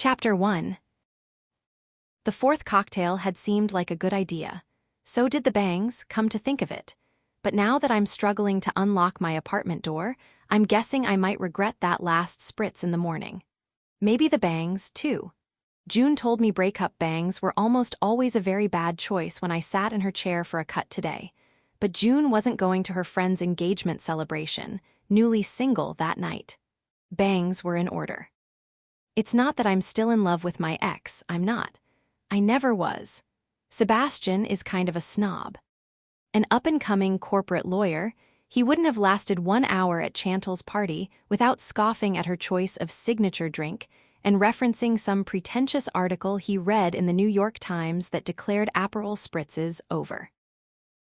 Chapter 1. The fourth cocktail had seemed like a good idea. So did the bangs, come to think of it. But now that I'm struggling to unlock my apartment door, I'm guessing I might regret that last spritz in the morning. Maybe the bangs, too. June told me breakup bangs were almost always a very bad choice when I sat in her chair for a cut today. But June wasn't going to her friend's engagement celebration, newly single that night. Bangs were in order. It's not that I'm still in love with my ex, I'm not. I never was. Sebastian is kind of a snob. An up-and-coming corporate lawyer, he wouldn't have lasted 1 hour at Chantal's party without scoffing at her choice of signature drink and referencing some pretentious article he read in the New York Times that declared Aperol spritzes over.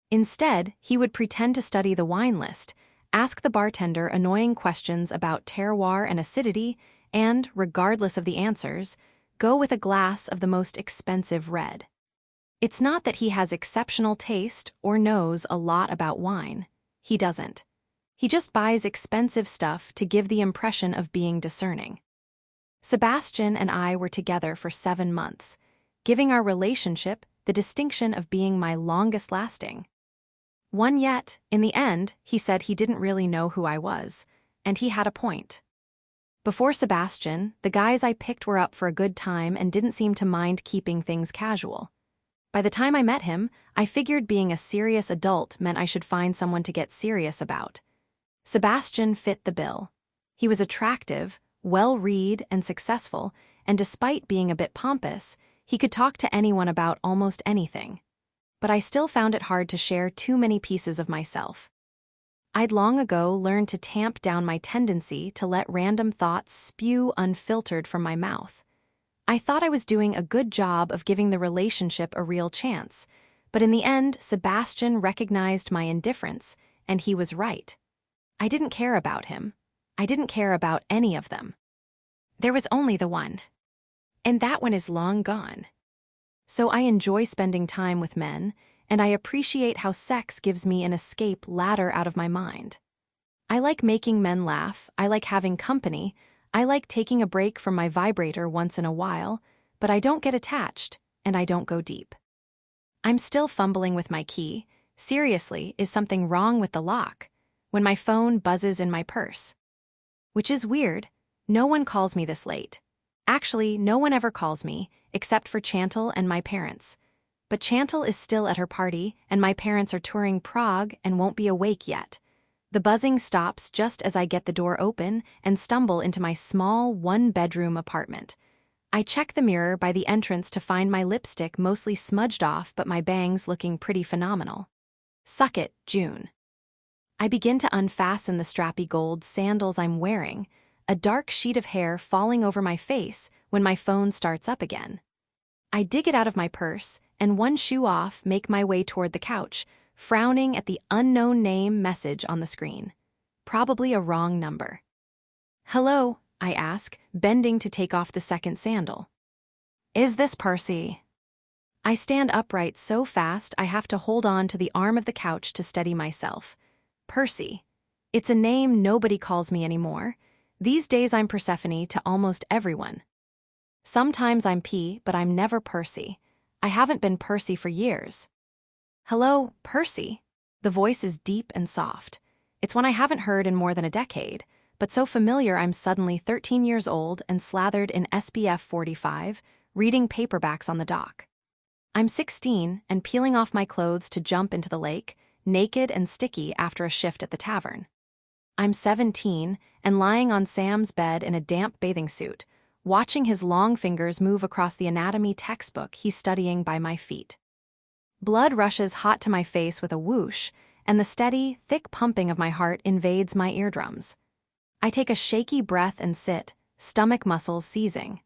Instead, he would pretend to study the wine list, ask the bartender annoying questions about terroir and acidity, and, regardless of the answers, go with a glass of the most expensive red. It's not that he has exceptional taste or knows a lot about wine. He doesn't. He just buys expensive stuff to give the impression of being discerning. Sebastian and I were together for 7 months, giving our relationship the distinction of being my longest lasting. One yet, in the end, he said he didn't really know who I was, and he had a point. Before Sebastian, the guys I picked were up for a good time and didn't seem to mind keeping things casual. By the time I met him, I figured being a serious adult meant I should find someone to get serious about. Sebastian fit the bill. He was attractive, well-read, and successful, and despite being a bit pompous, he could talk to anyone about almost anything. But I still found it hard to share too many pieces of myself. I'd long ago learned to tamp down my tendency to let random thoughts spew unfiltered from my mouth. I thought I was doing a good job of giving the relationship a real chance, but in the end, Sebastian recognized my indifference, and he was right. I didn't care about him. I didn't care about any of them. There was only the one. And that one is long gone. So I enjoy spending time with men, and I appreciate how sex gives me an escape ladder out of my mind. I like making men laugh, I like having company, I like taking a break from my vibrator once in a while, but I don't get attached, and I don't go deep. I'm still fumbling with my key. Seriously, is something wrong with the lock? When my phone buzzes in my purse. Which is weird. No one calls me this late. Actually, no one ever calls me, except for Chantal and my parents. But Chantal is still at her party, and my parents are touring Prague and won't be awake yet. The buzzing stops just as I get the door open and stumble into my small one-bedroom apartment. I check the mirror by the entrance to find my lipstick mostly smudged off but my bangs looking pretty phenomenal. Suck it, June. I begin to unfasten the strappy gold sandals I'm wearing, a dark sheet of hair falling over my face when my phone starts up again. I dig it out of my purse and, one shoe off, make my way toward the couch, frowning at the unknown name message on the screen. Probably a wrong number. "Hello," I ask, bending to take off the second sandal. "Is this Percy?" I stand upright so fast I have to hold on to the arm of the couch to steady myself. Percy. It's a name nobody calls me anymore. These days I'm Persephone to almost everyone. Sometimes I'm P, but I'm never Percy. I haven't been Percy for years. "Hello, Percy." The voice is deep and soft. It's one I haven't heard in more than a decade, but so familiar I'm suddenly 13 years old and slathered in SPF 45, reading paperbacks on the dock. I'm 16 and peeling off my clothes to jump into the lake, naked and sticky after a shift at the tavern. I'm 17 and lying on Sam's bed in a damp bathing suit, watching his long fingers move across the anatomy textbook he's studying by my feet. Blood rushes hot to my face with a whoosh, and the steady, thick pumping of my heart invades my eardrums. I take a shaky breath and sit, stomach muscles seizing.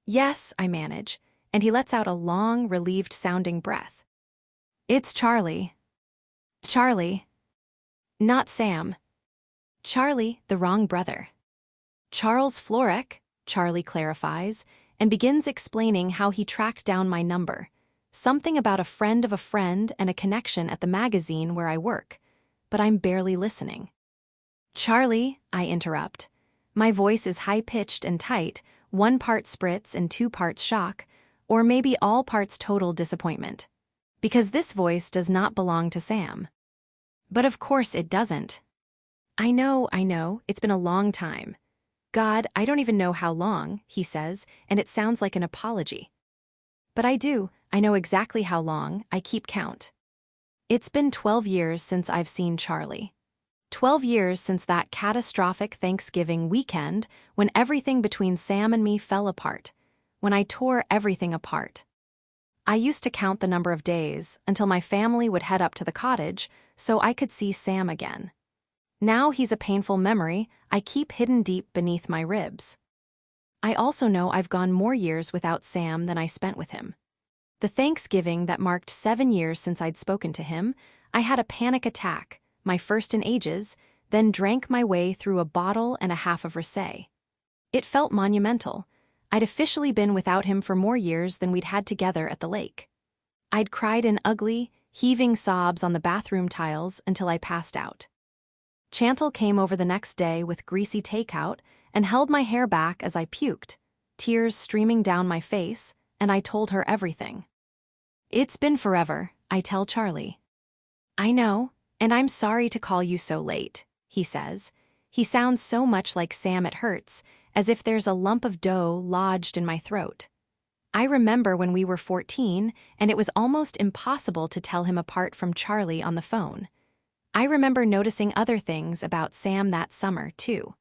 "Yes," I manage, and he lets out a long, relieved-sounding breath. "It's Charlie." "Charlie." "Not Sam." "Charlie, the wrong brother." "Charles Florek," Charlie clarifies, and begins explaining how he tracked down my number. Something about a friend of a friend and a connection at the magazine where I work, but I'm barely listening. "Charlie," I interrupt. My voice is high-pitched and tight, 1 part spritz and 2 parts shock, or maybe all parts total disappointment. Because this voice does not belong to Sam. But of course it doesn't. I know, it's been a long time. God, I don't even know how long, he says, and it sounds like an apology. But I know exactly how long, I keep count. It's been 12 years since I've seen Charlie. 12 years since that catastrophic Thanksgiving weekend when everything between Sam and me fell apart, when I tore everything apart. I used to count the number of days until my family would head up to the cottage so I could see Sam again. Now he's a painful memory I keep hidden deep beneath my ribs. I also know I've gone more years without Sam than I spent with him. The Thanksgiving that marked 7 years since I'd spoken to him, I had a panic attack, my first in ages, then drank my way through a bottle and a half of rosé. It felt monumental. I'd officially been without him for more years than we'd had together at the lake. I'd cried in ugly, heaving sobs on the bathroom tiles until I passed out. Chantal came over the next day with greasy takeout and held my hair back as I puked, tears streaming down my face, and I told her everything. It's been forever, I tell Charlie. I know, and I'm sorry to call you so late, he says. He sounds so much like Sam it hurts, as if there's a lump of dough lodged in my throat. I remember when we were 14, and it was almost impossible to tell him apart from Charlie on the phone. I remember noticing other things about Sam that summer, too.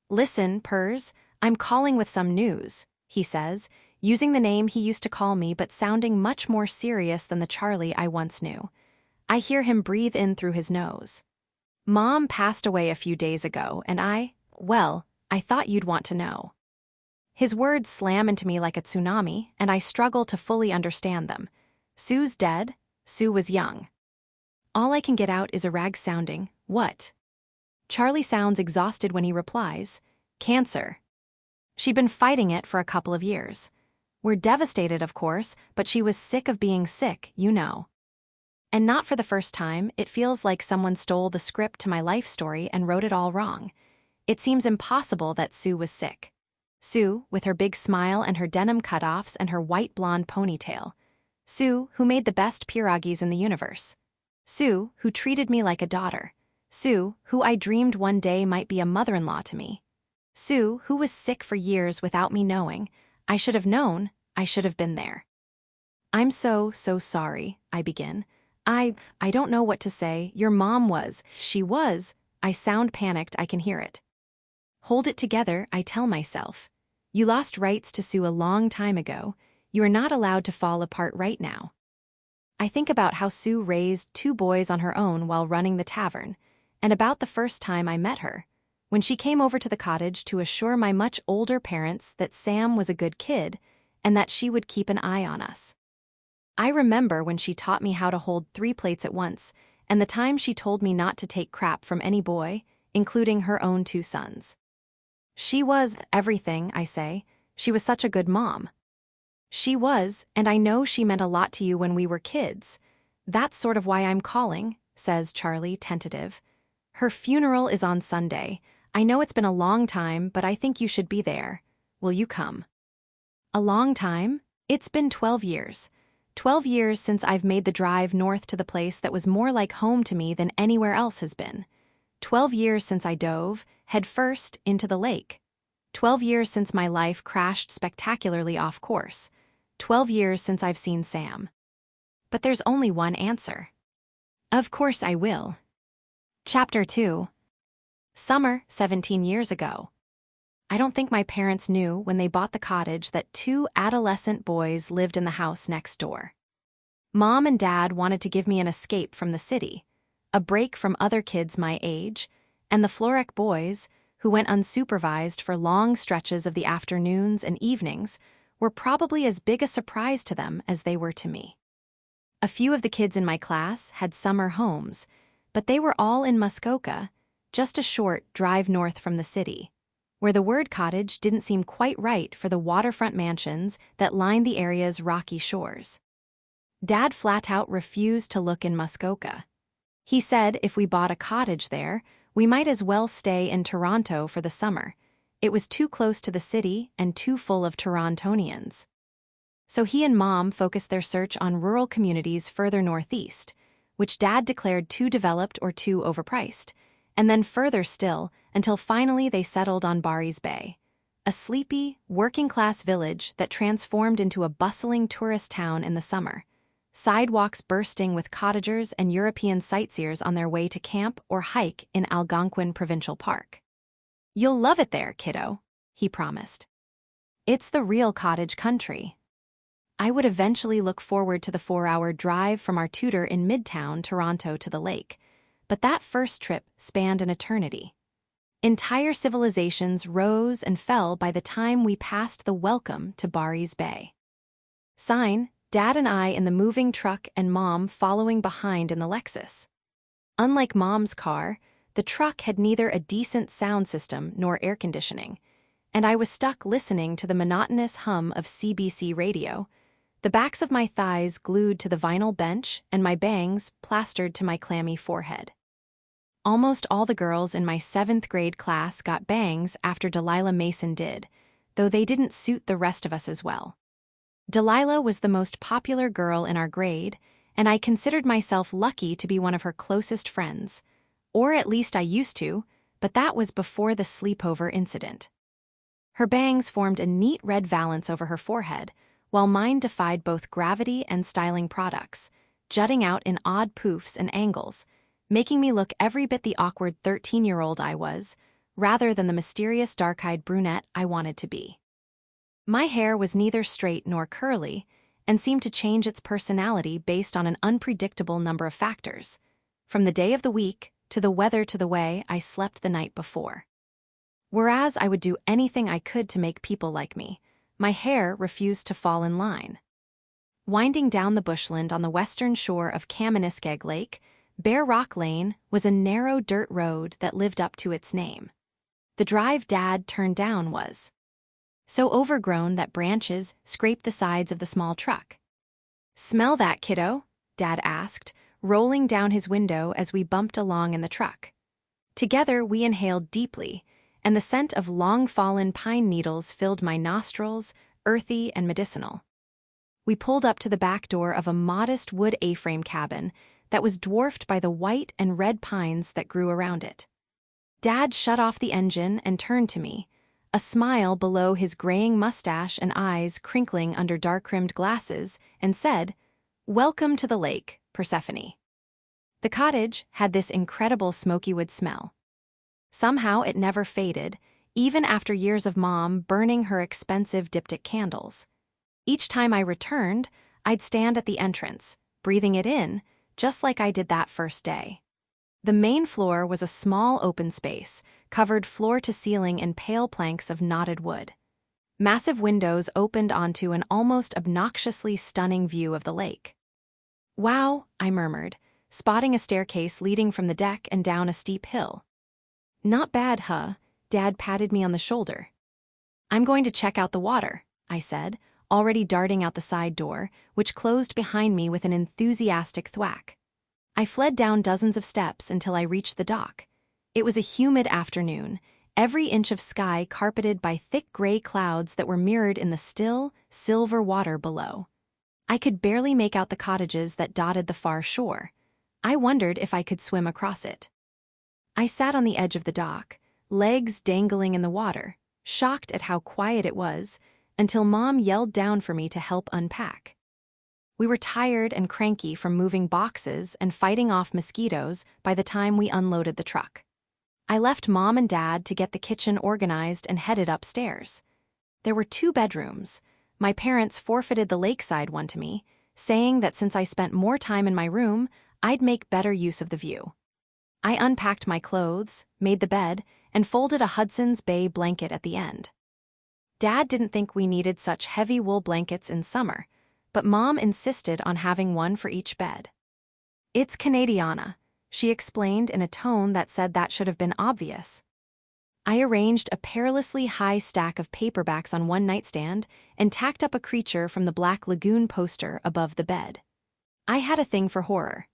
Listen, Pers, I'm calling with some news, he says, using the name he used to call me but sounding much more serious than the Charlie I once knew. I hear him breathe in through his nose. Mom passed away a few days ago, and I thought you'd want to know. His words slam into me like a tsunami, and I struggle to fully understand them. Sue's dead. Sue was young. All I can get out is a rag-sounding, what? Charlie sounds exhausted when he replies, cancer. She'd been fighting it for a couple of years. We're devastated, of course, but she was sick of being sick, you know. And not for the first time, it feels like someone stole the script to my life story and wrote it all wrong. It seems impossible that Sue was sick. Sue, with her big smile and her denim cutoffs and her white blonde ponytail. Sue, who made the best pierogies in the universe. Sue, who treated me like a daughter. Sue, who I dreamed one day might be a mother-in-law to me. Sue, who was sick for years without me knowing. I should have known. I should have been there. I'm so sorry, I begin. I don't know what to say. Your mom was. She was. I sound panicked, I can hear it. Hold it together, I tell myself. You lost rights to Sue a long time ago. You are not allowed to fall apart right now. I think about how Sue raised 2 boys on her own while running the tavern, and about the first time I met her, when she came over to the cottage to assure my much older parents that Sam was a good kid and that she would keep an eye on us. I remember when she taught me how to hold 3 plates at once, and the time she told me not to take crap from any boy, including her own 2 sons. She was everything, I say. She was such a good mom. She was, and I know she meant a lot to you when we were kids. That's sort of why I'm calling, says Charlie, tentative. Her funeral is on Sunday. I know it's been a long time, but I think you should be there. Will you come? A long time? It's been 12 years. 12 years since I've made the drive north to the place that was more like home to me than anywhere else has been. 12 years since I dove, head first, into the lake. 12 years since my life crashed spectacularly off course. 12 years since I've seen Sam. But there's only one answer. Of course I will. Chapter 2. Summer, 17 years ago. I don't think my parents knew when they bought the cottage that 2 adolescent boys lived in the house next door. Mom and Dad wanted to give me an escape from the city, a break from other kids my age, and the Florek boys, who went unsupervised for long stretches of the afternoons and evenings, were probably as big a surprise to them as they were to me. A few of the kids in my class had summer homes, but they were all in Muskoka, just a short drive north from the city, where the word cottage didn't seem quite right for the waterfront mansions that lined the area's rocky shores. Dad flat out refused to look in Muskoka. He said if we bought a cottage there, we might as well stay in Toronto for the summer. It was too close to the city and too full of Torontonians. So he and Mom focused their search on rural communities further northeast, which Dad declared too developed or too overpriced, and then further still until finally they settled on Barry's Bay, a sleepy, working-class village that transformed into a bustling tourist town in the summer, sidewalks bursting with cottagers and European sightseers on their way to camp or hike in Algonquin Provincial Park. "You'll love it there, kiddo," he promised. "It's the real cottage country." I would eventually look forward to the 4-hour drive from our tutor in Midtown Toronto to the lake, but that first trip spanned an eternity. Entire civilizations rose and fell by the time we passed the "Welcome to Barry's Bay" sign, Dad and I in the moving truck and Mom following behind in the Lexus. Unlike Mom's car, the truck had neither a decent sound system nor air conditioning, and I was stuck listening to the monotonous hum of CBC radio, the backs of my thighs glued to the vinyl bench and my bangs plastered to my clammy forehead. Almost all the girls in my 7th grade class got bangs after Delilah Mason did, though they didn't suit the rest of us as well. Delilah was the most popular girl in our grade, and I considered myself lucky to be one of her closest friends, or at least I used to, but that was before the sleepover incident. Her bangs formed a neat red valance over her forehead, while mine defied both gravity and styling products, jutting out in odd poofs and angles, making me look every bit the awkward 13-year-old I was, rather than the mysterious dark-eyed brunette I wanted to be. My hair was neither straight nor curly, and seemed to change its personality based on an unpredictable number of factors, from the day of the week to the weather to the way I slept the night before. Whereas I would do anything I could to make people like me, my hair refused to fall in line. Winding down the bushland on the western shore of Kaministkeg Lake, Bear Rock Lane was a narrow dirt road that lived up to its name. The drive Dad turned down was so overgrown that branches scraped the sides of the small truck. "Smell that, kiddo?" Dad asked, rolling down his window as we bumped along in the truck. Together we inhaled deeply, and the scent of long-fallen pine needles filled my nostrils, earthy and medicinal. We pulled up to the back door of a modest wood A-frame cabin that was dwarfed by the white and red pines that grew around it. Dad shut off the engine and turned to me, a smile below his graying mustache and eyes crinkling under dark-rimmed glasses, and said, "Welcome to the lake, Persephone." The cottage had this incredible smoky wood smell. Somehow it never faded, even after years of Mom burning her expensive diptych candles. Each time I returned, I'd stand at the entrance, breathing it in, just like I did that first day. The main floor was a small open space, covered floor to ceiling in pale planks of knotted wood. Massive windows opened onto an almost obnoxiously stunning view of the lake. "Wow," I murmured, spotting a staircase leading from the deck and down a steep hill. "Not bad, huh?" Dad patted me on the shoulder. "I'm going to check out the water," I said, already darting out the side door, which closed behind me with an enthusiastic thwack. I fled down dozens of steps until I reached the dock. It was a humid afternoon, every inch of sky carpeted by thick gray clouds that were mirrored in the still, silver water below. I could barely make out the cottages that dotted the far shore. I wondered if I could swim across it. I sat on the edge of the dock, legs dangling in the water, shocked at how quiet it was, until Mom yelled down for me to help unpack. We were tired and cranky from moving boxes and fighting off mosquitoes by the time we unloaded the truck. I left Mom and Dad to get the kitchen organized and headed upstairs. There were 2 bedrooms. My parents forfeited the lakeside one to me, saying that since I spent more time in my room, I'd make better use of the view. I unpacked my clothes, made the bed, and folded a Hudson's Bay blanket at the end. Dad didn't think we needed such heavy wool blankets in summer, but Mom insisted on having one for each bed. "It's Canadiana," she explained in a tone that said that should have been obvious. I arranged a perilously high stack of paperbacks on one nightstand and tacked up a creature from the Black Lagoon poster above the bed. I had a thing for horror.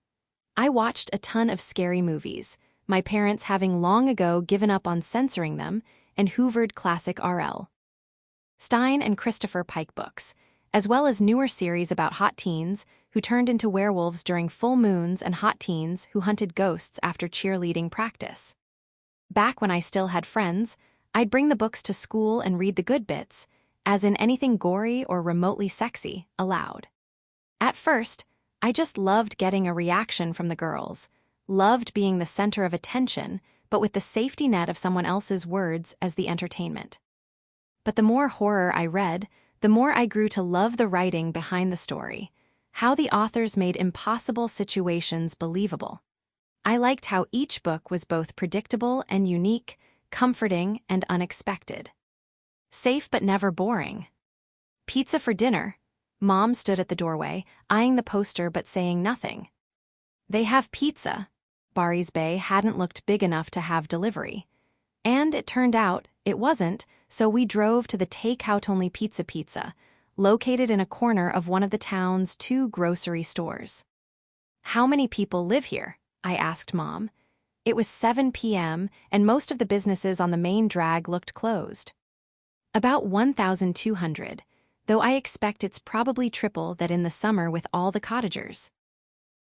I watched a ton of scary movies, my parents having long ago given up on censoring them, and hoovered classic R.L. Stein and Christopher Pike books, as well as newer series about hot teens who turned into werewolves during full moons and hot teens who hunted ghosts after cheerleading practice. Back when I still had friends, I'd bring the books to school and read the good bits, as in anything gory or remotely sexy, aloud. At first, I just loved getting a reaction from the girls, loved being the center of attention, but with the safety net of someone else's words as the entertainment. But the more horror I read, the more I grew to love the writing behind the story, how the authors made impossible situations believable. I liked how each book was both predictable and unique, comforting and unexpected. Safe but never boring. Pizza for dinner. Mom stood at the doorway, eyeing the poster but saying nothing. They have pizza. Barry's Bay hadn't looked big enough to have delivery. And it turned out it wasn't, so we drove to the take-out-only Pizza, located in a corner of one of the town's 2 grocery stores. How many people live here? I asked Mom. It was 7 p.m., and most of the businesses on the main drag looked closed. About 1,200, though I expect it's probably triple that in the summer with all the cottagers.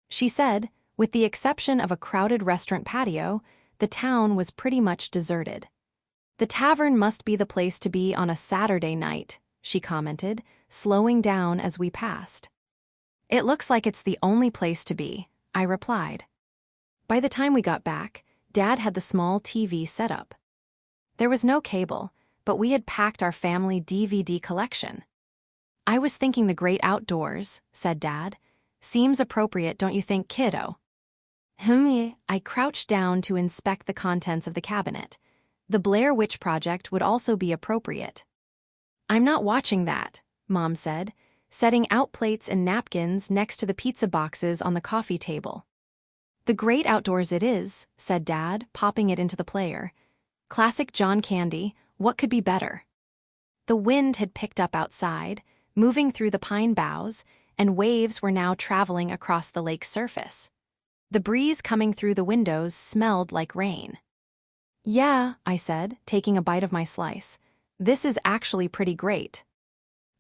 She said, with the exception of a crowded restaurant patio, the town was pretty much deserted. The tavern must be the place to be on a Saturday night, she commented, slowing down as we passed. It looks like it's the only place to be, I replied. By the time we got back, Dad had the small TV set up. There was no cable, but we had packed our family DVD collection. I was thinking the great outdoors, said Dad. Seems appropriate, don't you think, kiddo? I crouched down to inspect the contents of the cabinet. The Blair Witch Project would also be appropriate. I'm not watching that, Mom said, setting out plates and napkins next to the pizza boxes on the coffee table. The great outdoors it is, said Dad, popping it into the player. Classic John Candy, what could be better? The wind had picked up outside, moving through the pine boughs, and waves were now traveling across the lake's surface. The breeze coming through the windows smelled like rain. Yeah, I said, taking a bite of my slice. This is actually pretty great.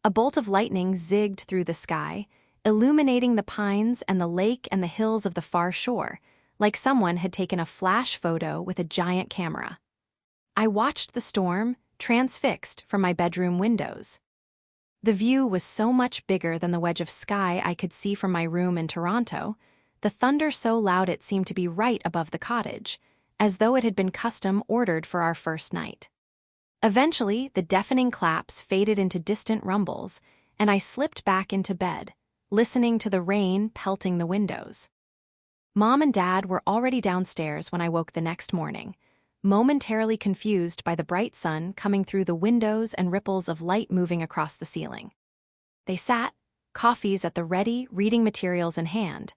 A bolt of lightning zigged through the sky, illuminating the pines and the lake and the hills of the far shore, like someone had taken a flash photo with a giant camera. I watched the storm, transfixed from my bedroom windows. The view was so much bigger than the wedge of sky I could see from my room in Toronto, the thunder so loud it seemed to be right above the cottage, as though it had been custom ordered for our first night. Eventually, the deafening claps faded into distant rumbles, and I slipped back into bed, listening to the rain pelting the windows. Mom and Dad were already downstairs when I woke the next morning, momentarily confused by the bright sun coming through the windows and ripples of light moving across the ceiling. They sat, coffees at the ready, reading materials in hand,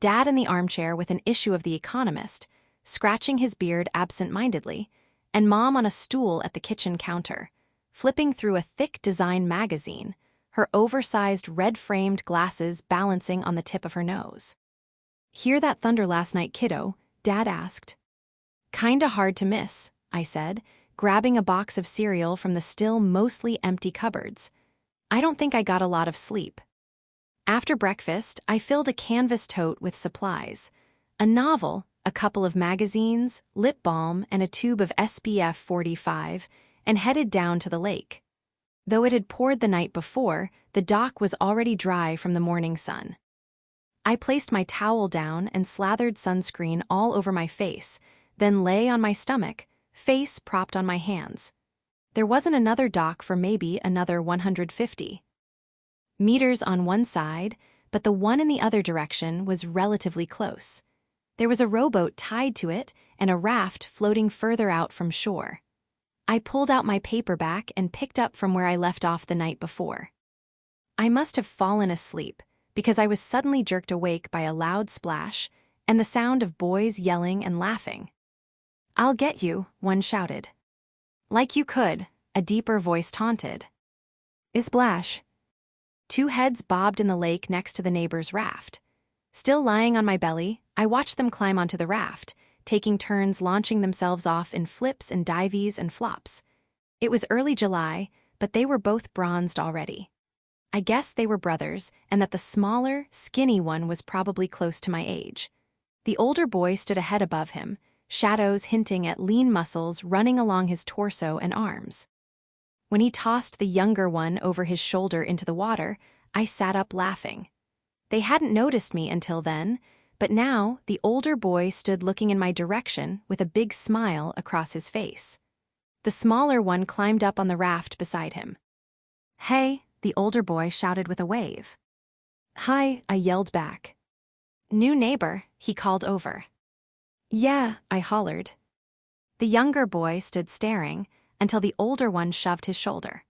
Dad in the armchair with an issue of The Economist, scratching his beard absent-mindedly, and Mom on a stool at the kitchen counter, flipping through a thick design magazine, her oversized red-framed glasses balancing on the tip of her nose. Hear that thunder last night, kiddo? Dad asked. Kinda hard to miss, I said, grabbing a box of cereal from the still mostly empty cupboards. I don't think I got a lot of sleep. After breakfast, I filled a canvas tote with supplies, a novel, a couple of magazines, lip balm, and a tube of SPF 45, and headed down to the lake. Though it had poured the night before, the dock was already dry from the morning sun. I placed my towel down and slathered sunscreen all over my face, then lay on my stomach, face propped on my hands. There wasn't another dock for maybe another 150 meters on one side, but the one in the other direction was relatively close. There was a rowboat tied to it and a raft floating further out from shore. I pulled out my paperback and picked up from where I left off the night before. I must have fallen asleep because I was suddenly jerked awake by a loud splash and the sound of boys yelling and laughing. "I'll get you," one shouted. "Like you could," a deeper voice taunted. "Splash." Two heads bobbed in the lake next to the neighbor's raft. Still lying on my belly, I watched them climb onto the raft, taking turns launching themselves off in flips and dives and flops. It was early July, but they were both bronzed already. I guessed they were brothers, and that the smaller, skinny one was probably close to my age. The older boy stood a head above him, shadows hinting at lean muscles running along his torso and arms. When he tossed the younger one over his shoulder into the water, I sat up laughing. They hadn't noticed me until then, but now the older boy stood looking in my direction with a big smile across his face. The smaller one climbed up on the raft beside him. "Hey," the older boy shouted with a wave. "Hi," I yelled back. "New neighbor," he called over. "Yeah," I hollered. The younger boy stood staring until the older one shoved his shoulder.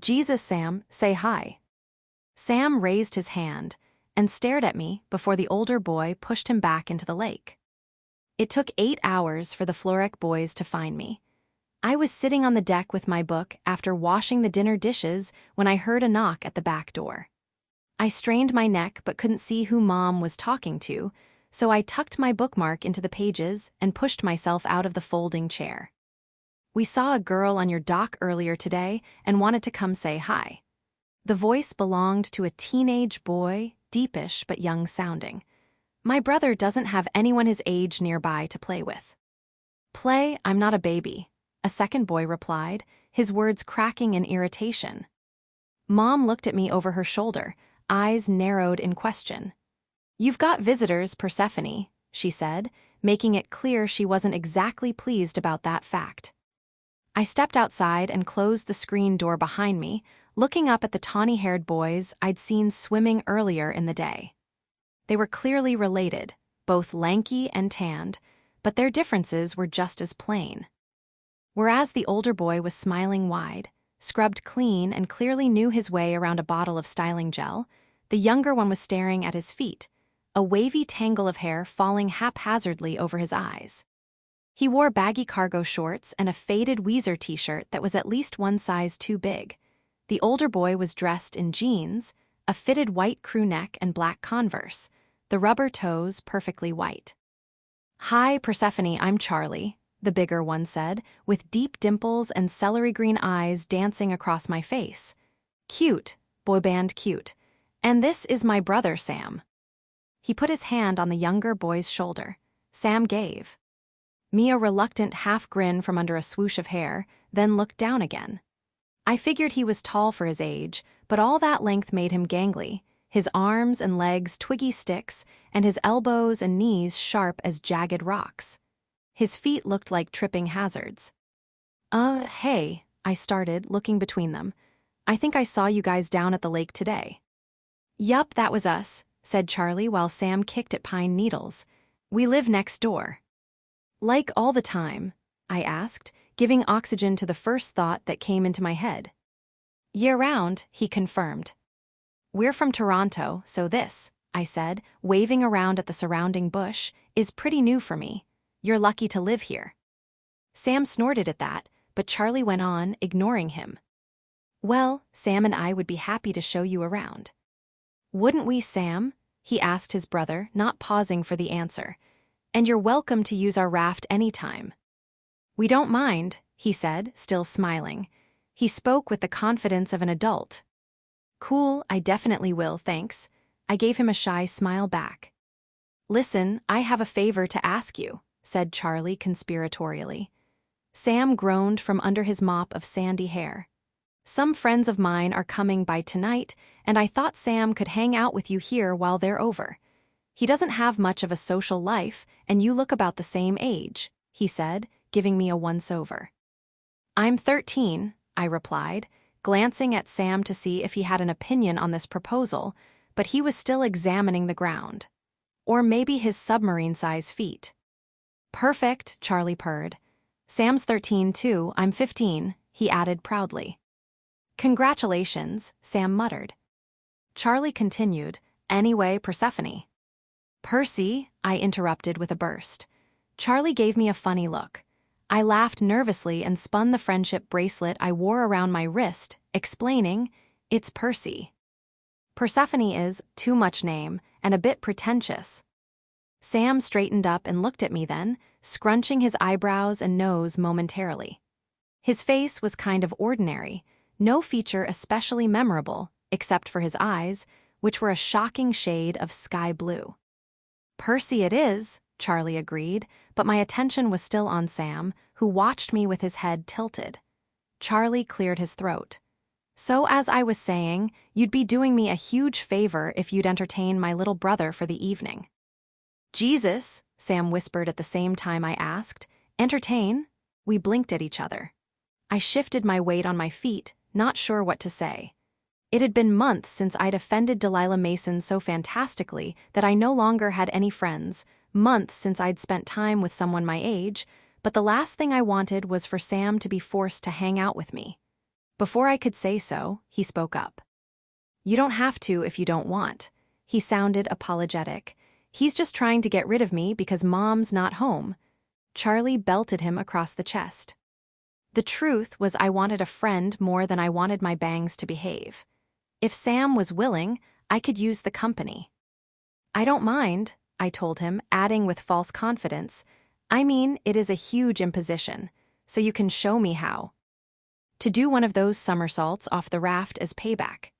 "Jesus, Sam, say hi." Sam raised his hand and stared at me before the older boy pushed him back into the lake. It took 8 hours for the Florek boys to find me. I was sitting on the deck with my book after washing the dinner dishes when I heard a knock at the back door. I strained my neck but couldn't see who Mom was talking to, so I tucked my bookmark into the pages and pushed myself out of the folding chair. "We saw a girl on your dock earlier today and wanted to come say hi." The voice belonged to a teenage boy, deepish but young sounding. My brother doesn't have anyone his age nearby to play with. "Play? I'm not a baby," a second boy replied, his words cracking in irritation. Mom looked at me over her shoulder, eyes narrowed in question. "You've got visitors, Persephone," she said, making it clear she wasn't exactly pleased about that fact. I stepped outside and closed the screen door behind me, looking up at the tawny-haired boys I'd seen swimming earlier in the day. They were clearly related, both lanky and tanned, but their differences were just as plain. Whereas the older boy was smiling wide, scrubbed clean and clearly knew his way around a bottle of styling gel, the younger one was staring at his feet, a wavy tangle of hair falling haphazardly over his eyes. He wore baggy cargo shorts and a faded Weezer t-shirt that was at least one size too big. The older boy was dressed in jeans, a fitted white crew neck and black Converse, the rubber toes perfectly white. "Hi, Persephone, I'm Charlie," the bigger one said, with deep dimples and celery green eyes dancing across my face. "Cute, boy band cute. And this is my brother, Sam." He put his hand on the younger boy's shoulder. Sam gave me a reluctant half-grin from under a swoosh of hair, then looked down again. I figured he was tall for his age, but all that length made him gangly, his arms and legs twiggy sticks, and his elbows and knees sharp as jagged rocks. His feet looked like tripping hazards. Hey," I started, looking between them. "I think I saw you guys down at the lake today." "Yup, that was us," said Charlie while Sam kicked at pine needles. "We live next door." "Like all the time?" I asked, giving oxygen to the first thought that came into my head. "Year-round," he confirmed. "We're from Toronto, so this," I said, waving around at the surrounding bush, "is pretty new for me. You're lucky to live here." Sam snorted at that, but Charlie went on, ignoring him. "Well, Sam and I would be happy to show you around." "Wouldn't we, Sam?" he asked his brother, not pausing for the answer. "And you're welcome to use our raft anytime." "We don't mind," he said, still smiling. He spoke with the confidence of an adult. "Cool, I definitely will, thanks." I gave him a shy smile back. "Listen, I have a favor to ask you," said Charlie conspiratorially. Sam groaned from under his mop of sandy hair. "Some friends of mine are coming by tonight, and I thought Sam could hang out with you here while they're over. He doesn't have much of a social life, and you look about the same age," he said, giving me a once-over. "I'm 13, I replied, glancing at Sam to see if he had an opinion on this proposal, but he was still examining the ground. Or maybe his submarine-size feet. "Perfect," Charlie purred. "Sam's 13 too, I'm 15, he added proudly. "Congratulations," Sam muttered. Charlie continued, "Anyway, Persephone." "Percy," I interrupted with a burst. Charlie gave me a funny look. I laughed nervously and spun the friendship bracelet I wore around my wrist, explaining, "It's Percy." Persephone is too much name and a bit pretentious. Sam straightened up and looked at me then, scrunching his eyebrows and nose momentarily. His face was kind of ordinary, no feature especially memorable, except for his eyes, which were a shocking shade of sky blue. "Percy it is," Charlie agreed, but my attention was still on Sam, who watched me with his head tilted. Charlie cleared his throat. "So as I was saying, you'd be doing me a huge favor if you'd entertain my little brother for the evening." "Jesus," Sam whispered at the same time I asked. "Entertain?" We blinked at each other. I shifted my weight on my feet, not sure what to say. It had been months since I'd offended Delilah Mason so fantastically that I no longer had any friends, months since I'd spent time with someone my age, but the last thing I wanted was for Sam to be forced to hang out with me. Before I could say so, he spoke up. "You don't have to if you don't want." He sounded apologetic. "He's just trying to get rid of me because Mom's not home." Charlie belted him across the chest. The truth was I wanted a friend more than I wanted my bangs to behave. If Sam was willing, I could use the company. "I don't mind," I told him, adding with false confidence, "I mean, it is a huge imposition, so you can show me how." To do one of those somersaults off the raft as payback.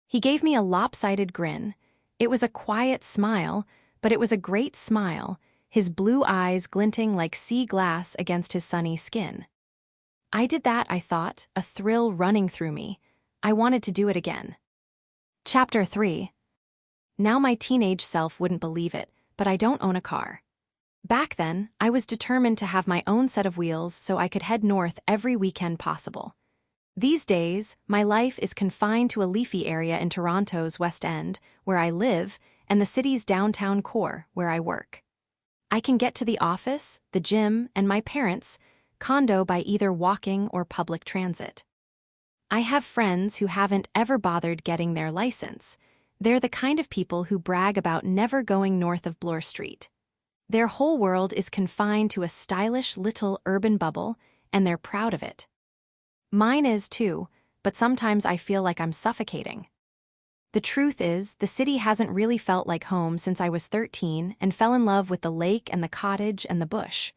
He gave me a lopsided grin. It was a quiet smile, but it was a great smile, his blue eyes glinting like sea glass against his sunny skin. I did that, I thought, a thrill running through me. I wanted to do it again. Chapter 3. Now my teenage self wouldn't believe it, but I don't own a car. Back then, I was determined to have my own set of wheels so I could head north every weekend possible. These days, my life is confined to a leafy area in Toronto's West End, where I live, and the city's downtown core, where I work. I can get to the office, the gym, and my parents' condo by either walking or public transit. I have friends who haven't ever bothered getting their license. They're the kind of people who brag about never going north of Bloor Street. Their whole world is confined to a stylish little urban bubble, and they're proud of it. Mine is too, but sometimes I feel like I'm suffocating. The truth is, the city hasn't really felt like home since I was 13 and fell in love with the lake and the cottage and the bush.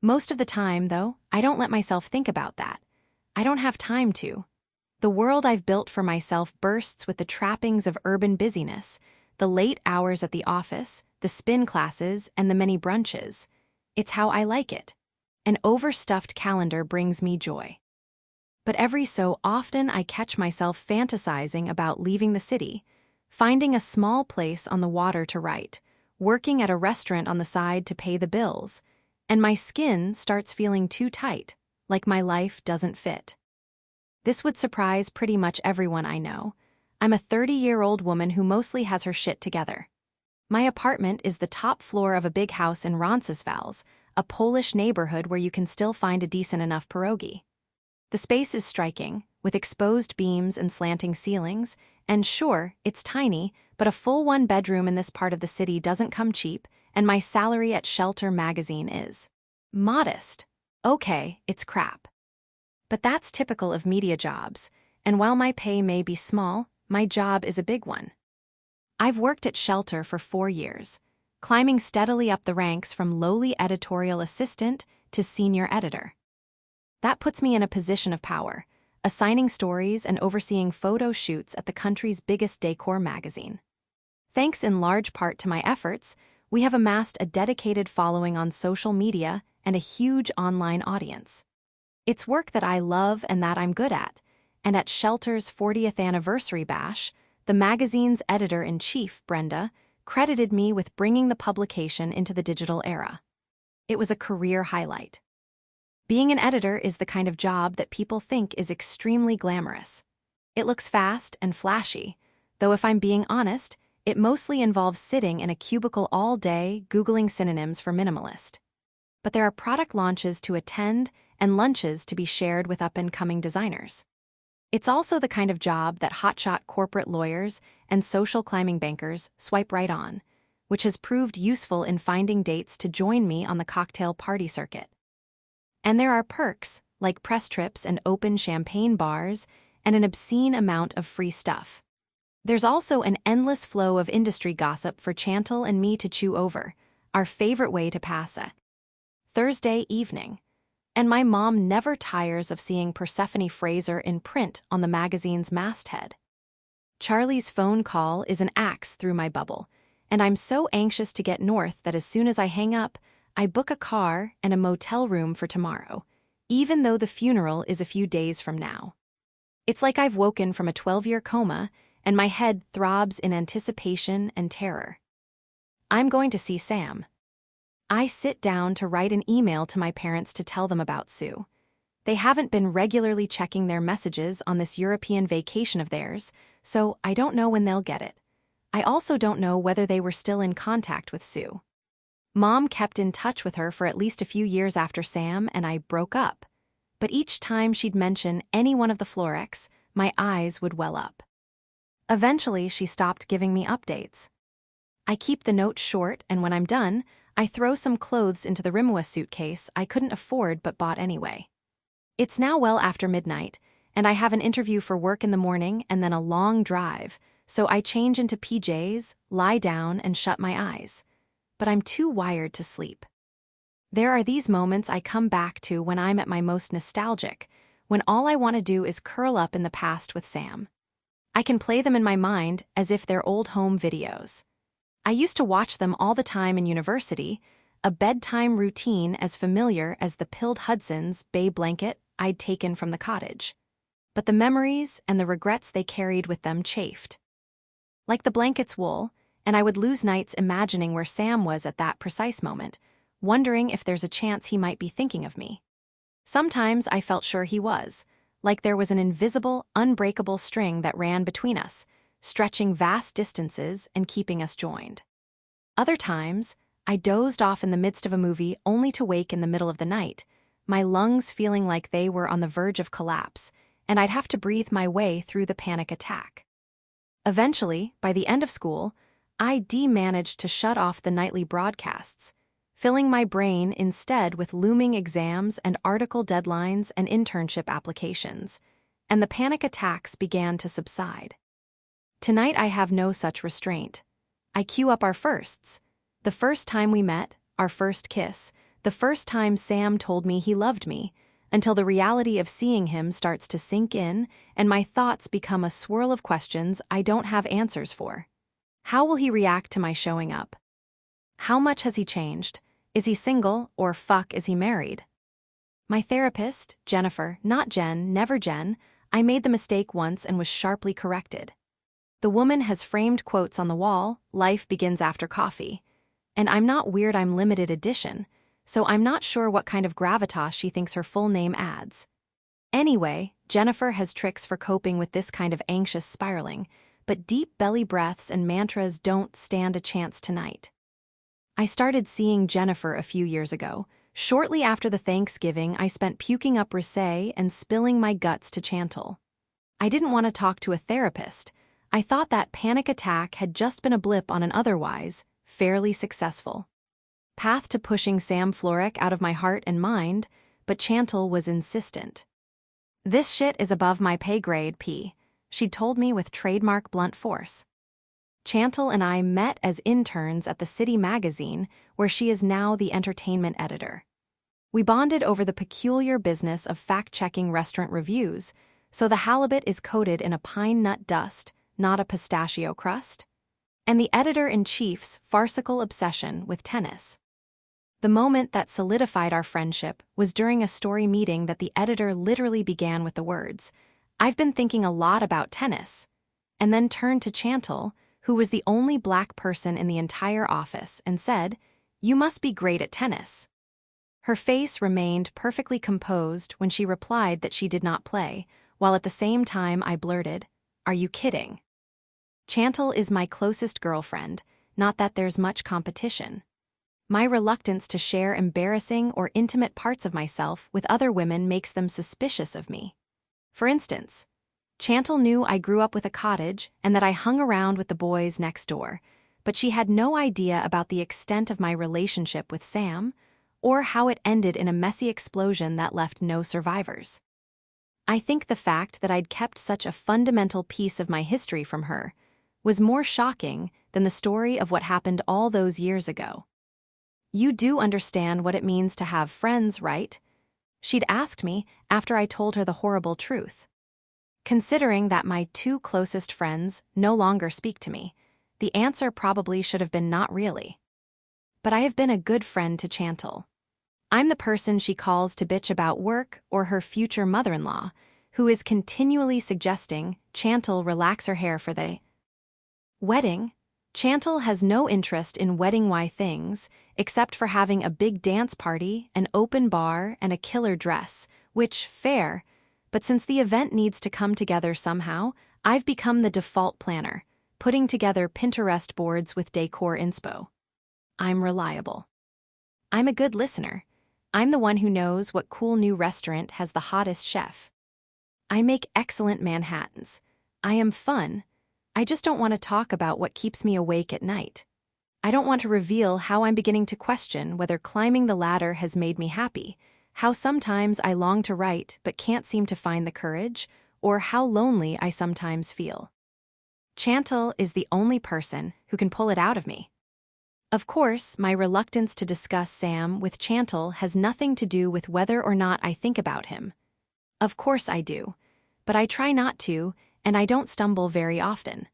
Most of the time, though, I don't let myself think about that. I don't have time to. The world I've built for myself bursts with the trappings of urban busyness, the late hours at the office, the spin classes, and the many brunches. It's how I like it. An overstuffed calendar brings me joy. But every so often I catch myself fantasizing about leaving the city, finding a small place on the water to write, working at a restaurant on the side to pay the bills, and my skin starts feeling too tight, like my life doesn't fit. This would surprise pretty much everyone I know. I'm a 30-year-old woman who mostly has her shit together. My apartment is the top floor of a big house in Roncesvalles, a Polish neighborhood where you can still find a decent enough pierogi. The space is striking, with exposed beams and slanting ceilings, and sure, it's tiny, but a full one-bedroom in this part of the city doesn't come cheap, and my salary at Shelter magazine is modest. Okay, it's crap. But that's typical of media jobs, and while my pay may be small, my job is a big one. I've worked at Shelter for 4 years, climbing steadily up the ranks from lowly editorial assistant to senior editor. That puts me in a position of power, assigning stories and overseeing photo shoots at the country's biggest decor magazine. Thanks in large part to my efforts, we have amassed a dedicated following on social media and a huge online audience. It's work that I love and that I'm good at, and at Shelter's 40th anniversary bash, the magazine's editor-in-chief, Brenda, credited me with bringing the publication into the digital era. It was a career highlight. Being an editor is the kind of job that people think is extremely glamorous. It looks fast and flashy, though if I'm being honest, it mostly involves sitting in a cubicle all day Googling synonyms for minimalist. But there are product launches to attend and lunches to be shared with up-and-coming designers. It's also the kind of job that hotshot corporate lawyers and social climbing bankers swipe right on, which has proved useful in finding dates to join me on the cocktail party circuit. And there are perks, like press trips and open champagne bars, and an obscene amount of free stuff. There's also an endless flow of industry gossip for Chantal and me to chew over, our favorite way to pass a Thursday evening. And my mom never tires of seeing Persephone Fraser in print on the magazine's masthead. Charlie's phone call is an axe through my bubble, and I'm so anxious to get north that as soon as I hang up, I book a car and a motel room for tomorrow, even though the funeral is a few days from now. It's like I've woken from a 12-year coma, and my head throbs in anticipation and terror. I'm going to see Sam. I sit down to write an email to my parents to tell them about Sue. They haven't been regularly checking their messages on this European vacation of theirs, so I don't know when they'll get it. I also don't know whether they were still in contact with Sue. Mom kept in touch with her for at least a few years after Sam and I broke up, but each time she'd mention any one of the Florex, my eyes would well up. Eventually, she stopped giving me updates. I keep the notes short, and when I'm done, I throw some clothes into the Rimua suitcase I couldn't afford but bought anyway. It's now well after midnight, and I have an interview for work in the morning and then a long drive, so I change into PJs, lie down, and shut my eyes. But I'm too wired to sleep. There are these moments I come back to when I'm at my most nostalgic, when all I want to do is curl up in the past with Sam. I can play them in my mind as if they're old home videos. I used to watch them all the time in university, a bedtime routine as familiar as the pilled Hudson's bay blanket I'd taken from the cottage. But the memories and the regrets they carried with them chafed. Like the blanket's wool, and I would lose nights imagining where Sam was at that precise moment, wondering if there's a chance he might be thinking of me. Sometimes I felt sure he was, like there was an invisible, unbreakable string that ran between us, stretching vast distances and keeping us joined. Other times, I dozed off in the midst of a movie only to wake in the middle of the night, my lungs feeling like they were on the verge of collapse, and I'd have to breathe my way through the panic attack. Eventually, by the end of school, I managed to shut off the nightly broadcasts, filling my brain instead with looming exams and article deadlines and internship applications, and the panic attacks began to subside. Tonight I have no such restraint. I cue up our firsts. The first time we met, our first kiss, the first time Sam told me he loved me, until the reality of seeing him starts to sink in and my thoughts become a swirl of questions I don't have answers for. How will he react to my showing up? How much has he changed? Is he single, or fuck, is he married? My therapist, Jennifer, not Jen, never Jen, I made the mistake once and was sharply corrected. The woman has framed quotes on the wall, "Life begins after coffee." And I'm not weird, I'm limited edition, so I'm not sure what kind of gravitas she thinks her full name adds. Anyway, Jennifer has tricks for coping with this kind of anxious spiraling, but deep belly breaths and mantras don't stand a chance tonight. I started seeing Jennifer a few years ago, shortly after the Thanksgiving I spent puking up Risset and spilling my guts to Chantal. I didn't want to talk to a therapist. I thought that panic attack had just been a blip on an otherwise fairly successful path to pushing Sam Florek out of my heart and mind, but Chantal was insistent. "This shit is above my pay grade, P," she'd told me with trademark blunt force. Chantal and I met as interns at the City magazine, where she is now the entertainment editor. We bonded over the peculiar business of fact-checking restaurant reviews, so the halibut is coated in a pine nut dust, not a pistachio crust, and the editor-in-chief's farcical obsession with tennis. The moment that solidified our friendship was during a story meeting that the editor literally began with the words, "I've been thinking a lot about tennis," and then turned to Chantal, who was the only black person in the entire office, and said, "You must be great at tennis." Her face remained perfectly composed when she replied that she did not play, while at the same time I blurted, "Are you kidding?" Chantal is my closest girlfriend, not that there's much competition. My reluctance to share embarrassing or intimate parts of myself with other women makes them suspicious of me. For instance, Chantal knew I grew up with a cottage and that I hung around with the boys next door, but she had no idea about the extent of my relationship with Sam, or how it ended in a messy explosion that left no survivors. I think the fact that I'd kept such a fundamental piece of my history from her was more shocking than the story of what happened all those years ago. "You do understand what it means to have friends, right?" she'd asked me after I told her the horrible truth. Considering that my two closest friends no longer speak to me, the answer probably should have been not really. But I have been a good friend to Chantal. I'm the person she calls to bitch about work or her future mother-in-law, who is continually suggesting Chantal relax her hair for the wedding. Chantal has no interest in wedding-y things, except for having a big dance party, an open bar, and a killer dress, which, fair, but since the event needs to come together somehow, I've become the default planner, putting together Pinterest boards with decor inspo. I'm reliable. I'm a good listener. I'm the one who knows what cool new restaurant has the hottest chef. I make excellent Manhattans. I am fun. I just don't want to talk about what keeps me awake at night. I don't want to reveal how I'm beginning to question whether climbing the ladder has made me happy, how sometimes I long to write but can't seem to find the courage, or how lonely I sometimes feel. Chantal is the only person who can pull it out of me. Of course, my reluctance to discuss Sam with Chantal has nothing to do with whether or not I think about him. Of course I do, but I try not to, and I don't stumble very often.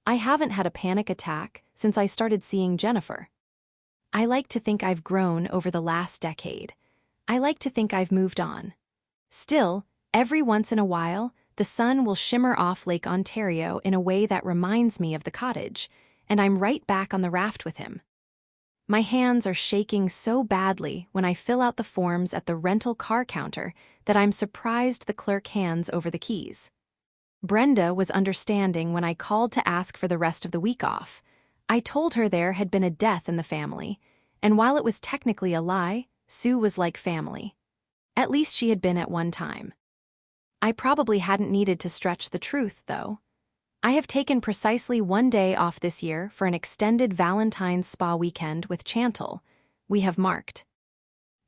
I haven't had a panic attack since I started seeing Jennifer. I like to think I've grown over the last decade. I like to think I've moved on. Still, every once in a while, the sun will shimmer off Lake Ontario in a way that reminds me of the cottage, and I'm right back on the raft with him. My hands are shaking so badly when I fill out the forms at the rental car counter that I'm surprised the clerk hands over the keys. Brenda was understanding when I called to ask for the rest of the week off. I told her there had been a death in the family, and while it was technically a lie, Sue was like family. At least she had been at one time. I probably hadn't needed to stretch the truth, though. I have taken precisely 1 day off this year for an extended Valentine's spa weekend with Chantal. We have marked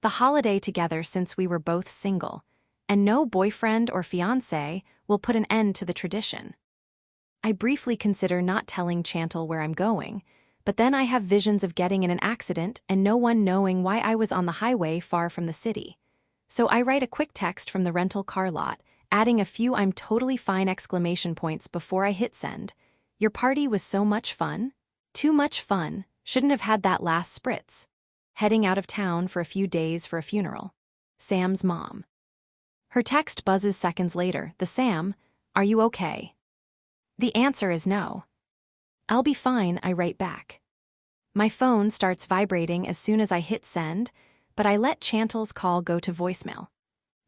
the holiday together since we were both single, and no boyfriend or fiancé will put an end to the tradition. I briefly consider not telling Chantal where I'm going, but then I have visions of getting in an accident and no one knowing why I was on the highway far from the city. So I write a quick text from the rental car lot, adding a few "I'm totally fine" exclamation points before I hit send. Your party was so much fun. Too much fun. Shouldn't have had that last spritz. Heading out of town for a few days for a funeral. Sam's mom. Her text buzzes seconds later. The Sam, are you okay? The answer is no. I'll be fine, I write back. My phone starts vibrating as soon as I hit send, but I let Chantal's call go to voicemail.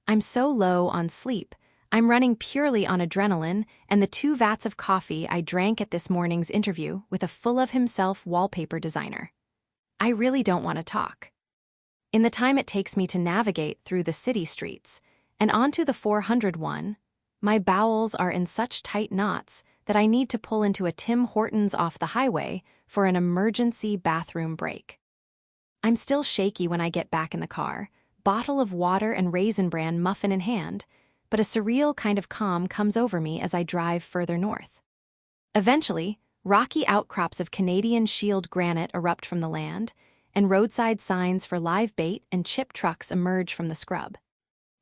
I'm so low on sleep. I'm running purely on adrenaline and the 2 vats of coffee I drank at this morning's interview with a full-of-himself wallpaper designer. I really don't want to talk. In the time it takes me to navigate through the city streets and onto the 401, my bowels are in such tight knots that I need to pull into a Tim Hortons off the highway for an emergency bathroom break. I'm still shaky when I get back in the car, bottle of water and Raisin Bran muffin in hand, but a surreal kind of calm comes over me as I drive further north. Eventually, rocky outcrops of Canadian Shield granite erupt from the land, and roadside signs for live bait and chip trucks emerge from the scrub.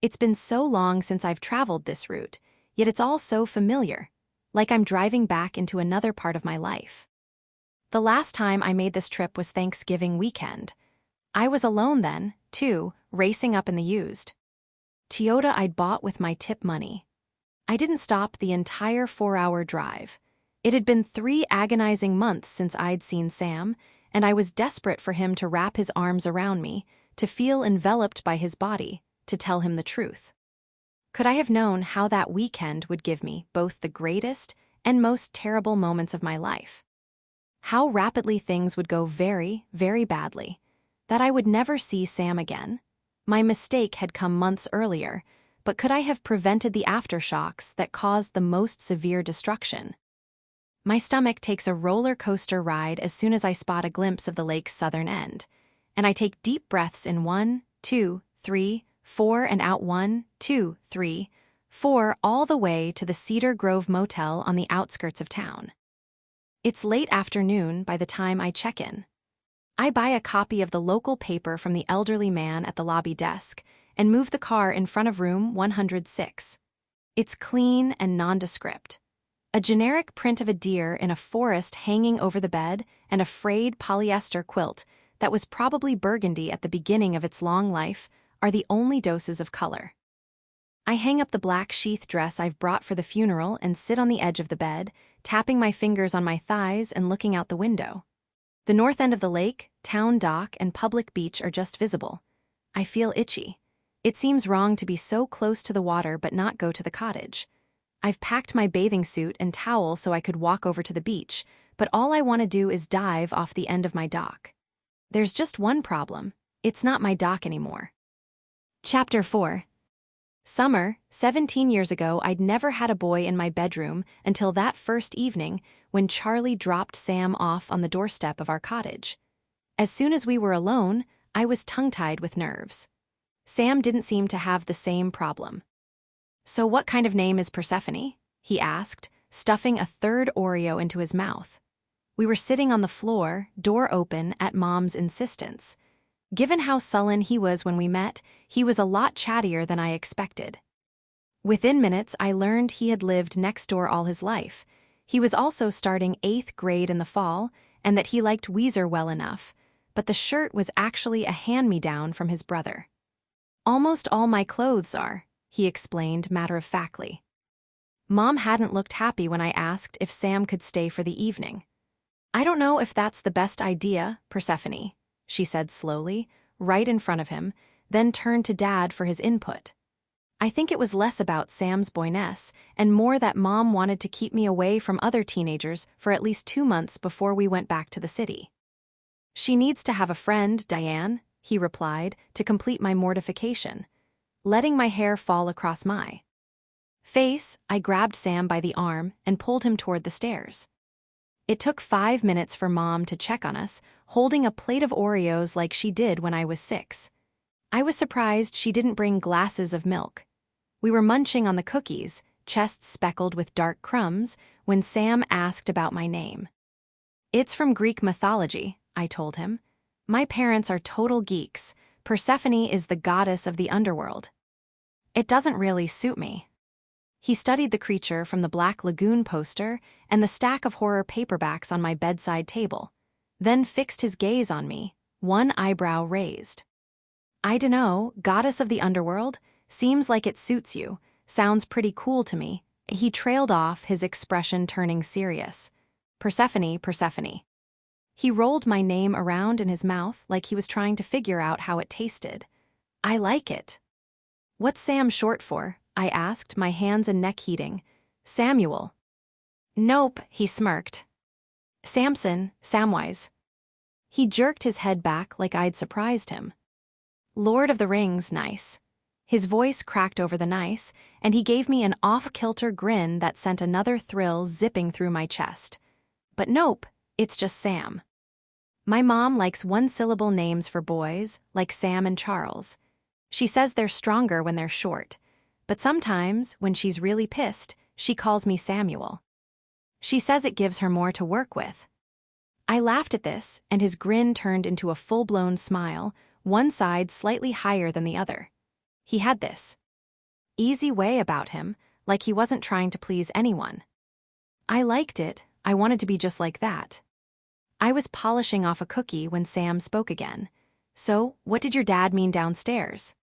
It's been so long since I've traveled this route, yet it's all so familiar, like I'm driving back into another part of my life. The last time I made this trip was Thanksgiving weekend. I was alone then, too, racing up in the used Toyota I'd bought with my tip money. I didn't stop the entire 4-hour drive. It had been 3 agonizing months since I'd seen Sam, and I was desperate for him to wrap his arms around me, to feel enveloped by his body, to tell him the truth. Could I have known how that weekend would give me both the greatest and most terrible moments of my life? How rapidly things would go very, very badly. That I would never see Sam again. My mistake had come months earlier, but could I have prevented the aftershocks that caused the most severe destruction? My stomach takes a roller coaster ride as soon as I spot a glimpse of the lake's southern end, and I take deep breaths in 1, 2, 3, 4 and out 1, 2, 3, 4 all the way to the Cedar Grove Motel on the outskirts of town. It's late afternoon by the time I check in. I buy a copy of the local paper from the elderly man at the lobby desk and moved the car in front of room 106. It's clean and nondescript. A generic print of a deer in a forest hanging over the bed and a frayed polyester quilt that was probably burgundy at the beginning of its long life are the only doses of color. I hang up the black sheath dress I've brought for the funeral and sit on the edge of the bed, tapping my fingers on my thighs and looking out the window. The north end of the lake, town dock, and public beach are just visible. I feel itchy. It seems wrong to be so close to the water but not go to the cottage. I've packed my bathing suit and towel so I could walk over to the beach, but all I want to do is dive off the end of my dock. There's just one problem. It's not my dock anymore. Chapter 4. Summer, 17 years ago, I'd never had a boy in my bedroom until that first evening when Charlie dropped Sam off on the doorstep of our cottage. As soon as we were alone, I was tongue-tied with nerves. Sam didn't seem to have the same problem. "So what kind of name is Persephone?" he asked, stuffing a third Oreo into his mouth. We were sitting on the floor, door open, at Mom's insistence. Given how sullen he was when we met, he was a lot chattier than I expected. Within minutes, I learned he had lived next door all his life. He was also starting 8th grade in the fall, and that he liked Weezer well enough, but the shirt was actually a hand-me-down from his brother. "Almost all my clothes are," he explained matter-of-factly. Mom hadn't looked happy when I asked if Sam could stay for the evening. "I don't know if that's the best idea, Persephone," she said slowly, right in front of him, then turned to Dad for his input. I think it was less about Sam's boyness and more that Mom wanted to keep me away from other teenagers for at least 2 months before we went back to the city. "She needs to have a friend, Diane," he replied, to complete my mortification. Letting my hair fall across my face, I grabbed Sam by the arm and pulled him toward the stairs. It took 5 minutes for Mom to check on us, holding a plate of Oreos like she did when I was 6. I was surprised she didn't bring glasses of milk. We were munching on the cookies, chests speckled with dark crumbs, when Sam asked about my name. "It's from Greek mythology," I told him. "My parents are total geeks. Persephone is the goddess of the underworld." "It doesn't really suit me." He studied the creature from the Black Lagoon poster and the stack of horror paperbacks on my bedside table, then fixed his gaze on me, one eyebrow raised. "I dunno, goddess of the underworld, seems like it suits you, sounds pretty cool to me." He trailed off, his expression turning serious. "Persephone, Persephone." He rolled my name around in his mouth like he was trying to figure out how it tasted. "I like it." "What's Sam short for?" I asked, my hands and neck heating. "Samuel." "Nope," he smirked. "Samson, Samwise." He jerked his head back like I'd surprised him. "Lord of the Rings, nice." His voice cracked over the nice, and he gave me an off-kilter grin that sent another thrill zipping through my chest. "But nope, it's just Sam." My mom likes one-syllable names for boys, like Sam and Charles. She says they're stronger when they're short, but sometimes, when she's really pissed, she calls me Samuel. She says it gives her more to work with. I laughed at this, and his grin turned into a full-blown smile, one side slightly higher than the other. He had this easy way about him, like he wasn't trying to please anyone. I liked it. I wanted to be just like that. I was polishing off a cookie when Sam spoke again. "So, what did your dad mean downstairs?"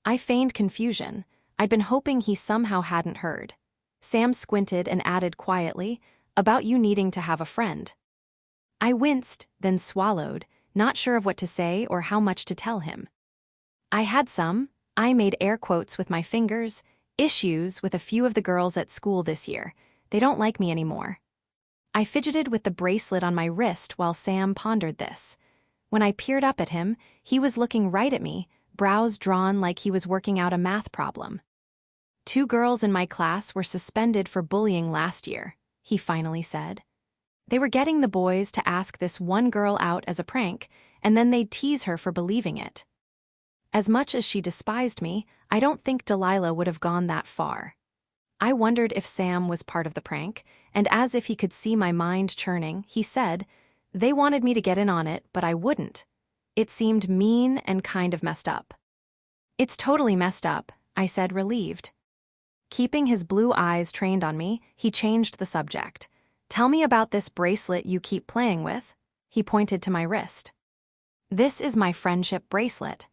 I feigned confusion. I'd been hoping he somehow hadn't heard. Sam squinted and added quietly, "About you needing to have a friend." I winced, then swallowed, not sure of what to say or how much to tell him. "I had some," I made air quotes with my fingers, "issues with a few of the girls at school this year. They don't like me anymore." I fidgeted with the bracelet on my wrist while Sam pondered this. When I peered up at him, he was looking right at me, brows drawn like he was working out a math problem. "2 girls in my class were suspended for bullying last year," he finally said. "They were getting the boys to ask this one girl out as a prank, and then they'd tease her for believing it. As much as she despised me, I don't think Delilah would have gone that far." I wondered if Sam was part of the prank, and as if he could see my mind churning, he said, "They wanted me to get in on it, but I wouldn't. It seemed mean and kind of messed up." It's totally messed up, I said, relieved. Keeping his blue eyes trained on me, he changed the subject. Tell me about this bracelet you keep playing with. He pointed to my wrist. This is my friendship bracelet.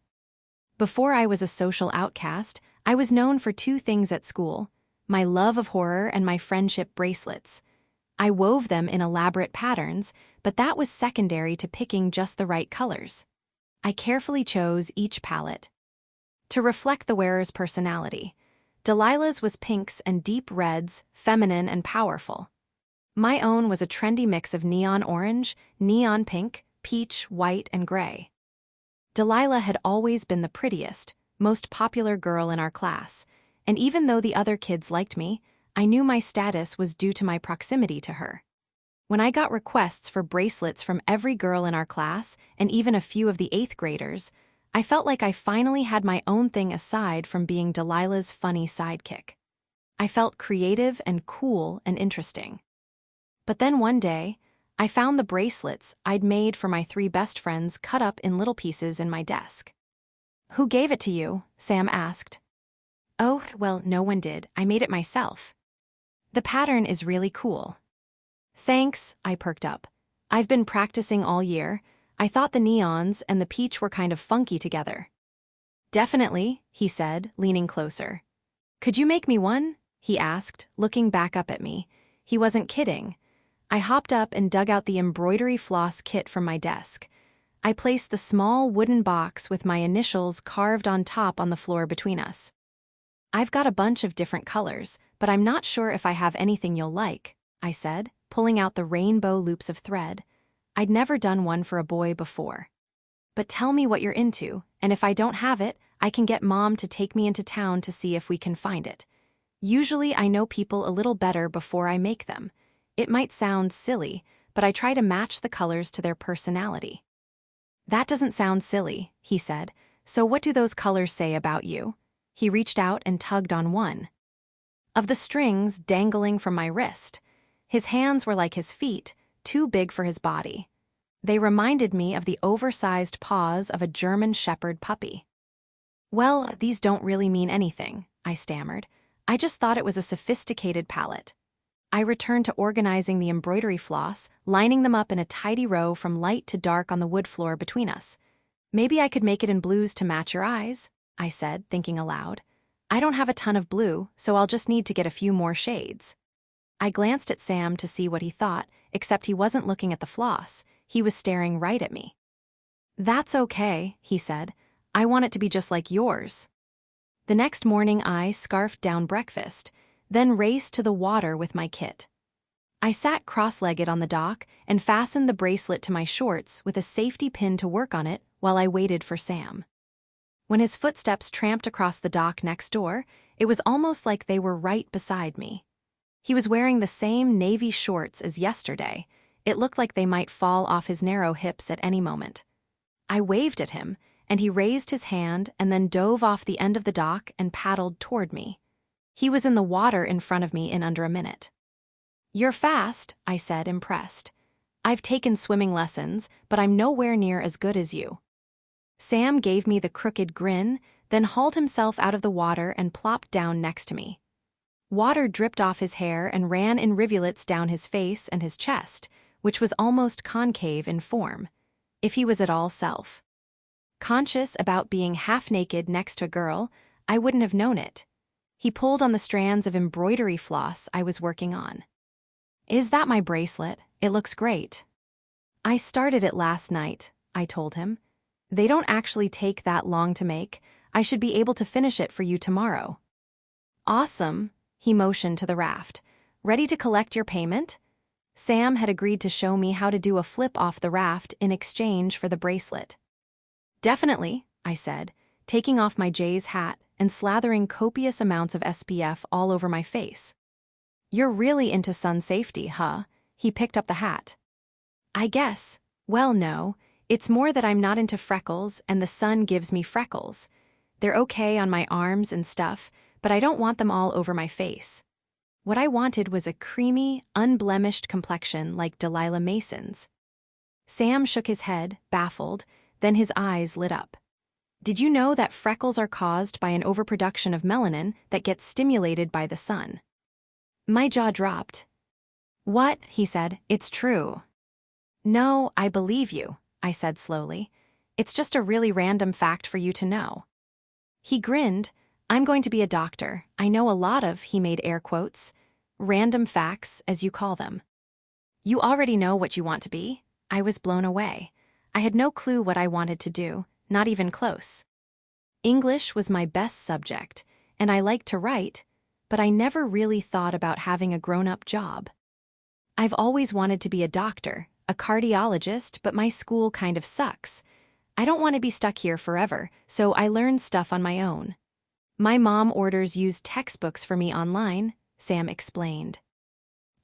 Before I was a social outcast, I was known for two things at school: my love of horror and my friendship bracelets. I wove them in elaborate patterns, but that was secondary to picking just the right colors. I carefully chose each palette to reflect the wearer's personality. Delilah's was pinks and deep reds, feminine and powerful. My own was a trendy mix of neon orange, neon pink, peach, white, and gray. Delilah had always been the prettiest, most popular girl in our class, and even though the other kids liked me, I knew my status was due to my proximity to her. When I got requests for bracelets from every girl in our class, and even a few of the 8th graders, I felt like I finally had my own thing aside from being Delilah's funny sidekick. I felt creative and cool and interesting. But then one day, I found the bracelets I'd made for my 3 best friends cut up in little pieces in my desk. "Who gave it to you?" Sam asked. "Oh, well, no one did. I made it myself. The pattern is really cool." "Thanks," I perked up. "I've been practicing all year. I thought the neons and the peach were kind of funky together." "Definitely," he said, leaning closer. "Could you make me one?" he asked, looking back up at me. He wasn't kidding. I hopped up and dug out the embroidery floss kit from my desk. I placed the small wooden box with my initials carved on top on the floor between us. "I've got a bunch of different colors, but I'm not sure if I have anything you'll like," I said, pulling out the rainbow loops of thread. I'd never done one for a boy before. "But tell me what you're into, and if I don't have it, I can get Mom to take me into town to see if we can find it. Usually I know people a little better before I make them. It might sound silly, but I try to match the colors to their personality." "That doesn't sound silly," he said. "So what do those colors say about you?" He reached out and tugged on one of the strings dangling from my wrist. His hands were like his feet, too big for his body. They reminded me of the oversized paws of a German Shepherd puppy. "Well, these don't really mean anything," I stammered. "I just thought it was a sophisticated palette." I returned to organizing the embroidery floss, lining them up in a tidy row from light to dark on the wood floor between us. "Maybe I could make it in blues to match your eyes," I said, thinking aloud. "I don't have a ton of blue, so I'll just need to get a few more shades." I glanced at Sam to see what he thought, except he wasn't looking at the floss. He was staring right at me. "That's okay," he said. "I want it to be just like yours." The next morning I scarfed down breakfast, then raced to the water with my kit. I sat cross-legged on the dock and fastened the bracelet to my shorts with a safety pin to work on it while I waited for Sam. When his footsteps tramped across the dock next door, it was almost like they were right beside me. He was wearing the same navy shorts as yesterday. It looked like they might fall off his narrow hips at any moment. I waved at him, and he raised his hand and then dove off the end of the dock and paddled toward me. He was in the water in front of me in under a minute. "You're fast," I said, impressed. "I've taken swimming lessons, but I'm nowhere near as good as you." Sam gave me the crooked grin, then hauled himself out of the water and plopped down next to me. Water dripped off his hair and ran in rivulets down his face and his chest, which was almost concave in form, if he was at all self. Conscious about being half-naked next to a girl, I wouldn't have known it. He pulled on the strands of embroidery floss I was working on. "Is that my bracelet? It looks great." "I started it last night," I told him. "They don't actually take that long to make. I should be able to finish it for you tomorrow." "Awesome," he motioned to the raft. "Ready to collect your payment?" Sam had agreed to show me how to do a flip off the raft in exchange for the bracelet. "Definitely," I said, taking off my Jay's hat and slathering copious amounts of SPF all over my face. "You're really into sun safety, huh?" He picked up the hat. "I guess. Well, no. It's more that I'm not into freckles and the sun gives me freckles. They're okay on my arms and stuff, but I don't want them all over my face. What I wanted was a creamy, unblemished complexion like Delilah Mason's." Sam shook his head, baffled, then his eyes lit up. Did you know that freckles are caused by an overproduction of melanin that gets stimulated by the sun? My jaw dropped. What? He said. It's true. No, I believe you, I said slowly. It's just a really random fact for you to know. He grinned. I'm going to be a doctor. I know a lot of, he made air quotes, random facts, as you call them. You already know what you want to be? I was blown away. I had no clue what I wanted to do, not even close. English was my best subject, and I liked to write, but I never really thought about having a grown-up job. I've always wanted to be a doctor, a cardiologist, but my school kind of sucks. I don't want to be stuck here forever, so I learned stuff on my own. My mom orders used textbooks for me online, Sam explained.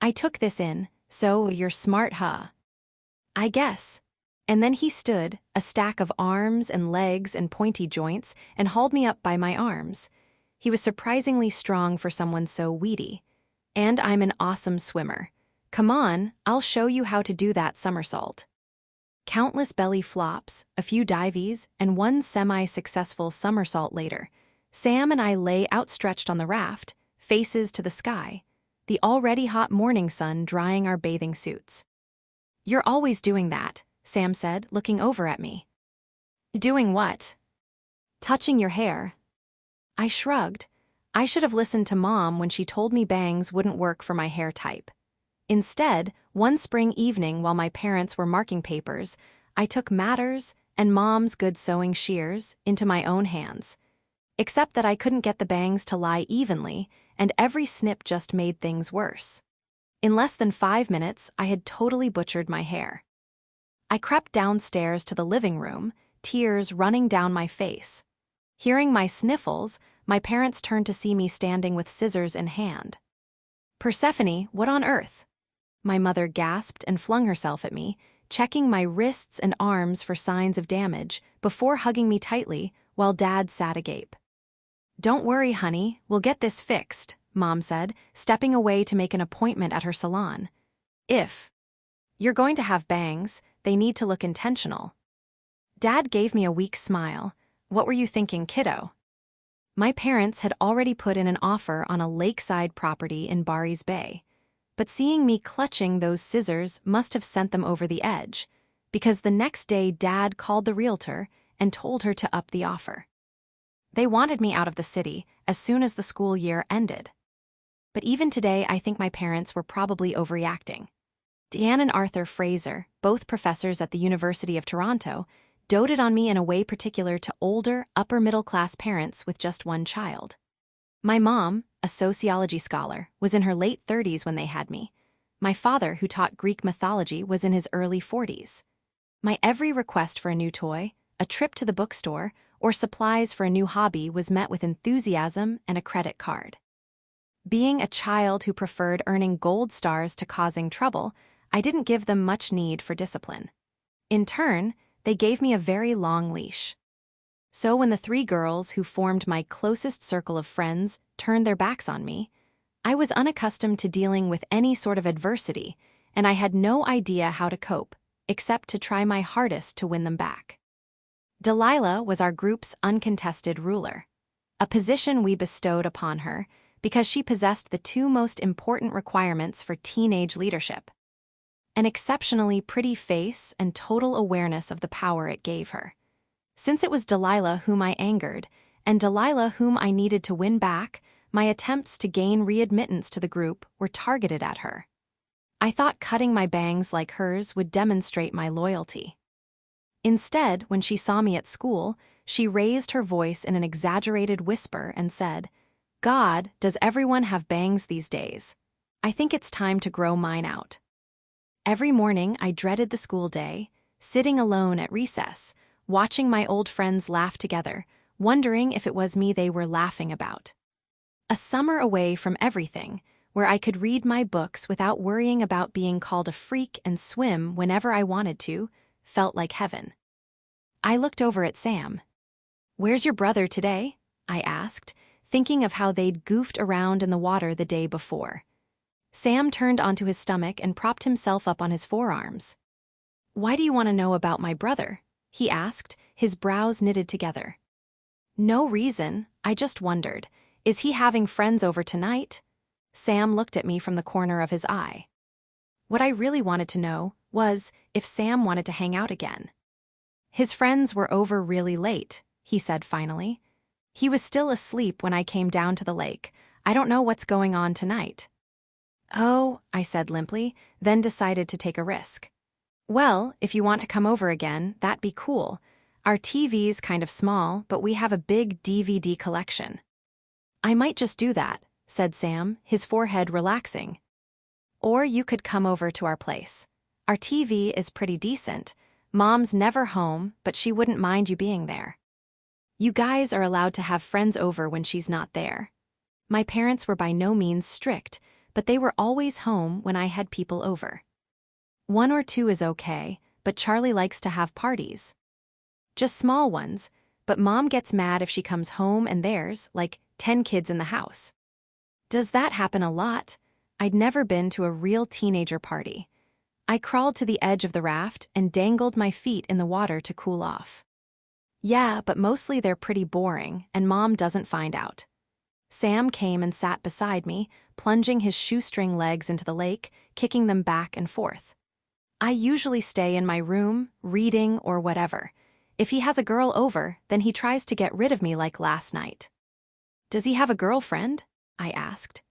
I took this in, so you're smart, huh? I guess. And then he stood, a stack of arms and legs and pointy joints, and hauled me up by my arms. He was surprisingly strong for someone so weedy. And I'm an awesome swimmer. Come on, I'll show you how to do that somersault. Countless belly flops, a few dives, and one semi-successful somersault later, Sam and I lay outstretched on the raft, faces to the sky, the already hot morning sun drying our bathing suits. You're always doing that, Sam said, looking over at me. Doing what? Touching your hair. I shrugged. I should have listened to Mom when she told me bangs wouldn't work for my hair type. Instead, one spring evening while my parents were marking papers, I took Matters and Mom's good sewing shears into my own hands. Except that I couldn't get the bangs to lie evenly, and every snip just made things worse. In less than 5 minutes, I had totally butchered my hair. I crept downstairs to the living room, tears running down my face. Hearing my sniffles, my parents turned to see me standing with scissors in hand. Persephone, what on earth? My mother gasped and flung herself at me, checking my wrists and arms for signs of damage before hugging me tightly while Dad sat agape. Don't worry, honey, we'll get this fixed, Mom said, stepping away to make an appointment at her salon. If you're going to have bangs, they need to look intentional. Dad gave me a weak smile. What were you thinking, kiddo? My parents had already put in an offer on a lakeside property in Barry's Bay. But seeing me clutching those scissors must have sent them over the edge, because the next day Dad called the realtor and told her to up the offer. They wanted me out of the city as soon as the school year ended. But even today, I think my parents were probably overreacting. Deanne and Arthur Fraser, both professors at the University of Toronto, doted on me in a way particular to older, upper-middle-class parents with just one child. My mom, a sociology scholar, was in her late 30s when they had me. My father, who taught Greek mythology, was in his early 40s. My every request for a new toy, a trip to the bookstore, or supplies for a new hobby was met with enthusiasm and a credit card. Being a child who preferred earning gold stars to causing trouble, I didn't give them much need for discipline. In turn, they gave me a very long leash. So when the 3 girls who formed my closest circle of friends turned their backs on me, I was unaccustomed to dealing with any sort of adversity, and I had no idea how to cope, except to try my hardest to win them back. Delilah was our group's uncontested ruler, a position we bestowed upon her because she possessed the 2 most important requirements for teenage leadership: an exceptionally pretty face and total awareness of the power it gave her. Since it was Delilah whom I angered, and Delilah whom I needed to win back, my attempts to gain readmittance to the group were targeted at her. I thought cutting my bangs like hers would demonstrate my loyalty. Instead, when she saw me at school, she raised her voice in an exaggerated whisper and said, "God, does everyone have bangs these days? I think it's time to grow mine out." Every morning I dreaded the school day, sitting alone at recess, watching my old friends laugh together, wondering if it was me they were laughing about. A summer away from everything, where I could read my books without worrying about being called a freak and swim whenever I wanted to, felt like heaven. I looked over at Sam. "Where's your brother today?" I asked, thinking of how they'd goofed around in the water the day before. Sam turned onto his stomach and propped himself up on his forearms. "Why do you want to know about my brother?" he asked, his brows knitted together. No reason, I just wondered. Is he having friends over tonight? Sam looked at me from the corner of his eye. What I really wanted to know was if Sam wanted to hang out again. His friends were over really late, he said finally. He was still asleep when I came down to the lake. I don't know what's going on tonight. Oh, I said limply, then decided to take a risk. Well, if you want to come over again, that'd be cool. Our TV's kind of small, but we have a big DVD collection. I might just do that, said Sam, his forehead relaxing. Or you could come over to our place. Our TV is pretty decent. Mom's never home, but she wouldn't mind you being there. You guys are allowed to have friends over when she's not there. My parents were by no means strict, but they were always home when I had people over. 1 or 2 is okay, but Charlie likes to have parties. Just small ones, but Mom gets mad if she comes home and there's, like, 10 kids in the house. Does that happen a lot? I'd never been to a real teenager party. I crawled to the edge of the raft and dangled my feet in the water to cool off. Yeah, but mostly they're pretty boring, and Mom doesn't find out. Sam came and sat beside me, plunging his shoestring legs into the lake, kicking them back and forth. I usually stay in my room, reading or whatever. If he has a girl over, then he tries to get rid of me like last night. Does he have a girlfriend? I asked.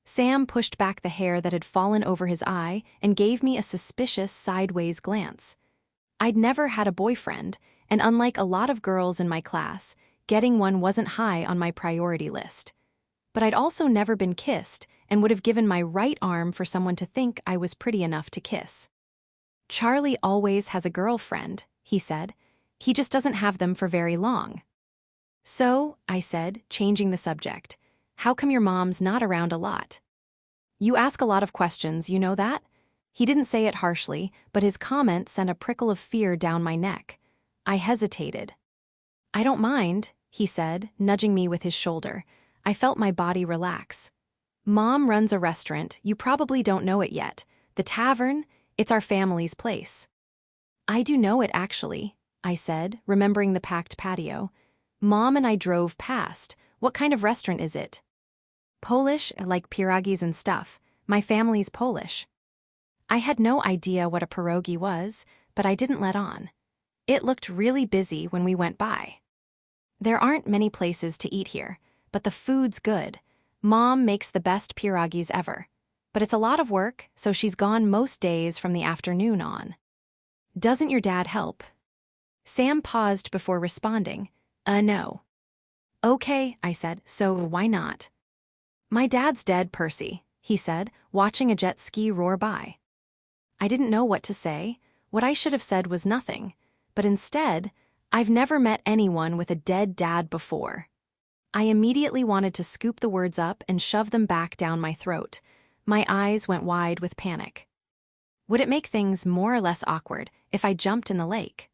Sam pushed back the hair that had fallen over his eye and gave me a suspicious sideways glance. I'd never had a boyfriend, and unlike a lot of girls in my class, getting one wasn't high on my priority list. But I'd also never been kissed and would have given my right arm for someone to think I was pretty enough to kiss. Charlie always has a girlfriend, he said. He just doesn't have them for very long. So, I said, changing the subject, how come your mom's not around a lot? You ask a lot of questions, you know that? He didn't say it harshly, but his comment sent a prickle of fear down my neck. I hesitated. I don't mind, he said, nudging me with his shoulder. I felt my body relax. Mom runs a restaurant, you probably don't know it yet. The tavern, it's our family's place. I do know it actually, I said, remembering the packed patio. Mom and I drove past. What kind of restaurant is it? Polish, like pierogies and stuff. My family's Polish. I had no idea what a pierogi was, but I didn't let on. It looked really busy when we went by. There aren't many places to eat here, but the food's good. Mom makes the best pierogies ever. But it's a lot of work, so she's gone most days from the afternoon on. Doesn't your dad help? Sam paused before responding. No. Okay, I said, so why not? My dad's dead, Percy, he said, watching a jet ski roar by. I didn't know what to say. What I should have said was nothing. But instead, I've never met anyone with a dead dad before. I immediately wanted to scoop the words up and shove them back down my throat. My eyes went wide with panic. Would it make things more or less awkward if I jumped in the lake?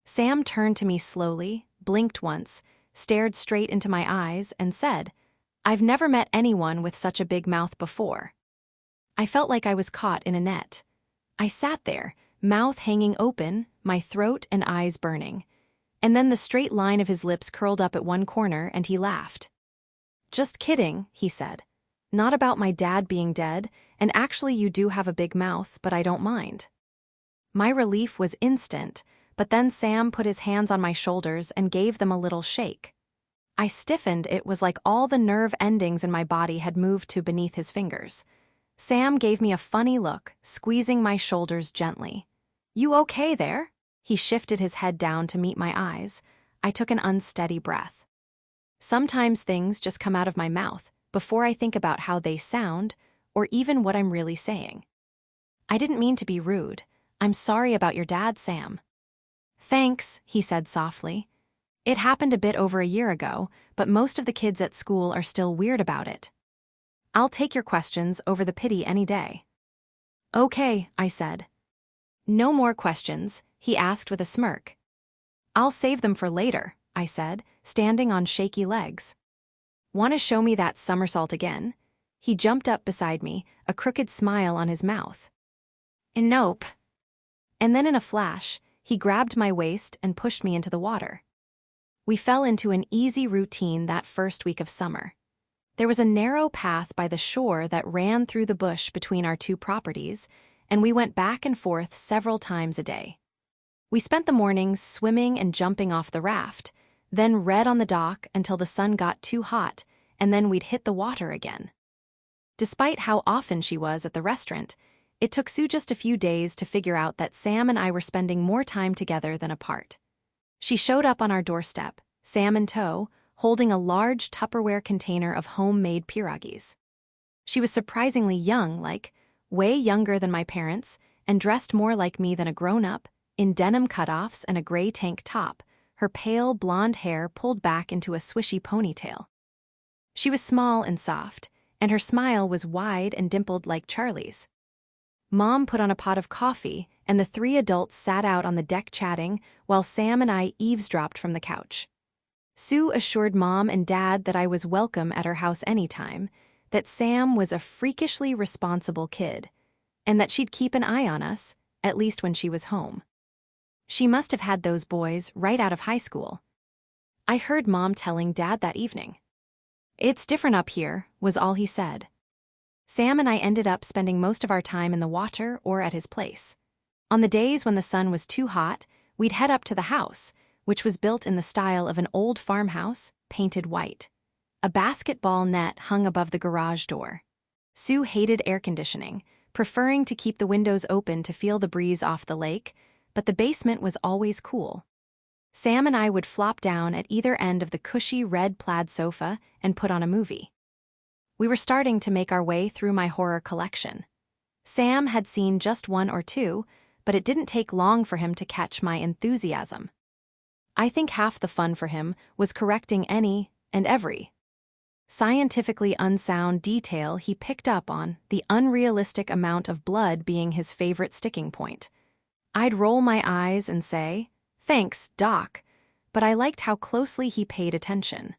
Sam turned to me slowly, blinked once, stared straight into my eyes, and said, I've never met anyone with such a big mouth before. I felt like I was caught in a net. I sat there, mouth hanging open, my throat and eyes burning. And then the straight line of his lips curled up at one corner and he laughed. Just kidding, he said. Not about my dad being dead, and actually you do have a big mouth, but I don't mind. My relief was instant, but then Sam put his hands on my shoulders and gave them a little shake. I stiffened. It was like all the nerve endings in my body had moved to beneath his fingers. Sam gave me a funny look, squeezing my shoulders gently. You okay there? He shifted his head down to meet my eyes. I took an unsteady breath. Sometimes things just come out of my mouth before I think about how they sound or even what I'm really saying. I didn't mean to be rude. I'm sorry about your dad, Sam. Thanks, he said softly. It happened a bit over a year ago, but most of the kids at school are still weird about it. I'll take your questions over the pity any day. Okay, I said. No more questions, he asked with a smirk. I'll save them for later, I said, standing on shaky legs. Want to show me that somersault again? He jumped up beside me, a crooked smile on his mouth. Nope. And then in a flash, he grabbed my waist and pushed me into the water. We fell into an easy routine that first week of summer. There was a narrow path by the shore that ran through the bush between our two properties, and we went back and forth several times a day. We spent the mornings swimming and jumping off the raft, then read on the dock until the sun got too hot, and then we'd hit the water again. Despite how often she was at the restaurant, it took Sue just a few days to figure out that Sam and I were spending more time together than apart. She showed up on our doorstep, Sam in tow, holding a large Tupperware container of homemade pierogies. She was surprisingly young, like, way younger than my parents, and dressed more like me than a grown-up, in denim cutoffs and a gray tank top, her pale blonde hair pulled back into a swishy ponytail. She was small and soft, and her smile was wide and dimpled like Charlie's. Mom put on a pot of coffee, and the three adults sat out on the deck chatting while Sam and I eavesdropped from the couch. Sue assured Mom and Dad that I was welcome at her house anytime, that Sam was a freakishly responsible kid, and that she'd keep an eye on us, at least when she was home. She must have had those boys right out of high school. I heard Mom telling Dad that evening. "It's different up here," was all he said. Sam and I ended up spending most of our time in the water or at his place. On the days when the sun was too hot, we'd head up to the house, which was built in the style of an old farmhouse, painted white. A basketball net hung above the garage door. Sue hated air conditioning, preferring to keep the windows open to feel the breeze off the lake, but the basement was always cool. Sam and I would flop down at either end of the cushy red plaid sofa and put on a movie. We were starting to make our way through my horror collection. Sam had seen just one or two, but it didn't take long for him to catch my enthusiasm. I think half the fun for him was correcting any and every scientifically unsound detail he picked up on, the unrealistic amount of blood being his favorite sticking point. I'd roll my eyes and say, "Thanks, Doc," but I liked how closely he paid attention.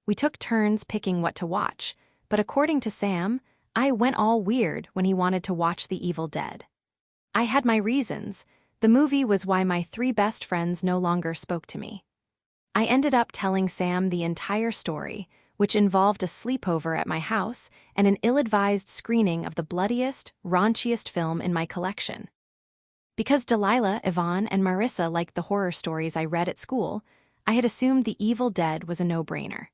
We took turns picking what to watch, but according to Sam, I went all weird when he wanted to watch The Evil Dead. I had my reasons. The movie was why my three best friends no longer spoke to me. I ended up telling Sam the entire story, which involved a sleepover at my house and an ill-advised screening of the bloodiest, raunchiest film in my collection. Because Delilah, Yvonne, and Marissa liked the horror stories I read at school, I had assumed The Evil Dead was a no-brainer.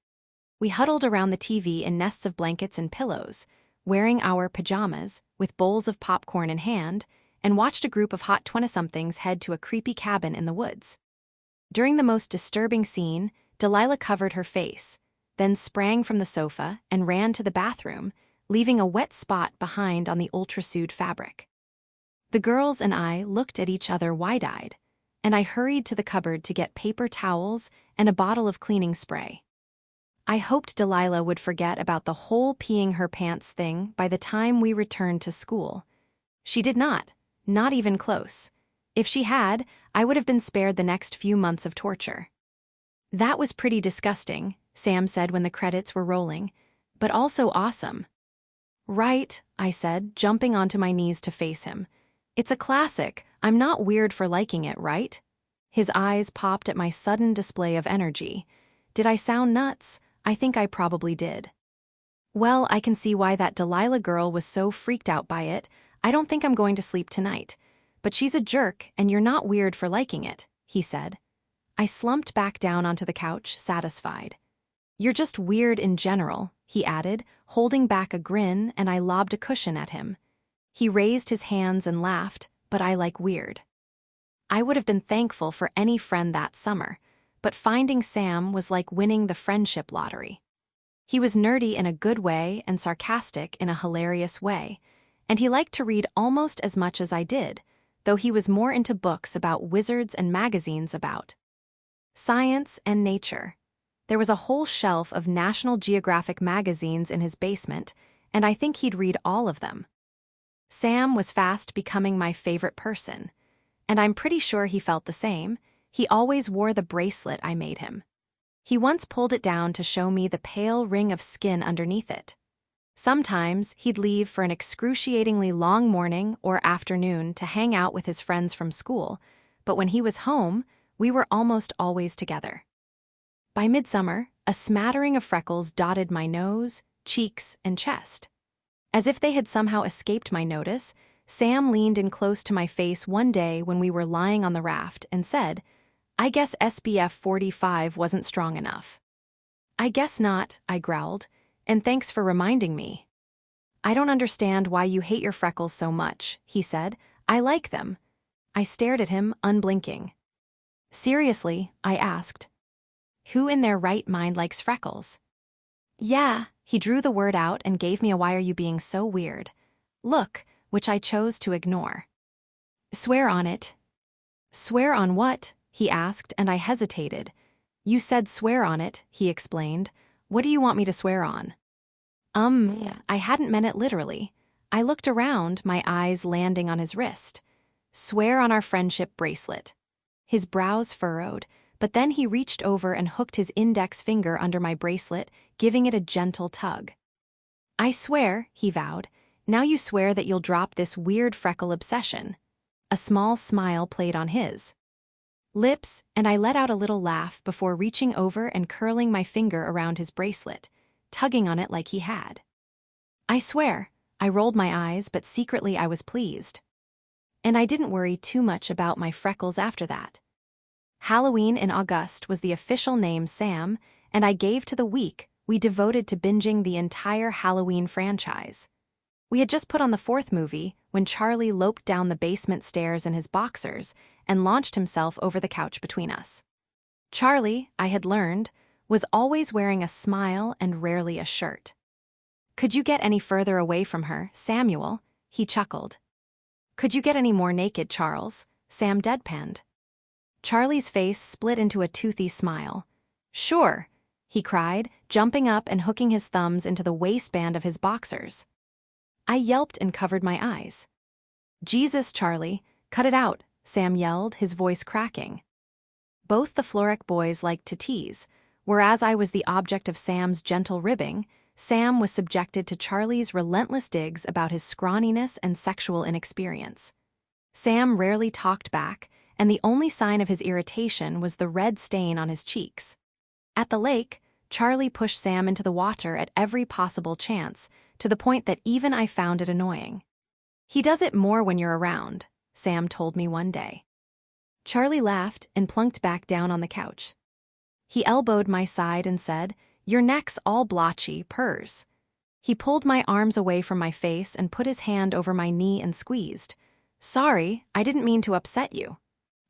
We huddled around the TV in nests of blankets and pillows, wearing our pajamas, with bowls of popcorn in hand, and watched a group of hot 20-somethings head to a creepy cabin in the woods. During the most disturbing scene, Delilah covered her face, then sprang from the sofa and ran to the bathroom, leaving a wet spot behind on the ultrasued fabric. The girls and I looked at each other wide-eyed, and I hurried to the cupboard to get paper towels and a bottle of cleaning spray. I hoped Delilah would forget about the whole peeing her pants thing by the time we returned to school. She did not even close. If she had, I would have been spared the next few months of torture. "That was pretty disgusting," Sam said when the credits were rolling, "but also awesome." "Right," I said, jumping onto my knees to face him. "It's a classic. I'm not weird for liking it, right?" His eyes popped at my sudden display of energy. Did I sound nuts? I think I probably did. "Well, I can see why that Delilah girl was so freaked out by it. I don't think I'm going to sleep tonight. But she's a jerk, and you're not weird for liking it," he said. I slumped back down onto the couch, satisfied. "You're just weird in general," he added, holding back a grin, and I lobbed a cushion at him. He raised his hands and laughed, but I like weird. I would have been thankful for any friend that summer, but finding Sam was like winning the friendship lottery. He was nerdy in a good way and sarcastic in a hilarious way, and he liked to read almost as much as I did, though he was more into books about wizards and magazines about science and nature. There was a whole shelf of National Geographic magazines in his basement, and I think he'd read all of them. Sam was fast becoming my favorite person, and I'm pretty sure he felt the same. He always wore the bracelet I made him. He once pulled it down to show me the pale ring of skin underneath it. Sometimes he'd leave for an excruciatingly long morning or afternoon to hang out with his friends from school, but when he was home, we were almost always together. By midsummer, a smattering of freckles dotted my nose, cheeks, and chest. As if they had somehow escaped my notice, Sam leaned in close to my face one day when we were lying on the raft and said, "I guess SPF 45 wasn't strong enough." "I guess not," I growled, "and thanks for reminding me." "I don't understand why you hate your freckles so much," he said. "I like them." I stared at him, unblinking. "Seriously?" I asked. "Who in their right mind likes freckles?" "Yeah," he drew the word out and gave me a "why are you being so weird?" look, which I chose to ignore. "Swear on it." "Swear on what?" he asked, and I hesitated. "You said swear on it," he explained. "What do you want me to swear on?" I hadn't meant it literally. I looked around, my eyes landing on his wrist. "Swear on our friendship bracelet." His brows furrowed, but then he reached over and hooked his index finger under my bracelet, giving it a gentle tug. "I swear," he vowed. "Now you swear that you'll drop this weird freckle obsession." A small smile played on his lips, and I let out a little laugh before reaching over and curling my finger around his bracelet, tugging on it like he had. "I swear." I rolled my eyes, but secretly I was pleased. And I didn't worry too much about my freckles after that. Halloween in August was the official name Sam, and I gave to the week we devoted to binging the entire Halloween franchise. We had just put on the fourth movie when Charlie loped down the basement stairs in his boxers and launched himself over the couch between us. Charlie, I had learned, was always wearing a smile and rarely a shirt. "Could you get any further away from her, Samuel?" he chuckled. "Could you get any more naked, Charles?" Sam deadpanned. Charlie's face split into a toothy smile. "Sure," he cried, jumping up and hooking his thumbs into the waistband of his boxers. I yelped and covered my eyes. "Jesus, Charlie, cut it out," Sam yelled, his voice cracking. Both the Florek boys liked to tease. Whereas I was the object of Sam's gentle ribbing, Sam was subjected to Charlie's relentless digs about his scrawniness and sexual inexperience. Sam rarely talked back, and the only sign of his irritation was the red stain on his cheeks. At the lake, Charlie pushed Sam into the water at every possible chance, to the point that even I found it annoying. "He does it more when you're around," Sam told me one day. Charlie laughed and plunked back down on the couch. He elbowed my side and said, "Your neck's all blotchy, purrs." He pulled my arms away from my face and put his hand over my knee and squeezed. "Sorry, I didn't mean to upset you."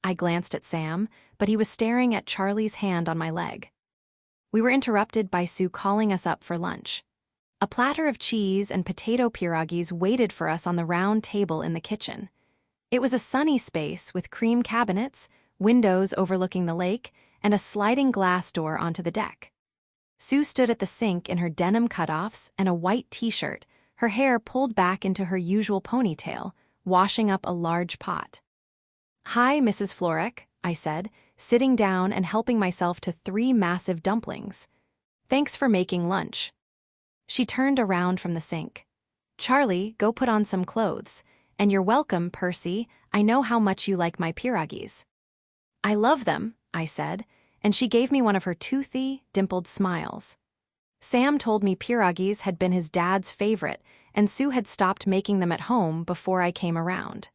I glanced at Sam, but he was staring at Charlie's hand on my leg. We were interrupted by Sue calling us up for lunch. A platter of cheese and potato pierogies waited for us on the round table in the kitchen. It was a sunny space with cream cabinets, windows overlooking the lake, and a sliding glass door onto the deck. Sue stood at the sink in her denim cutoffs and a white t-shirt, her hair pulled back into her usual ponytail, washing up a large pot. "Hi, Mrs. Florek," I said, sitting down and helping myself to 3 massive dumplings. "Thanks for making lunch." She turned around from the sink. "Charlie, go put on some clothes. And you're welcome, Percy. I know how much you like my pierogies." "I love them," I said, and she gave me one of her toothy, dimpled smiles. Sam told me pierogies had been his dad's favorite, and Sue had stopped making them at home before I came around.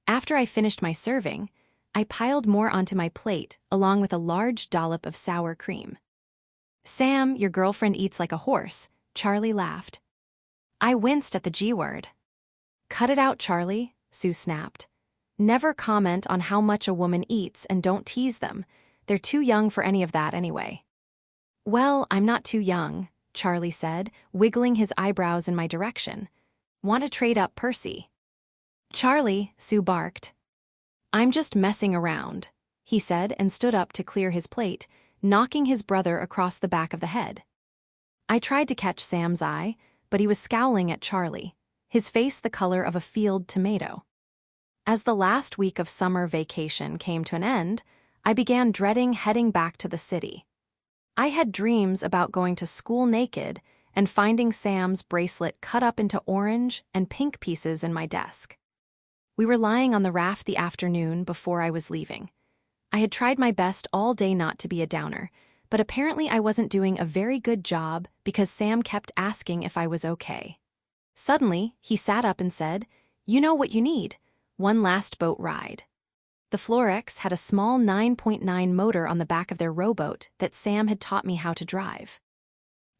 After I finished my serving, I piled more onto my plate along with a large dollop of sour cream. "Sam, your girlfriend eats like a horse," Charlie laughed. I winced at the G word. "Cut it out, Charlie," Sue snapped. "Never comment on how much a woman eats and don't tease them. They're too young for any of that anyway." "Well, I'm not too young," Charlie said, wiggling his eyebrows in my direction. "Want to trade up, Percy?" "Charlie," Sue barked. "I'm just messing around," he said and stood up to clear his plate, knocking his brother across the back of the head. I tried to catch Sam's eye, but he was scowling at Charlie, his face the color of a field tomato. As the last week of summer vacation came to an end, I began dreading heading back to the city. I had dreams about going to school naked and finding Sam's bracelet cut up into orange and pink pieces in my desk. We were lying on the raft the afternoon before I was leaving. I had tried my best all day not to be a downer, but apparently I wasn't doing a very good job because Sam kept asking if I was okay. Suddenly, he sat up and said, "You know what you need, one last boat ride." The Florex had a small 9.9 motor on the back of their rowboat that Sam had taught me how to drive.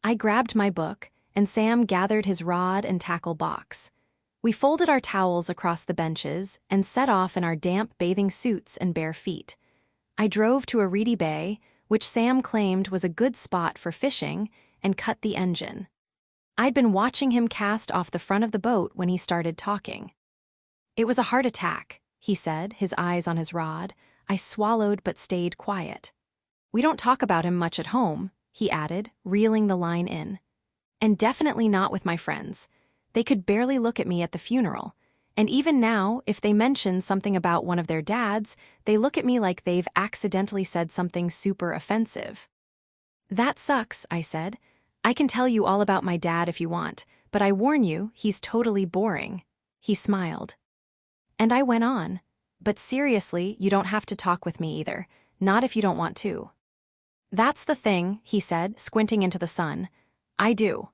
I grabbed my book, and Sam gathered his rod and tackle box. We folded our towels across the benches and set off in our damp bathing suits and bare feet. I drove to a reedy bay, which Sam claimed was a good spot for fishing, and cut the engine. I'd been watching him cast off the front of the boat when he started talking. "It was a heart attack," he said, his eyes on his rod. I swallowed but stayed quiet. "We don't talk about him much at home," he added, reeling the line in. "And definitely not with my friends. They could barely look at me at the funeral. And even now, if they mention something about one of their dads, they look at me like they've accidentally said something super offensive." "That sucks," I said. "I can tell you all about my dad if you want, but I warn you, he's totally boring." He smiled. And I went on. "But seriously, you don't have to talk with me either, not if you don't want to." "That's the thing," he said, squinting into the sun. "I do.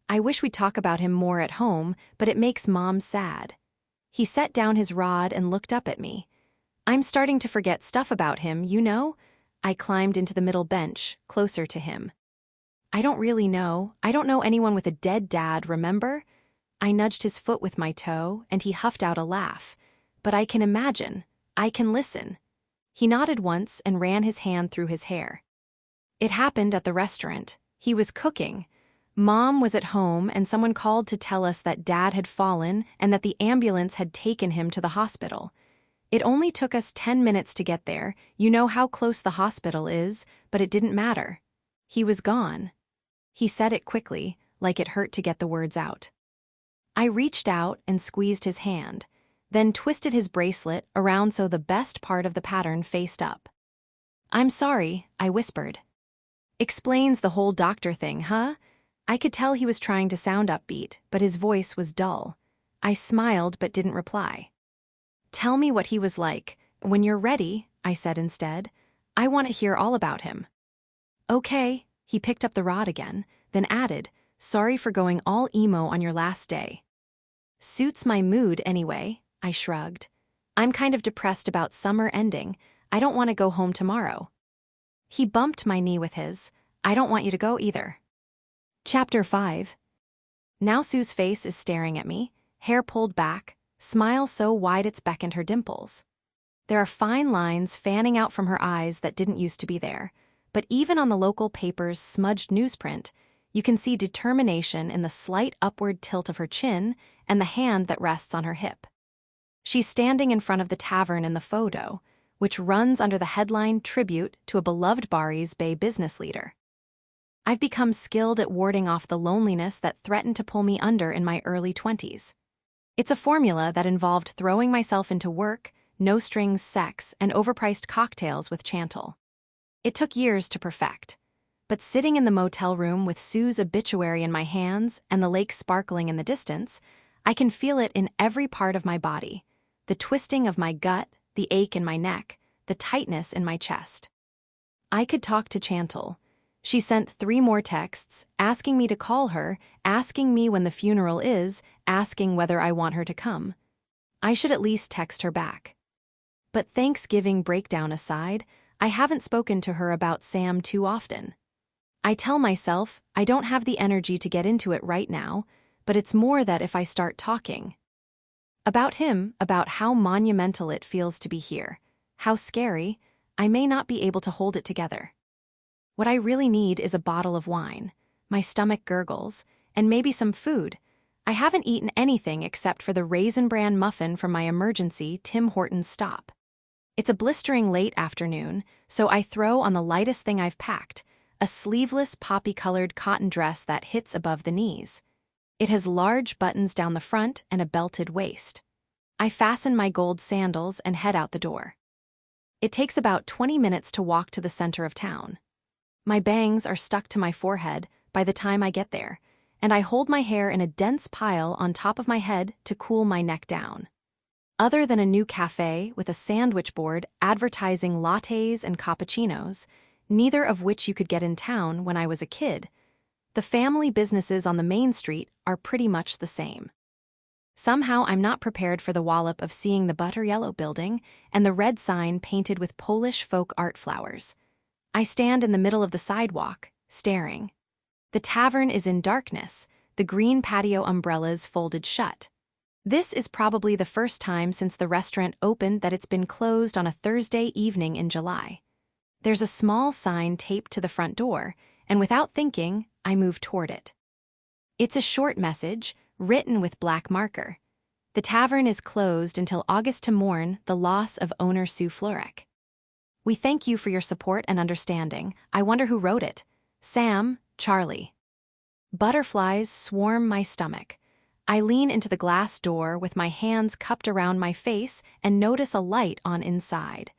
I wish we'd talk about him more at home, but it makes Mom sad." He set down his rod and looked up at me. "I'm starting to forget stuff about him, you know?" I climbed into the middle bench, closer to him. "I don't really know. I don't know anyone with a dead dad, remember?" I nudged his foot with my toe, and he huffed out a laugh. "But I can imagine. I can listen." He nodded once and ran his hand through his hair. "It happened at the restaurant. He was cooking. Mom was at home and someone called to tell us that Dad had fallen and that the ambulance had taken him to the hospital. It only took us 10 minutes to get there. You know how close the hospital is, but it didn't matter. He was gone." He said it quickly, like it hurt to get the words out. I reached out and squeezed his hand, then twisted his bracelet around so the best part of the pattern faced up. "I'm sorry," I whispered. "Explains the whole doctor thing, huh?" I could tell he was trying to sound upbeat, but his voice was dull. I smiled but didn't reply. "Tell me what he was like. When you're ready," I said instead. "I want to hear all about him." "Okay." He picked up the rod again, then added, "Sorry for going all emo on your last day." "Suits my mood anyway," I shrugged. "I'm kind of depressed about summer ending. I don't want to go home tomorrow." He bumped my knee with his. "I don't want you to go either." Chapter 5. Now Sue's face is staring at me, hair pulled back, smile so wide it's beckoned her dimples. There are fine lines fanning out from her eyes that didn't used to be there, but even on the local paper's smudged newsprint, you can see determination in the slight upward tilt of her chin and the hand that rests on her hip. She's standing in front of the tavern in the photo, which runs under the headline "Tribute to a Beloved Barry's Bay Business Leader." I've become skilled at warding off the loneliness that threatened to pull me under in my early 20s. It's a formula that involved throwing myself into work, no-strings sex, and overpriced cocktails with Chantal. It took years to perfect. But sitting in the motel room with Sue's obituary in my hands and the lake sparkling in the distance, I can feel it in every part of my body. The twisting of my gut, the ache in my neck, the tightness in my chest. I could talk to Chantal. She sent 3 more texts, asking me to call her, asking me when the funeral is, asking whether I want her to come. I should at least text her back. But Thanksgiving breakdown aside, I haven't spoken to her about Sam too often. I tell myself I don't have the energy to get into it right now, but it's more that if I start talking about him, about how monumental it feels to be here, how scary, I may not be able to hold it together. What I really need is a bottle of wine. My stomach gurgles, and maybe some food. I haven't eaten anything except for the Raisin Bran muffin from my emergency Tim Hortons stop. It's a blistering late afternoon, so I throw on the lightest thing I've packed, a sleeveless poppy-colored cotton dress that hits above the knees. It has large buttons down the front and a belted waist. I fasten my gold sandals and head out the door. It takes about 20 minutes to walk to the center of town. My bangs are stuck to my forehead by the time I get there, and I hold my hair in a dense pile on top of my head to cool my neck down. Other than a new cafe with a sandwich board advertising lattes and cappuccinos, neither of which you could get in town when I was a kid. The family businesses on the main street are pretty much the same. Somehow I'm not prepared for the wallop of seeing the butter yellow building and the red sign painted with Polish folk art flowers. I stand in the middle of the sidewalk, staring. The tavern is in darkness, the green patio umbrellas folded shut. This is probably the first time since the restaurant opened that it's been closed on a Thursday evening in July. There's a small sign taped to the front door, and without thinking, I move toward it. It's a short message, written with black marker. The tavern is closed until August to mourn the loss of owner Sue Florek. We thank you for your support and understanding. I wonder who wrote it. Sam, Charlie. Butterflies swarm my stomach. I lean into the glass door with my hands cupped around my face and notice a light on inside.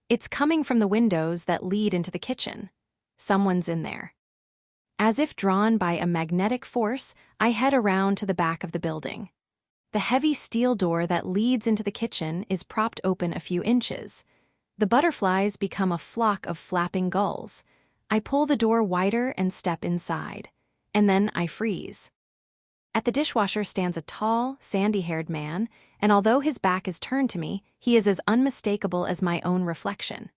It's coming from the windows that lead into the kitchen. Someone's in there. As if drawn by a magnetic force, I head around to the back of the building. The heavy steel door that leads into the kitchen is propped open a few inches. The butterflies become a flock of flapping gulls. I pull the door wider and step inside. And then I freeze. At the dishwasher stands a tall, sandy-haired man, and although his back is turned to me, he is as unmistakable as my own reflection.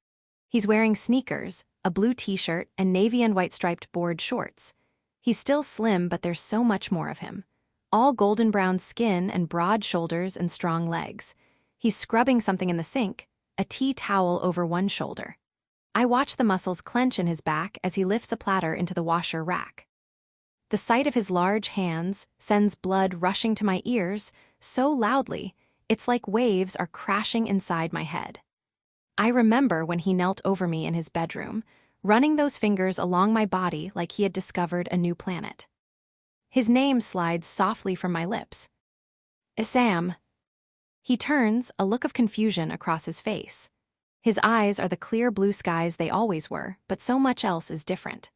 He's wearing sneakers, a blue t-shirt, and navy and white striped board shorts. He's still slim, but there's so much more of him. All golden brown skin and broad shoulders and strong legs. He's scrubbing something in the sink, a tea towel over one shoulder. I watch the muscles clench in his back as he lifts a platter into the washer rack. The sight of his large hands sends blood rushing to my ears so loudly, it's like waves are crashing inside my head. I remember when he knelt over me in his bedroom, running those fingers along my body like he had discovered a new planet. His name slides softly from my lips. Sam. He turns, a look of confusion across his face. His eyes are the clear blue skies they always were, but so much else is different.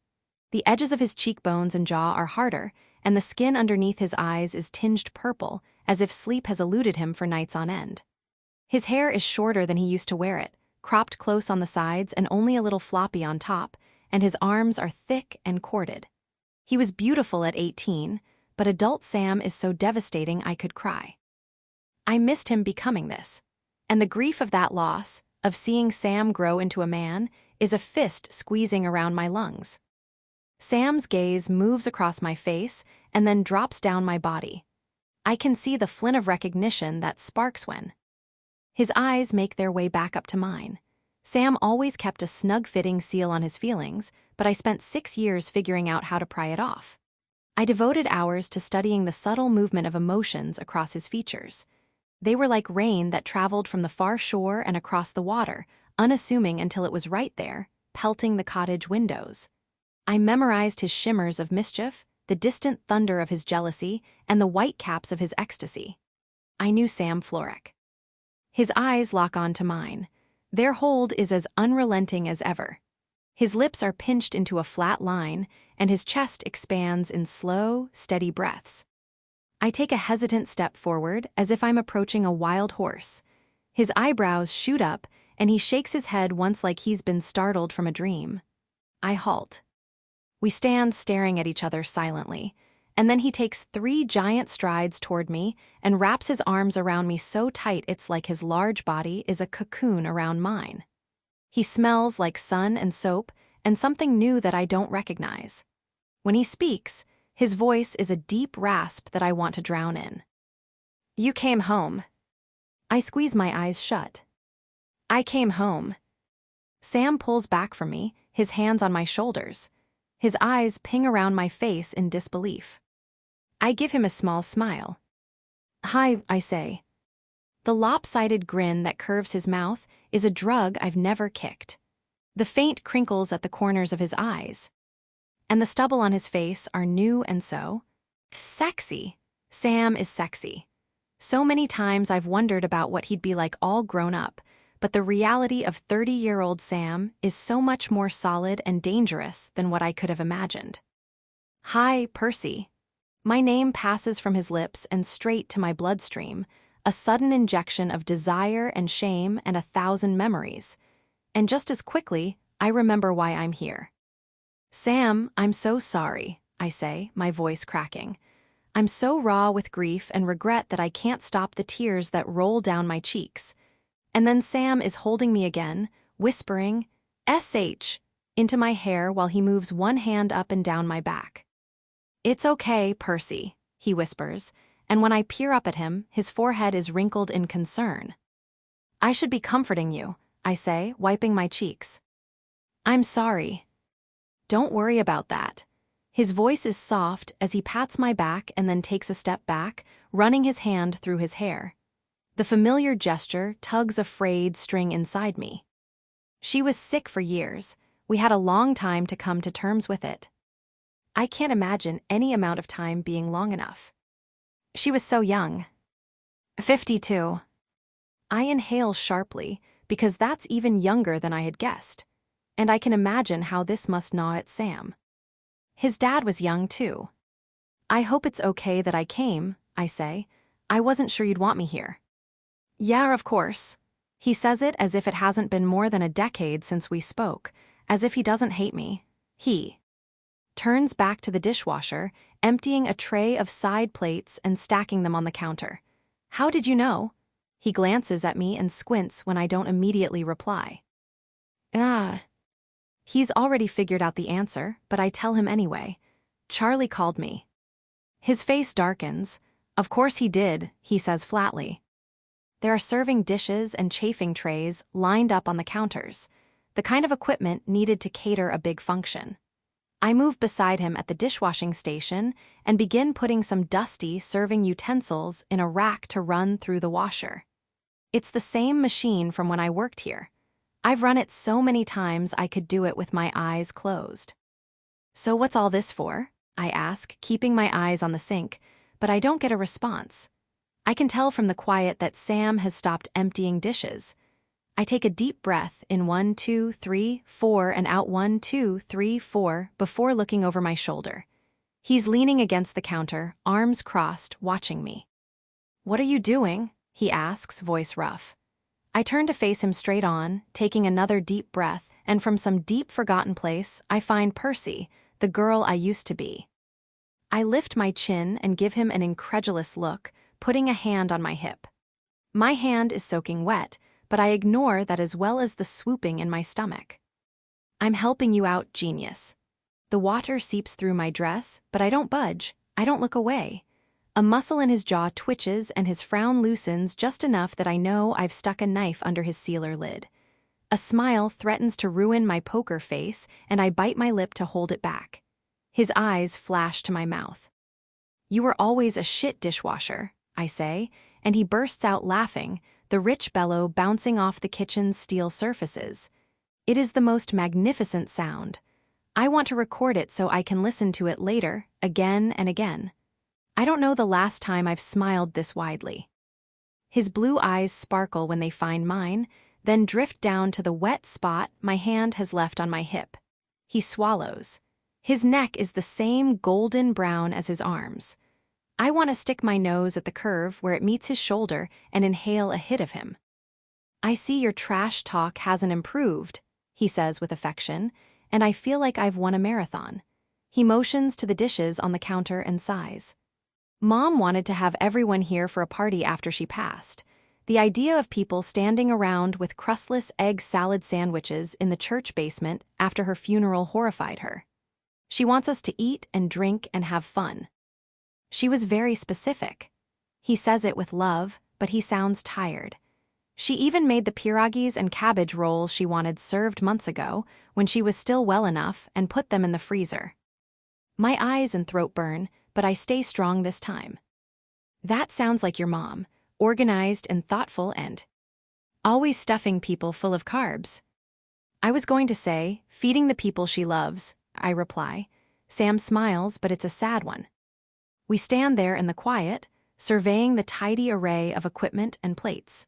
The edges of his cheekbones and jaw are harder, and the skin underneath his eyes is tinged purple, as if sleep has eluded him for nights on end. His hair is shorter than he used to wear it, cropped close on the sides and only a little floppy on top, and his arms are thick and corded. He was beautiful at 18, but adult Sam is so devastating I could cry. I missed him becoming this, and the grief of that loss, of seeing Sam grow into a man, is a fist squeezing around my lungs. Sam's gaze moves across my face and then drops down my body. I can see the flint of recognition that sparks when his eyes make their way back up to mine. Sam always kept a snug-fitting seal on his feelings, but I spent 6 years figuring out how to pry it off. I devoted hours to studying the subtle movement of emotions across his features. They were like rain that traveled from the far shore and across the water, unassuming until it was right there, pelting the cottage windows. I memorized his shimmers of mischief, the distant thunder of his jealousy, and the white caps of his ecstasy. I knew Sam Florek. His eyes lock onto mine. Their hold is as unrelenting as ever. His lips are pinched into a flat line, and his chest expands in slow, steady breaths. I take a hesitant step forward, as if I'm approaching a wild horse. His eyebrows shoot up, and he shakes his head once like he's been startled from a dream. I halt. We stand staring at each other silently, and then he takes 3 giant strides toward me and wraps his arms around me so tight it's like his large body is a cocoon around mine. He smells like sun and soap and something new that I don't recognize. When he speaks, his voice is a deep rasp that I want to drown in. You came home. I squeeze my eyes shut. I came home. Sam pulls back from me, his hands on my shoulders. His eyes ping around my face in disbelief. I give him a small smile. Hi, I say. The lopsided grin that curves his mouth is a drug I've never kicked. The faint crinkles at the corners of his eyes and the stubble on his face are new and so sexy. Sam is sexy. So many times I've wondered about what he'd be like all grown up, but the reality of 30-year-old Sam is so much more solid and dangerous than what I could have imagined. Hi, Percy. My name passes from his lips and straight to my bloodstream, a sudden injection of desire and shame and 1,000 memories. And just as quickly, I remember why I'm here. Sam, I'm so sorry, I say, my voice cracking. I'm so raw with grief and regret that I can't stop the tears that roll down my cheeks. And then Sam is holding me again, whispering, "SH," into my hair while he moves one hand up and down my back. "It's okay, Percy," he whispers, and when I peer up at him, his forehead is wrinkled in concern. "I should be comforting you," I say, wiping my cheeks. "I'm sorry." "Don't worry about that." His voice is soft as he pats my back and then takes a step back, running his hand through his hair. The familiar gesture tugs a frayed string inside me. She was sick for years. We had a long time to come to terms with it. I can't imagine any amount of time being long enough. She was so young. 52. I inhale sharply because that's even younger than I had guessed, and I can imagine how this must gnaw at Sam. His dad was young too. "I hope it's okay that I came," I say. "I wasn't sure you'd want me here." "Yeah, of course." He says it as if it hasn't been more than a decade since we spoke, as if he doesn't hate me. He turns back to the dishwasher, emptying a tray of side plates and stacking them on the counter. "How did you know?" He glances at me and squints when I don't immediately reply. Ah. He's already figured out the answer, but I tell him anyway. "Charlie called me." His face darkens. "Of course he did," he says flatly. There are serving dishes and chafing trays lined up on the counters, the kind of equipment needed to cater a big function. I move beside him at the dishwashing station and begin putting some dusty serving utensils in a rack to run through the washer. It's the same machine from when I worked here. I've run it so many times I could do it with my eyes closed. "So what's all this for?" I ask, keeping my eyes on the sink, but I don't get a response. I can tell from the quiet that Sam has stopped emptying dishes. I take a deep breath in 1, 2, 3, 4 and out 1, 2, 3, 4 before looking over my shoulder. He's leaning against the counter, arms crossed, watching me. "What are you doing?" he asks, voice rough. I turn to face him straight on, taking another deep breath, and from some deep forgotten place, I find Percy, the girl I used to be. I lift my chin and give him an incredulous look, putting a hand on my hip. My hand is soaking wet, but I ignore that as well as the swooping in my stomach. "I'm helping you out, genius." The water seeps through my dress, but I don't budge. I don't look away. A muscle in his jaw twitches and his frown loosens just enough that I know I've stuck a knife under his sealer lid. A smile threatens to ruin my poker face, and I bite my lip to hold it back. His eyes flash to my mouth. "You were always a shit dishwasher," I say, and he bursts out laughing, the rich bellow bouncing off the kitchen's steel surfaces. It is the most magnificent sound. I want to record it so I can listen to it later, again and again. I don't know the last time I've smiled this widely. His blue eyes sparkle when they find mine, then drift down to the wet spot my hand has left on my hip. He swallows. His neck is the same golden brown as his arms. I want to stick my nose at the curve where it meets his shoulder and inhale a hit of him. "I see your trash talk hasn't improved," he says with affection, and I feel like I've won a marathon. He motions to the dishes on the counter and sighs. "Mom wanted to have everyone here for a party after she passed. The idea of people standing around with crustless egg salad sandwiches in the church basement after her funeral horrified her. She wants us to eat and drink and have fun." She was very specific. He says it with love, but he sounds tired. She even made the pierogies and cabbage rolls she wanted served months ago, when she was still well enough, and put them in the freezer. My eyes and throat burn, but I stay strong this time. "That sounds like your mom, organized and thoughtful and always stuffing people full of carbs." I was going to say, feeding the people she loves, I reply. Sam smiles, but it's a sad one. We stand there in the quiet, surveying the tidy array of equipment and plates.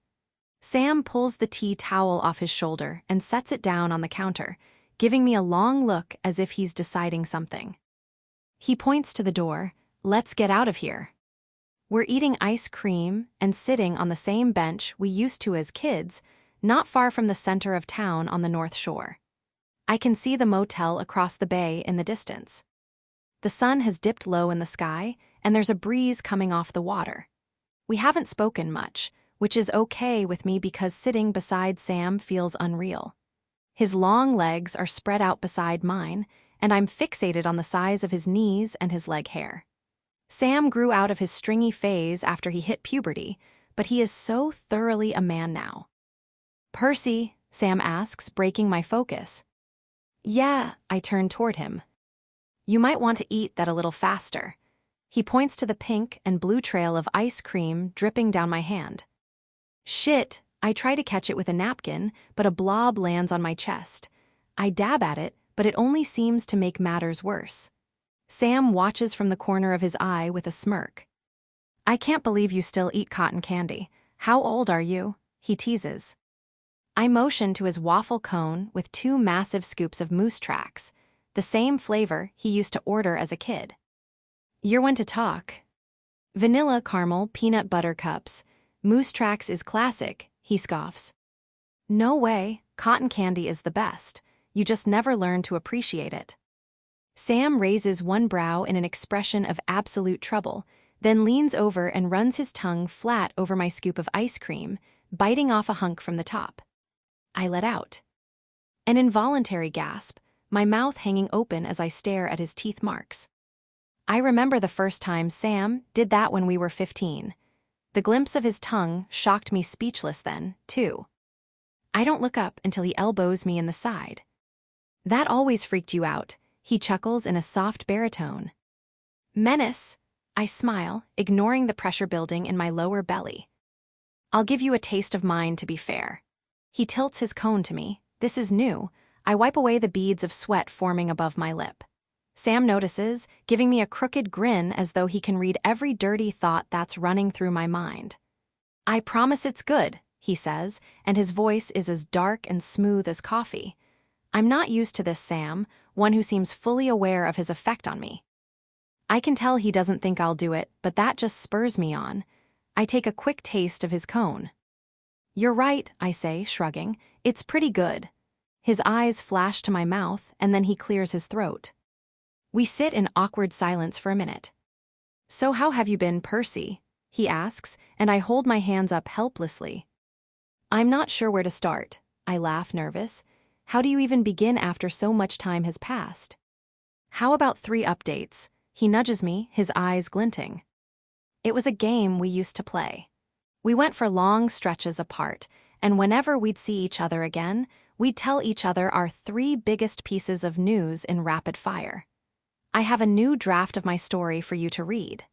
Sam pulls the tea towel off his shoulder and sets it down on the counter, giving me a long look as if he's deciding something. He points to the door. "Let's get out of here." We're eating ice cream and sitting on the same bench we used to as kids, not far from the center of town on the North Shore. I can see the motel across the bay in the distance. The sun has dipped low in the sky, and there's a breeze coming off the water. We haven't spoken much, which is okay with me because sitting beside Sam feels unreal. His long legs are spread out beside mine, and I'm fixated on the size of his knees and his leg hair. Sam grew out of his stringy phase after he hit puberty, but he is so thoroughly a man now. "Percy," Sam asks, breaking my focus. "Yeah," I turn toward him. "You might want to eat that a little faster." He points to the pink and blue trail of ice cream dripping down my hand. Shit, I try to catch it with a napkin, but a blob lands on my chest. I dab at it, but it only seems to make matters worse. Sam watches from the corner of his eye with a smirk. "I can't believe you still eat cotton candy. How old are you?" he teases. I motion to his waffle cone with 2 massive scoops of Moose Tracks, the same flavor he used to order as a kid. "You're one to talk." "Vanilla caramel peanut butter cups. Moose Tracks is classic," he scoffs. "No way, cotton candy is the best. You just never learn to appreciate it." Sam raises one brow in an expression of absolute trouble, then leans over and runs his tongue flat over my scoop of ice cream, biting off a hunk from the top. I let out an involuntary gasp, my mouth hanging open as I stare at his teeth marks. I remember the first time Sam did that when we were 15. The glimpse of his tongue shocked me speechless then, too. I don't look up until he elbows me in the side. "That always freaked you out," he chuckles in a soft baritone. "Menace," I smile, ignoring the pressure building in my lower belly. "I'll give you a taste of mine to be fair." He tilts his cone to me. This is new. I wipe away the beads of sweat forming above my lip. Sam notices, giving me a crooked grin as though he can read every dirty thought that's running through my mind. "I promise it's good," he says, and his voice is as dark and smooth as coffee. I'm not used to this Sam, one who seems fully aware of his effect on me. I can tell he doesn't think I'll do it, but that just spurs me on. I take a quick taste of his cone. "You're right," I say, shrugging. "It's pretty good." His eyes flash to my mouth, and then he clears his throat. We sit in awkward silence for a minute. "So how have you been, Percy?" he asks, and I hold my hands up helplessly. I'm not sure where to start. I laugh, nervous. How do you even begin after so much time has passed? "How about 3 updates?" He nudges me, his eyes glinting. It was a game we used to play. We went for long stretches apart, and whenever we'd see each other again, we'd tell each other our 3 biggest pieces of news in rapid fire. I have a new draft of my story for you to read.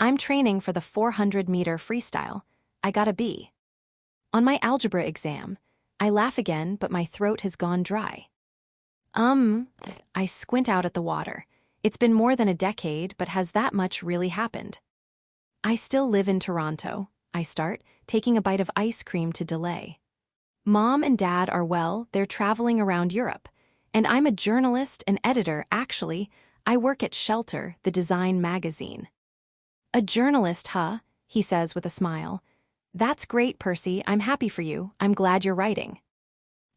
I'm training for the 400-meter freestyle. I got a B. On my algebra exam, I laugh again, but my throat has gone dry. I squint out at the water. It's been more than a decade, but has that much really happened? "I still live in Toronto," I start, taking a bite of ice cream to delay. "Mom and Dad are well, they're traveling around Europe. And I'm a journalist and editor, actually. I work at Shelter, the design magazine." "A journalist, huh?" he says with a smile. "That's great, Percy. I'm happy for you. I'm glad you're writing."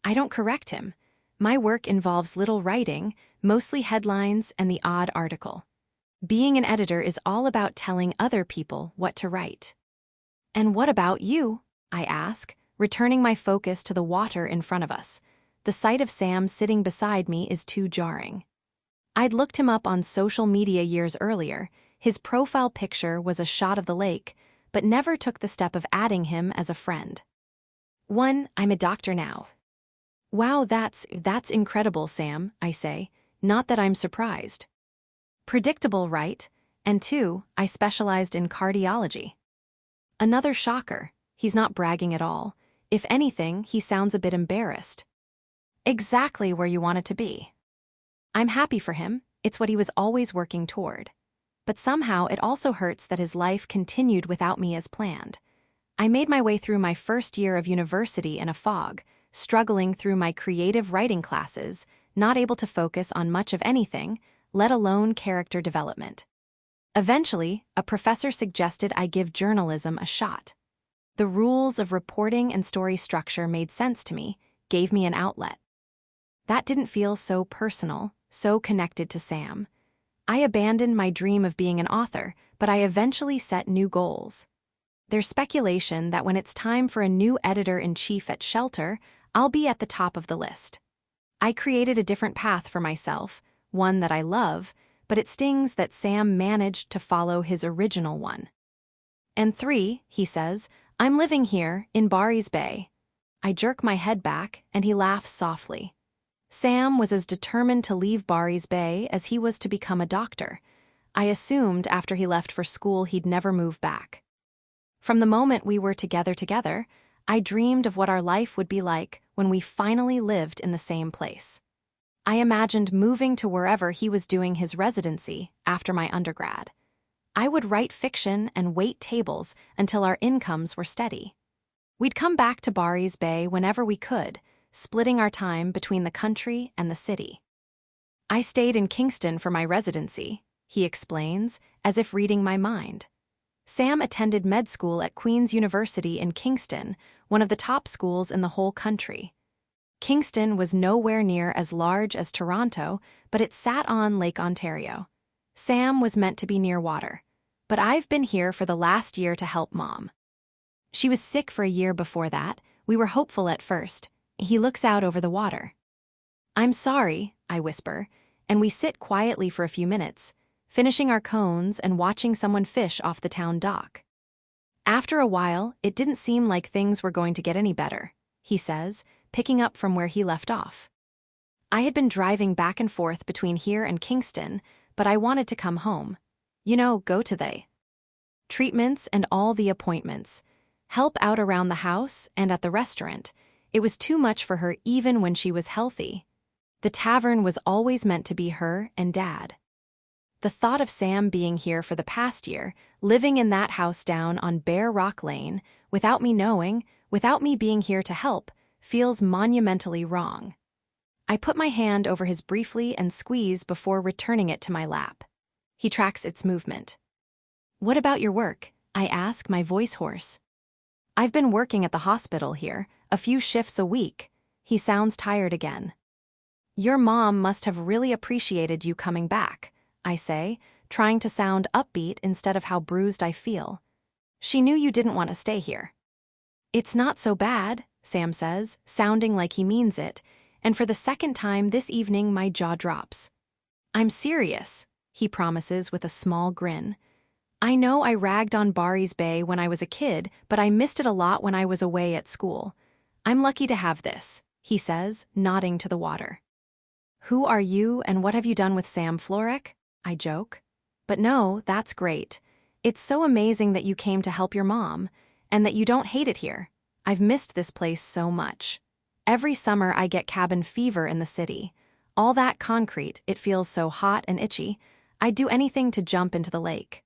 I don't correct him. My work involves little writing, mostly headlines and the odd article. Being an editor is all about telling other people what to write. "And what about you?" I ask, returning my focus to the water in front of us. The sight of Sam sitting beside me is too jarring. I'd looked him up on social media years earlier. His profile picture was a shot of the lake, but never took the step of adding him as a friend. "I'm a doctor now." "Wow, that's incredible, Sam," I say, not that I'm surprised. "Predictable, right? And 2, I specialized in cardiology." Another shocker. He's not bragging at all. If anything, he sounds a bit embarrassed. "Exactly where you wanted to be." I'm happy for him. It's what he was always working toward. But somehow it also hurts that his life continued without me as planned. I made my way through my first year of university in a fog, struggling through my creative writing classes, not able to focus on much of anything, let alone character development. Eventually, a professor suggested I give journalism a shot. The rules of reporting and story structure made sense to me, gave me an outlet. That didn't feel so personal, so connected to Sam. I abandoned my dream of being an author, but I eventually set new goals. There's speculation that when it's time for a new editor-in-chief at Shelter, I'll be at the top of the list. I created a different path for myself, one that I love, but it stings that Sam managed to follow his original one. And 3, he says, I'm living here in Barry's Bay. I jerk my head back, and he laughs softly. Sam was as determined to leave Barry's Bay as he was to become a doctor. I assumed after he left for school he'd never move back. From the moment we were together, I dreamed of what our life would be like when we finally lived in the same place. I imagined moving to wherever he was doing his residency after my undergrad. I would write fiction and wait tables until our incomes were steady. We'd come back to Barry's Bay whenever we could, splitting our time between the country and the city. I stayed in Kingston for my residency, he explains, as if reading my mind. Sam attended med school at Queen's University in Kingston, one of the top schools in the whole country. Kingston was nowhere near as large as Toronto, but it sat on Lake Ontario. Sam was meant to be near water, but I've been here for the last year to help Mom. She was sick for a year before that. We were hopeful at first. He looks out over the water. I'm sorry, I whisper, and we sit quietly for a few minutes, finishing our cones and watching someone fish off the town dock. After a while, it didn't seem like things were going to get any better, he says, picking up from where he left off. I had been driving back and forth between here and Kingston, but I wanted to come home. Go to the treatments and all the appointments, help out around the house and at the restaurant. It was too much for her even when she was healthy. The tavern was always meant to be her and Dad. The thought of Sam being here for the past year, living in that house down on Bear Rock Lane, without me knowing, without me being here to help, feels monumentally wrong. I put my hand over his briefly and squeeze before returning it to my lap. He tracks its movement. What about your work? I ask, my voice hoarse. I've been working at the hospital here, a few shifts a week. He sounds tired again. Your mom must have really appreciated you coming back, I say, trying to sound upbeat instead of how bruised I feel. She knew you didn't want to stay here. It's not so bad, Sam says, sounding like he means it, and for the second time this evening my jaw drops. I'm serious, he promises with a small grin. I know I ragged on Barry's Bay when I was a kid, but I missed it a lot when I was away at school. I'm lucky to have this, he says, nodding to the water. Who are you and what have you done with Sam Florek? I joke. But no, that's great. It's so amazing that you came to help your mom, and that you don't hate it here. I've missed this place so much. Every summer I get cabin fever in the city. All that concrete, it feels so hot and itchy. I'd do anything to jump into the lake.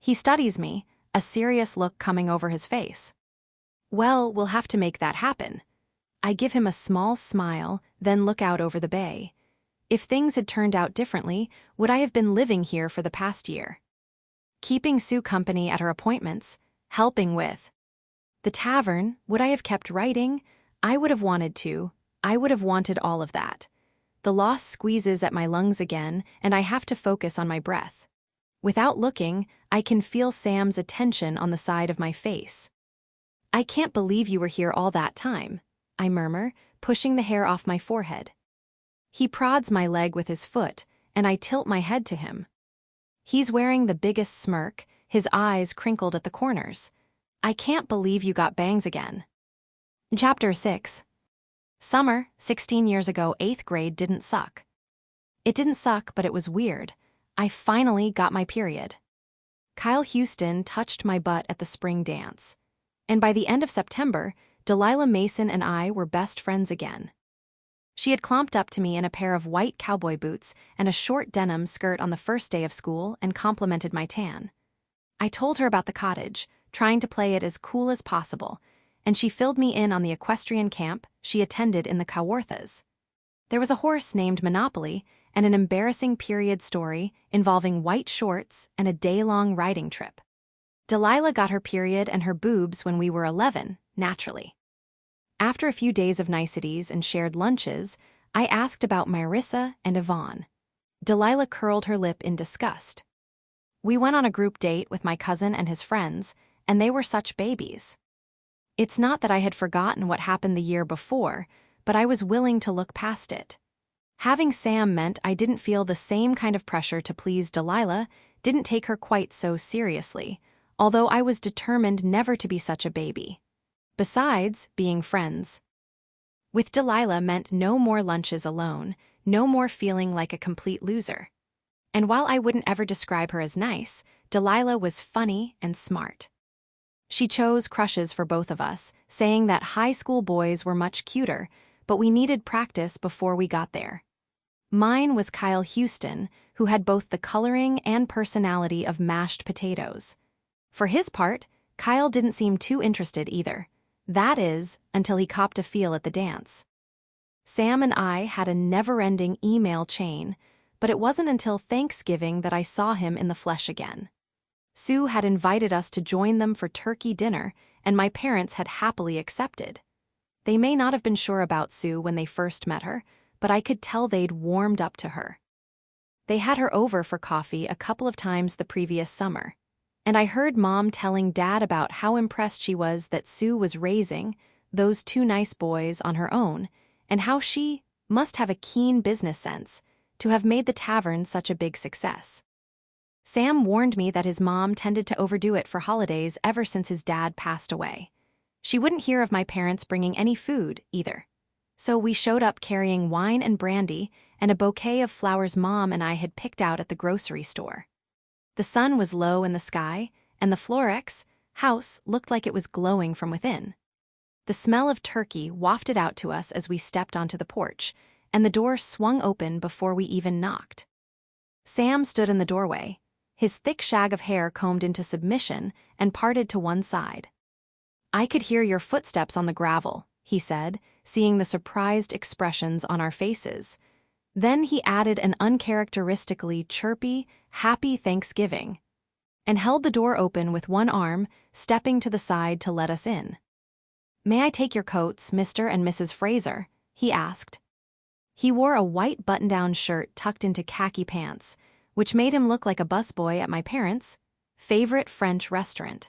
He studies me, a serious look coming over his face. Well, we'll have to make that happen. I give him a small smile, then look out over the bay. If things had turned out differently, would I have been living here for the past year? Keeping Sue company at her appointments, helping with the tavern, would I have kept writing? I would have wanted to. I would have wanted all of that. The loss squeezes at my lungs again, and I have to focus on my breath. Without looking, I can feel Sam's attention on the side of my face. I can't believe you were here all that time, I murmur, pushing the hair off my forehead. He prods my leg with his foot, and I tilt my head to him. He's wearing the biggest smirk, his eyes crinkled at the corners. I can't believe you got bangs again. Chapter 6. Summer, 16 years ago, 8th grade didn't suck. It didn't suck, but it was weird. I finally got my period. Kyle Houston touched my butt at the spring dance. And by the end of September, Delilah Mason and I were best friends again. She had clomped up to me in a pair of white cowboy boots and a short denim skirt on the first day of school and complimented my tan. I told her about the cottage, trying to play it as cool as possible, and she filled me in on the equestrian camp she attended in the Kawarthas. There was a horse named Monopoly and an embarrassing period story involving white shorts and a day-long riding trip. Delilah got her period and her boobs when we were 11, naturally. After a few days of niceties and shared lunches, I asked about Marissa and Yvonne. Delilah curled her lip in disgust. We went on a group date with my cousin and his friends, and they were such babies. It's not that I had forgotten what happened the year before, but I was willing to look past it. Having Sam meant I didn't feel the same kind of pressure to please Delilah, didn't take her quite so seriously, although I was determined never to be such a baby. Besides, being friends with Delilah meant no more lunches alone, no more feeling like a complete loser. And while I wouldn't ever describe her as nice, Delilah was funny and smart. She chose crushes for both of us, saying that high school boys were much cuter, but we needed practice before we got there. Mine was Kyle Houston, who had both the coloring and personality of mashed potatoes. For his part, Kyle didn't seem too interested either. That is, until he copped a feel at the dance. Sam and I had a never-ending email chain, but it wasn't until Thanksgiving that I saw him in the flesh again. Sue had invited us to join them for turkey dinner, and my parents had happily accepted. They may not have been sure about Sue when they first met her, but I could tell they'd warmed up to her. They had her over for coffee a couple of times the previous summer, and I heard Mom telling Dad about how impressed she was that Sue was raising those two nice boys on her own, and how she must have a keen business sense to have made the tavern such a big success. Sam warned me that his mom tended to overdo it for holidays ever since his dad passed away. She wouldn't hear of my parents bringing any food, either. So we showed up carrying wine and brandy and a bouquet of flowers Mom and I had picked out at the grocery store. The sun was low in the sky, and the Florex house looked like it was glowing from within. The smell of turkey wafted out to us as we stepped onto the porch, and the door swung open before we even knocked. Sam stood in the doorway, his thick shag of hair combed into submission and parted to one side. "I could hear your footsteps on the gravel," he said, seeing the surprised expressions on our faces. Then he added an uncharacteristically chirpy, "Happy Thanksgiving," and held the door open with one arm, stepping to the side to let us in. "May I take your coats, Mr. and Mrs. Fraser?" he asked. He wore a white button-down shirt tucked into khaki pants, which made him look like a busboy at my parents' favorite French restaurant.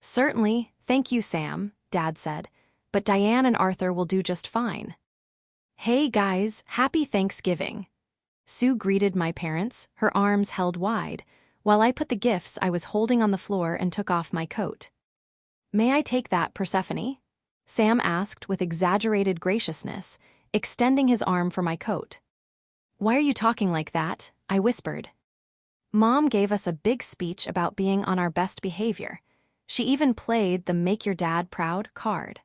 "Certainly, thank you, Sam," Dad said, "but Diane and Arthur will do just fine." "Hey guys, happy Thanksgiving." Sue greeted my parents, her arms held wide, while I put the gifts I was holding on the floor and took off my coat. "May I take that, Persephone?" Sam asked with exaggerated graciousness, extending his arm for my coat. "Why are you talking like that?" I whispered. Mom gave us a big speech about being on our best behavior. She even played the "Make Your Dad Proud" card.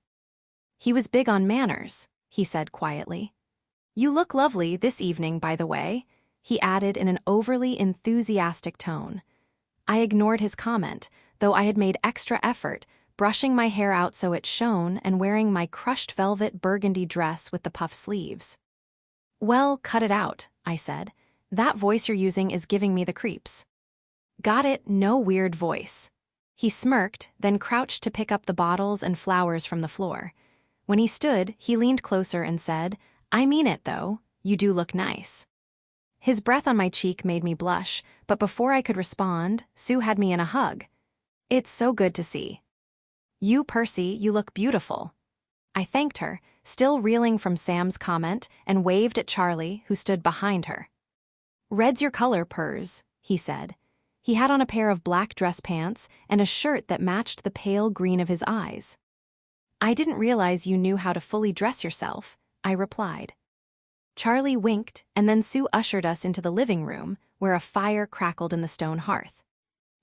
"He was big on manners," he said quietly. "You look lovely this evening, by the way," he added in an overly enthusiastic tone. I ignored his comment, though I had made extra effort, brushing my hair out so it shone and wearing my crushed velvet burgundy dress with the puff sleeves. "Well, cut it out," I said. "That voice you're using is giving me the creeps." "Got it, no weird voice." He smirked, then crouched to pick up the bottles and flowers from the floor. When he stood, he leaned closer and said, "I mean it, though. You do look nice." His breath on my cheek made me blush, but before I could respond, Sue had me in a hug. "It's so good to see you, Percy, you look beautiful." I thanked her, still reeling from Sam's comment, and waved at Charlie, who stood behind her. "Red's your color, Pers," he said. He had on a pair of black dress pants and a shirt that matched the pale green of his eyes. "I didn't realize you knew how to fully dress yourself," I replied. Charlie winked, and then Sue ushered us into the living room, where a fire crackled in the stone hearth.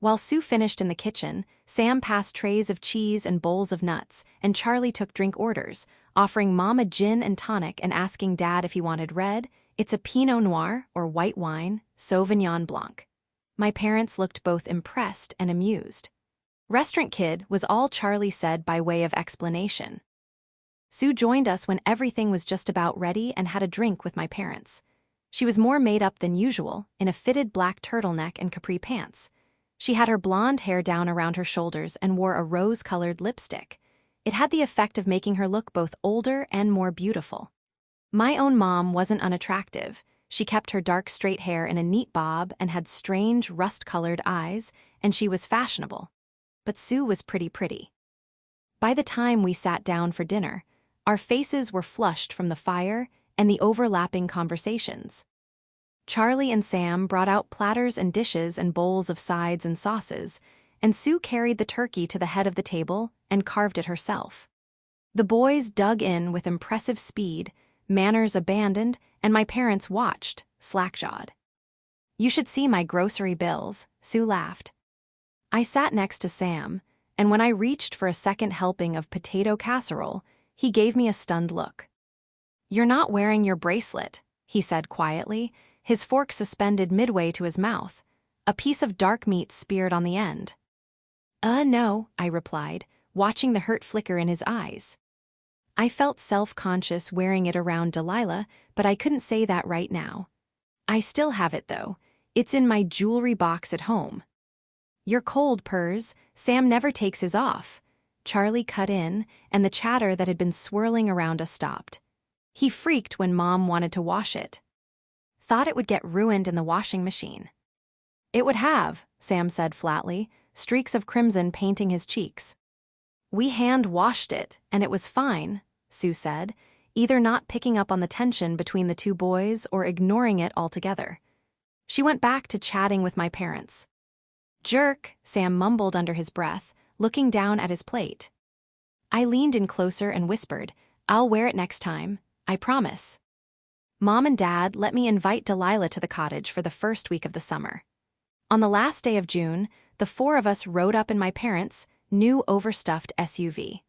While Sue finished in the kitchen, Sam passed trays of cheese and bowls of nuts, and Charlie took drink orders, offering Mom a gin and tonic and asking Dad if he wanted red. "It's a Pinot Noir, or white wine, Sauvignon Blanc." My parents looked both impressed and amused. "Restaurant kid," was all Charlie said by way of explanation. Sue joined us when everything was just about ready and had a drink with my parents. She was more made up than usual, in a fitted black turtleneck and capri pants. She had her blonde hair down around her shoulders and wore a rose-colored lipstick. It had the effect of making her look both older and more beautiful. My own mom wasn't unattractive. She kept her dark straight hair in a neat bob and had strange rust-colored eyes, and she was fashionable. But Sue was pretty. By the time we sat down for dinner, our faces were flushed from the fire and the overlapping conversations. Charlie and Sam brought out platters and dishes and bowls of sides and sauces, and Sue carried the turkey to the head of the table and carved it herself. The boys dug in with impressive speed, manners abandoned, and my parents watched, slack-jawed. "You should see my grocery bills," Sue laughed. I sat next to Sam, and when I reached for a second helping of potato casserole, he gave me a stunned look. "You're not wearing your bracelet," he said quietly, his fork suspended midway to his mouth, a piece of dark meat speared on the end. No," I replied, watching the hurt flicker in his eyes. I felt self-conscious wearing it around Delilah, but I couldn't say that right now. "I still have it, though. It's in my jewelry box at home." "You're cold, Pers. Sam never takes his off." Charlie cut in, and the chatter that had been swirling around us stopped. "He freaked when Mom wanted to wash it. Thought it would get ruined in the washing machine." "It would have," Sam said flatly, streaks of crimson painting his cheeks. "We hand-washed it, and it was fine," Sue said, either not picking up on the tension between the two boys or ignoring it altogether. She went back to chatting with my parents. "Jerk," Sam mumbled under his breath, looking down at his plate. I leaned in closer and whispered, "I'll wear it next time, I promise." Mom and Dad let me invite Delilah to the cottage for the first week of the summer. On the last day of June, the four of us rode up in my parents' new overstuffed SUV.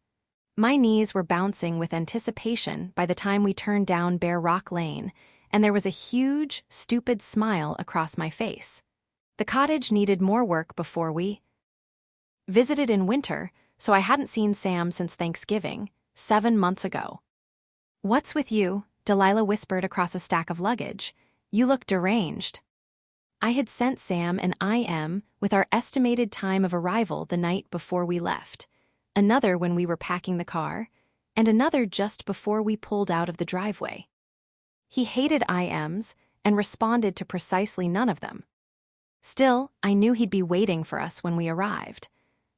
My knees were bouncing with anticipation by the time we turned down Bear Rock Lane, and there was a huge, stupid smile across my face. The cottage needed more work before we visited in winter, so I hadn't seen Sam since Thanksgiving, 7 months ago. "What's with you?" Delilah whispered across a stack of luggage. "You look deranged." I had sent Sam an IM with our estimated time of arrival the night before we left, another when we were packing the car, and another just before we pulled out of the driveway. He hated IMs and responded to precisely none of them. Still, I knew he'd be waiting for us when we arrived,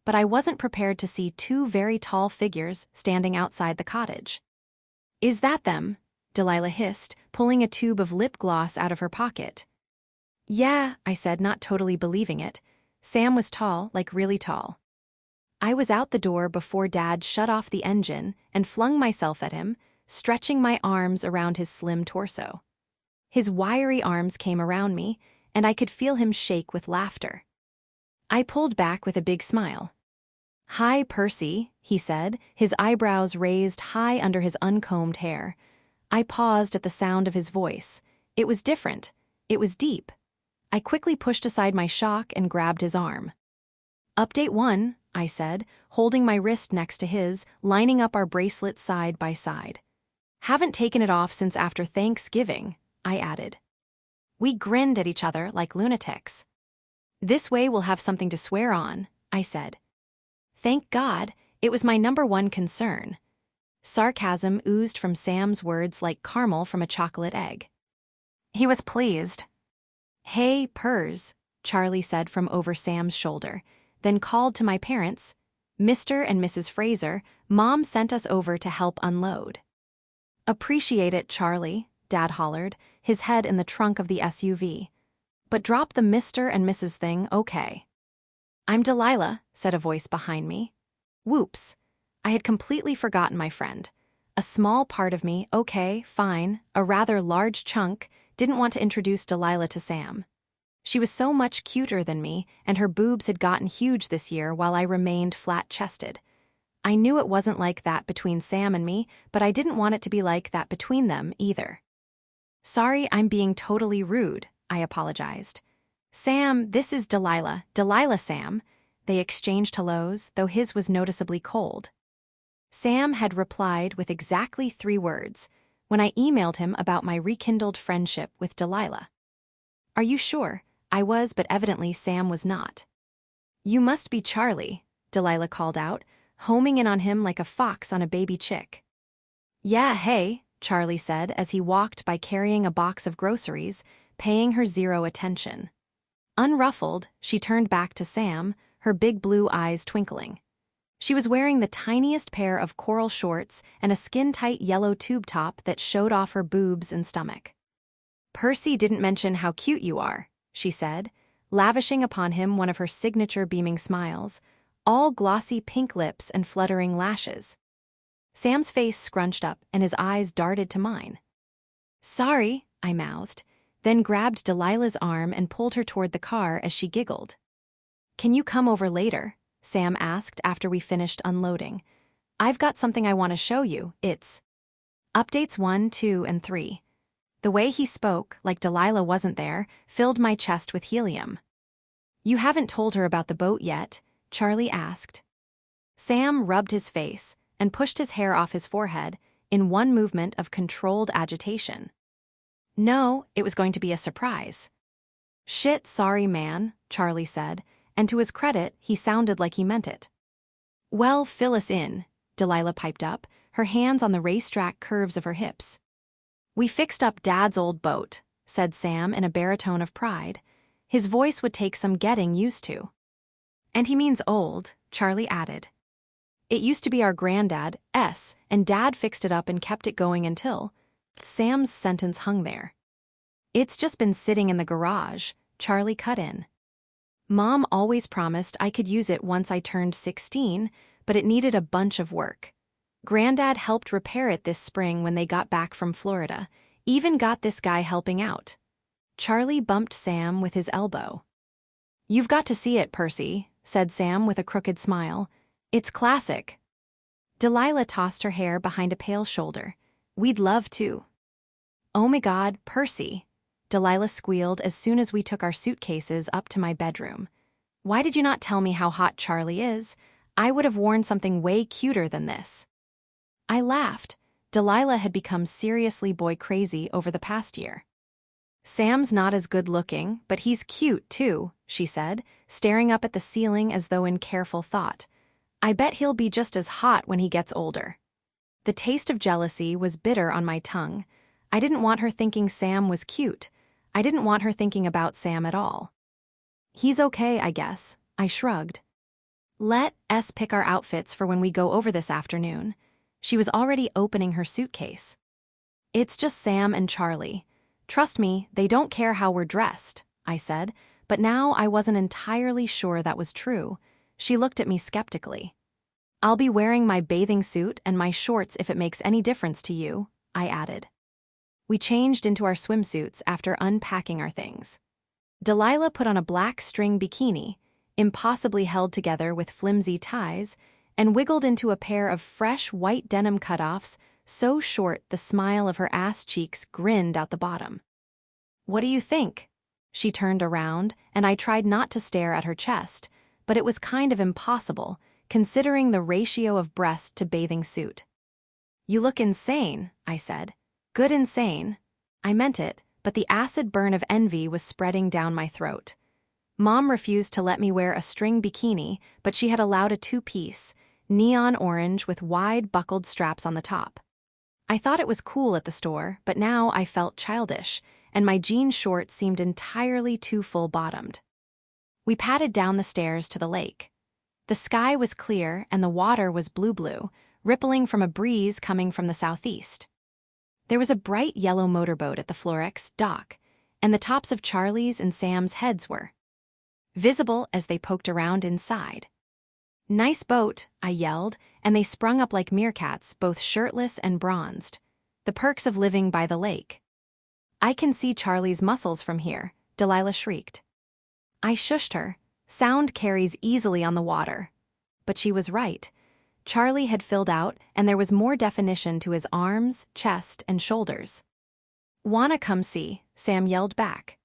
but I wasn't prepared to see two very tall figures standing outside the cottage. "Is that them?" Delilah hissed, pulling a tube of lip gloss out of her pocket. "Yeah," I said, not totally believing it. Sam was tall, like really tall. I was out the door before Dad shut off the engine and flung myself at him, stretching my arms around his slim torso. His wiry arms came around me, and I could feel him shake with laughter. I pulled back with a big smile. "Hi, Percy," he said, his eyebrows raised high under his uncombed hair. I paused at the sound of his voice. It was different. It was deep. I quickly pushed aside my shock and grabbed his arm. "Update 1, I said, holding my wrist next to his, lining up our bracelets side by side. "Haven't taken it off since after Thanksgiving," I added. We grinned at each other like lunatics. "This way we'll have something to swear on," I said. Thank God, it was my #1 concern. Sarcasm oozed from Sam's words like caramel from a chocolate egg. He was pleased. "Hey, Pers," Charlie said from over Sam's shoulder, then called to my parents. "Mr. and Mrs. Fraser, Mom sent us over to help unload." "Appreciate it, Charlie," Dad hollered, his head in the trunk of the SUV. "But drop the Mr. and Mrs. thing, okay." "I'm Delilah," said a voice behind me. Whoops. I had completely forgotten my friend. A small part of me, okay, fine, a rather large chunk, didn't want to introduce Delilah to Sam. She was so much cuter than me, and her boobs had gotten huge this year while I remained flat-chested. I knew it wasn't like that between Sam and me, but I didn't want it to be like that between them either. "Sorry, I'm being totally rude," I apologized. "Sam, this is Delilah. Delilah, Sam." They exchanged hellos, though his was noticeably cold. Sam had replied with exactly 3 words when I emailed him about my rekindled friendship with Delilah. "Are you sure?" I was, but evidently Sam was not. "You must be Charlie," Delilah called out, homing in on him like a fox on a baby chick. "Yeah, hey," Charlie said as he walked by carrying a box of groceries, paying her zero attention. Unruffled, she turned back to Sam, her big blue eyes twinkling. She was wearing the tiniest pair of coral shorts and a skin-tight yellow tube top that showed off her boobs and stomach. "Percy didn't mention how cute you are," she said, lavishing upon him one of her signature beaming smiles, all glossy pink lips and fluttering lashes. Sam's face scrunched up and his eyes darted to mine. "Sorry," I mouthed, then grabbed Delilah's arm and pulled her toward the car as she giggled. "Can you come over later?" Sam asked after we finished unloading. "I've got something I want to show you. It's updates 1, 2, and 3. The way he spoke, like Delilah wasn't there, filled my chest with helium. "You haven't told her about the boat yet?" Charlie asked. Sam rubbed his face and pushed his hair off his forehead in one movement of controlled agitation. "No, it was going to be a surprise." "Shit, sorry, man," Charlie said, and to his credit, he sounded like he meant it. "Well, fill us in," Delilah piped up, her hands on the racetrack curves of her hips. "We fixed up Dad's old boat," said Sam in a baritone of pride. His voice would take some getting used to. "And he means old," Charlie added. "It used to be our granddad's, and Dad fixed it up and kept it going until—" Sam's sentence hung there. "It's just been sitting in the garage," Charlie cut in. "Mom always promised I could use it once I turned 16, but it needed a bunch of work. Granddad helped repair it this spring when they got back from Florida, even got this guy helping out." Charlie bumped Sam with his elbow. "You've got to see it, Percy," said Sam with a crooked smile. "It's classic." Delilah tossed her hair behind a pale shoulder. "We'd love to." "Oh my God, Percy," Delilah squealed as soon as we took our suitcases up to my bedroom. "Why did you not tell me how hot Charlie is? I would have worn something way cuter than this." I laughed. Delilah had become seriously boy-crazy over the past year. "Sam's not as good-looking, but he's cute, too," she said, staring up at the ceiling as though in careful thought. "I bet he'll be just as hot when he gets older." The taste of jealousy was bitter on my tongue. I didn't want her thinking Sam was cute. I didn't want her thinking about Sam at all. "He's okay, I guess," I shrugged. "Let us pick our outfits for when we go over this afternoon." She was already opening her suitcase. "It's just Sam and Charlie. Trust me, they don't care how we're dressed," I said, but now I wasn't entirely sure that was true. She looked at me skeptically. "I'll be wearing my bathing suit and my shorts if it makes any difference to you," I added. We changed into our swimsuits after unpacking our things. Delilah put on a black string bikini, impossibly held together with flimsy ties, and wiggled into a pair of fresh white denim cutoffs so short the smile of her ass cheeks grinned out the bottom. "What do you think?" She turned around, and I tried not to stare at her chest, but it was kind of impossible, considering the ratio of breast to bathing suit. "You look insane," I said. "Good insane." I meant it, but the acid burn of envy was spreading down my throat. Mom refused to let me wear a string bikini, but she had allowed a two-piece, neon orange with wide buckled straps on the top. I thought it was cool at the store, but now I felt childish, and my jean shorts seemed entirely too full-bottomed. We padded down the stairs to the lake. The sky was clear and the water was blue-blue, rippling from a breeze coming from the southeast. There was a bright yellow motorboat at the Florex dock, and the tops of Charlie's and Sam's heads were visible as they poked around inside. "Nice boat," I yelled, and they sprung up like meerkats, both shirtless and bronzed. The perks of living by the lake. "I can see Charlie's muscles from here," Delilah shrieked. I shushed her. Sound carries easily on the water. But she was right. Charlie had filled out, and there was more definition to his arms, chest, and shoulders. "Wanna come see?" Sam yelled back.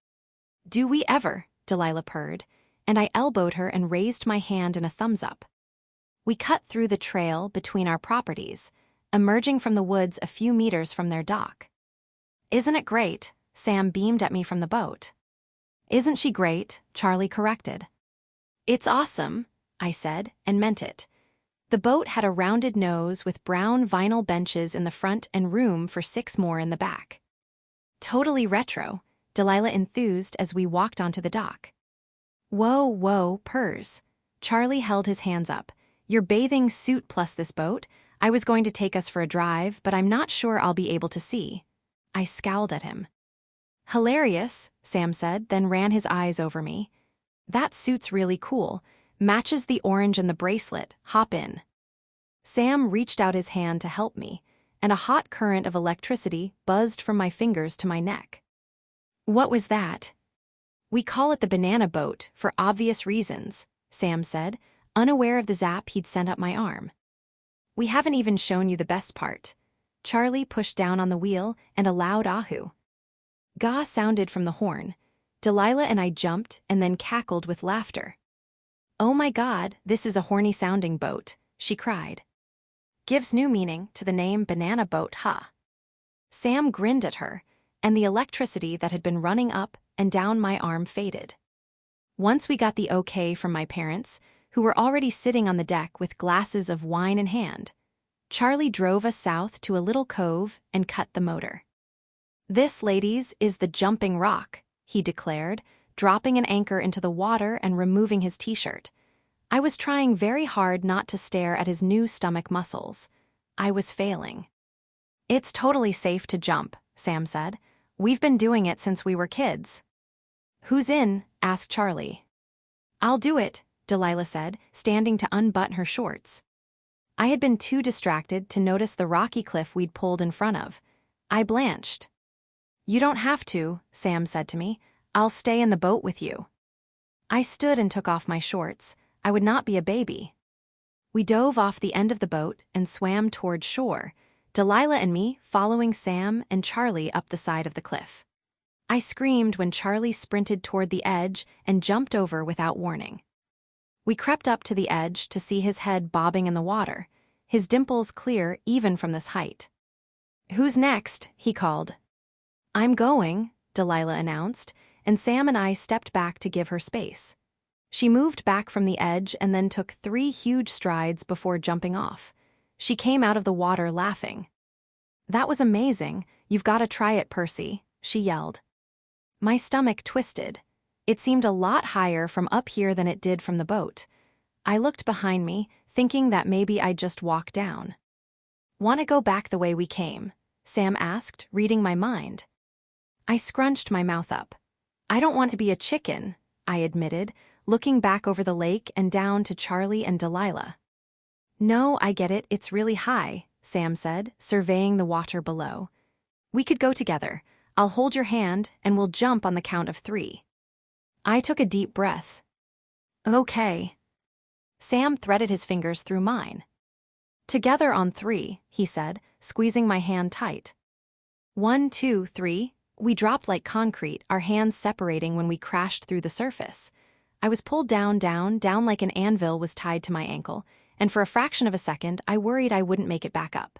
"Do we ever?" Delilah purred, and I elbowed her and raised my hand in a thumbs-up. We cut through the trail between our properties, emerging from the woods a few meters from their dock. "Isn't it great?" Sam beamed at me from the boat. "Isn't she great?" Charlie corrected. "It's awesome," I said, and meant it. The boat had a rounded nose with brown vinyl benches in the front and room for 6 more in the back. Totally retro, Delilah enthused as we walked onto the dock. Whoa, whoa, Pers. Charlie held his hands up. Your bathing suit plus this boat? I was going to take us for a drive, but I'm not sure I'll be able to see. I scowled at him. Hilarious, Sam said, then ran his eyes over me. That suit's really cool. Matches the orange and the bracelet. Hop in. Sam reached out his hand to help me, and a hot current of electricity buzzed from my fingers to my neck. What was that? We call it the banana boat for obvious reasons, Sam said, unaware of the zap he'd sent up my arm. We haven't even shown you the best part. Charlie pushed down on the wheel and a loud ahoo. Gah sounded from the horn. Delilah and I jumped and then cackled with laughter. Oh my God, this is a horny-sounding boat, she cried. Gives new meaning to the name banana boat, huh? Sam grinned at her, and the electricity that had been running up and down my arm faded. Once we got the okay from my parents, who were already sitting on the deck with glasses of wine in hand, Charlie drove us south to a little cove and cut the motor. This, ladies, is the Jumping Rock, he declared, dropping an anchor into the water and removing his t-shirt. I was trying very hard not to stare at his new stomach muscles. I was failing. It's totally safe to jump, Sam said. We've been doing it since we were kids. Who's in? Asked Charlie. I'll do it, Delilah said, standing to unbutton her shorts. I had been too distracted to notice the rocky cliff we'd pulled in front of. I blanched. You don't have to, Sam said to me. I'll stay in the boat with you. I stood and took off my shorts. I would not be a baby. We dove off the end of the boat and swam toward shore, Delilah and me following Sam and Charlie up the side of the cliff. I screamed when Charlie sprinted toward the edge and jumped over without warning. We crept up to the edge to see his head bobbing in the water, his dimples clear even from this height. Who's next? He called. I'm going, Delilah announced, and Sam and I stepped back to give her space. She moved back from the edge and then took 3 huge strides before jumping off. She came out of the water laughing. That was amazing. You've got to try it, Percy, she yelled. My stomach twisted. It seemed a lot higher from up here than it did from the boat. I looked behind me, thinking that maybe I'd just walk down. Want to go back the way we came? Sam asked, reading my mind. I scrunched my mouth up. I don't want to be a chicken, I admitted, looking back over the lake and down to Charlie and Delilah. No, I get it, it's really high, Sam said, surveying the water below. We could go together. I'll hold your hand and we'll jump on the count of 3. I took a deep breath. Okay. Sam threaded his fingers through mine. Together on 3, he said, squeezing my hand tight. 1, 2, 3. We dropped like concrete, our hands separating when we crashed through the surface. I was pulled down like an anvil was tied to my ankle, and for a fraction of a second I worried I wouldn't make it back up.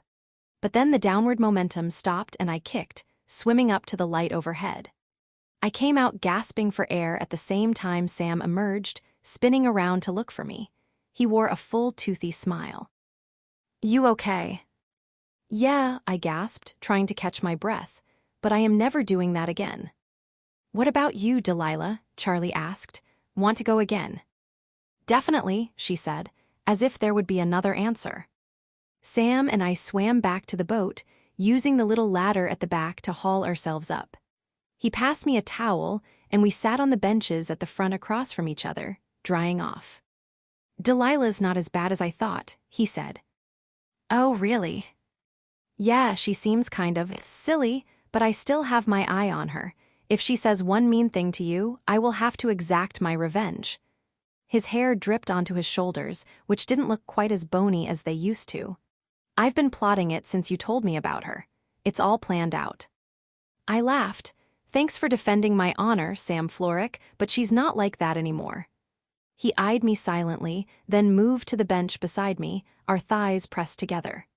But then the downward momentum stopped and I kicked, swimming up to the light overhead. I came out gasping for air at the same time Sam emerged, spinning around to look for me. He wore a full toothy smile. You okay? Yeah, I gasped, trying to catch my breath, but I am never doing that again. What about you, Delilah? Charlie asked. Want to go again? Definitely, she said, as if there would be another answer. Sam and I swam back to the boat, using the little ladder at the back to haul ourselves up. He passed me a towel, and we sat on the benches at the front across from each other, drying off. Delilah's not as bad as I thought, he said. Oh, really? Yeah, she seems kind of silly, but I still have my eye on her. If she says one mean thing to you, I will have to exact my revenge. His hair dripped onto his shoulders, which didn't look quite as bony as they used to. I've been plotting it since you told me about her. It's all planned out. I laughed. Thanks for defending my honor, Sam Florrick, but she's not like that anymore. He eyed me silently, then moved to the bench beside me, our thighs pressed together.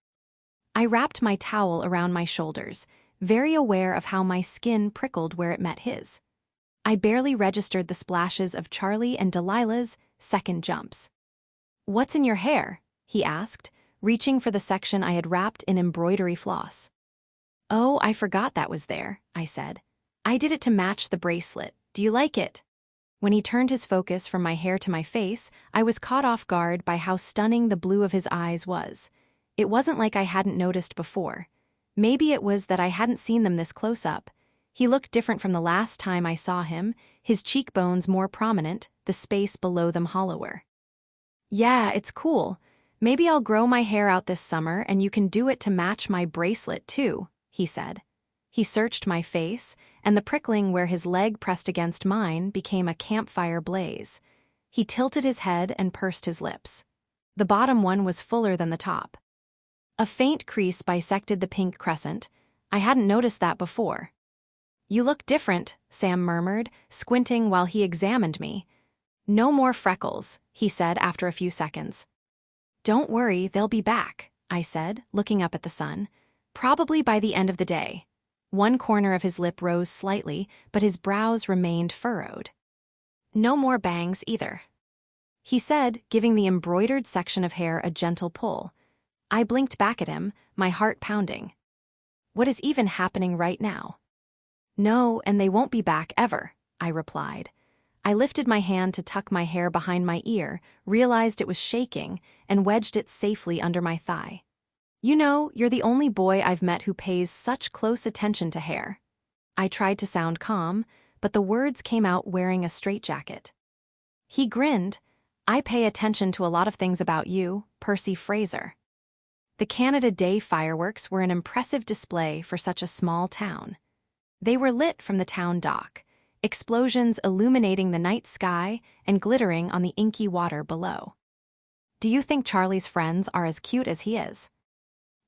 I wrapped my towel around my shoulders, very aware of how my skin prickled where it met his. I barely registered the splashes of Charlie and Delilah's second jumps. What's in your hair? he asked, reaching for the section I had wrapped in embroidery floss. Oh, I forgot that was there, I said. I did it to match the bracelet. Do you like it? When he turned his focus from my hair to my face, I was caught off guard by how stunning the blue of his eyes was. It wasn't like I hadn't noticed before. Maybe it was that I hadn't seen them this close up. He looked different from the last time I saw him, his cheekbones more prominent, the space below them hollower. Yeah, it's cool. Maybe I'll grow my hair out this summer and you can do it to match my bracelet too, he said. He searched my face, and the prickling where his leg pressed against mine became a campfire blaze. He tilted his head and pursed his lips. The bottom one was fuller than the top. A faint crease bisected the pink crescent. I hadn't noticed that before. You look different, Sam murmured, squinting while he examined me. No more freckles, he said after a few seconds. Don't worry, they'll be back, I said, looking up at the sun. Probably by the end of the day. One corner of his lip rose slightly, but his brows remained furrowed. No more bangs either, he said, giving the embroidered section of hair a gentle pull. I blinked back at him, my heart pounding. What is even happening right now? No, and they won't be back ever, I replied. I lifted my hand to tuck my hair behind my ear, realized it was shaking, and wedged it safely under my thigh. You know, you're the only boy I've met who pays such close attention to hair. I tried to sound calm, but the words came out wearing a straitjacket. He grinned. I pay attention to a lot of things about you, Percy Fraser. The Canada Day fireworks were an impressive display for such a small town. They were lit from the town dock, explosions illuminating the night sky and glittering on the inky water below. Do you think Charlie's friends are as cute as he is?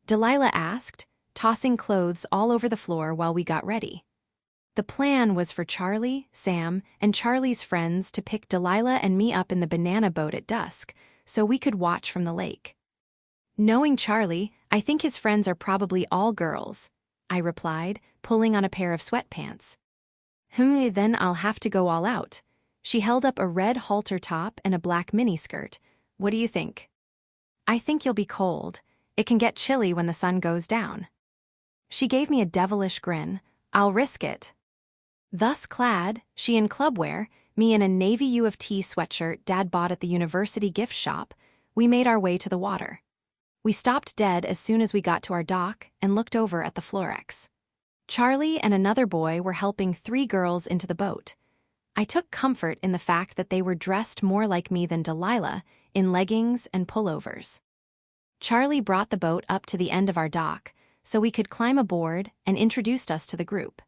Delilah asked, tossing clothes all over the floor while we got ready. The plan was for Charlie, Sam, and Charlie's friends to pick Delilah and me up in the banana boat at dusk so we could watch from the lake. Knowing Charlie, I think his friends are probably all girls, I replied, pulling on a pair of sweatpants. Then I'll have to go all out. She held up a red halter top and a black miniskirt. What do you think? I think you'll be cold. It can get chilly when the sun goes down. She gave me a devilish grin. I'll risk it. Thus clad, she in clubwear, me in a navy U of T sweatshirt Dad bought at the university gift shop, we made our way to the water. We stopped dead as soon as we got to our dock and looked over at the Florex. Charlie and another boy were helping 3 girls into the boat. I took comfort in the fact that they were dressed more like me than Delilah, in leggings and pullovers. Charlie brought the boat up to the end of our dock so we could climb aboard and introduced us to the group.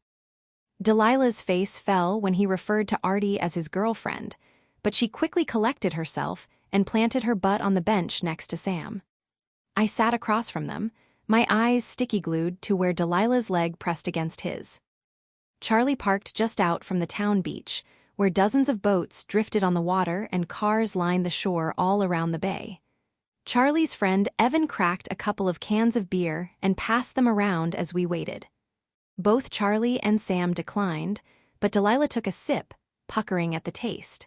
Delilah's face fell when he referred to Artie as his girlfriend, but she quickly collected herself and planted her butt on the bench next to Sam. I sat across from them, my eyes sticky-glued to where Delilah's leg pressed against his. Charlie parked just out from the town beach, where dozens of boats drifted on the water and cars lined the shore all around the bay. Charlie's friend Evan cracked a couple of cans of beer and passed them around as we waited. Both Charlie and Sam declined, but Delilah took a sip, puckering at the taste.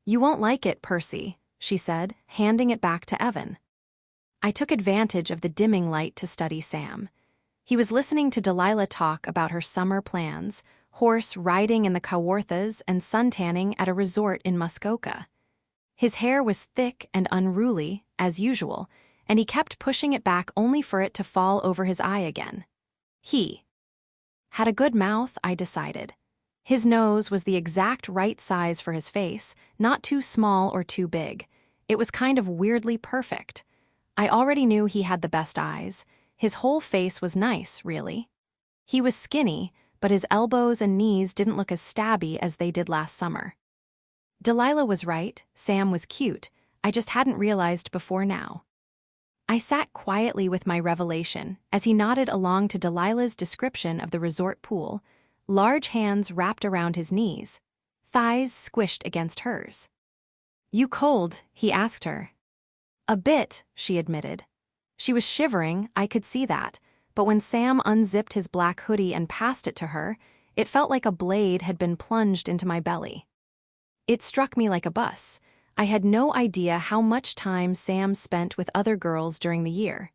You won't like it, Percy, she said, handing it back to Evan. I took advantage of the dimming light to study Sam. He was listening to Delilah talk about her summer plans, horse riding in the Kawarthas and suntanning at a resort in Muskoka. His hair was thick and unruly, as usual, and he kept pushing it back only for it to fall over his eye again. He had a good mouth, I decided. His nose was the exact right size for his face, not too small or too big. It was kind of weirdly perfect. I already knew he had the best eyes. His whole face was nice, really. He was skinny, but his elbows and knees didn't look as stabby as they did last summer. Delilah was right, Sam was cute, I just hadn't realized before now. I sat quietly with my revelation as he nodded along to Delilah's description of the resort pool, large hands wrapped around his knees, thighs squished against hers. You cold? He asked her. A bit, she admitted. She was shivering, I could see that, but when Sam unzipped his black hoodie and passed it to her, it felt like a blade had been plunged into my belly. It struck me like a bus. I had no idea how much time Sam spent with other girls during the year.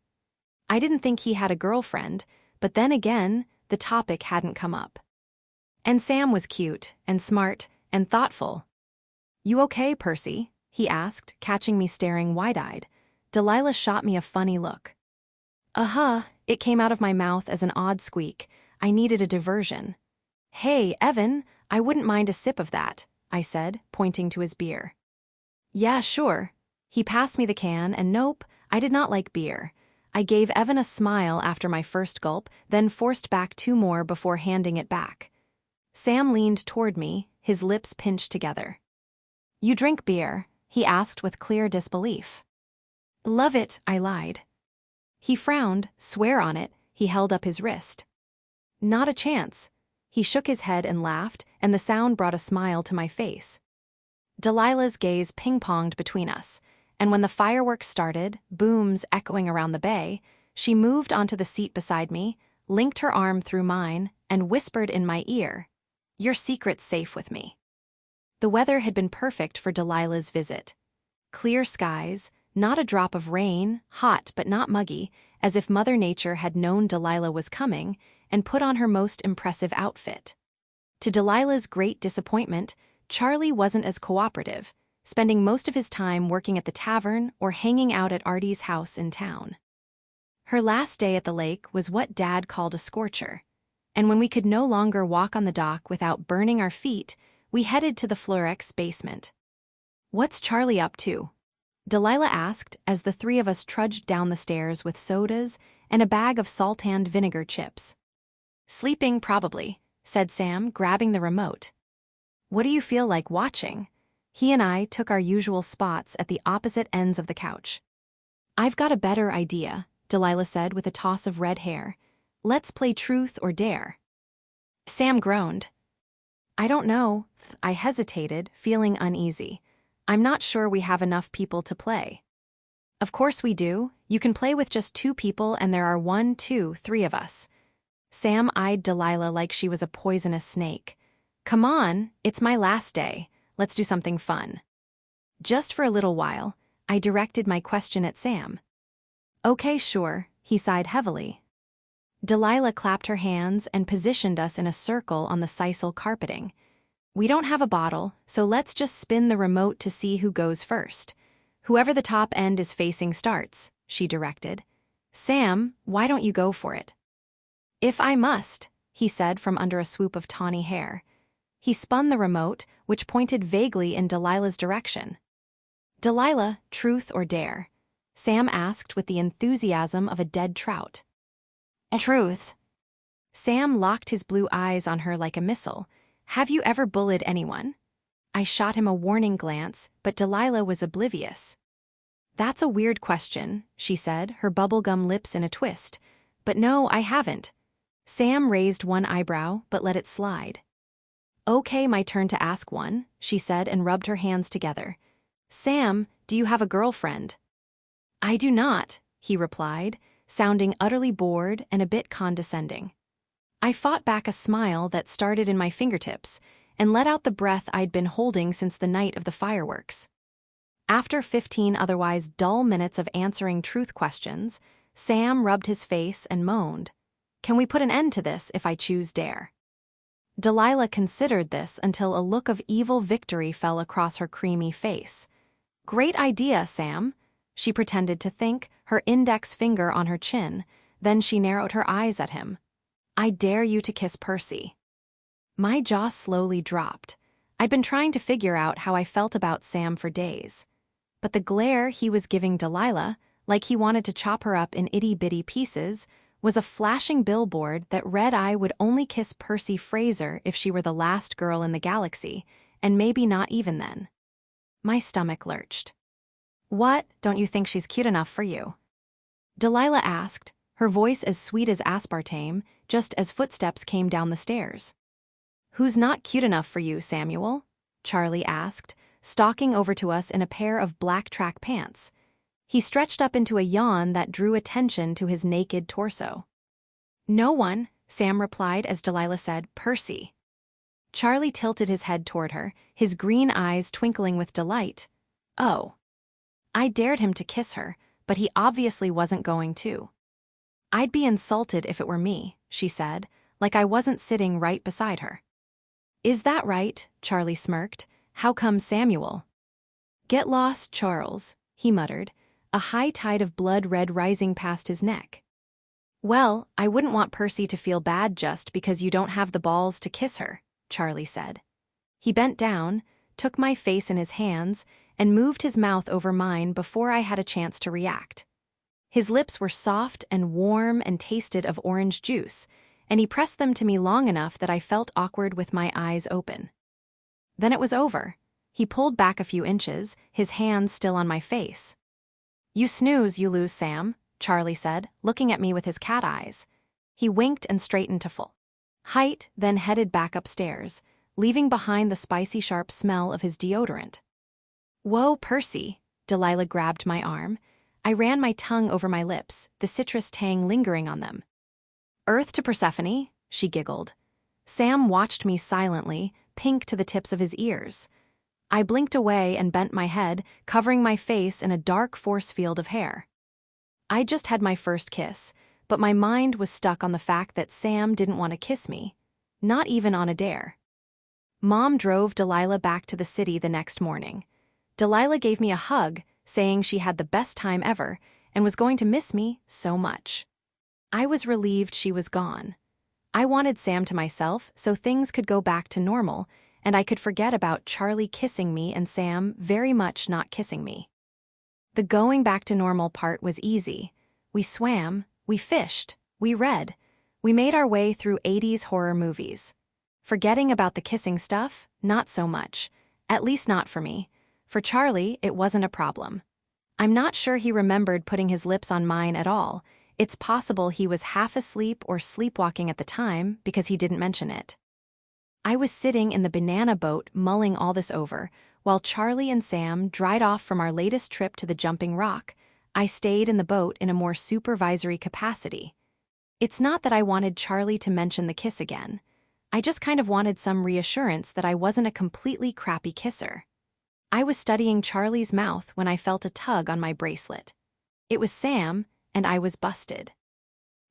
I didn't think he had a girlfriend, but then again, the topic hadn't come up. And Sam was cute, and smart, and thoughtful. "You okay, Percy?" he asked, catching me staring wide-eyed. Delilah shot me a funny look. It came out of my mouth as an odd squeak. I needed a diversion. "Hey, Evan, I wouldn't mind a sip of that," I said, pointing to his beer. "Yeah, sure." He passed me the can, and nope, I did not like beer. I gave Evan a smile after my first gulp, then forced back 2 more before handing it back. Sam leaned toward me, his lips pinched together. "You drink beer?" he asked with clear disbelief. "Love it," I lied. He frowned. "Swear on it." He held up his wrist. "Not a chance." He shook his head and laughed, and the sound brought a smile to my face. Delilah's gaze ping-ponged between us, and when the fireworks started, booms echoing around the bay, she moved onto the seat beside me, linked her arm through mine, and whispered in my ear, "Your secret's safe with me." The weather had been perfect for Delilah's visit. Clear skies, not a drop of rain, hot but not muggy, as if Mother Nature had known Delilah was coming and put on her most impressive outfit. To Delilah's great disappointment, Charlie wasn't as cooperative, spending most of his time working at the tavern or hanging out at Artie's house in town. Her last day at the lake was what Dad called a scorcher, and when we could no longer walk on the dock without burning our feet, we headed to the Florex basement. "What's Charlie up to?" Delilah asked as the 3 of us trudged down the stairs with sodas and a bag of Sultan vinegar chips. "Sleeping, probably," said Sam, grabbing the remote. "What do you feel like watching?" He and I took our usual spots at the opposite ends of the couch. "I've got a better idea," Delilah said with a toss of red hair. "Let's play truth or dare." Sam groaned. "I don't know." I hesitated, feeling uneasy. "I'm not sure we have enough people to play." "Of course we do. You can play with just 2 people and there are 1, 2, 3 of us." Sam eyed Delilah like she was a poisonous snake. "Come on, it's my last day. Let's do something fun." Just for a little while, I directed my question at Sam. "Okay, sure," he sighed heavily. Delilah clapped her hands and positioned us in a circle on the sisal carpeting. "We don't have a bottle, so let's just spin the remote to see who goes first. Whoever the top end is facing starts," she directed. "Sam, why don't you go for it?" "If I must," he said from under a swoop of tawny hair. He spun the remote, which pointed vaguely in Delilah's direction. "Delilah, truth or dare?" Sam asked with the enthusiasm of a dead trout. "Truth." Sam locked his blue eyes on her like a missile. "Have you ever bullied anyone?" I shot him a warning glance, but Delilah was oblivious. "That's a weird question," she said, her bubblegum lips in a twist. "But no, I haven't." Sam raised one eyebrow, but let it slide. "Okay, my turn to ask one," she said and rubbed her hands together. "Sam, do you have a girlfriend?" "I do not," he replied, sounding utterly bored and a bit condescending. I fought back a smile that started in my fingertips and let out the breath I'd been holding since the night of the fireworks. After 15 otherwise dull minutes of answering truth questions, Sam rubbed his face and moaned, "Can we put an end to this if I choose dare?" Delilah considered this until a look of evil victory fell across her creamy face. "Great idea, Sam." She pretended to think, her index finger on her chin, then she narrowed her eyes at him. "I dare you to kiss Percy." My jaw slowly dropped. I'd been trying to figure out how I felt about Sam for days. But the glare he was giving Delilah, like he wanted to chop her up in itty-bitty pieces, was a flashing billboard that read I would only kiss Percy Fraser if she were the last girl in the galaxy, and maybe not even then. My stomach lurched. "What, don't you think she's cute enough for you?" Delilah asked, her voice as sweet as aspartame, just as footsteps came down the stairs. "Who's not cute enough for you, Samuel?" Charlie asked, stalking over to us in a pair of black track pants. He stretched up into a yawn that drew attention to his naked torso. "No one," Sam replied as Delilah said, "Percy." Charlie tilted his head toward her, his green eyes twinkling with delight. Oh. I dared him to kiss her, but he obviously wasn't going to. I'd be insulted if it were me, she said, like I wasn't sitting right beside her. Is that right? Charlie smirked. How come Samuel? Get lost, Charles, he muttered, a high tide of blood red rising past his neck. Well, I wouldn't want Percy to feel bad just because you don't have the balls to kiss her, Charlie said. He bent down, took my face in his hands, and moved his mouth over mine before I had a chance to react. His lips were soft and warm and tasted of orange juice, and he pressed them to me long enough that I felt awkward with my eyes open. Then it was over. He pulled back a few inches, his hands still on my face. You snooze, you lose, Sam, Charlie said, looking at me with his cat eyes. He winked and straightened to full height, then headed back upstairs, leaving behind the spicy sharp smell of his deodorant. Whoa, Percy, Delilah grabbed my arm. I ran my tongue over my lips, the citrus tang lingering on them. Earth to Persephone, she giggled. Sam watched me silently, pink to the tips of his ears. I blinked away and bent my head, covering my face in a dark force field of hair. I just had my first kiss, but my mind was stuck on the fact that Sam didn't want to kiss me, not even on a dare. Mom drove Delilah back to the city the next morning. Delilah gave me a hug, saying she had the best time ever and was going to miss me so much. I was relieved she was gone. I wanted Sam to myself so things could go back to normal, and I could forget about Charlie kissing me and Sam very much not kissing me. The going back to normal part was easy. We swam, we fished, we read, we made our way through 80s horror movies. Forgetting about the kissing stuff, not so much, at least not for me. For Charlie, it wasn't a problem. I'm not sure he remembered putting his lips on mine at all. It's possible he was half asleep or sleepwalking at the time because he didn't mention it. I was sitting in the banana boat mulling all this over, while Charlie and Sam dried off from our latest trip to the Jumping Rock. I stayed in the boat in a more supervisory capacity. It's not that I wanted Charlie to mention the kiss again. I just kind of wanted some reassurance that I wasn't a completely crappy kisser. I was studying Charlie's mouth when I felt a tug on my bracelet. It was Sam, and I was busted.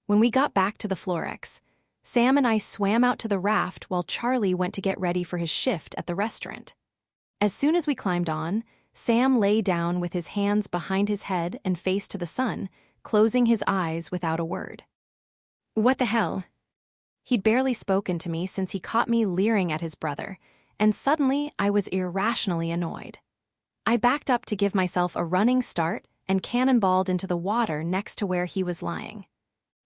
When we got back to the Florex, Sam and I swam out to the raft while Charlie went to get ready for his shift at the restaurant. As soon as we climbed on, Sam lay down with his hands behind his head and face to the sun, closing his eyes without a word. What the hell? He'd barely spoken to me since he caught me leering at his brother, and suddenly I was irrationally annoyed. I backed up to give myself a running start and cannonballed into the water next to where he was lying.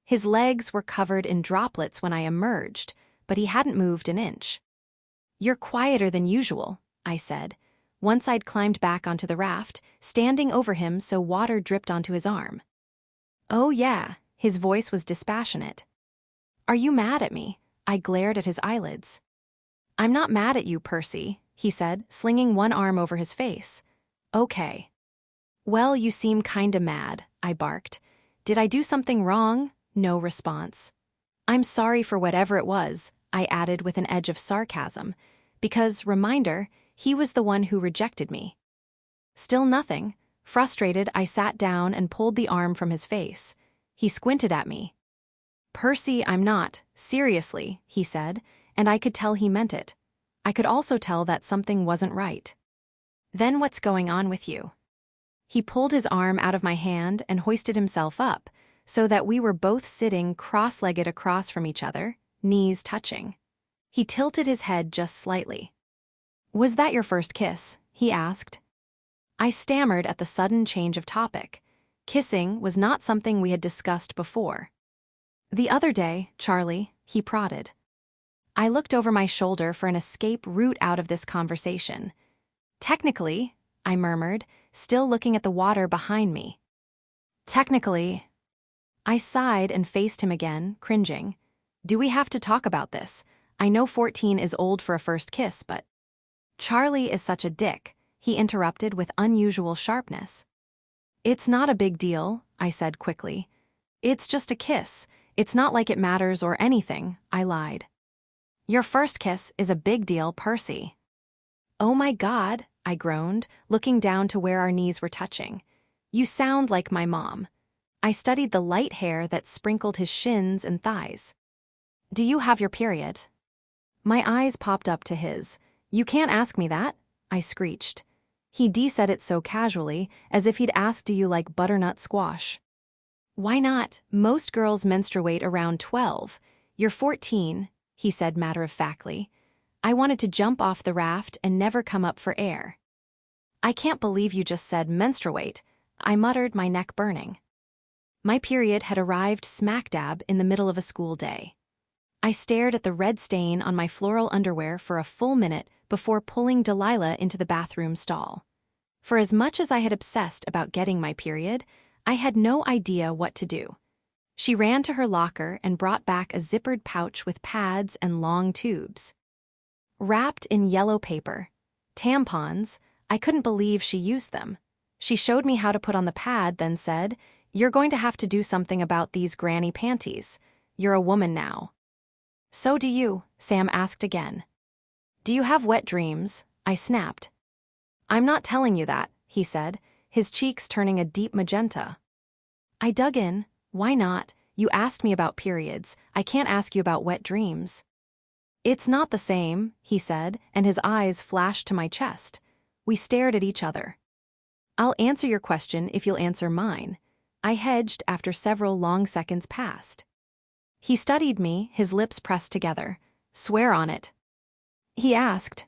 His legs were covered in droplets when I emerged, but he hadn't moved an inch. You're quieter than usual, I said, once I'd climbed back onto the raft, standing over him so water dripped onto his arm. Oh yeah, his voice was dispassionate. Are you mad at me? I glared at his eyelids. I'm not mad at you, Percy, he said, slinging one arm over his face. Okay. Well, you seem kinda mad, I barked. Did I do something wrong? No response. I'm sorry for whatever it was, I added with an edge of sarcasm, because, reminder, he was the one who rejected me. Still nothing. Frustrated, I sat down and pulled the arm from his face. He squinted at me. Percy, I'm not, seriously, he said, and I could tell he meant it. I could also tell that something wasn't right. Then what's going on with you? He pulled his arm out of my hand and hoisted himself up, so that we were both sitting cross-legged across from each other, knees touching. He tilted his head just slightly. Was that your first kiss? He asked. I stammered at the sudden change of topic. Kissing was not something we had discussed before. The other day, Charlie, he prodded. I looked over my shoulder for an escape route out of this conversation. Technically, I murmured, still looking at the water behind me. Technically. I sighed and faced him again, cringing. Do we have to talk about this? I know 14 is old for a first kiss, but... Charlie is such a dick, he interrupted with unusual sharpness. It's not a big deal, I said quickly. It's just a kiss. It's not like it matters or anything, I lied. Your first kiss is a big deal, Percy. Oh my God, I groaned, looking down to where our knees were touching. You sound like my mom. I studied the light hair that sprinkled his shins and thighs. Do you have your period? My eyes popped up to his. You can't ask me that, I screeched. He said it so casually, as if he'd asked, do you like butternut squash? Why not? Most girls menstruate around 12. You're 14, he said matter-of-factly. I wanted to jump off the raft and never come up for air. I can't believe you just said menstruate, I muttered, my neck burning. My period had arrived smack dab in the middle of a school day. I stared at the red stain on my floral underwear for a full minute before pulling Delilah into the bathroom stall. For as much as I had obsessed about getting my period, I had no idea what to do. She ran to her locker and brought back a zippered pouch with pads and long tubes. Wrapped in yellow paper. Tampons, I couldn't believe she used them. She showed me how to put on the pad, then said, "You're going to have to do something about these granny panties. You're a woman now." So do you, Sam asked again. Do you have wet dreams? I snapped. I'm not telling you that, he said, his cheeks turning a deep magenta. I dug in. Why not? You asked me about periods. I can't ask you about wet dreams. It's not the same, he said, and his eyes flashed to my chest. We stared at each other. I'll answer your question if you'll answer mine. I hedged after several long seconds passed. He studied me, his lips pressed together. Swear on it. He asked.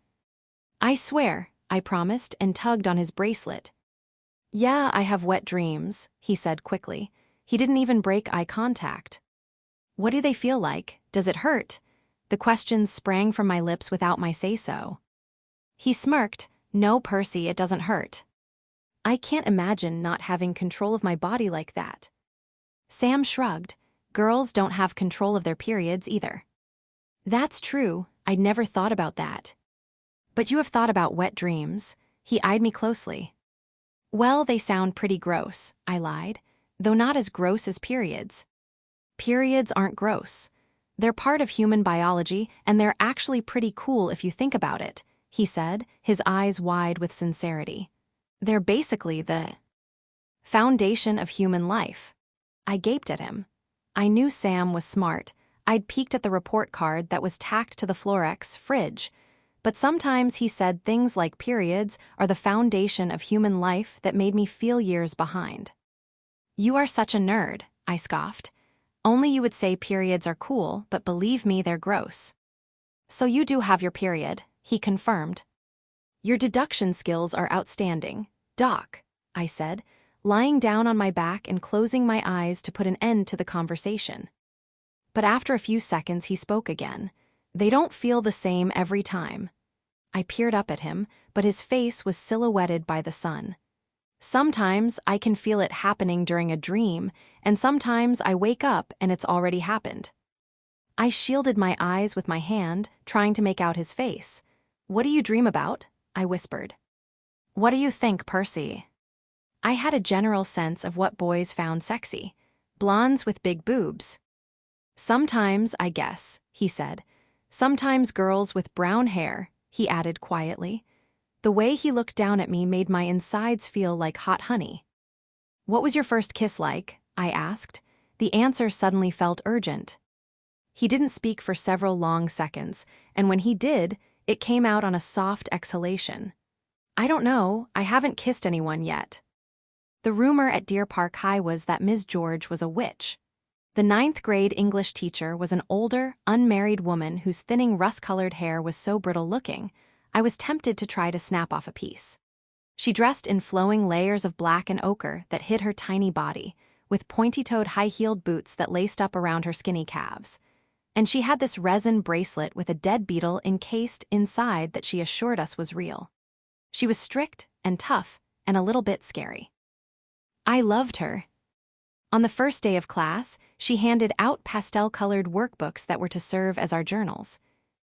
I swear, I promised and tugged on his bracelet. Yeah, I have wet dreams, he said quickly. He didn't even break eye contact. What do they feel like? Does it hurt? The questions sprang from my lips without my say-so. He smirked. No, Percy, it doesn't hurt. I can't imagine not having control of my body like that. Sam shrugged. Girls don't have control of their periods either. That's true, I'd never thought about that. But you have thought about wet dreams. He eyed me closely. Well, they sound pretty gross, I lied, though not as gross as periods. Periods aren't gross. They're part of human biology, and they're actually pretty cool if you think about it, he said, his eyes wide with sincerity. They're basically the foundation of human life. I gaped at him. I knew Sam was smart. I'd peeked at the report card that was tacked to the Florex fridge. But sometimes he said things like periods are the foundation of human life that made me feel years behind. You are such a nerd, I scoffed. Only you would say periods are cool, but believe me, they're gross. So you do have your period, he confirmed. Your deduction skills are outstanding, Doc, I said, lying down on my back and closing my eyes to put an end to the conversation. But after a few seconds he spoke again. They don't feel the same every time. I peered up at him, but his face was silhouetted by the sun. Sometimes I can feel it happening during a dream, and sometimes I wake up and it's already happened. I shielded my eyes with my hand, trying to make out his face. What do you dream about? I whispered. What do you think, Percy? I had a general sense of what boys found sexy. Blondes with big boobs. Sometimes, I guess, he said. Sometimes girls with brown hair, he added quietly. The way he looked down at me made my insides feel like hot honey. What was your first kiss like? I asked. The answer suddenly felt urgent. He didn't speak for several long seconds, and when he did, it came out on a soft exhalation. I don't know, I haven't kissed anyone yet. The rumor at Deer Park High was that Ms. George was a witch. The 9th grade English teacher was an older, unmarried woman whose thinning rust-colored hair was so brittle-looking, I was tempted to try to snap off a piece. She dressed in flowing layers of black and ochre that hid her tiny body, with pointy-toed high-heeled boots that laced up around her skinny calves. And she had this resin bracelet with a dead beetle encased inside that she assured us was real. She was strict and tough and a little bit scary. I loved her. On the first day of class, she handed out pastel-colored workbooks that were to serve as our journals.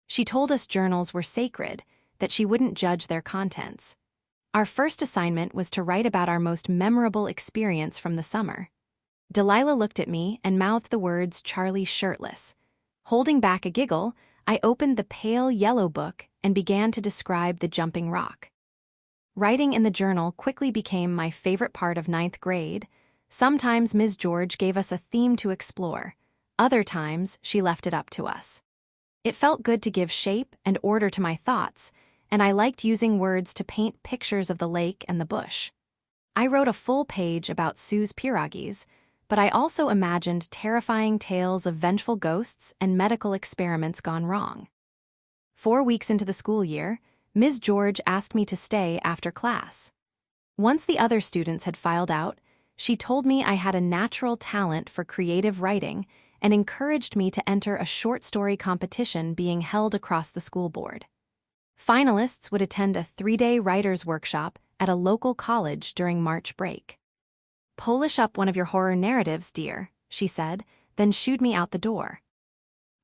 She told us journals were sacred, that she wouldn't judge their contents. Our first assignment was to write about our most memorable experience from the summer. Delilah looked at me and mouthed the words "Charlie shirtless." Holding back a giggle, I opened the pale yellow book and began to describe the jumping rock. Writing in the journal quickly became my favorite part of ninth grade. Sometimes Ms. George gave us a theme to explore. Other times, she left it up to us. It felt good to give shape and order to my thoughts, and I liked using words to paint pictures of the lake and the bush. I wrote a full page about Sue's pierogies, but I also imagined terrifying tales of vengeful ghosts and medical experiments gone wrong. 4 weeks into the school year, Ms. George asked me to stay after class. Once the other students had filed out, she told me I had a natural talent for creative writing and encouraged me to enter a short story competition being held across the school board. Finalists would attend a 3-day writer's workshop at a local college during March break. "Polish up one of your horror narratives, dear," she said, then shooed me out the door.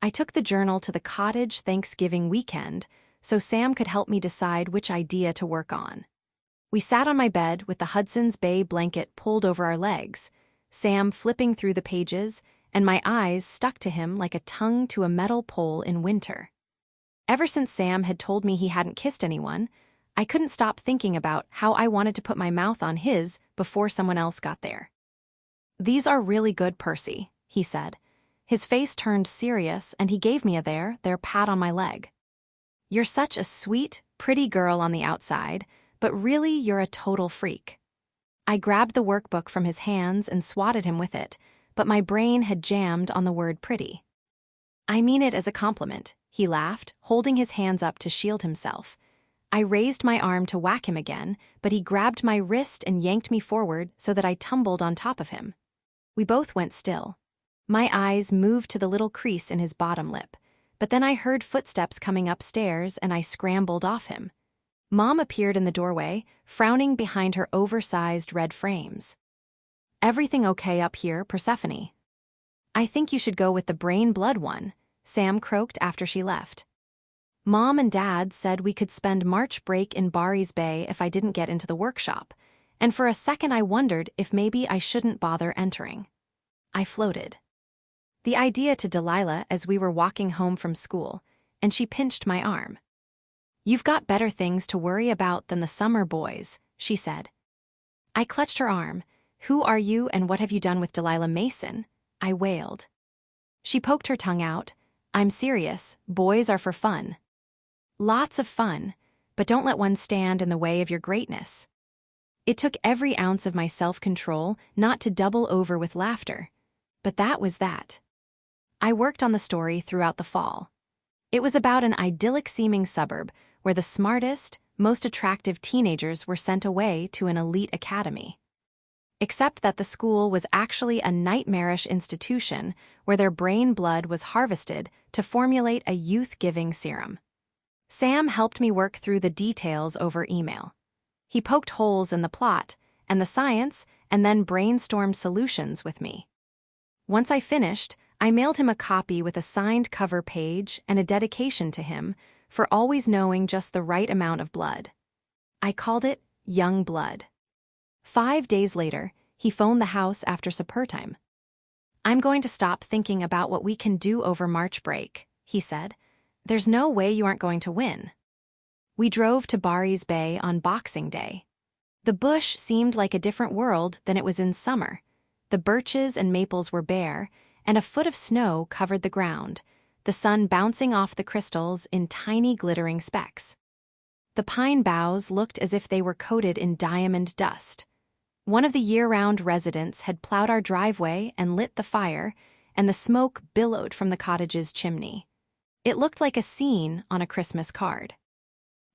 I took the journal to the cottage Thanksgiving weekend so Sam could help me decide which idea to work on. We sat on my bed with the Hudson's Bay blanket pulled over our legs, Sam flipping through the pages, and my eyes stuck to him like a tongue to a metal pole in winter. Ever since Sam had told me he hadn't kissed anyone, I couldn't stop thinking about how I wanted to put my mouth on his before someone else got there. "These are really good, Percy," he said. His face turned serious and he gave me a there pat on my leg. "You're such a sweet, pretty girl on the outside, but really you're a total freak." I grabbed the workbook from his hands and swatted him with it, but my brain had jammed on the word pretty. "I mean it as a compliment," he laughed, holding his hands up to shield himself. I raised my arm to whack him again, but he grabbed my wrist and yanked me forward so that I tumbled on top of him. We both went still. My eyes moved to the little crease in his bottom lip, but then I heard footsteps coming upstairs and I scrambled off him. Mom appeared in the doorway, frowning behind her oversized red frames. "Everything okay up here, Persephone?" "I think you should go with the brain-blood one," Sam croaked after she left. "Mom and Dad said we could spend March break in Barry's Bay if I didn't get into the workshop, and for a second I wondered if maybe I shouldn't bother entering." I floated the idea to Delilah as we were walking home from school, and she pinched my arm. "You've got better things to worry about than the summer boys," she said. I clutched her arm. "Who are you and what have you done with Delilah Mason?" I wailed. She poked her tongue out. "I'm serious, boys are for fun." "Lots of fun, but don't let one stand in the way of your greatness." It took every ounce of my self-control not to double over with laughter. But that was that. I worked on the story throughout the fall. It was about an idyllic-seeming suburb where the smartest, most attractive teenagers were sent away to an elite academy. Except that the school was actually a nightmarish institution where their brain blood was harvested to formulate a youth-giving serum. Sam helped me work through the details over email. He poked holes in the plot and the science and then brainstormed solutions with me. Once I finished, I mailed him a copy with a signed cover page and a dedication to him for always knowing just the right amount of blood. I called it Young Blood. 5 days later, he phoned the house after supper time. "I'm going to stop thinking about what we can do over March break," he said. "There's no way you aren't going to win." We drove to Barry's Bay on Boxing Day. The bush seemed like a different world than it was in summer. The birches and maples were bare, and a foot of snow covered the ground, the sun bouncing off the crystals in tiny glittering specks. The pine boughs looked as if they were coated in diamond dust. One of the year-round residents had plowed our driveway and lit the fire, and the smoke billowed from the cottage's chimney. It looked like a scene on a Christmas card.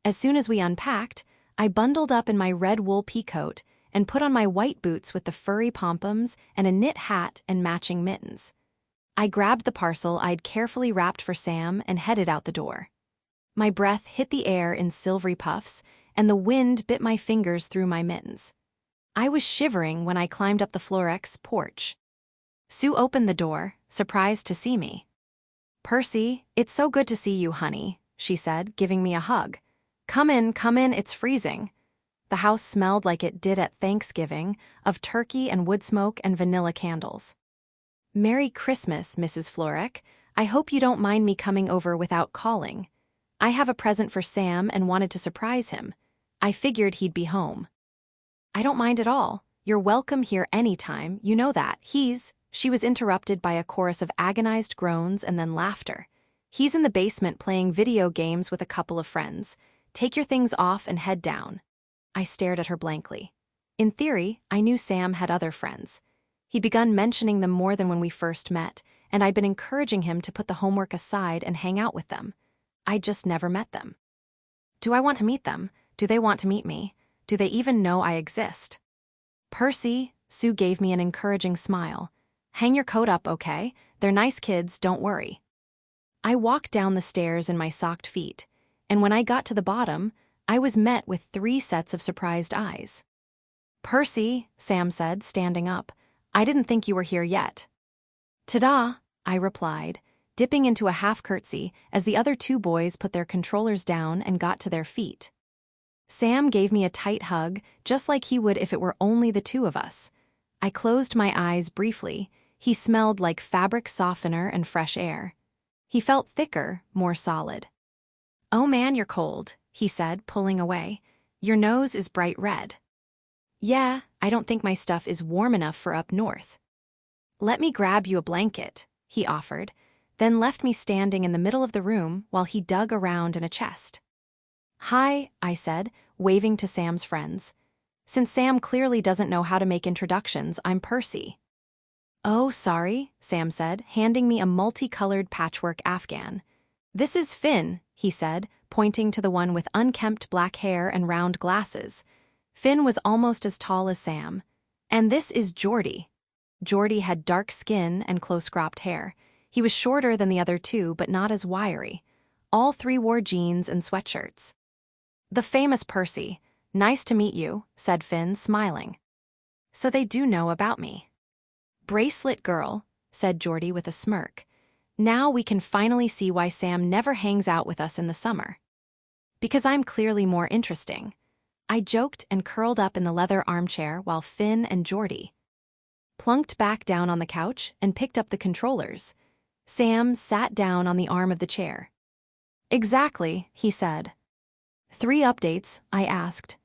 As soon as we unpacked, I bundled up in my red wool peacoat and put on my white boots with the furry pompons and a knit hat and matching mittens. I grabbed the parcel I'd carefully wrapped for Sam and headed out the door. My breath hit the air in silvery puffs, and the wind bit my fingers through my mittens. I was shivering when I climbed up the Florex porch. Sue opened the door, surprised to see me. "Percy, it's so good to see you, honey," she said, giving me a hug. Come in, it's freezing." The house smelled like it did at Thanksgiving, of turkey and wood smoke and vanilla candles. "Merry Christmas, Mrs. Florek. I hope you don't mind me coming over without calling. I have a present for Sam and wanted to surprise him." I figured he'd be home. I don't mind at all. You're welcome here anytime, you know that. She was interrupted by a chorus of agonized groans and then laughter. He's in the basement playing video games with a couple of friends. Take your things off and head down. I stared at her blankly. In theory, I knew Sam had other friends. He'd begun mentioning them more than when we first met, and I'd been encouraging him to put the homework aside and hang out with them. I'd just never met them. Do I want to meet them? Do they want to meet me? Do they even know I exist? Percy, Sue gave me an encouraging smile. Hang your coat up, okay? They're nice kids, don't worry. I walked down the stairs in my socked feet, and when I got to the bottom, I was met with 3 sets of surprised eyes. Percy, Sam said, standing up. I didn't think you were here yet. Ta-da, I replied, dipping into a half curtsy as the other 2 boys put their controllers down and got to their feet. Sam gave me a tight hug, just like he would if it were only the 2 of us. I closed my eyes briefly. He smelled like fabric softener and fresh air. He felt thicker, more solid. Oh man, you're cold, he said, pulling away. Your nose is bright red. Yeah, I don't think my stuff is warm enough for up north. Let me grab you a blanket, he offered, then left me standing in the middle of the room while he dug around in a chest. Hi, I said, waving to Sam's friends. Since Sam clearly doesn't know how to make introductions, I'm Percy. Oh, sorry, Sam said, handing me a multicolored patchwork afghan. This is Finn, he said, pointing to the one with unkempt black hair and round glasses. Finn was almost as tall as Sam. And this is Geordie. Geordie had dark skin and close-cropped hair. He was shorter than the other 2, but not as wiry. All 3 wore jeans and sweatshirts. The famous Percy. Nice to meet you, said Finn, smiling. So they do know about me. Bracelet girl, said Geordie with a smirk. Now we can finally see why Sam never hangs out with us in the summer. Because I'm clearly more interesting. I joked and curled up in the leather armchair while Finn and Geordie plunked back down on the couch and picked up the controllers. Sam sat down on the arm of the chair. Exactly, he said. 3 updates, I asked.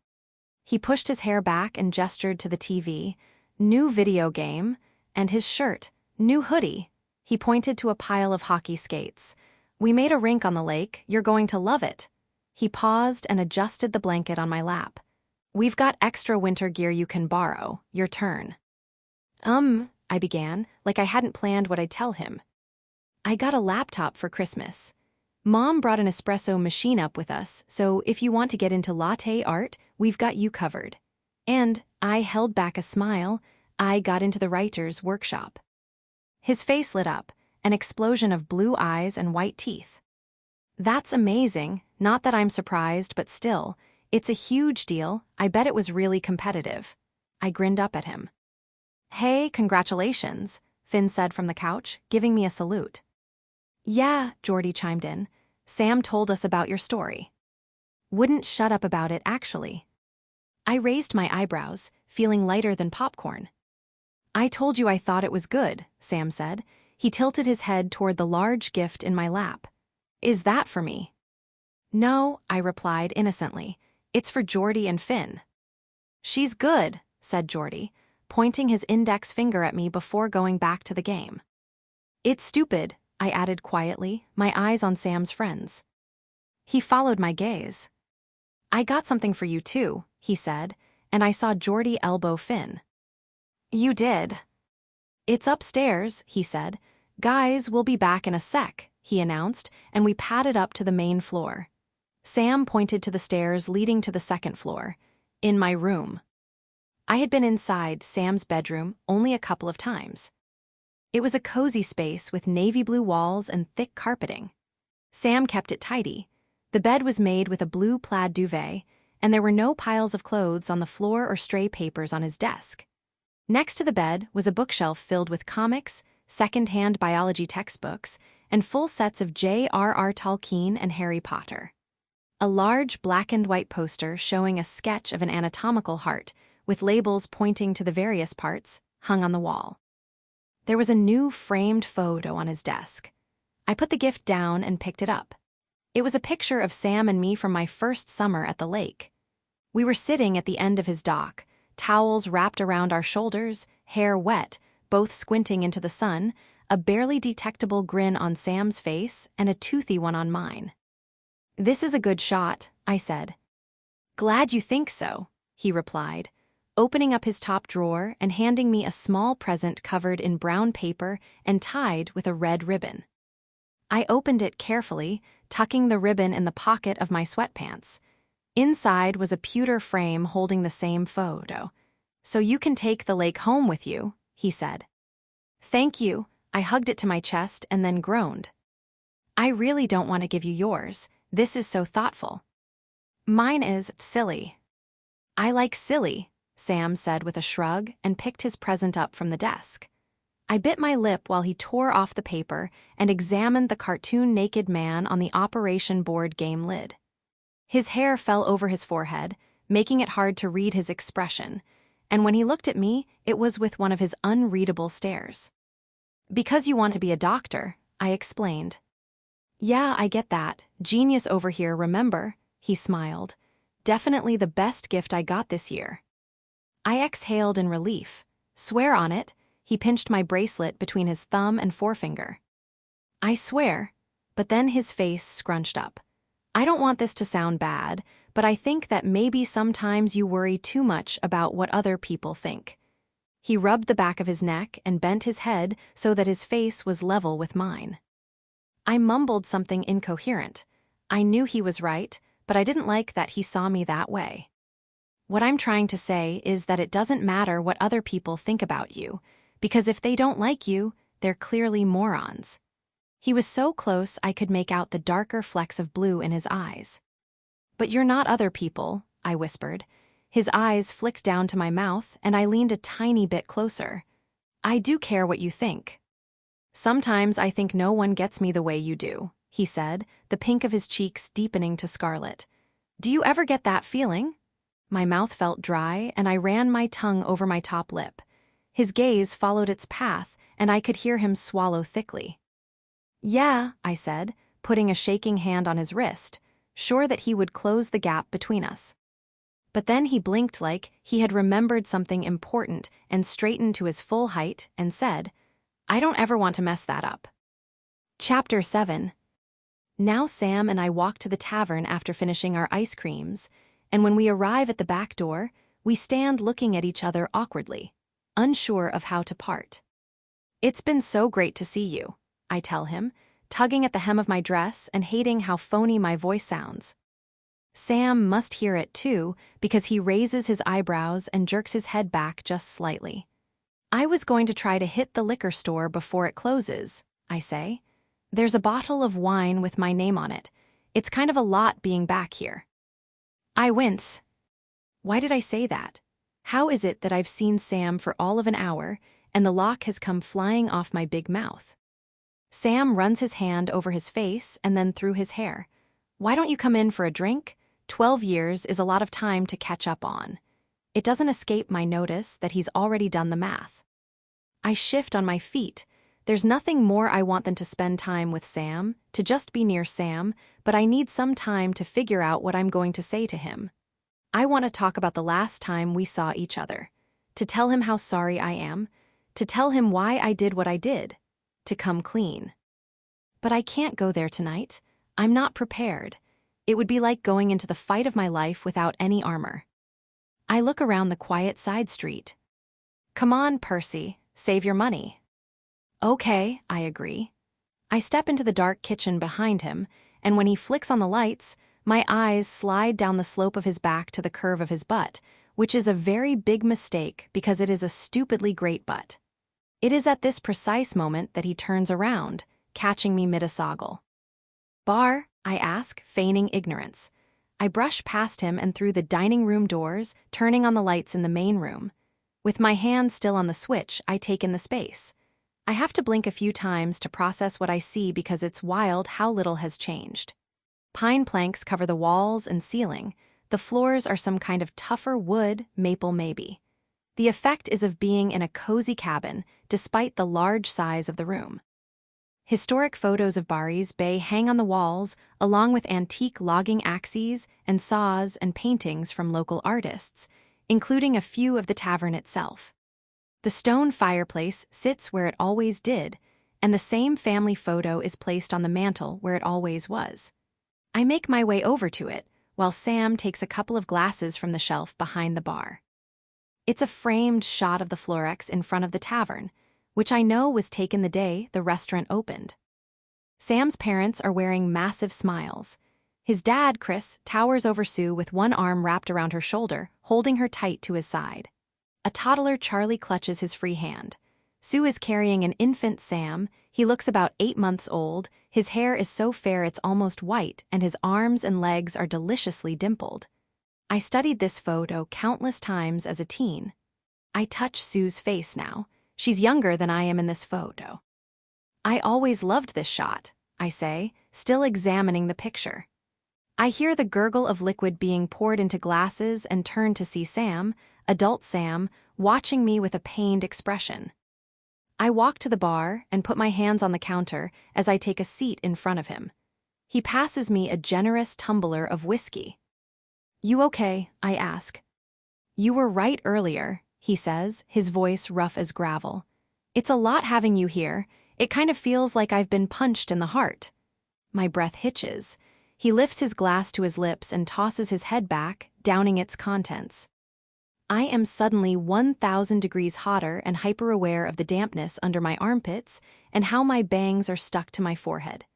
He pushed his hair back and gestured to the TV. New video game, and his shirt, new hoodie. He pointed to a pile of hockey skates. We made a rink on the lake, you're going to love it. He paused and adjusted the blanket on my lap. We've got extra winter gear you can borrow, your turn. I began, like I hadn't planned what I'd tell him. I got a laptop for Christmas. Mom brought an espresso machine up with us, so if you want to get into latte art, we've got you covered. And I held back a smile. I got into the writer's workshop. His face lit up, an explosion of blue eyes and white teeth. That's amazing, not that I'm surprised, but still, it's a huge deal. I bet it was really competitive. I grinned up at him. Hey, congratulations, Finn said from the couch, giving me a salute. Yeah, Geordie chimed in. Sam told us about your story. Wouldn't shut up about it, actually. I raised my eyebrows, feeling lighter than popcorn. I told you I thought it was good, Sam said. He tilted his head toward the large gift in my lap. Is that for me? No, I replied innocently. It's for Geordie and Finn. She's good, said Geordie, pointing his index finger at me before going back to the game. It's stupid, I added quietly, my eyes on Sam's friends. He followed my gaze. I got something for you too, he said, and I saw Geordie elbow Finn. You did. It's upstairs, he said. Guys, we'll be back in a sec, he announced, and we padded up to the main floor. Sam pointed to the stairs leading to the second floor. In my room. I had been inside Sam's bedroom only a couple of times. It was a cozy space with navy blue walls and thick carpeting. Sam kept it tidy. The bed was made with a blue plaid duvet, and there were no piles of clothes on the floor or stray papers on his desk. Next to the bed was a bookshelf filled with comics, second-hand biology textbooks, and full sets of J.R.R. Tolkien and Harry Potter. A large black-and-white poster showing a sketch of an anatomical heart, with labels pointing to the various parts, hung on the wall. There was a new framed photo on his desk. I put the gift down and picked it up. It was a picture of Sam and me from my first summer at the lake. We were sitting at the end of his dock, towels wrapped around our shoulders, hair wet, both squinting into the sun, a barely detectable grin on Sam's face and a toothy one on mine. "This is a good shot," I said. "Glad you think so," he replied, opening up his top drawer and handing me a small present covered in brown paper and tied with a red ribbon. I opened it carefully, tucking the ribbon in the pocket of my sweatpants. Inside was a pewter frame holding the same photo. "So you can take the lake home with you," he said. "Thank you." I hugged it to my chest and then groaned. "I really don't want to give you yours. This is so thoughtful." "Mine is silly." "I like silly," Sam said with a shrug and picked his present up from the desk. I bit my lip while he tore off the paper and examined the cartoon naked man on the Operation board game lid. His hair fell over his forehead, making it hard to read his expression, and when he looked at me, it was with one of his unreadable stares. "Because you want to be a doctor," I explained. "Yeah, I get that. Genius over here, remember?" He smiled. "Definitely the best gift I got this year." I exhaled in relief. "Swear on it." He pinched my bracelet between his thumb and forefinger. "I swear," but then his face scrunched up. "I don't want this to sound bad, but I think that maybe sometimes you worry too much about what other people think." He rubbed the back of his neck and bent his head so that his face was level with mine. I mumbled something incoherent. I knew he was right, but I didn't like that he saw me that way. "What I'm trying to say is that it doesn't matter what other people think about you, because if they don't like you, they're clearly morons." He was so close I could make out the darker flecks of blue in his eyes. "But you're not other people," I whispered. His eyes flicked down to my mouth, and I leaned a tiny bit closer. "I do care what you think." "Sometimes I think no one gets me the way you do," he said, the pink of his cheeks deepening to scarlet. "Do you ever get that feeling?" My mouth felt dry, and I ran my tongue over my top lip. His gaze followed its path, and I could hear him swallow thickly. "Yeah," I said, putting a shaking hand on his wrist, sure that he would close the gap between us. But then he blinked like he had remembered something important and straightened to his full height and said, "I don't ever want to mess that up." Chapter 7. Now Sam and I walk to the tavern after finishing our ice creams, and when we arrive at the back door, we stand looking at each other awkwardly, unsure of how to part. "It's been so great to see you," I tell him, tugging at the hem of my dress and hating how phony my voice sounds. Sam must hear it too, because he raises his eyebrows and jerks his head back just slightly. "I was going to try to hit the liquor store before it closes," I say. "There's a bottle of wine with my name on it. It's kind of a lot being back here." I wince. Why did I say that? How is it that I've seen Sam for all of an hour, and the lock has come flying off my big mouth? Sam runs his hand over his face and then through his hair. "Why don't you come in for a drink? 12 years is a lot of time to catch up on." It doesn't escape my notice that he's already done the math. I shift on my feet. There's nothing more I want than to spend time with Sam, to just be near Sam, but I need some time to figure out what I'm going to say to him. I want to talk about the last time we saw each other, to tell him how sorry I am, to tell him why I did what I did, to come clean. But I can't go there tonight. I'm not prepared. It would be like going into the fight of my life without any armor. I look around the quiet side street. "Come on, Percy, save your money." "Okay," I agree. I step into the dark kitchen behind him, and when he flicks on the lights, my eyes slide down the slope of his back to the curve of his butt, which is a very big mistake because it is a stupidly great butt. It is at this precise moment that he turns around, catching me mid-asoggle. "Bar?" I ask, feigning ignorance. I brush past him and through the dining room doors, turning on the lights in the main room. With my hand still on the switch, I take in the space. I have to blink a few times to process what I see because it's wild how little has changed. Pine planks cover the walls and ceiling. The floors are some kind of tougher wood, maple maybe. The effect is of being in a cozy cabin, despite the large size of the room. Historic photos of Bari's Bay hang on the walls, along with antique logging axes and saws and paintings from local artists, including a few of the tavern itself. The stone fireplace sits where it always did, and the same family photo is placed on the mantel where it always was. I make my way over to it, while Sam takes a couple of glasses from the shelf behind the bar. It's a framed shot of the Florex in front of the tavern, which I know was taken the day the restaurant opened. Sam's parents are wearing massive smiles. His dad, Chris, towers over Sue with one arm wrapped around her shoulder, holding her tight to his side. A toddler Charlie clutches his free hand. Sue is carrying an infant Sam. He looks about 8 months old. His hair is so fair it's almost white, and his arms and legs are deliciously dimpled. I studied this photo countless times as a teen. I touch Sue's face now. She's younger than I am in this photo. I always loved this shot, I say, still examining the picture. I hear the gurgle of liquid being poured into glasses and turn to see Sam, adult Sam, watching me with a pained expression. I walk to the bar and put my hands on the counter as I take a seat in front of him. He passes me a generous tumbler of whiskey. "You okay?" I ask. "You were right earlier," he says, his voice rough as gravel. "It's a lot having you here. It kind of feels like I've been punched in the heart." My breath hitches. He lifts his glass to his lips and tosses his head back, downing its contents. I am suddenly 1,000 degrees hotter and hyper-aware of the dampness under my armpits and how my bangs are stuck to my forehead.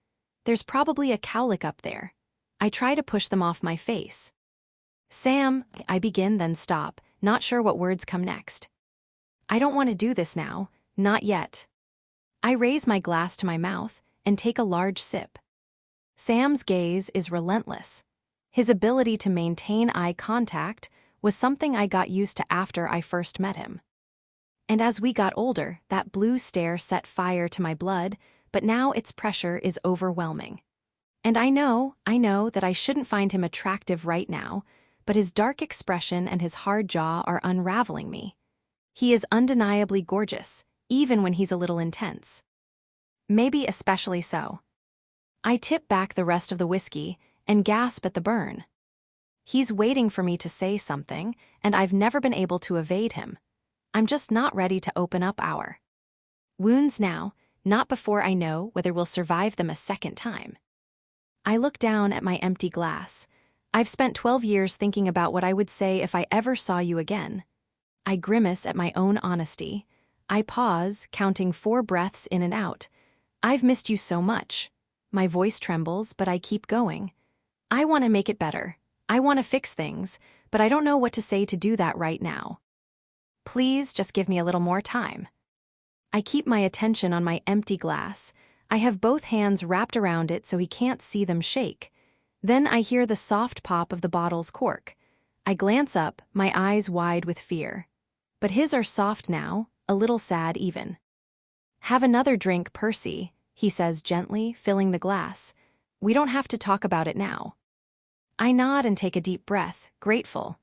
There's probably a cowlick up there. I try to push them off my face. "Sam," I begin, then stop, not sure what words come next. "I don't want to do this now, not yet." I raise my glass to my mouth and take a large sip. Sam's gaze is relentless. His ability to maintain eye contact was something I got used to after I first met him. And as we got older, that blue stare set fire to my blood, but now its pressure is overwhelming. And I know that I shouldn't find him attractive right now, but his dark expression and his hard jaw are unraveling me. He is undeniably gorgeous, even when he's a little intense. Maybe especially so. I tip back the rest of the whiskey and gasp at the burn. He's waiting for me to say something, and I've never been able to evade him. I'm just not ready to open up our wounds now, not before I know whether we'll survive them a second time. I look down at my empty glass. I've spent 12 years thinking about what I would say if I ever saw you again. I grimace at my own honesty. I pause, counting 4 breaths in and out. I've missed you so much. My voice trembles, but I keep going. I want to make it better. I want to fix things, but I don't know what to say to do that right now. Please just give me a little more time. I keep my attention on my empty glass. I have both hands wrapped around it so he can't see them shake. Then I hear the soft pop of the bottle's cork. I glance up, my eyes wide with fear. But his are soft now, a little sad even. "Have another drink, Percy," he says gently, filling the glass. "We don't have to talk about it now." I nod and take a deep breath, grateful.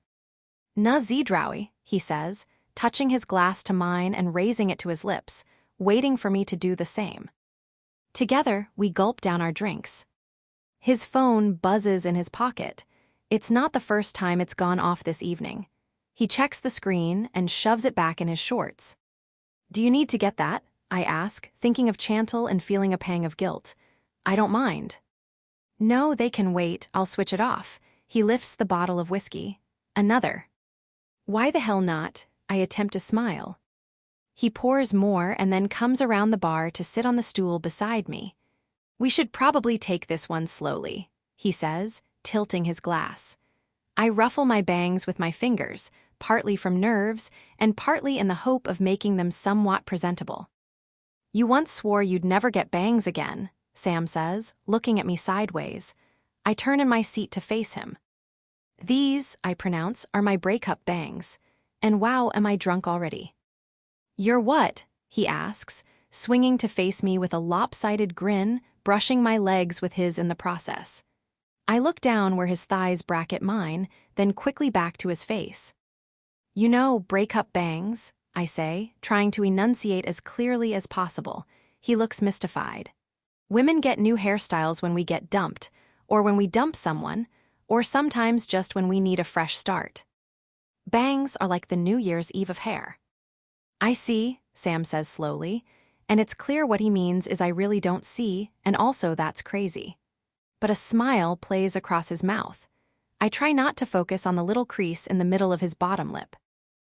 "Na zdrawi," he says, touching his glass to mine and raising it to his lips, waiting for me to do the same. Together, we gulp down our drinks. His phone buzzes in his pocket. It's not the first time it's gone off this evening. He checks the screen and shoves it back in his shorts. "Do you need to get that?" I ask, thinking of Chantal and feeling a pang of guilt. "I don't mind." "No, they can wait. I'll switch it off." He lifts the bottle of whiskey. "Another." "Why the hell not?" I attempt to smile. He pours more and then comes around the bar to sit on the stool beside me. "We should probably take this one slowly," he says, tilting his glass. I ruffle my bangs with my fingers, partly from nerves and partly in the hope of making them somewhat presentable. "You once swore you'd never get bangs again," Sam says, looking at me sideways. I turn in my seat to face him. "These," I pronounce, "are my breakup bangs. And wow, am I drunk already." "You're what?" he asks, swinging to face me with a lopsided grin, brushing my legs with his in the process. I look down where his thighs bracket mine, then quickly back to his face. "You know, breakup bangs," I say, trying to enunciate as clearly as possible. He looks mystified. Women get new hairstyles when we get dumped, or when we dump someone, or sometimes just when we need a fresh start. Bangs are like the New Year's Eve of hair. I see, Sam says slowly, and it's clear what he means is I really don't see, and also that's crazy. But a smile plays across his mouth. I try not to focus on the little crease in the middle of his bottom lip.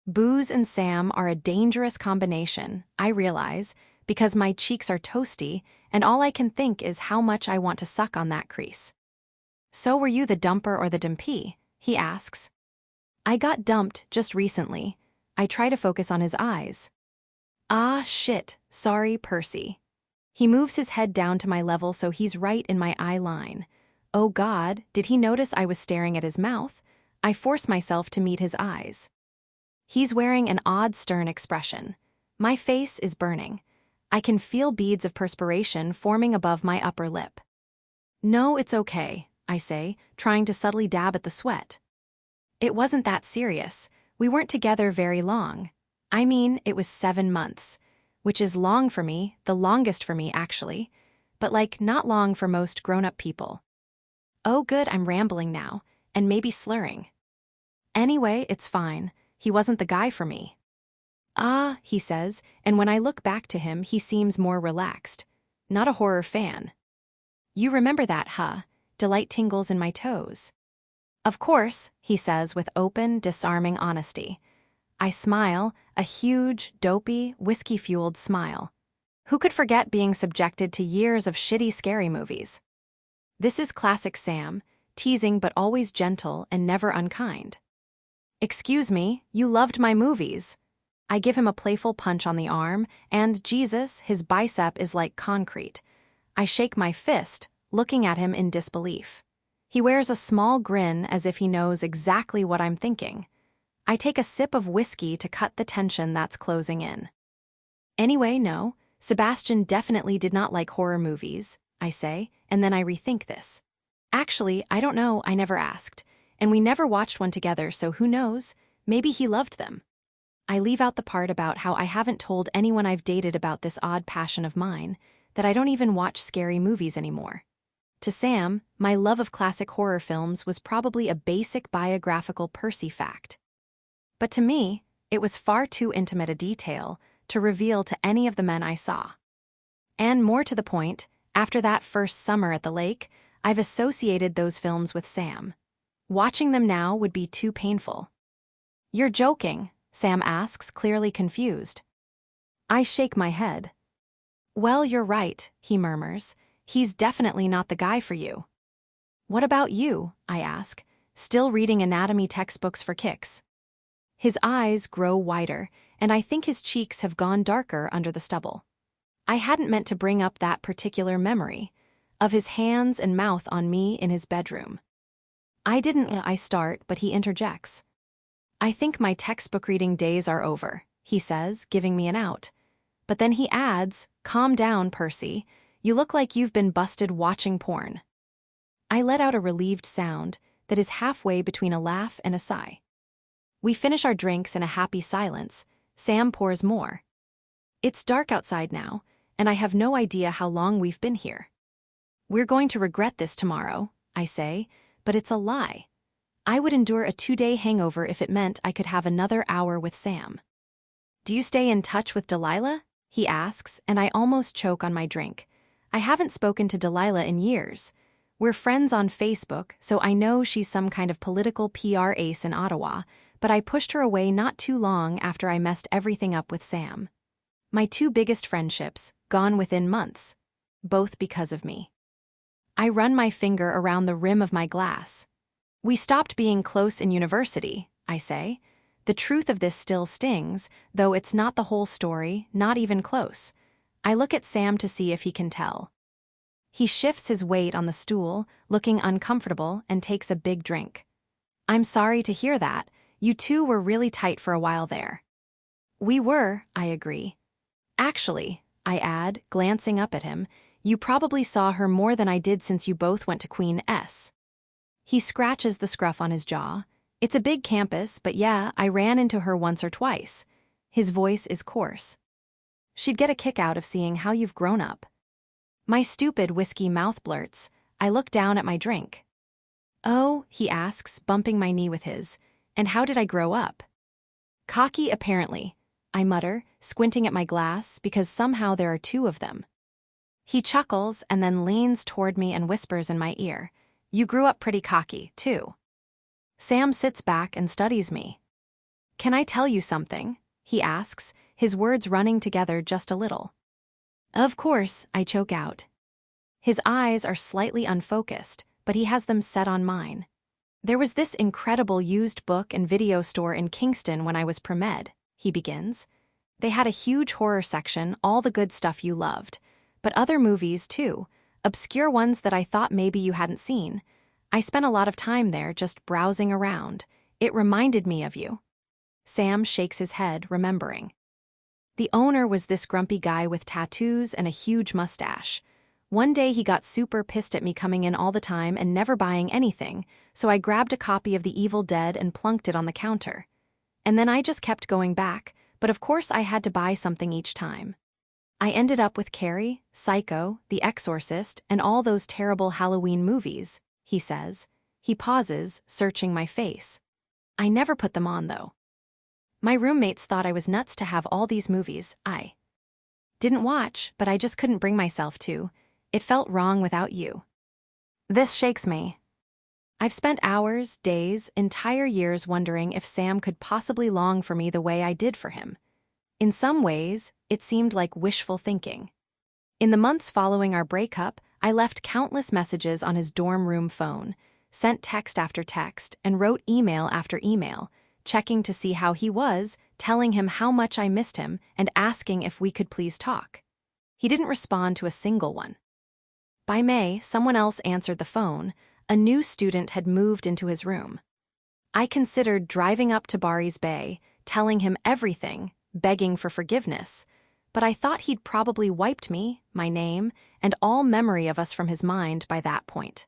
Booze and Sam are a dangerous combination, I realize, because my cheeks are toasty, and all I can think is how much I want to suck on that crease. So were you the dumper or the dumpee? He asks. I got dumped just recently. I try to focus on his eyes. Ah, shit, sorry, Percy. He moves his head down to my level so he's right in my eye line. Oh God, did he notice I was staring at his mouth? I force myself to meet his eyes. He's wearing an odd stern expression. My face is burning. I can feel beads of perspiration forming above my upper lip. No, it's okay, I say, trying to subtly dab at the sweat. It wasn't that serious. We weren't together very long. I mean, it was 7 months, which is long for me, the longest for me actually, but like not long for most grown-up people. Oh good, I'm rambling now, and maybe slurring. Anyway, it's fine. He wasn't the guy for me. Ah, he says, and when I look back to him, he seems more relaxed. Not a horror fan. You remember that, huh? Delight tingles in my toes. Of course, he says with open, disarming honesty. I smile, a huge, dopey, whiskey-fueled smile. Who could forget being subjected to years of shitty, scary movies? This is classic Sam, teasing but always gentle and never unkind. Excuse me, you loved my movies. I give him a playful punch on the arm, and Jesus, his bicep is like concrete. I shake my fist, looking at him in disbelief. He wears a small grin as if he knows exactly what I'm thinking. I take a sip of whiskey to cut the tension that's closing in. Anyway, no, Sebastian definitely did not like horror movies, I say, and then I rethink this. Actually, I don't know, I never asked, and we never watched one together, so who knows, maybe he loved them. I leave out the part about how I haven't told anyone I've dated about this odd passion of mine, that I don't even watch scary movies anymore. To Sam, my love of classic horror films was probably a basic biographical Percy fact. But to me, it was far too intimate a detail to reveal to any of the men I saw. And more to the point, after that first summer at the lake, I've associated those films with Sam. Watching them now would be too painful. You're joking, Sam asks, clearly confused. I shake my head. Well, you're right, he murmurs. He's definitely not the guy for you. What about you? I ask, still reading anatomy textbooks for kicks. His eyes grow wider, and I think his cheeks have gone darker under the stubble. I hadn't meant to bring up that particular memory of his hands and mouth on me in his bedroom. I start, but he interjects. I think my textbook reading days are over, he says, giving me an out. But then he adds, calm down, Percy. You look like you've been busted watching porn. I let out a relieved sound that is halfway between a laugh and a sigh. We finish our drinks in a happy silence. Sam pours more. It's dark outside now, and I have no idea how long we've been here. We're going to regret this tomorrow, I say, but it's a lie. I would endure a 2-day hangover if it meant I could have another hour with Sam. Do you stay in touch with Delilah? He asks, and I almost choke on my drink. I haven't spoken to Delilah in years. We're friends on Facebook, so I know she's some kind of political PR ace in Ottawa, but I pushed her away not too long after I messed everything up with Sam. My 2 biggest friendships, gone within months. Both because of me. I run my finger around the rim of my glass. We stopped being close in university, I say. The truth of this still stings, though it's not the whole story, not even close. I look at Sam to see if he can tell. He shifts his weight on the stool, looking uncomfortable, and takes a big drink. I'm sorry to hear that. You two were really tight for a while there. We were, I agree. Actually, I add, glancing up at him, you probably saw her more than I did since you both went to Queen S. He scratches the scruff on his jaw. It's a big campus, but yeah, I ran into her once or twice. His voice is coarse. She'd get a kick out of seeing how you've grown up. My stupid whiskey mouth blurts. I look down at my drink. "Oh," he asks, bumping my knee with his. "And how did I grow up?" "Cocky, apparently," I mutter, squinting at my glass because somehow there are two of them. He chuckles and then leans toward me and whispers in my ear, "You grew up pretty cocky, too." Sam sits back and studies me. "Can I tell you something?" he asks, his words running together just a little. "Of course," I choke out. His eyes are slightly unfocused, but he has them set on mine. "There was this incredible used book and video store in Kingston when I was pre-med," he begins. "They had a huge horror section, all the good stuff you loved. But other movies, too, obscure ones that I thought maybe you hadn't seen. I spent a lot of time there just browsing around. It reminded me of you." Sam shakes his head, remembering. The owner was this grumpy guy with tattoos and a huge mustache. One day he got super pissed at me coming in all the time and never buying anything, so I grabbed a copy of The Evil Dead and plunked it on the counter. And then I just kept going back, but of course I had to buy something each time. I ended up with Carrie, Psycho, The Exorcist, and all those terrible Halloween movies, he says. He pauses, searching my face. I never put them on, though. My roommates thought I was nuts to have all these movies I didn't watch, but I just couldn't bring myself to. It felt wrong without you. This shakes me. I've spent hours, days, entire years wondering if Sam could possibly long for me the way I did for him. In some ways, it seemed like wishful thinking. In the months following our breakup, I left countless messages on his dorm room phone, sent text after text, and wrote email after email, checking to see how he was, telling him how much I missed him, and asking if we could please talk. He didn't respond to a single one. By May, someone else answered the phone. A new student had moved into his room. I considered driving up to Barry's Bay, telling him everything, begging for forgiveness, but I thought he'd probably wiped me, my name, and all memory of us from his mind by that point.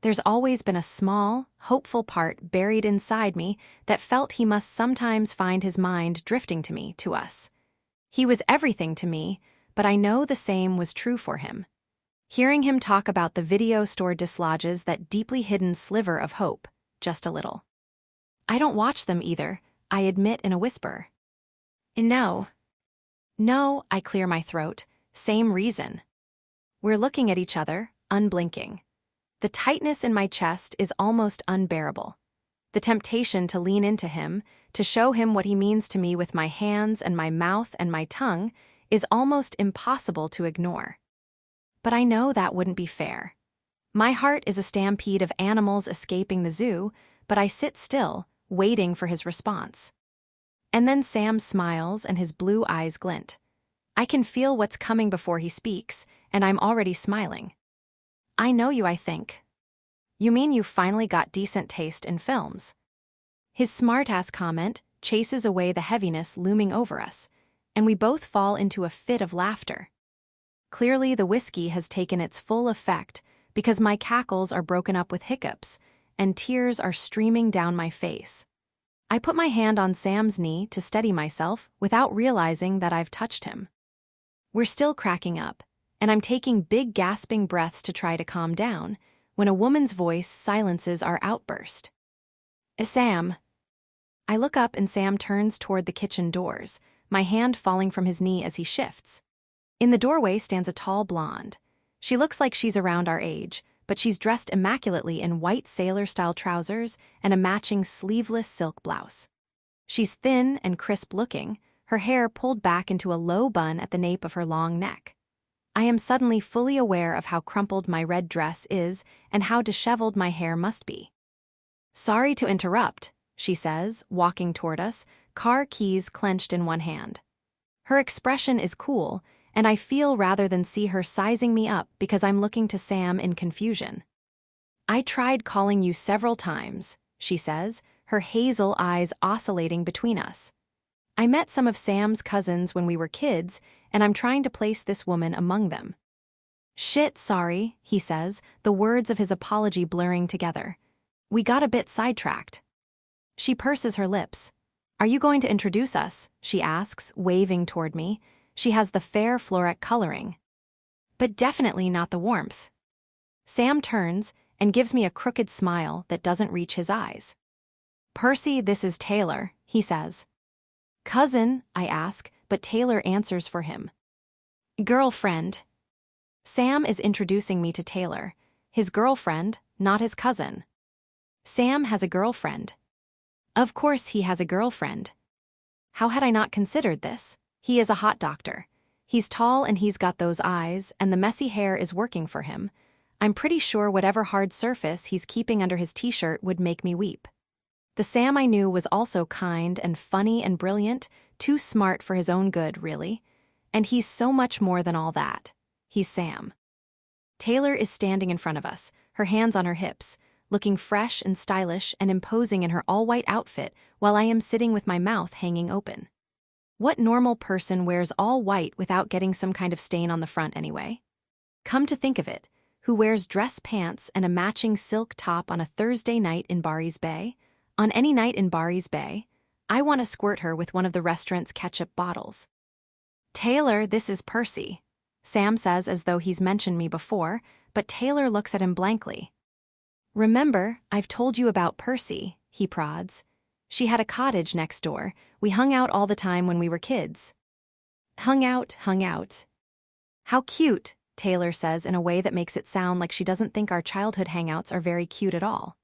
There's always been a small, hopeful part buried inside me that felt he must sometimes find his mind drifting to us. He was everything to me, but I know the same was true for him. Hearing him talk about the video store dislodges that deeply hidden sliver of hope, just a little. "I don't watch them either," I admit in a whisper. "No." "No," I clear my throat. "Same reason." We're looking at each other, unblinking. The tightness in my chest is almost unbearable. The temptation to lean into him, to show him what he means to me with my hands and my mouth and my tongue, is almost impossible to ignore. But I know that wouldn't be fair. My heart is a stampede of animals escaping the zoo, but I sit still, waiting for his response. And then Sam smiles and his blue eyes glint. I can feel what's coming before he speaks, and I'm already smiling. "I know you, I think." "You mean you finally got decent taste in films?" His smart-ass comment chases away the heaviness looming over us, and we both fall into a fit of laughter. Clearly the whiskey has taken its full effect because my cackles are broken up with hiccups, and tears are streaming down my face. I put my hand on Sam's knee to steady myself without realizing that I've touched him. We're still cracking up, and I'm taking big gasping breaths to try to calm down, when a woman's voice silences our outburst. "Sam." I look up and Sam turns toward the kitchen doors, my hand falling from his knee as he shifts. In the doorway stands a tall blonde. She looks like she's around our age, but she's dressed immaculately in white sailor-style trousers and a matching sleeveless silk blouse. She's thin and crisp-looking, her hair pulled back into a low bun at the nape of her long neck. I am suddenly fully aware of how crumpled my red dress is and how disheveled my hair must be. "Sorry to interrupt," she says, walking toward us, car keys clenched in one hand. Her expression is cool, and I feel rather than see her sizing me up because I'm looking to Sam in confusion. "I tried calling you several times," she says, her hazel eyes oscillating between us. "I met some of Sam's cousins when we were kids, and I'm trying to place this woman among them." "Shit, sorry," he says, the words of his apology blurring together. "We got a bit sidetracked." She purses her lips. "Are you going to introduce us?" she asks, waving toward me. She has the fair floret coloring. but definitely not the warmth. Sam turns and gives me a crooked smile that doesn't reach his eyes. "Percy, this is Taylor," he says. "Cousin," I ask, but Taylor answers for him. "Girlfriend." Sam is introducing me to Taylor, his girlfriend, not his cousin. Sam has a girlfriend. Of course he has a girlfriend. How had I not considered this? He is a hot doctor. He's tall and he's got those eyes, and the messy hair is working for him. I'm pretty sure whatever hard surface he's keeping under his t-shirt would make me weep. The Sam I knew was also kind and funny and brilliant, too smart for his own good, really. And he's so much more than all that. He's Sam. Taylor is standing in front of us, her hands on her hips, looking fresh and stylish and imposing in her all-white outfit while I am sitting with my mouth hanging open. What normal person wears all white without getting some kind of stain on the front anyway? Come to think of it, who wears dress pants and a matching silk top on a Thursday night in Barry's Bay? On any night in Barry's Bay, I want to squirt her with one of the restaurant's ketchup bottles. "Taylor, this is Percy," Sam says as though he's mentioned me before, but Taylor looks at him blankly. "Remember, I've told you about Percy," he prods. "She had a cottage next door. We hung out all the time when we were kids." Hung out. "How cute," Taylor says in a way that makes it sound like she doesn't think our childhood hangouts are very cute at all.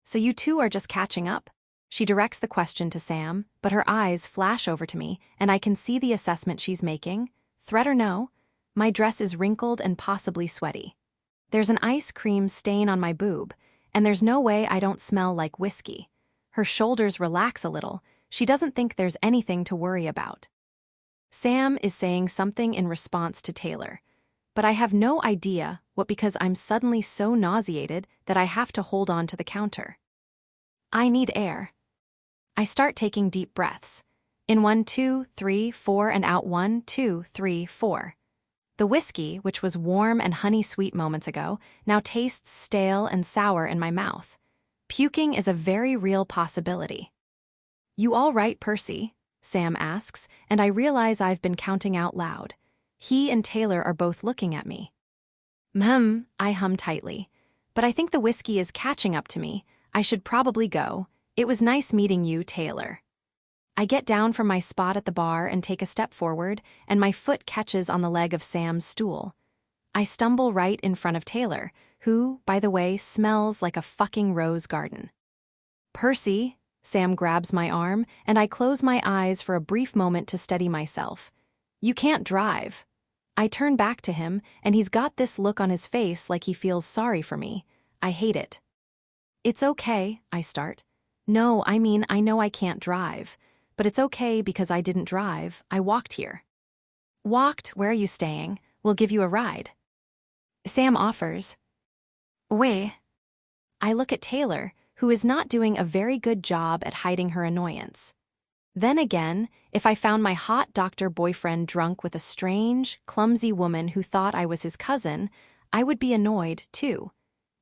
"So you two are just catching up?" She directs the question to Sam, but her eyes flash over to me, and I can see the assessment she's making. Threat or no, my dress is wrinkled and possibly sweaty. There's an ice cream stain on my boob, and there's no way I don't smell like whiskey. Her shoulders relax a little. She doesn't think there's anything to worry about. Sam is saying something in response to Taylor, but I have no idea what because I'm suddenly so nauseated that I have to hold on to the counter. I need air. I start taking deep breaths. In 1, 2, 3, 4 and out 1, 2, 3, 4. The whiskey, which was warm and honey-sweet moments ago, now tastes stale and sour in my mouth. Puking is a very real possibility. "You all right, Percy?" Sam asks, and I realize I've been counting out loud. He and Taylor are both looking at me. I hum tightly. "But I think the whiskey is catching up to me. I should probably go. It was nice meeting you, Taylor." I get down from my spot at the bar and take a step forward, and my foot catches on the leg of Sam's stool. I stumble right in front of Taylor, who, by the way, smells like a fucking rose garden. "Percy," Sam grabs my arm, and I close my eyes for a brief moment to steady myself. "You can't drive." I turn back to him, and he's got this look on his face like he feels sorry for me. I hate it. "It's okay," I start. "No, I mean, I know I can't drive. But it's okay because I didn't drive, I walked here." "Walked? Where are you staying? We'll give you a ride." Sam offers. "Wait." I look at Taylor, who is not doing a very good job at hiding her annoyance. Then again, if I found my hot doctor boyfriend drunk with a strange, clumsy woman who thought I was his cousin, I would be annoyed, too.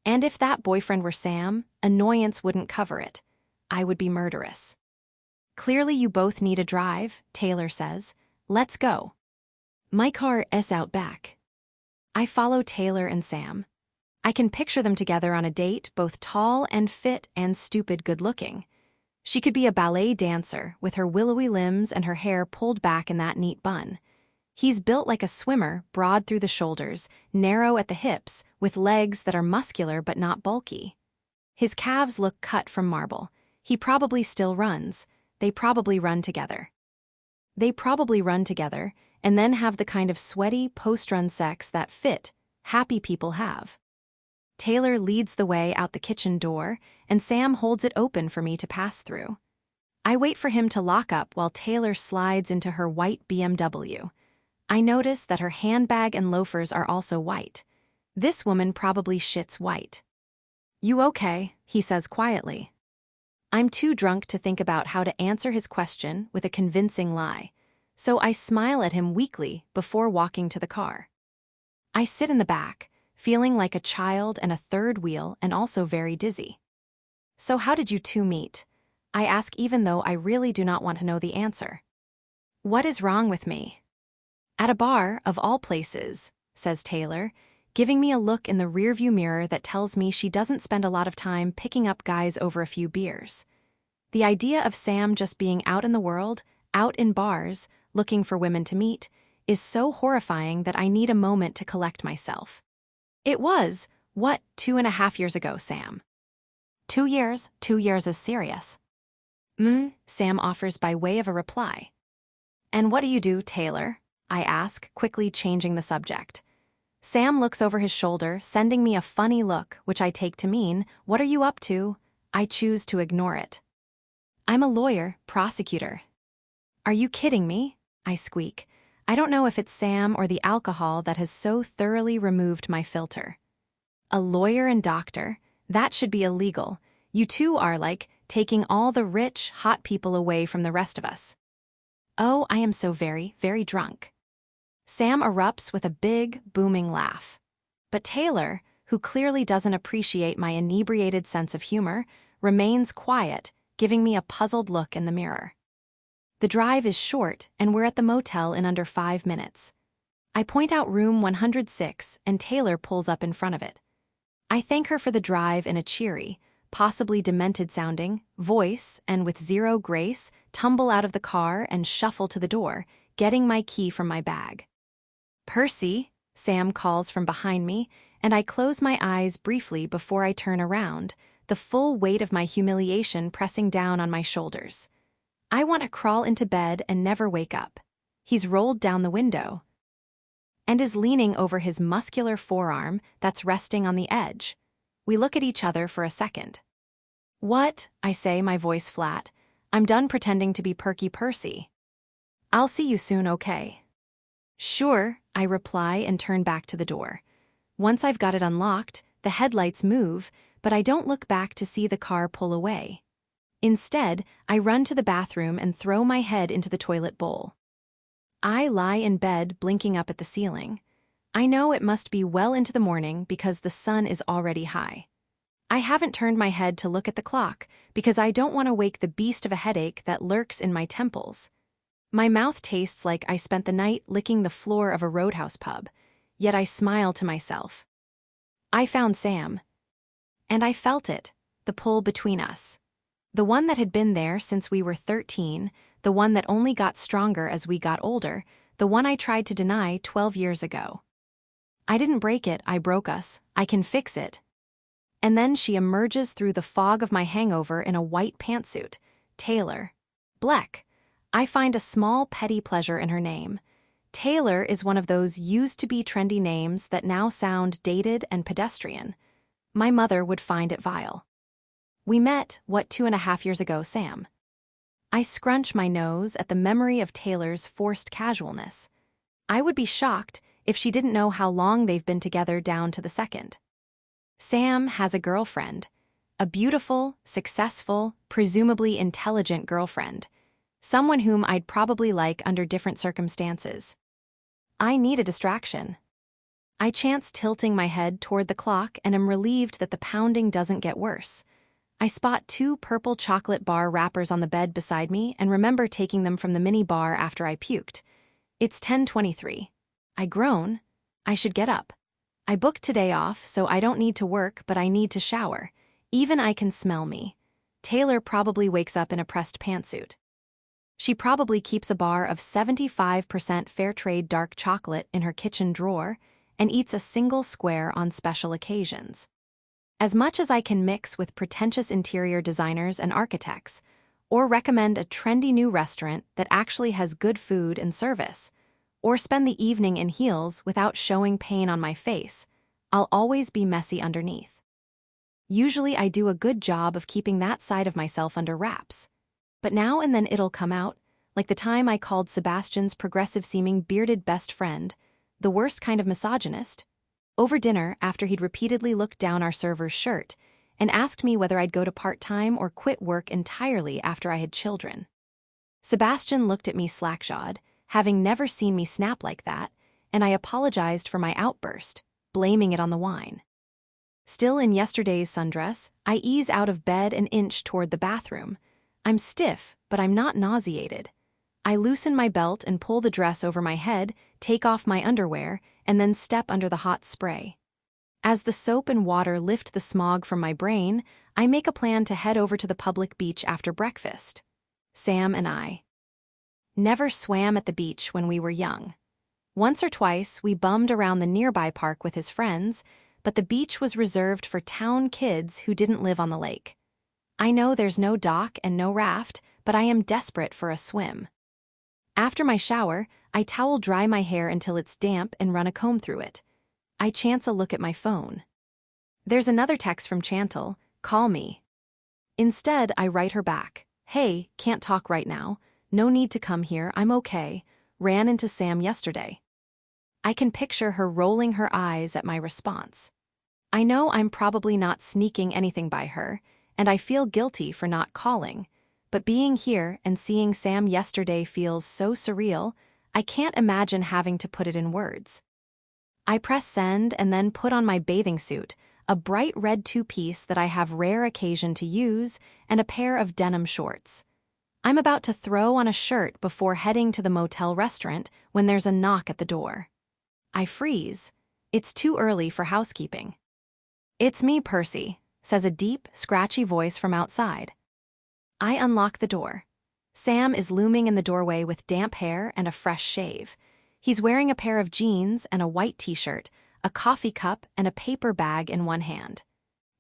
And if that boyfriend were Sam, annoyance wouldn't cover it. I would be murderous. "Clearly you both need a drive," Taylor says. "Let's go." My car is out back. I follow Taylor and Sam. I can picture them together on a date, both tall and fit and stupid good-looking. She could be a ballet dancer, with her willowy limbs and her hair pulled back in that neat bun. He's built like a swimmer, broad through the shoulders, narrow at the hips, with legs that are muscular but not bulky. His calves look cut from marble. He probably still runs. They probably run together. And then have the kind of sweaty, post-run sex that fit, happy people have. Taylor leads the way out the kitchen door, and Sam holds it open for me to pass through. I wait for him to lock up while Taylor slides into her white BMW. I notice that her handbag and loafers are also white. This woman probably shits white. "You okay?" he says quietly. I'm too drunk to think about how to answer his question with a convincing lie, so I smile at him weakly before walking to the car. I sit in the back, feeling like a child and a third wheel and also very dizzy. "So how did you two meet?" I ask even though I really do not want to know the answer. What is wrong with me? At a bar, of all places, says Taylor, giving me a look in the rearview mirror that tells me she doesn't spend a lot of time picking up guys over a few beers. The idea of Sam just being out in the world, out in bars, looking for women to meet, is so horrifying that I need a moment to collect myself. It was, 2.5 years ago, Sam? 2 years? 2 years is serious. Sam offers by way of a reply. And what do you do, Taylor? I ask, quickly changing the subject. Sam looks over his shoulder, sending me a funny look, which I take to mean, what are you up to? I choose to ignore it. I'm a lawyer, prosecutor. Are you kidding me? I squeak. I don't know if it's Sam or the alcohol that has so thoroughly removed my filter. A lawyer and doctor? That should be illegal. You two are like taking all the rich, hot people away from the rest of us. Oh, I am so very, very drunk. Sam erupts with a big, booming laugh. But Taylor, who clearly doesn't appreciate my inebriated sense of humor, remains quiet, giving me a puzzled look in the mirror. The drive is short, and we're at the motel in under 5 minutes. I point out room 106, and Taylor pulls up in front of it. I thank her for the drive in a cheery, possibly demented-sounding, voice, and with zero grace, tumble out of the car and shuffle to the door, getting my key from my bag. Percy, Sam calls from behind me, and I close my eyes briefly before I turn around, the full weight of my humiliation pressing down on my shoulders. I want to crawl into bed and never wake up. He's rolled down the window and is leaning over his muscular forearm that's resting on the edge. We look at each other for a second. What? I say, my voice flat. I'm done pretending to be Perky Percy. I'll see you soon, okay? Sure, I reply and turn back to the door. Once I've got it unlocked, the headlights move, but I don't look back to see the car pull away. Instead, I run to the bathroom and throw my head into the toilet bowl. I lie in bed, blinking up at the ceiling. I know it must be well into the morning because the sun is already high. I haven't turned my head to look at the clock because I don't want to wake the beast of a headache that lurks in my temples. My mouth tastes like I spent the night licking the floor of a roadhouse pub, yet I smile to myself. I found Sam. And I felt it, the pull between us. The one that had been there since we were 13, the one that only got stronger as we got older, the one I tried to deny 12 years ago. I didn't break it, I broke us. I can fix it. And then she emerges through the fog of my hangover in a white pantsuit. Taylor. Bleck. I find a small petty pleasure in her name. Taylor is one of those used-to-be trendy names that now sound dated and pedestrian. My mother would find it vile. We met, 2.5 years ago, Sam? I scrunch my nose at the memory of Taylor's forced casualness. I would be shocked if she didn't know how long they've been together down to the second. Sam has a girlfriend. A beautiful, successful, presumably intelligent girlfriend. Someone whom I'd probably like under different circumstances. I need a distraction. I chance tilting my head toward the clock and am relieved that the pounding doesn't get worse. I spot 2 purple chocolate bar wrappers on the bed beside me and remember taking them from the mini bar after I puked. It's 10:23. I groan. I should get up. I booked today off, so I don't need to work, but I need to shower. Even I can smell me. Taylor probably wakes up in a pressed pantsuit. She probably keeps a bar of 75% fair trade dark chocolate in her kitchen drawer and eats a single square on special occasions. As much as I can mix with pretentious interior designers and architects, or recommend a trendy new restaurant that actually has good food and service, or spend the evening in heels without showing pain on my face, I'll always be messy underneath. Usually I do a good job of keeping that side of myself under wraps. But now and then it'll come out, like the time I called Sebastian's progressive-seeming bearded best friend, the worst kind of misogynist, over dinner after he'd repeatedly looked down our server's shirt and asked me whether I'd go to part-time or quit work entirely after I had children. Sebastian looked at me slack-jawed, having never seen me snap like that, and I apologized for my outburst, blaming it on the wine. Still in yesterday's sundress, I ease out of bed and inch toward the bathroom. I'm stiff, but I'm not nauseated. I loosen my belt and pull the dress over my head, take off my underwear, and then step under the hot spray. As the soap and water lift the smog from my brain, I make a plan to head over to the public beach after breakfast. Sam and I never swam at the beach when we were young. Once or twice, we bummed around the nearby park with his friends, but the beach was reserved for town kids who didn't live on the lake. I know there's no dock and no raft, but I am desperate for a swim. After my shower, I towel dry my hair until it's damp and run a comb through it. I chance a look at my phone. There's another text from Chantal, "Call me." Instead, I write her back, "Hey, can't talk right now. No need to come here, I'm okay. Ran into Sam yesterday." I can picture her rolling her eyes at my response. I know I'm probably not sneaking anything by her, and I feel guilty for not calling, but being here and seeing Sam yesterday feels so surreal, I can't imagine having to put it in words. I press send and then put on my bathing suit, a bright red two-piece that I have rare occasion to use, and a pair of denim shorts. I'm about to throw on a shirt before heading to the motel restaurant when there's a knock at the door. I freeze. It's too early for housekeeping. "It's me, Percy," says a deep, scratchy voice from outside. I unlock the door. Sam is looming in the doorway with damp hair and a fresh shave. He's wearing a pair of jeans and a white t-shirt, a coffee cup, and a paper bag in one hand.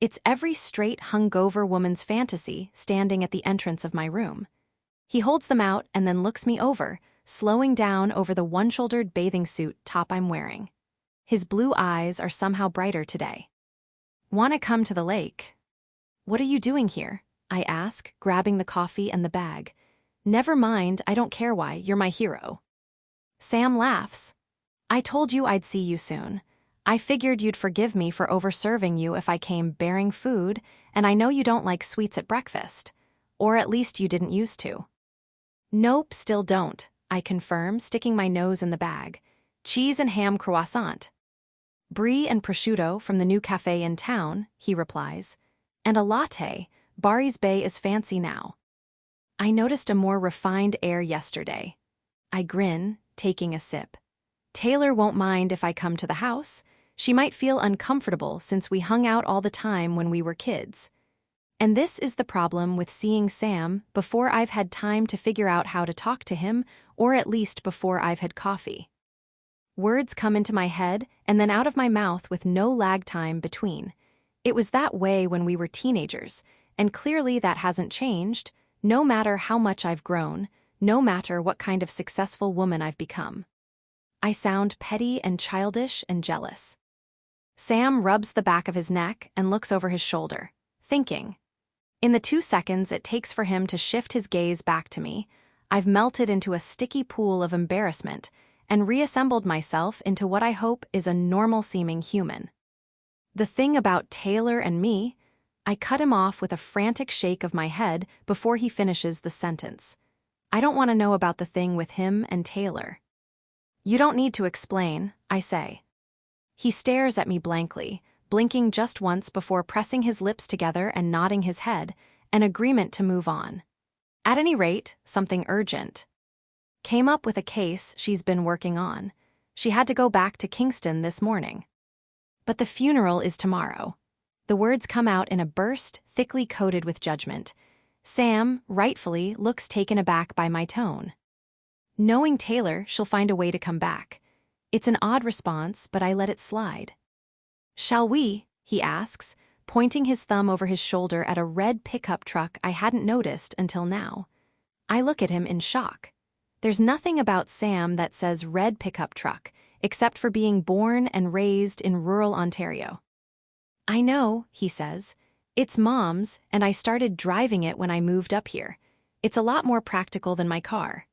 It's every straight, hungover woman's fantasy standing at the entrance of my room. He holds them out and then looks me over, slowing down over the one-shouldered bathing suit top I'm wearing. His blue eyes are somehow brighter today. "Want to come to the lake?" "What are you doing here?" I ask, grabbing the coffee and the bag. "Never mind, I don't care why, you're my hero." Sam laughs. "I told you I'd see you soon. I figured you'd forgive me for overserving you if I came bearing food, and I know you don't like sweets at breakfast. Or at least you didn't used to." "Nope, still don't," I confirm, sticking my nose in the bag. "Cheese and ham croissant." "Brie and prosciutto from the new cafe in town," he replies. "And a latte. Barry's Bay is fancy now." I noticed a more refined air yesterday. I grin, taking a sip. "Taylor won't mind if I come to the house. She might feel uncomfortable since we hung out all the time when we were kids." And this is the problem with seeing Sam before I've had time to figure out how to talk to him, or at least before I've had coffee. Words come into my head and then out of my mouth with no lag time between. It was that way when we were teenagers, and clearly that hasn't changed, no matter how much I've grown, no matter what kind of successful woman I've become. I sound petty and childish and jealous. Sam rubs the back of his neck and looks over his shoulder, thinking. In the 2 seconds it takes for him to shift his gaze back to me, I've melted into a sticky pool of embarrassment and reassembled myself into what I hope is a normal-seeming human. The thing about Taylor and me, I cut him off with a frantic shake of my head before he finishes the sentence. I don't want to know about the thing with him and Taylor. "You don't need to explain," I say. He stares at me blankly, blinking just once before pressing his lips together and nodding his head, an agreement to move on. At any rate, something urgent. Came up with a case she's been working on. She had to go back to Kingston this morning. "But the funeral is tomorrow." The words come out in a burst, thickly coated with judgment. Sam, rightfully, looks taken aback by my tone. Knowing Taylor, she'll find a way to come back. It's an odd response, but I let it slide. "Shall we?" he asks, pointing his thumb over his shoulder at a red pickup truck I hadn't noticed until now. I look at him in shock. There's nothing about Sam that says red pickup truck, except for being born and raised in rural Ontario. "I know," he says. "It's Mom's, and I started driving it when I moved up here. It's a lot more practical than my car."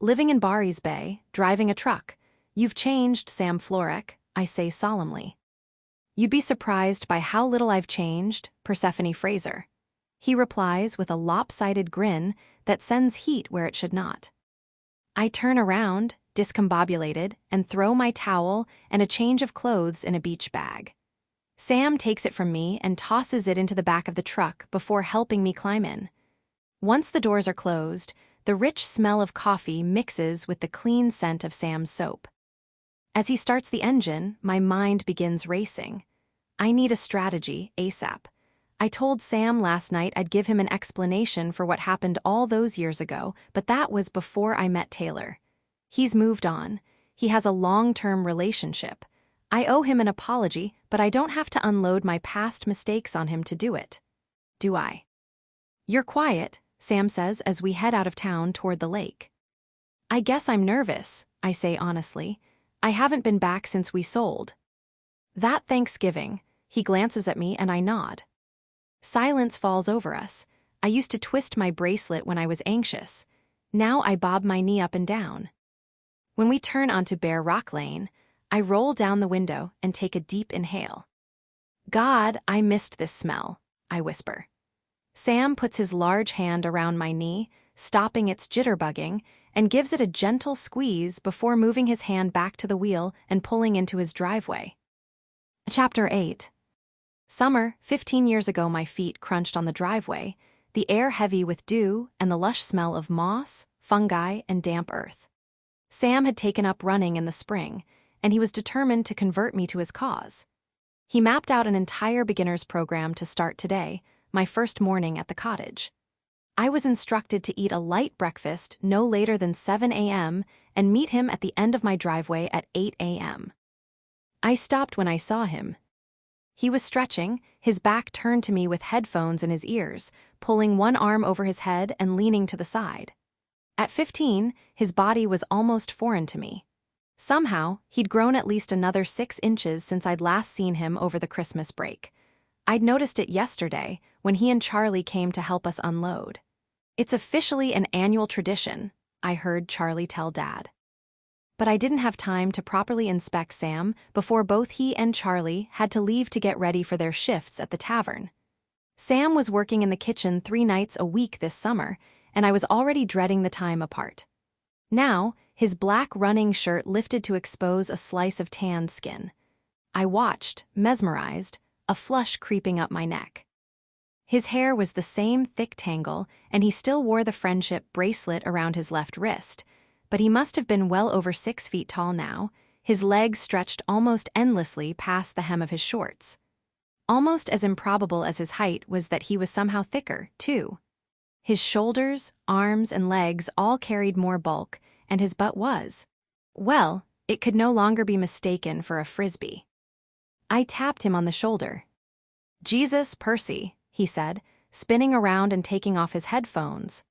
"Living in Barry's Bay, driving a truck. You've changed, Sam Florek," I say solemnly. "You'd be surprised by how little I've changed, Persephone Fraser." He replies with a lopsided grin that sends heat where it should not. I turn around, discombobulated, and throw my towel and a change of clothes in a beach bag. Sam takes it from me and tosses it into the back of the truck before helping me climb in. Once the doors are closed, the rich smell of coffee mixes with the clean scent of Sam's soap. As he starts the engine, my mind begins racing. I need a strategy, ASAP. I told Sam last night I'd give him an explanation for what happened all those years ago, but that was before I met Taylor. He's moved on. He has a long-term relationship. I owe him an apology, but I don't have to unload my past mistakes on him to do it. Do I? You're quiet, Sam says as we head out of town toward the lake. I guess I'm nervous, I say honestly. I haven't been back since we sold. That Thanksgiving, he glances at me and I nod. Silence falls over us. I used to twist my bracelet when I was anxious. Now I bob my knee up and down. When we turn onto Bear Rock Lane, I roll down the window and take a deep inhale. God, I missed this smell, I whisper. Sam puts his large hand around my knee, stopping its jitterbugging, and gives it a gentle squeeze before moving his hand back to the wheel and pulling into his driveway. Chapter 8. Summer, 15 years ago, my feet crunched on the driveway, the air heavy with dew and the lush smell of moss, fungi, and damp earth. Sam had taken up running in the spring, and he was determined to convert me to his cause. He mapped out an entire beginner's program to start today, my first morning at the cottage. I was instructed to eat a light breakfast no later than 7 a.m. and meet him at the end of my driveway at 8 a.m. I stopped when I saw him. He was stretching, his back turned to me with headphones in his ears, pulling one arm over his head and leaning to the side. At 15, his body was almost foreign to me. Somehow, he'd grown at least another 6 inches since I'd last seen him over the Christmas break. I'd noticed it yesterday when he and Charlie came to help us unload. It's officially an annual tradition, I heard Charlie tell Dad. But I didn't have time to properly inspect Sam before both he and Charlie had to leave to get ready for their shifts at the tavern. Sam was working in the kitchen 3 nights a week this summer, and I was already dreading the time apart. Now, his black running shirt lifted to expose a slice of tanned skin. I watched, mesmerized, a flush creeping up my neck. His hair was the same thick tangle, and he still wore the friendship bracelet around his left wrist, but he must have been well over 6 feet tall now, his legs stretched almost endlessly past the hem of his shorts. Almost as improbable as his height was that he was somehow thicker, too. His shoulders, arms, and legs all carried more bulk, and his butt was, well, it could no longer be mistaken for a frisbee. I tapped him on the shoulder. Jesus, Percy, he said, spinning around and taking off his headphones.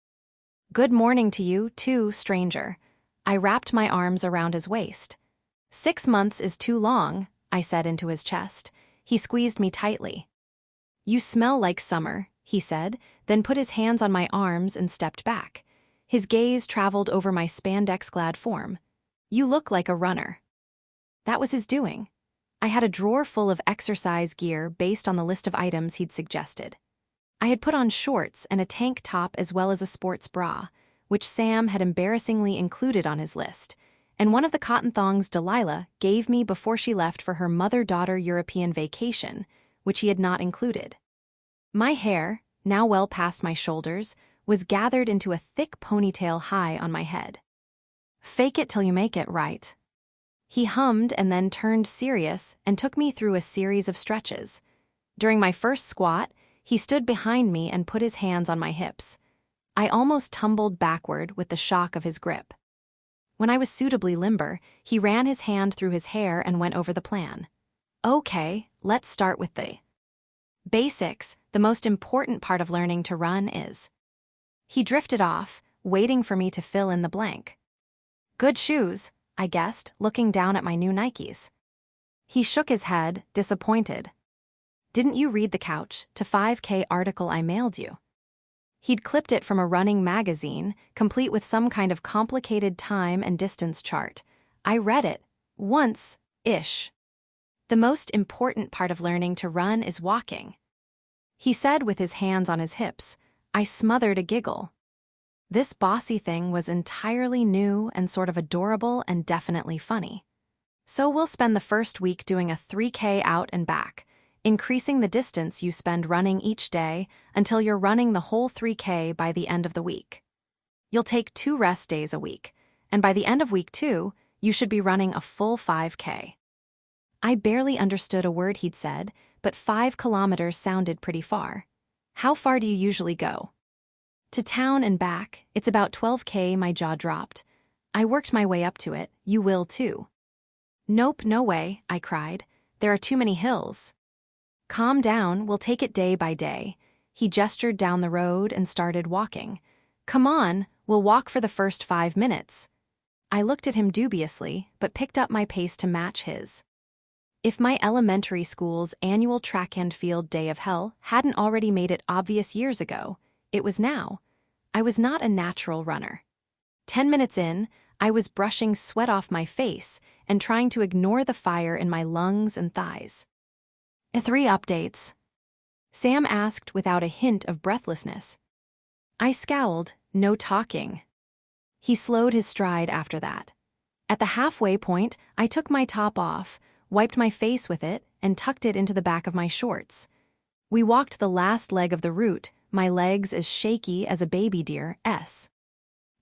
Good morning to you, too, stranger. I wrapped my arms around his waist. 6 months is too long, I said into his chest. He squeezed me tightly. You smell like summer, he said, then put his hands on my arms and stepped back. His gaze traveled over my spandex-clad form. You look like a runner. That was his doing. I had a drawer full of exercise gear based on the list of items he'd suggested. I had put on shorts and a tank top as well as a sports bra, which Sam had embarrassingly included on his list, and one of the cotton thongs Delilah gave me before she left for her mother-daughter European vacation, which he had not included. My hair, now well past my shoulders, was gathered into a thick ponytail high on my head. Fake it till you make it, right? He hummed and then turned serious and took me through a series of stretches. During my first squat, he stood behind me and put his hands on my hips. I almost tumbled backward with the shock of his grip. When I was suitably limber, he ran his hand through his hair and went over the plan. Okay, let's start with the basics. The most important part of learning to run is. He drifted off, waiting for me to fill in the blank. Good shoes, I guessed, looking down at my new Nikes. He shook his head, disappointed. Didn't you read the Couch to 5K article I mailed you? He'd clipped it from a running magazine, complete with some kind of complicated time and distance chart. I read it, once-ish. The most important part of learning to run is walking. He said with his hands on his hips. I smothered a giggle. This bossy thing was entirely new and sort of adorable and definitely funny. So we'll spend the first week doing a 3K out and back, increasing the distance you spend running each day until you're running the whole 3K by the end of the week. You'll take 2 rest days a week, and by the end of week 2, you should be running a full 5K. I barely understood a word he'd said, but 5 kilometers sounded pretty far. How far do you usually go? To town and back, it's about 12K. My jaw dropped. I worked my way up to it. You will too. Nope, no way, I cried. There are too many hills. Calm down, we'll take it day by day. He gestured down the road and started walking. Come on, we'll walk for the first 5 minutes. I looked at him dubiously, but picked up my pace to match his. If my elementary school's annual track and field day of hell hadn't already made it obvious years ago, it was now. I was not a natural runner. 10 minutes in, I was brushing sweat off my face and trying to ignore the fire in my lungs and thighs. 3 updates. Sam asked without a hint of breathlessness. I scowled, no talking. He slowed his stride after that. At the halfway point, I took my top off, wiped my face with it, and tucked it into the back of my shorts. We walked the last leg of the route, my legs as shaky as a baby deer's.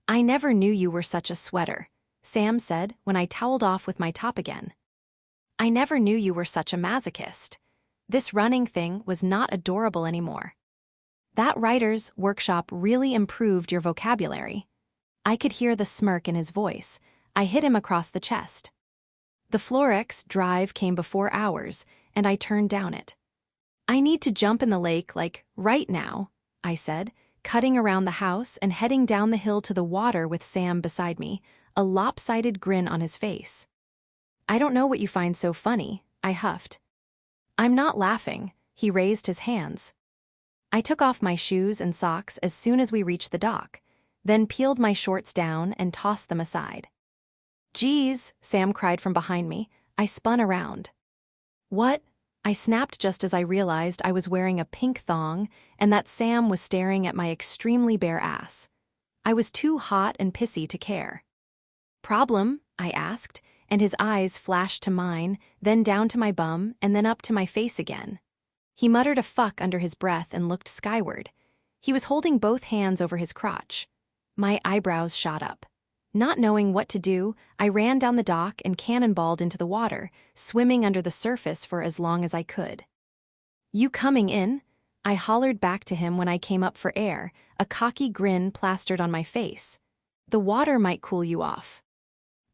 I never knew you were such a sweater, Sam said when I toweled off with my top again. I never knew you were such a masochist. This running thing was not adorable anymore. That writer's workshop really improved your vocabulary. I could hear the smirk in his voice. I hit him across the chest. The Florex drive came before ours, and I turned down it. I need to jump in the lake, like, right now, I said, cutting around the house and heading down the hill to the water with Sam beside me, a lopsided grin on his face. I don't know what you find so funny, I huffed. I'm not laughing, he raised his hands. I took off my shoes and socks as soon as we reached the dock, then peeled my shorts down and tossed them aside. Geez, Sam cried from behind me. I spun around. What? I snapped just as I realized I was wearing a pink thong and that Sam was staring at my extremely bare ass. I was too hot and pissy to care. Problem? I asked, and his eyes flashed to mine, then down to my bum, and then up to my face again. He muttered a fuck under his breath and looked skyward. He was holding both hands over his crotch. My eyebrows shot up. Not knowing what to do, I ran down the dock and cannonballed into the water, swimming under the surface for as long as I could. You coming in? I hollered back to him when I came up for air, a cocky grin plastered on my face. The water might cool you off.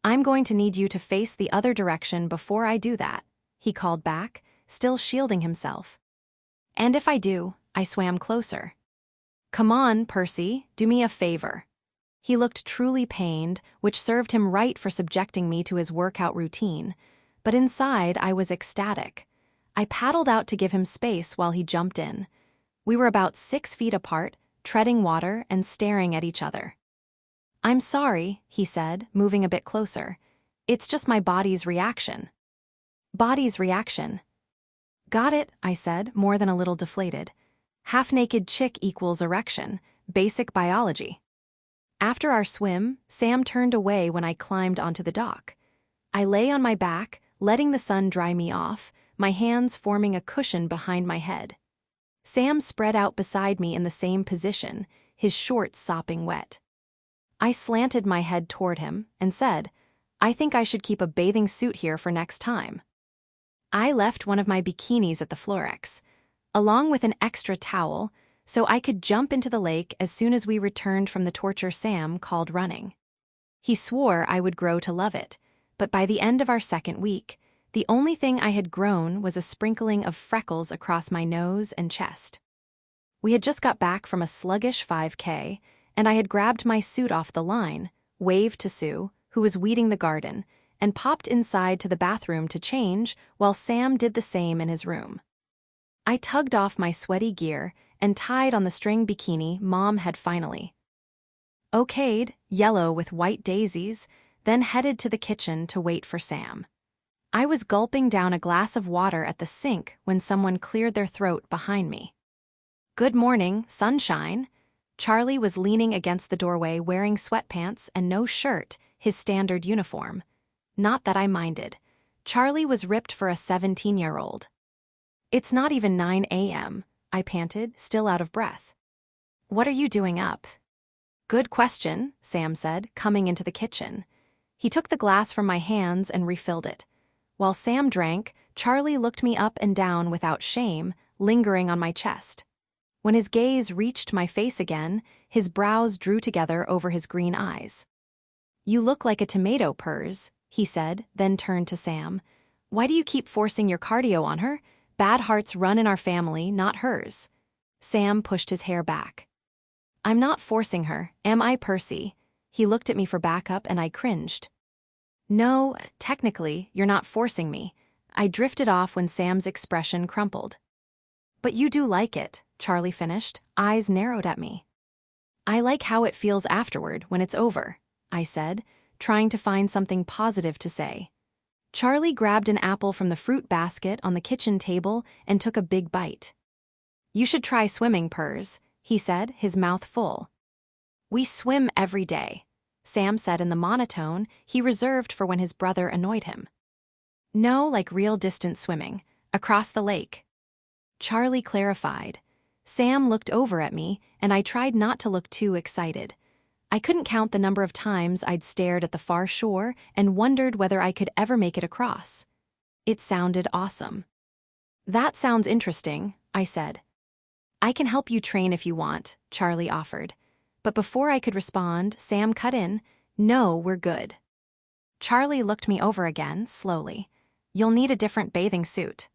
I'm going to need you to face the other direction before I do that, he called back, still shielding himself. And if I do, I swam closer. Come on, Percy, do me a favor. He looked truly pained, which served him right for subjecting me to his workout routine, but inside I was ecstatic. I paddled out to give him space while he jumped in. We were about 6 feet apart, treading water and staring at each other. I'm sorry, he said, moving a bit closer. It's just my body's reaction. Body's reaction. Got it, I said, more than a little deflated. Half-naked chick equals erection, basic biology. After our swim, Sam turned away when I climbed onto the dock. I lay on my back, letting the sun dry me off, my hands forming a cushion behind my head. Sam spread out beside me in the same position, his shorts sopping wet. I slanted my head toward him and said, I think I should keep a bathing suit here for next time. I left one of my bikinis at the Florex, along with an extra towel, so I could jump into the lake as soon as we returned from the torture Sam called running. He swore I would grow to love it, but by the end of our second week, the only thing I had grown was a sprinkling of freckles across my nose and chest. We had just got back from a sluggish 5K, and I had grabbed my suit off the line, waved to Sue, who was weeding the garden, and popped inside to the bathroom to change while Sam did the same in his room. I tugged off my sweaty gear and tied on the string bikini Mom had finally okayed, yellow with white daisies, then headed to the kitchen to wait for Sam. I was gulping down a glass of water at the sink when someone cleared their throat behind me. Good morning, sunshine. Charlie was leaning against the doorway wearing sweatpants and no shirt, his standard uniform. Not that I minded. Charlie was ripped for a 17-year-old. It's not even 9 a.m., I panted, still out of breath. What are you doing up? Good question, Sam said, coming into the kitchen. He took the glass from my hands and refilled it. While Sam drank, Charlie looked me up and down without shame, lingering on my chest. When his gaze reached my face again, his brows drew together over his green eyes. You look like a tomato, Pers, he said, then turned to Sam. Why do you keep forcing your cardio on her? Bad hearts run in our family, not hers. Sam pushed his hair back. I'm not forcing her, am I, Percy? He looked at me for backup and I cringed. No, technically, you're not forcing me. I drifted off when Sam's expression crumpled. But you do like it, Charlie finished, eyes narrowed at me. I like how it feels afterward when it's over, I said, trying to find something positive to say. Charlie grabbed an apple from the fruit basket on the kitchen table and took a big bite. You should try swimming, Pers, he said, his mouth full. We swim every day, Sam said in the monotone he reserved for when his brother annoyed him. No, like real distance swimming, across the lake. Charlie clarified. Sam looked over at me, and I tried not to look too excited. I couldn't count the number of times I'd stared at the far shore and wondered whether I could ever make it across. It sounded awesome. That sounds interesting, I said. I can help you train if you want, Charlie offered. But before I could respond, Sam cut in, No, we're good. Charlie looked me over again, slowly. You'll need a different bathing suit.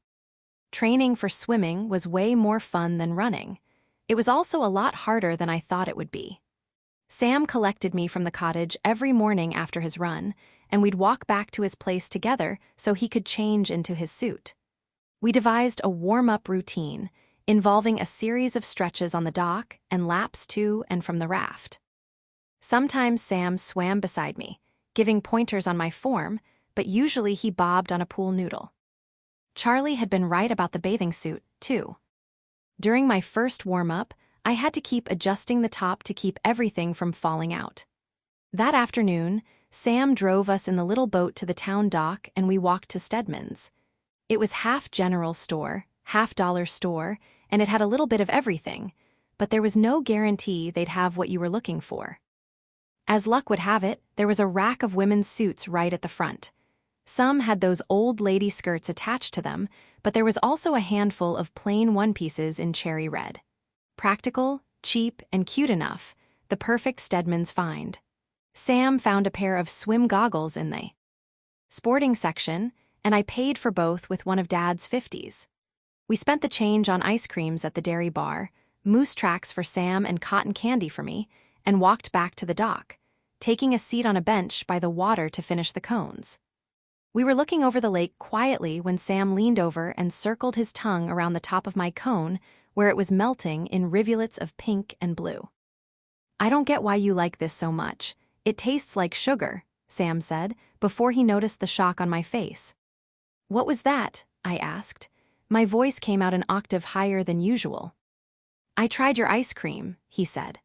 Training for swimming was way more fun than running. It was also a lot harder than I thought it would be. Sam collected me from the cottage every morning after his run, and we'd walk back to his place together so he could change into his suit. We devised a warm-up routine, involving a series of stretches on the dock and laps to and from the raft. Sometimes Sam swam beside me, giving pointers on my form, but usually he bobbed on a pool noodle. Charlie had been right about the bathing suit, too. During my first warm-up, I had to keep adjusting the top to keep everything from falling out. That afternoon, Sam drove us in the little boat to the town dock and we walked to Stedman's. It was half general store, half dollar store, and it had a little bit of everything, but there was no guarantee they'd have what you were looking for. As luck would have it, there was a rack of women's suits right at the front. Some had those old lady skirts attached to them, but there was also a handful of plain one-pieces in cherry red. Practical, cheap, and cute enough, the perfect Stedman's find. Sam found a pair of swim goggles in the sporting section, and I paid for both with one of Dad's 50s. We spent the change on ice creams at the dairy bar, moose tracks for Sam and cotton candy for me, and walked back to the dock, taking a seat on a bench by the water to finish the cones. We were looking over the lake quietly when Sam leaned over and circled his tongue around the top of my cone where it was melting in rivulets of pink and blue. I don't get why you like this so much. It tastes like sugar, Sam said, before he noticed the shock on my face. What was that? I asked. My voice came out an octave higher than usual. I tried your ice cream, he said.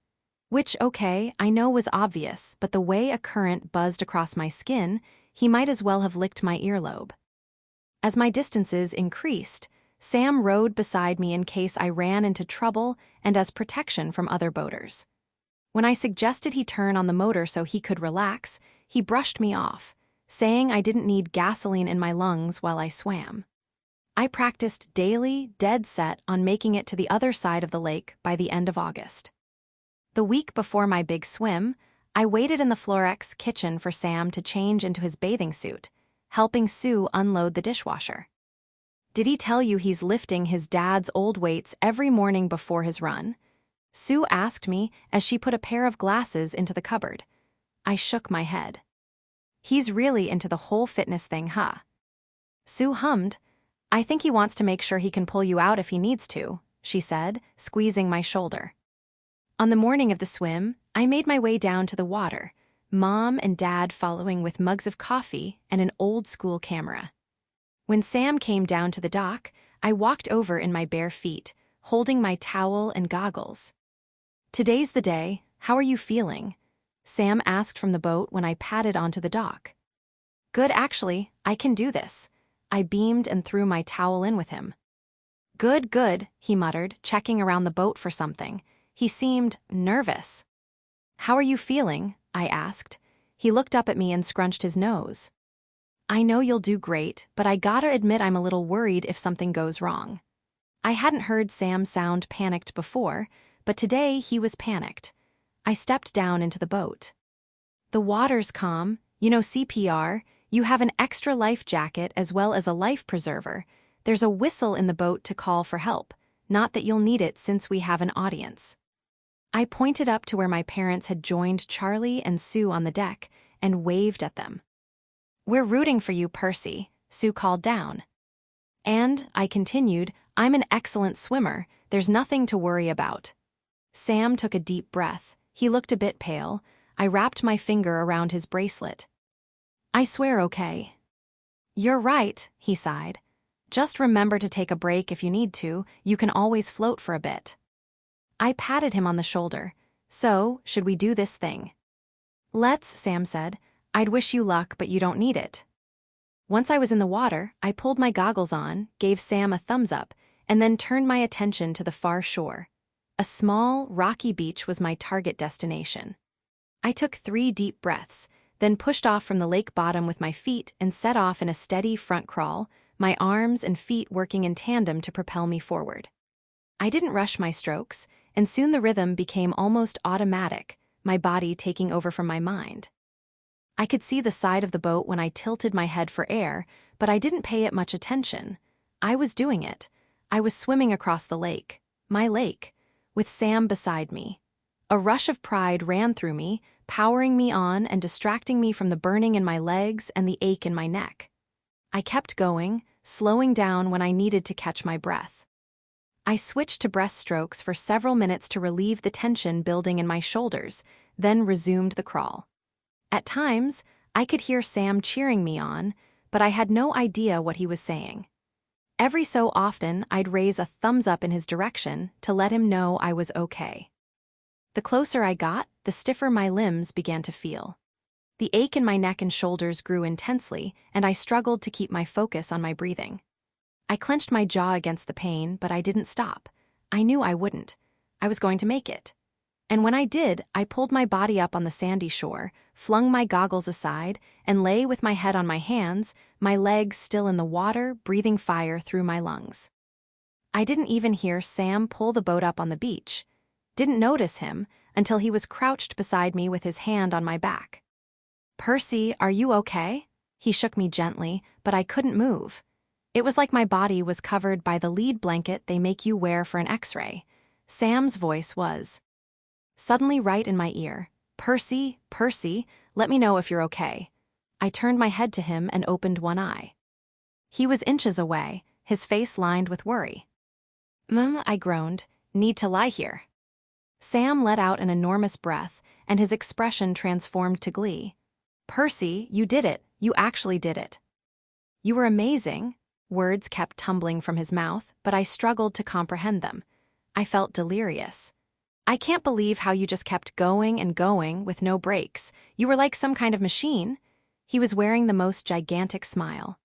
Which, okay, I know was obvious, but the way a current buzzed across my skin, he might as well have licked my earlobe. As my distances increased, Sam rode beside me in case I ran into trouble and as protection from other boaters. When I suggested he turn on the motor so he could relax, he brushed me off, saying I didn't need gasoline in my lungs while I swam. I practiced daily, dead set on making it to the other side of the lake by the end of August. The week before my big swim, I waited in the Florex kitchen for Sam to change into his bathing suit, helping Sue unload the dishwasher. Did he tell you he's lifting his dad's old weights every morning before his run? Sue asked me as she put a pair of glasses into the cupboard. I shook my head. He's really into the whole fitness thing, huh? Sue hummed. I think he wants to make sure he can pull you out if he needs to, she said, squeezing my shoulder. On the morning of the swim, I made my way down to the water, Mom and Dad following with mugs of coffee and an old-school camera. When Sam came down to the dock, I walked over in my bare feet, holding my towel and goggles. Today's the day, how are you feeling? Sam asked from the boat when I padded onto the dock. Good, actually, I can do this. I beamed and threw my towel in with him. Good, good, he muttered, checking around the boat for something. He seemed nervous. "How are you feeling?" I asked. He looked up at me and scrunched his nose. "I know you'll do great, but I gotta admit I'm a little worried if something goes wrong." I hadn't heard Sam sound panicked before, but today he was panicked. I stepped down into the boat. "The water's calm, you know CPR, you have an extra life jacket as well as a life preserver. There's a whistle in the boat to call for help, not that you'll need it since we have an audience." I pointed up to where my parents had joined Charlie and Sue on the deck and waved at them. "We're rooting for you, Percy," Sue called down. "And," I continued, "I'm an excellent swimmer, there's nothing to worry about." Sam took a deep breath. He looked a bit pale. I wrapped my finger around his bracelet. "I swear, okay." "You're right," he sighed. "Just remember to take a break if you need to, you can always float for a bit." I patted him on the shoulder. "So, should we do this thing?" "Let's," Sam said. "I'd wish you luck, but you don't need it." Once I was in the water, I pulled my goggles on, gave Sam a thumbs up, and then turned my attention to the far shore. A small, rocky beach was my target destination. I took 3 deep breaths, then pushed off from the lake bottom with my feet and set off in a steady front crawl, my arms and feet working in tandem to propel me forward. I didn't rush my strokes, and soon the rhythm became almost automatic, my body taking over from my mind. I could see the side of the boat when I tilted my head for air, but I didn't pay it much attention. I was doing it. I was swimming across the lake, my lake, with Sam beside me. A rush of pride ran through me, powering me on and distracting me from the burning in my legs and the ache in my neck. I kept going, slowing down when I needed to catch my breath. I switched to breaststrokes for several minutes to relieve the tension building in my shoulders, then resumed the crawl. At times, I could hear Sam cheering me on, but I had no idea what he was saying. Every so often, I'd raise a thumbs up in his direction to let him know I was okay. The closer I got, the stiffer my limbs began to feel. The ache in my neck and shoulders grew intensely, and I struggled to keep my focus on my breathing. I clenched my jaw against the pain, but I didn't stop. I knew I wouldn't. I was going to make it. And when I did, I pulled my body up on the sandy shore, flung my goggles aside, and lay with my head on my hands, my legs still in the water, breathing fire through my lungs. I didn't even hear Sam pull the boat up on the beach. Didn't notice him until he was crouched beside me with his hand on my back. "Percy, are you okay?" He shook me gently, but I couldn't move. It was like my body was covered by the lead blanket they make you wear for an X-ray. Sam's voice was suddenly right in my ear. "Percy, Percy, let me know if you're okay." I turned my head to him and opened one eye. He was inches away, his face lined with worry. I groaned. "Need to lie here." Sam let out an enormous breath, and his expression transformed to glee. "Percy, you did it. You actually did it." "You were amazing." Words kept tumbling from his mouth, but I struggled to comprehend them. I felt delirious. "I can't believe how you just kept going and going with no breaks. You were like some kind of machine." He was wearing the most gigantic smile.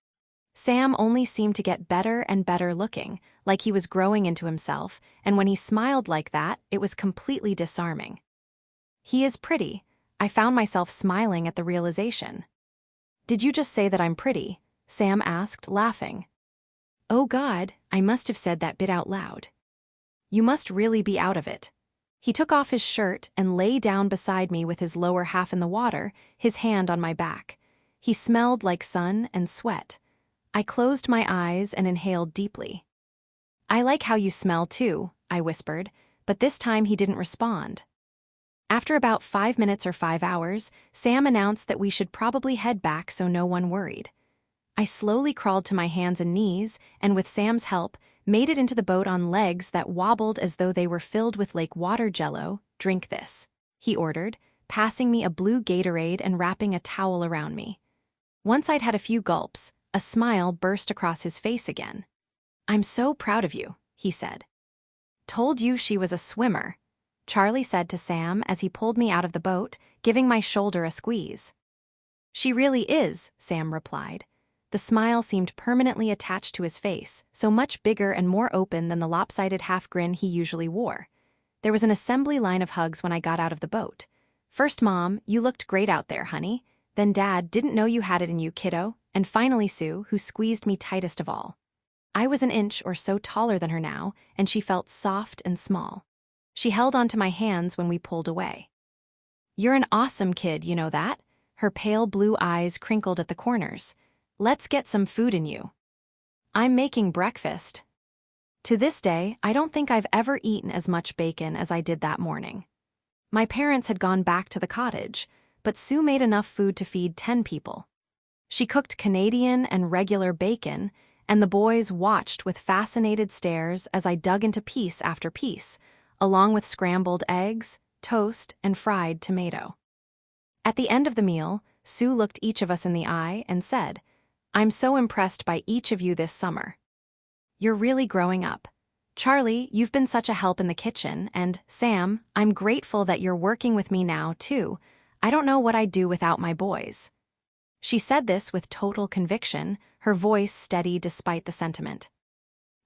Sam only seemed to get better and better looking, like he was growing into himself, and when he smiled like that, it was completely disarming. "He is pretty." I found myself smiling at the realization. "Did you just say that I'm pretty?" Sam asked, laughing. "Oh God, I must have said that bit out loud." "You must really be out of it." He took off his shirt and lay down beside me with his lower half in the water, his hand on my back. He smelled like sun and sweat. I closed my eyes and inhaled deeply. "I like how you smell too," I whispered, but this time he didn't respond. After about 5 minutes or 5 hours, Sam announced that we should probably head back so no one worried. I slowly crawled to my hands and knees, and with Sam's help, made it into the boat on legs that wobbled as though they were filled with lake water jello. "Drink this," he ordered, passing me a blue Gatorade and wrapping a towel around me. Once I'd had a few gulps, a smile burst across his face again. "I'm so proud of you," he said. "Told you she was a swimmer," Charlie said to Sam as he pulled me out of the boat, giving my shoulder a squeeze. "She really is," Sam replied. The smile seemed permanently attached to his face, so much bigger and more open than the lopsided half grin he usually wore. There was an assembly line of hugs when I got out of the boat. First, Mom, you looked great out there, honey. Then Dad, didn't know you had it in you, kiddo. And finally Sue, who squeezed me tightest of all. I was an inch or so taller than her now, and she felt soft and small. She held onto my hands when we pulled away. You're an awesome kid, you know that? Her pale blue eyes crinkled at the corners. Let's get some food in you. I'm making breakfast. To this day, I don't think I've ever eaten as much bacon as I did that morning. My parents had gone back to the cottage, but Sue made enough food to feed 10 people. She cooked Canadian and regular bacon, and the boys watched with fascinated stares as I dug into piece after piece, along with scrambled eggs, toast, and fried tomato. At the end of the meal, Sue looked each of us in the eye and said, "I'm so impressed by each of you this summer. You're really growing up. Charlie, you've been such a help in the kitchen, and Sam, I'm grateful that you're working with me now, too. I don't know what I'd do without my boys." She said this with total conviction, her voice steady despite the sentiment.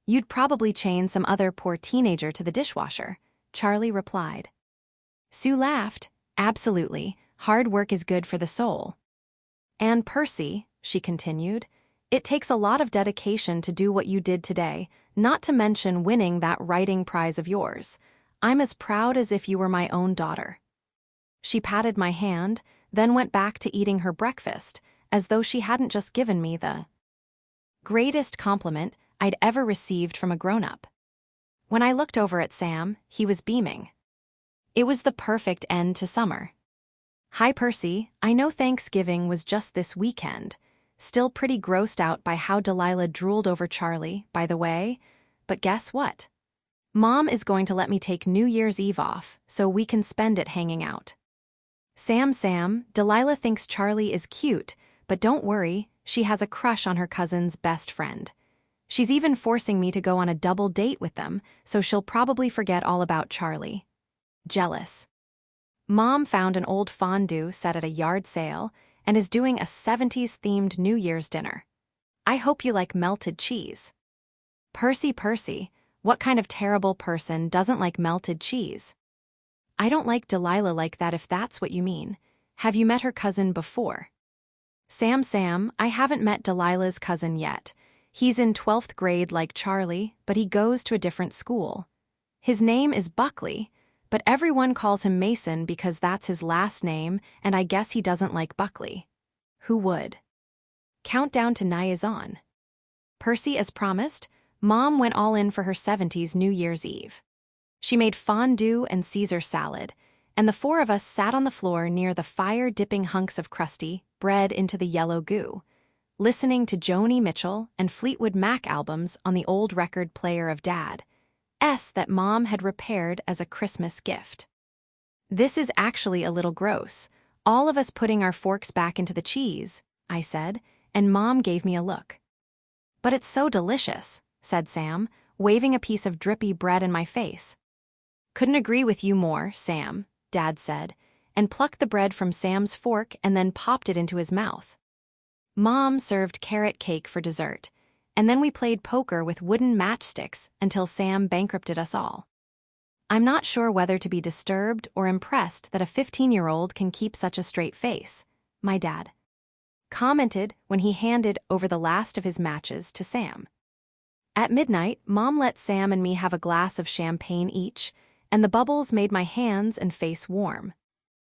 "You'd probably chain some other poor teenager to the dishwasher," Charlie replied. Sue laughed. "Absolutely, hard work is good for the soul. And Percy," she continued, "it takes a lot of dedication to do what you did today, not to mention winning that writing prize of yours. I'm as proud as if you were my own daughter." She patted my hand, then went back to eating her breakfast, as though she hadn't just given me the greatest compliment I'd ever received from a grown-up. When I looked over at Sam, he was beaming. It was the perfect end to summer. "Hi, Percy, I know Thanksgiving was just this weekend. Still pretty grossed out by how Delilah drooled over Charlie, by the way, but guess what? Mom is going to let me take New Year's Eve off, so we can spend it hanging out." Sam, Delilah thinks Charlie is cute, but don't worry, she has a crush on her cousin's best friend. She's even forcing me to go on a double date with them, so she'll probably forget all about Charlie. Jealous. Mom found an old fondue set at a yard sale and is doing a 70s-themed New Year's dinner. I hope you like melted cheese. Percy, what kind of terrible person doesn't like melted cheese? I don't like Delilah like that if that's what you mean. Have you met her cousin before? Sam, I haven't met Delilah's cousin yet. He's in 12th grade like Charlie, but he goes to a different school. His name is Buckley, but everyone calls him Mason because that's his last name, and I guess he doesn't like Buckley. Who would? Countdown to Nye is on. Percy, as promised, Mom went all in for her 70s New Year's Eve. She made fondue and Caesar salad, and the four of us sat on the floor near the fire-dipping hunks of crusty bread into the yellow goo, listening to Joni Mitchell and Fleetwood Mac albums on the old record player of Dad's that Mom had repaired as a Christmas gift. "This is actually a little gross, all of us putting our forks back into the cheese," I said, and Mom gave me a look. "But it's so delicious," said Sam, waving a piece of drippy bread in my face. "Couldn't agree with you more, Sam," Dad said, and plucked the bread from Sam's fork and then popped it into his mouth. Mom served carrot cake for dessert, and then we played poker with wooden matchsticks until Sam bankrupted us all. I'm not sure whether to be disturbed or impressed that a 15-year-old can keep such a straight face, my dad commented when he handed over the last of his matches to Sam. At midnight, Mom let Sam and me have a glass of champagne each, and the bubbles made my hands and face warm.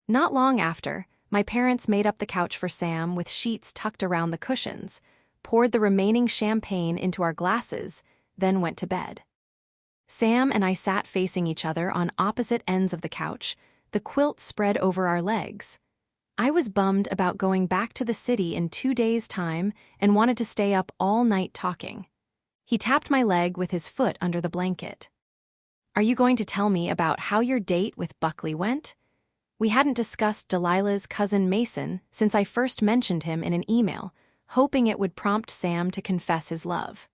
Not long after, my parents made up the couch for Sam with sheets tucked around the cushions, poured the remaining champagne into our glasses, then went to bed. Sam and I sat facing each other on opposite ends of the couch, the quilt spread over our legs. I was bummed about going back to the city in 2 days' time and wanted to stay up all night talking. He tapped my leg with his foot under the blanket. "Are you going to tell me about how your date with Buckley went?" We hadn't discussed Delilah's cousin Mason since I first mentioned him in an email, hoping it would prompt Sam to confess his love.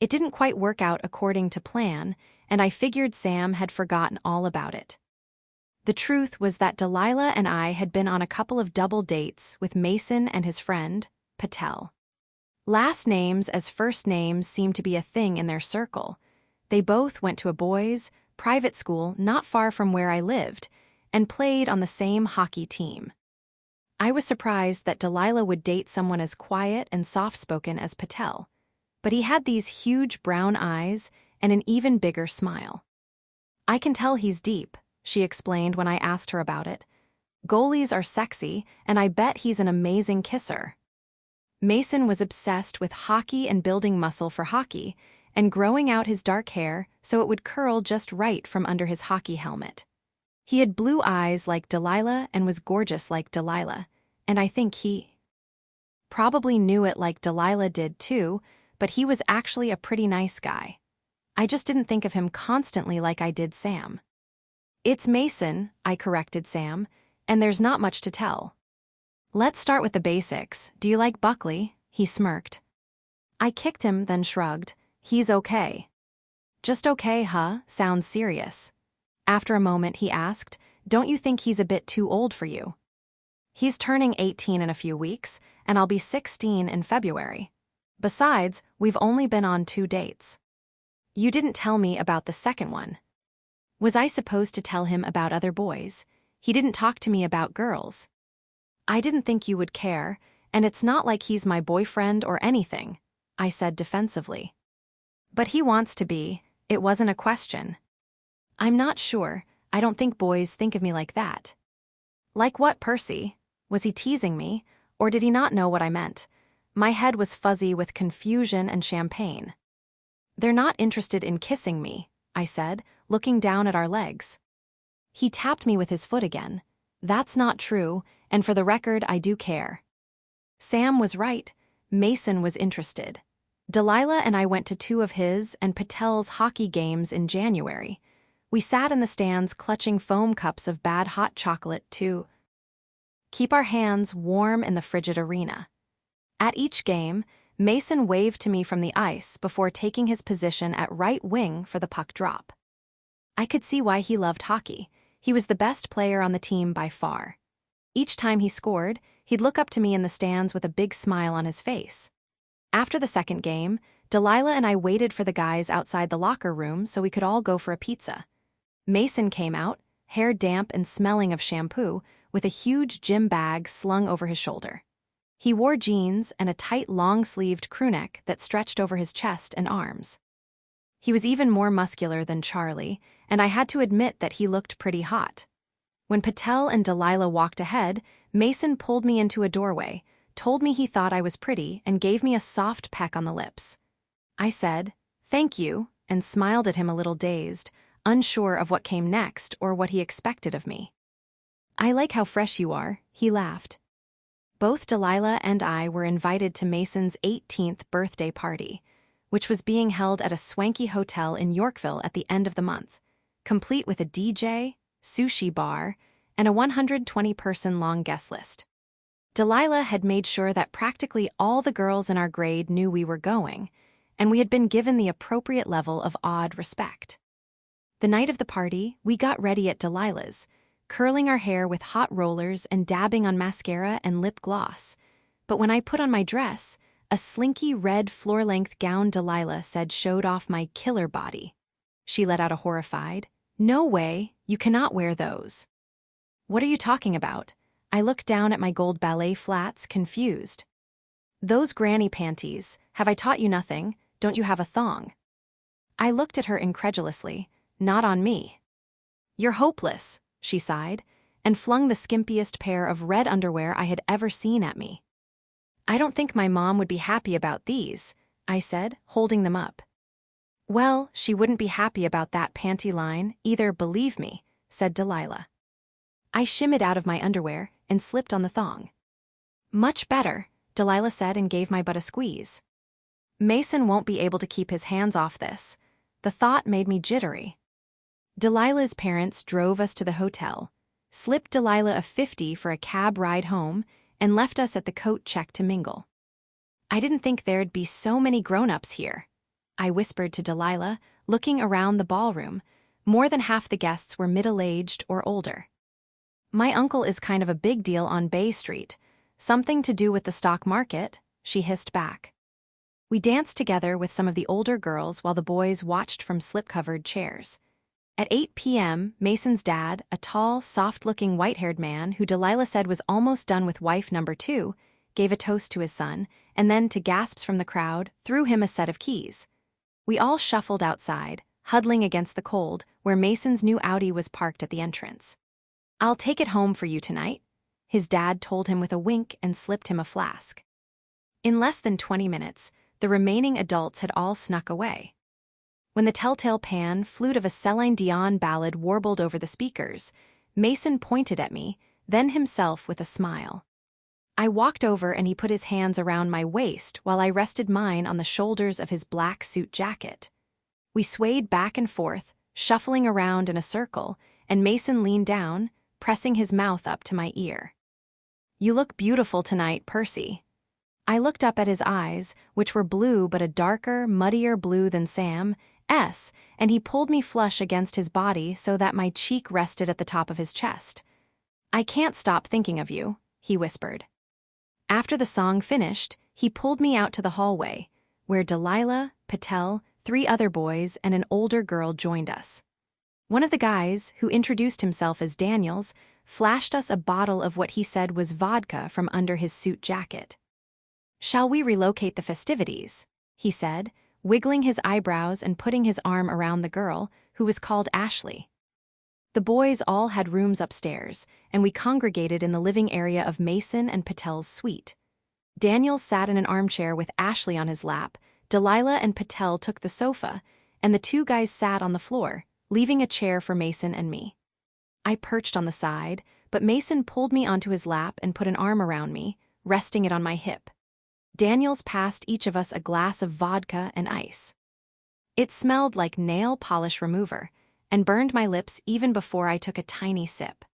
It didn't quite work out according to plan, and I figured Sam had forgotten all about it. The truth was that Delilah and I had been on a couple of double dates with Mason and his friend, Patel. Last names as first names seemed to be a thing in their circle. They both went to a boys' private school not far from where I lived, and played on the same hockey team. I was surprised that Delilah would date someone as quiet and soft-spoken as Patel, but he had these huge brown eyes and an even bigger smile. "I can tell he's deep," she explained when I asked her about it. "Goalies are sexy, and I bet he's an amazing kisser." Mason was obsessed with hockey and building muscle for hockey, and growing out his dark hair so it would curl just right from under his hockey helmet. He had blue eyes like Delilah and was gorgeous like Delilah, and I think he probably knew it like Delilah did too, but he was actually a pretty nice guy. I just didn't think of him constantly like I did Sam. "It's Mason," I corrected Sam, "and there's not much to tell." "Let's start with the basics. Do you like Buckley?" He smirked. I kicked him, then shrugged. "He's okay." "Just okay, huh? Sounds serious." After a moment, he asked, "Don't you think he's a bit too old for you?" "He's turning 18 in a few weeks, and I'll be 16 in February. Besides, we've only been on 2 dates." "You didn't tell me about the second one." Was I supposed to tell him about other boys? He didn't talk to me about girls. "I didn't think you would care, and it's not like he's my boyfriend or anything," I said defensively. "But he wants to be. It wasn't a question." "I'm not sure. I don't think boys think of me like that." "Like what, Percy? Was he teasing me, or did he not know what I meant?" My head was fuzzy with confusion and champagne. "They're not interested in kissing me," I said, looking down at our legs. He tapped me with his foot again. "That's not true, and for the record, I do care." Sam was right. Mason was interested. Delilah and I went to 2 of his and Patel's hockey games in January. We sat in the stands clutching foam cups of bad hot chocolate to keep our hands warm in the frigid arena. At each game, Mason waved to me from the ice before taking his position at right wing for the puck drop. I could see why he loved hockey. He was the best player on the team by far. Each time he scored, he'd look up to me in the stands with a big smile on his face. After the second game, Delilah and I waited for the guys outside the locker room so we could all go for a pizza. Mason came out, hair damp and smelling of shampoo, with a huge gym bag slung over his shoulder. He wore jeans and a tight long-sleeved crewneck that stretched over his chest and arms. He was even more muscular than Charlie, and I had to admit that he looked pretty hot. When Patel and Delilah walked ahead, Mason pulled me into a doorway, told me he thought I was pretty, and gave me a soft peck on the lips. I said, "Thank you," and smiled at him a little dazed, unsure of what came next or what he expected of me. "I like how fresh you are," he laughed. Both Delilah and I were invited to Mason's 18th birthday party, which was being held at a swanky hotel in Yorkville at the end of the month, complete with a DJ, sushi bar, and a 120-person-long guest list. Delilah had made sure that practically all the girls in our grade knew we were going, and we had been given the appropriate level of awed respect. The night of the party, we got ready at Delilah's, curling our hair with hot rollers and dabbing on mascara and lip gloss. But when I put on my dress, a slinky red floor-length gown Delilah said showed off my killer body. She let out a horrified, "No way, you cannot wear those." "What are you talking about?" I looked down at my gold ballet flats, confused. "Those granny panties, have I taught you nothing? Don't you have a thong?" I looked at her incredulously. "Not on me." "You're hopeless," she sighed, and flung the skimpiest pair of red underwear I had ever seen at me. "I don't think my mom would be happy about these," I said, holding them up. "Well, she wouldn't be happy about that panty line either, believe me," said Delilah. I shimmied out of my underwear and slipped on the thong. "Much better," Delilah said and gave my butt a squeeze. Mason won't be able to keep his hands off this. The thought made me jittery. Delilah's parents drove us to the hotel, slipped Delilah a 50 for a cab ride home, and left us at the coat check to mingle. "I didn't think there'd be so many grown-ups here," I whispered to Delilah, looking around the ballroom. More than half the guests were middle-aged or older. "My uncle is kind of a big deal on Bay Street. Something to do with the stock market," she hissed back. We danced together with some of the older girls while the boys watched from slip-covered chairs. At 8 p.m., Mason's dad, a tall, soft-looking white-haired man who Delilah said was almost done with wife number 2, gave a toast to his son, and then, to gasps from the crowd, threw him a set of keys. We all shuffled outside, huddling against the cold, where Mason's new Audi was parked at the entrance. "I'll take it home for you tonight," his dad told him with a wink and slipped him a flask. In less than 20 minutes, the remaining adults had all snuck away. When the telltale pan flute of a Celine Dion ballad warbled over the speakers, Mason pointed at me, then himself with a smile. I walked over and he put his hands around my waist while I rested mine on the shoulders of his black suit jacket. We swayed back and forth, shuffling around in a circle, and Mason leaned down, pressing his mouth up to my ear. "You look beautiful tonight, Percy." I looked up at his eyes, which were blue but a darker, muddier blue than Sam's, and he pulled me flush against his body so that my cheek rested at the top of his chest. "I can't stop thinking of you," he whispered. After the song finished, he pulled me out to the hallway, where Delilah, Patel, 3 other boys, and an older girl joined us. One of the guys, who introduced himself as Daniels, flashed us a bottle of what he said was vodka from under his suit jacket. "Shall we relocate the festivities?" he said, wiggling his eyebrows and putting his arm around the girl, who was called Ashley. The boys all had rooms upstairs, and we congregated in the living area of Mason and Patel's suite. Daniel sat in an armchair with Ashley on his lap, Delilah and Patel took the sofa, and the 2 guys sat on the floor, leaving a chair for Mason and me. I perched on the side, but Mason pulled me onto his lap and put an arm around me, resting it on my hip. Daniels passed each of us a glass of vodka and ice. It smelled like nail polish remover, and burned my lips even before I took a tiny sip.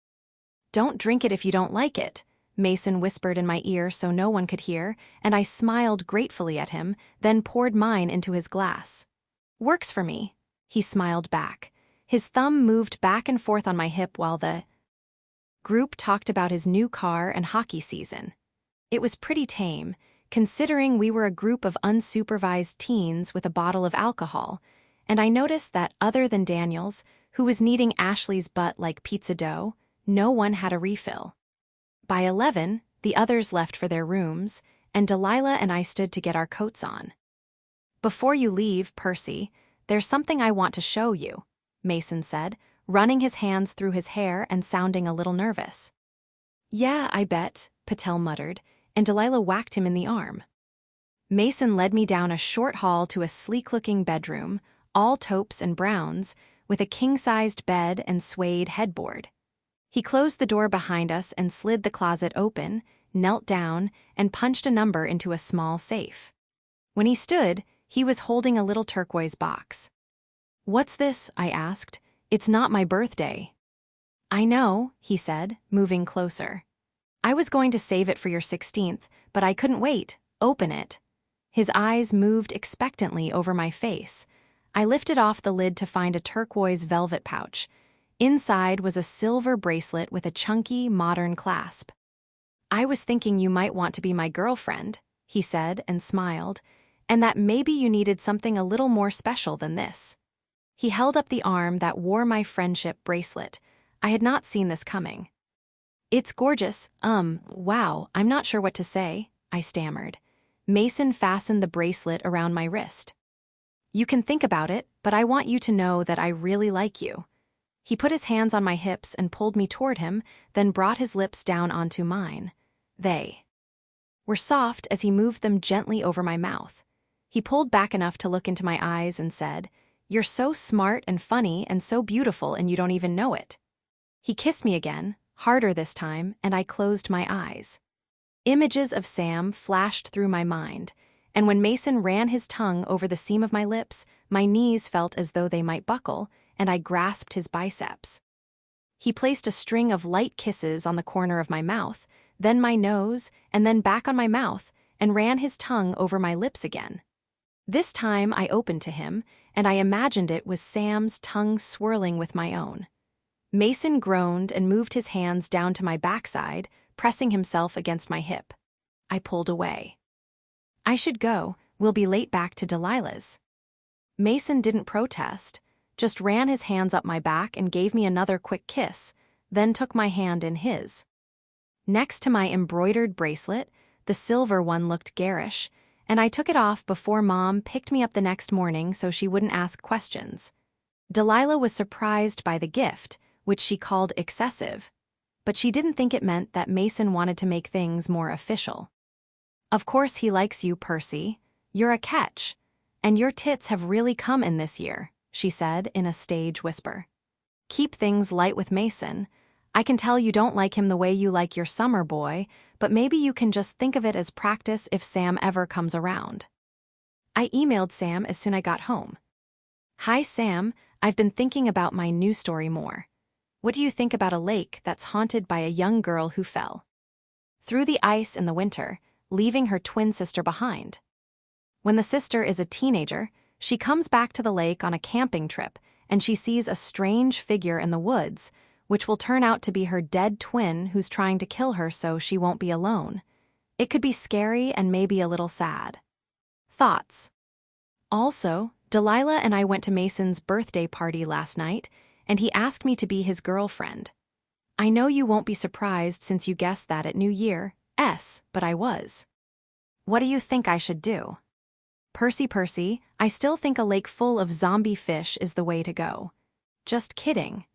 "Don't drink it if you don't like it," Mason whispered in my ear so no one could hear, and I smiled gratefully at him, then poured mine into his glass. "Works for me," he smiled back. His thumb moved back and forth on my hip while the group talked about his new car and hockey season. It was pretty tame, considering we were a group of unsupervised teens with a bottle of alcohol, and I noticed that other than Daniels, who was kneading Ashley's butt like pizza dough, no one had a refill. By 11, the others left for their rooms, and Delilah and I stood to get our coats on. "Before you leave, Percy, there's something I want to show you," Mason said, running his hands through his hair and sounding a little nervous. "Yeah, I bet," Patel muttered, and Delilah whacked him in the arm. Mason led me down a short hall to a sleek-looking bedroom, all taupes and browns, with a king-sized bed and suede headboard. He closed the door behind us and slid the closet open, knelt down, and punched a number into a small safe. When he stood, he was holding a little turquoise box. "What's this?" I asked. "It's not my birthday." "I know," he said, moving closer. "I was going to save it for your 16th, but I couldn't wait. Open it." His eyes moved expectantly over my face. I lifted off the lid to find a turquoise velvet pouch. Inside was a silver bracelet with a chunky, modern clasp. "I was thinking you might want to be my girlfriend," he said and smiled, "and that maybe you needed something a little more special than this." He held up the arm that wore my friendship bracelet. I had not seen this coming. "It's gorgeous. Wow, I'm not sure what to say," I stammered. Mason fastened the bracelet around my wrist. "You can think about it, but I want you to know that I really like you." He put his hands on my hips and pulled me toward him, then brought his lips down onto mine. They were soft as he moved them gently over my mouth. He pulled back enough to look into my eyes and said, "You're so smart and funny and so beautiful and you don't even know it." He kissed me again, harder this time, and I closed my eyes. Images of Sam flashed through my mind, and when Mason ran his tongue over the seam of my lips, my knees felt as though they might buckle, and I grasped his biceps. He placed a string of light kisses on the corner of my mouth, then my nose, and then back on my mouth, and ran his tongue over my lips again. This time I opened to him, and I imagined it was Sam's tongue swirling with my own. Mason groaned and moved his hands down to my backside, pressing himself against my hip. I pulled away. "I should go. We'll be late back to Delilah's." Mason didn't protest, just ran his hands up my back and gave me another quick kiss, then took my hand in his. Next to my embroidered bracelet, the silver one looked garish, and I took it off before Mom picked me up the next morning so she wouldn't ask questions. Delilah was surprised by the gift, which she called excessive, but she didn't think it meant that Mason wanted to make things more official. "Of course he likes you, Percy. You're a catch. And your tits have really come in this year," she said in a stage whisper. "Keep things light with Mason. I can tell you don't like him the way you like your summer boy, but maybe you can just think of it as practice if Sam ever comes around." I emailed Sam as soon as I got home. "Hi, Sam. I've been thinking about my new story more. What do you think about a lake that's haunted by a young girl who fell through the ice in the winter, leaving her twin sister behind? When the sister is a teenager, she comes back to the lake on a camping trip, and she sees a strange figure in the woods, which will turn out to be her dead twin who's trying to kill her so she won't be alone. It could be scary and maybe a little sad. Thoughts?" Also, Delilah and I went to Mason's birthday party last night, and he asked me to be his girlfriend. I know you won't be surprised since you guessed that at New Year's, but I was. What do you think I should do? Percy, I still think a lake full of zombie fish is the way to go. Just kidding.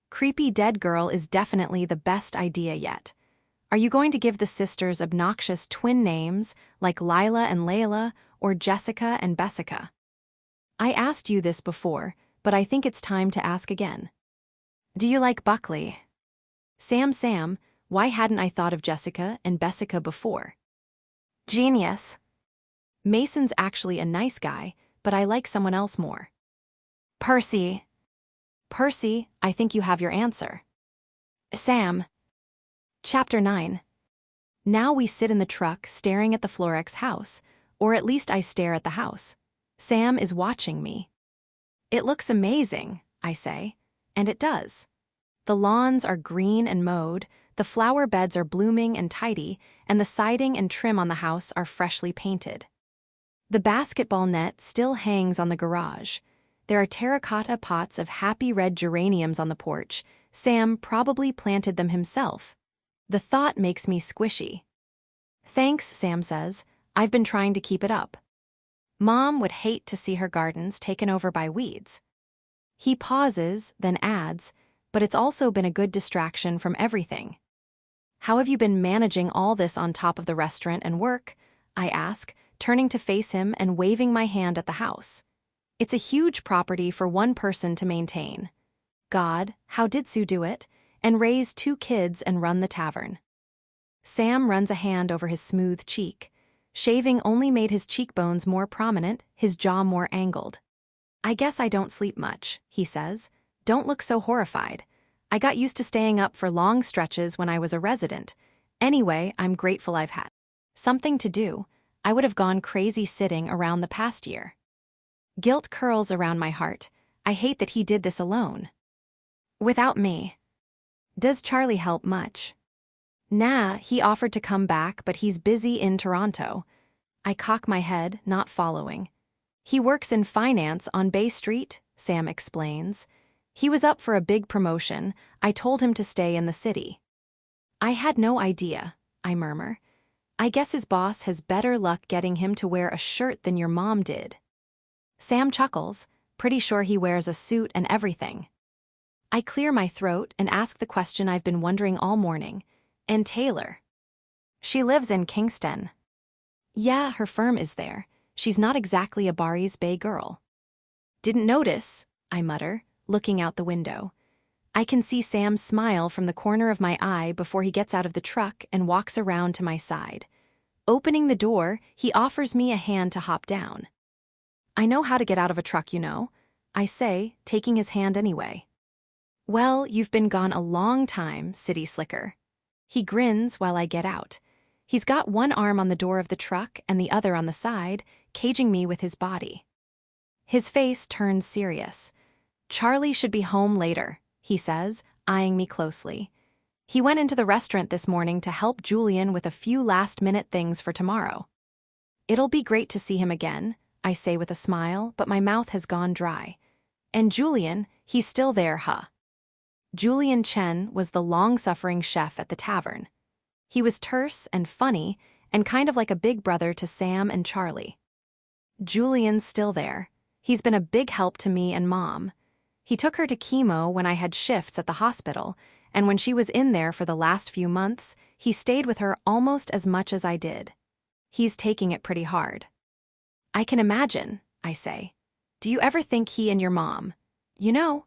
Creepy dead girl is definitely the best idea yet. Are you going to give the sisters obnoxious twin names like Lila and Layla or Jessica and Bessica? I asked you this before, but I think it's time to ask again. Do you like Buckley? Sam, why hadn't I thought of Jessica and Bessica before? Genius. Mason's actually a nice guy, but I like someone else more. Percy, I think you have your answer. Sam. Chapter 9. Now we sit in the truck staring at the Florex house, or at least I stare at the house. Sam is watching me. It looks amazing, I say, and it does. The lawns are green and mowed, the flower beds are blooming and tidy, and the siding and trim on the house are freshly painted. The basketball net still hangs on the garage. There are terracotta pots of happy red geraniums on the porch. Sam probably planted them himself. The thought makes me squishy. Thanks, Sam says. I've been trying to keep it up. Mom would hate to see her gardens taken over by weeds. He pauses, then adds, but it's also been a good distraction from everything. How have you been managing all this on top of the restaurant and work? I ask, turning to face him and waving my hand at the house. It's a huge property for one person to maintain. God, how did Sue do it? And raise 2 kids and run the tavern. Sam runs a hand over his smooth cheek. Shaving only made his cheekbones more prominent, his jaw more angled. I guess I don't sleep much, he says. Don't look so horrified. I got used to staying up for long stretches when I was a resident. Anyway, I'm grateful I've had something to do. I would have gone crazy sitting around the past year. Guilt curls around my heart. I hate that he did this alone. Without me. Does Charlie help much? Nah, he offered to come back, but he's busy in Toronto. I cock my head, not following. He works in finance on Bay Street, Sam explains. He was up for a big promotion. I told him to stay in the city. I had no idea, I murmur. I guess his boss has better luck getting him to wear a shirt than your mom did. Sam chuckles, pretty sure he wears a suit and everything. I clear my throat and ask the question I've been wondering all morning. And Taylor? She lives in Kingston. Yeah, her firm is there. She's not exactly a Barry's Bay girl. Didn't notice, I mutter, looking out the window. I can see Sam smile from the corner of my eye before he gets out of the truck and walks around to my side. Opening the door, he offers me a hand to hop down. I know how to get out of a truck, you know, I say, taking his hand anyway. Well, you've been gone a long time, city slicker. He grins while I get out. He's got one arm on the door of the truck and the other on the side, caging me with his body. His face turns serious. Charlie should be home later, he says, eyeing me closely. He went into the restaurant this morning to help Julian with a few last-minute things for tomorrow. It'll be great to see him again, I say with a smile, but my mouth has gone dry. And Julian, he's still there, huh? Julian Chen was the long-suffering chef at the tavern. He was terse and funny, and kind of like a big brother to Sam and Charlie. Julian's still there. He's been a big help to me and Mom. He took her to chemo when I had shifts at the hospital, and when she was in there for the last few months, he stayed with her almost as much as I did. He's taking it pretty hard. I can imagine, I say. Do you ever think he and your mom? You know,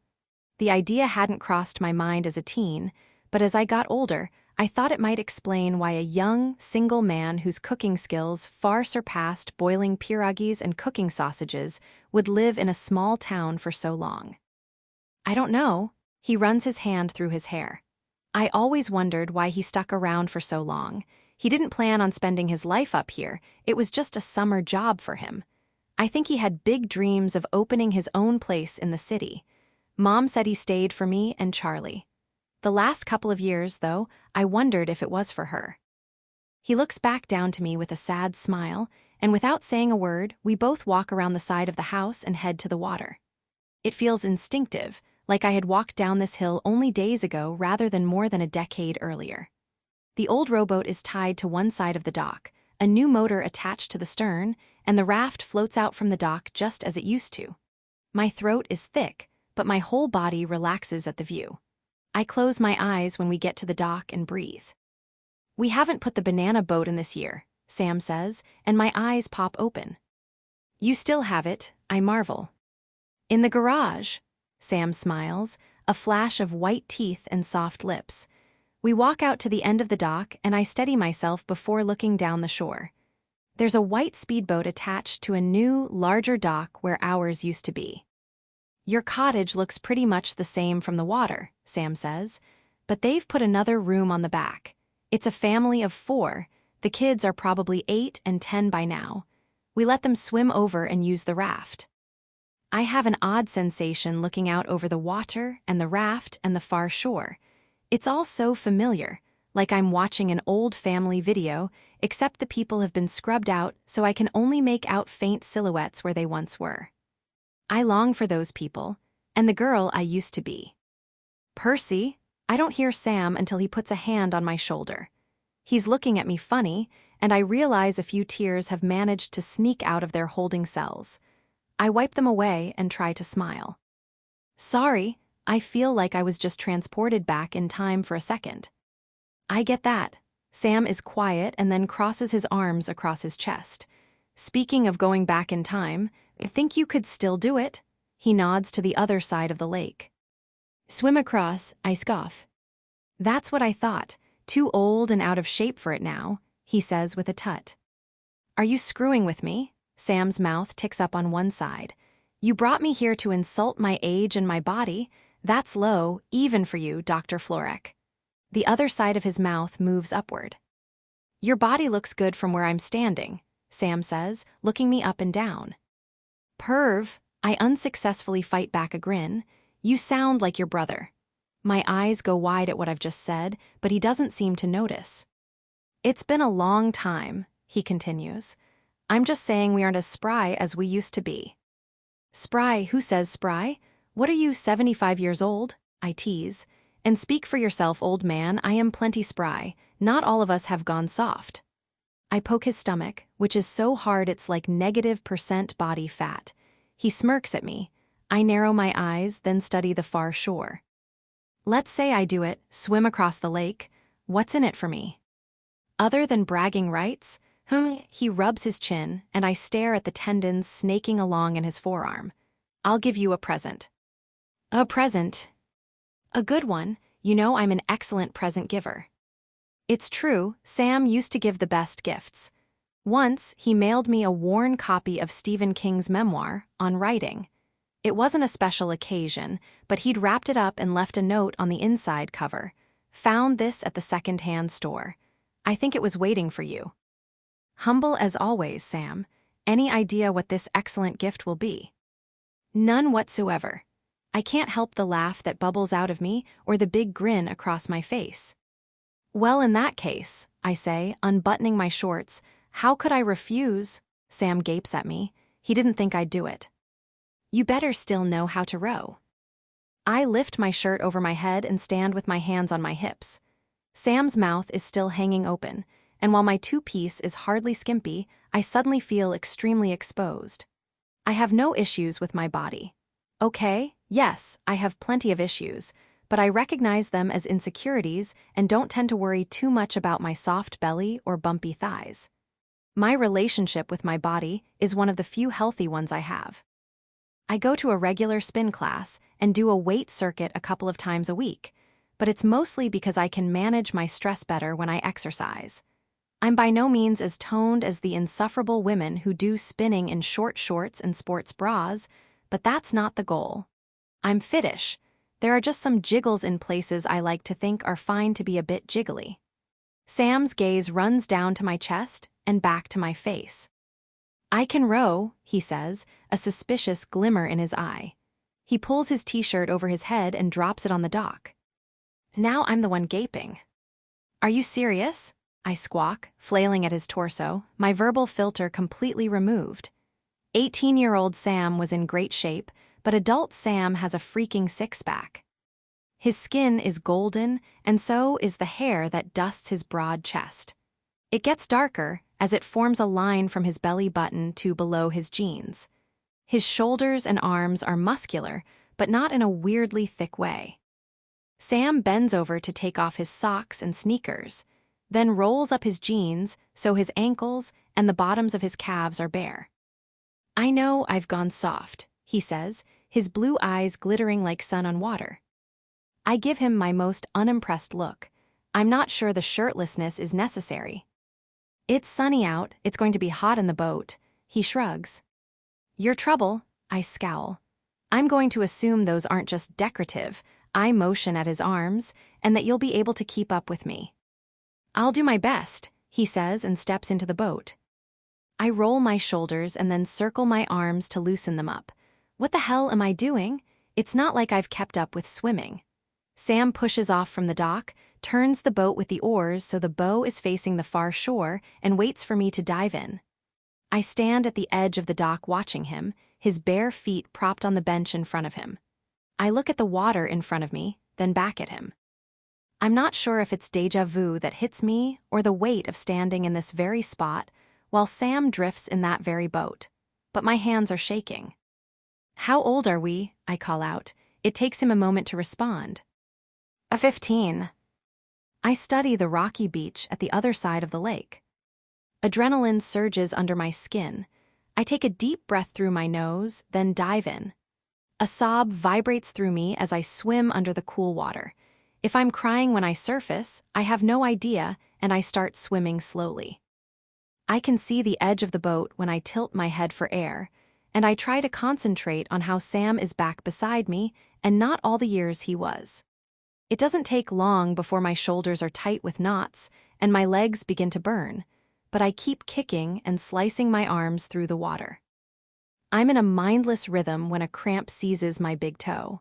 the idea hadn't crossed my mind as a teen, but as I got older, I thought it might explain why a young, single man whose cooking skills far surpassed boiling pierogies and cooking sausages would live in a small town for so long. I don't know. He runs his hand through his hair. I always wondered why he stuck around for so long. He didn't plan on spending his life up here. It was just a summer job for him. I think he had big dreams of opening his own place in the city. Mom said he stayed for me and Charlie. The last couple of years, though, I wondered if it was for her. He looks back down to me with a sad smile, and without saying a word, we both walk around the side of the house and head to the water. It feels instinctive, like I had walked down this hill only days ago rather than more than a decade earlier. The old rowboat is tied to one side of the dock, a new motor attached to the stern, and the raft floats out from the dock just as it used to. My throat is thick, but my whole body relaxes at the view. I close my eyes when we get to the dock and breathe. We haven't put the banana boat in this year, Sam says, and my eyes pop open. You still have it, I marvel. In the garage, Sam smiles, a flash of white teeth and soft lips. We walk out to the end of the dock and I steady myself before looking down the shore. There's a white speedboat attached to a new, larger dock where ours used to be. Your cottage looks pretty much the same from the water, Sam says, but they've put another room on the back. It's a family of 4. The kids are probably 8 and 10 by now. We let them swim over and use the raft. I have an odd sensation looking out over the water and the raft and the far shore. It's all so familiar, like I'm watching an old family video, except the people have been scrubbed out so I can only make out faint silhouettes where they once were. I long for those people, and the girl I used to be. Percy, I don't hear Sam until he puts a hand on my shoulder. He's looking at me funny, and I realize a few tears have managed to sneak out of their holding cells. I wipe them away and try to smile. Sorry, I feel like I was just transported back in time for a second. I get that. Sam is quiet and then crosses his arms across his chest. Speaking of going back in time, I think you could still do it. He nods to the other side of the lake. Swim across, I scoff. That's what I thought. Too old and out of shape for it now, he says with a tut. Are you screwing with me? Sam's mouth ticks up on one side. You brought me here to insult my age and my body. That's low, even for you, Dr. Florek. The other side of his mouth moves upward. Your body looks good from where I'm standing, Sam says, looking me up and down. Perv, I unsuccessfully fight back a grin. You sound like your brother. My eyes go wide at what I've just said, but he doesn't seem to notice. It's been a long time, he continues. I'm just saying we aren't as spry as we used to be. Spry? Who says spry? What are you, 75 years old? I tease. And speak for yourself, old man, I am plenty spry. Not all of us have gone soft. I poke his stomach, which is so hard it's like -% body fat. He smirks at me. I narrow my eyes, then study the far shore. Let's say I do it, swim across the lake. What's in it for me? Other than bragging rights? He rubs his chin, and I stare at the tendons snaking along in his forearm. I'll give you a present. A present? A good one. You know I'm an excellent present giver. It's true, Sam used to give the best gifts. Once, he mailed me a worn copy of Stephen King's memoir, On Writing. It wasn't a special occasion, but he'd wrapped it up and left a note on the inside cover. Found this at the second-hand store. I think it was waiting for you. Humble as always, Sam. Any idea what this excellent gift will be? None whatsoever. I can't help the laugh that bubbles out of me or the big grin across my face. Well, in that case, I say, unbuttoning my shorts, how could I refuse? Sam gapes at me. He didn't think I'd do it. You better still know how to row. I lift my shirt over my head and stand with my hands on my hips. Sam's mouth is still hanging open, and while my two-piece is hardly skimpy, I suddenly feel extremely exposed. I have no issues with my body. Okay, yes, I have plenty of issues, but I recognize them as insecurities and don't tend to worry too much about my soft belly or bumpy thighs. My relationship with my body is one of the few healthy ones I have. I go to a regular spin class and do a weight circuit a couple of times a week, but it's mostly because I can manage my stress better when I exercise. I'm by no means as toned as the insufferable women who do spinning in short shorts and sports bras, but that's not the goal. I'm fittish. There are just some jiggles in places I like to think are fine to be a bit jiggly. Sam's gaze runs down to my chest and back to my face. I can row, he says, a suspicious glimmer in his eye. He pulls his t-shirt over his head and drops it on the dock. Now I'm the one gaping. Are you serious? I squawk, flailing at his torso, my verbal filter completely removed. 18-year-old Sam was in great shape, but adult Sam has a freaking six-pack. His skin is golden, and so is the hair that dusts his broad chest. It gets darker as it forms a line from his belly button to below his jeans. His shoulders and arms are muscular, but not in a weirdly thick way. Sam bends over to take off his socks and sneakers, then rolls up his jeans so his ankles and the bottoms of his calves are bare. I know I've gone soft, he says, his blue eyes glittering like sun on water. I give him my most unimpressed look. I'm not sure the shirtlessness is necessary. It's sunny out, it's going to be hot in the boat, he shrugs. Your trouble, I scowl. I'm going to assume those aren't just decorative. I motion at his arms, and that you'll be able to keep up with me. I'll do my best, he says and steps into the boat. I roll my shoulders and then circle my arms to loosen them up. What the hell am I doing? It's not like I've kept up with swimming. Sam pushes off from the dock, turns the boat with the oars so the bow is facing the far shore, and waits for me to dive in. I stand at the edge of the dock watching him, his bare feet propped on the bench in front of him. I look at the water in front of me, then back at him. I'm not sure if it's déjà vu that hits me or the weight of standing in this very spot while Sam drifts in that very boat, but my hands are shaking. How old are we? I call out. It takes him a moment to respond. 15. I study the rocky beach at the other side of the lake. Adrenaline surges under my skin. I take a deep breath through my nose, then dive in. A sob vibrates through me as I swim under the cool water. If I'm crying when I surface, I have no idea, and I start swimming slowly. I can see the edge of the boat when I tilt my head for air, and I try to concentrate on how Sam is back beside me and not all the years he was. It doesn't take long before my shoulders are tight with knots and my legs begin to burn, but I keep kicking and slicing my arms through the water. I'm in a mindless rhythm when a cramp seizes my big toe.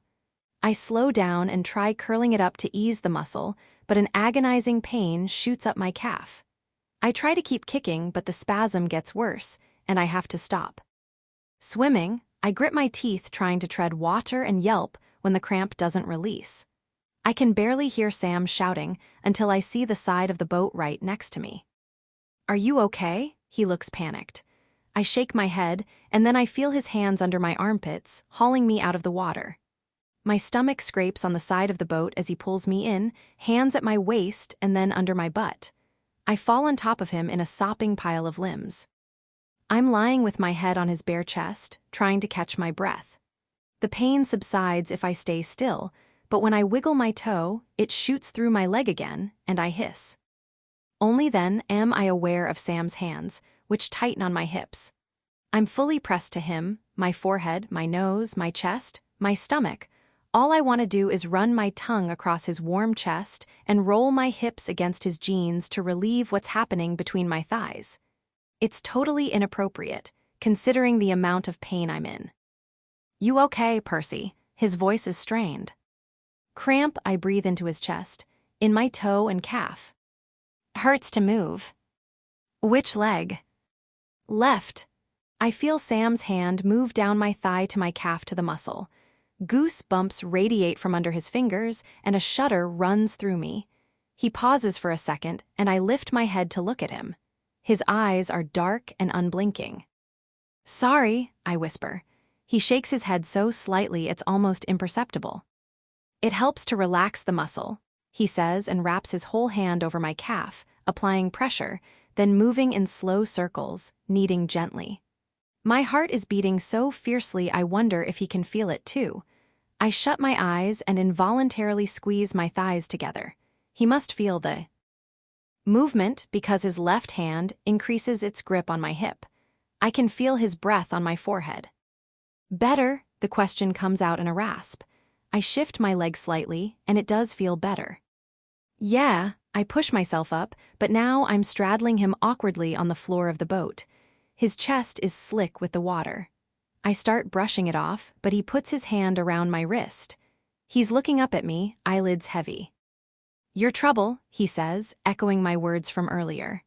I slow down and try curling it up to ease the muscle, but an agonizing pain shoots up my calf. I try to keep kicking, but the spasm gets worse, and I have to stop. Swimming, I grit my teeth trying to tread water and yelp when the cramp doesn't release. I can barely hear Sam shouting until I see the side of the boat right next to me. Are you okay? He looks panicked. I shake my head, and then I feel his hands under my armpits, hauling me out of the water. My stomach scrapes on the side of the boat as he pulls me in, hands at my waist and then under my butt. I fall on top of him in a sopping pile of limbs. I'm lying with my head on his bare chest, trying to catch my breath. The pain subsides if I stay still, but when I wiggle my toe, it shoots through my leg again, and I hiss. Only then am I aware of Sam's hands, which tighten on my hips. I'm fully pressed to him, my forehead, my nose, my chest, my stomach. All I want to do is run my tongue across his warm chest and roll my hips against his jeans to relieve what's happening between my thighs. It's totally inappropriate, considering the amount of pain I'm in. You okay, Percy? His voice is strained. Cramp, I breathe into his chest, in my toe and calf. Hurts to move. Which leg? Left. I feel Sam's hand move down my thigh to my calf to the muscle. Goosebumps radiate from under his fingers, and a shudder runs through me. He pauses for a second, and I lift my head to look at him. His eyes are dark and unblinking. "Sorry," I whisper. He shakes his head so slightly it's almost imperceptible. "It helps to relax the muscle," he says, and wraps his whole hand over my calf, applying pressure, then moving in slow circles, kneading gently. My heart is beating so fiercely I wonder if he can feel it too. I shut my eyes and involuntarily squeeze my thighs together. He must feel the movement because his left hand increases its grip on my hip. I can feel his breath on my forehead. "Better?" The question comes out in a rasp. I shift my leg slightly, and it does feel better. "Yeah," I push myself up, but now I'm straddling him awkwardly on the floor of the boat. His chest is slick with the water. I start brushing it off, but he puts his hand around my wrist. He's looking up at me, eyelids heavy. "Your trouble," he says, echoing my words from earlier.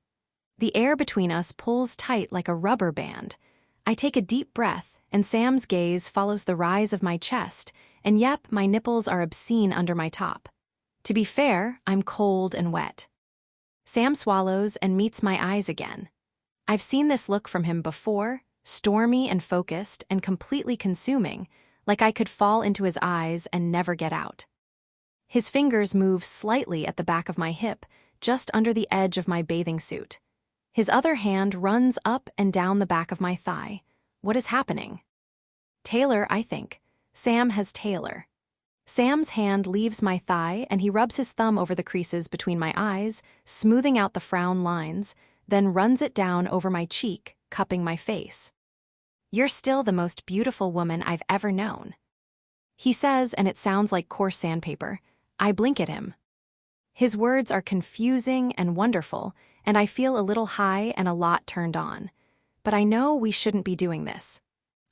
The air between us pulls tight like a rubber band. I take a deep breath, and Sam's gaze follows the rise of my chest, and yep, my nipples are obscene under my top. To be fair, I'm cold and wet. Sam swallows and meets my eyes again. I've seen this look from him before, stormy and focused and completely consuming, like I could fall into his eyes and never get out. His fingers move slightly at the back of my hip, just under the edge of my bathing suit. His other hand runs up and down the back of my thigh. What is happening? Taylor, I think. Sam has Taylor. Sam's hand leaves my thigh and he rubs his thumb over the creases between my eyes, smoothing out the frown lines, then runs it down over my cheek, cupping my face. "You're still the most beautiful woman I've ever known," he says, and it sounds like coarse sandpaper. I blink at him. His words are confusing and wonderful, and I feel a little high and a lot turned on. But I know we shouldn't be doing this.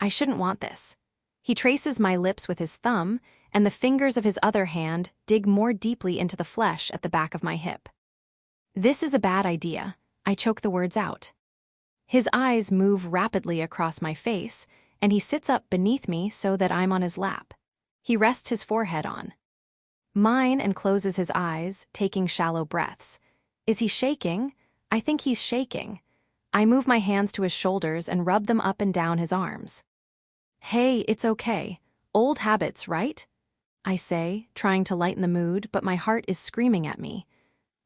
I shouldn't want this. He traces my lips with his thumb, and the fingers of his other hand dig more deeply into the flesh at the back of my hip. "This is a bad idea." I choke the words out. His eyes move rapidly across my face, and he sits up beneath me so that I'm on his lap. He rests his forehead on mine and closes his eyes, taking shallow breaths. Is he shaking? I think he's shaking. I move my hands to his shoulders and rub them up and down his arms. "Hey, it's okay. Old habits, right?" I say, trying to lighten the mood, but my heart is screaming at me.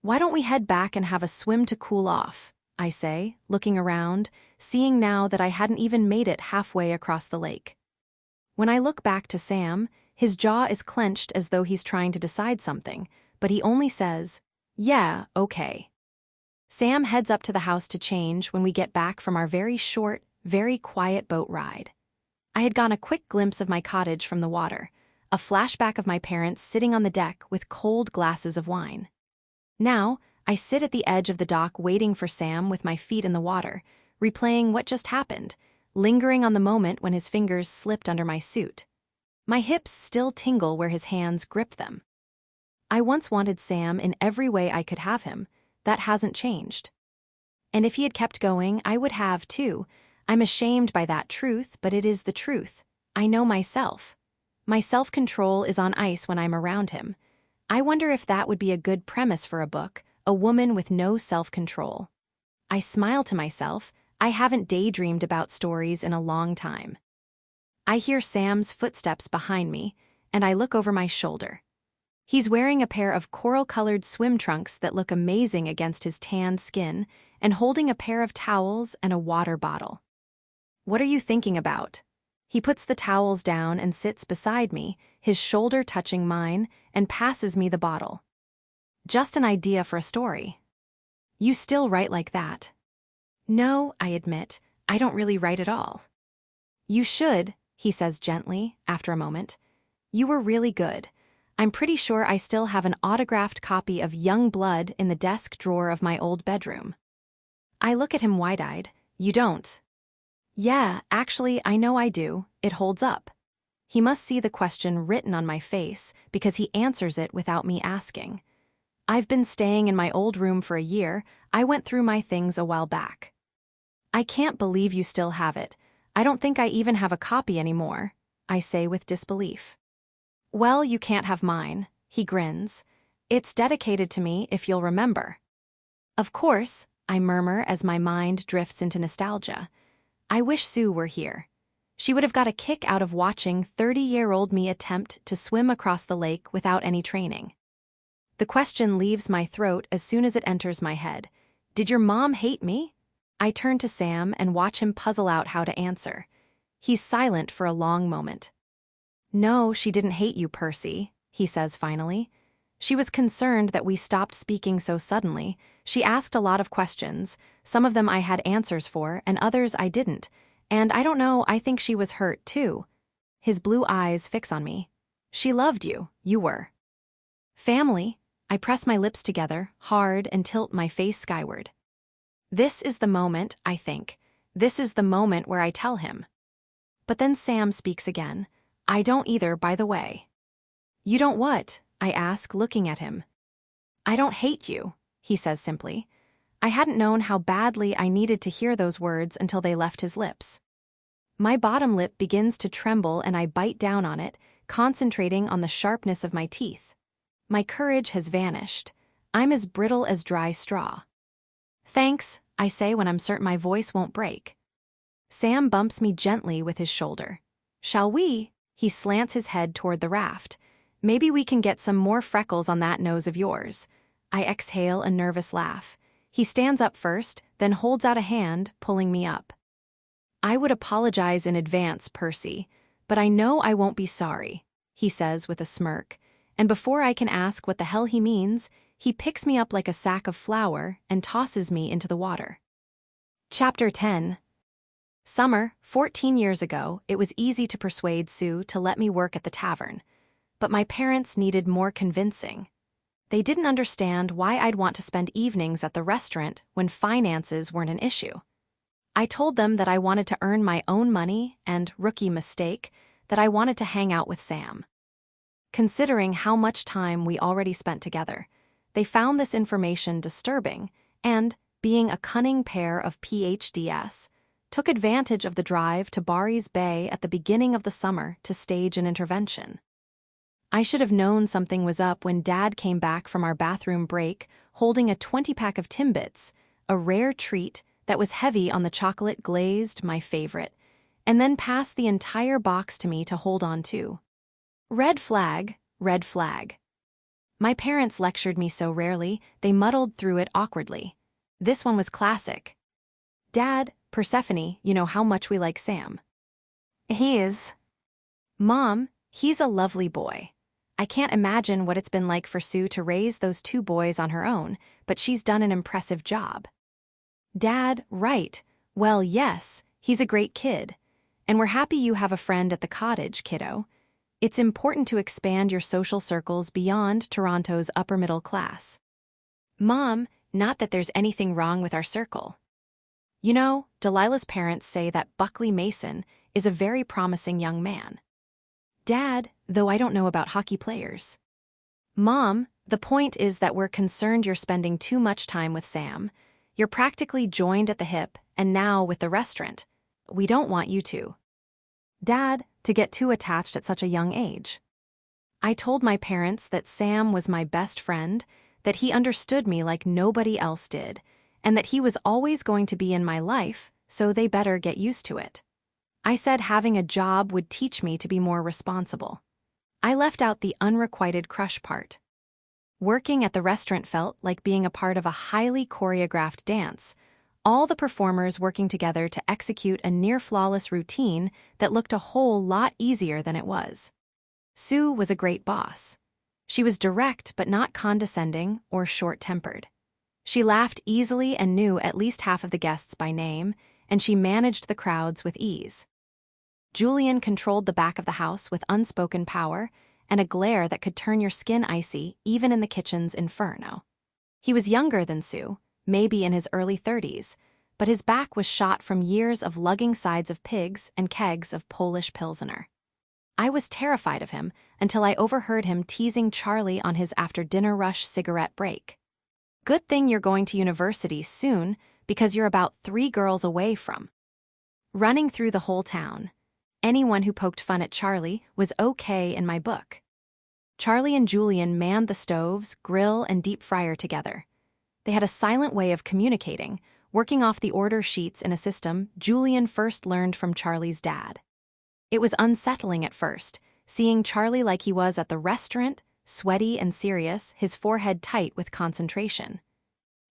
"Why don't we head back and have a swim to cool off?" I say, looking around, seeing now that I hadn't even made it halfway across the lake. When I look back to Sam, his jaw is clenched as though he's trying to decide something, but he only says, "Yeah, okay." Sam heads up to the house to change when we get back from our very short, very quiet boat ride. I had gotten a quick glimpse of my cottage from the water, a flashback of my parents sitting on the deck with cold glasses of wine. Now, I sit at the edge of the dock waiting for Sam with my feet in the water, replaying what just happened, lingering on the moment when his fingers slipped under my suit. My hips still tingle where his hands grip them. I once wanted Sam in every way I could have him. That hasn't changed. And if he had kept going, I would have too. I'm ashamed by that truth, but it is the truth. I know myself. My self-control is on ice when I'm around him. I wonder if that would be a good premise for a book, a woman with no self-control. I smile to myself. I haven't daydreamed about stories in a long time. I hear Sam's footsteps behind me, and I look over my shoulder. He's wearing a pair of coral-colored swim trunks that look amazing against his tanned skin, and holding a pair of towels and a water bottle. "What are you thinking about?" He puts the towels down and sits beside me, his shoulder touching mine, and passes me the bottle. "Just an idea for a story." "You still write like that?" "No," I admit, "I don't really write at all." "You should," he says gently, after a moment. "You were really good. I'm pretty sure I still have an autographed copy of Young Blood in the desk drawer of my old bedroom." I look at him wide-eyed. "You don't?" "Yeah, actually, I know I do. It holds up." He must see the question written on my face because he answers it without me asking. "I've been staying in my old room for a year. I went through my things a while back." "I can't believe you still have it. I don't think I even have a copy anymore, I say with disbelief. Well, you can't have mine, he grins. It's dedicated to me if you'll remember. Of course, I murmur as my mind drifts into nostalgia. I wish Sue were here. She would have got a kick out of watching 30-year-old me attempt to swim across the lake without any training. The question leaves my throat as soon as it enters my head. Did your mom hate me? I turn to Sam and watch him puzzle out how to answer. He's silent for a long moment. No, she didn't hate you, Percy, he says finally. She was concerned that we stopped speaking so suddenly. She asked a lot of questions. Some of them I had answers for, and others I didn't. And I don't know, I think she was hurt, too. His blue eyes fix on me. She loved you. You were. Family. I press my lips together, hard, and tilt my face skyward. This is the moment, I think. This is the moment where I tell him. But then Sam speaks again. I don't either, by the way. You don't what? I ask, looking at him. I don't hate you, he says simply. I hadn't known how badly I needed to hear those words until they left his lips. My bottom lip begins to tremble and I bite down on it, concentrating on the sharpness of my teeth. My courage has vanished. I'm as brittle as dry straw. Thanks, I say when I'm certain my voice won't break. Sam bumps me gently with his shoulder. Shall we? He slants his head toward the raft. Maybe we can get some more freckles on that nose of yours. I exhale a nervous laugh. He stands up first, then holds out a hand, pulling me up. I would apologize in advance, Percy, but I know I won't be sorry, he says with a smirk, and before I can ask what the hell he means, he picks me up like a sack of flour and tosses me into the water. Chapter 10. Summer, 14 years ago, it was easy to persuade Sue to let me work at the tavern, but my parents needed more convincing. They didn't understand why I'd want to spend evenings at the restaurant when finances weren't an issue. I told them that I wanted to earn my own money and, rookie mistake, that I wanted to hang out with Sam. Considering how much time we already spent together, they found this information disturbing and, being a cunning pair of PhDs, took advantage of the drive to Barry's Bay at the beginning of the summer to stage an intervention. I should have known something was up when Dad came back from our bathroom break holding a 20-pack of Timbits, a rare treat that was heavy on the chocolate glazed, my favorite, and then passed the entire box to me to hold on to. Red flag, red flag. My parents lectured me so rarely, they muddled through it awkwardly. This one was classic. Dad, Persephone, you know how much we like Sam. He is. Mom, he's a lovely boy. I can't imagine what it's been like for Sue to raise those two boys on her own, but she's done an impressive job. Dad, right. Well, yes, he's a great kid. And we're happy you have a friend at the cottage, kiddo. It's important to expand your social circles beyond Toronto's upper middle class. Mom, not that there's anything wrong with our circle. You know, Delilah's parents say that Buckley Mason is a very promising young man. Dad, though I don't know about hockey players. Mom, the point is that we're concerned you're spending too much time with Sam. You're practically joined at the hip, and now with the restaurant. We don't want you to. Dad, to get too attached at such a young age. I told my parents that Sam was my best friend, that he understood me like nobody else did, and that he was always going to be in my life, so they better get used to it. I said having a job would teach me to be more responsible. I left out the unrequited crush part. Working at the restaurant felt like being a part of a highly choreographed dance, all the performers working together to execute a near-flawless routine that looked a whole lot easier than it was. Sue was a great boss. She was direct but not condescending or short-tempered. She laughed easily and knew at least half of the guests by name, and she managed the crowds with ease. Julian controlled the back of the house with unspoken power and a glare that could turn your skin icy even in the kitchen's inferno. He was younger than Sue, maybe in his early 30s, but his back was shot from years of lugging sides of pigs and kegs of Polish Pilsener. I was terrified of him until I overheard him teasing Charlie on his after-dinner rush cigarette break. Good thing you're going to university soon, because you're about 3 girls away from. running through the whole town. Anyone who poked fun at Charlie was okay in my book. Charlie and Julian manned the stoves, grill, and deep fryer together. They had a silent way of communicating, working off the order sheets in a system Julian first learned from Charlie's dad. It was unsettling at first, seeing Charlie like he was at the restaurant, sweaty and serious, his forehead tight with concentration.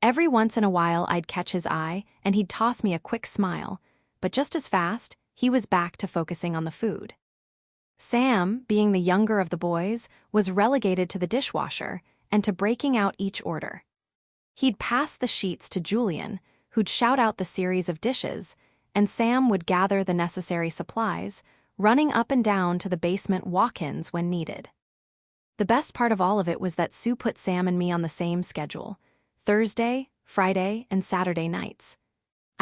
Every once in a while I'd catch his eye, and he'd toss me a quick smile, but just as fast, he was back to focusing on the food. Sam, being the younger of the boys, was relegated to the dishwasher and to breaking out each order. He'd pass the sheets to Julian, who'd shout out the series of dishes, and Sam would gather the necessary supplies, running up and down to the basement walk-ins when needed. The best part of all of it was that Sue put Sam and me on the same schedule: Thursday, Friday, and Saturday nights.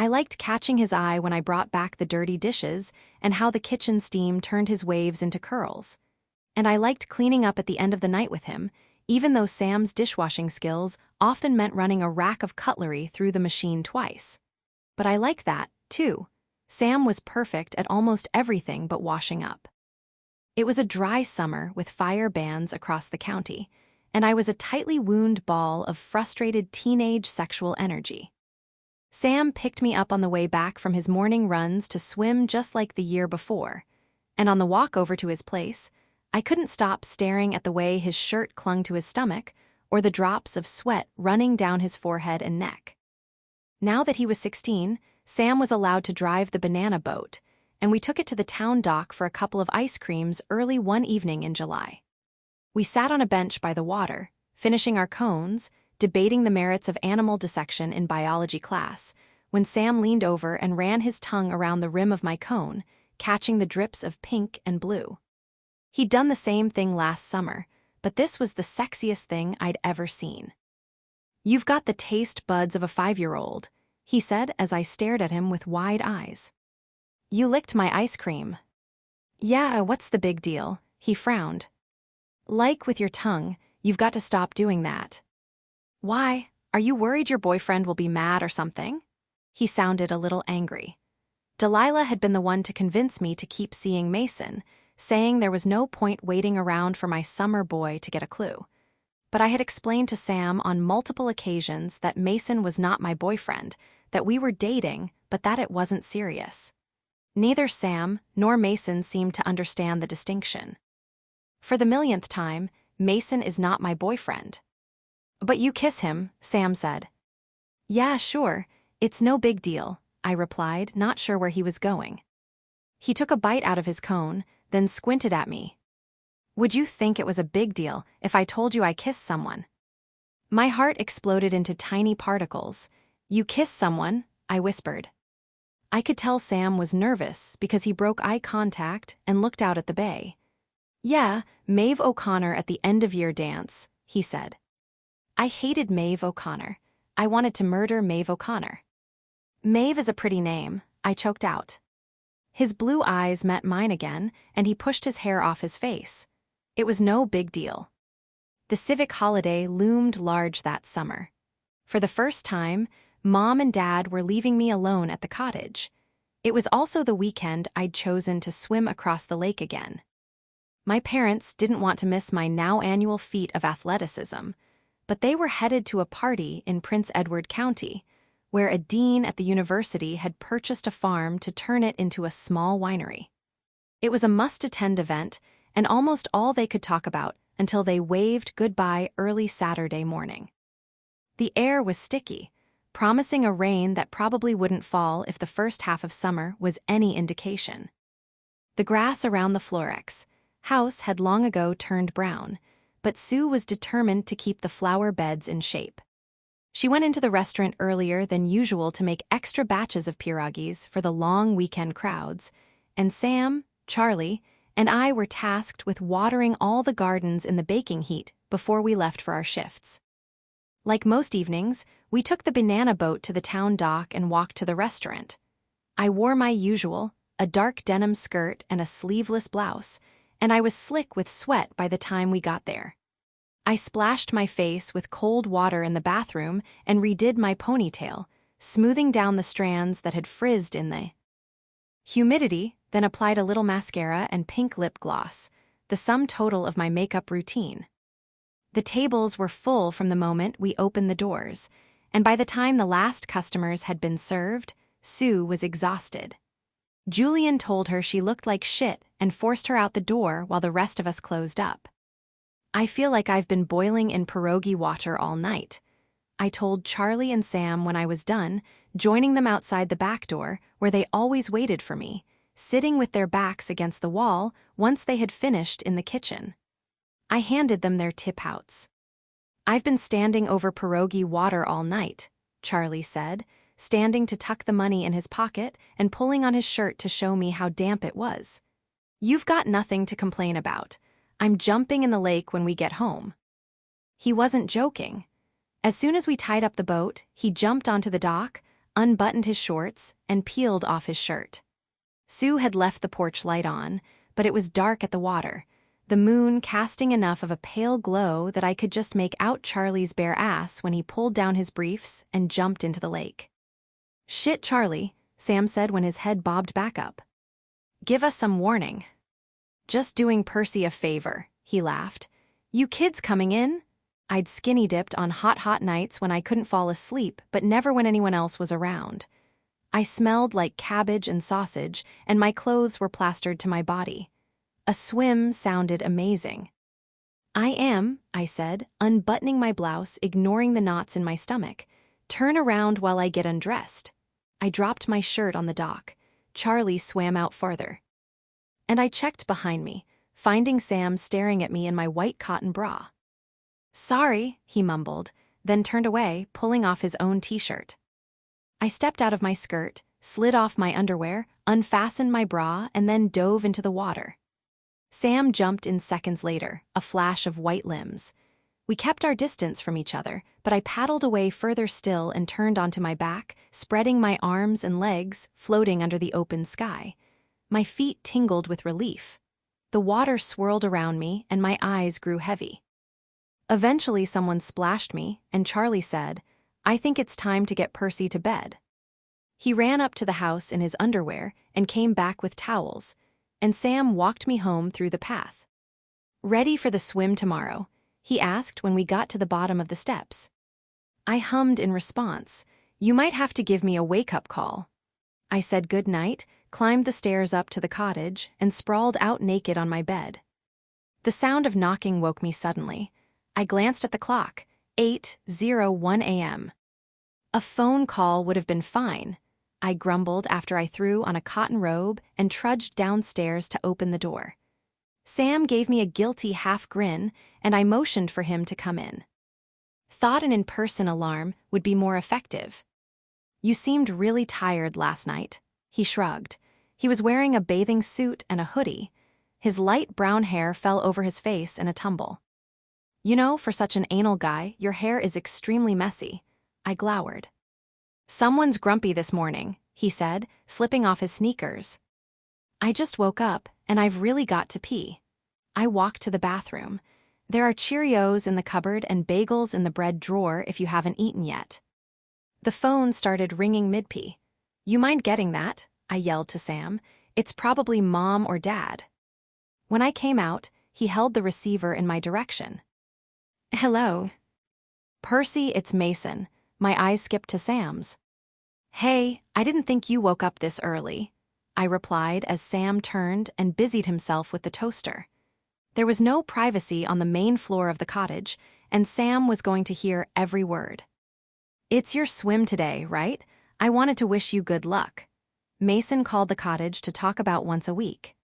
I liked catching his eye when I brought back the dirty dishes and how the kitchen steam turned his waves into curls. And I liked cleaning up at the end of the night with him, even though Sam's dishwashing skills often meant running a rack of cutlery through the machine twice. But I liked that, too. Sam was perfect at almost everything but washing up. It was a dry summer with fire bans across the county, and I was a tightly wound ball of frustrated teenage sexual energy. Sam picked me up on the way back from his morning runs to swim just like the year before, and on the walk over to his place, I couldn't stop staring at the way his shirt clung to his stomach or the drops of sweat running down his forehead and neck. Now that he was 16, Sam was allowed to drive the banana boat, and we took it to the town dock for a couple of ice creams early one evening in July. We sat on a bench by the water, finishing our cones, debating the merits of animal dissection in biology class, when Sam leaned over and ran his tongue around the rim of my cone, catching the drips of pink and blue. He'd done the same thing last summer, but this was the sexiest thing I'd ever seen. "You've got the taste buds of a 5-year-old, he said as I stared at him with wide eyes. "You licked my ice cream." "Yeah, what's the big deal?" he frowned. "Like with your tongue, you've got to stop doing that." "Why? Are you worried your boyfriend will be mad or something?" He sounded a little angry. Delilah had been the one to convince me to keep seeing Mason, saying there was no point waiting around for my summer boy to get a clue. But I had explained to Sam on multiple occasions that Mason was not my boyfriend, that we were dating, but that it wasn't serious. Neither Sam nor Mason seemed to understand the distinction. For the millionth time, Mason is not my boyfriend. "But you kiss him," Sam said. "Yeah, sure, it's no big deal," I replied, not sure where he was going. He took a bite out of his cone, then squinted at me. "Would you think it was a big deal if I told you I kissed someone?" My heart exploded into tiny particles. "You kissed someone?" I whispered. I could tell Sam was nervous because he broke eye contact and looked out at the bay. "Yeah, Maeve O'Connor at the end-of-year dance," he said. I hated Maeve O'Connor. I wanted to murder Maeve O'Connor. "Maeve is a pretty name," I choked out. His blue eyes met mine again, and he pushed his hair off his face. It was no big deal. The civic holiday loomed large that summer. For the first time, Mom and Dad were leaving me alone at the cottage. It was also the weekend I'd chosen to swim across the lake again. My parents didn't want to miss my now annual feat of athleticism, but they were headed to a party in Prince Edward County, where a dean at the university had purchased a farm to turn it into a small winery. It was a must-attend event, and almost all they could talk about until they waved goodbye early Saturday morning. The air was sticky, promising a rain that probably wouldn't fall if the first half of summer was any indication. The grass around the Florex house had long ago turned brown, but Sue was determined to keep the flower beds in shape. She went into the restaurant earlier than usual to make extra batches of pierogies for the long weekend crowds, and Sam, Charlie, and I were tasked with watering all the gardens in the baking heat before we left for our shifts. Like most evenings, we took the banana boat to the town dock and walked to the restaurant. I wore my usual, a dark denim skirt and a sleeveless blouse, and I was slick with sweat by the time we got there. I splashed my face with cold water in the bathroom and redid my ponytail, smoothing down the strands that had frizzed in the humidity, then applied a little mascara and pink lip gloss, the sum total of my makeup routine. The tables were full from the moment we opened the doors, and by the time the last customers had been served, Sue was exhausted. Julian told her she looked like shit and forced her out the door while the rest of us closed up. I feel like I've been boiling in pierogi water all night, I told Carley and Sam when I was done, joining them outside the back door where they always waited for me, sitting with their backs against the wall once they had finished in the kitchen. I handed them their tip-outs. I've been standing over pierogi water all night, Carley said, standing to tuck the money in his pocket and pulling on his shirt to show me how damp it was. You've got nothing to complain about. I'm jumping in the lake when we get home. He wasn't joking. As soon as we tied up the boat, he jumped onto the dock, unbuttoned his shorts, and peeled off his shirt. Sue had left the porch light on, but it was dark at the water, the moon casting enough of a pale glow that I could just make out Charlie's bare ass when he pulled down his briefs and jumped into the lake. "Shit, Charlie," Sam said when his head bobbed back up. "Give us some warning." "Just doing Percy a favor," he laughed. "You kids coming in?" I'd skinny dipped on hot nights when I couldn't fall asleep, but never when anyone else was around. I smelled like cabbage and sausage, and my clothes were plastered to my body. A swim sounded amazing. "I am," I said, unbuttoning my blouse, ignoring the knots in my stomach. "Turn around while I get undressed." I dropped my shirt on the dock. Charlie swam out farther. And I checked behind me, finding Sam staring at me in my white cotton bra. "Sorry," he mumbled, then turned away, pulling off his own t-shirt. I stepped out of my skirt, slid off my underwear, unfastened my bra, and then dove into the water. Sam jumped in seconds later, a flash of white limbs. We kept our distance from each other, but I paddled away further still and turned onto my back, spreading my arms and legs, floating under the open sky. My feet tingled with relief. The water swirled around me, and my eyes grew heavy. Eventually someone splashed me, and Charlie said, "I think it's time to get Percy to bed." He ran up to the house in his underwear and came back with towels, and Sam walked me home through the path. "Ready for the swim tomorrow?" he asked when we got to the bottom of the steps. I hummed in response, "You might have to give me a wake-up call." I said good night, climbed the stairs up to the cottage, and sprawled out naked on my bed. The sound of knocking woke me suddenly. I glanced at the clock, 8:01 a.m. A phone call would have been fine, I grumbled after I threw on a cotton robe and trudged downstairs to open the door. Sam gave me a guilty half grin, and I motioned for him to come in. Thought an in-person alarm would be more effective. "You seemed really tired last night," he shrugged. He was wearing a bathing suit and a hoodie. His light brown hair fell over his face in a tumble. "You know, for such an anal guy, your hair is extremely messy," I glowered. "Someone's grumpy this morning," he said, slipping off his sneakers. "I just woke up, and I've really got to pee." I walked to the bathroom. There are Cheerios in the cupboard and bagels in the bread drawer if you haven't eaten yet. The phone started ringing mid-pee. "You mind getting that?" I yelled to Sam. "It's probably Mom or Dad." When I came out, he held the receiver in my direction. "Hello." "Percy, it's Mason." My eyes skipped to Sam's. "Hey, I didn't think you woke up this early," I replied as Sam turned and busied himself with the toaster. There was no privacy on the main floor of the cottage, and Sam was going to hear every word. "It's your swim today, right? I wanted to wish you good luck." Mason called the cottage to talk about once a week.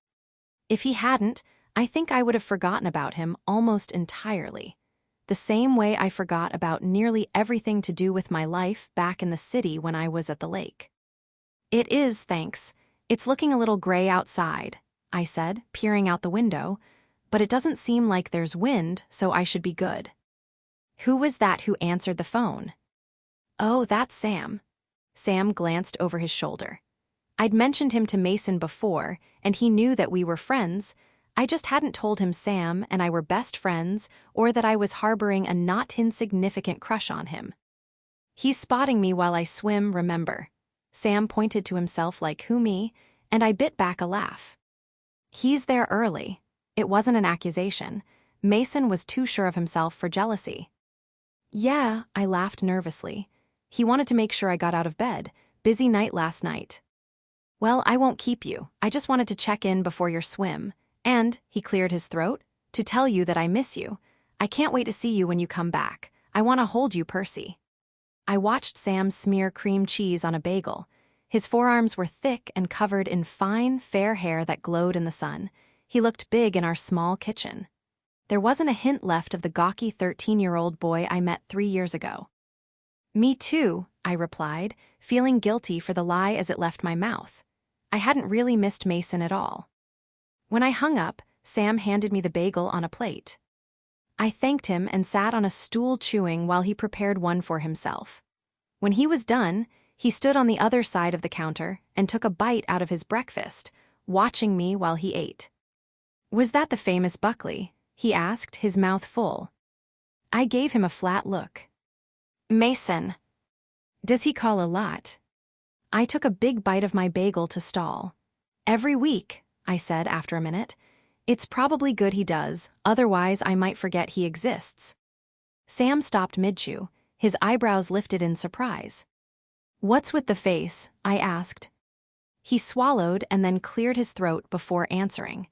If he hadn't, I think I would have forgotten about him almost entirely. The same way I forgot about nearly everything to do with my life back in the city when I was at the lake. "It is, thanks. It's looking a little gray outside," I said, peering out the window, "but it doesn't seem like there's wind, so I should be good." "Who was that who answered the phone?" "Oh, that's Sam." Sam glanced over his shoulder. I'd mentioned him to Mason before, and he knew that we were friends. I just hadn't told him Sam and I were best friends or that I was harboring a not insignificant crush on him. "He's spotting me while I swim, remember." Sam pointed to himself like, "Who, me?" and I bit back a laugh. He's there early. It wasn't an accusation. Mason was too sure of himself for jealousy. Yeah, I laughed nervously. He wanted to make sure I got out of bed. Busy night last night. Well, I won't keep you. I just wanted to check in before your swim. And, he cleared his throat, to tell you that I miss you. I can't wait to see you when you come back. I want to hold you, Percy. I watched Sam smear cream cheese on a bagel. His forearms were thick and covered in fine, fair hair that glowed in the sun. He looked big in our small kitchen. There wasn't a hint left of the gawky 13-year-old boy I met 3 years ago. Me too, I replied, feeling guilty for the lie as it left my mouth. I hadn't really missed Mason at all. When I hung up, Sam handed me the bagel on a plate. I thanked him and sat on a stool chewing while he prepared one for himself. When he was done, he stood on the other side of the counter and took a bite out of his breakfast, watching me while he ate. Was that the famous Buckley? He asked, his mouth full. I gave him a flat look. Mason. Does he call a lot? I took a big bite of my bagel to stall. Every week, I said after a minute. It's probably good he does, otherwise I might forget he exists. Sam stopped mid-chew, his eyebrows lifted in surprise. What's with the face? I asked. He swallowed and then cleared his throat before answering.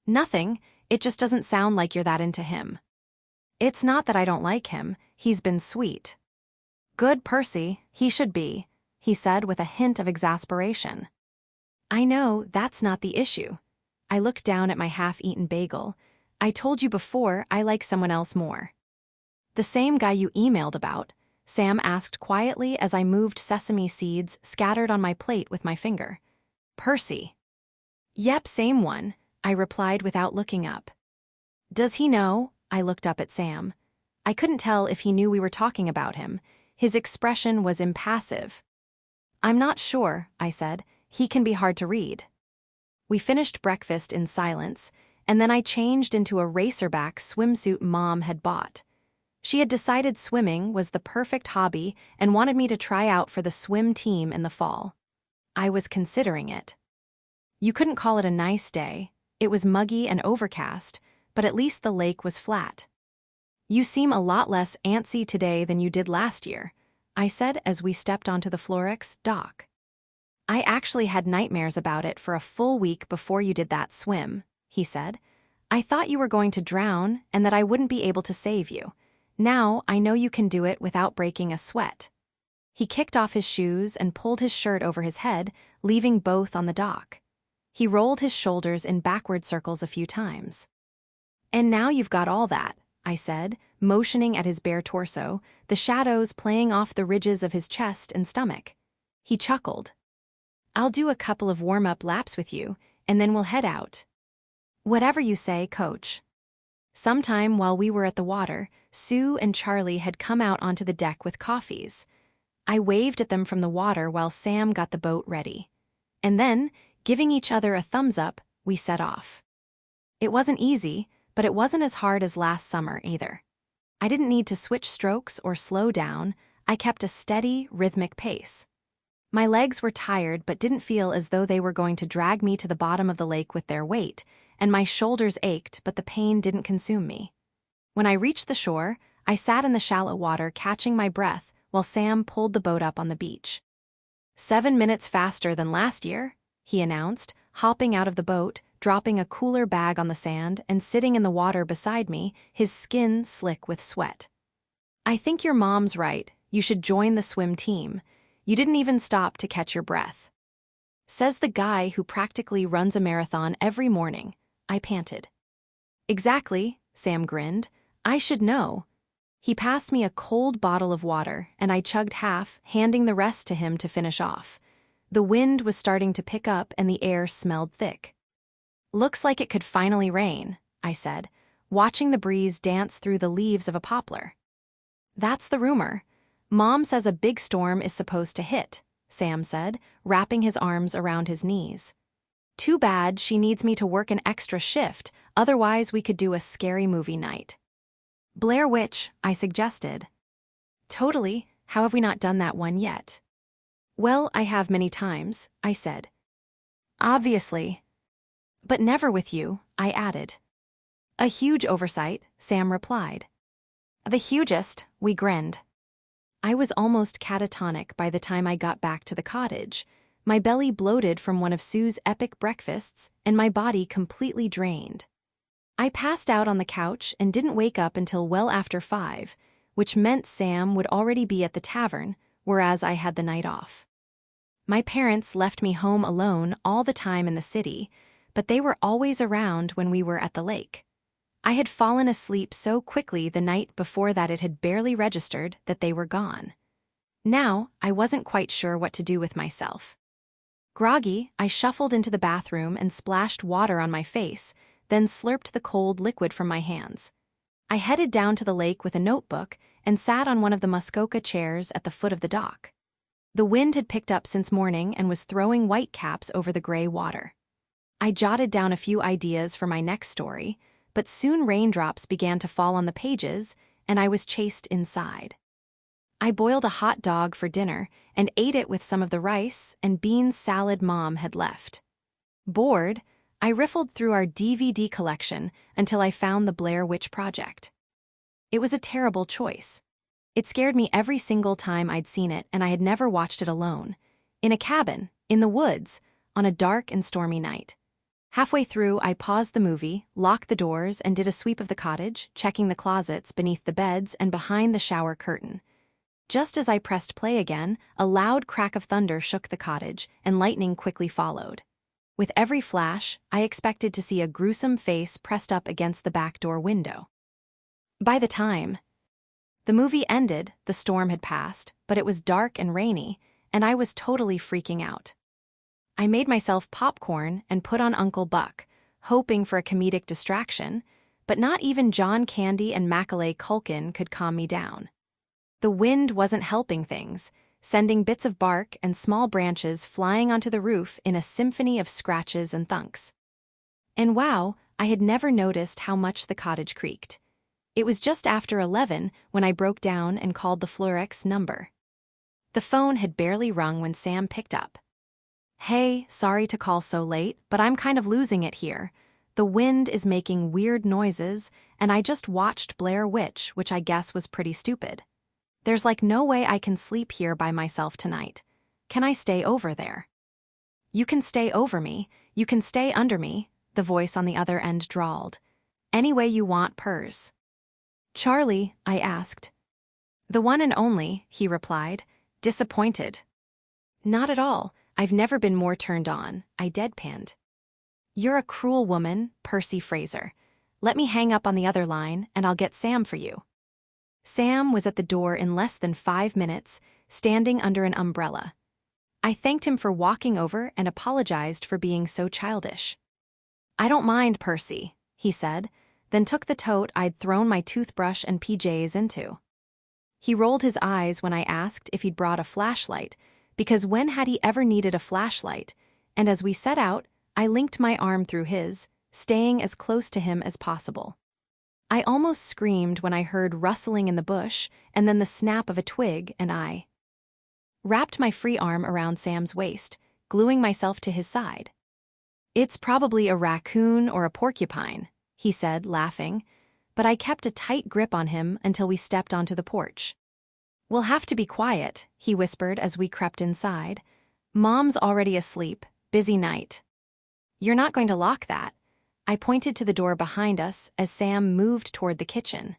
Nothing, it just doesn't sound like you're that into him. It's not that I don't like him, he's been sweet. Good Percy, he should be, he said with a hint of exasperation. I know, that's not the issue. I looked down at my half-eaten bagel. I told you before I like someone else more. The same guy you emailed about, Sam asked quietly as I moved sesame seeds scattered on my plate with my finger. Percy. Yep, same one, I replied without looking up. Does he know? I looked up at Sam. I couldn't tell if he knew we were talking about him. His expression was impassive. I'm not sure, I said. He can be hard to read. We finished breakfast in silence, and then I changed into a racerback swimsuit Mom had bought. She had decided swimming was the perfect hobby and wanted me to try out for the swim team in the fall. I was considering it. You couldn't call it a nice day. It was muggy and overcast, but at least the lake was flat. You seem a lot less antsy today than you did last year, I said as we stepped onto the Florex dock. I actually had nightmares about it for a full week before you did that swim, he said. I thought you were going to drown and that I wouldn't be able to save you. Now I know you can do it without breaking a sweat. He kicked off his shoes and pulled his shirt over his head, leaving both on the dock. He rolled his shoulders in backward circles a few times. And now you've got all that, I said, motioning at his bare torso, the shadows playing off the ridges of his chest and stomach. He chuckled. I'll do a couple of warm-up laps with you, and then we'll head out. Whatever you say, Coach. Sometime while we were at the water, Sue and Charlie had come out onto the deck with coffees. I waved at them from the water while Sam got the boat ready. And then, giving each other a thumbs up, we set off. It wasn't easy, but it wasn't as hard as last summer either. I didn't need to switch strokes or slow down. I kept a steady, rhythmic pace. My legs were tired but didn't feel as though they were going to drag me to the bottom of the lake with their weight, and my shoulders ached but the pain didn't consume me. When I reached the shore, I sat in the shallow water catching my breath while Sam pulled the boat up on the beach. 7 minutes faster than last year, he announced, hopping out of the boat, dropping a cooler bag on the sand and sitting in the water beside me, his skin slick with sweat. I think your mom's right. You should join the swim team. You didn't even stop to catch your breath. Says the guy who practically runs a marathon every morning, I panted. Exactly, Sam grinned. I should know. He passed me a cold bottle of water, and I chugged half, handing the rest to him to finish off. The wind was starting to pick up and the air smelled thick. Looks like it could finally rain, I said, watching the breeze dance through the leaves of a poplar. That's the rumor. Mom says a big storm is supposed to hit, Sam said, wrapping his arms around his knees. Too bad she needs me to work an extra shift, otherwise we could do a scary movie night. Blair Witch, I suggested. Totally, how have we not done that one yet? Well, I have many times, I said. Obviously. But never with you, I added. A huge oversight, Sam replied. The hugest, we grinned. I was almost catatonic by the time I got back to the cottage. My belly bloated from one of Sue's epic breakfasts, and my body completely drained. I passed out on the couch and didn't wake up until well after 5, which meant Sam would already be at the tavern, whereas I had the night off. My parents left me home alone all the time in the city, but they were always around when we were at the lake. I had fallen asleep so quickly the night before that it had barely registered that they were gone. Now, I wasn't quite sure what to do with myself. Groggy, I shuffled into the bathroom and splashed water on my face, then slurped the cold liquid from my hands. I headed down to the lake with a notebook and sat on one of the Muskoka chairs at the foot of the dock. The wind had picked up since morning and was throwing whitecaps over the gray water. I jotted down a few ideas for my next story, but soon raindrops began to fall on the pages, and I was chased inside. I boiled a hot dog for dinner and ate it with some of the rice and beans salad Mom had left. Bored, I riffled through our DVD collection until I found The Blair Witch Project. It was a terrible choice. It scared me every single time I'd seen it, and I had never watched it alone. In a cabin, in the woods, on a dark and stormy night. Halfway through, I paused the movie, locked the doors, and did a sweep of the cottage, checking the closets, beneath the beds, and behind the shower curtain. Just as I pressed play again, a loud crack of thunder shook the cottage, and lightning quickly followed. With every flash, I expected to see a gruesome face pressed up against the back door window. By the time the movie ended, the storm had passed, but it was dark and rainy, and I was totally freaking out. I made myself popcorn and put on Uncle Buck, hoping for a comedic distraction, but not even John Candy and Macaulay Culkin could calm me down. The wind wasn't helping things, sending bits of bark and small branches flying onto the roof in a symphony of scratches and thunks. And wow, I had never noticed how much the cottage creaked. It was just after 11 when I broke down and called the Flurex number. The phone had barely rung when Sam picked up. Hey, sorry to call so late, but I'm kind of losing it here. The wind is making weird noises, and I just watched Blair Witch, which I guess was pretty stupid. There's like no way I can sleep here by myself tonight. Can I stay over there? You can stay over me, you can stay under me, the voice on the other end drawled. Any way you want, Pers. Charlie, I asked. The one and only, he replied, disappointed. Not at all. I've never been more turned on, I deadpanned. You're a cruel woman, Percy Fraser. Let me hang up on the other line, and I'll get Sam for you. Sam was at the door in less than 5 minutes, standing under an umbrella. I thanked him for walking over and apologized for being so childish. I don't mind, Percy, he said, then took the tote I'd thrown my toothbrush and PJs into. He rolled his eyes when I asked if he'd brought a flashlight, because when had he ever needed a flashlight? And as we set out, I linked my arm through his, staying as close to him as possible. I almost screamed when I heard rustling in the bush and then the snap of a twig, and I wrapped my free arm around Sam's waist, gluing myself to his side. It's probably a raccoon or a porcupine, he said, laughing, but I kept a tight grip on him until we stepped onto the porch. We'll have to be quiet, he whispered as we crept inside. Mom's already asleep, busy night. You're not going to lock that. I pointed to the door behind us as Sam moved toward the kitchen.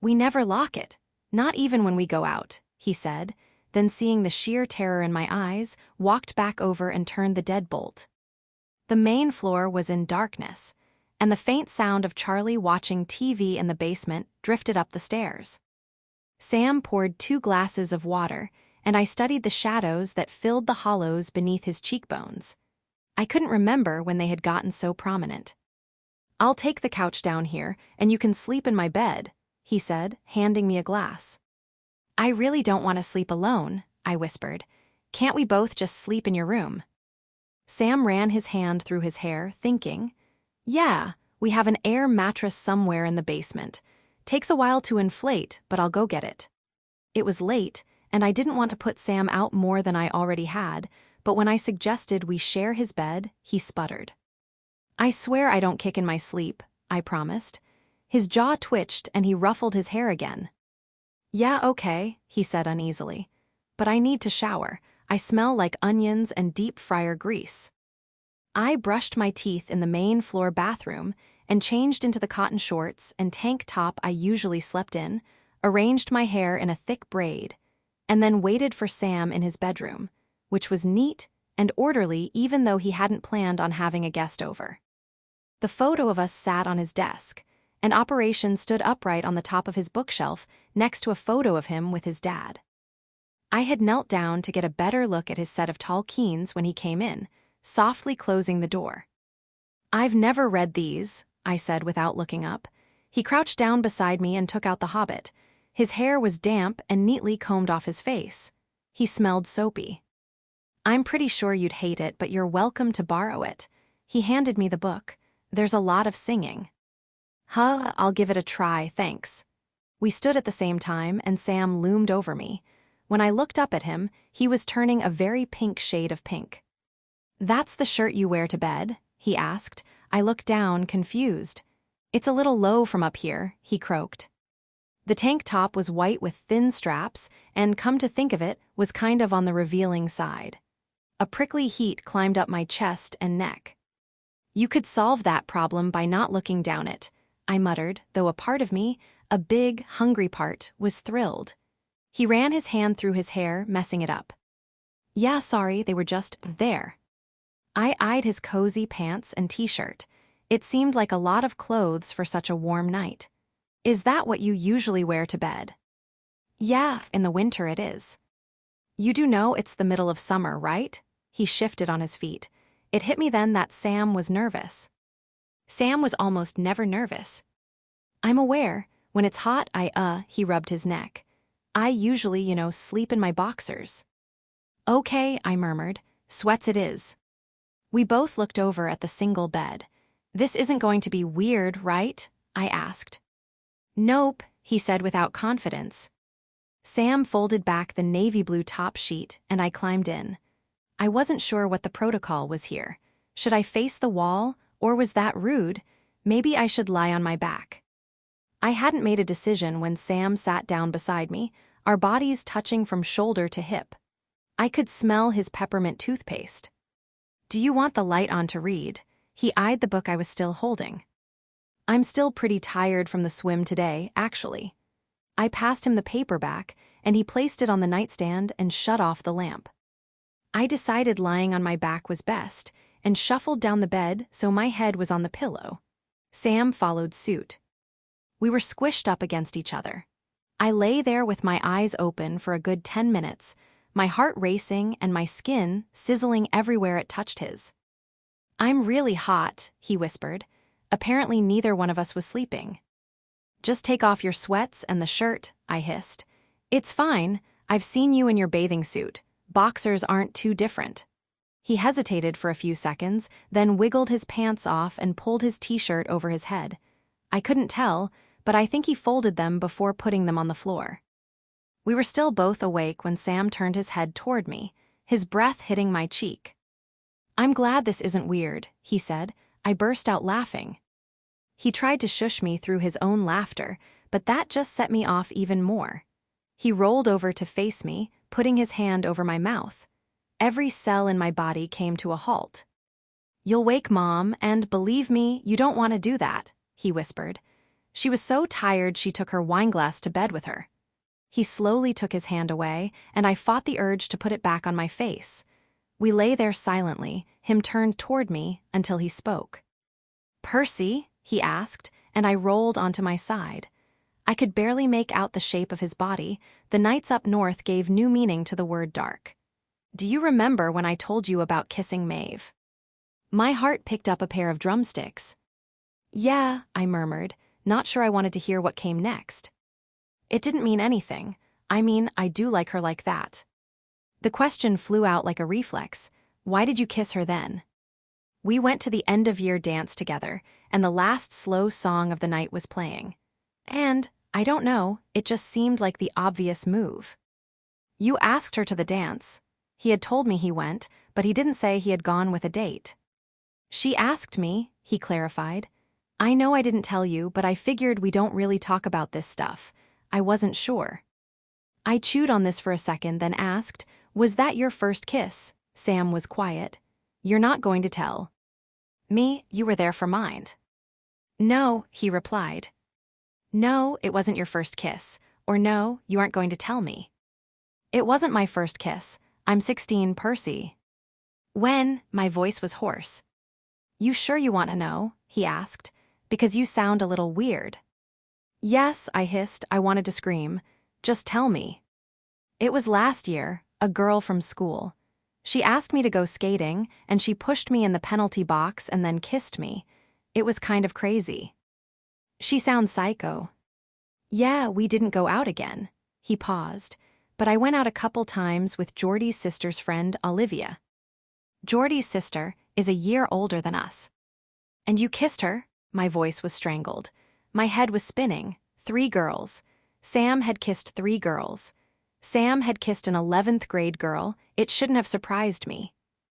We never lock it, not even when we go out, he said, then seeing the sheer terror in my eyes, walked back over and turned the deadbolt. The main floor was in darkness, and the faint sound of Charlie watching TV in the basement drifted up the stairs. Sam poured 2 glasses of water, and I studied the shadows that filled the hollows beneath his cheekbones. I couldn't remember when they had gotten so prominent. I'll take the couch down here, and you can sleep in my bed, he said, handing me a glass. I really don't want to sleep alone, I whispered. Can't we both just sleep in your room? Sam ran his hand through his hair, thinking, Yeah, we have an air mattress somewhere in the basement. Takes a while to inflate, but I'll go get it. It was late, and I didn't want to put Sam out more than I already had, but when I suggested we share his bed, he sputtered. "I swear I don't kick in my sleep," I promised. His jaw twitched and he ruffled his hair again. "Yeah, okay," he said uneasily. "But I need to shower. I smell like onions and deep fryer grease." I brushed my teeth in the main floor bathroom and changed into the cotton shorts and tank top I usually slept in, arranged my hair in a thick braid, and then waited for Sam in his bedroom, which was neat and orderly even though he hadn't planned on having a guest over. The photo of us sat on his desk, and Operation stood upright on the top of his bookshelf next to a photo of him with his dad. I had knelt down to get a better look at his set of tall keens when he came in, softly closing the door. "I've never read these," I said without looking up. He crouched down beside me and took out The Hobbit. His hair was damp and neatly combed off his face. He smelled soapy. "I'm pretty sure you'd hate it, but you're welcome to borrow it." He handed me the book. "There's a lot of singing." I'll give it a try, thanks." We stood at the same time, and Sam loomed over me. When I looked up at him, he was turning a very pink shade of pink. "That's the shirt you wear to bed?" he asked. I looked down, confused. "It's a little low from up here," he croaked. The tank top was white with thin straps, and, come to think of it, was kind of on the revealing side. A prickly heat climbed up my chest and neck. "You could solve that problem by not looking down it," I muttered, though a part of me, a big, hungry part, was thrilled. He ran his hand through his hair, messing it up. "Yeah, sorry, they were just there." I eyed his cozy pants and t-shirt. It seemed like a lot of clothes for such a warm night. "Is that what you usually wear to bed?" "Yeah, in the winter it is." "You do know it's the middle of summer, right?" He shifted on his feet. It hit me then that Sam was nervous. Sam was almost never nervous. "I'm aware. When it's hot, he rubbed his neck. "I usually, sleep in my boxers." "Okay," I murmured. "Sweats it is." We both looked over at the single bed. "This isn't going to be weird, right?" I asked. "Nope," he said without confidence. Sam folded back the navy blue top sheet, and I climbed in. I wasn't sure what the protocol was here. Should I face the wall, or was that rude? Maybe I should lie on my back. I hadn't made a decision when Sam sat down beside me, our bodies touching from shoulder to hip. I could smell his peppermint toothpaste. "Do you want the light on to read?" He eyed the book I was still holding. "I'm still pretty tired from the swim today, actually." I passed him the paperback, and he placed it on the nightstand and shut off the lamp. I decided lying on my back was best, and shuffled down the bed so my head was on the pillow. Sam followed suit. We were squished up against each other. I lay there with my eyes open for a good 10 minutes, my heart racing and my skin sizzling everywhere it touched his. "I'm really hot," he whispered. Apparently neither one of us was sleeping. "Just take off your sweats and the shirt," I hissed. "It's fine. I've seen you in your bathing suit. Boxers aren't too different." He hesitated for a few seconds, then wiggled his pants off and pulled his t-shirt over his head. I couldn't tell, but I think he folded them before putting them on the floor. We were still both awake when Sam turned his head toward me, his breath hitting my cheek. "I'm glad this isn't weird," he said. I burst out laughing. He tried to shush me through his own laughter, but that just set me off even more. He rolled over to face me, putting his hand over my mouth. Every cell in my body came to a halt. "You'll wake Mom, and believe me, you don't want to do that," he whispered. She was so tired she took her wineglass to bed with her. He slowly took his hand away, and I fought the urge to put it back on my face. We lay there silently, him turned toward me, until he spoke. "Percy?" he asked, and I rolled onto my side. I could barely make out the shape of his body. The nights up north gave new meaning to the word dark. "Do you remember when I told you about kissing Maeve?" My heart picked up a pair of drumsticks. "Yeah," I murmured, not sure I wanted to hear what came next. "It didn't mean anything. I mean, I do like her like that." The question flew out like a reflex. "Why did you kiss her then?" We went to the end-of-year dance together, and the last slow song of the night was playing. And, I don't know, it just seemed like the obvious move. "You asked her to the dance." He had told me he went, but he didn't say he had gone with a date. She asked me, he clarified. I know I didn't tell you, but I figured we don't really talk about this stuff. I wasn't sure. I chewed on this for a second, then asked, was that your first kiss? Sam was quiet. You're not going to tell me you were there for mine. No, he replied. No, it wasn't your first kiss. Or no, you aren't going to tell me. It wasn't my first kiss. I'm 16, Percy. When? My voice was hoarse. You sure you want to know? He asked. Because you sound a little weird. Yes, I hissed. I wanted to scream. Just tell me. It was last year, a girl from school. She asked me to go skating, and she pushed me in the penalty box and then kissed me. It was kind of crazy. She sounds psycho. Yeah, we didn't go out again. He paused. But I went out a couple times with Jordy's sister's friend, Olivia. Jordy's sister is a year older than us. And you kissed her? My voice was strangled. My head was spinning. 3 girls. Sam had kissed 3 girls. Sam had kissed an 11th grade girl. It shouldn't have surprised me.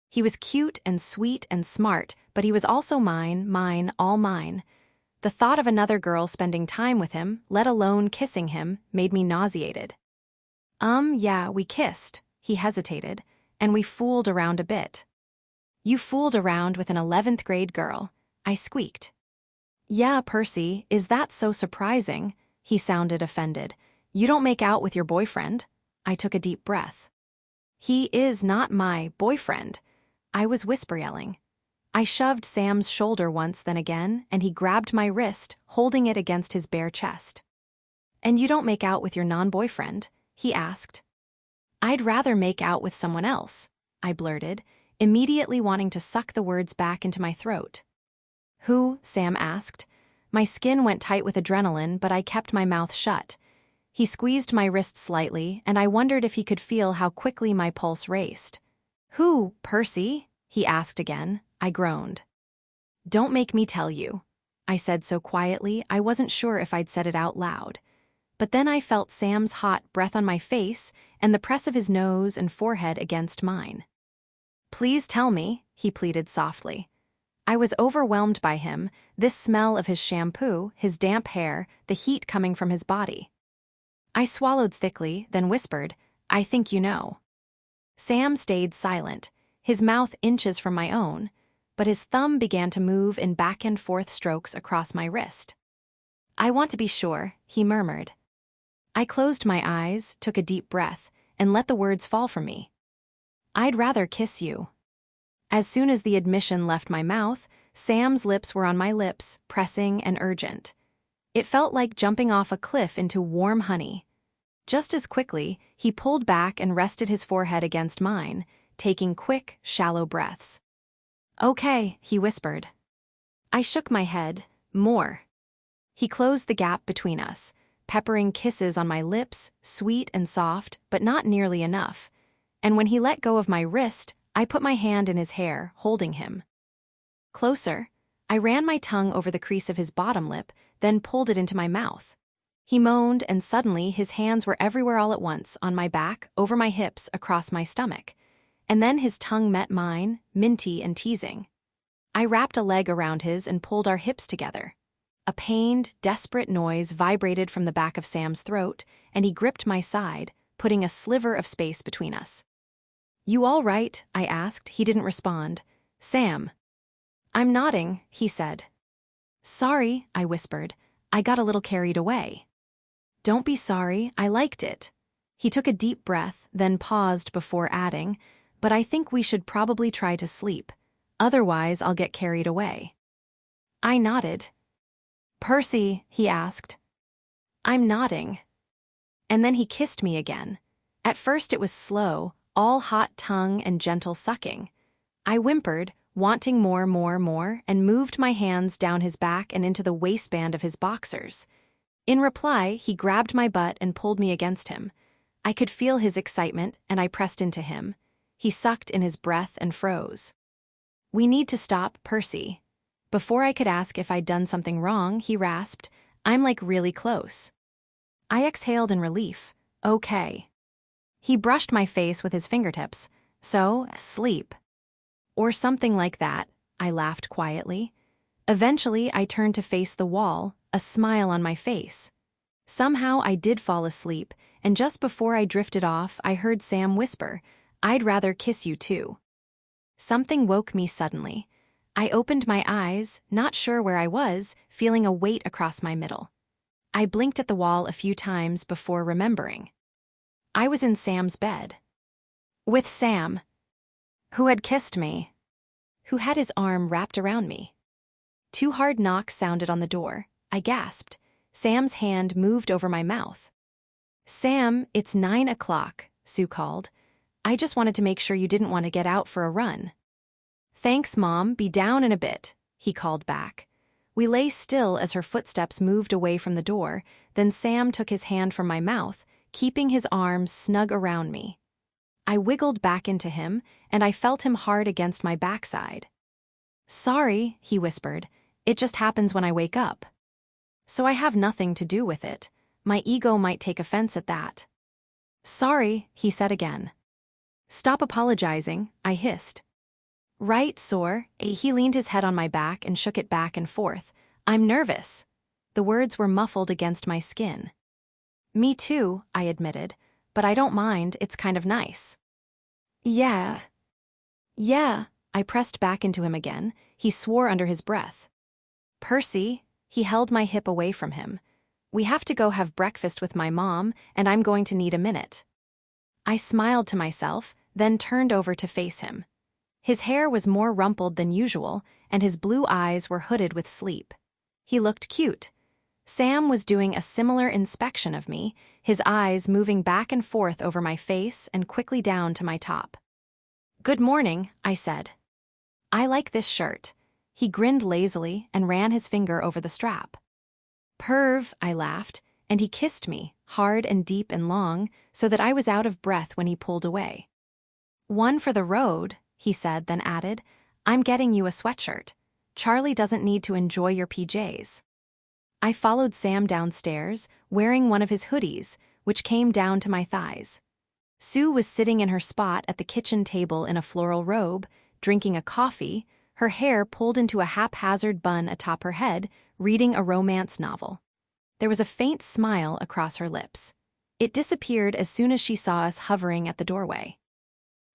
He was cute and sweet and smart, but he was also mine, all mine. The thought of another girl spending time with him, let alone kissing him, made me nauseated. Yeah, we kissed, he hesitated, and we fooled around a bit. You fooled around with an 11th grade girl, I squeaked. Yeah, Percy, is that so surprising? He sounded offended. You don't make out with your boyfriend? I took a deep breath. He is not my boyfriend. I was whisper yelling. I shoved Sam's shoulder once, then again, and he grabbed my wrist, holding it against his bare chest. And you don't make out with your non-boyfriend? He asked. I'd rather make out with someone else, I blurted, immediately wanting to suck the words back into my throat. Who? Sam asked. My skin went tight with adrenaline, but I kept my mouth shut. He squeezed my wrist slightly, and I wondered if he could feel how quickly my pulse raced. Who, Percy? He asked again. I groaned. Don't make me tell you, I said so quietly I wasn't sure if I'd said it out loud. But then I felt Sam's hot breath on my face and the press of his nose and forehead against mine. Please tell me, he pleaded softly. I was overwhelmed by him, this smell of his shampoo, his damp hair, the heat coming from his body. I swallowed thickly, then whispered, I think you know. Sam stayed silent, his mouth inches from my own, but his thumb began to move in back and forth strokes across my wrist. I want to be sure, he murmured. I closed my eyes, took a deep breath, and let the words fall from me. I'd rather kiss you. As soon as the admission left my mouth, Sam's lips were on my lips, pressing and urgent. It felt like jumping off a cliff into warm honey. Just as quickly, he pulled back and rested his forehead against mine, taking quick, shallow breaths. Okay, he whispered. I shook my head. More. He closed the gap between us, peppering kisses on my lips, sweet and soft, but not nearly enough. And when he let go of my wrist, I put my hand in his hair, holding him. Closer, I ran my tongue over the crease of his bottom lip, then pulled it into my mouth. He moaned, and suddenly his hands were everywhere all at once, on my back, over my hips, across my stomach. And then his tongue met mine, minty and teasing. I wrapped a leg around his and pulled our hips together. A pained, desperate noise vibrated from the back of Sam's throat, and he gripped my side, putting a sliver of space between us. You all right? I asked. He didn't respond. Sam. I'm nodding, he said. Sorry, I whispered. I got a little carried away. Don't be sorry, I liked it. He took a deep breath, then paused before adding, but I think we should probably try to sleep. Otherwise, I'll get carried away. I nodded. Percy, he asked. I'm nodding. And then he kissed me again. At first it was slow, all hot tongue and gentle sucking. I whimpered, wanting more, and moved my hands down his back and into the waistband of his boxers. In reply, he grabbed my butt and pulled me against him. I could feel his excitement, and I pressed into him. He sucked in his breath and froze. We need to stop, Percy. Before I could ask if I'd done something wrong, he rasped, I'm like really close. I exhaled in relief. Okay. He brushed my face with his fingertips. So, sleep. Or something like that, I laughed quietly. Eventually, I turned to face the wall, a smile on my face. Somehow I did fall asleep, and just before I drifted off, I heard Sam whisper, "I'd rather kiss you too." Something woke me suddenly. I opened my eyes, not sure where I was, feeling a weight across my middle. I blinked at the wall a few times before remembering. I was in Sam's bed. With Sam, who had kissed me, who had his arm wrapped around me. Two hard knocks sounded on the door. I gasped. Sam's hand moved over my mouth. "Sam, it's 9 o'clock, Sue called. "I just wanted to make sure you didn't want to get out for a run." "Thanks, Mom, be down in a bit," he called back. We lay still as her footsteps moved away from the door, then Sam took his hand from my mouth, keeping his arms snug around me. I wiggled back into him, and I felt him hard against my backside. "Sorry," he whispered, "it just happens when I wake up." So I have nothing to do with it. My ego might take offense at that. "Sorry," he said again. "Stop apologizing," I hissed. "Right, sore." He leaned his head on my back and shook it back and forth. "I'm nervous." The words were muffled against my skin. "Me too," I admitted, "but I don't mind, it's kind of nice." Yeah, I pressed back into him again. He swore under his breath. "Percy," he held my hip away from him. "We have to go have breakfast with my mom, and I'm going to need a minute." I smiled to myself, then turned over to face him. His hair was more rumpled than usual, and his blue eyes were hooded with sleep. He looked cute. Sam was doing a similar inspection of me, his eyes moving back and forth over my face and quickly down to my top. "Good morning," I said. "I like this shirt." He grinned lazily and ran his finger over the strap. "Perv," I laughed, and he kissed me, hard and deep and long, so that I was out of breath when he pulled away. "One for the road," he said, then added, "I'm getting you a sweatshirt. Charlie doesn't need to enjoy your PJs." I followed Sam downstairs, wearing one of his hoodies, which came down to my thighs. Sue was sitting in her spot at the kitchen table in a floral robe, drinking a coffee, her hair pulled into a haphazard bun atop her head, reading a romance novel. There was a faint smile across her lips. It disappeared as soon as she saw us hovering at the doorway.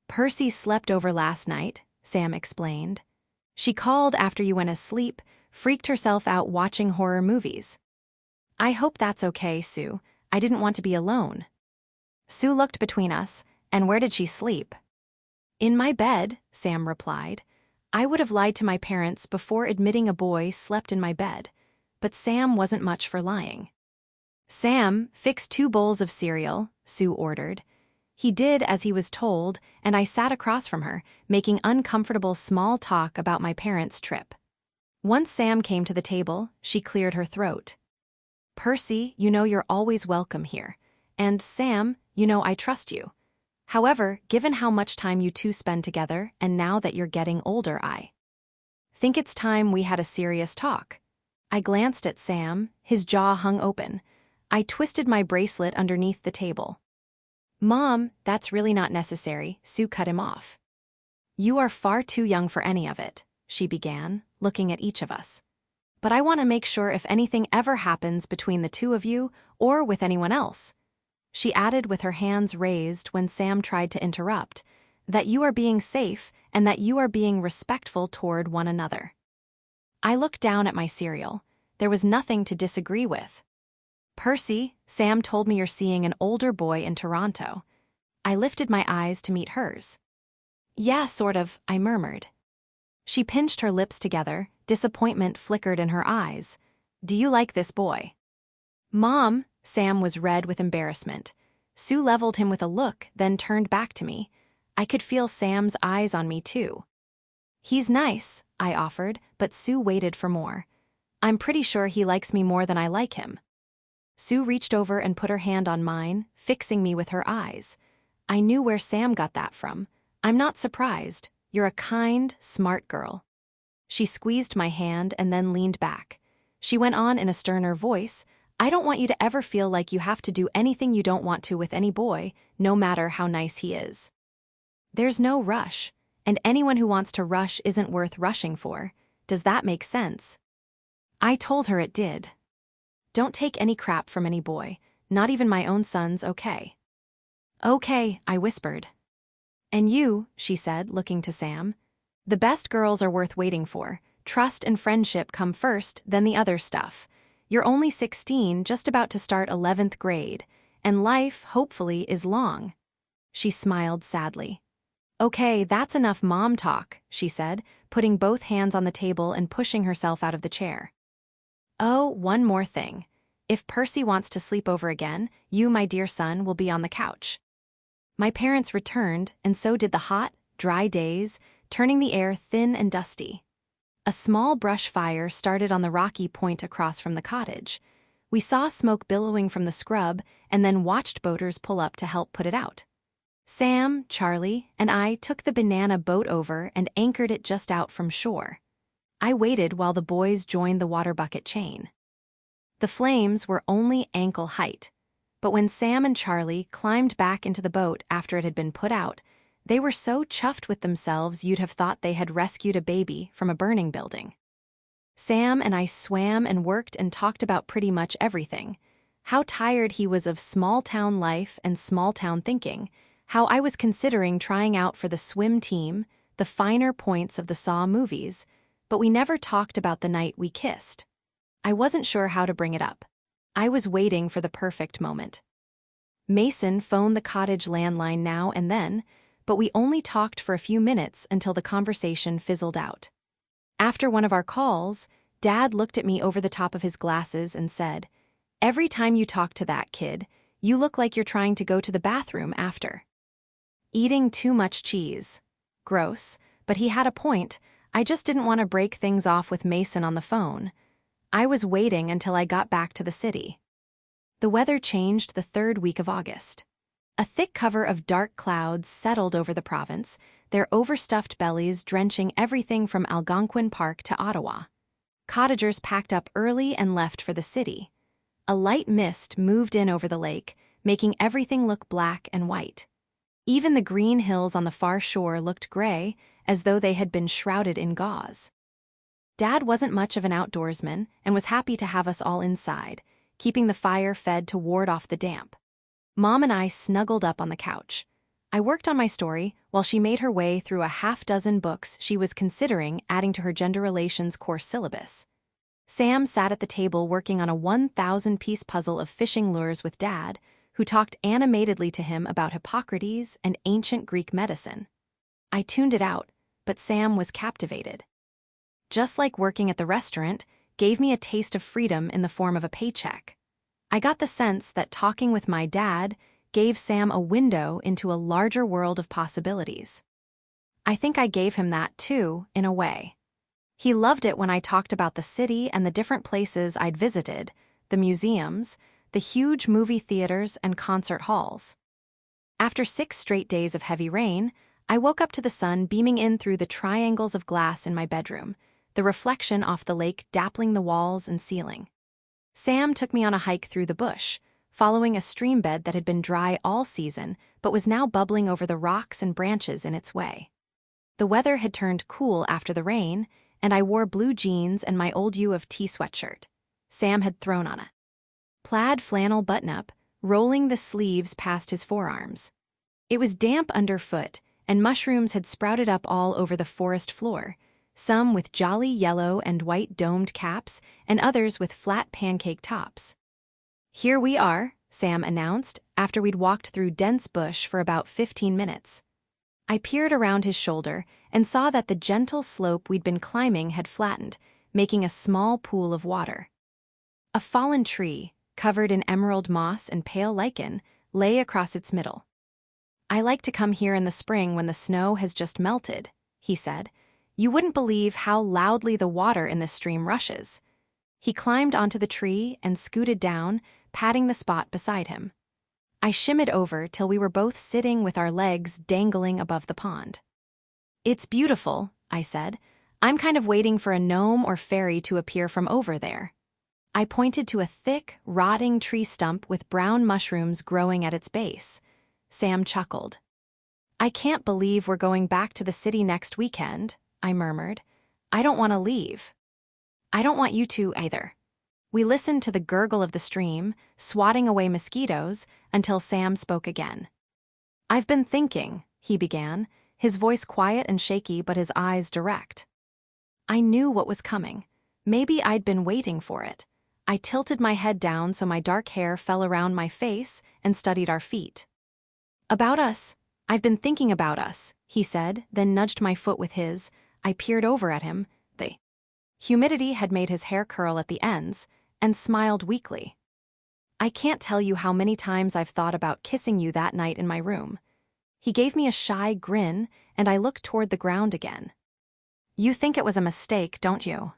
"Percy slept over last night," Sam explained. "She called after you went asleep, freaked herself out watching horror movies." "I hope that's okay, Sue. I didn't want to be alone." Sue looked between us, and where did she sleep? "In my bed," Sam replied. I would have lied to my parents before admitting a boy slept in my bed, but Sam wasn't much for lying. "Sam, fix 2 bowls of cereal," Sue ordered. He did as he was told, and I sat across from her, making uncomfortable small talk about my parents' trip. Once Sam came to the table, she cleared her throat. "Percy, you know you're always welcome here. And Sam, you know I trust you. However, given how much time you two spend together, and now that you're getting older, I think it's time we had a serious talk." I glanced at Sam, his jaw hung open. I twisted my bracelet underneath the table. "Mom, that's really not necessary," Sue cut him off. "You are far too young for any of it," she began, looking at each of us. "But I want to make sure if anything ever happens between the two of you, or with anyone else," she added with her hands raised when Sam tried to interrupt, "that you are being safe and that you are being respectful toward one another." I looked down at my cereal. There was nothing to disagree with. "Percy, Sam told me you're seeing an older boy in Toronto." I lifted my eyes to meet hers. "Yeah, sort of," I murmured. She pinched her lips together, disappointment flickered in her eyes. "Do you like this boy?" "Mom," Sam was red with embarrassment. Sue leveled him with a look, then turned back to me. I could feel Sam's eyes on me too. "He's nice," I offered, but Sue waited for more. "I'm pretty sure he likes me more than I like him." Sue reached over and put her hand on mine, fixing me with her eyes. I knew where Sam got that from. "I'm not surprised. You're a kind, smart girl." She squeezed my hand and then leaned back. She went on in a sterner voice, "I don't want you to ever feel like you have to do anything you don't want to with any boy, no matter how nice he is." There's no rush, and anyone who wants to rush isn't worth rushing for. Does that make sense? I told her it did. Don't take any crap from any boy, not even my own son's, okay? Okay, I whispered. And you, she said, looking to Sam. The best girls are worth waiting for. Trust and friendship come first, then the other stuff. You're only 16, just about to start 11th grade, and life, hopefully, is long. She smiled sadly. Okay, that's enough mom talk, she said, putting both hands on the table and pushing herself out of the chair. Oh, one more thing. If Percy wants to sleep over again, you, my dear son, will be on the couch. My parents returned, and so did the hot, dry days, turning the air thin and dusty. A small brush fire started on the rocky point across from the cottage. We saw smoke billowing from the scrub and then watched boaters pull up to help put it out. Sam, Charlie, and I took the banana boat over and anchored it just out from shore. I waited while the boys joined the water bucket chain. The flames were only ankle height, but when Sam and Charlie climbed back into the boat after it had been put out, they were so chuffed with themselves you'd have thought they had rescued a baby from a burning building. Sam and I swam and worked and talked about pretty much everything. How tired he was of small-town life and small-town thinking, how I was considering trying out for the swim team, the finer points of the Saw movies, but we never talked about the night we kissed. I wasn't sure how to bring it up. I was waiting for the perfect moment. Mason phoned the cottage landline now and then, but we only talked for a few minutes until the conversation fizzled out. After one of our calls, Dad looked at me over the top of his glasses and said, "Every time you talk to that kid, you look like you're trying to go to the bathroom after." Eating too much cheese. Gross, but he had a point. I just didn't want to break things off with Mason on the phone. I was waiting until I got back to the city. The weather changed the third week of August. A thick cover of dark clouds settled over the province, their overstuffed bellies drenching everything from Algonquin Park to Ottawa. Cottagers packed up early and left for the city. A light mist moved in over the lake, making everything look black and white. Even the green hills on the far shore looked gray, as though they had been shrouded in gauze. Dad wasn't much of an outdoorsman and was happy to have us all inside, keeping the fire fed to ward off the damp. Mom and I snuggled up on the couch. I worked on my story while she made her way through a half-dozen books she was considering adding to her gender relations course syllabus. Sam sat at the table working on a 1,000-piece puzzle of fishing lures with Dad, who talked animatedly to him about Hippocrates and ancient Greek medicine. I tuned it out, but Sam was captivated. Just like working at the restaurant, gave me a taste of freedom in the form of a paycheck. I got the sense that talking with my dad gave Sam a window into a larger world of possibilities. I think I gave him that too, in a way. He loved it when I talked about the city and the different places I'd visited, the museums, the huge movie theaters and concert halls. After 6 straight days of heavy rain, I woke up to the sun beaming in through the triangles of glass in my bedroom, the reflection off the lake dappling the walls and ceiling. Sam took me on a hike through the bush, following a stream bed that had been dry all season but was now bubbling over the rocks and branches in its way. The weather had turned cool after the rain, and I wore blue jeans and my old U of T sweatshirt. Sam had thrown on a plaid flannel button-up, rolling the sleeves past his forearms. It was damp underfoot, and mushrooms had sprouted up all over the forest floor, some with jolly yellow and white domed caps, and others with flat pancake tops. "Here we are," Sam announced, after we'd walked through dense bush for about 15 minutes. I peered around his shoulder and saw that the gentle slope we'd been climbing had flattened, making a small pool of water. A fallen tree, covered in emerald moss and pale lichen, lay across its middle. "I like to come here in the spring when the snow has just melted," he said. "You wouldn't believe how loudly the water in this stream rushes." He climbed onto the tree and scooted down, patting the spot beside him. I shimmied over till we were both sitting with our legs dangling above the pond. "It's beautiful," I said. "I'm kind of waiting for a gnome or fairy to appear from over there." I pointed to a thick, rotting tree stump with brown mushrooms growing at its base. Sam chuckled. I can't believe we're going back to the city next weekend, I murmured. I don't want to leave. I don't want you to either. We listened to the gurgle of the stream, swatting away mosquitoes, until Sam spoke again. I've been thinking, he began, his voice quiet and shaky but his eyes direct. I knew what was coming. Maybe I'd been waiting for it. I tilted my head down so my dark hair fell around my face and studied our feet. About us. I've been thinking about us, he said, then nudged my foot with his. I peered over at him. The humidity had made his hair curl at the ends, and smiled weakly. I can't tell you how many times I've thought about kissing you that night in my room. He gave me a shy grin, and I looked toward the ground again. You think it was a mistake, don't you?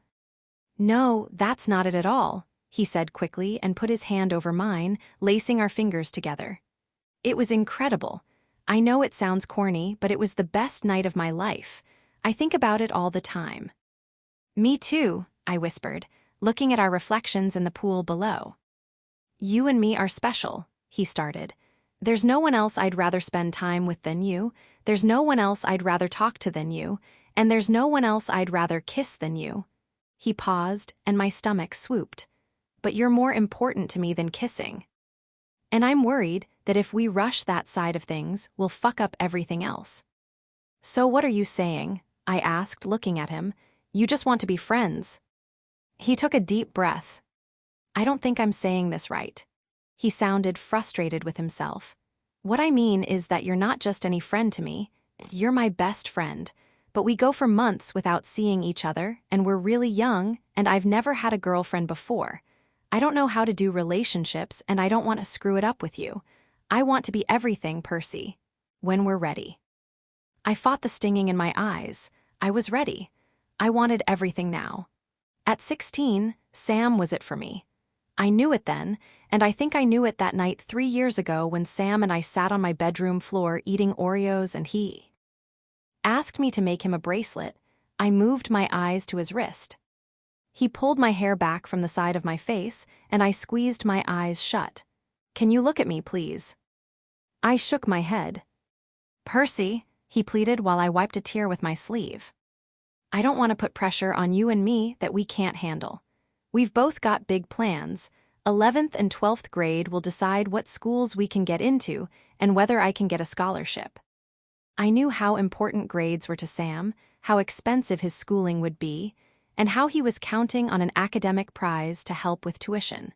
No, that's not it at all, he said quickly and put his hand over mine, lacing our fingers together. It was incredible. I know it sounds corny, but it was the best night of my life. I think about it all the time. Me too, I whispered, looking at our reflections in the pool below. You and me are special, he started. There's no one else I'd rather spend time with than you, there's no one else I'd rather talk to than you, and there's no one else I'd rather kiss than you. He paused, and my stomach swooped. But you're more important to me than kissing. And I'm worried that if we rush that side of things, we'll fuck up everything else. So what are you saying? I asked, looking at him. You just want to be friends. He took a deep breath. I don't think I'm saying this right. He sounded frustrated with himself. What I mean is that you're not just any friend to me. You're my best friend. But we go for months without seeing each other, and we're really young, and I've never had a girlfriend before. I don't know how to do relationships, and I don't want to screw it up with you. I want to be everything, Percy. When we're ready. I fought the stinging in my eyes. I was ready. I wanted everything now. At 16, Sam was it for me. I knew it then, and I think I knew it that night 3 years ago when Sam and I sat on my bedroom floor eating Oreos and he asked me to make him a bracelet. I moved my eyes to his wrist. He pulled my hair back from the side of my face, and I squeezed my eyes shut. Can you look at me, please? I shook my head. Percy, he pleaded while I wiped a tear with my sleeve. I don't want to put pressure on you and me that we can't handle. We've both got big plans. 11th and 12th grade will decide what schools we can get into and whether I can get a scholarship. I knew how important grades were to Sam, how expensive his schooling would be, and how he was counting on an academic prize to help with tuition.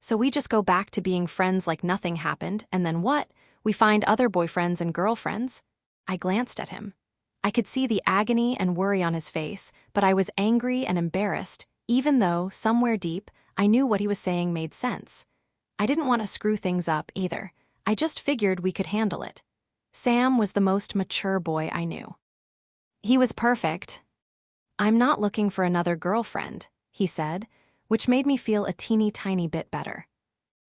So we just go back to being friends like nothing happened, and then what? We find other boyfriends and girlfriends? I glanced at him. I could see the agony and worry on his face, but I was angry and embarrassed, even though, somewhere deep, I knew what he was saying made sense. I didn't want to screw things up, either. I just figured we could handle it. Sam was the most mature boy I knew. He was perfect. I'm not looking for another girlfriend, he said, which made me feel a teeny tiny bit better.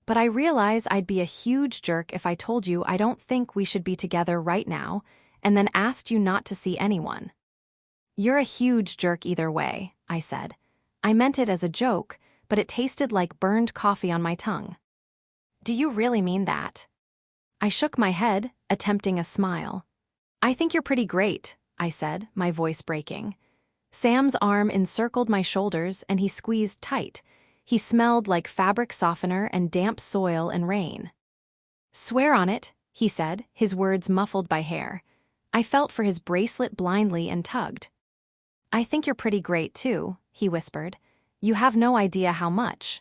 But I realize I'd be a huge jerk if I told you I don't think we should be together right now, and then asked you not to see anyone. You're a huge jerk either way, I said. I meant it as a joke, but it tasted like burned coffee on my tongue. Do you really mean that? I shook my head, attempting a smile. I think you're pretty great, I said, my voice breaking. Sam's arm encircled my shoulders and he squeezed tight. He smelled like fabric softener and damp soil and rain. Swear on it, he said, his words muffled by hair. I felt for his bracelet blindly and tugged. I think you're pretty great too, he whispered. You have no idea how much.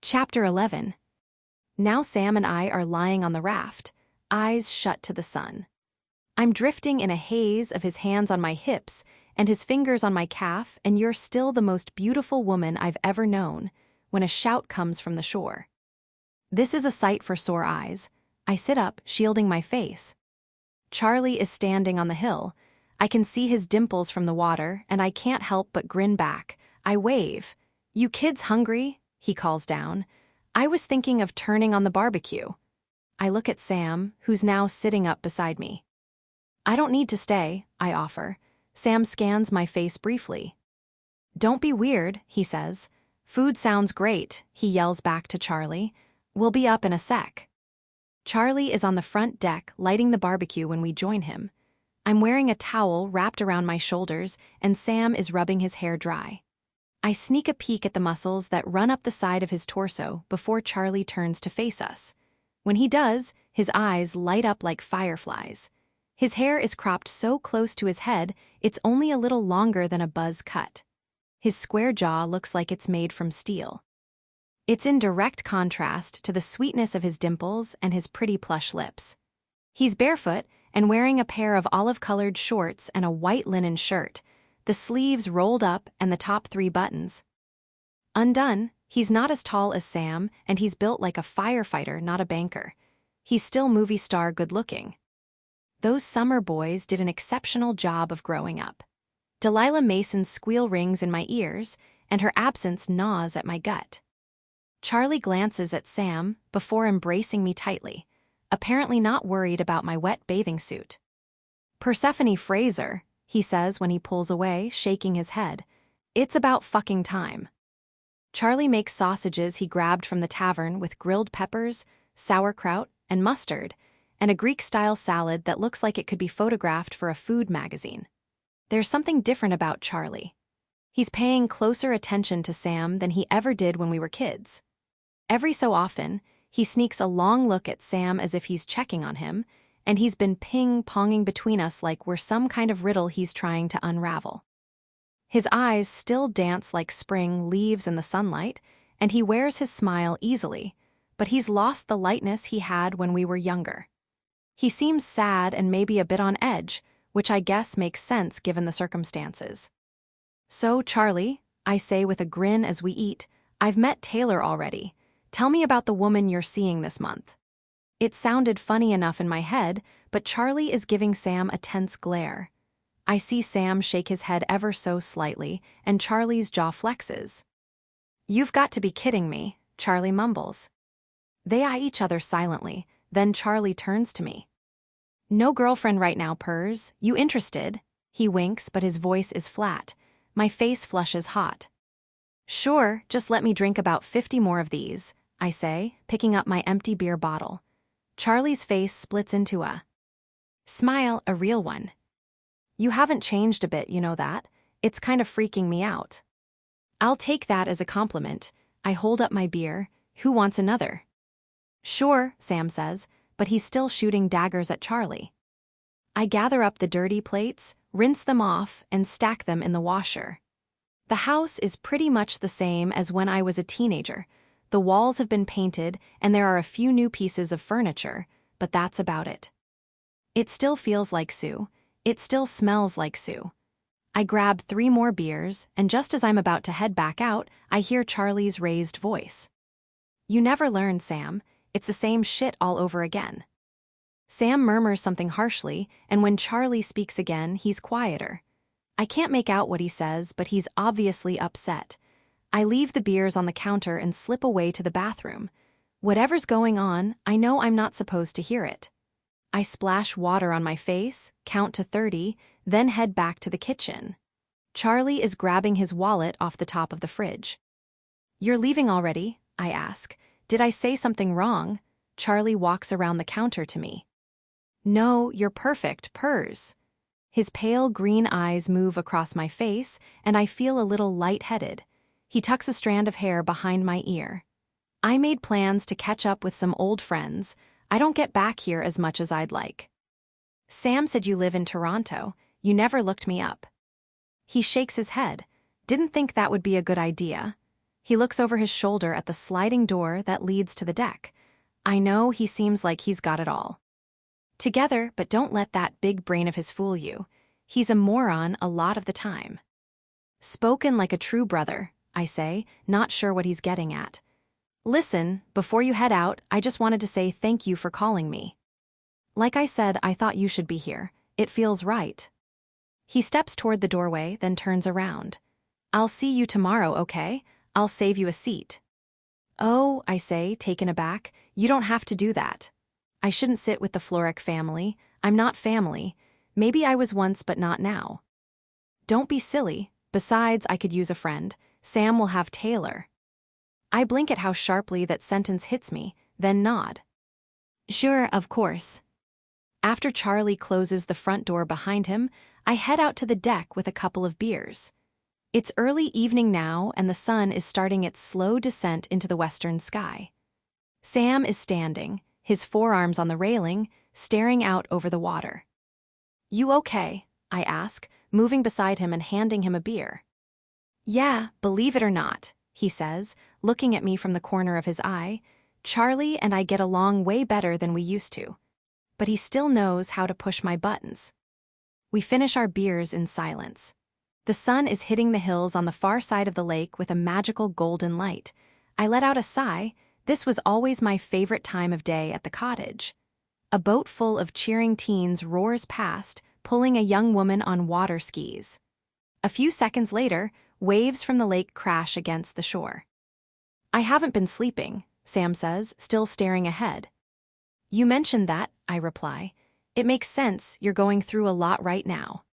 Chapter 11. Now Sam and I are lying on the raft, eyes shut to the sun. I'm drifting in a haze of his hands on my hips and his fingers on my calf, and you're still the most beautiful woman I've ever known, when a shout comes from the shore. This is a sight for sore eyes. I sit up, shielding my face. Charlie is standing on the hill. I can see his dimples from the water, and I can't help but grin back. I wave. You kids hungry? He calls down. I was thinking of turning on the barbecue. I look at Sam, who's now sitting up beside me. I don't need to stay, I offer. Sam scans my face briefly. Don't be weird, he says. Food sounds great, he yells back to Charlie. We'll be up in a sec. Charlie is on the front deck lighting the barbecue when we join him. I'm wearing a towel wrapped around my shoulders, and Sam is rubbing his hair dry. I sneak a peek at the muscles that run up the side of his torso before Charlie turns to face us. When he does, his eyes light up like fireflies. His hair is cropped so close to his head, it's only a little longer than a buzz cut. His square jaw looks like it's made from steel. It's in direct contrast to the sweetness of his dimples and his pretty plush lips. He's barefoot and wearing a pair of olive-colored shorts and a white linen shirt, the sleeves rolled up and the top 3 buttons undone. He's not as tall as Sam, and he's built like a firefighter, not a banker. He's still movie star good-looking. Those summer boys did an exceptional job of growing up. Delilah Mason's squeal rings in my ears, and her absence gnaws at my gut. Charlie glances at Sam before embracing me tightly, apparently not worried about my wet bathing suit. "Persephone Fraser," he says when he pulls away, shaking his head. "It's about fucking time." Charlie makes sausages he grabbed from the tavern with grilled peppers, sauerkraut, and mustard, and a Greek-style salad that looks like it could be photographed for a food magazine. There's something different about Charlie. He's paying closer attention to Sam than he ever did when we were kids. Every so often, he sneaks a long look at Sam as if he's checking on him, and he's been ping-ponging between us like we're some kind of riddle he's trying to unravel. His eyes still dance like spring leaves in the sunlight, and he wears his smile easily, but he's lost the lightness he had when we were younger. He seems sad and maybe a bit on edge, which I guess makes sense given the circumstances. "So, Charlie," I say with a grin as we eat, "I've met Taylor already. Tell me about the woman you're seeing this month." It sounded funny enough in my head, but Charlie is giving Sam a tense glare. I see Sam shake his head ever so slightly, and Charlie's jaw flexes. "You've got to be kidding me," Charlie mumbles. They eye each other silently, then Charlie turns to me. "No girlfriend right now, Pers. You interested?" He winks, but his voice is flat. My face flushes hot. "Sure, just let me drink about 50 more of these," I say, picking up my empty beer bottle. Charlie's face splits into a smile, a real one. "You haven't changed a bit, you know that? It's kind of freaking me out." "I'll take that as a compliment." I hold up my beer. "Who wants another?" "Sure," Sam says, but he's still shooting daggers at Charlie. I gather up the dirty plates, rinse them off, and stack them in the washer. The house is pretty much the same as when I was a teenager. The walls have been painted, and there are a few new pieces of furniture, but that's about it. It still feels like Sue. It still smells like Sue. I grab 3 more beers, and just as I'm about to head back out, I hear Charlie's raised voice. "You never learn, Sam. It's the same shit all over again." Sam murmurs something harshly, and when Charlie speaks again, he's quieter. I can't make out what he says, but he's obviously upset. I leave the beers on the counter and slip away to the bathroom. Whatever's going on, I know I'm not supposed to hear it. I splash water on my face, count to 30, then head back to the kitchen. Charlie is grabbing his wallet off the top of the fridge. "You're leaving already?" I ask. "Did I say something wrong?" Charlie walks around the counter to me. "No, you're perfect, Pers." His pale green eyes move across my face, and I feel a little lightheaded. He tucks a strand of hair behind my ear. "I made plans to catch up with some old friends. I don't get back here as much as I'd like." "Sam said you live in Toronto. You never looked me up." He shakes his head. "Didn't think that would be a good idea." He looks over his shoulder at the sliding door that leads to the deck. I know he seems like he's got it all together, but don't let that big brain of his fool you. He's a moron a lot of the time. "Spoken like a true brother," I say, not sure what he's getting at. "Listen, before you head out, I just wanted to say thank you for calling me. Like I said, I thought you should be here. It feels right." He steps toward the doorway, then turns around. "I'll see you tomorrow, okay? I'll save you a seat." "Oh," I say, taken aback, "you don't have to do that. I shouldn't sit with the Florek family. I'm not family. Maybe I was once, but not now." "Don't be silly. Besides, I could use a friend. Sam will have Taylor." I blink at how sharply that sentence hits me, then nod. Sure, of course. After Charlie closes the front door behind him, I head out to the deck with a couple of beers. It's early evening now, and the sun is starting its slow descent into the western sky. Sam is standing, his forearms on the railing, staring out over the water. "You okay?" I ask, moving beside him and handing him a beer. "Yeah, believe it or not," he says, looking at me from the corner of his eye. "Charlie and I get along way better than we used to. But he still knows how to push my buttons." We finish our beers in silence. The sun is hitting the hills on the far side of the lake with a magical golden light. I let out a sigh. This was always my favorite time of day at the cottage. A boat full of cheering teens roars past, pulling a young woman on water skis. A few seconds later, waves from the lake crash against the shore. "I haven't been sleeping," Sam says, still staring ahead. "You mentioned that," I reply. "It makes sense, you're going through a lot right now."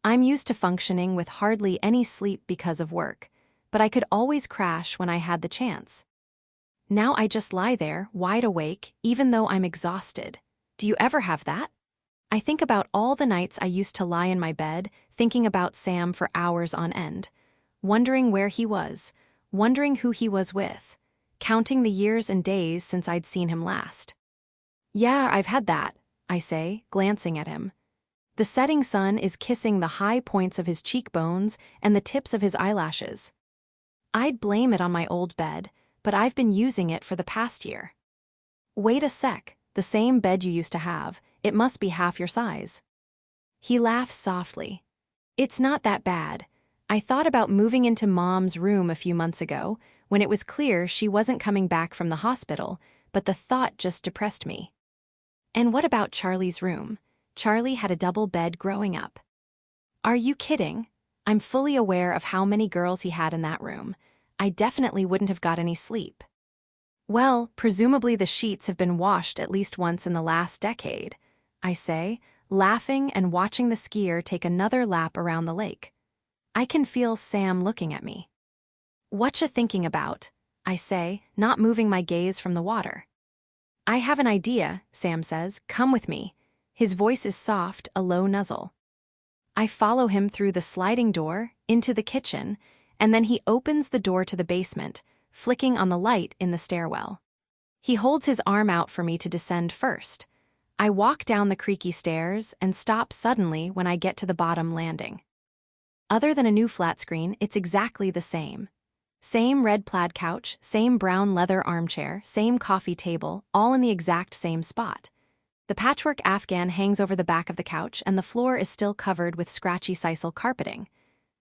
I'm used to functioning with hardly any sleep because of work, but I could always crash when I had the chance. Now I just lie there, wide awake, even though I'm exhausted. Do you ever have that? I think about all the nights I used to lie in my bed, thinking about Sam for hours on end, wondering where he was, wondering who he was with, counting the years and days since I'd seen him last. "Yeah, I've had that," I say, glancing at him. The setting sun is kissing the high points of his cheekbones and the tips of his eyelashes. I'd blame it on my old bed, but I've been using it for the past year. "Wait a sec, the same bed you used to have, it must be half your size." He laughs softly. "It's not that bad. I thought about moving into Mom's room a few months ago, when it was clear she wasn't coming back from the hospital, but the thought just depressed me." "And what about Charlie's room? Charlie had a double bed growing up." "Are you kidding? I'm fully aware of how many girls he had in that room. I definitely wouldn't have got any sleep." "Well, presumably the sheets have been washed at least once in the last decade," I say, laughing and watching the skier take another lap around the lake. I can feel Sam looking at me. "Whatcha thinking about?" I say, not moving my gaze from the water. "I have an idea," Sam says. "Come with me." His voice is soft, a low nuzzle. I follow him through the sliding door, into the kitchen, and then he opens the door to the basement, flicking on the light in the stairwell. He holds his arm out for me to descend first. I walk down the creaky stairs and stop suddenly when I get to the bottom landing. Other than a new flat screen, it's exactly the same. Same red plaid couch, same brown leather armchair, same coffee table, all in the exact same spot. The patchwork afghan hangs over the back of the couch, and the floor is still covered with scratchy sisal carpeting.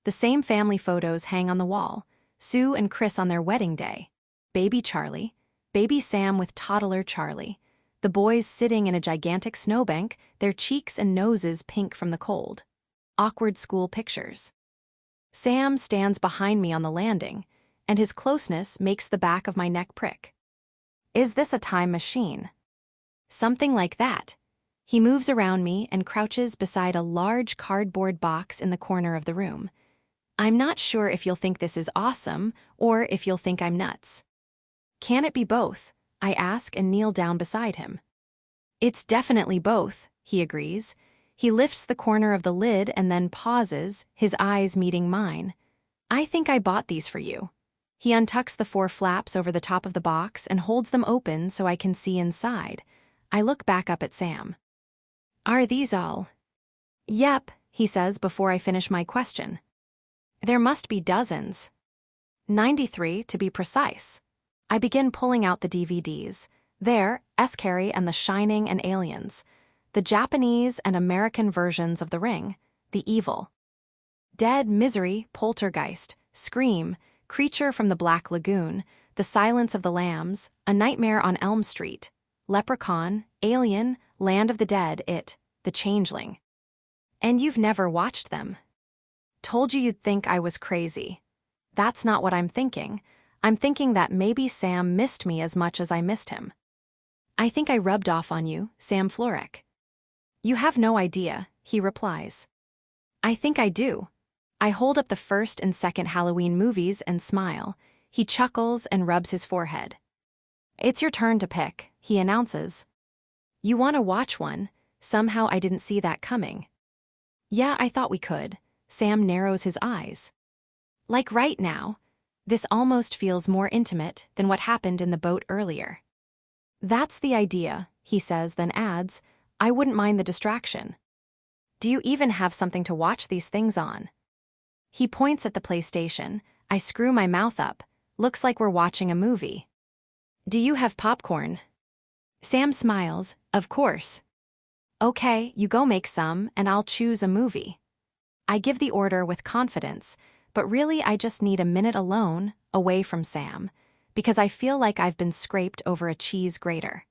The same family photos hang on the wall: Sue and Chris on their wedding day, baby Charlie, baby Sam with toddler Charlie, the boys sitting in a gigantic snowbank, their cheeks and noses pink from the cold. Awkward school pictures. Sam stands behind me on the landing, and his closeness makes the back of my neck prick. Is this a time machine? Something like that. He moves around me and crouches beside a large cardboard box in the corner of the room. I'm not sure if you'll think this is awesome or if you'll think I'm nuts. "Can it be both?" I ask and kneel down beside him. "It's definitely both," he agrees. He lifts the corner of the lid and then pauses, his eyes meeting mine. "I think I bought these for you." He untucks the 4 flaps over the top of the box and holds them open so I can see inside. I look back up at Sam. "Are these all?" "Yep," he says before I finish my question. "There must be dozens." 93 to be precise. I begin pulling out the DVDs. There, Carrie and The Shining and Aliens. The Japanese and American versions of The Ring, The Evil. Dead, Misery, Poltergeist, Scream, Creature from the Black Lagoon, The Silence of the Lambs, A Nightmare on Elm Street, Leprechaun, Alien, Land of the Dead, It, The Changeling. And you've never watched them. Told you you'd think I was crazy. That's not what I'm thinking. I'm thinking that maybe Sam missed me as much as I missed him. "I think I rubbed off on you, Sam Florek." "You have no idea," he replies. "I think I do." I hold up the first and second Halloween movies and smile. He chuckles and rubs his forehead. "It's your turn to pick," he announces. You want to watch one? Somehow I didn't see that coming. Yeah, I thought we could. Sam narrows his eyes. Like right now. This almost feels more intimate than what happened in the boat earlier. That's the idea, he says, then adds, I wouldn't mind the distraction. Do you even have something to watch these things on? He points at the PlayStation. I screw my mouth up. Looks like we're watching a movie. Do you have popcorn? Sam smiles. Of course. Okay, you go make some, and I'll choose a movie. I give the order with confidence, but really I just need a minute alone, away from Sam, because I feel like I've been scraped over a cheese grater.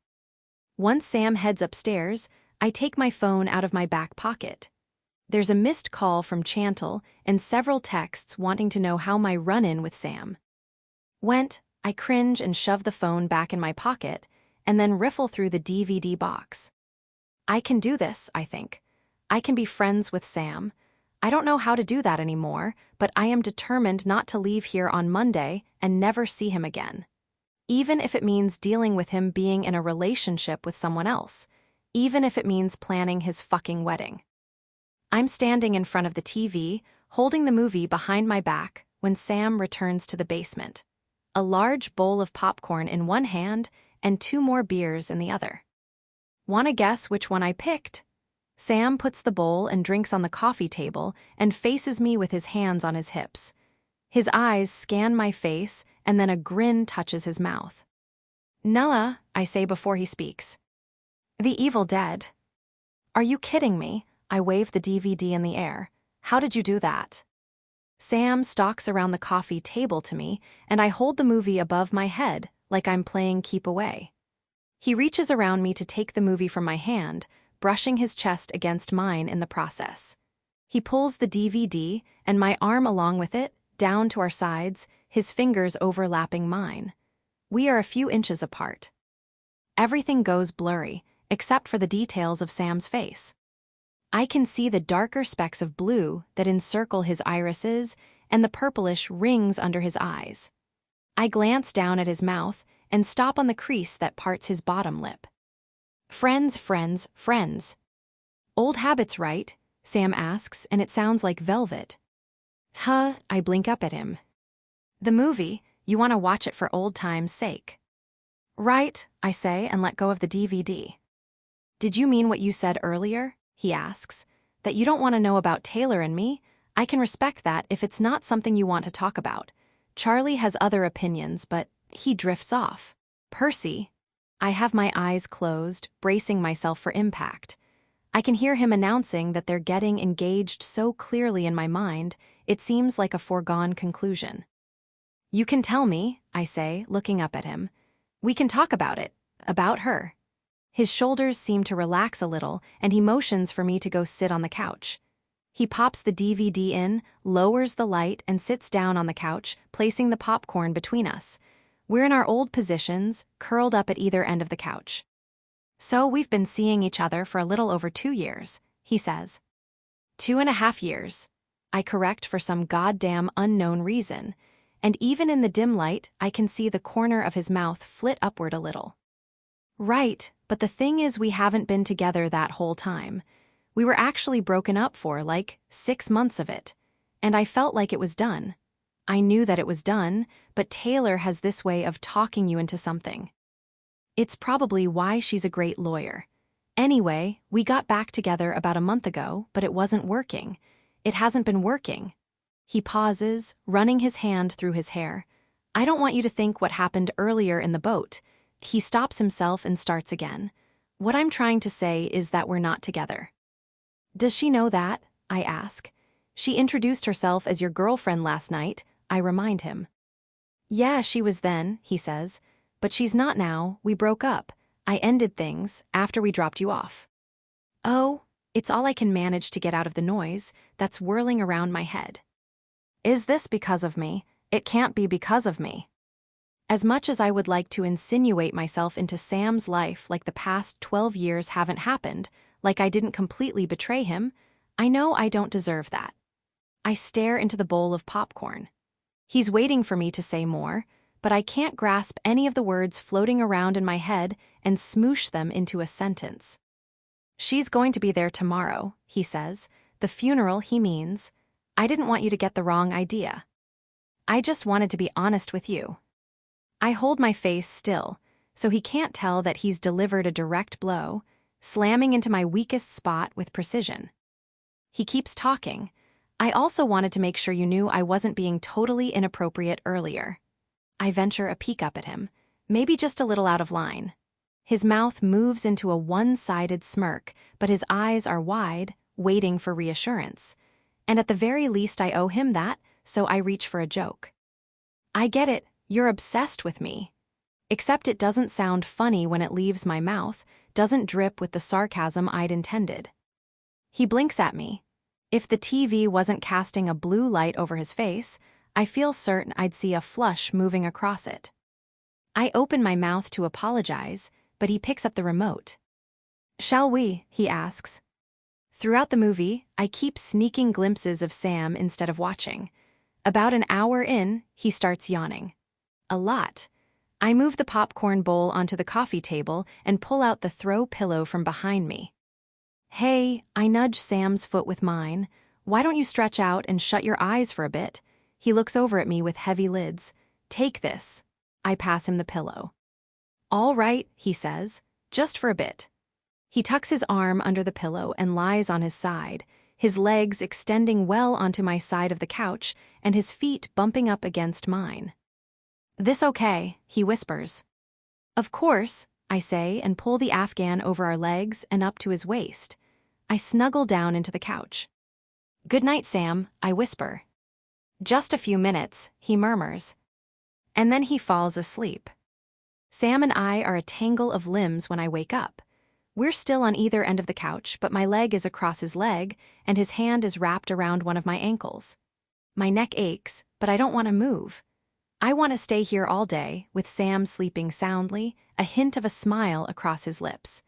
Once Sam heads upstairs, I take my phone out of my back pocket. There's a missed call from Chantal and several texts wanting to know how my run-in with Sam went. I cringe and shove the phone back in my pocket, and then riffle through the DVD box. I can do this, I think. I can be friends with Sam. I don't know how to do that anymore, but I am determined not to leave here on Monday and never see him again. Even if it means dealing with him being in a relationship with someone else. Even if it means planning his fucking wedding. I'm standing in front of the TV, holding the movie behind my back, when Sam returns to the basement. A large bowl of popcorn in one hand and 2 more beers in the other. Wanna guess which one I picked? Sam puts the bowl and drinks on the coffee table and faces me with his hands on his hips. His eyes scan my face, and then a grin touches his mouth. Nulla, I say before he speaks. The Evil Dead. Are you kidding me? I wave the DVD in the air. How did you do that? Sam stalks around the coffee table to me, and I hold the movie above my head, like I'm playing keep away. He reaches around me to take the movie from my hand, brushing his chest against mine in the process. He pulls the DVD, and my arm along with it, down to our sides, his fingers overlapping mine. We are a few inches apart. Everything goes blurry, except for the details of Sam's face. I can see the darker specks of blue that encircle his irises and the purplish rings under his eyes. I glance down at his mouth and stop on the crease that parts his bottom lip. Friends, friends, friends. Old habits, right? Sam asks, and it sounds like velvet. Huh, I blink up at him. The movie, you want to watch it for old time's sake. Right, I say, and let go of the DVD. Did you mean what you said earlier? He asks. That you don't want to know about Taylor and me? I can respect that if it's not something you want to talk about. Charlie has other opinions, but he drifts off. Percy. I have my eyes closed, bracing myself for impact. I can hear him announcing that they're getting engaged so clearly in my mind, it seems like a foregone conclusion. You can tell me, I say, looking up at him. We can talk about it, about her. His shoulders seem to relax a little, and he motions for me to go sit on the couch. He pops the DVD in, lowers the light, and sits down on the couch, placing the popcorn between us. We're in our old positions, curled up at either end of the couch. So we've been seeing each other for a little over 2 years, he says. 2.5 years. I correct for some goddamn unknown reason, and even in the dim light, I can see the corner of his mouth flit upward a little. Right, but the thing is we haven't been together that whole time. We were actually broken up for, 6 months of it, and I felt like it was done. I knew that it was done, but Taylor has this way of talking you into something. It's probably why she's a great lawyer. Anyway, we got back together about a month ago, but it wasn't working. It hasn't been working. He pauses, running his hand through his hair. I don't want you to think what happened earlier in the boat. He stops himself and starts again. What I'm trying to say is that we're not together. Does she know that? I ask. She introduced herself as your girlfriend last night, I remind him. Yeah, she was then, he says. But she's not now, we broke up. I ended things after we dropped you off. Oh, it's all I can manage to get out of the noise that's whirling around my head. Is this because of me? It can't be because of me. As much as I would like to insinuate myself into Sam's life like the past 12 years haven't happened, like I didn't completely betray him, I know I don't deserve that. I stare into the bowl of popcorn. He's waiting for me to say more, but I can't grasp any of the words floating around in my head and smoosh them into a sentence. She's going to be there tomorrow, he says. The funeral, he means. I didn't want you to get the wrong idea. I just wanted to be honest with you. I hold my face still, so he can't tell that he's delivered a direct blow, slamming into my weakest spot with precision. He keeps talking. I also wanted to make sure you knew I wasn't being totally inappropriate earlier. I venture a peek up at him, maybe just a little out of line. His mouth moves into a one-sided smirk, but his eyes are wide, waiting for reassurance. And at the very least I owe him that, so I reach for a joke. I get it, you're obsessed with me. Except it doesn't sound funny when it leaves my mouth, doesn't drip with the sarcasm I'd intended. He blinks at me. If the TV wasn't casting a blue light over his face, I feel certain I'd see a flush moving across it. I open my mouth to apologize, but he picks up the remote. Shall we? He asks. Throughout the movie, I keep sneaking glimpses of Sam instead of watching. About an hour in, he starts yawning. A lot. I move the popcorn bowl onto the coffee table and pull out the throw pillow from behind me. Hey, I nudge Sam's foot with mine. Why don't you stretch out and shut your eyes for a bit? He looks over at me with heavy lids. Take this. I pass him the pillow. All right, he says, just for a bit. He tucks his arm under the pillow and lies on his side, his legs extending well onto my side of the couch and his feet bumping up against mine. This okay, he whispers. Of course, I say and pull the Afghan over our legs and up to his waist. I snuggle down into the couch. Good night, Sam, I whisper. Just a few minutes, he murmurs. And then he falls asleep. Sam and I are a tangle of limbs when I wake up. We're still on either end of the couch, but my leg is across his leg, and his hand is wrapped around one of my ankles. My neck aches, but I don't want to move. I want to stay here all day, with Sam sleeping soundly, a hint of a smile across his lips.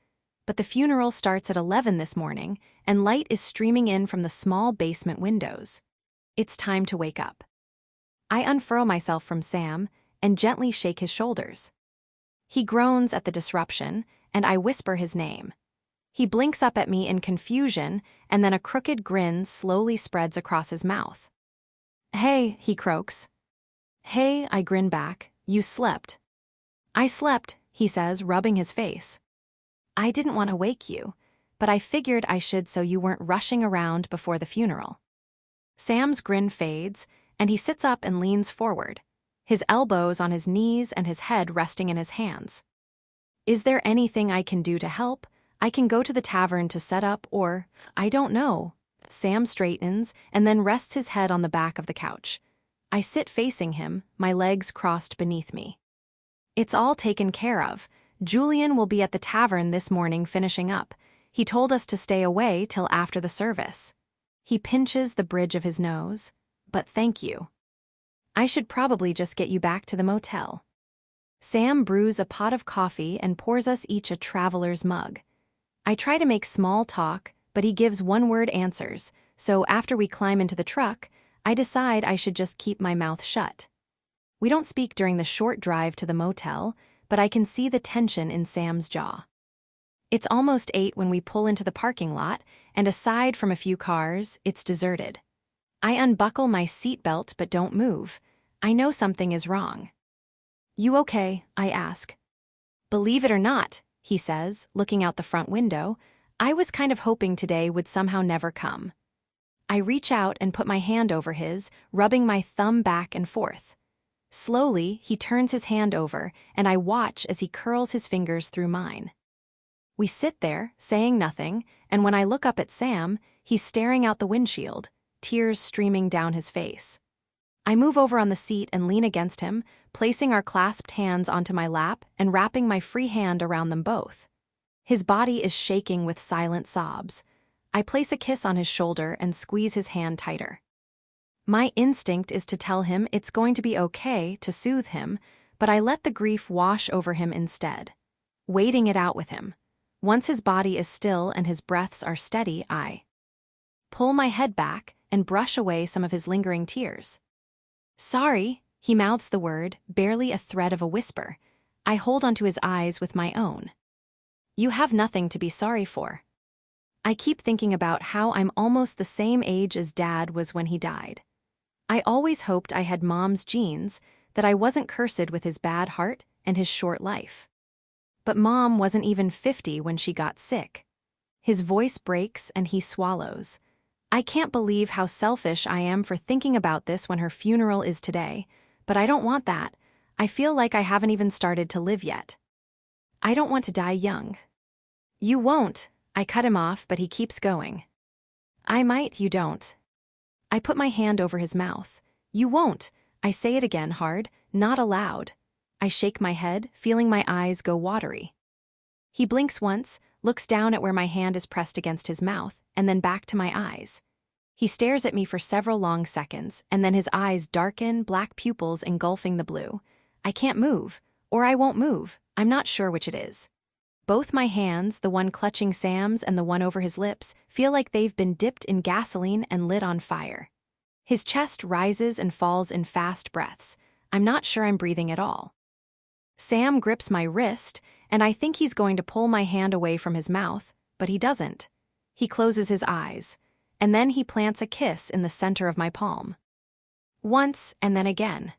But the funeral starts at 11 this morning, and light is streaming in from the small basement windows. It's time to wake up. I unfurl myself from Sam and gently shake his shoulders. He groans at the disruption, and I whisper his name. He blinks up at me in confusion, and then a crooked grin slowly spreads across his mouth. Hey, he croaks. Hey, I grin back, you slept. I slept, he says, rubbing his face. I didn't want to wake you, but I figured I should so you weren't rushing around before the funeral. Sam's grin fades, and he sits up and leans forward, his elbows on his knees and his head resting in his hands. Is there anything I can do to help? I can go to the tavern to set up or, I don't know. Sam straightens and then rests his head on the back of the couch. I sit facing him, my legs crossed beneath me. It's all taken care of. Julian will be at the tavern this morning finishing up. He told us to stay away till after the service. He pinches the bridge of his nose. But thank you. I should probably just get you back to the motel. Sam brews a pot of coffee and pours us each a traveler's mug. I try to make small talk, but he gives one-word answers, so after we climb into the truck, I decide I should just keep my mouth shut. We don't speak during the short drive to the motel, but I can see the tension in Sam's jaw. It's almost 8 when we pull into the parking lot, and aside from a few cars, it's deserted. I unbuckle my seatbelt but don't move. I know something is wrong. You okay? I ask. Believe it or not, he says, looking out the front window, I was kind of hoping today would somehow never come. I reach out and put my hand over his, rubbing my thumb back and forth. Slowly, he turns his hand over, and I watch as he curls his fingers through mine. We sit there, saying nothing, and when I look up at Sam, he's staring out the windshield, tears streaming down his face. I move over on the seat and lean against him, placing our clasped hands onto my lap and wrapping my free hand around them both. His body is shaking with silent sobs. I place a kiss on his shoulder and squeeze his hand tighter. My instinct is to tell him it's going to be okay, to soothe him, but I let the grief wash over him instead, waiting it out with him. Once his body is still and his breaths are steady, I pull my head back and brush away some of his lingering tears. Sorry, He mouths the word, barely a thread of a whisper. I hold onto his eyes with my own. You have nothing to be sorry for. I keep thinking about how I'm almost the same age as Dad was when he died. I always hoped I had Mom's genes, that I wasn't cursed with his bad heart and his short life. But Mom wasn't even 50 when she got sick. His voice breaks and he swallows. I can't believe how selfish I am for thinking about this when her funeral is today, but I don't want that. I feel like I haven't even started to live yet. I don't want to die young. You won't. I cut him off, but he keeps going. I might, you don't. I put my hand over his mouth. You won't. I say it again hard, not aloud. I shake my head, feeling my eyes go watery. He blinks once, looks down at where my hand is pressed against his mouth, and then back to my eyes. He stares at me for several long seconds, and then his eyes darken, black pupils engulfing the blue. I can't move, or I won't move. I'm not sure which it is. Both my hands, the one clutching Sam's and the one over his lips, feel like they've been dipped in gasoline and lit on fire. His chest rises and falls in fast breaths. I'm not sure I'm breathing at all. Sam grips my wrist, and I think he's going to pull my hand away from his mouth, but he doesn't. He closes his eyes, and then he plants a kiss in the center of my palm. Once and then again.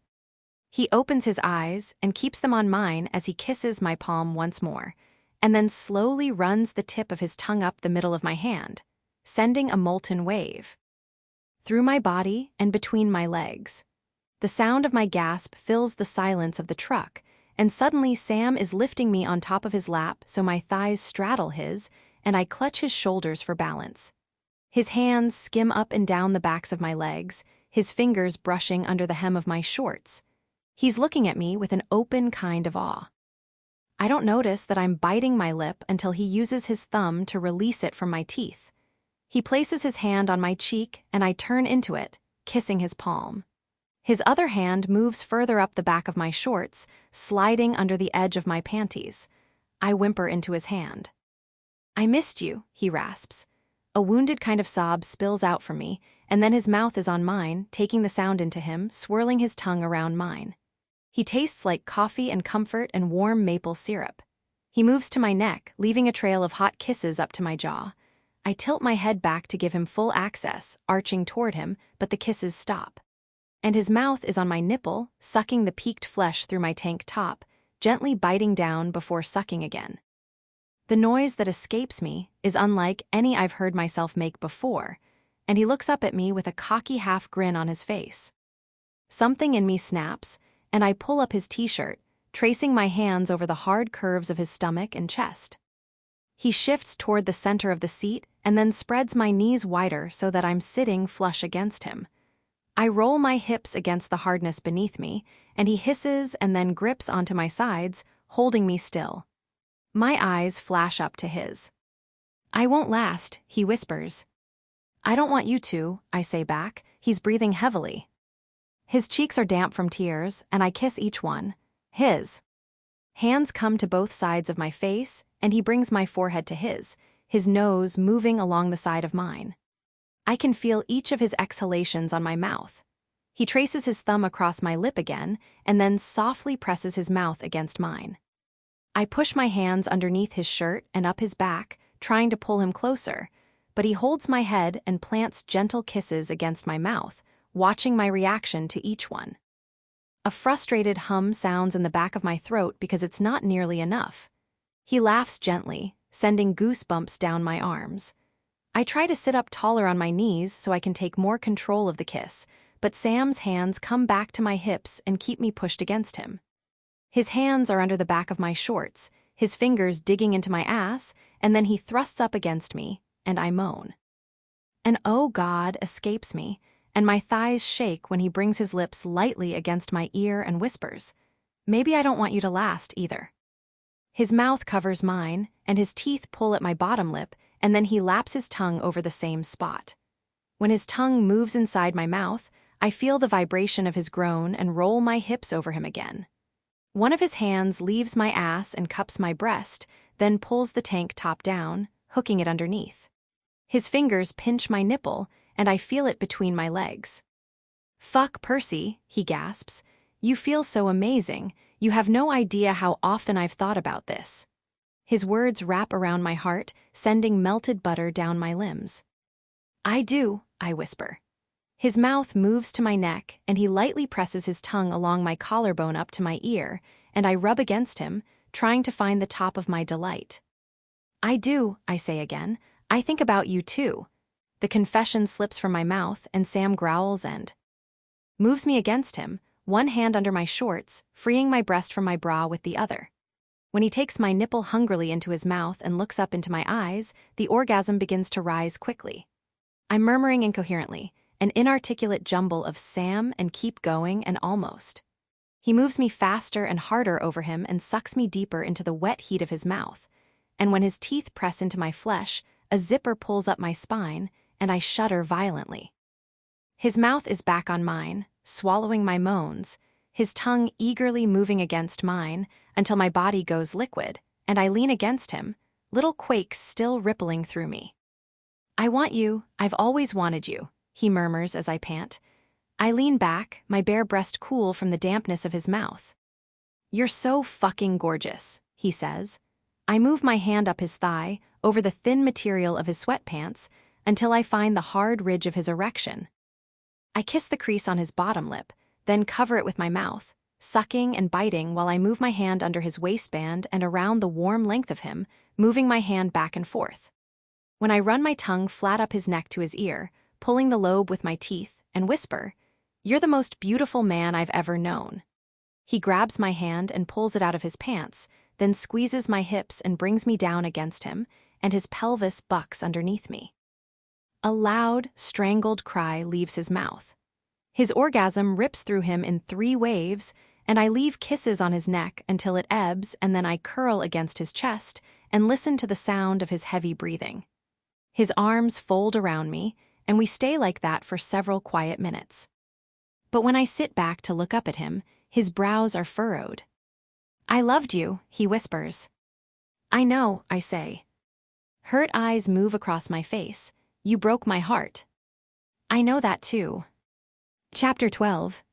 He opens his eyes and keeps them on mine as he kisses my palm once more, and then slowly runs the tip of his tongue up the middle of my hand, sending a molten wave through my body and between my legs. The sound of my gasp fills the silence of the truck, and suddenly Sam is lifting me on top of his lap so my thighs straddle his, and I clutch his shoulders for balance. His hands skim up and down the backs of my legs, his fingers brushing under the hem of my shorts. He's looking at me with an open kind of awe. I don't notice that I'm biting my lip until he uses his thumb to release it from my teeth. He places his hand on my cheek, and I turn into it, kissing his palm. His other hand moves further up the back of my shorts, sliding under the edge of my panties. I whimper into his hand. I missed you, he rasps. A wounded kind of sob spills out from me, and then his mouth is on mine, taking the sound into him, swirling his tongue around mine. He tastes like coffee and comfort and warm maple syrup. He moves to my neck, leaving a trail of hot kisses up to my jaw. I tilt my head back to give him full access, arching toward him, but the kisses stop. And his mouth is on my nipple, sucking the peaked flesh through my tank top, gently biting down before sucking again. The noise that escapes me is unlike any I've heard myself make before, and he looks up at me with a cocky half grin on his face. Something in me snaps, and I pull up his t-shirt, tracing my hands over the hard curves of his stomach and chest. He shifts toward the center of the seat and then spreads my knees wider so that I'm sitting flush against him. I roll my hips against the hardness beneath me, and he hisses and then grips onto my sides, holding me still. My eyes flash up to his. I won't last, he whispers. I don't want you to, I say back. He's breathing heavily. His cheeks are damp from tears, and I kiss each one. His hands come to both sides of my face, and he brings my forehead to his nose moving along the side of mine. I can feel each of his exhalations on my mouth. He traces his thumb across my lip again, and then softly presses his mouth against mine. I push my hands underneath his shirt and up his back, trying to pull him closer, but he holds my head and plants gentle kisses against my mouth, watching my reaction to each one. A frustrated hum sounds in the back of my throat because it's not nearly enough. He laughs gently, sending goosebumps down my arms. I try to sit up taller on my knees so I can take more control of the kiss, but Sam's hands come back to my hips and keep me pushed against him. His hands are under the back of my shorts, his fingers digging into my ass, and then he thrusts up against me, and I moan. An "oh God" escapes me, and my thighs shake when he brings his lips lightly against my ear and whispers, "Maybe I don't want you to last either." His mouth covers mine, and his teeth pull at my bottom lip, and then he laps his tongue over the same spot. When his tongue moves inside my mouth, I feel the vibration of his groan and roll my hips over him again. One of his hands leaves my ass and cups my breast, then pulls the tank top down, hooking it underneath. His fingers pinch my nipple, and I feel it between my legs. "Fuck, Percy," he gasps. You feel so amazing, you have no idea how often I've thought about this. His words wrap around my heart, sending melted butter down my limbs. I do, I whisper. His mouth moves to my neck, and he lightly presses his tongue along my collarbone up to my ear, and I rub against him, trying to find the top of my delight. I do, I say again. I think about you too. The confession slips from my mouth, and Sam growls and moves me against him, one hand under my shorts, freeing my breast from my bra with the other. When he takes my nipple hungrily into his mouth and looks up into my eyes, the orgasm begins to rise quickly. I'm murmuring incoherently, an inarticulate jumble of Sam and keep going and almost. He moves me faster and harder over him and sucks me deeper into the wet heat of his mouth, and when his teeth press into my flesh, a zipper pulls up my spine, and I shudder violently. His mouth is back on mine, swallowing my moans, his tongue eagerly moving against mine until my body goes liquid, and I lean against him, little quakes still rippling through me. I want you, I've always wanted you, he murmurs as I pant. I lean back, my bare breast cool from the dampness of his mouth. You're so fucking gorgeous, he says. I move my hand up his thigh, over the thin material of his sweatpants, until I find the hard ridge of his erection. I kiss the crease on his bottom lip, then cover it with my mouth, sucking and biting while I move my hand under his waistband and around the warm length of him, moving my hand back and forth. When I run my tongue flat up his neck to his ear, pulling the lobe with my teeth, and whisper, "You're the most beautiful man I've ever known." He grabs my hand and pulls it out of his pants, then squeezes my hips and brings me down against him, and his pelvis bucks underneath me. A loud, strangled cry leaves his mouth. His orgasm rips through him in 3 waves, and I leave kisses on his neck until it ebbs, and then I curl against his chest and listen to the sound of his heavy breathing. His arms fold around me, and we stay like that for several quiet minutes. But when I sit back to look up at him, his brows are furrowed. "I loved you," he whispers. "I know," I say. Hurt eyes move across my face. "You broke my heart." "I know that too." Chapter 12.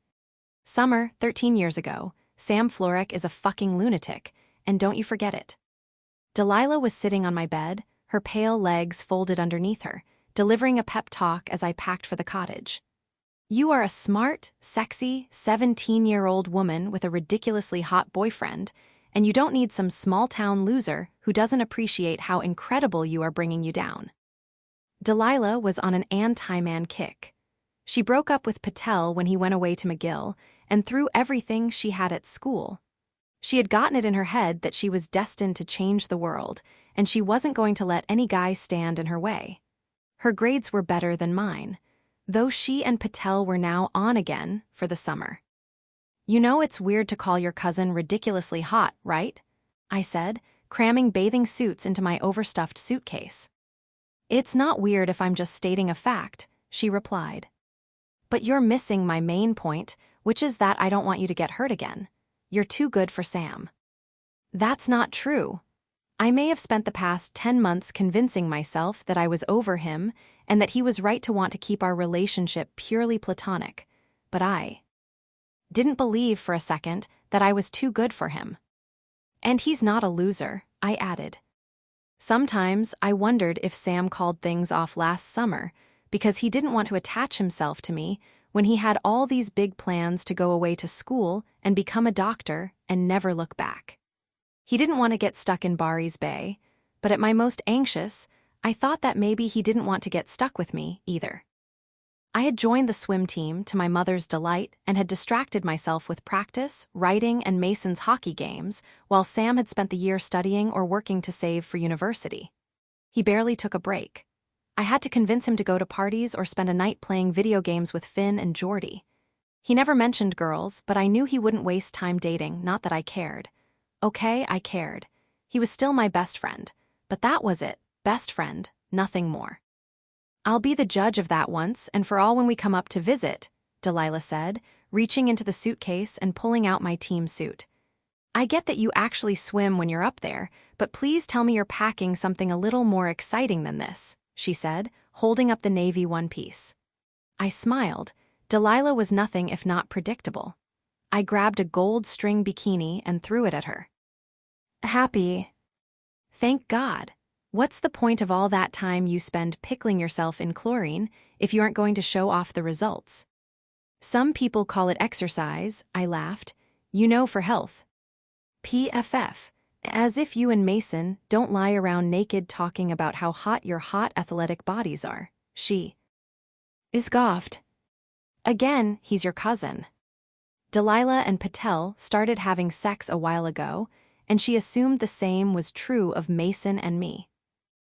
Summer, 13 years ago. Sam Florek is a fucking lunatic, and don't you forget it. Delilah was sitting on my bed, her pale legs folded underneath her, delivering a pep talk as I packed for the cottage. "You are a smart, sexy, 17-year-old woman with a ridiculously hot boyfriend, and you don't need some small-town loser who doesn't appreciate how incredible you are bringing you down." Delilah was on an anti-man kick. She broke up with Patel when he went away to McGill and threw everything she had at school. She had gotten it in her head that she was destined to change the world, and she wasn't going to let any guy stand in her way. Her grades were better than mine, though she and Patel were now on again for the summer. "You know it's weird to call your cousin ridiculously hot, right?" I said, cramming bathing suits into my overstuffed suitcase. "It's not weird if I'm just stating a fact," she replied. "But you're missing my main point, which is that I don't want you to get hurt again. You're too good for Sam." "That's not true. I may have spent the past 10 months convincing myself that I was over him and that he was right to want to keep our relationship purely platonic, but I didn't believe for a second that I was too good for him. And he's not a loser," I added. Sometimes I wondered if Sam called things off last summer because he didn't want to attach himself to me when he had all these big plans to go away to school and become a doctor and never look back. He didn't want to get stuck in Barry's Bay, but at my most anxious, I thought that maybe he didn't want to get stuck with me either. I had joined the swim team to my mother's delight and had distracted myself with practice, writing, and Mason's hockey games, while Sam had spent the year studying or working to save for university. He barely took a break. I had to convince him to go to parties or spend a night playing video games with Finn and Jordy. He never mentioned girls, but I knew he wouldn't waste time dating, not that I cared. Okay, I cared. He was still my best friend, but that was it, best friend, nothing more. "I'll be the judge of that once and for all when we come up to visit," Delilah said, reaching into the suitcase and pulling out my team suit. "I get that you actually swim when you're up there, but please tell me you're packing something a little more exciting than this," she said, holding up the navy one-piece. I smiled. Delilah was nothing if not predictable. I grabbed a gold string bikini and threw it at her. Happy. Thank God. What's the point of all that time you spend pickling yourself in chlorine if you aren't going to show off the results? Some people call it exercise, I laughed. You know, for health. PFF. As if you and Mason don't lie around naked talking about how hot your hot athletic bodies are. She is scoffed. Again, he's your cousin. Delilah and Patel started having sex a while ago, and she assumed the same was true of Mason and me.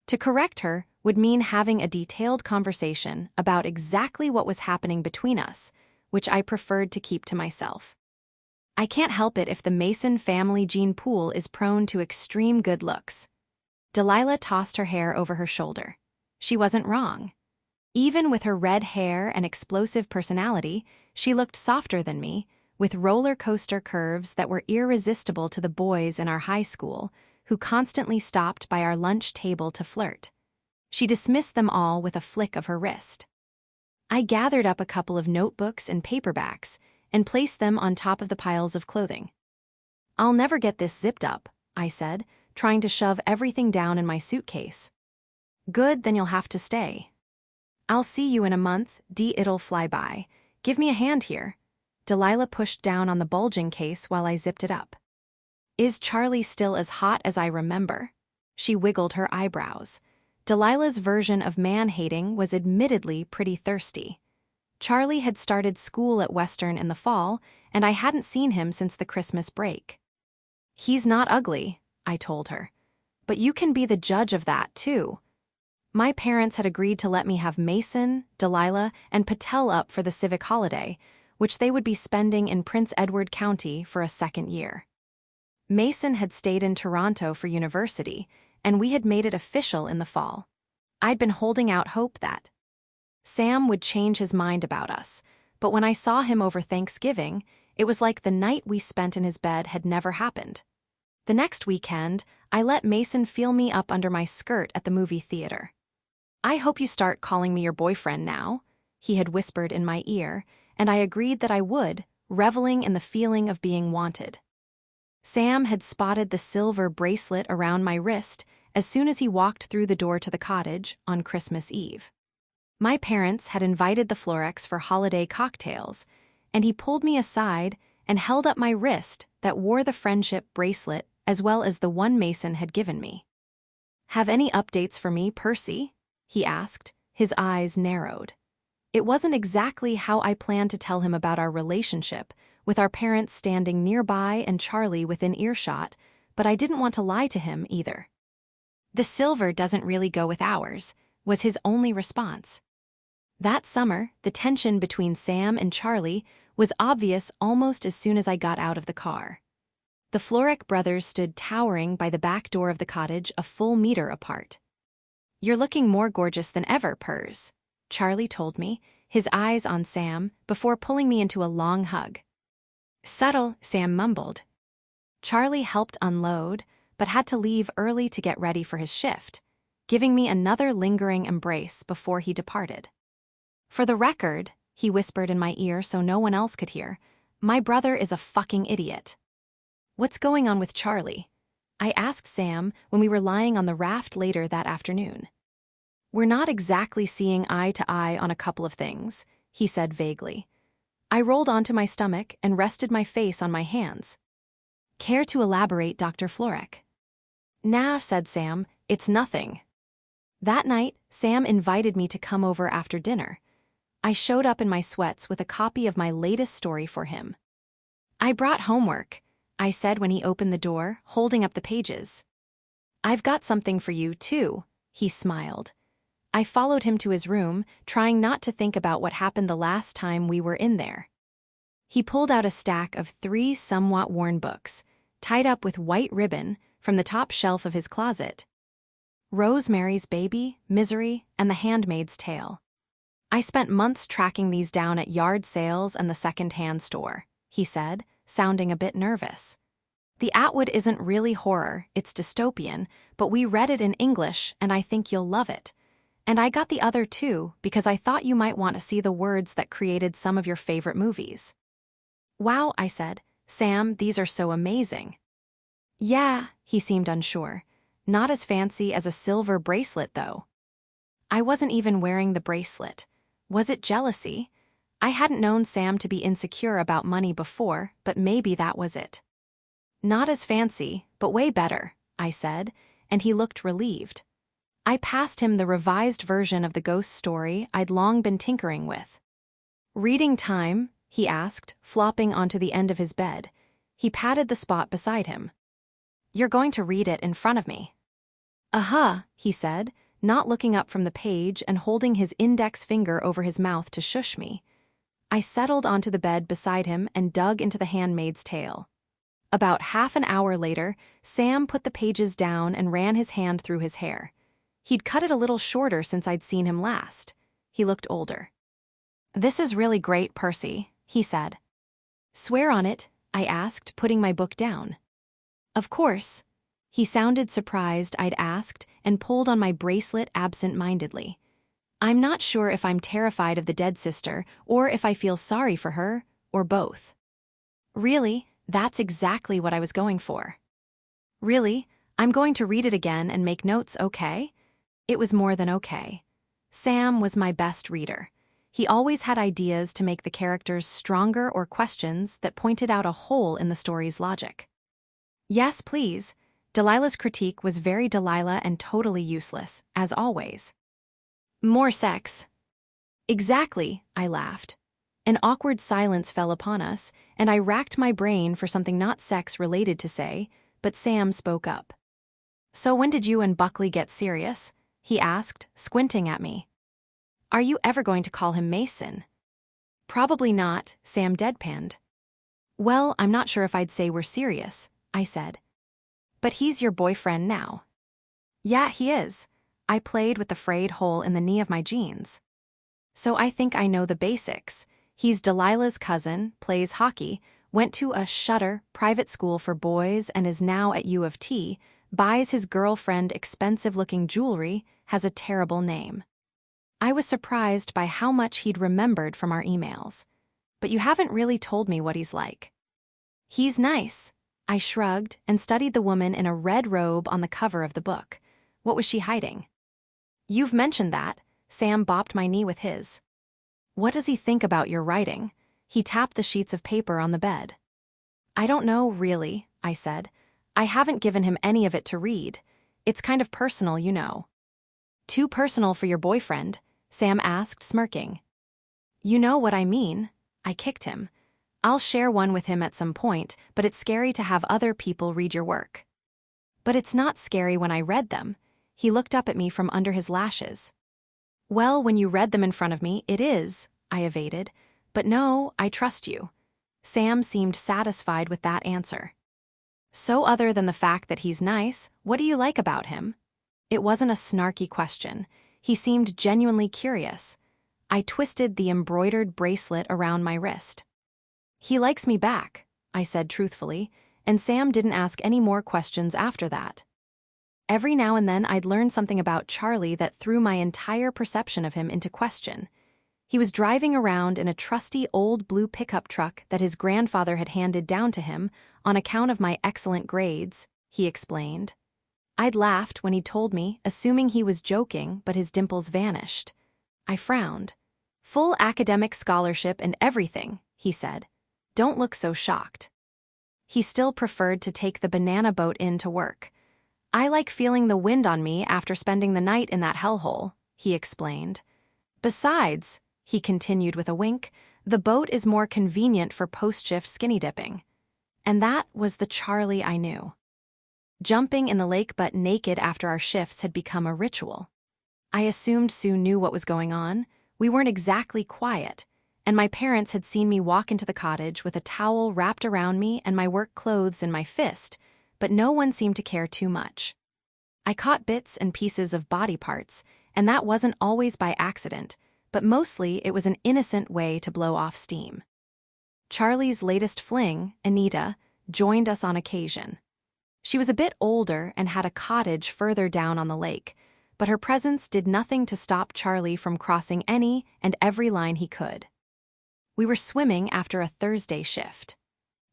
To correct her would mean having a detailed conversation about exactly what was happening between us, which I preferred to keep to myself. I can't help it if the Mason family gene pool is prone to extreme good looks. Delilah tossed her hair over her shoulder. She wasn't wrong. Even with her red hair and explosive personality, she looked softer than me, with roller coaster curves that were irresistible to the boys in our high school, who constantly stopped by our lunch table to flirt. She dismissed them all with a flick of her wrist. I gathered up a couple of notebooks and paperbacks and placed them on top of the piles of clothing. I'll never get this zipped up, I said, trying to shove everything down in my suitcase. Good, then you'll have to stay. I'll see you in a month, it'll fly by. Give me a hand here. Delilah pushed down on the bulging case while I zipped it up. Is Charlie still as hot as I remember? She wiggled her eyebrows. Delilah's version of man-hating was admittedly pretty thirsty. Charlie had started school at Western in the fall, and I hadn't seen him since the Christmas break. He's not ugly, I told her. But you can be the judge of that, too. My parents had agreed to let me have Mason, Delilah, and Patel up for the civic holiday, which they would be spending in Prince Edward County for a second year. Mason had stayed in Toronto for university, and we had made it official in the fall. I'd been holding out hope that Sam would change his mind about us, but when I saw him over Thanksgiving, it was like the night we spent in his bed had never happened. The next weekend, I let Mason feel me up under my skirt at the movie theater. I hope you start calling me your boyfriend now, he had whispered in my ear, and I agreed that I would, reveling in the feeling of being wanted. Sam had spotted the silver bracelet around my wrist as soon as he walked through the door to the cottage on Christmas Eve. My parents had invited the Florex for holiday cocktails, and he pulled me aside and held up my wrist that wore the friendship bracelet as well as the one Mason had given me. Have any updates for me, Percy? He asked, his eyes narrowed. It wasn't exactly how I planned to tell him about our relationship, with our parents standing nearby and Charlie within earshot, but I didn't want to lie to him either. The silver doesn't really go with ours, was his only response. That summer, the tension between Sam and Charlie was obvious almost as soon as I got out of the car. The Florek brothers stood towering by the back door of the cottage a full meter apart. You're looking more gorgeous than ever, Pers, Charlie told me, his eyes on Sam, before pulling me into a long hug. Subtle, Sam mumbled. Charlie helped unload, but had to leave early to get ready for his shift, giving me another lingering embrace before he departed. For the record, he whispered in my ear so no one else could hear, my brother is a fucking idiot. What's going on with Charlie? I asked Sam when we were lying on the raft later that afternoon. We're not exactly seeing eye to eye on a couple of things, he said vaguely. I rolled onto my stomach and rested my face on my hands. Care to elaborate, Dr. Florek? Nah, said Sam, it's nothing. That night, Sam invited me to come over after dinner. I showed up in my sweats with a copy of my latest story for him. I brought homework, I said when he opened the door, holding up the pages. I've got something for you, too, he smiled. I followed him to his room, trying not to think about what happened the last time we were in there. He pulled out a stack of 3 somewhat worn books, tied up with white ribbon, from the top shelf of his closet. Rosemary's Baby, Misery, and The Handmaid's Tale. I spent months tracking these down at yard sales and the second-hand store, he said, sounding a bit nervous. The Atwood isn't really horror, it's dystopian, but we read it in English and I think you'll love it. And I got the other too because I thought you might want to see the words that created some of your favorite movies. Wow, I said. Sam, these are so amazing. Yeah, he seemed unsure. Not as fancy as a silver bracelet, though. I wasn't even wearing the bracelet. Was it jealousy? I hadn't known Sam to be insecure about money before, but maybe that was it. Not as fancy, but way better, I said, and he looked relieved. I passed him the revised version of the ghost story I'd long been tinkering with. Reading time, he asked, flopping onto the end of his bed. He patted the spot beside him. You're going to read it in front of me. Uh-huh, he said, not looking up from the page and holding his index finger over his mouth to shush me. I settled onto the bed beside him and dug into The Handmaid's Tale. About half an hour later, Sam put the pages down and ran his hand through his hair. He'd cut it a little shorter since I'd seen him last. He looked older. This is really great, Percy, he said. Swear on it, I asked, putting my book down. Of course. He sounded surprised I'd asked and pulled on my bracelet absent-mindedly. I'm not sure if I'm terrified of the dead sister or if I feel sorry for her, or both. Really, that's exactly what I was going for. Really, I'm going to read it again and make notes, okay? It was more than okay. Sam was my best reader. He always had ideas to make the characters stronger or questions that pointed out a hole in the story's logic. Yes, please. Delilah's critique was very Delilah and totally useless, as always. More sex. Exactly, I laughed. An awkward silence fell upon us, and I racked my brain for something not sex-related to say, but Sam spoke up. So when did you and Buckley get serious? He asked, squinting at me. Are you ever going to call him Mason? Probably not, Sam deadpanned. Well, I'm not sure if I'd say we're serious, I said. But he's your boyfriend now. Yeah, he is. I played with the frayed hole in the knee of my jeans. So I think I know the basics. He's Delilah's cousin, plays hockey, went to a Shutter private school for boys and is now at U of T, buys his girlfriend expensive-looking jewelry, has a terrible name. I was surprised by how much he'd remembered from our emails. But you haven't really told me what he's like. He's nice. I shrugged and studied the woman in a red robe on the cover of the book. What was she hiding? You've mentioned that. Sam bopped my knee with his. What does he think about your writing? He tapped the sheets of paper on the bed. I don't know, really, I said. I haven't given him any of it to read. It's kind of personal, you know. Too personal for your boyfriend? Sam asked, smirking. You know what I mean. I kicked him. I'll share one with him at some point, but it's scary to have other people read your work. But it's not scary when I read them. He looked up at me from under his lashes. Well, when you read them in front of me, it is, I evaded. But no, I trust you. Sam seemed satisfied with that answer. So other than the fact that he's nice, what do you like about him? It wasn't a snarky question. He seemed genuinely curious. I twisted the embroidered bracelet around my wrist. He likes me back, I said truthfully, and Sam didn't ask any more questions after that. Every now and then I'd learn something about Charlie that threw my entire perception of him into question. He was driving around in a trusty old blue pickup truck that his grandfather had handed down to him on account of my excellent grades, he explained. I'd laughed when he told me, assuming he was joking, but his dimples vanished. I frowned. Full academic scholarship and everything, he said. Don't look so shocked. He still preferred to take the banana boat in to work. I like feeling the wind on me after spending the night in that hellhole, he explained. Besides, he continued with a wink, the boat is more convenient for post-shift skinny dipping. And that was the Charlie I knew. Jumping in the lake butt naked after our shifts had become a ritual. I assumed Sue knew what was going on. We weren't exactly quiet, and my parents had seen me walk into the cottage with a towel wrapped around me and my work clothes in my fist, but no one seemed to care too much. I caught bits and pieces of body parts, and that wasn't always by accident, but mostly it was an innocent way to blow off steam. Charlie's latest fling, Anita, joined us on occasion. She was a bit older and had a cottage further down on the lake, but her presence did nothing to stop Charlie from crossing any and every line he could. We were swimming after a Thursday shift.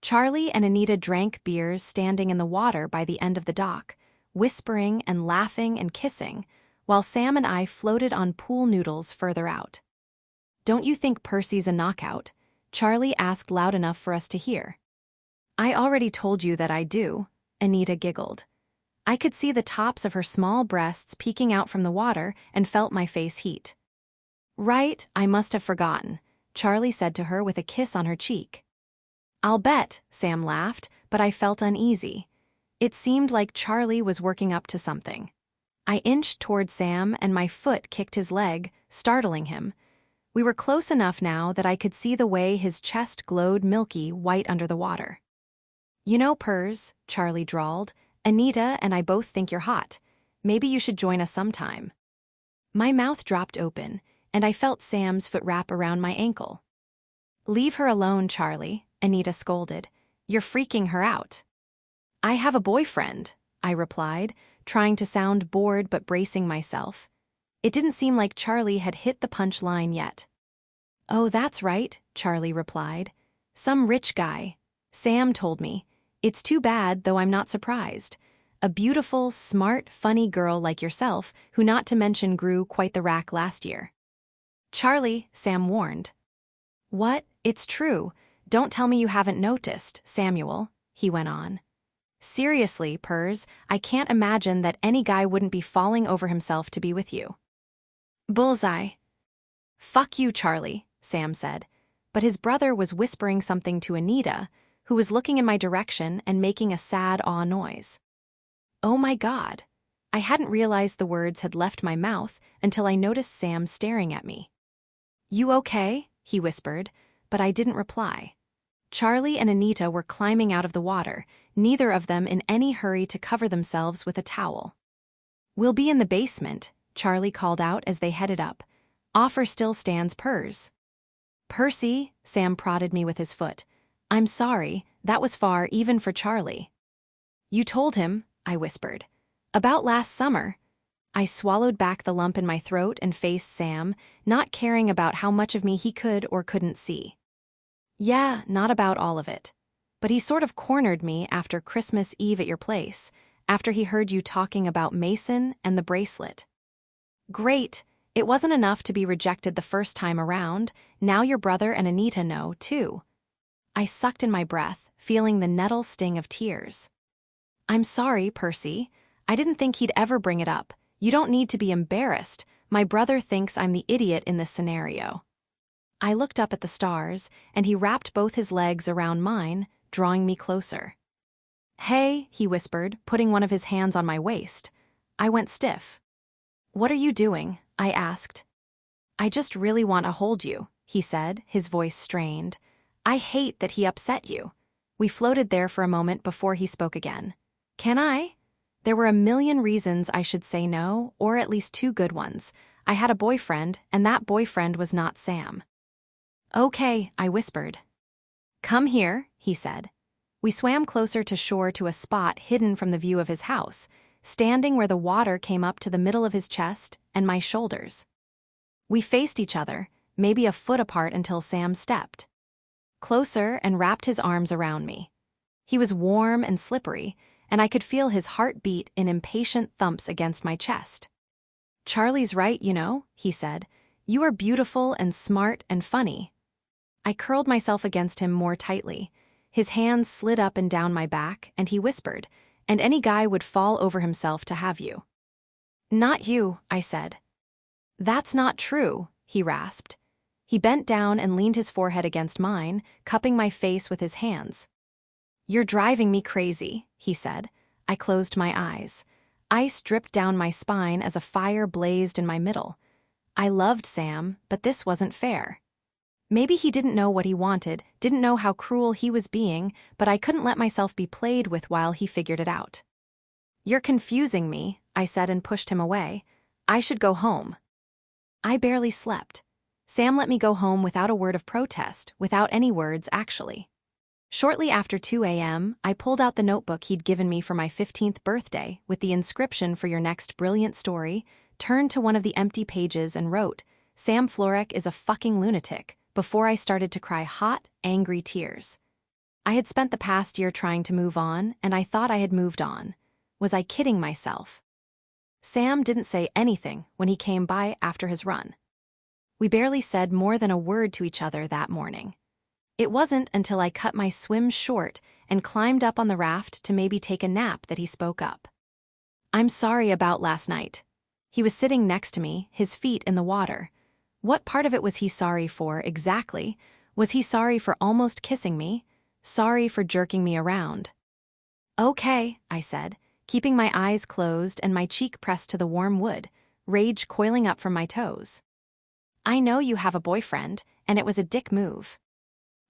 Charlie and Anita drank beers standing in the water by the end of the dock, whispering and laughing and kissing, while Sam and I floated on pool noodles further out. "Don't you think Percy's a knockout?" Charlie asked loud enough for us to hear. "I already told you that I do," Anita giggled. I could see the tops of her small breasts peeking out from the water and felt my face heat. "Right, I must have forgotten," Charlie said to her with a kiss on her cheek. "I'll bet," Sam laughed, but I felt uneasy. It seemed like Charlie was working up to something. I inched toward Sam and my foot kicked his leg, startling him. We were close enough now that I could see the way his chest glowed milky white under the water. "You know, Pers," Charlie drawled, "Anita and I both think you're hot. Maybe you should join us sometime." My mouth dropped open, and I felt Sam's foot wrap around my ankle. "Leave her alone, Charlie," Anita scolded. "You're freaking her out." "I have a boyfriend," I replied, trying to sound bored but bracing myself. It didn't seem like Charlie had hit the punch line yet. "Oh, that's right," Charlie replied. "Some rich guy. Sam told me. It's too bad, though I'm not surprised. A beautiful, smart, funny girl like yourself, who not to mention grew quite the rack last year." "Charlie," Sam warned. "What? It's true. Don't tell me you haven't noticed, Samuel," he went on. "Seriously, Pers, I can't imagine that any guy wouldn't be falling over himself to be with you." Bullseye. "Fuck you, Charlie," Sam said, but his brother was whispering something to Anita, who was looking in my direction and making a sad aw noise. Oh my God. I hadn't realized the words had left my mouth until I noticed Sam staring at me. "You okay?" he whispered, but I didn't reply. Charlie and Anita were climbing out of the water, neither of them in any hurry to cover themselves with a towel. "We'll be in the basement," Charlie called out as they headed up. "Offer still stands, Pers." "Percy," Sam prodded me with his foot. "I'm sorry, that was far even for Charlie." "You told him," I whispered. "About last summer." I swallowed back the lump in my throat and faced Sam, not caring about how much of me he could or couldn't see. "Yeah, not about all of it. But he sort of cornered me after Christmas Eve at your place, after he heard you talking about Mason and the bracelet." "Great. It wasn't enough to be rejected the first time around. Now your brother and Anita know, too." I sucked in my breath, feeling the nettle sting of tears. "I'm sorry, Percy. I didn't think he'd ever bring it up. You don't need to be embarrassed. My brother thinks I'm the idiot in this scenario." I looked up at the stars, and he wrapped both his legs around mine, drawing me closer. "Hey," he whispered, putting one of his hands on my waist. I went stiff. "What are you doing?" I asked. "I just really want to hold you," he said, his voice strained. "I hate that he upset you." We floated there for a moment before he spoke again. "Can I?" There were a million reasons I should say no, or at least two good ones. I had a boyfriend, and that boyfriend was not Sam. "Okay," I whispered. "Come here," he said. We swam closer to shore to a spot hidden from the view of his house, standing where the water came up to the middle of his chest and my shoulders. We faced each other, maybe a foot apart until Sam stepped closer and wrapped his arms around me. He was warm and slippery, and I could feel his heart beat in impatient thumps against my chest. "Charlie's right, you know," he said. "You are beautiful and smart and funny." I curled myself against him more tightly. His hands slid up and down my back, and he whispered, "And any guy would fall over himself to have you." "Not you," I said. "That's not true," he rasped. He bent down and leaned his forehead against mine, cupping my face with his hands. "You're driving me crazy," he said. I closed my eyes. Ice dripped down my spine as a fire blazed in my middle. I loved Sam, but this wasn't fair. Maybe he didn't know what he wanted, didn't know how cruel he was being, but I couldn't let myself be played with while he figured it out. "You're confusing me," I said and pushed him away. "I should go home." I barely slept. Sam let me go home without a word of protest, without any words, actually. Shortly after 2 a.m., I pulled out the notebook he'd given me for my 15th birthday with the inscription for your next brilliant story, turned to one of the empty pages and wrote, "Sam Florek is a fucking lunatic. before I started to cry hot, angry tears. I had spent the past year trying to move on, and I thought I had moved on. Was I kidding myself? Sam didn't say anything when he came by after his run. We barely said more than a word to each other that morning. It wasn't until I cut my swim short and climbed up on the raft to maybe take a nap that he spoke up. "I'm sorry about last night." He was sitting next to me, his feet in the water. What part of it was he sorry for, exactly? Was he sorry for almost kissing me? Sorry for jerking me around? "Okay," I said, keeping my eyes closed and my cheek pressed to the warm wood, rage coiling up from my toes. "I know you have a boyfriend, and it was a dick move."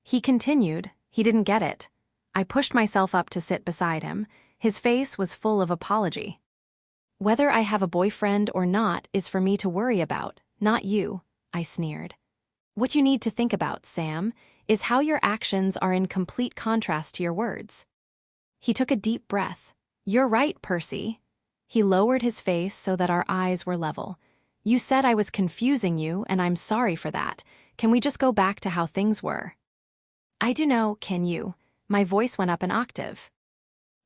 He continued. He didn't get it. I pushed myself up to sit beside him. His face was full of apology. "Whether I have a boyfriend or not is for me to worry about, not you," I sneered. "What you need to think about, Sam, is how your actions are in complete contrast to your words." He took a deep breath. "You're right, Percy." He lowered his face so that our eyes were level. "You said I was confusing you, and I'm sorry for that. Can we just go back to how things were?" "I do know, can you?" My voice went up an octave.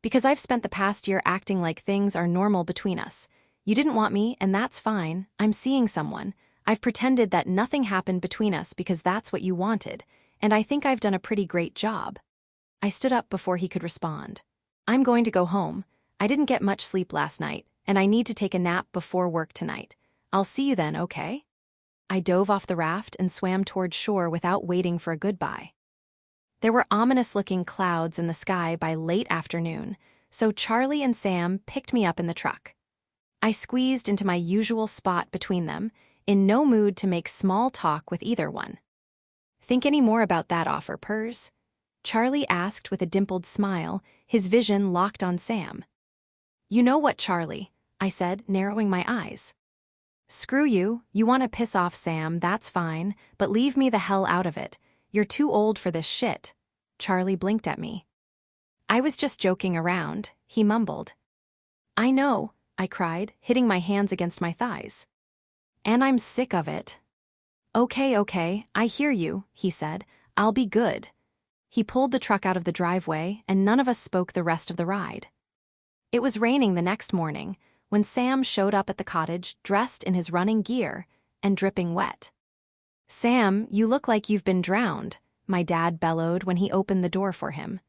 "Because I've spent the past year acting like things are normal between us. You didn't want me, and that's fine. I'm seeing someone. I've pretended that nothing happened between us because that's what you wanted, and I think I've done a pretty great job." I stood up before he could respond. "I'm going to go home. I didn't get much sleep last night, and I need to take a nap before work tonight. I'll see you then, okay?" I dove off the raft and swam toward shore without waiting for a goodbye. There were ominous-looking clouds in the sky by late afternoon, so Carley and Sam picked me up in the truck. I squeezed into my usual spot between them, in no mood to make small talk with either one. "Think any more about that offer, Pers?" Carley asked with a dimpled smile, his vision locked on Sam. "You know what, Carley," I said, narrowing my eyes. "Screw you. You want to piss off Sam, that's fine, but leave me the hell out of it. You're too old for this shit." Carley blinked at me. "I was just joking around," he mumbled. "I know," I cried, hitting my hands against my thighs. "And I'm sick of it." Okay, I hear you," he said. "I'll be good." He pulled the truck out of the driveway, and none of us spoke the rest of the ride. It was raining the next morning when Sam showed up at the cottage dressed in his running gear and dripping wet. "Sam, you look like you've been drowned," my dad bellowed when he opened the door for him.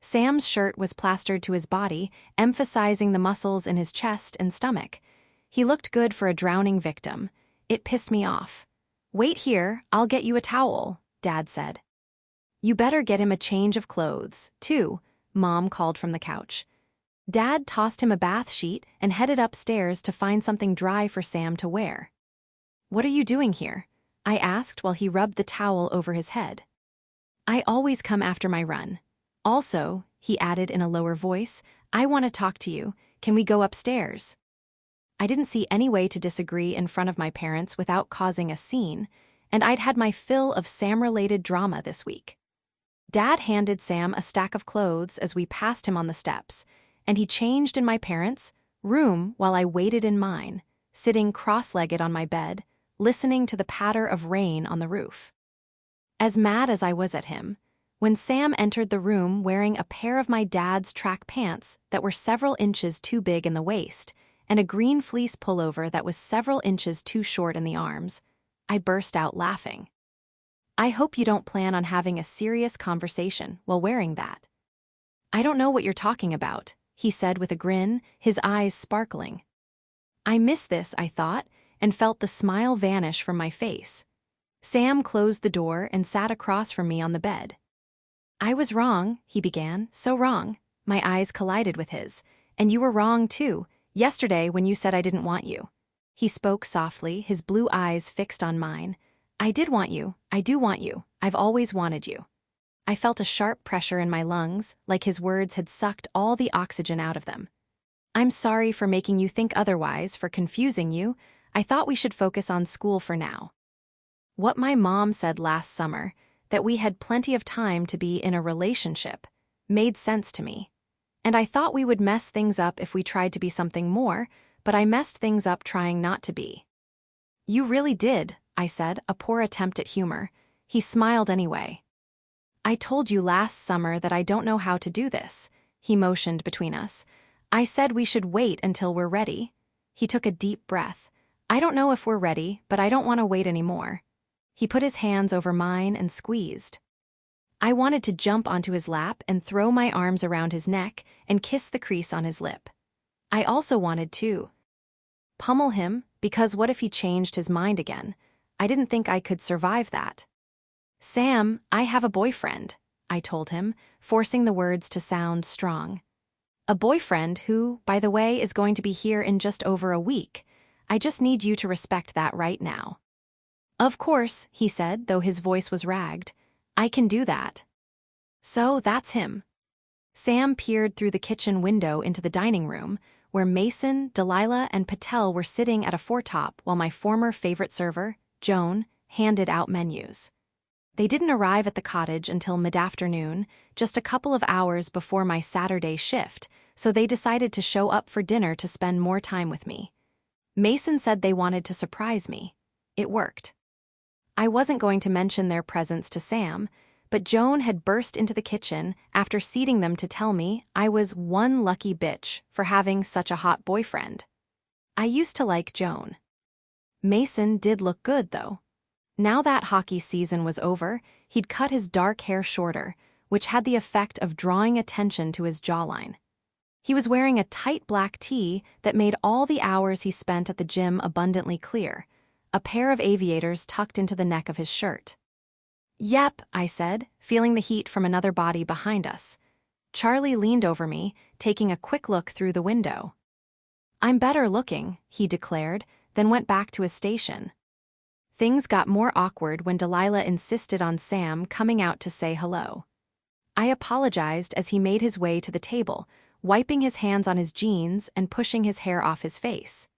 Sam's shirt was plastered to his body, emphasizing the muscles in his chest and stomach. He looked good for a drowning victim. It pissed me off. "Wait here, I'll get you a towel," Dad said. "You better get him a change of clothes, too," Mom called from the couch. Dad tossed him a bath sheet and headed upstairs to find something dry for Sam to wear. "What are you doing here?" I asked while he rubbed the towel over his head. "I always come after my run. Also," he added in a lower voice, "I want to talk to you. Can we go upstairs?" I didn't see any way to disagree in front of my parents without causing a scene, and I'd had my fill of Sam-related drama this week. Dad handed Sam a stack of clothes as we passed him on the steps, and he changed in my parents' room while I waited in mine, sitting cross-legged on my bed, listening to the patter of rain on the roof. As mad as I was at him, when Sam entered the room wearing a pair of my dad's track pants that were several inches too big in the waist and a green fleece pullover that was several inches too short in the arms, I burst out laughing. "I hope you don't plan on having a serious conversation while wearing that." "I don't know what you're talking about," he said with a grin, his eyes sparkling. I missed this, I thought, and felt the smile vanish from my face. Sam closed the door and sat across from me on the bed. "I was wrong," he began, "so wrong." My eyes collided with his. "And you were wrong, too, yesterday when you said I didn't want you." He spoke softly, his blue eyes fixed on mine. "I did want you. I do want you. I've always wanted you." I felt a sharp pressure in my lungs, like his words had sucked all the oxygen out of them. "I'm sorry for making you think otherwise, for confusing you. I thought we should focus on school for now." What my mom said last summer, that we had plenty of time to be in a relationship, made sense to me. And I thought we would mess things up if we tried to be something more, but I messed things up trying not to be. "You really did," I said, a poor attempt at humor. He smiled anyway. I told you last summer that I don't know how to do this. He motioned between us. I said we should wait until we're ready. He took a deep breath. I don't know if we're ready, but I don't want to wait anymore. He put his hands over mine and squeezed. I wanted to jump onto his lap and throw my arms around his neck and kiss the crease on his lip. I also wanted to pummel him, because what if he changed his mind again? I didn't think I could survive that. Sam, I have a boyfriend, I told him, forcing the words to sound strong. A boyfriend who, by the way, is going to be here in just over a week. I just need you to respect that right now. Of course, he said, though his voice was ragged. I can do that. So that's him. Sam peered through the kitchen window into the dining room, where Mason, Delilah, and Patel were sitting at a foretop while my former favorite server, Joan, handed out menus. They didn't arrive at the cottage until mid-afternoon, just a couple of hours before my Saturday shift, so they decided to show up for dinner to spend more time with me. Mason said they wanted to surprise me. It worked. I wasn't going to mention their presence to Sam, but Joan had burst into the kitchen after seating them to tell me I was one lucky bitch for having such a hot boyfriend. I used to like Joan. Mason did look good, though. Now that hockey season was over, he'd cut his dark hair shorter, which had the effect of drawing attention to his jawline. He was wearing a tight black tee that made all the hours he spent at the gym abundantly clear, a pair of aviators tucked into the neck of his shirt. Yep, I said, feeling the heat from another body behind us. Charlie leaned over me, taking a quick look through the window. I'm better looking, he declared, then went back to his station. Things got more awkward when Delilah insisted on Sam coming out to say hello. I apologized as he made his way to the table, wiping his hands on his jeans and pushing his hair off his face.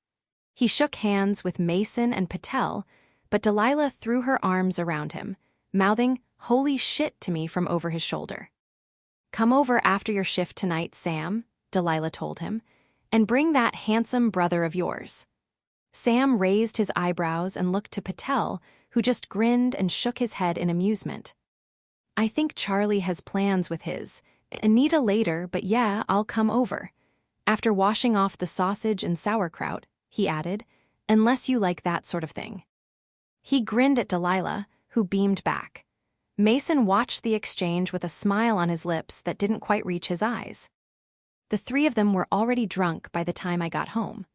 He shook hands with Mason and Patel, but Delilah threw her arms around him, mouthing "holy shit" to me from over his shoulder. Come over after your shift tonight, Sam, Delilah told him, and bring that handsome brother of yours. Sam raised his eyebrows and looked to Patel, who just grinned and shook his head in amusement. I think Charlie has plans with his Anita later, but yeah, I'll come over. After washing off the sausage and sauerkraut, he added, unless you like that sort of thing. He grinned at Delilah, who beamed back. Mason watched the exchange with a smile on his lips that didn't quite reach his eyes. The three of them were already drunk by the time I got home.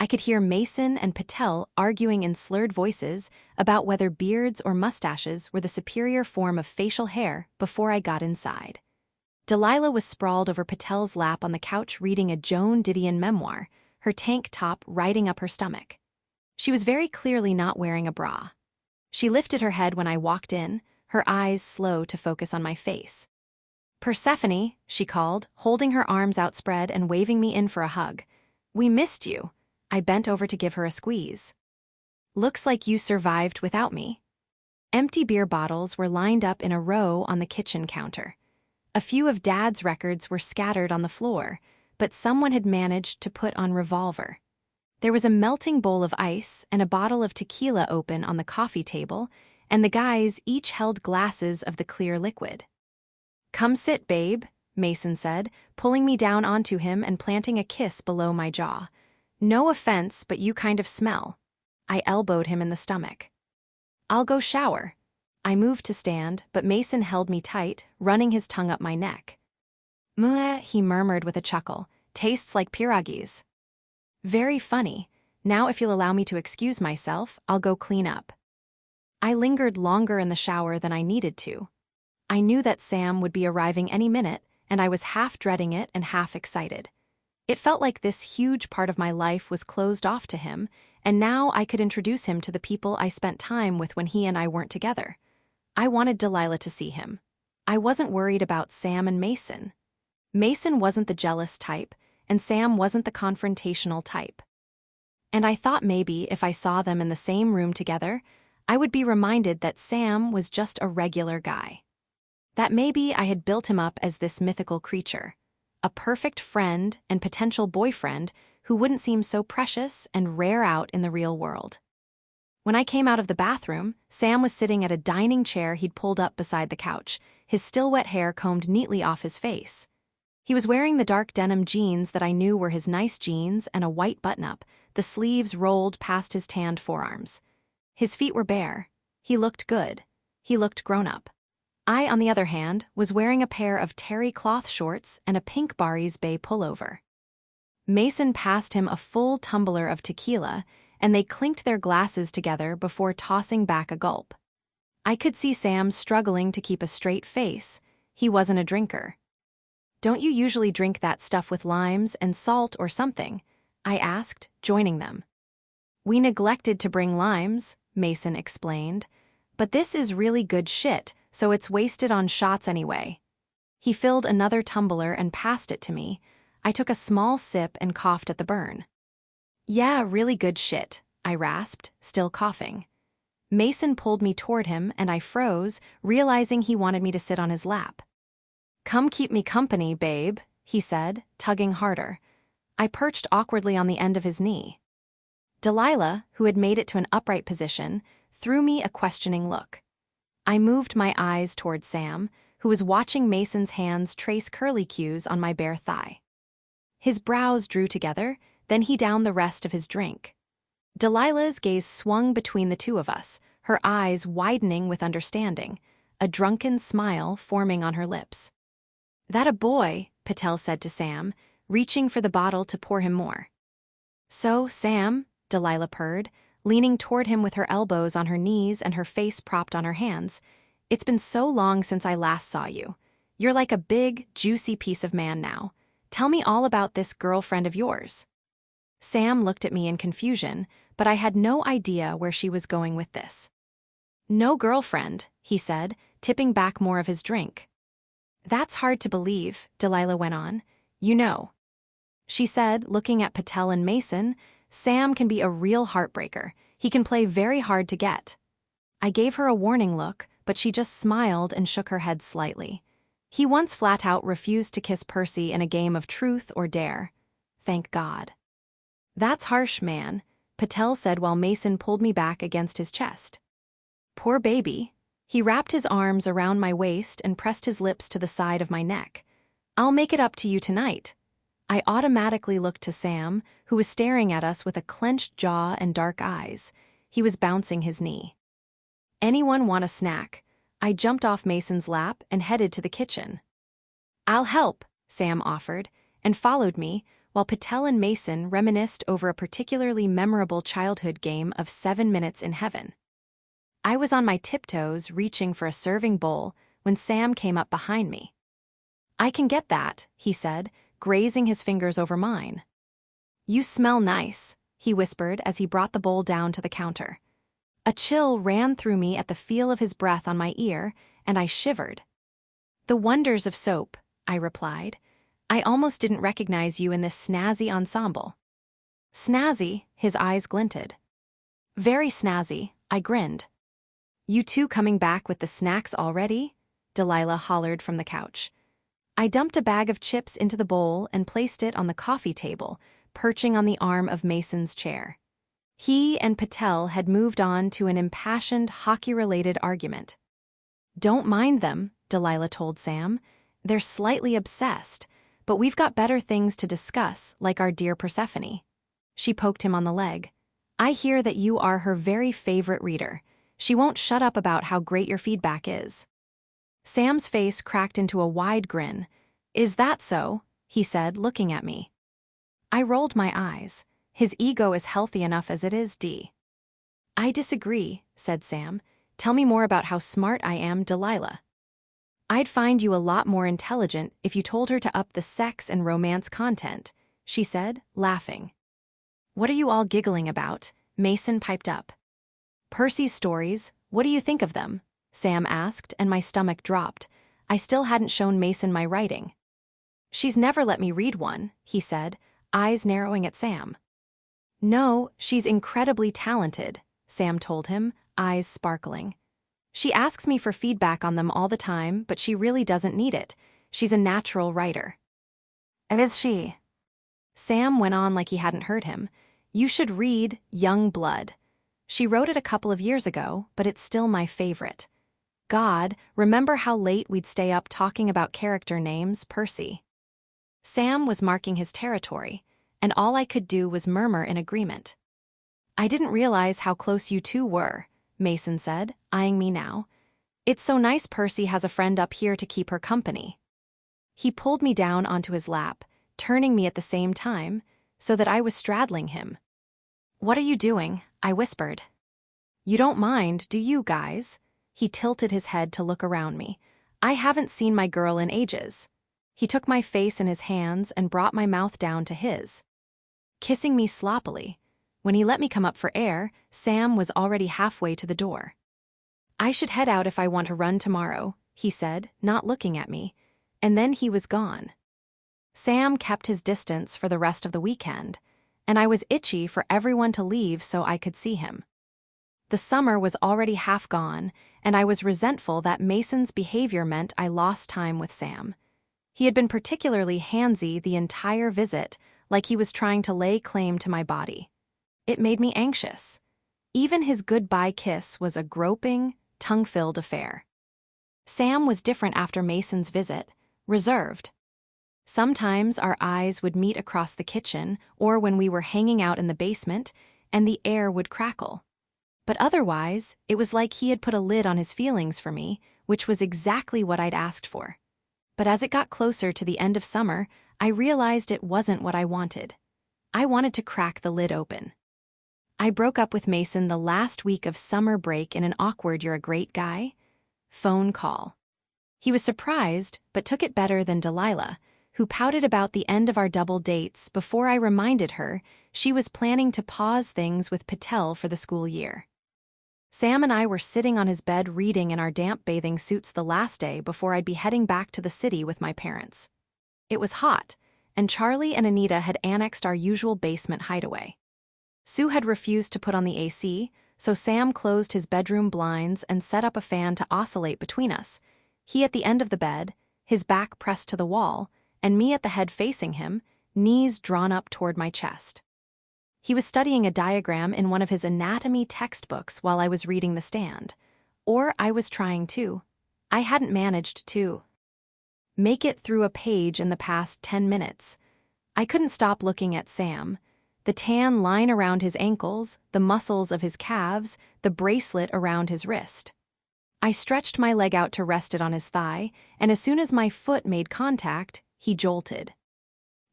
I could hear Mason and Patel arguing in slurred voices about whether beards or mustaches were the superior form of facial hair before I got inside. Delilah was sprawled over Patel's lap on the couch reading a Joan Didion memoir, her tank top riding up her stomach. She was very clearly not wearing a bra. She lifted her head when I walked in, her eyes slow to focus on my face. Persephone, she called, holding her arms outspread and waving me in for a hug. We missed you. I bent over to give her a squeeze. Looks like you survived without me. Empty beer bottles were lined up in a row on the kitchen counter. A few of Dad's records were scattered on the floor, but someone had managed to put on Revolver. There was a melting bowl of ice and a bottle of tequila open on the coffee table, and the guys each held glasses of the clear liquid. Come sit, babe, Mason said, pulling me down onto him and planting a kiss below my jaw. No offense, but you kind of smell. I elbowed him in the stomach. I'll go shower. I moved to stand, but Mason held me tight, running his tongue up my neck. Mueh, he murmured with a chuckle. Tastes like pierogies. Very funny. Now if you'll allow me to excuse myself, I'll go clean up. I lingered longer in the shower than I needed to. I knew that Sam would be arriving any minute, and I was half dreading it and half excited. It felt like this huge part of my life was closed off to him, and now I could introduce him to the people I spent time with when he and I weren't together. I wanted Delilah to see him. I wasn't worried about Sam and Mason. Mason wasn't the jealous type, and Sam wasn't the confrontational type. And I thought maybe if I saw them in the same room together, I would be reminded that Sam was just a regular guy. That maybe I had built him up as this mythical creature, a perfect friend and potential boyfriend who wouldn't seem so precious and rare out in the real world. When I came out of the bathroom, Sam was sitting at a dining chair he'd pulled up beside the couch, his still wet hair combed neatly off his face. He was wearing the dark denim jeans that I knew were his nice jeans and a white button-up, the sleeves rolled past his tanned forearms. His feet were bare. He looked good. He looked grown-up. I, on the other hand, was wearing a pair of terry cloth shorts and a pink Barry's Bay pullover. Mason passed him a full tumbler of tequila, and they clinked their glasses together before tossing back a gulp. I could see Sam struggling to keep a straight face. He wasn't a drinker. "Don't you usually drink that stuff with limes and salt or something?" I asked, joining them. "We neglected to bring limes," Mason explained. "But this is really good shit, so it's wasted on shots anyway." He filled another tumbler and passed it to me. I took a small sip and coughed at the burn. "Yeah, really good shit," I rasped, still coughing. Mason pulled me toward him and I froze, realizing he wanted me to sit on his lap. "Come keep me company, babe," he said, tugging harder. I perched awkwardly on the end of his knee. Delilah, who had made it to an upright position, threw me a questioning look. I moved my eyes toward Sam, who was watching Mason's hands trace curlicues on my bare thigh. His brows drew together, then he downed the rest of his drink. Delilah's gaze swung between the two of us, her eyes widening with understanding, a drunken smile forming on her lips. "That a boy," Patel said to Sam, reaching for the bottle to pour him more. "So, Sam," Delilah purred, leaning toward him with her elbows on her knees and her face propped on her hands, "it's been so long since I last saw you. You're like a big, juicy piece of man now. Tell me all about this girlfriend of yours." Sam looked at me in confusion, but I had no idea where she was going with this. "No girlfriend," he said, tipping back more of his drink. "That's hard to believe," Delilah went on. "You know," she said, looking at Patel and Mason, "Sam can be a real heartbreaker. He can play very hard to get." I gave her a warning look, but she just smiled and shook her head slightly. "He once flat out refused to kiss Percy in a game of truth or dare. Thank God." "That's harsh, man," Patel said while Mason pulled me back against his chest. "Poor baby." He wrapped his arms around my waist and pressed his lips to the side of my neck. "I'll make it up to you tonight." I automatically looked to Sam, who was staring at us with a clenched jaw and dark eyes. He was bouncing his knee. "Anyone want a snack?" I jumped off Mason's lap and headed to the kitchen. "I'll help," Sam offered, and followed me, while Patel and Mason reminisced over a particularly memorable childhood game of 7 Minutes in Heaven. I was on my tiptoes reaching for a serving bowl when Sam came up behind me. "I can get that," he said, grazing his fingers over mine. "You smell nice," he whispered as he brought the bowl down to the counter. A chill ran through me at the feel of his breath on my ear, and I shivered. "The wonders of soap," I replied. "I almost didn't recognize you in this snazzy ensemble." "Snazzy?" His eyes glinted. "Very snazzy," I grinned. "You two coming back with the snacks already?" Delilah hollered from the couch. I dumped a bag of chips into the bowl and placed it on the coffee table, perching on the arm of Mason's chair. He and Patel had moved on to an impassioned hockey-related argument. "Don't mind them," Delilah told Sam. "They're slightly obsessed, but we've got better things to discuss, like our dear Persephone." She poked him on the leg. "I hear that you are her very favorite reader. She won't shut up about how great your feedback is." Sam's face cracked into a wide grin. "Is that so?" he said, looking at me. I rolled my eyes. His ego is healthy enough as it is, D. "I disagree," said Sam. "Tell me more about how smart I am, Delilah." "I'd find you a lot more intelligent if you told her to up the sex and romance content," she said, laughing. "What are you all giggling about?" Mason piped up. "Percy's stories, what do you think of them?" Sam asked, and my stomach dropped. I still hadn't shown Mason my writing. "She's never let me read one," he said, eyes narrowing at Sam. "No, she's incredibly talented," Sam told him, eyes sparkling. "She asks me for feedback on them all the time, but she really doesn't need it. She's a natural writer." "And is she?" Sam went on like he hadn't heard him. "You should read Young Blood. She wrote it a couple of years ago, but it's still my favorite. God, remember how late we'd stay up talking about character names, Percy? Sam was marking his territory, and all I could do was murmur in agreement. I didn't realize how close you two were, Mason said, eyeing me now. It's so nice Percy has a friend up here to keep her company. He pulled me down onto his lap, turning me at the same time, so that I was straddling him. What are you doing? I whispered. You don't mind, do you, guys? He tilted his head to look around me. I haven't seen my girl in ages. He took my face in his hands and brought my mouth down to his, kissing me sloppily. When he let me come up for air, Sam was already halfway to the door. I should head out if I want to run tomorrow, he said, not looking at me, and then he was gone. Sam kept his distance for the rest of the weekend, and I was itchy for everyone to leave so I could see him. The summer was already half gone, and I was resentful that Mason's behavior meant I lost time with Sam. He had been particularly handsy the entire visit, like he was trying to lay claim to my body. It made me anxious. Even his goodbye kiss was a groping, tongue-filled affair. Sam was different after Mason's visit, reserved. Sometimes our eyes would meet across the kitchen or when we were hanging out in the basement, and the air would crackle. But otherwise, it was like he had put a lid on his feelings for me, which was exactly what I'd asked for. But as it got closer to the end of summer, I realized it wasn't what I wanted. I wanted to crack the lid open. I broke up with Mason the last week of summer break in an awkward "you're a great guy" phone call. He was surprised, but took it better than Delilah, who pouted about the end of our double dates before I reminded her she was planning to pause things with Patel for the school year. Sam and I were sitting on his bed reading in our damp bathing suits the last day before I'd be heading back to the city with my parents. It was hot, and Charlie and Anita had annexed our usual basement hideaway. Sue had refused to put on the AC, so Sam closed his bedroom blinds and set up a fan to oscillate between us, he at the end of the bed, his back pressed to the wall, and me at the head facing him, knees drawn up toward my chest. He was studying a diagram in one of his anatomy textbooks while I was reading The Stand. Or I was trying to. I hadn't managed to make it through a page in the past 10 minutes. I couldn't stop looking at Sam. The tan line around his ankles, the muscles of his calves, the bracelet around his wrist. I stretched my leg out to rest it on his thigh, and as soon as my foot made contact, he jolted.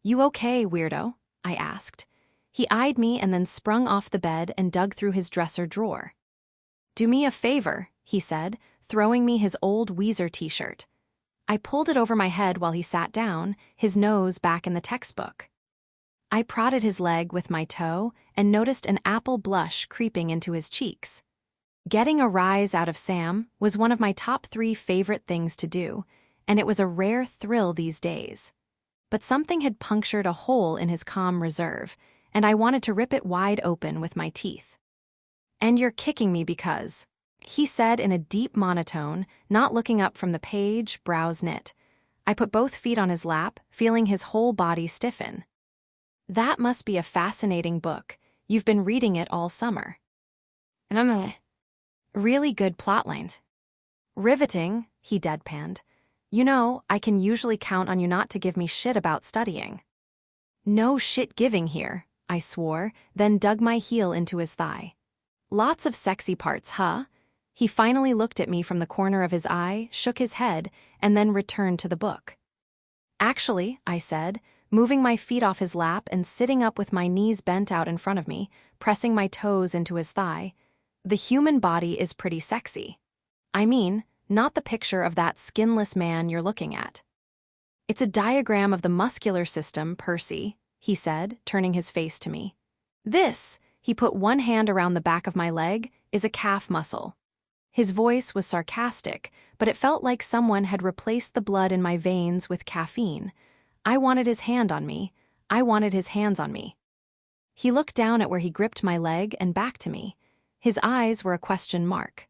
"You okay, weirdo?" I asked. He eyed me and then sprung off the bed and dug through his dresser drawer. "Do me a favor," he said, throwing me his old Weezer t-shirt. I pulled it over my head while he sat down, his nose back in the textbook. I prodded his leg with my toe and noticed an apple blush creeping into his cheeks. Getting a rise out of Sam was one of my top 3 favorite things to do, and it was a rare thrill these days. But something had punctured a hole in his calm reserve, and I wanted to rip it wide open with my teeth. "And you're kicking me because," he said in a deep monotone, not looking up from the page, brows knit. I put both feet on his lap, feeling his whole body stiffen. "That must be a fascinating book. You've been reading it all summer." "Really good plotlines." "Riveting," he deadpanned. "You know, I can usually count on you not to give me shit about studying." "No shit giving here," I swore, then dug my heel into his thigh. "Lots of sexy parts, huh?" He finally looked at me from the corner of his eye, shook his head, and then returned to the book. "Actually," I said, moving my feet off his lap and sitting up with my knees bent out in front of me, pressing my toes into his thigh, "the human body is pretty sexy. I mean, not the picture of that skinless man you're looking at. It's a diagram of the muscular system, Percy," he said, turning his face to me. "This," he put one hand around the back of my leg, "is a calf muscle." His voice was sarcastic, but it felt like someone had replaced the blood in my veins with caffeine. I wanted his hand on me. I wanted his hands on me. He looked down at where he gripped my leg and back to me. His eyes were a question mark.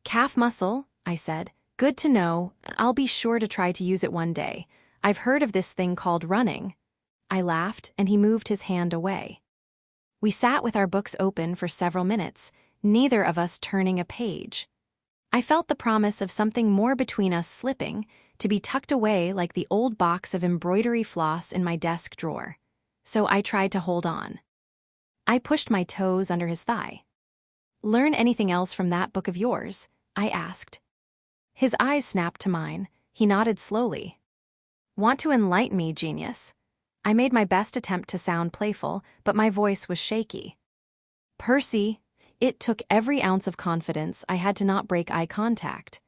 "Calf muscle," I said. "Good to know. I'll be sure to try to use it one day. I've heard of this thing called running." I laughed, and he moved his hand away. We sat with our books open for several minutes, neither of us turning a page. I felt the promise of something more between us slipping, to be tucked away like the old box of embroidery floss in my desk drawer. So I tried to hold on. I pushed my toes under his thigh. "Learn anything else from that book of yours?" I asked. His eyes snapped to mine. He nodded slowly. "Want to enlighten me, genius?" I made my best attempt to sound playful, but my voice was shaky. "Percy," it took every ounce of confidence I had to not break eye contact.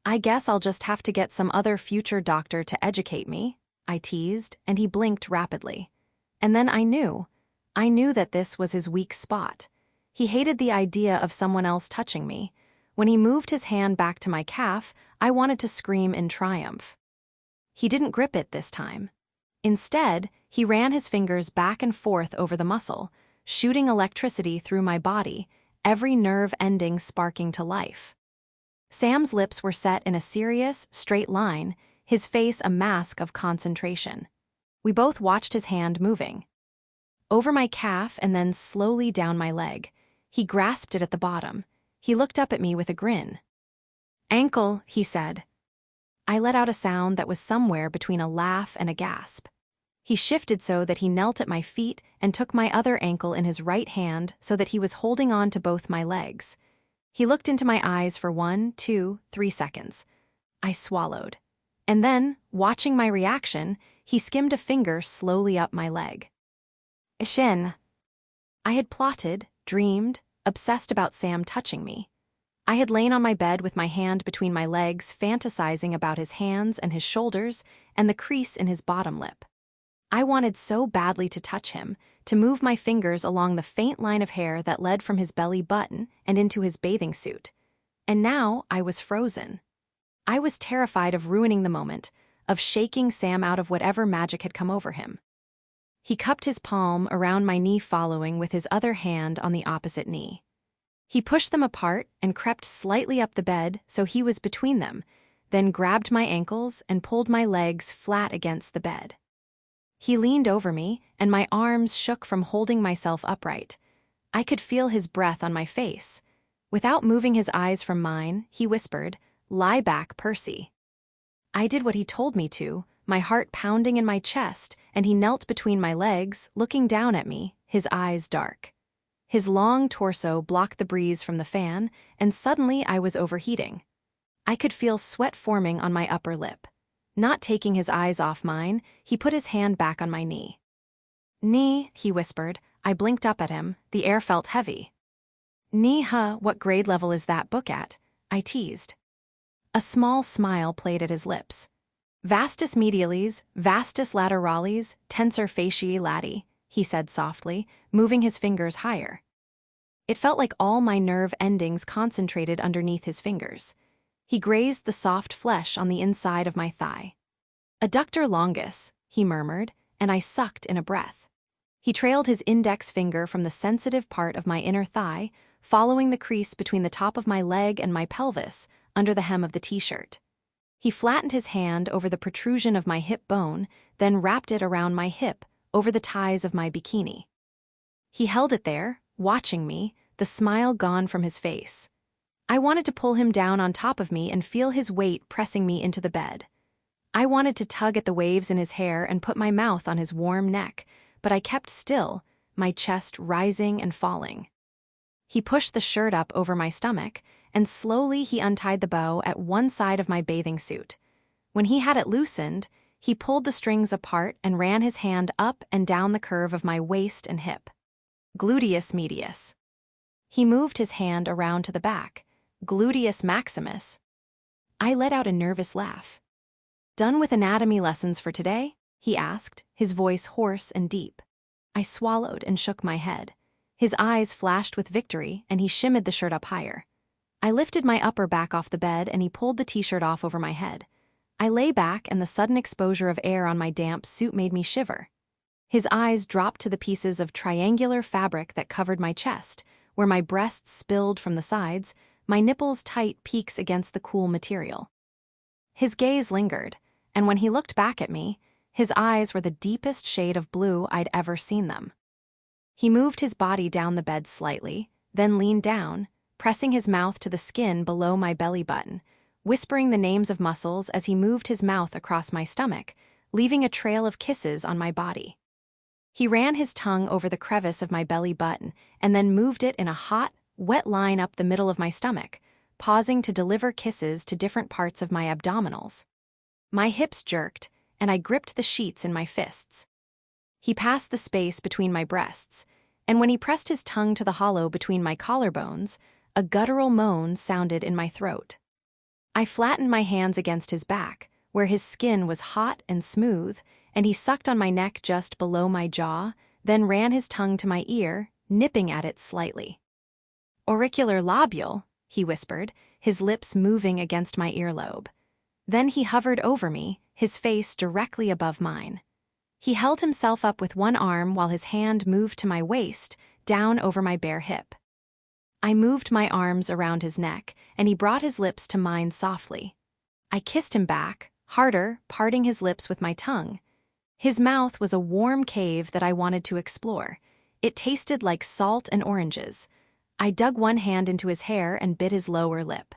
"I guess I'll just have to get some other future doctor to educate me," I teased, and he blinked rapidly. And then I knew that this was his weak spot. He hated the idea of someone else touching me. When he moved his hand back to my calf, I wanted to scream in triumph. He didn't grip it this time. Instead, he ran his fingers back and forth over the muscle, shooting electricity through my body, every nerve ending sparking to life. Sam's lips were set in a serious, straight line, his face a mask of concentration. We both watched his hand moving. Over my calf and then slowly down my leg. He grasped it at the bottom. He looked up at me with a grin. "Ankle," he said. I let out a sound that was somewhere between a laugh and a gasp. He shifted so that he knelt at my feet and took my other ankle in his right hand so that he was holding on to both my legs. He looked into my eyes for 1, 2, 3 seconds. I swallowed. And then, watching my reaction, he skimmed a finger slowly up my leg. "Shin." I had plotted, dreamed, obsessed about Sam touching me. I had lain on my bed with my hand between my legs, fantasizing about his hands and his shoulders and the crease in his bottom lip. I wanted so badly to touch him, to move my fingers along the faint line of hair that led from his belly button and into his bathing suit. And now I was frozen. I was terrified of ruining the moment, of shaking Sam out of whatever magic had come over him. He cupped his palm around my knee, following with his other hand on the opposite knee. He pushed them apart and crept slightly up the bed so he was between them, then grabbed my ankles and pulled my legs flat against the bed. He leaned over me, and my arms shook from holding myself upright. I could feel his breath on my face. Without moving his eyes from mine, he whispered, "Lie back, Percy." I did what he told me to, my heart pounding in my chest, and he knelt between my legs, looking down at me, his eyes dark. His long torso blocked the breeze from the fan, and suddenly I was overheating. I could feel sweat forming on my upper lip. Not taking his eyes off mine, he put his hand back on my knee. "Knee," he whispered. I blinked up at him. The air felt heavy. "Knee, huh? What grade level is that book at?" I teased. A small smile played at his lips. "Vastus medialis, vastus lateralis, tensor fasciae lati," he said softly, moving his fingers higher. It felt like all my nerve endings concentrated underneath his fingers. He grazed the soft flesh on the inside of my thigh. "Adductor longus," he murmured, and I sucked in a breath. He trailed his index finger from the sensitive part of my inner thigh, following the crease between the top of my leg and my pelvis, under the hem of the t-shirt. He flattened his hand over the protrusion of my hip bone, then wrapped it around my hip, over the ties of my bikini. He held it there, watching me, the smile gone from his face. I wanted to pull him down on top of me and feel his weight pressing me into the bed. I wanted to tug at the waves in his hair and put my mouth on his warm neck, but I kept still, my chest rising and falling. He pushed the shirt up over my stomach, and slowly he untied the bow at one side of my bathing suit. When he had it loosened, he pulled the strings apart and ran his hand up and down the curve of my waist and hip. "Gluteus medius." He moved his hand around to the back. "Gluteus maximus." I let out a nervous laugh. "Done with anatomy lessons for today?" he asked, his voice hoarse and deep. I swallowed and shook my head. His eyes flashed with victory, and he shimmied the shirt up higher. I lifted my upper back off the bed, and he pulled the t-shirt off over my head. I lay back, and the sudden exposure of air on my damp suit made me shiver. His eyes dropped to the pieces of triangular fabric that covered my chest, where my breasts spilled from the sides, my nipples tight peaks against the cool material. His gaze lingered, and when he looked back at me, his eyes were the deepest shade of blue I'd ever seen them. He moved his body down the bed slightly, then leaned down, pressing his mouth to the skin below my belly button, whispering the names of muscles as he moved his mouth across my stomach, leaving a trail of kisses on my body. He ran his tongue over the crevice of my belly button and then moved it in a hot, wet line up the middle of my stomach, pausing to deliver kisses to different parts of my abdominals. My hips jerked, and I gripped the sheets in my fists. He passed the space between my breasts, and when he pressed his tongue to the hollow between my collarbones, a guttural moan sounded in my throat. I flattened my hands against his back, where his skin was hot and smooth, and he sucked on my neck just below my jaw, then ran his tongue to my ear, nipping at it slightly. "Auricular lobule," he whispered, his lips moving against my earlobe. Then he hovered over me, his face directly above mine. He held himself up with one arm while his hand moved to my waist, down over my bare hip. I moved my arms around his neck, and he brought his lips to mine softly. I kissed him back, harder, parting his lips with my tongue. His mouth was a warm cave that I wanted to explore. It tasted like salt and oranges. I dug one hand into his hair and bit his lower lip.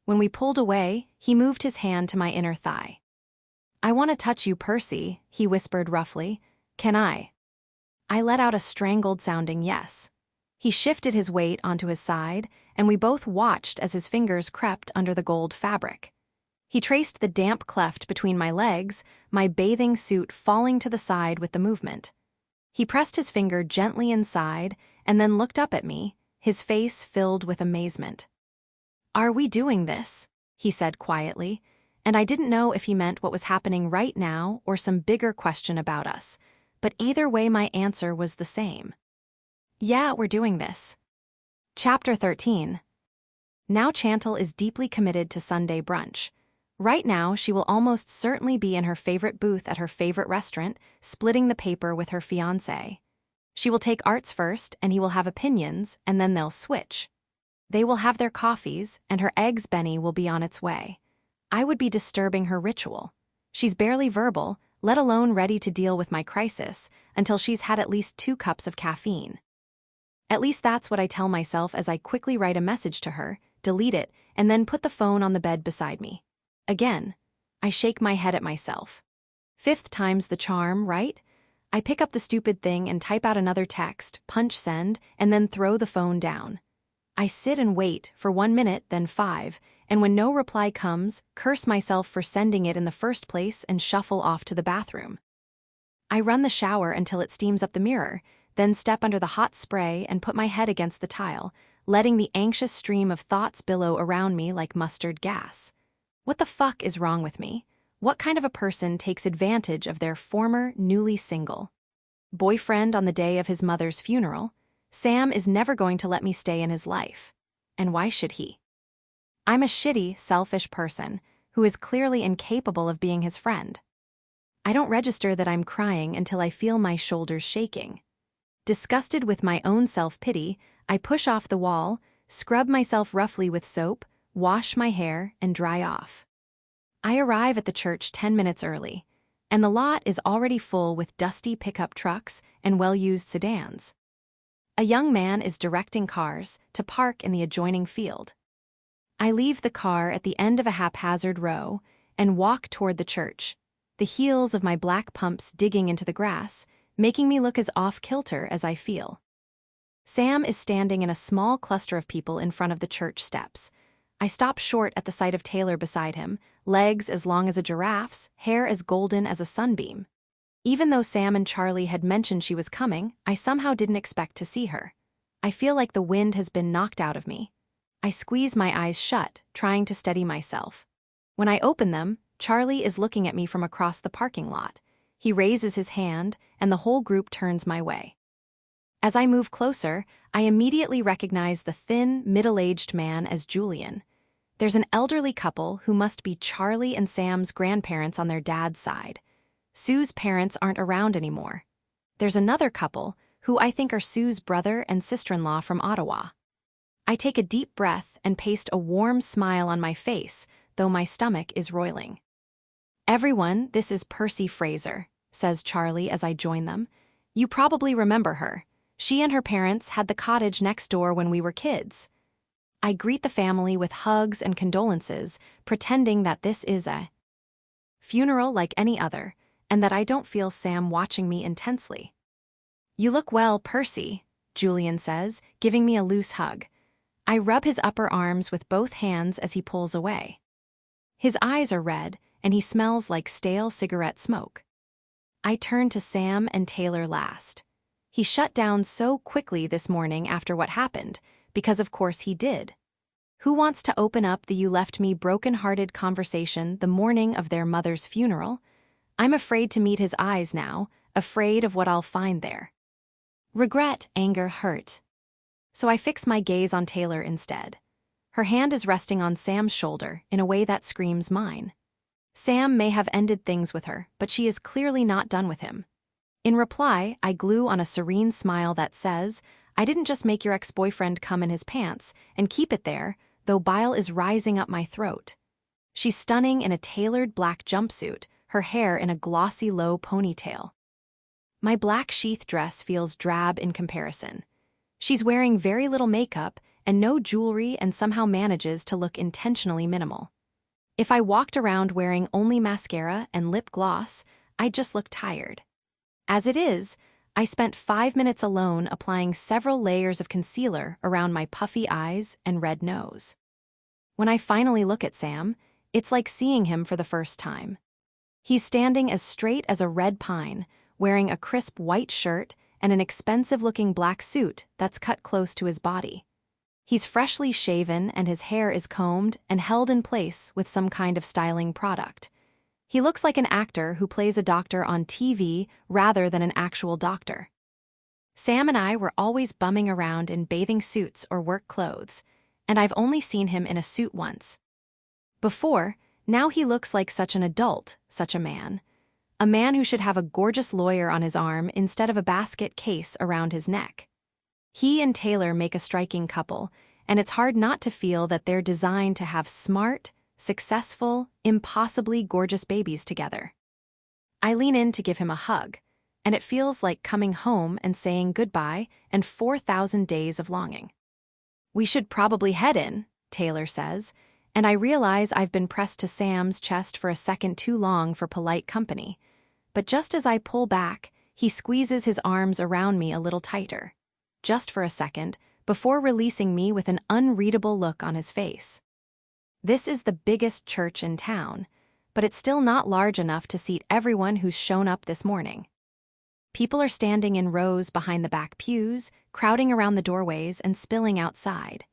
When we pulled away, he moved his hand to my inner thigh. "I want to touch you, Percy," he whispered roughly. "Can I?" I let out a strangled-sounding yes. He shifted his weight onto his side, and we both watched as his fingers crept under the gold fabric. He traced the damp cleft between my legs, my bathing suit falling to the side with the movement. He pressed his finger gently inside and then looked up at me, his face filled with amazement. "Are we doing this?" he said quietly, and I didn't know if he meant what was happening right now or some bigger question about us, but either way my answer was the same. "Yeah, we're doing this." Chapter 13. Now Chantal is deeply committed to Sunday brunch. Right now, she will almost certainly be in her favorite booth at her favorite restaurant, splitting the paper with her fiancé. She will take Arts first, and he will have opinions, and then they'll switch. They will have their coffees, and her eggs Benny will be on its way. I would be disturbing her ritual. She's barely verbal, let alone ready to deal with my crisis, until she's had at least 2 cups of caffeine. At least that's what I tell myself as I quickly write a message to her, delete it, and then put the phone on the bed beside me. Again, I shake my head at myself. 5th time's the charm, right? I pick up the stupid thing and type out another text, punch send, and then throw the phone down. I sit and wait for 1 minute, then 5, and when no reply comes, curse myself for sending it in the first place and shuffle off to the bathroom. I run the shower until it steams up the mirror, then step under the hot spray and put my head against the tile, letting the anxious stream of thoughts billow around me like mustard gas. What the fuck is wrong with me? What kind of a person takes advantage of their former, newly single boyfriend on the day of his mother's funeral? Sam is never going to let me stay in his life. And why should he? I'm a shitty, selfish person who is clearly incapable of being his friend. I don't register that I'm crying until I feel my shoulders shaking. Disgusted with my own self-pity, I push off the wall, scrub myself roughly with soap, wash my hair, and dry off. I arrive at the church 10 minutes early, and the lot is already full with dusty pickup trucks and well-used sedans. A young man is directing cars to park in the adjoining field. I leave the car at the end of a haphazard row and walk toward the church, the heels of my black pumps digging into the grass, making me look as off-kilter as I feel. Sam is standing in a small cluster of people in front of the church steps. I stop short at the sight of Taylor beside him, legs as long as a giraffe's, hair as golden as a sunbeam. Even though Sam and Charlie had mentioned she was coming, I somehow didn't expect to see her. I feel like the wind has been knocked out of me. I squeeze my eyes shut, trying to steady myself. When I open them, Charlie is looking at me from across the parking lot. He raises his hand, and the whole group turns my way. As I move closer, I immediately recognize the thin, middle-aged man as Julian. There's an elderly couple who must be Charlie and Sam's grandparents on their dad's side. Sue's parents aren't around anymore. There's another couple, who I think are Sue's brother and sister-in-law from Ottawa. I take a deep breath and paste a warm smile on my face, though my stomach is roiling. "Everyone, this is Percy Fraser," says Charlie as I join them. "You probably remember her. She and her parents had the cottage next door when we were kids. I greet the family with hugs and condolences, pretending that this is a funeral like any other, and that I don't feel Sam watching me intensely. "You look well, Percy," Julian says, giving me a loose hug. I rub his upper arms with both hands as he pulls away. His eyes are red, and he smells like stale cigarette smoke. I turn to Sam and Taylor last. He shut down so quickly this morning after what happened, because of course he did. Who wants to open up the "you left me broken-hearted" conversation the morning of their mother's funeral? I'm afraid to meet his eyes now, afraid of what I'll find there. Regret, anger, hurt. So I fix my gaze on Taylor instead. Her hand is resting on Sam's shoulder in a way that screams mine. Sam may have ended things with her, but she is clearly not done with him. In reply, I glue on a serene smile that says, "I didn't just make your ex-boyfriend come in his pants and keep it there, though bile is rising up my throat." She's stunning in a tailored black jumpsuit, her hair in a glossy low ponytail. My black sheath dress feels drab in comparison. She's wearing very little makeup and no jewelry and somehow manages to look intentionally minimal. If I walked around wearing only mascara and lip gloss, I'd just look tired. As it is, I spent 5 minutes alone applying several layers of concealer around my puffy eyes and red nose. When I finally look at Sam, it's like seeing him for the first time. He's standing as straight as a red pine, wearing a crisp white shirt and an expensive-looking black suit that's cut close to his body. He's freshly shaven and his hair is combed and held in place with some kind of styling product. He looks like an actor who plays a doctor on TV rather than an actual doctor. Sam and I were always bumming around in bathing suits or work clothes, and I've only seen him in a suit once. Before, now he looks like such an adult, such a man. A man who should have a gorgeous lawyer on his arm instead of a basket case around his neck. He and Taylor make a striking couple, and it's hard not to feel that they're designed to have smart, successful, impossibly gorgeous babies together. I lean in to give him a hug, and it feels like coming home and saying goodbye and 4,000 days of longing. "We should probably head in," Taylor says, and I realize I've been pressed to Sam's chest for a second too long for polite company. But just as I pull back, he squeezes his arms around me a little tighter. Just for a second, before releasing me with an unreadable look on his face. This is the biggest church in town, but it's still not large enough to seat everyone who's shown up this morning. People are standing in rows behind the back pews, crowding around the doorways and spilling outside.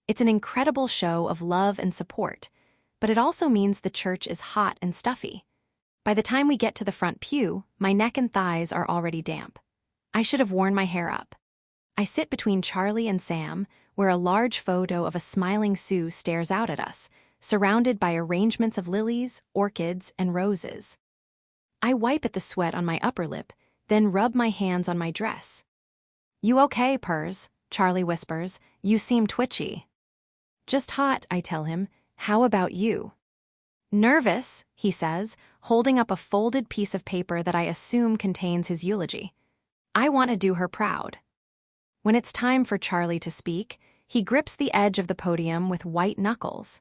It's an incredible show of love and support, but it also means the church is hot and stuffy. By the time we get to the front pew, my neck and thighs are already damp. I should have worn my hair up. I sit between Charlie and Sam, where a large photo of a smiling Sue stares out at us, surrounded by arrangements of lilies, orchids, and roses. I wipe at the sweat on my upper lip, then rub my hands on my dress. "You okay, Pers?" Charlie whispers. "You seem twitchy." "Just hot," I tell him. "How about you?" "Nervous," he says, holding up a folded piece of paper that I assume contains his eulogy. "I want to do her proud." When it's time for Charlie to speak, he grips the edge of the podium with white knuckles.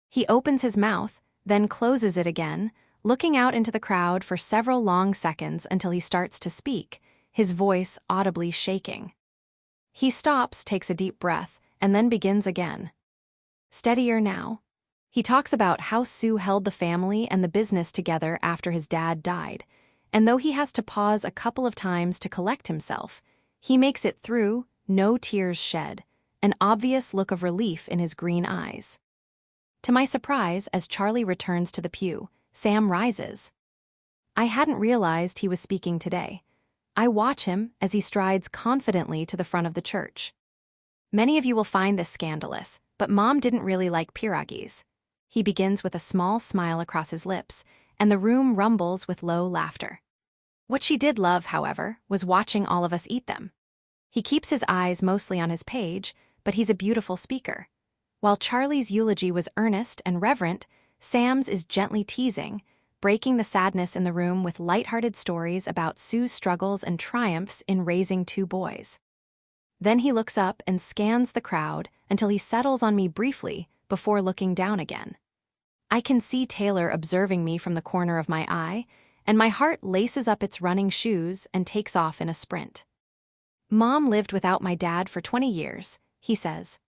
He opens his mouth, then closes it again, looking out into the crowd for several long seconds until he starts to speak, his voice audibly shaking. He stops, takes a deep breath, and then begins again. Steadier now. He talks about how Sue held the family and the business together after his dad died, and though he has to pause a couple of times to collect himself, he makes it through, no tears shed, an obvious look of relief in his green eyes. To my surprise, as Charlie returns to the pew, Sam rises. I hadn't realized he was speaking today. I watch him as he strides confidently to the front of the church. "Many of you will find this scandalous, but Mom didn't really like pierogies." He begins with a small smile across his lips, and the room rumbles with low laughter. What she did love, however, was watching all of us eat them. He keeps his eyes mostly on his page, but he's a beautiful speaker. While Charlie's eulogy was earnest and reverent, Sam's is gently teasing, breaking the sadness in the room with lighthearted stories about Sue's struggles and triumphs in raising 2 boys. Then he looks up and scans the crowd until he settles on me briefly before looking down again. I can see Taylor observing me from the corner of my eye, and my heart laces up its running shoes and takes off in a sprint. Mom lived without my dad for 20 years, he says.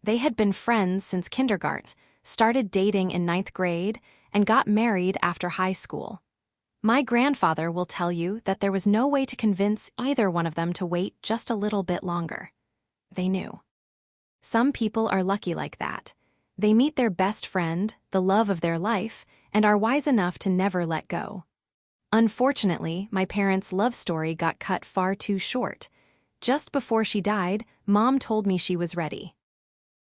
They had been friends since kindergarten, started dating in 9th grade, and got married after high school. My grandfather will tell you that there was no way to convince either one of them to wait just a little bit longer. They knew. Some people are lucky like that. They meet their best friend, the love of their life, and are wise enough to never let go. Unfortunately, my parents' love story got cut far too short. Just before she died, Mom told me she was ready.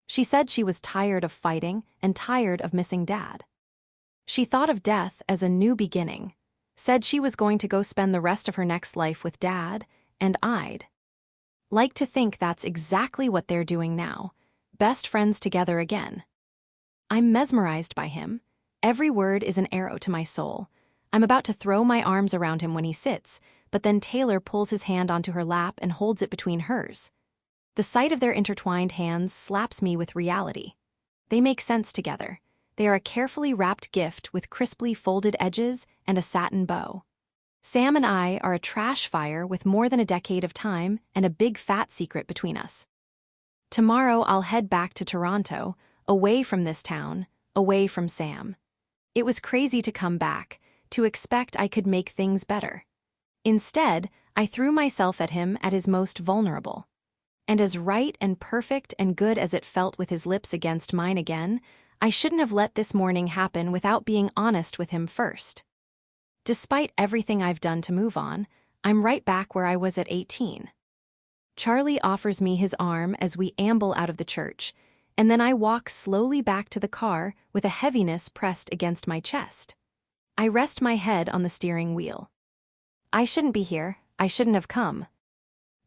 She said she was tired of fighting and tired of missing Dad. She thought of death as a new beginning, said she was going to go spend the rest of her next life with Dad, and I'd like to think that's exactly what they're doing now, best friends together again. I'm mesmerized by him. Every word is an arrow to my soul. I'm about to throw my arms around him when he sits, but then Taylor pulls his hand onto her lap and holds it between hers. The sight of their intertwined hands slaps me with reality. They make sense together. They are a carefully wrapped gift with crisply folded edges and a satin bow. Sam and I are a trash fire with more than a decade of time and a big fat secret between us. Tomorrow I'll head back to Toronto, away from this town, away from Sam. It was crazy to come back, to expect I could make things better. Instead, I threw myself at him at his most vulnerable. And as right and perfect and good as it felt with his lips against mine again, I shouldn't have let this morning happen without being honest with him first. Despite everything I've done to move on, I'm right back where I was at 18. Charlie offers me his arm as we amble out of the church, and then I walk slowly back to the car with a heaviness pressed against my chest. I rest my head on the steering wheel. I shouldn't be here, I shouldn't have come.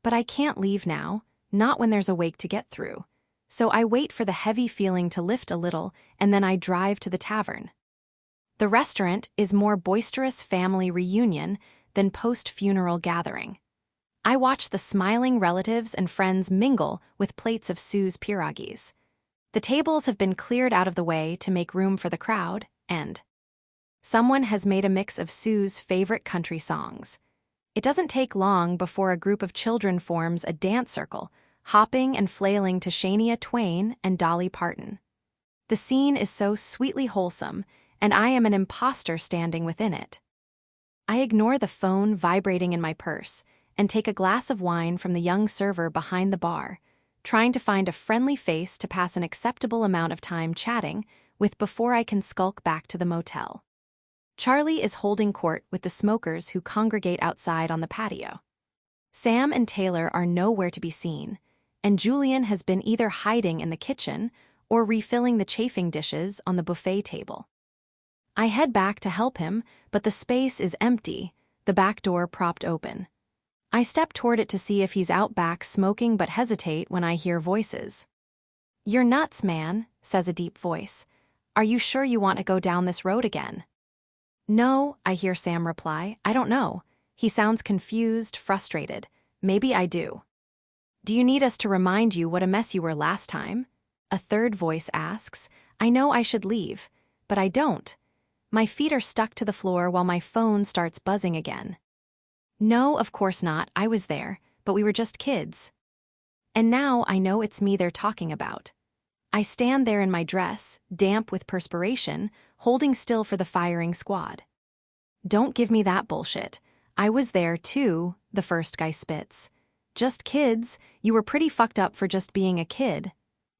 But I can't leave now, not when there's a wake to get through. So I wait for the heavy feeling to lift a little, and then I drive to the tavern. The restaurant is more boisterous family reunion than post-funeral gathering. I watch the smiling relatives and friends mingle with plates of Sue's pierogies. The tables have been cleared out of the way to make room for the crowd, and someone has made a mix of Sue's favorite country songs. It doesn't take long before a group of children forms a dance circle, hopping and flailing to Shania Twain and Dolly Parton. The scene is so sweetly wholesome, and I am an imposter standing within it. I ignore the phone vibrating in my purse and take a glass of wine from the young server behind the bar, trying to find a friendly face to pass an acceptable amount of time chatting with before I can skulk back to the motel. Charlie is holding court with the smokers who congregate outside on the patio. Sam and Taylor are nowhere to be seen, and Julian has been either hiding in the kitchen or refilling the chafing dishes on the buffet table. I head back to help him, but the space is empty, the back door propped open. I step toward it to see if he's out back smoking but hesitate when I hear voices. "You're nuts, man," says a deep voice. "Are you sure you want to go down this road again?" "No," I hear Sam reply. "I don't know." He sounds confused, frustrated. "Maybe I do." "Do you need us to remind you what a mess you were last time?" A third voice asks. I know I should leave, but I don't. My feet are stuck to the floor while my phone starts buzzing again. "No, of course not. I was there, but we were just kids." And now I know it's me they're talking about. I stand there in my dress, damp with perspiration, holding still for the firing squad. "Don't give me that bullshit. I was there too," the first guy spits. "Just kids. You were pretty fucked up for just being a kid."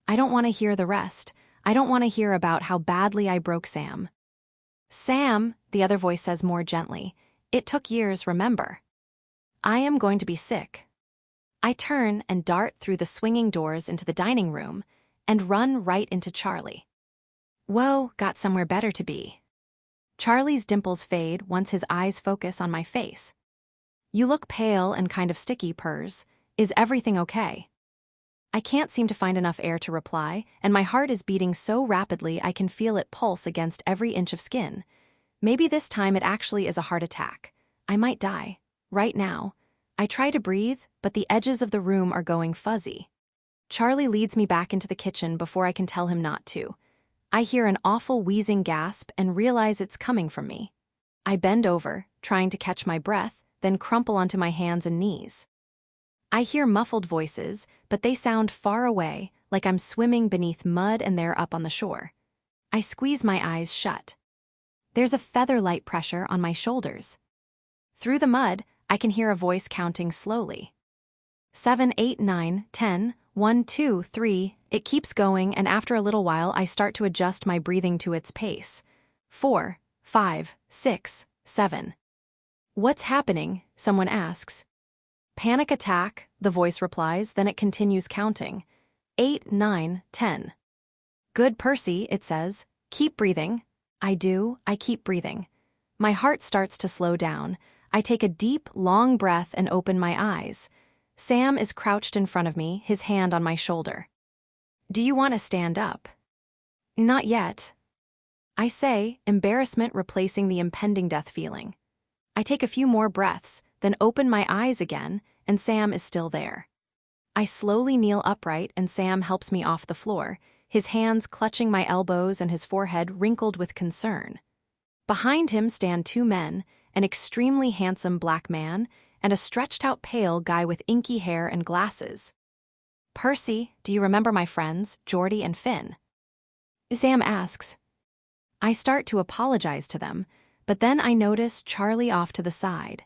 I don't want to hear the rest. I don't want to hear about how badly I broke Sam. "Sam," the other voice says more gently, "it took years, remember?" I am going to be sick. I turn and dart through the swinging doors into the dining room and run right into Charlie. "Whoa, got somewhere better to be." Charlie's dimples fade once his eyes focus on my face. "You look pale and kind of sticky, Pers. Is everything okay?" I can't seem to find enough air to reply, and my heart is beating so rapidly I can feel it pulse against every inch of skin. Maybe this time it actually is a heart attack. I might die. Right now. I try to breathe, but the edges of the room are going fuzzy. Charlie leads me back into the kitchen before I can tell him not to. I hear an awful wheezing gasp and realize it's coming from me. I bend over, trying to catch my breath, then crumple onto my hands and knees. I hear muffled voices, but they sound far away, like I'm swimming beneath mud and they're up on the shore. I squeeze my eyes shut. There's a feather-light pressure on my shoulders. Through the mud, I can hear a voice counting slowly. 7, 8, 9, 10, 1, 2, 3. It keeps going, and after a little while I start to adjust my breathing to its pace. 4, 5, 6, 7. What's happening? Someone asks. Panic attack, the voice replies, then it continues counting. 8, 9, 10. Good, Percy, it says. Keep breathing. I do, I keep breathing. My heart starts to slow down. I take a deep, long breath and open my eyes. Sam is crouched in front of me, his hand on my shoulder. Do you want to stand up? Not yet. I say, embarrassment replacing the impending death feeling. I take a few more breaths, then open my eyes again, and Sam is still there. I slowly kneel upright and Sam helps me off the floor, his hands clutching my elbows and his forehead wrinkled with concern. Behind him stand two men, an extremely handsome black man and a stretched-out pale guy with inky hair and glasses. Percy, do you remember my friends, Geordie and Finn? Sam asks. I start to apologize to them, but then I notice Charlie off to the side.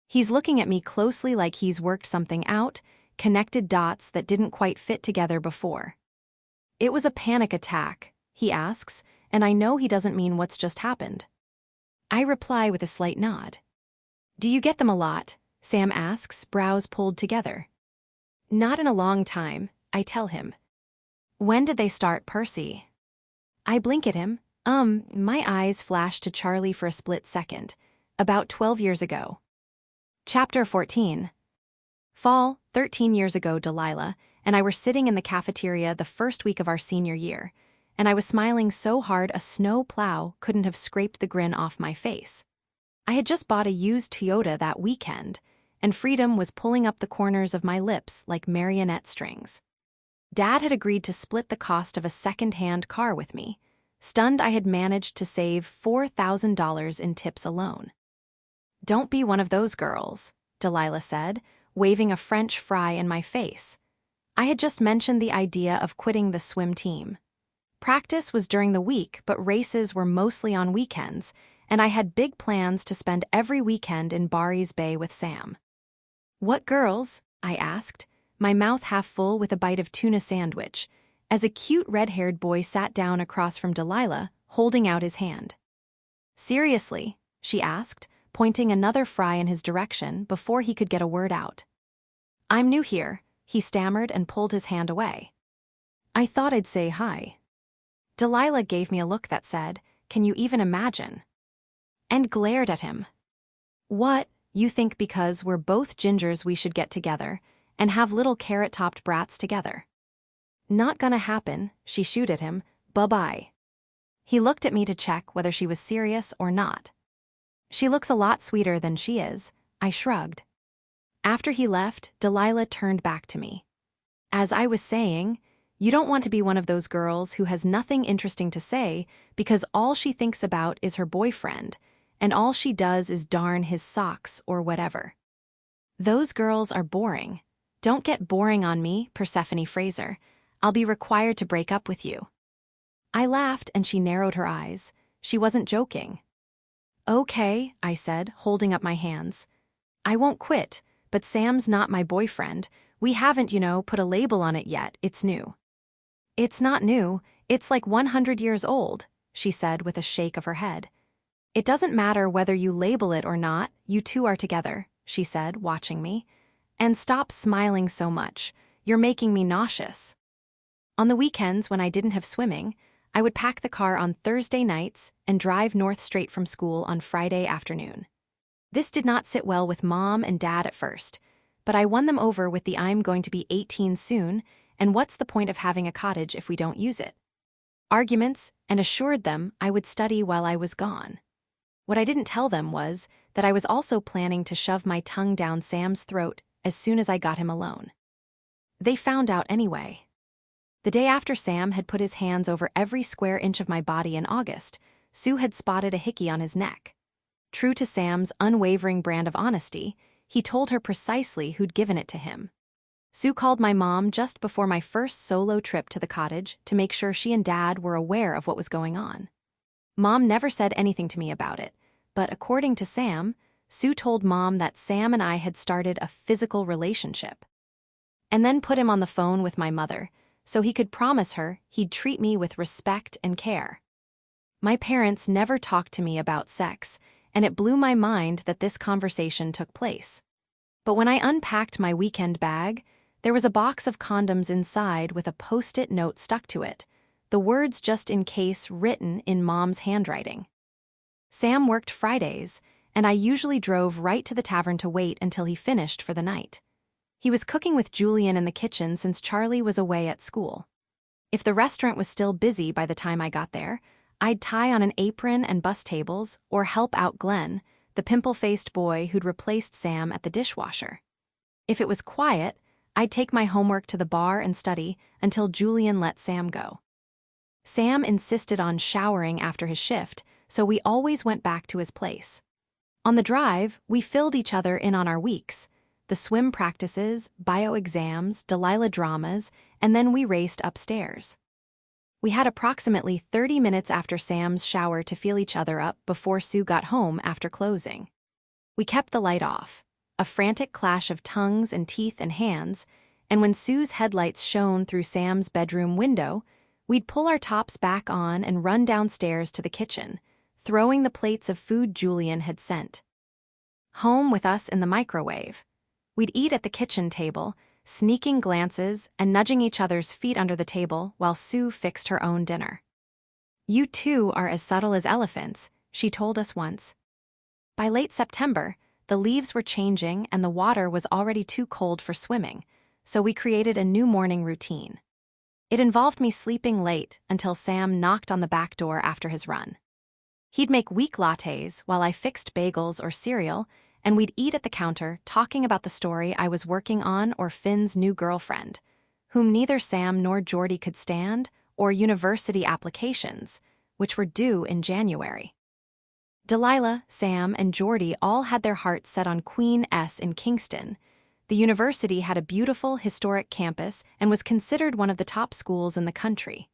He's looking at me closely like he's worked something out, connected dots that didn't quite fit together before. It was a panic attack, he asks, and I know he doesn't mean what's just happened. I reply with a slight nod. Do you get them a lot? Sam asks, brows pulled together. Not in a long time, I tell him. When did they start, Percy? I blink at him. My eyes flash to Charlie for a split second. About 12 years ago. Chapter 14. Fall, 13 years ago, Delilah and I were sitting in the cafeteria the first week of our senior year, and I was smiling so hard a snow plow couldn't have scraped the grin off my face. I had just bought a used Toyota that weekend, and freedom was pulling up the corners of my lips like marionette strings. Dad had agreed to split the cost of a second-hand car with me. Stunned, I had managed to save $4,000 in tips alone. Don't be one of those girls, Delilah said, waving a French fry in my face. I had just mentioned the idea of quitting the swim team. Practice was during the week, but races were mostly on weekends, and I had big plans to spend every weekend in Barry's Bay with Sam. What girls? I asked, my mouth half full with a bite of tuna sandwich, as a cute red-haired boy sat down across from Delilah, holding out his hand. Seriously? She asked, pointing another fry in his direction before he could get a word out. I'm new here, he stammered and pulled his hand away. I thought I'd say hi. Delilah gave me a look that said, can you even imagine? And glared at him. What, you think because we're both gingers we should get together and have little carrot-topped brats together? Not gonna happen, she shooed at him, bye-bye. He looked at me to check whether she was serious or not. She looks a lot sweeter than she is, I shrugged. After he left, Delilah turned back to me. As I was saying, you don't want to be one of those girls who has nothing interesting to say because all she thinks about is her boyfriend, and all she does is darn his socks or whatever. Those girls are boring. Don't get boring on me, Persephone Fraser. I'll be required to break up with you. I laughed and she narrowed her eyes. She wasn't joking. Okay, I said, holding up my hands. I won't quit, but Sam's not my boyfriend. We haven't, put a label on it yet. It's new. It's not new. It's like 100 years old, she said with a shake of her head. It doesn't matter whether you label it or not. You two are together, she said, watching me. And stop smiling so much. You're making me nauseous. On the weekends when I didn't have swimming, I would pack the car on Thursday nights and drive north straight from school on Friday afternoon. This did not sit well with Mom and Dad at first, but I won them over with the I'm going to be 18 soon, and what's the point of having a cottage if we don't use it? Arguments, and assured them I would study while I was gone. What I didn't tell them was that I was also planning to shove my tongue down Sam's throat as soon as I got him alone. They found out anyway. The day after Sam had put his hands over every square inch of my body in August, Sue had spotted a hickey on his neck. True to Sam's unwavering brand of honesty, he told her precisely who'd given it to him. Sue called my mom just before my first solo trip to the cottage to make sure she and Dad were aware of what was going on. Mom never said anything to me about it, but according to Sam, Sue told Mom that Sam and I had started a physical relationship. And then put him on the phone with my mother, so he could promise her he'd treat me with respect and care. My parents never talked to me about sex, and it blew my mind that this conversation took place. But when I unpacked my weekend bag, there was a box of condoms inside with a post-it note stuck to it, the words "just in case" written in Mom's handwriting. Sam worked Fridays, and I usually drove right to the tavern to wait until he finished for the night. He was cooking with Julian in the kitchen since Charlie was away at school. If the restaurant was still busy by the time I got there, I'd tie on an apron and bus tables or help out Glenn, the pimple-faced boy who'd replaced Sam at the dishwasher. If it was quiet, I'd take my homework to the bar and study until Julian let Sam go. Sam insisted on showering after his shift, so we always went back to his place. On the drive, we filled each other in on our weeks, the swim practices, bio exams, Delilah dramas, and then we raced upstairs. We had approximately 30 minutes after Sam's shower to feel each other up before Sue got home after closing. We kept the light off, a frantic clash of tongues and teeth and hands, and when Sue's headlights shone through Sam's bedroom window, we'd pull our tops back on and run downstairs to the kitchen, throwing the plates of food Julian had sent home with us in the microwave. We'd eat at the kitchen table, sneaking glances and nudging each other's feet under the table while Sue fixed her own dinner. "You two are as subtle as elephants," she told us once. By late September, the leaves were changing and the water was already too cold for swimming, so we created a new morning routine. It involved me sleeping late until Sam knocked on the back door after his run. He'd make weak lattes while I fixed bagels or cereal, and we'd eat at the counter talking about the story I was working on or Finn's new girlfriend, whom neither Sam nor Geordie could stand, or university applications, which were due in January. Delilah, Sam, and Geordie all had their hearts set on Queen S in Kingston. The university had a beautiful, historic campus and was considered one of the top schools in the country.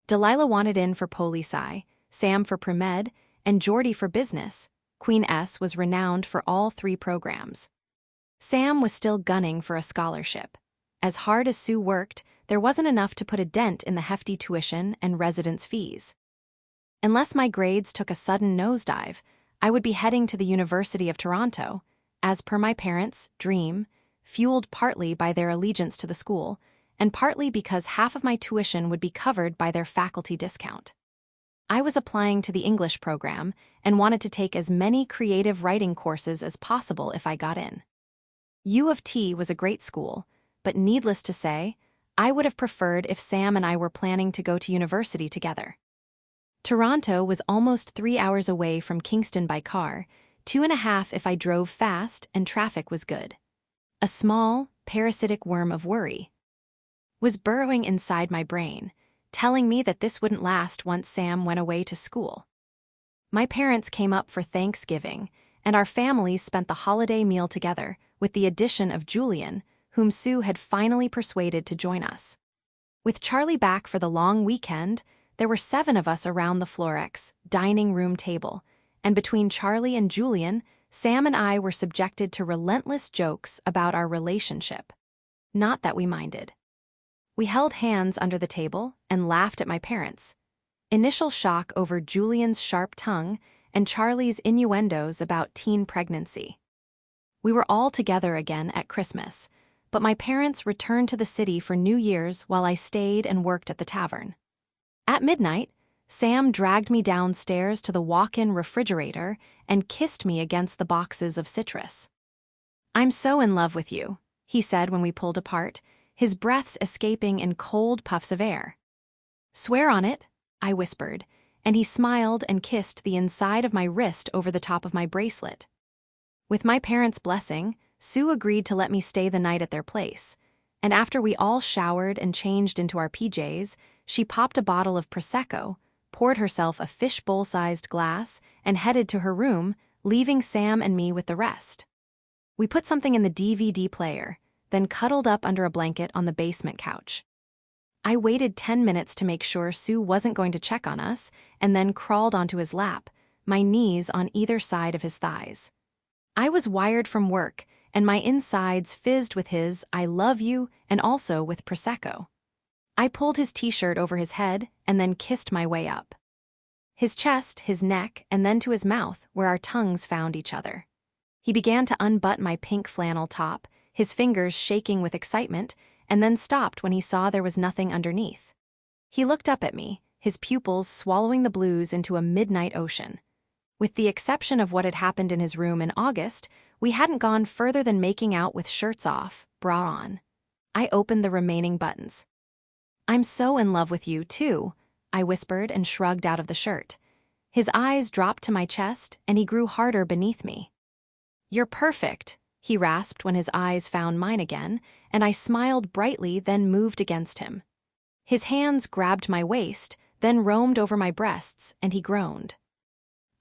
Delilah wanted in for poli-sci, Sam for pre-med, and Geordie for business. Queen S was renowned for all three programs. Sam was still gunning for a scholarship. As hard as Sue worked, there wasn't enough to put a dent in the hefty tuition and residence fees. Unless my grades took a sudden nosedive, I would be heading to the University of Toronto, as per my parents' dream, fueled partly by their allegiance to the school, and partly because half of my tuition would be covered by their faculty discount. I was applying to the English program and wanted to take as many creative writing courses as possible if I got in. U of T was a great school, but needless to say, I would have preferred if Sam and I were planning to go to university together. Toronto was almost 3 hours away from Kingston by car, 2.5 if I drove fast and traffic was good. A small, parasitic worm of worry was burrowing inside my brain, telling me that this wouldn't last once Sam went away to school. My parents came up for Thanksgiving, and our families spent the holiday meal together, with the addition of Julian, whom Sue had finally persuaded to join us. With Charlie back for the long weekend, there were 7 of us around the Florex dining room table, and between Charlie and Julian, Sam and I were subjected to relentless jokes about our relationship. Not that we minded. We held hands under the table and laughed at my parents. Initial shock over Julian's sharp tongue and Charlie's innuendos about teen pregnancy. We were all together again at Christmas, but my parents returned to the city for New Year's while I stayed and worked at the tavern. At midnight, Sam dragged me downstairs to the walk-in refrigerator and kissed me against the boxes of citrus. "I'm so in love with you," he said when we pulled apart, his breaths escaping in cold puffs of air. "Swear on it," I whispered, and he smiled and kissed the inside of my wrist over the top of my bracelet. With my parents' blessing, Sue agreed to let me stay the night at their place. And after we all showered and changed into our PJs, she popped a bottle of Prosecco, poured herself a fishbowl-sized glass, and headed to her room, leaving Sam and me with the rest. We put something in the DVD player, then cuddled up under a blanket on the basement couch. I waited 10 minutes to make sure Sue wasn't going to check on us, and then crawled onto his lap, my knees on either side of his thighs. I was wired from work, and my insides fizzed with his "I love you" and also with Prosecco. I pulled his t-shirt over his head and then kissed my way up. His chest, his neck, and then to his mouth, where our tongues found each other. He began to unbutton my pink flannel top, his fingers shaking with excitement, and then stopped when he saw there was nothing underneath. He looked up at me, his pupils swallowing the blues into a midnight ocean. With the exception of what had happened in his room in August, we hadn't gone further than making out with shirts off, bra on. I opened the remaining buttons. "I'm so in love with you, too," I whispered and shrugged out of the shirt. His eyes dropped to my chest, and he grew harder beneath me. "You're perfect," he rasped when his eyes found mine again, and I smiled brightly, then moved against him. His hands grabbed my waist, then roamed over my breasts, and he groaned.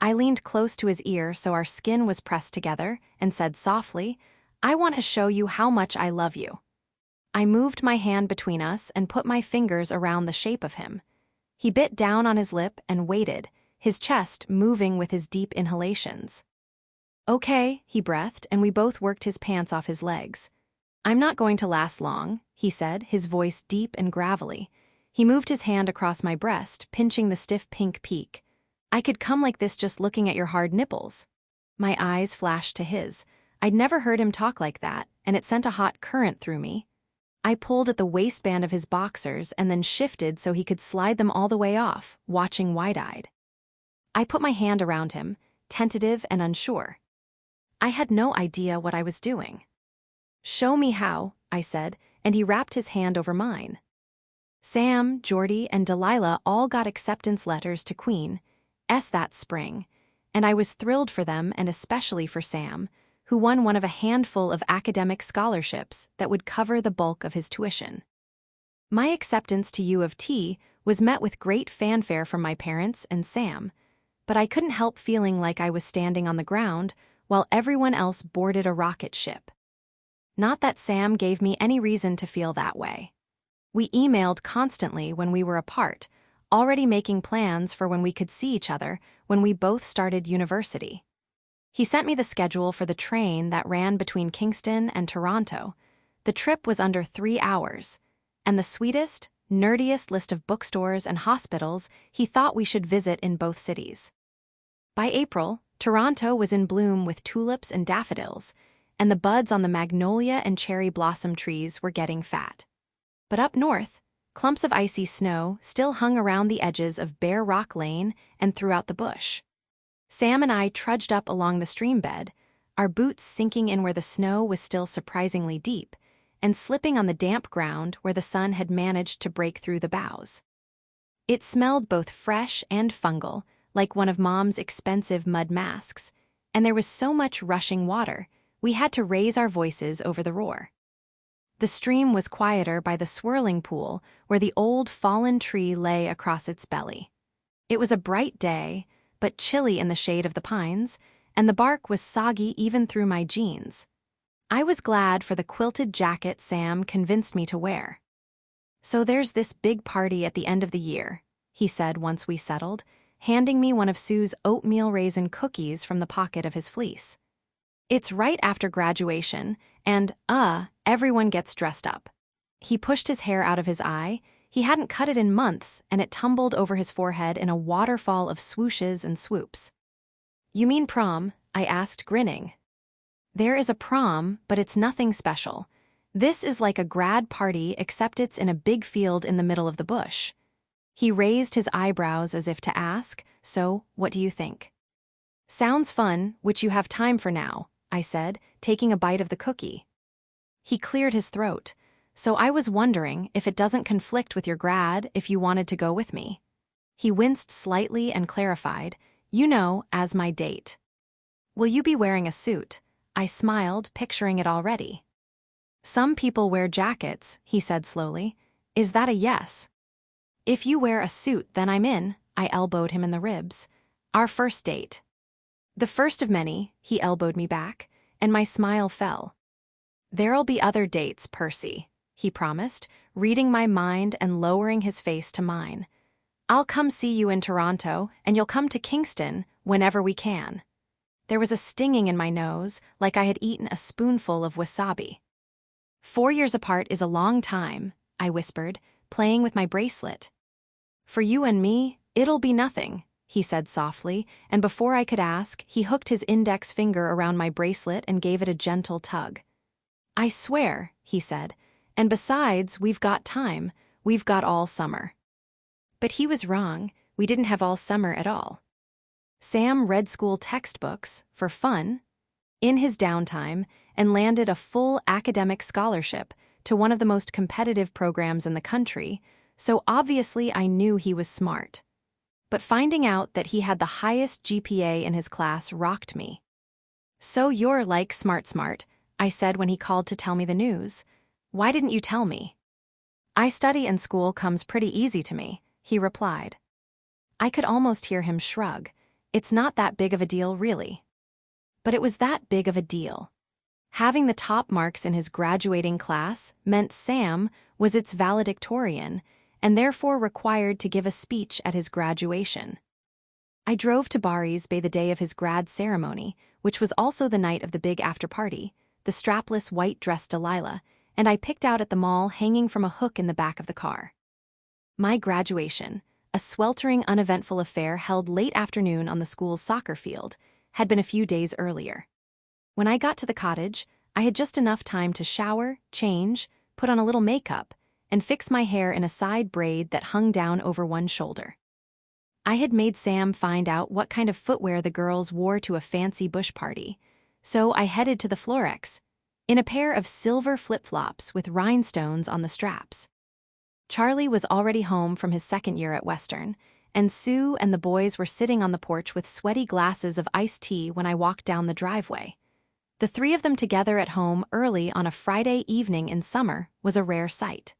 I leaned close to his ear so our skin was pressed together and said softly, "I want to show you how much I love you." I moved my hand between us and put my fingers around the shape of him. He bit down on his lip and waited, his chest moving with his deep inhalations. "Okay," he breathed, and we both worked his pants off his legs. "I'm not going to last long," he said, his voice deep and gravelly. He moved his hand across my breast, pinching the stiff pink peak. "I could come like this just looking at your hard nipples." My eyes flashed to his. I'd never heard him talk like that, and it sent a hot current through me. I pulled at the waistband of his boxers and then shifted so he could slide them all the way off, watching wide-eyed. I put my hand around him, tentative and unsure. I had no idea what I was doing. "Show me how," I said, and he wrapped his hand over mine. Sam, Jordy, and Delilah all got acceptance letters to Queen's that spring, and I was thrilled for them and especially for Sam, who won one of a handful of academic scholarships that would cover the bulk of his tuition. My acceptance to U of T was met with great fanfare from my parents and Sam, but I couldn't help feeling like I was standing on the ground while everyone else boarded a rocket ship. Not that Sam gave me any reason to feel that way. We emailed constantly when we were apart, already making plans for when we could see each other when we both started university. He sent me the schedule for the train that ran between Kingston and Toronto. The trip was under 3 hours, and the sweetest, nerdiest list of bookstores and hospitals he thought we should visit in both cities. By April, Toronto was in bloom with tulips and daffodils, and the buds on the magnolia and cherry blossom trees were getting fat. But up north, clumps of icy snow still hung around the edges of Bear Rock Lane and throughout the bush. Sam and I trudged up along the stream bed, our boots sinking in where the snow was still surprisingly deep, and slipping on the damp ground where the sun had managed to break through the boughs. It smelled both fresh and fungal, like one of Mom's expensive mud masks, and there was so much rushing water, we had to raise our voices over the roar. The stream was quieter by the swirling pool where the old fallen tree lay across its belly. It was a bright day, but chilly in the shade of the pines, and the bark was soggy even through my jeans. I was glad for the quilted jacket Sam convinced me to wear. "So there's this big party at the end of the year," he said once we settled, handing me one of Sue's oatmeal raisin cookies from the pocket of his fleece. "It's right after graduation, and, everyone gets dressed up." He pushed his hair out of his eye. He hadn't cut it in months, and it tumbled over his forehead in a waterfall of swooshes and swoops. "You mean prom?" I asked, grinning. "There is a prom, but it's nothing special. This is like a grad party except it's in a big field in the middle of the bush." He raised his eyebrows as if to ask, "So, what do you think?" "Sounds fun, which you have time for now," I said, taking a bite of the cookie. He cleared his throat. "So I was wondering if it doesn't conflict with your grad if you wanted to go with me." He winced slightly and clarified, "You know, as my date." "Will you be wearing a suit?" I smiled, picturing it already. Some people wear jackets, he said slowly. Is that a yes? If you wear a suit, then I'm in, I elbowed him in the ribs. Our first date. The first of many, he elbowed me back, and my smile fell. There'll be other dates, Percy, he promised, reading my mind and lowering his face to mine. I'll come see you in Toronto, and you'll come to Kingston whenever we can. There was a stinging in my nose, like I had eaten a spoonful of wasabi. 4 years apart is a long time, I whispered, playing with my bracelet. For you and me, it'll be nothing, he said softly, and before I could ask, he hooked his index finger around my bracelet and gave it a gentle tug. I swear, he said, and besides, we've got time, we've got all summer. But he was wrong, we didn't have all summer at all. Sam read school textbooks, for fun, in his downtime, and landed a full academic scholarship to one of the most competitive programs in the country, so obviously I knew he was smart. But finding out that he had the highest GPA in his class rocked me. So you're like smart, I said when he called to tell me the news. Why didn't you tell me? I study and school comes pretty easy to me, he replied. I could almost hear him shrug. It's not that big of a deal, really. But it was that big of a deal. Having the top marks in his graduating class meant Sam was its valedictorian, and therefore required to give a speech at his graduation. I drove to Barry's Bay the day of his grad ceremony, which was also the night of the big after-party, the strapless white-dressed Delilah, and I picked out at the mall hanging from a hook in the back of the car. My graduation, a sweltering, uneventful affair held late afternoon on the school's soccer field, had been a few days earlier. When I got to the cottage, I had just enough time to shower, change, put on a little makeup, and fix my hair in a side braid that hung down over one shoulder. I had made Sam find out what kind of footwear the girls wore to a fancy bush party, so I headed to the Florex, in a pair of silver flip-flops with rhinestones on the straps. Charlie was already home from his second year at Western, and Sue and the boys were sitting on the porch with sweaty glasses of iced tea when I walked down the driveway. The three of them together at home early on a Friday evening in summer was a rare sight.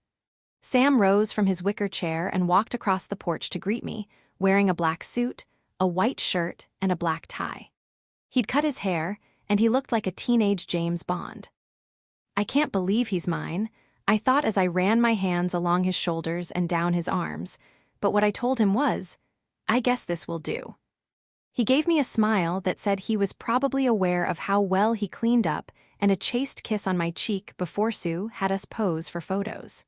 Sam rose from his wicker chair and walked across the porch to greet me, wearing a black suit, a white shirt, and a black tie. He'd cut his hair, and he looked like a teenage James Bond. I can't believe he's mine, I thought as I ran my hands along his shoulders and down his arms, but what I told him was, I guess this will do. He gave me a smile that said he was probably aware of how well he cleaned up and a chaste kiss on my cheek before Sue had us pose for photos.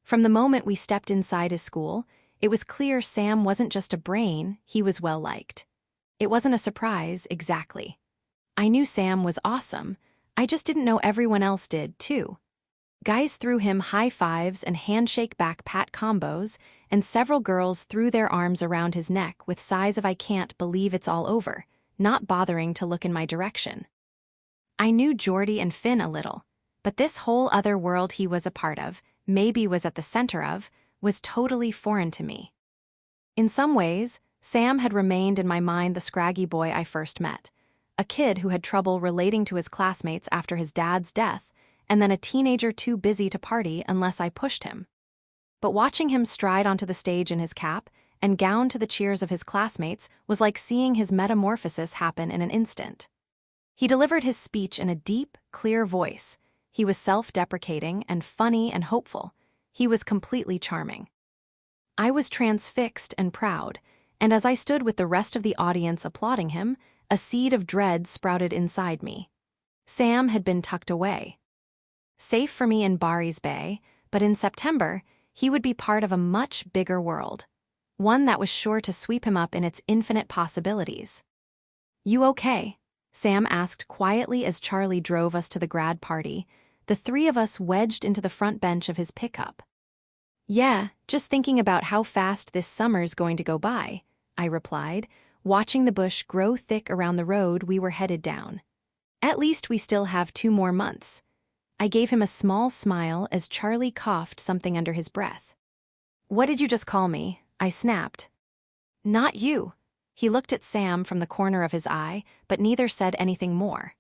From the moment we stepped inside his school, it was clear Sam wasn't just a brain, he was well-liked. It wasn't a surprise, exactly. I knew Sam was awesome, I just didn't know everyone else did, too. Guys threw him high fives and handshake back pat combos, and several girls threw their arms around his neck with sighs of I can't believe it's all over, not bothering to look in my direction. I knew Jordy and Finn a little, but this whole other world he was a part of, maybe was at the center of, was totally foreign to me. In some ways, Sam had remained in my mind the scraggy boy I first met, a kid who had trouble relating to his classmates after his dad's death, and then a teenager too busy to party unless I pushed him. But watching him stride onto the stage in his cap and gown to the cheers of his classmates was like seeing his metamorphosis happen in an instant. He delivered his speech in a deep, clear voice. He was self-deprecating and funny and hopeful. He was completely charming. I was transfixed and proud, and as I stood with the rest of the audience applauding him, a seed of dread sprouted inside me. Sam had been tucked away. Safe for me in Barry's Bay, but in September, he would be part of a much bigger world, one that was sure to sweep him up in its infinite possibilities. You okay? Sam asked quietly as Charlie drove us to the grad party, the three of us wedged into the front bench of his pickup. Yeah, just thinking about how fast this summer's going to go by, I replied, watching the bush grow thick around the road we were headed down. At least we still have 2 more months. I gave him a small smile as Charlie coughed something under his breath. What did you just call me? I snapped. Not you. He looked at Sam from the corner of his eye, but neither said anything more.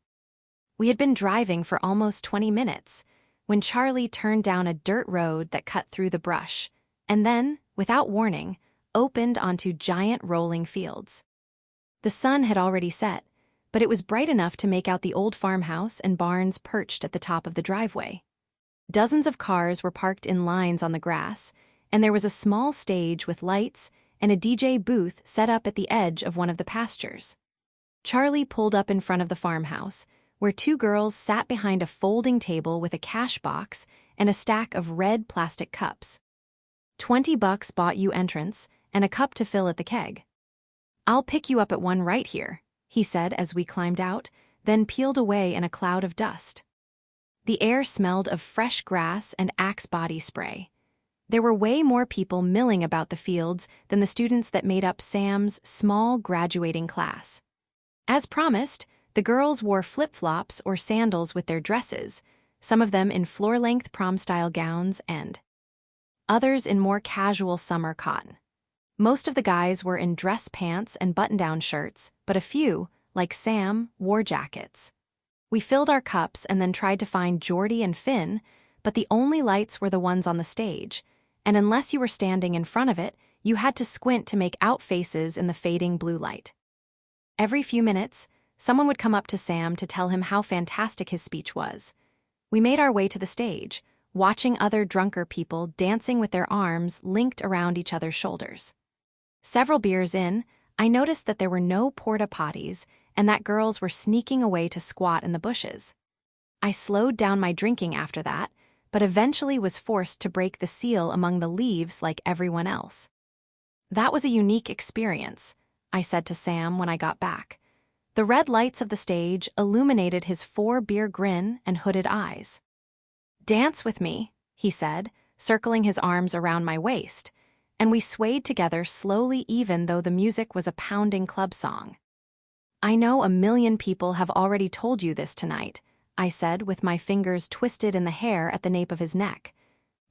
We had been driving for almost 20 minutes when Charlie turned down a dirt road that cut through the brush, and then, without warning, opened onto giant rolling fields. The sun had already set, but it was bright enough to make out the old farmhouse and barns perched at the top of the driveway. Dozens of cars were parked in lines on the grass, and there was a small stage with lights and a DJ booth set up at the edge of one of the pastures. Charlie pulled up in front of the farmhouse, where two girls sat behind a folding table with a cash box and a stack of red plastic cups. $20 bought you entrance and a cup to fill at the keg. I'll pick you up at one right here, he said as we climbed out, then peeled away in a cloud of dust. The air smelled of fresh grass and Axe body spray. There were way more people milling about the fields than the students that made up Sam's small graduating class. As promised, the girls wore flip-flops or sandals with their dresses, some of them in floor-length prom-style gowns and others in more casual summer cotton. Most of the guys were in dress pants and button-down shirts, but a few, like Sam, wore jackets. We filled our cups and then tried to find Jordy and Finn, but the only lights were the ones on the stage, and unless you were standing in front of it, you had to squint to make out faces in the fading blue light. Every few minutes, someone would come up to Sam to tell him how fantastic his speech was. We made our way to the stage, watching other drunker people dancing with their arms linked around each other's shoulders. Several beers in, I noticed that there were no porta potties and that girls were sneaking away to squat in the bushes. I slowed down my drinking after that, but eventually was forced to break the seal among the leaves like everyone else. That was a unique experience, I said to Sam when I got back. The red lights of the stage illuminated his 4-beer grin and hooded eyes. "Dance with me," he said, circling his arms around my waist, and we swayed together slowly even though the music was a pounding club song. "I know a million people have already told you this tonight," I said with my fingers twisted in the hair at the nape of his neck.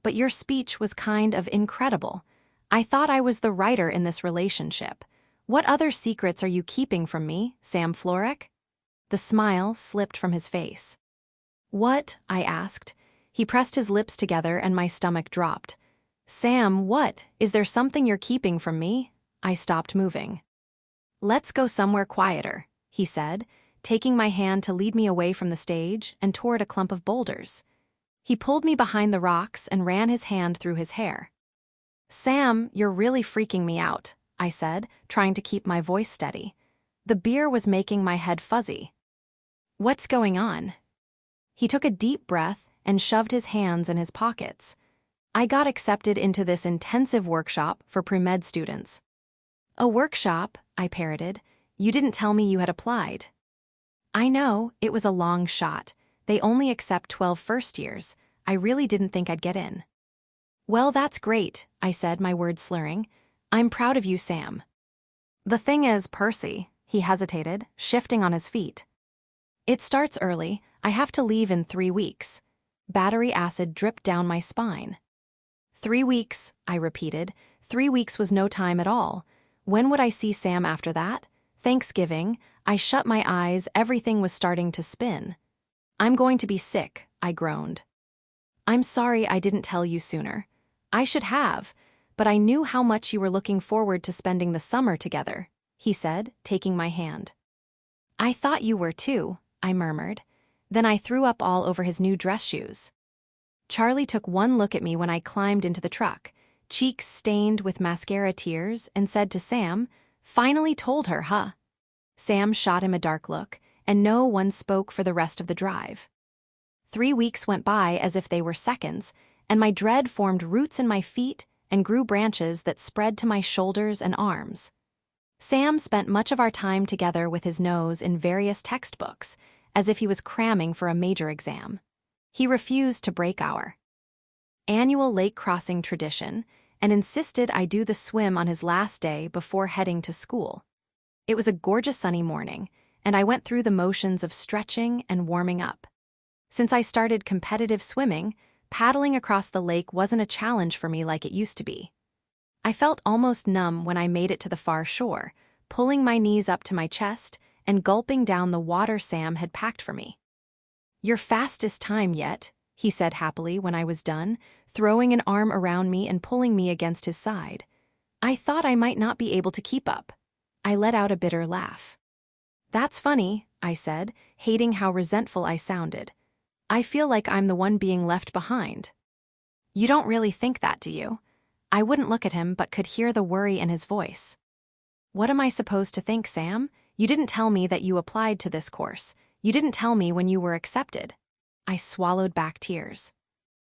"But your speech was kind of incredible. I thought I was the writer in this relationship. What other secrets are you keeping from me, Sam Florek?" The smile slipped from his face. "What?" I asked. He pressed his lips together and my stomach dropped. "Sam, what? Is there something you're keeping from me?" I stopped moving. "Let's go somewhere quieter," he said, taking my hand to lead me away from the stage and toward a clump of boulders. He pulled me behind the rocks and ran his hand through his hair. "Sam, you're really freaking me out," I said, trying to keep my voice steady. The beer was making my head fuzzy. "What's going on?" He took a deep breath and shoved his hands in his pockets. "I got accepted into this intensive workshop for pre-med students." "A workshop?" I parroted. "You didn't tell me you had applied." "I know, it was a long shot. They only accept 12 first years. I really didn't think I'd get in." "Well, that's great," I said, my words slurring. "I'm proud of you, Sam." "The thing is, Percy," he hesitated, shifting on his feet. "It starts early. I have to leave in 3 weeks." Battery acid dripped down my spine. 3 weeks, I repeated. 3 weeks was no time at all. When would I see Sam after that? Thanksgiving. I shut my eyes, everything was starting to spin. "I'm going to be sick," I groaned. "I'm sorry I didn't tell you sooner. I should have, but I knew how much you were looking forward to spending the summer together," he said, taking my hand. "I thought you were too," I murmured. Then I threw up all over his new dress shoes. Charlie took one look at me when I climbed into the truck, cheeks stained with mascara tears, and said to Sam, "Finally told her, huh?" Sam shot him a dark look, and no one spoke for the rest of the drive. 3 weeks went by as if they were seconds, and my dread formed roots in my feet and grew branches that spread to my shoulders and arms. Sam spent much of our time together with his nose in various textbooks, as if he was cramming for a major exam. He refused to break our annual lake crossing tradition and insisted I do the swim on his last day before heading to school. It was a gorgeous sunny morning, and I went through the motions of stretching and warming up. Since I started competitive swimming, paddling across the lake wasn't a challenge for me like it used to be. I felt almost numb when I made it to the far shore, pulling my knees up to my chest and gulping down the water Sam had packed for me. Your fastest time yet, he said happily when I was done, throwing an arm around me and pulling me against his side. I thought I might not be able to keep up. I let out a bitter laugh. That's funny, I said, hating how resentful I sounded. I feel like I'm the one being left behind. You don't really think that, do you? I wouldn't look at him but could hear the worry in his voice. What am I supposed to think, Sam? You didn't tell me that you applied to this course. You didn't tell me when you were accepted. I swallowed back tears.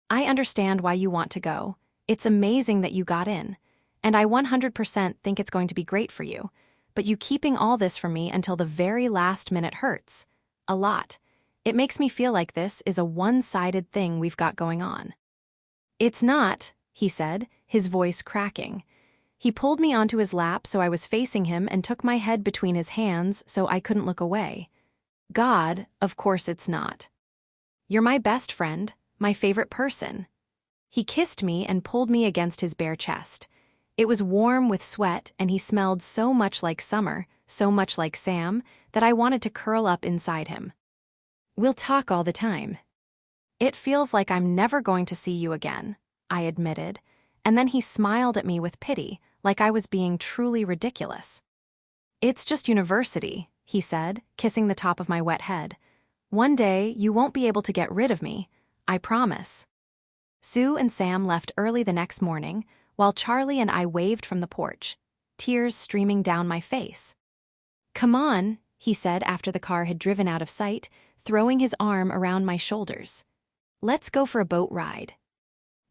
I understand why you want to go. It's amazing that you got in. And I 100% think it's going to be great for you. But you keeping all this from me until the very last minute hurts. A lot. It makes me feel like this is a one-sided thing we've got going on. It's not, he said, his voice cracking. He pulled me onto his lap so I was facing him and took my head between his hands so I couldn't look away. God, of course it's not. You're my best friend, my favorite person. He kissed me and pulled me against his bare chest. It was warm with sweat and he smelled so much like summer, so much like Sam, that I wanted to curl up inside him. We'll talk all the time. It feels like I'm never going to see you again, I admitted, and then he smiled at me with pity, like I was being truly ridiculous. It's just university, he said, kissing the top of my wet head. One day, you won't be able to get rid of me, I promise. Sue and Sam left early the next morning, while Charlie and I waved from the porch, tears streaming down my face. Come on, he said after the car had driven out of sight, throwing his arm around my shoulders. Let's go for a boat ride.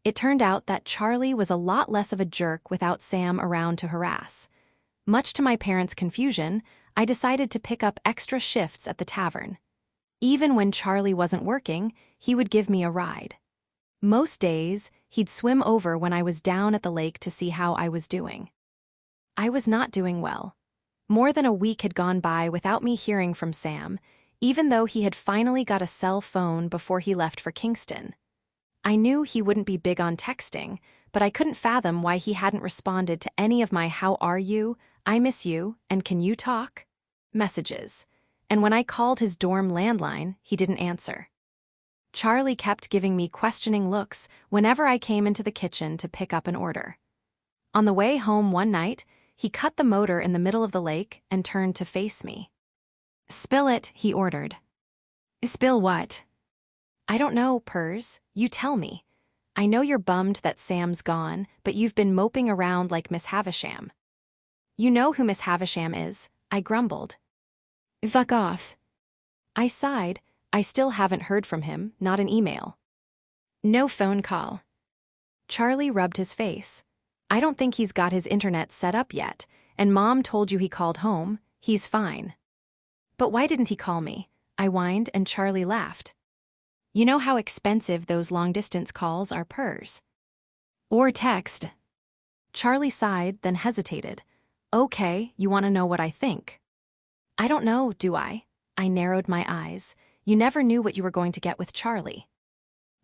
It turned out that Charlie was a lot less of a jerk without Sam around to harass. Much to my parents' confusion, I decided to pick up extra shifts at the tavern. Even when Charlie wasn't working, he would give me a ride. Most days, he'd swim over when I was down at the lake to see how I was doing. I was not doing well. More than a week had gone by without me hearing from Sam, even though he had finally got a cell phone before he left for Kingston. I knew he wouldn't be big on texting, but I couldn't fathom why he hadn't responded to any of my "How are you?" "I miss you," and "Can you talk?" messages. And when I called his dorm landline, he didn't answer. Charlie kept giving me questioning looks whenever I came into the kitchen to pick up an order. On the way home one night, he cut the motor in the middle of the lake and turned to face me. "Spill it," he ordered. "Spill what?" "I don't know, Pers. You tell me. I know you're bummed that Sam's gone, but you've been moping around like Miss Havisham." "You know who Miss Havisham is," I grumbled. "Fuck off." I sighed. I still haven't heard from him, not an email. No phone call. Charlie rubbed his face. "I don't think he's got his internet set up yet, and Mom told you he called home. He's fine." "But why didn't he call me?" I whined, and Charlie laughed. "You know how expensive those long-distance calls are, Pers." "Or text." Charlie sighed, then hesitated. "Okay, you want to know what I think?" "I don't know, do I?" I narrowed my eyes. You never knew what you were going to get with Charlie.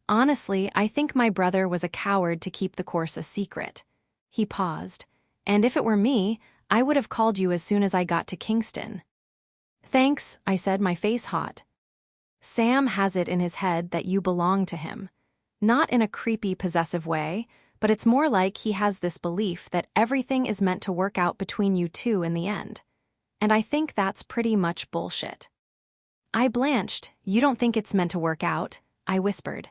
"Honestly, I think my brother was a coward to keep the course a secret." He paused. "And if it were me, I would have called you as soon as I got to Kingston." "Thanks," I said, my face hot. "Sam has it in his head that you belong to him. Not in a creepy, possessive way, but it's more like he has this belief that everything is meant to work out between you two in the end. And I think that's pretty much bullshit." I blanched. "You don't think it's meant to work out?" I whispered.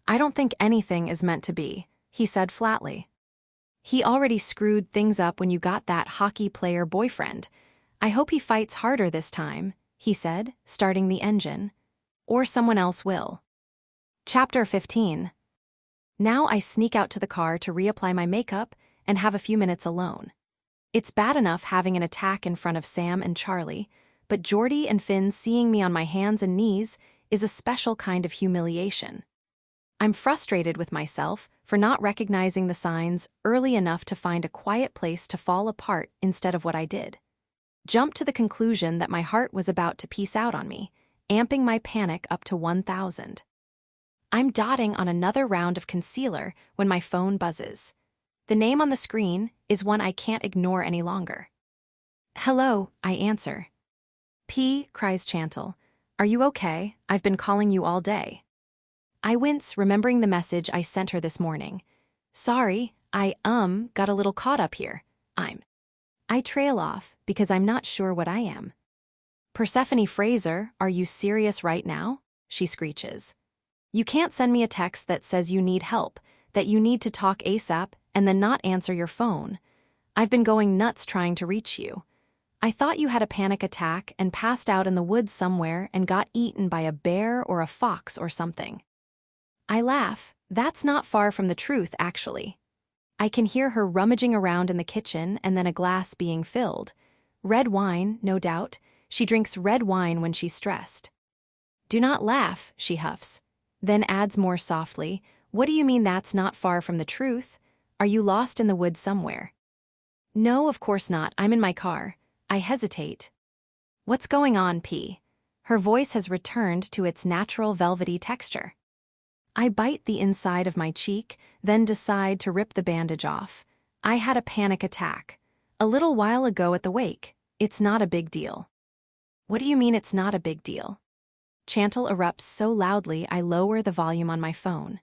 "I don't think anything is meant to be," he said flatly. "He already screwed things up when you got that hockey player boyfriend. I hope he fights harder this time," he said, starting the engine. "Or someone else will." Chapter 15. Now I sneak out to the car to reapply my makeup and have a few minutes alone. It's bad enough having an attack in front of Sam and Charlie, but Jordy and Finn seeing me on my hands and knees is a special kind of humiliation. I'm frustrated with myself for not recognizing the signs early enough to find a quiet place to fall apart instead of what I did. Jumped to the conclusion that my heart was about to peace out on me, amping my panic up to 1,000. I'm dotting on another round of concealer when my phone buzzes. The name on the screen is one I can't ignore any longer. "Hello," I answer. "P," cries Chantal. Are you okay? I've been calling you all day. I wince, remembering the message I sent her this morning. Sorry, I got a little caught up here. I trail off because I'm not sure what I am. Persephone Fraser, are you serious right now? She screeches. You can't send me a text that says you need help, that you need to talk ASAP, and then not answer your phone. I've been going nuts trying to reach you. I thought you had a panic attack and passed out in the woods somewhere and got eaten by a bear or a fox or something. I laugh. That's not far from the truth, actually. I can hear her rummaging around in the kitchen and then a glass being filled. Red wine, no doubt. She drinks red wine when she's stressed. Do not laugh, she huffs. Then adds more softly, what do you mean that's not far from the truth? Are you lost in the woods somewhere? No, of course not. I'm in my car. I hesitate. What's going on, P? Her voice has returned to its natural velvety texture. I bite the inside of my cheek, then decide to rip the bandage off. I had a panic attack. A little while ago at the wake. It's not a big deal. What do you mean it's not a big deal? Chantal erupts so loudly I lower the volume on my phone.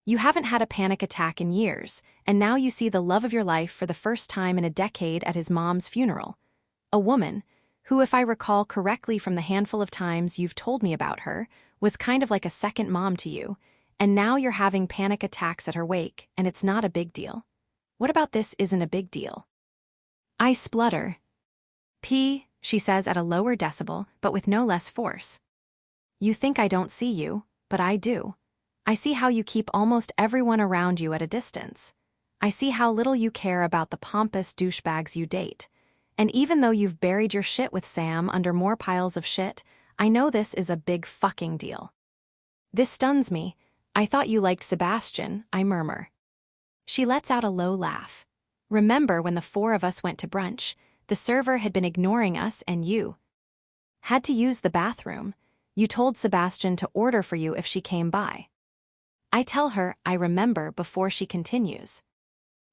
You haven't had a panic attack in years, and now you see the love of your life for the first time in a decade at his mom's funeral. A woman, who, if I recall correctly from the handful of times you've told me about her, was kind of like a second mom to you, and now you're having panic attacks at her wake, and it's not a big deal. What about this isn't a big deal? I splutter. P, she says at a lower decibel, but with no less force. You think I don't see you, but I do. I see how you keep almost everyone around you at a distance. I see how little you care about the pompous douchebags you date. And even though you've buried your shit with Sam under more piles of shit, I know this is a big fucking deal. This stuns me. I thought you liked Sebastian, I murmur. She lets out a low laugh. Remember when the four of us went to brunch, the server had been ignoring us and you had to use the bathroom. You told Sebastian to order for you if she came by. I tell her I remember before she continues.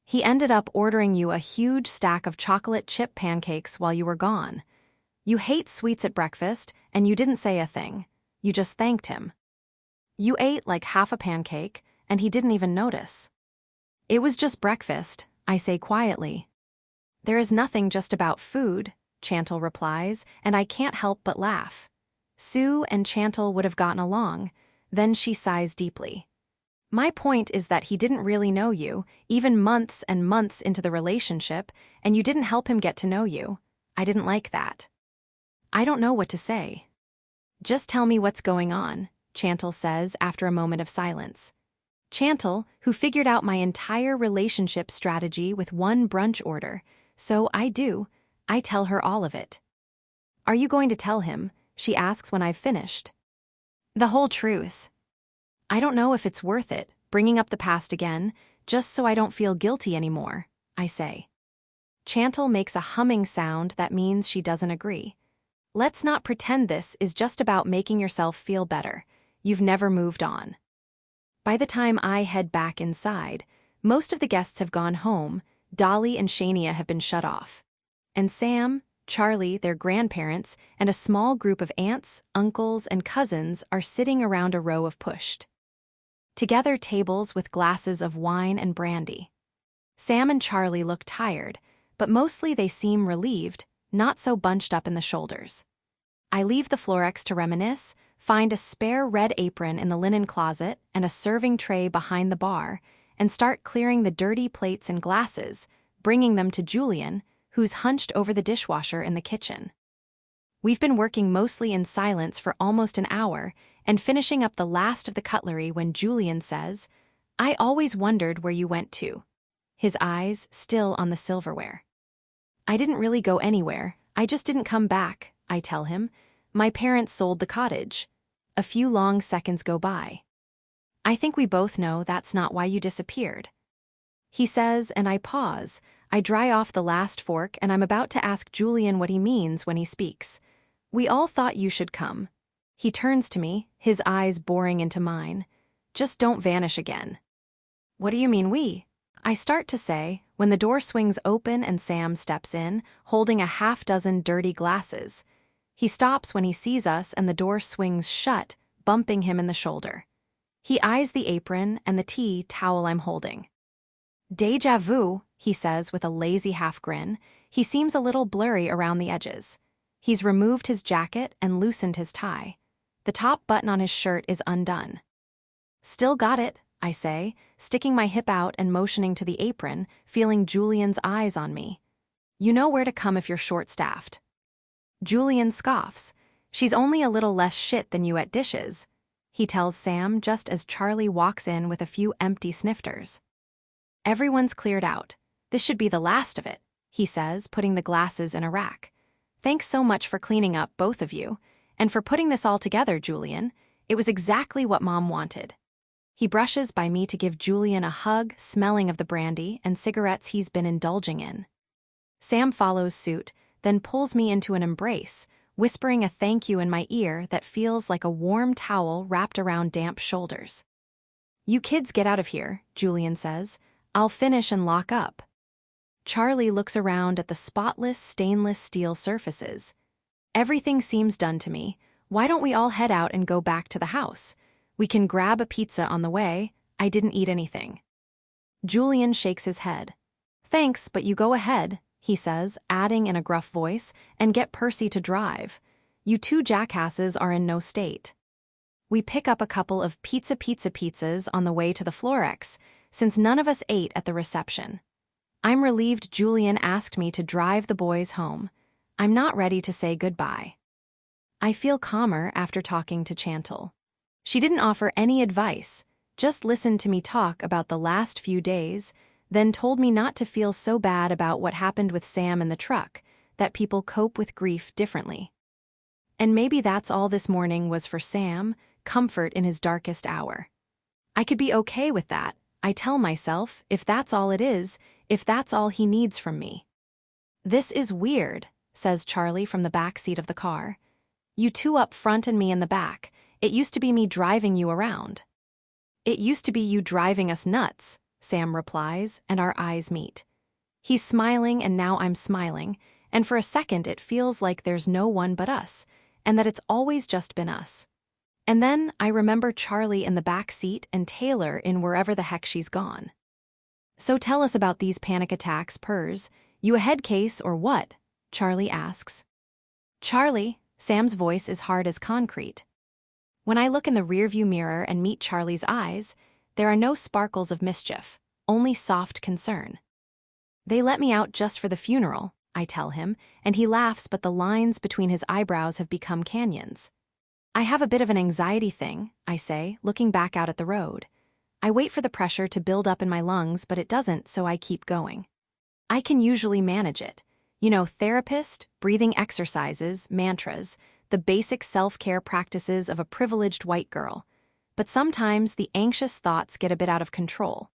He ended up ordering you a huge stack of chocolate chip pancakes while you were gone. You hate sweets at breakfast, and you didn't say a thing. You just thanked him. You ate like half a pancake, and he didn't even notice. It was just breakfast, I say quietly. There is nothing just about food, Chantal replies, and I can't help but laugh. Sue and Chantal would have gotten along. Then she sighs deeply. My point is that he didn't really know you, even months and months into the relationship, and you didn't help him get to know you. I didn't like that. I don't know what to say. Just tell me what's going on, Chantal says after a moment of silence. Chantal, who figured out my entire relationship strategy with one brunch order, so I tell her all of it. Are you going to tell him? She asks when I've finished. The whole truth. I don't know if it's worth it, bringing up the past again, just so I don't feel guilty anymore, I say. Chantal makes a humming sound that means she doesn't agree. Let's not pretend this is just about making yourself feel better. You've never moved on. By the time I head back inside, most of the guests have gone home, Dolly and Shania have been shut off. And Sam, Charlie, their grandparents, and a small group of aunts, uncles, and cousins are sitting around a row of pushed together tables with glasses of wine and brandy. Sam and Charlie look tired, but mostly they seem relieved, not so bunched up in the shoulders. I leave the Florex to reminisce, find a spare red apron in the linen closet and a serving tray behind the bar, and start clearing the dirty plates and glasses, bringing them to Julian, who's hunched over the dishwasher in the kitchen. We've been working mostly in silence for almost an hour and finishing up the last of the cutlery when Julian says, I always wondered where you went to. His eyes still on the silverware. I didn't really go anywhere, I just didn't come back, I tell him. My parents sold the cottage. A few long seconds go by. I think we both know that's not why you disappeared. He says, and I pause. I dry off the last fork and I'm about to ask Julian what he means when he speaks. We all thought you should come. He turns to me, his eyes boring into mine. Just don't vanish again. What do you mean we? I start to say, when the door swings open and Sam steps in, holding a half-dozen dirty glasses. He stops when he sees us and the door swings shut, bumping him in the shoulder. He eyes the apron and the tea towel I'm holding. Deja vu, he says with a lazy half grin. He seems a little blurry around the edges. He's removed his jacket and loosened his tie. The top button on his shirt is undone. Still got it, I say, sticking my hip out and motioning to the apron, feeling Julian's eyes on me. You know where to come if you're short-staffed. Julian scoffs. She's only a little less shit than you at dishes, he tells Sam just as Charlie walks in with a few empty snifters. Everyone's cleared out. This should be the last of it, he says, putting the glasses in a rack. Thanks so much for cleaning up, both of you, and for putting this all together, Julian. It was exactly what Mom wanted. He brushes by me to give Julian a hug, smelling of the brandy and cigarettes he's been indulging in. Sam follows suit, then pulls me into an embrace, whispering a thank you in my ear that feels like a warm towel wrapped around damp shoulders. You kids get out of here, Julian says. I'll finish and lock up. Charlie looks around at the spotless stainless steel surfaces. Everything seems done to me. Why don't we all head out and go back to the house? We can grab a pizza on the way. I didn't eat anything. Julian shakes his head. Thanks, but you go ahead, he says, adding in a gruff voice, and get Percy to drive. You two jackasses are in no state. We pick up a couple of pizzas on the way to the Florex, since none of us ate at the reception. I'm relieved Julian asked me to drive the boys home. I'm not ready to say goodbye. I feel calmer after talking to Chantal. She didn't offer any advice, just listened to me talk about the last few days, then told me not to feel so bad about what happened with Sam in the truck, that people cope with grief differently. And maybe that's all this morning was for Sam, comfort in his darkest hour. I could be okay with that, I tell myself, if that's all it is, if that's all he needs from me. This is weird, says Charlie from the back seat of the car. You two up front and me in the back. It used to be me driving you around. It used to be you driving us nuts, Sam replies, and our eyes meet. He's smiling and now I'm smiling, and for a second it feels like there's no one but us, and that it's always just been us. And then I remember Charlie in the back seat and Taylor in wherever the heck she's gone. So tell us about these panic attacks, Pers. You a head case or what? Charlie asks. Charlie, Sam's voice is hard as concrete. When I look in the rearview mirror and meet Charlie's eyes, there are no sparkles of mischief, only soft concern. They let me out just for the funeral, I tell him, and he laughs, but the lines between his eyebrows have become canyons. I have a bit of an anxiety thing, I say, looking back out at the road. I wait for the pressure to build up in my lungs, but it doesn't, so I keep going. I can usually manage it. You know, therapist, breathing exercises, mantras, the basic self-care practices of a privileged white girl. But sometimes the anxious thoughts get a bit out of control.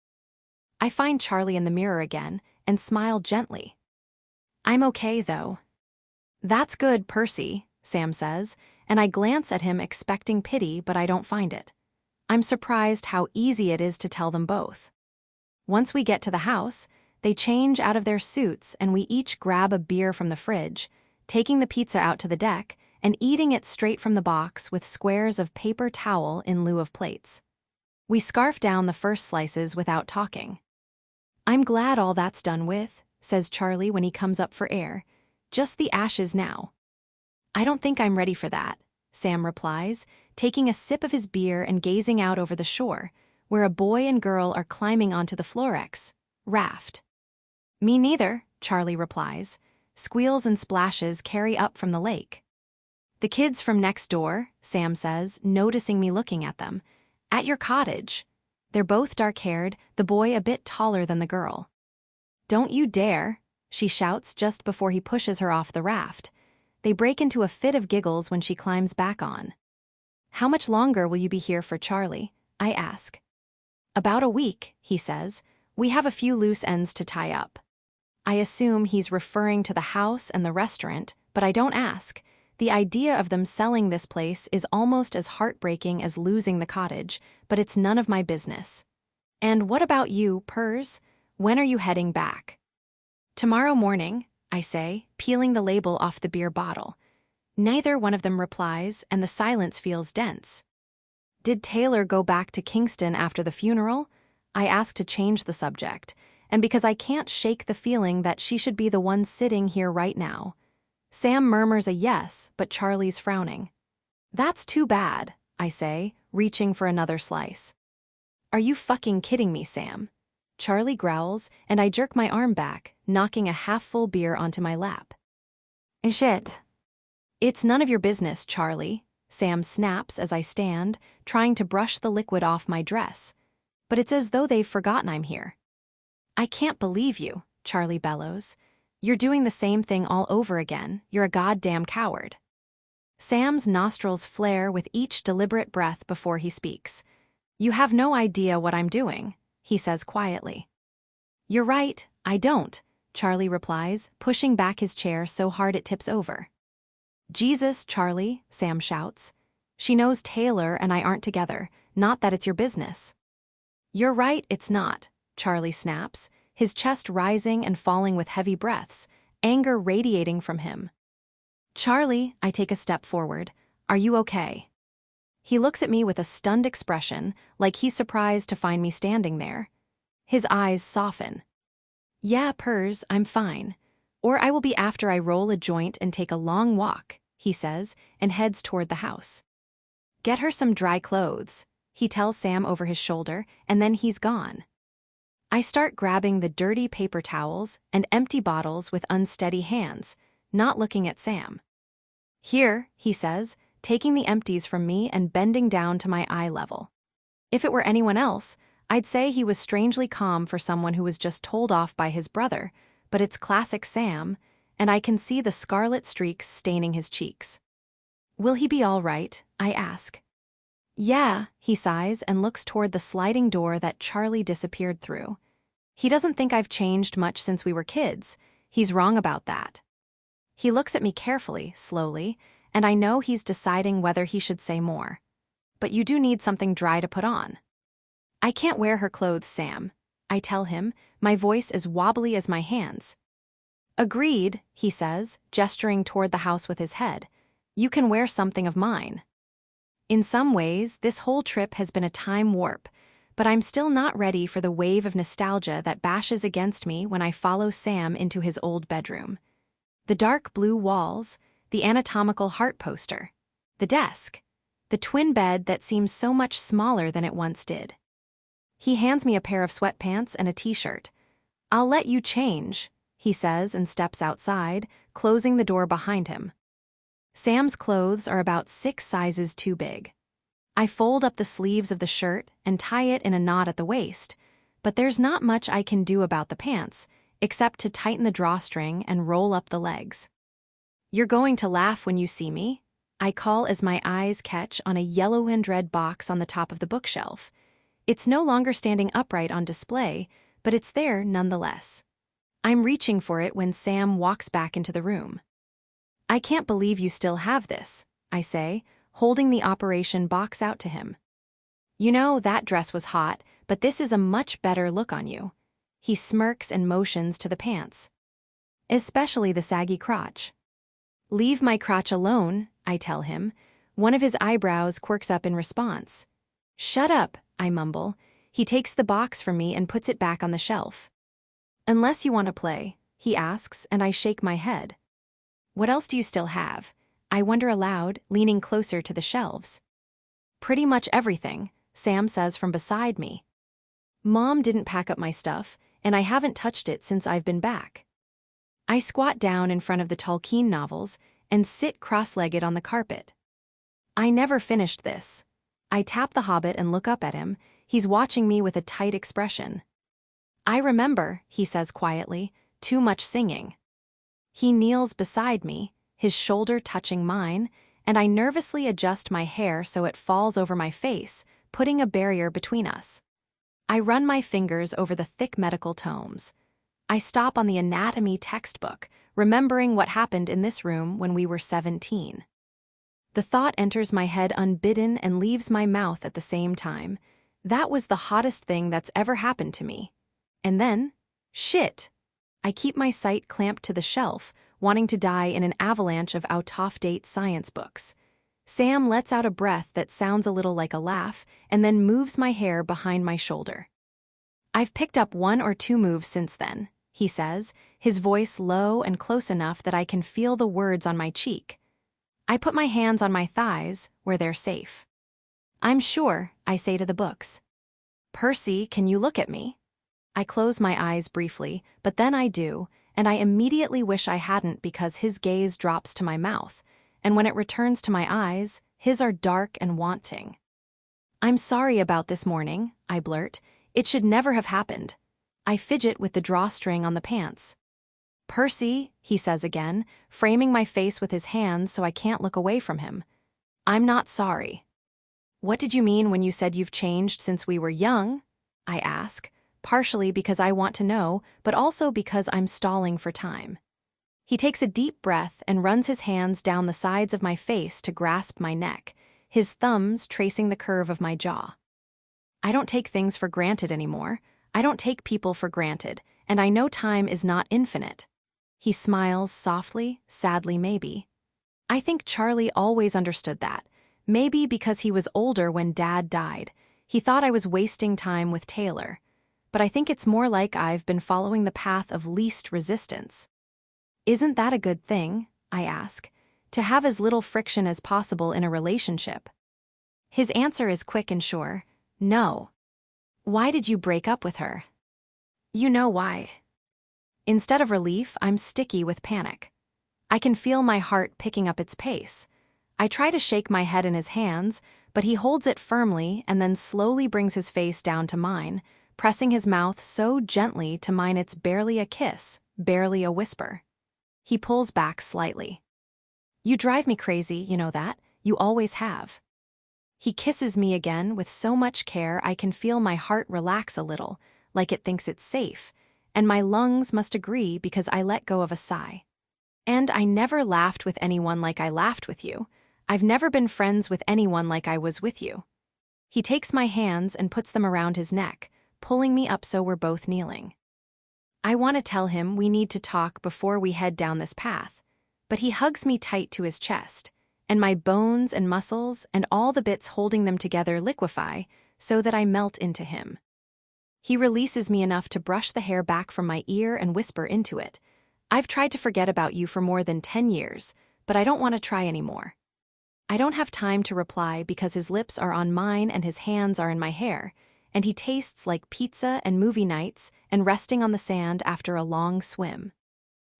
I find Charlie in the mirror again and smile gently. I'm okay, though. That's good, Percy, Sam says, and I glance at him expecting pity, but I don't find it. I'm surprised how easy it is to tell them both. Once we get to the house, they change out of their suits and we each grab a beer from the fridge, taking the pizza out to the deck and eating it straight from the box with squares of paper towel in lieu of plates. We scarf down the first slices without talking. I'm glad all that's done with, says Charlie when he comes up for air. Just the ashes now. I don't think I'm ready for that, Sam replies, taking a sip of his beer and gazing out over the shore, where a boy and girl are climbing onto the Florex raft. Me neither, Charlie replies. Squeals and splashes carry up from the lake. The kids from next door, Sam says, noticing me looking at them. At your cottage. They're both dark-haired, the boy a bit taller than the girl. Don't you dare, she shouts just before he pushes her off the raft. They break into a fit of giggles when she climbs back on. How much longer will you be here for, Charlie? I ask. About a week, he says. We have a few loose ends to tie up. I assume he's referring to the house and the restaurant, but I don't ask. The idea of them selling this place is almost as heartbreaking as losing the cottage, but it's none of my business. And what about you, Pers? When are you heading back? Tomorrow morning, I say, peeling the label off the beer bottle. Neither one of them replies, and the silence feels dense. Did Taylor go back to Kingston after the funeral? I ask to change the subject, and because I can't shake the feeling that she should be the one sitting here right now. Sam murmurs a yes, but Charlie's frowning. That's too bad, I say, reaching for another slice. Are you fucking kidding me, Sam? Charlie growls, and I jerk my arm back, knocking a half-full beer onto my lap. Shit. It's none of your business, Charlie, Sam snaps as I stand, trying to brush the liquid off my dress. But it's as though they've forgotten I'm here. I can't believe you, Charlie bellows. You're doing the same thing all over again. You're a goddamn coward. Sam's nostrils flare with each deliberate breath before he speaks. You have no idea what I'm doing, he says quietly. You're right, I don't, Charlie replies, pushing back his chair so hard it tips over. Jesus, Charlie, Sam shouts. She knows Taylor and I aren't together, not that it's your business. You're right, it's not, Charlie snaps, his chest rising and falling with heavy breaths, anger radiating from him. Charlie, I take a step forward. Are you okay? He looks at me with a stunned expression, like he's surprised to find me standing there. His eyes soften. Yeah, Pers, I'm fine. Or I will be after I roll a joint and take a long walk, he says, and heads toward the house. Get her some dry clothes, he tells Sam over his shoulder, and then he's gone. I start grabbing the dirty paper towels and empty bottles with unsteady hands, not looking at Sam. Here, he says, taking the empties from me and bending down to my eye level. If it were anyone else, I'd say he was strangely calm for someone who was just told off by his brother, but it's classic Sam, and I can see the scarlet streaks staining his cheeks. Will he be all right? I ask. Yeah, he sighs and looks toward the sliding door that Charlie disappeared through. He doesn't think I've changed much since we were kids. He's wrong about that. He looks at me carefully, slowly, and I know he's deciding whether he should say more. But you do need something dry to put on. I can't wear her clothes, Sam, I tell him, my voice as wobbly as my hands. Agreed, he says, gesturing toward the house with his head. You can wear something of mine. In some ways, this whole trip has been a time warp, but I'm still not ready for the wave of nostalgia that bashes against me when I follow Sam into his old bedroom. The dark blue walls, the anatomical heart poster, the desk, the twin bed that seems so much smaller than it once did. He hands me a pair of sweatpants and a t-shirt. I'll let you change, he says and steps outside, closing the door behind him. Sam's clothes are about 6 sizes too big. I fold up the sleeves of the shirt and tie it in a knot at the waist, but there's not much I can do about the pants, except to tighten the drawstring and roll up the legs. You're going to laugh when you see me, I call as my eyes catch on a yellow and red box on the top of the bookshelf. It's no longer standing upright on display, but it's there nonetheless. I'm reaching for it when Sam walks back into the room. I can't believe you still have this, I say, holding the operation box out to him. You know, that dress was hot, but this is a much better look on you. He smirks and motions to the pants. Especially the saggy crotch. Leave my crotch alone, I tell him. One of his eyebrows quirks up in response. Shut up, I mumble. He takes the box from me and puts it back on the shelf. Unless you want to play, he asks, and I shake my head. What else do you still have? I wonder aloud, leaning closer to the shelves. Pretty much everything, Sam says from beside me. Mom didn't pack up my stuff, and I haven't touched it since I've been back. I squat down in front of the Tolkien novels and sit cross-legged on the carpet. I never finished this. I tap the Hobbit and look up at him. He's watching me with a tight expression. I remember, he says quietly, too much singing. He kneels beside me, his shoulder touching mine, and I nervously adjust my hair so it falls over my face, putting a barrier between us. I run my fingers over the thick medical tomes. I stop on the anatomy textbook, remembering what happened in this room when we were 17. The thought enters my head unbidden and leaves my mouth at the same time. That was the hottest thing that's ever happened to me. And then, shit! I keep my sight clamped to the shelf, wanting to die in an avalanche of out-of-date science books. Sam lets out a breath that sounds a little like a laugh and then moves my hair behind my shoulder. "I've picked up 1 or 2 moves since then," he says, his voice low and close enough that I can feel the words on my cheek. I put my hands on my thighs, where they're safe. "I'm sure," I say to the books. "Percy, can you look at me?" I close my eyes briefly, but then I do, and I immediately wish I hadn't because his gaze drops to my mouth, and when it returns to my eyes, his are dark and wanting. "I'm sorry about this morning," I blurt. "It should never have happened." I fidget with the drawstring on the pants. "Percy," he says again, framing my face with his hands so I can't look away from him. "I'm not sorry." "What did you mean when you said you've changed since we were young?" I ask, partially because I want to know, but also because I'm stalling for time. He takes a deep breath and runs his hands down the sides of my face to grasp my neck, his thumbs tracing the curve of my jaw. "I don't take things for granted anymore. I don't take people for granted, and I know time is not infinite." He smiles softly, sadly maybe. I think Charlie always understood that. Maybe because he was older when Dad died. He thought I was wasting time with Taylor. But I think it's more like I've been following the path of least resistance. "Isn't that a good thing?" I ask. "To have as little friction as possible in a relationship?" His answer is quick and sure. "No." "Why did you break up with her?" "You know why." Instead of relief, I'm sticky with panic. I can feel my heart picking up its pace. I try to shake my head in his hands, but he holds it firmly and then slowly brings his face down to mine, pressing his mouth so gently to mine it's barely a kiss, barely a whisper. He pulls back slightly. "You drive me crazy, you know that. You always have." He kisses me again with so much care I can feel my heart relax a little, like it thinks it's safe, and my lungs must agree because I let go of a sigh. "And I never laughed with anyone like I laughed with you. I've never been friends with anyone like I was with you." He takes my hands and puts them around his neck, pulling me up so we're both kneeling. I want to tell him we need to talk before we head down this path, but he hugs me tight to his chest, and my bones and muscles and all the bits holding them together liquefy so that I melt into him. He releases me enough to brush the hair back from my ear and whisper into it. "I've tried to forget about you for more than 10 years, but I don't want to try anymore." I don't have time to reply because his lips are on mine and his hands are in my hair, and he tastes like pizza and movie nights and resting on the sand after a long swim.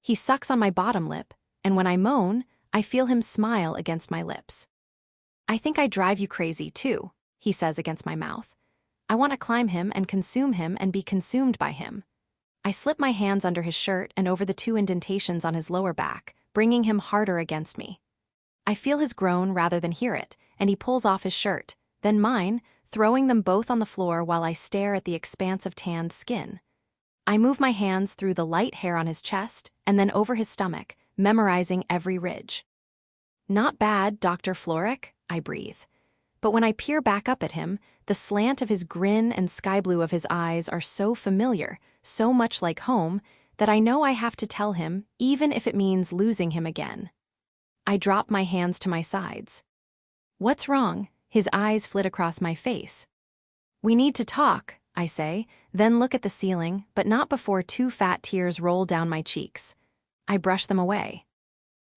He sucks on my bottom lip, and when I moan, I feel him smile against my lips. "I think I drive you crazy too," he says against my mouth. I want to climb him and consume him and be consumed by him. I slip my hands under his shirt and over the 2 indentations on his lower back, bringing him harder against me. I feel his groan rather than hear it, and he pulls off his shirt, then mine, throwing them both on the floor while I stare at the expanse of tanned skin. I move my hands through the light hair on his chest and then over his stomach, memorizing every ridge. "Not bad, Dr. Florrick," I breathe. But when I peer back up at him, the slant of his grin and sky blue of his eyes are so familiar, so much like home, that I know I have to tell him, even if it means losing him again. I drop my hands to my sides. "What's wrong?" His eyes flit across my face. "We need to talk," I say, then look at the ceiling, but not before 2 fat tears roll down my cheeks. I brush them away.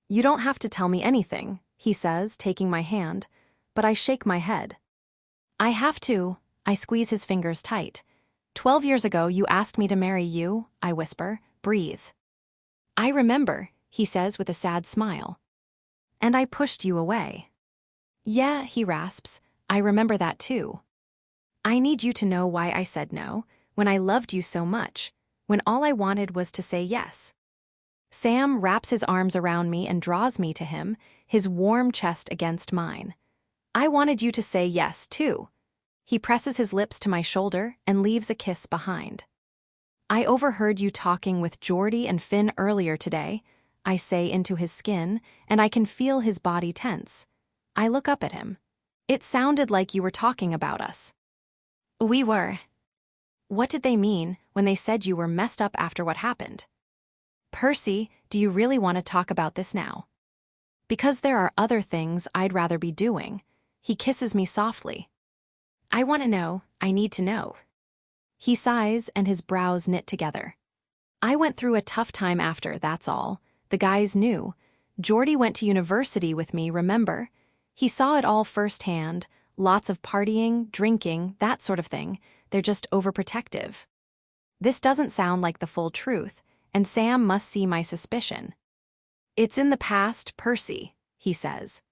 "You don't have to tell me anything," he says, taking my hand, but I shake my head. "I have to." I squeeze his fingers tight. 12 years ago you asked me to marry you," I whisper. "Breathe." "I remember," he says with a sad smile. "And I pushed you away." "Yeah," he rasps, "I remember that too." "I need you to know why I said no, when I loved you so much, when all I wanted was to say yes." Sam wraps his arms around me and draws me to him, his warm chest against mine. "I wanted you to say yes, too." He presses his lips to my shoulder and leaves a kiss behind. "I overheard you talking with Jordy and Finn earlier today," I say into his skin, and I can feel his body tense. I look up at him. "It sounded like you were talking about us." "We were." "What did they mean when they said you were messed up after what happened?" "Percy, Do you really want to talk about this now? Because there are other things I'd rather be doing. He kisses me softly. I want to know, I need to know. He sighs and his brows knit together. I went through a tough time after, that's all. The guys knew. Jordy went to university with me, remember? He saw it all firsthand, lots of partying, drinking, that sort of thing. They're just overprotective. This doesn't sound like the full truth, and Sam must see my suspicion. It's in the past, Percy, he says.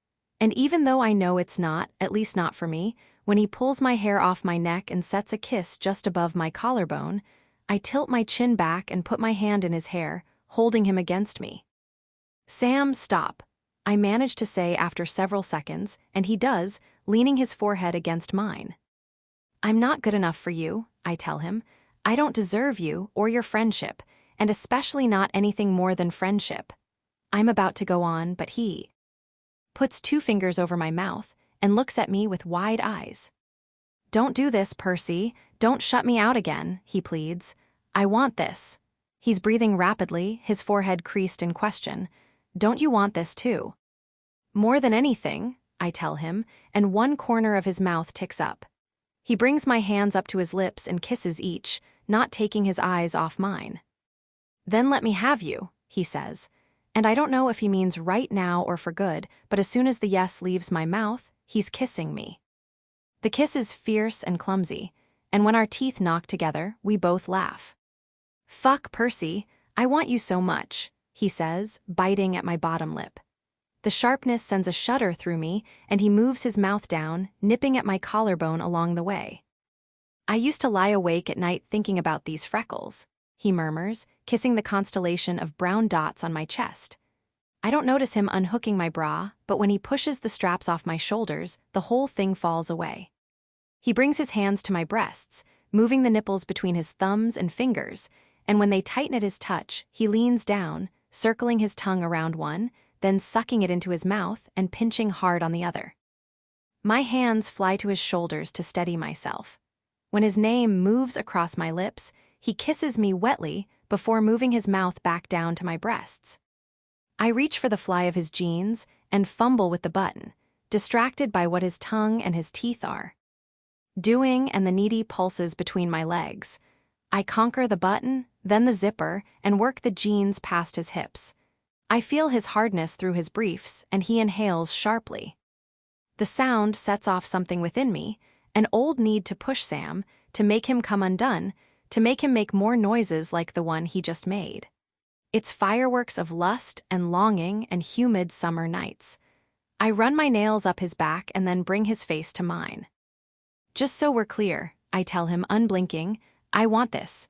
And even though I know it's not, at least not for me, when he pulls my hair off my neck and sets a kiss just above my collarbone, I tilt my chin back and put my hand in his hair, holding him against me. Sam, stop, I manage to say after several seconds, and he does, leaning his forehead against mine. I'm not good enough for you, I tell him. I don't deserve you or your friendship, and especially not anything more than friendship. I'm about to go on, but he puts 2 fingers over my mouth and looks at me with wide eyes. Don't do this, Percy. Don't shut me out again, he pleads. I want this. He's breathing rapidly, his forehead creased in question. Don't you want this too? More than anything, I tell him, and one corner of his mouth ticks up. He brings my hands up to his lips and kisses each, not taking his eyes off mine. Then let me have you, he says. And I don't know if he means right now or for good, but as soon as the yes leaves my mouth, he's kissing me. The kiss is fierce and clumsy, and when our teeth knock together, we both laugh. Fuck, Percy, I want you so much, he says, biting at my bottom lip. The sharpness sends a shudder through me, and he moves his mouth down, nipping at my collarbone along the way. I used to lie awake at night thinking about these freckles, he murmurs, kissing the constellation of brown dots on my chest. I don't notice him unhooking my bra, but when he pushes the straps off my shoulders, the whole thing falls away. He brings his hands to my breasts, moving the nipples between his thumbs and fingers, and when they tighten at his touch, he leans down, circling his tongue around one, then sucking it into his mouth and pinching hard on the other. My hands fly to his shoulders to steady myself. When his name moves across my lips, he kisses me wetly before moving his mouth back down to my breasts. I reach for the fly of his jeans and fumble with the button, distracted by what his tongue and his teeth are doing and the needy pulses between my legs. I conquer the button, then the zipper, and work the jeans past his hips. I feel his hardness through his briefs, and he inhales sharply. The sound sets off something within me, an old need to push Sam, to make him come undone, to make him make more noises like the one he just made. It's fireworks of lust and longing and humid summer nights. I run my nails up his back and then bring his face to mine. Just so we're clear, I tell him, unblinking, I want this.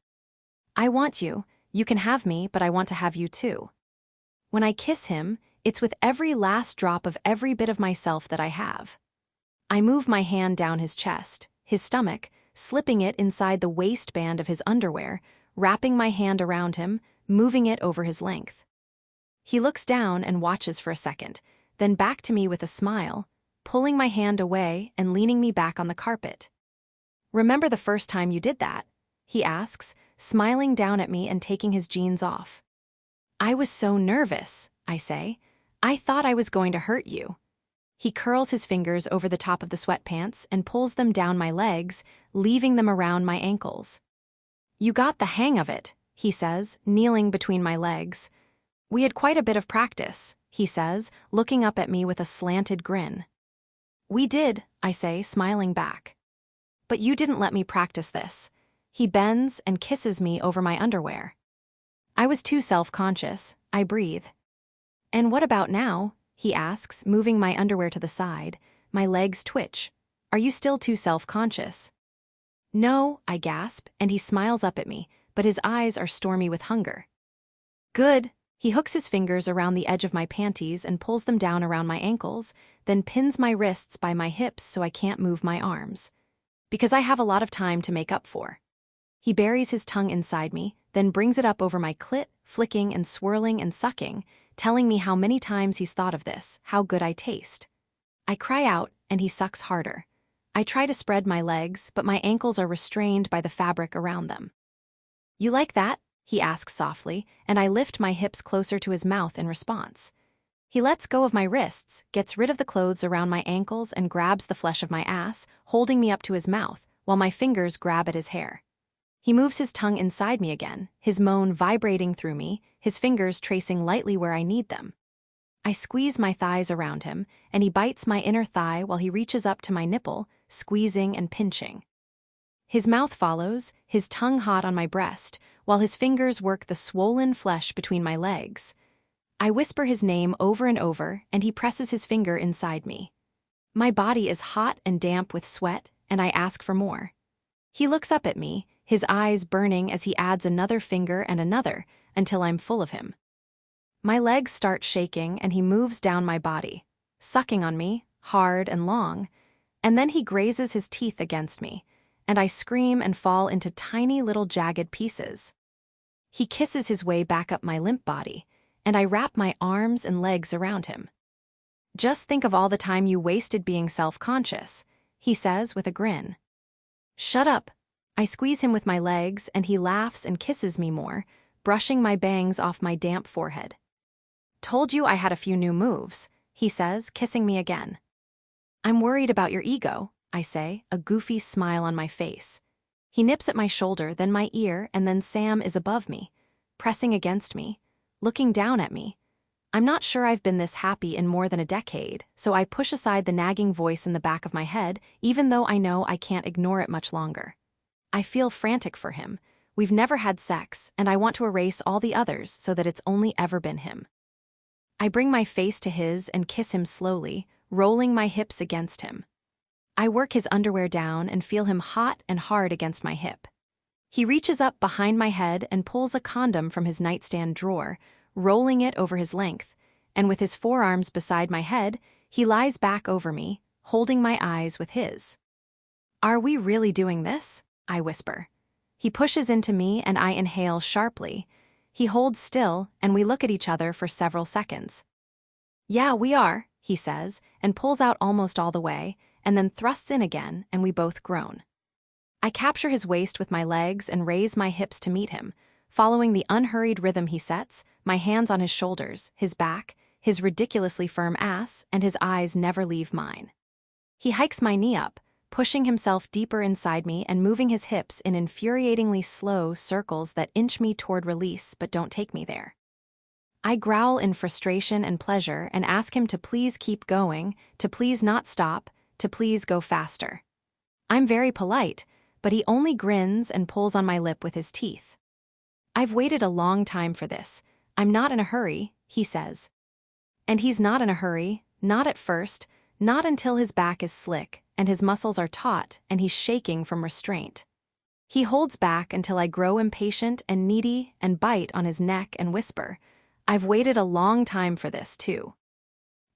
I want you, you can have me, but I want to have you too. When I kiss him, it's with every last drop of every bit of myself that I have. I move my hand down his chest, his stomach, slipping it inside the waistband of his underwear, wrapping my hand around him, moving it over his length. He looks down and watches for a second, then back to me with a smile, pulling my hand away and leaning me back on the carpet. Remember the first time you did that? He asks, smiling down at me and taking his jeans off. I was so nervous, I say. I thought I was going to hurt you. He curls his fingers over the top of the sweatpants and pulls them down my legs, leaving them around my ankles. You got the hang of it, he says, kneeling between my legs. We had quite a bit of practice, he says, looking up at me with a slanted grin. We did, I say, smiling back. But you didn't let me practice this. He bends and kisses me over my underwear. I was too self-conscious, I breathe. And what about now? He asks, moving my underwear to the side. My legs twitch. Are you still too self-conscious? No, I gasp, and he smiles up at me, but his eyes are stormy with hunger. Good. He hooks his fingers around the edge of my panties and pulls them down around my ankles, then pins my wrists by my hips so I can't move my arms. Because I have a lot of time to make up for. He buries his tongue inside me, then brings it up over my clit, flicking and swirling and sucking, telling me how many times he's thought of this, how good I taste. I cry out, and he sucks harder. I try to spread my legs, but my ankles are restrained by the fabric around them. You like that? he asks softly, and I lift my hips closer to his mouth in response. He lets go of my wrists, gets rid of the clothes around my ankles, and grabs the flesh of my ass, holding me up to his mouth, while my fingers grab at his hair. He moves his tongue inside me again, his moan vibrating through me, his fingers tracing lightly where I need them. I squeeze my thighs around him, and he bites my inner thigh while he reaches up to my nipple, squeezing and pinching. His mouth follows, his tongue hot on my breast, while his fingers work the swollen flesh between my legs. I whisper his name over and over, and he presses his finger inside me. My body is hot and damp with sweat, and I ask for more. He looks up at me, his eyes burning as he adds another finger and another, until I'm full of him. My legs start shaking, and he moves down my body, sucking on me, hard and long, and then he grazes his teeth against me, and I scream and fall into tiny little jagged pieces. He kisses his way back up my limp body, and I wrap my arms and legs around him. "Just think of all the time you wasted being self-conscious," he says with a grin. "Shut up." I squeeze him with my legs, and he laughs and kisses me more, brushing my bangs off my damp forehead. "Told you I had a few new moves," he says, kissing me again. "I'm worried about your ego," I say, a goofy smile on my face. He nips at my shoulder, then my ear, and then Sam is above me, pressing against me, looking down at me. I'm not sure I've been this happy in more than a decade, so I push aside the nagging voice in the back of my head, even though I know I can't ignore it much longer. I feel frantic for him. We've never had sex, and I want to erase all the others so that it's only ever been him. I bring my face to his and kiss him slowly, rolling my hips against him. I work his underwear down and feel him hot and hard against my hip. He reaches up behind my head and pulls a condom from his nightstand drawer, rolling it over his length, and with his forearms beside my head, he lies back over me, holding my eyes with his. "Are we really doing this?" I whisper. He pushes into me and I inhale sharply. He holds still, and we look at each other for several seconds. "Yeah, we are," he says, and pulls out almost all the way, and then thrusts in again, and we both groan. I capture his waist with my legs and raise my hips to meet him, following the unhurried rhythm he sets, my hands on his shoulders, his back, his ridiculously firm ass, and his eyes never leave mine. He hikes my knee up, pushing himself deeper inside me and moving his hips in infuriatingly slow circles that inch me toward release but don't take me there. I growl in frustration and pleasure and ask him to please keep going, to please not stop, to please go faster. I'm very polite, but he only grins and pulls on my lip with his teeth. "I've waited a long time for this. I'm not in a hurry," he says. And he's not in a hurry, not at first, not until his back is slick and his muscles are taut and he's shaking from restraint. He holds back until I grow impatient and needy and bite on his neck and whisper, "I've waited a long time for this, too."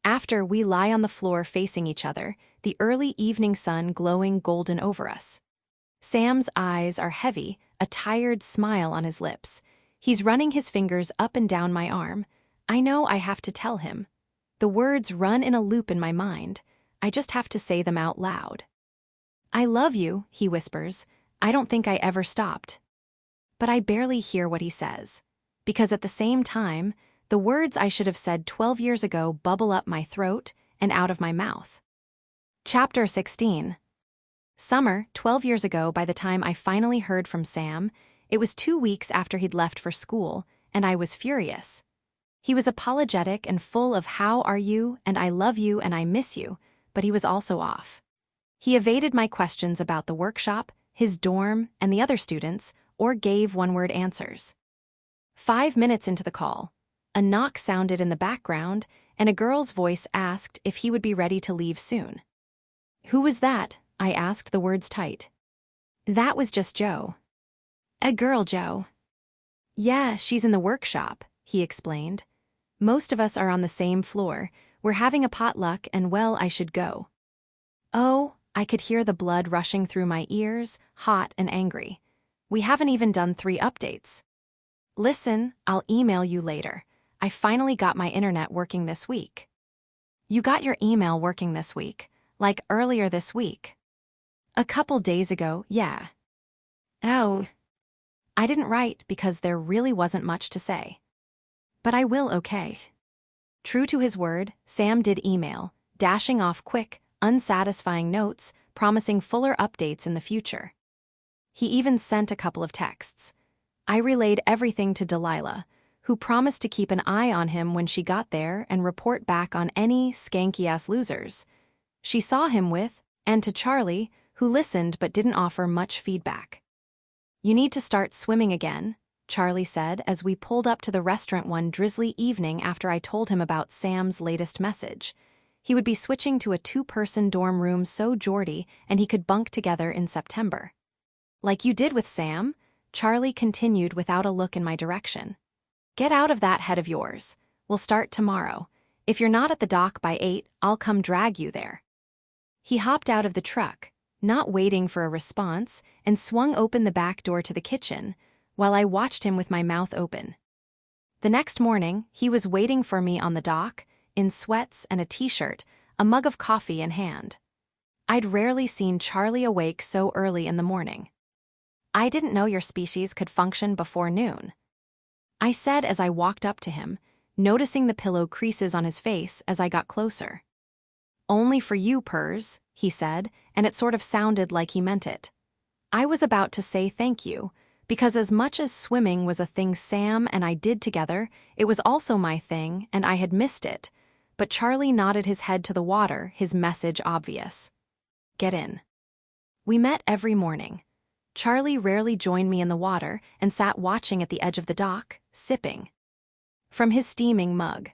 After, we lie on the floor facing each other, the early evening sun glowing golden over us. Sam's eyes are heavy, a tired smile on his lips. He's running his fingers up and down my arm. I know I have to tell him. The words run in a loop in my mind. I just have to say them out loud. "I love you," he whispers. I don't think I ever stopped. But I barely hear what he says, because at the same time, the words I should have said 12 years ago bubble up my throat and out of my mouth. Chapter 16. Summer, 12 years ago by the time I finally heard from Sam. It was 2 weeks after he'd left for school, and I was furious. He was apologetic and full of "how are you" and "I love you" and "I miss you," but he was also off. He evaded my questions about the workshop, his dorm, and the other students, or gave one-word answers. 5 minutes into the call, a knock sounded in the background, and a girl's voice asked if he would be ready to leave soon. "Who was that?" I asked, the words tight. "That was just Joe." "A girl, Joe." "Yeah, she's in the workshop," he explained. "Most of us are on the same floor. We're having a potluck and, well, I should go." "Oh," I could hear the blood rushing through my ears, hot and angry. "We haven't even done 3 updates." "Listen, I'll email you later. I finally got my internet working this week." "You got your email working this week? Like earlier this week?" "A couple days ago, yeah." "Oh." I didn't write because there really wasn't much to say. But I will, okay. True to his word, Sam did email, dashing off quick, unsatisfying notes, promising fuller updates in the future. He even sent a couple of texts. I relayed everything to Delilah, who promised to keep an eye on him when she got there and report back on any skanky-ass losers she saw him with, and to Charlie, who listened but didn't offer much feedback. "You need to start swimming again," Charlie said as we pulled up to the restaurant one drizzly evening after I told him about Sam's latest message. He would be switching to a 2-person dorm room so Geordie and he could bunk together in September. "Like you did with Sam?" Charlie continued without a look in my direction. "Get out of that head of yours. We'll start tomorrow. If you're not at the dock by 8, I'll come drag you there." He hopped out of the truck, not waiting for a response, and swung open the back door to the kitchen, while I watched him with my mouth open. The next morning, he was waiting for me on the dock, in sweats and a t-shirt, a mug of coffee in hand. I'd rarely seen Charlie awake so early in the morning. "I didn't know your species could function before noon," I said as I walked up to him, noticing the pillow creases on his face as I got closer. "Only for you, Pers," he said, and it sort of sounded like he meant it. I was about to say thank you, because as much as swimming was a thing Sam and I did together, it was also my thing and I had missed it, but Charlie nodded his head to the water, his message obvious. "Get in." We met every morning. Charlie rarely joined me in the water and sat watching at the edge of the dock, sipping from his steaming mug.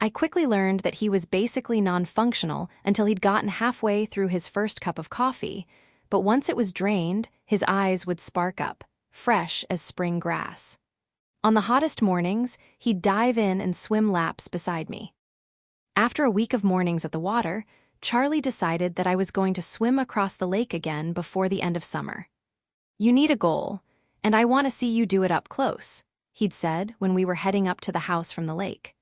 I quickly learned that he was basically non-functional until he'd gotten halfway through his first cup of coffee, but once it was drained, his eyes would spark up, fresh as spring grass. On the hottest mornings, he'd dive in and swim laps beside me. After a week of mornings at the water, Charlie decided that I was going to swim across the lake again before the end of summer. "You need a goal, and I want to see you do it up close," he'd said when we were heading up to the house from the lake.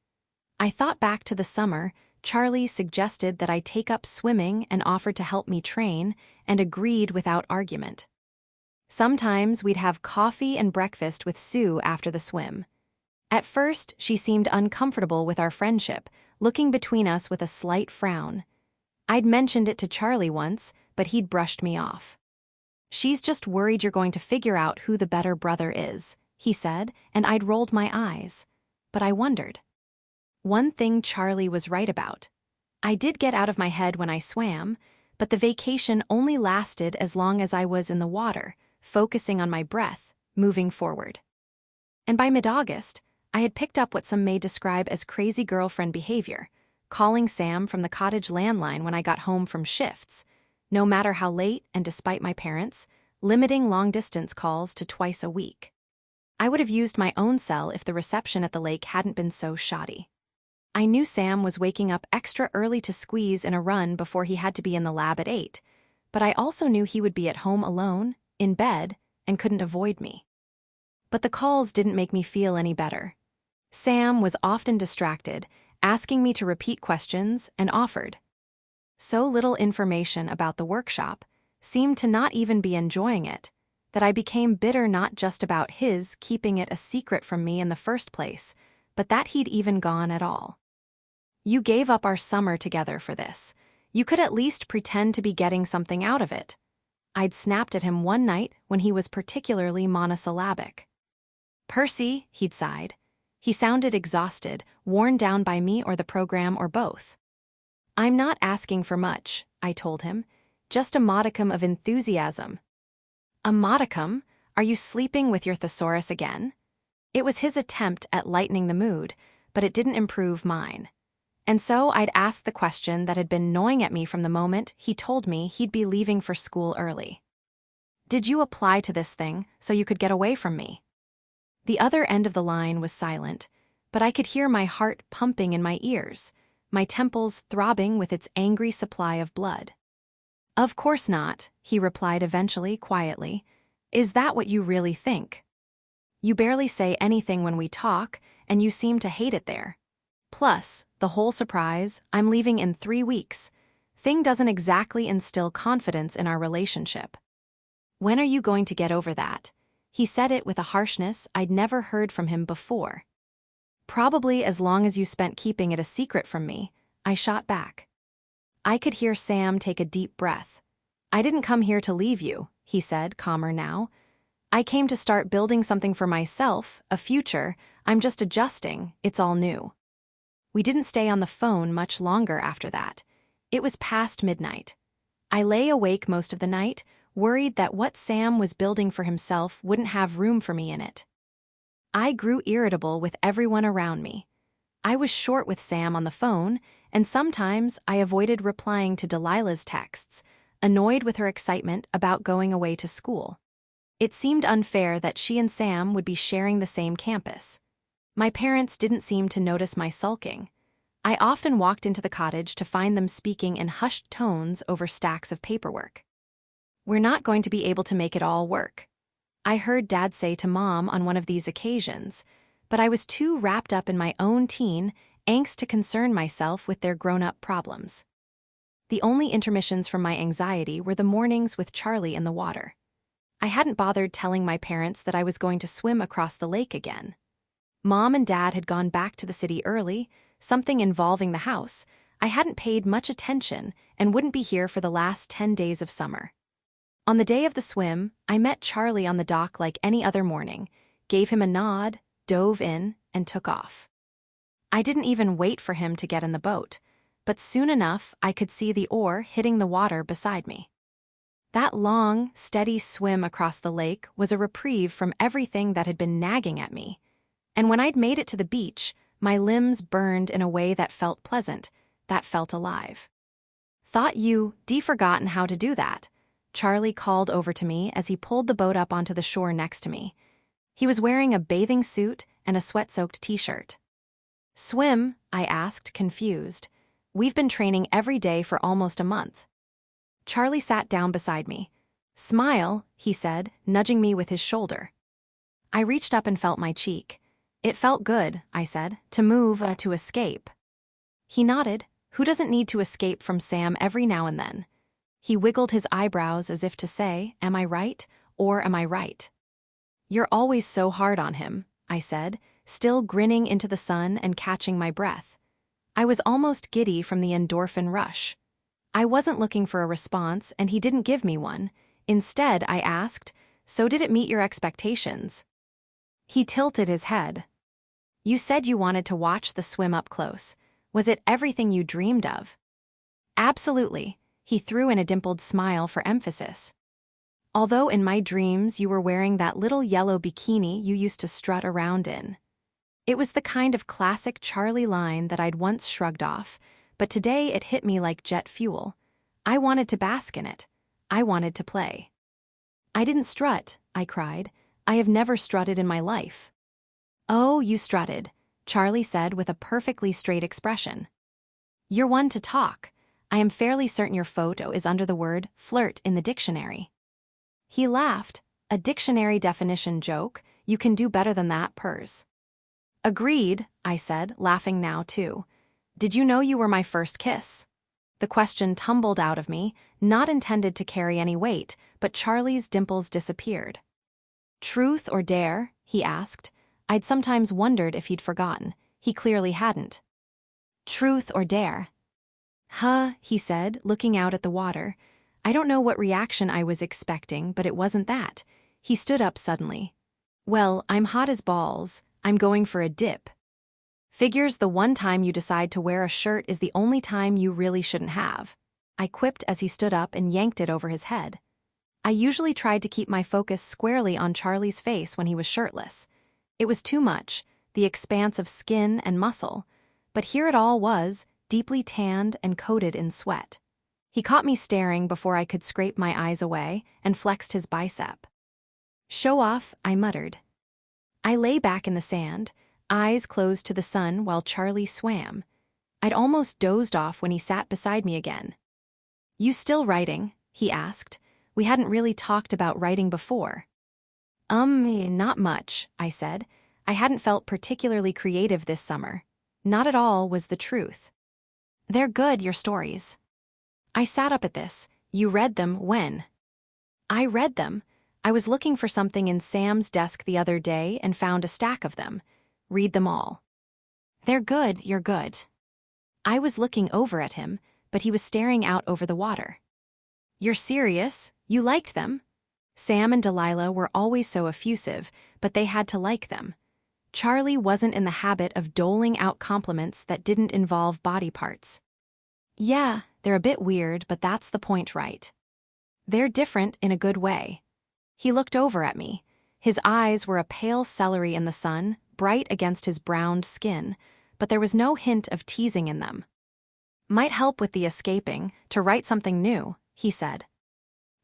I thought back to the summer. Charlie suggested that I take up swimming and offered to help me train, and agreed without argument. Sometimes we'd have coffee and breakfast with Sue after the swim. At first, she seemed uncomfortable with our friendship, looking between us with a slight frown. I'd mentioned it to Charlie once, but he'd brushed me off. "She's just worried you're going to figure out who the better brother is," he said, and I'd rolled my eyes. But I wondered. One thing Charlie was right about. I did get out of my head when I swam, but the vacation only lasted as long as I was in the water, focusing on my breath, moving forward. And by mid-August, I had picked up what some may describe as crazy girlfriend behavior, calling Sam from the cottage landline when I got home from shifts, no matter how late and despite my parents, limiting long-distance calls to twice a week. I would have used my own cell if the reception at the lake hadn't been so shoddy. I knew Sam was waking up extra early to squeeze in a run before he had to be in the lab at 8, but I also knew he would be at home alone, in bed, and couldn't avoid me. But the calls didn't make me feel any better. Sam was often distracted, asking me to repeat questions, and offered so little information about the workshop, seemed to not even be enjoying it, that I became bitter not just about his keeping it a secret from me in the first place, but that he'd even gone at all. "You gave up our summer together for this. You could at least pretend to be getting something out of it." I'd snapped at him one night when he was particularly monosyllabic. "Percy," he'd sighed. He sounded exhausted, worn down by me or the program or both. "I'm not asking for much," I told him, "just a modicum of enthusiasm." "A modicum? Are you sleeping with your thesaurus again?" It was his attempt at lightening the mood, but it didn't improve mine. And so I'd asked the question that had been gnawing at me from the moment he told me he'd be leaving for school early. "Did you apply to this thing so you could get away from me?" The other end of the line was silent, but I could hear my heart pumping in my ears, my temples throbbing with its angry supply of blood. "Of course not," he replied eventually, quietly. "Is that what you really think? You barely say anything when we talk, and you seem to hate it there. Plus, the whole surprise, I'm leaving in 3 weeks. Thing doesn't exactly instill confidence in our relationship. When are you going to get over that?" He said it with a harshness I'd never heard from him before. Probably as long as you spent keeping it a secret from me, I shot back. I could hear Sam take a deep breath. I didn't come here to leave you, he said, calmer now. I came to start building something for myself, a future. I'm just adjusting, it's all new. We didn't stay on the phone much longer after that. It was past midnight. I lay awake most of the night, worried that what Sam was building for himself wouldn't have room for me in it. I grew irritable with everyone around me. I was short with Sam on the phone, and sometimes I avoided replying to Delilah's texts, annoyed with her excitement about going away to school. It seemed unfair that she and Sam would be sharing the same campus. My parents didn't seem to notice my sulking. I often walked into the cottage to find them speaking in hushed tones over stacks of paperwork. We're not going to be able to make it all work, I heard Dad say to Mom on one of these occasions, but I was too wrapped up in my own teen angst to concern myself with their grown-up problems. The only intermissions from my anxiety were the mornings with Charlie in the water. I hadn't bothered telling my parents that I was going to swim across the lake again. Mom and Dad had gone back to the city early, something involving the house. I hadn't paid much attention and wouldn't be here for the last 10 days of summer. On the day of the swim, I met Charlie on the dock like any other morning, gave him a nod, dove in, and took off. I didn't even wait for him to get in the boat, but soon enough I could see the oar hitting the water beside me. That long, steady swim across the lake was a reprieve from everything that had been nagging at me, and when I'd made it to the beach, my limbs burned in a way that felt pleasant, that felt alive. "Thought you'd forgotten how to do that," Charlie called over to me as he pulled the boat up onto the shore next to me. He was wearing a bathing suit and a sweat-soaked t-shirt. "Swim?" I asked, confused. "We've been training every day for almost a month." Charlie sat down beside me. "Smile," he said, nudging me with his shoulder. I reached up and felt my cheek. "It felt good," I said, "to move, to escape." He nodded. Who doesn't need to escape from Sam every now and then? He wiggled his eyebrows as if to say, "Am I right, or am I right?" "You're always so hard on him," I said, still grinning into the sun and catching my breath. I was almost giddy from the endorphin rush. I wasn't looking for a response, and he didn't give me one. Instead, I asked, "So did it meet your expectations?" He tilted his head. "You said you wanted to watch the swim up close. Was it everything you dreamed of?" "Absolutely," he threw in a dimpled smile for emphasis. "Although in my dreams you were wearing that little yellow bikini you used to strut around in." It was the kind of classic Charlie line that I'd once shrugged off, but today it hit me like jet fuel. I wanted to bask in it. I wanted to play. "I didn't strut," I cried. "I have never strutted in my life." "Oh, you strutted," Charlie said with a perfectly straight expression. "You're one to talk. I am fairly certain your photo is under the word flirt in the dictionary." He laughed. "A dictionary definition joke. You can do better than that, Pers." "Agreed," I said, laughing now too. "Did you know you were my first kiss?" The question tumbled out of me, not intended to carry any weight, but Charlie's dimples disappeared. "Truth or dare?" he asked. I'd sometimes wondered if he'd forgotten. He clearly hadn't. "Truth or dare?" "Huh," he said, looking out at the water. I don't know what reaction I was expecting, but it wasn't that. He stood up suddenly. "Well, I'm hot as balls. I'm going for a dip." "Figures the one time you decide to wear a shirt is the only time you really shouldn't have," I quipped as he stood up and yanked it over his head. I usually tried to keep my focus squarely on Charlie's face when he was shirtless. It was too much, the expanse of skin and muscle, but here it all was, deeply tanned and coated in sweat. He caught me staring before I could scrape my eyes away and flexed his bicep. "Show off," I muttered. I lay back in the sand, eyes closed to the sun while Charlie swam. I'd almost dozed off when he sat beside me again. "You still writing?" he asked. We hadn't really talked about writing before. Not much," I said. I hadn't felt particularly creative this summer. Not at all was the truth. "They're good, your stories." I sat up at this. "You read them when?" "I read them. I was looking for something in Sam's desk the other day and found a stack of them. Read them all. They're good, you're good. I was looking over at him, but he was staring out over the water. You're serious? You liked them? Sam and Delilah were always so effusive, but they had to like them. Charlie wasn't in the habit of doling out compliments that didn't involve body parts. Yeah, they're a bit weird, but that's the point, right? They're different in a good way. He looked over at me. His eyes were a pale celery in the sun, bright against his browned skin, but there was no hint of teasing in them. Might help with the escaping, to write something new, he said.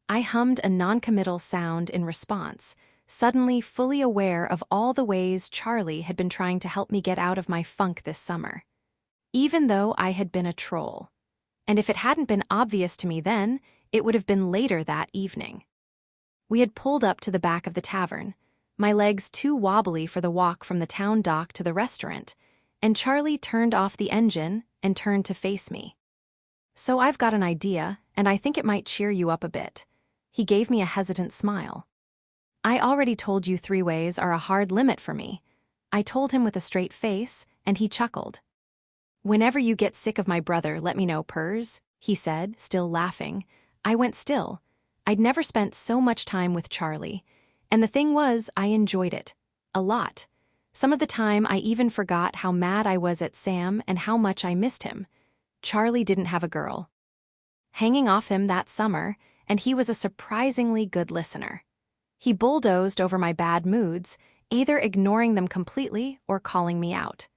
I hummed a noncommittal sound in response, suddenly fully aware of all the ways Charlie had been trying to help me get out of my funk this summer. Even though I had been a troll. And if it hadn't been obvious to me then, it would have been later that evening. We had pulled up to the back of the tavern, my legs too wobbly for the walk from the town dock to the restaurant, and Charlie turned off the engine and turned to face me. So I've got an idea, and I think it might cheer you up a bit. He gave me a hesitant smile. I already told you 3 ways are a hard limit for me. I told him with a straight face, and he chuckled. Whenever you get sick of my brother, let me know, Pers, he said, still laughing. I went still. I'd never spent so much time with Charlie, and the thing was, I enjoyed it. A lot. Some of the time, I even forgot how mad I was at Sam and how much I missed him. Charlie didn't have a girl. Hanging off him that summer, and he was a surprisingly good listener. He bulldozed over my bad moods, either ignoring them completely or calling me out.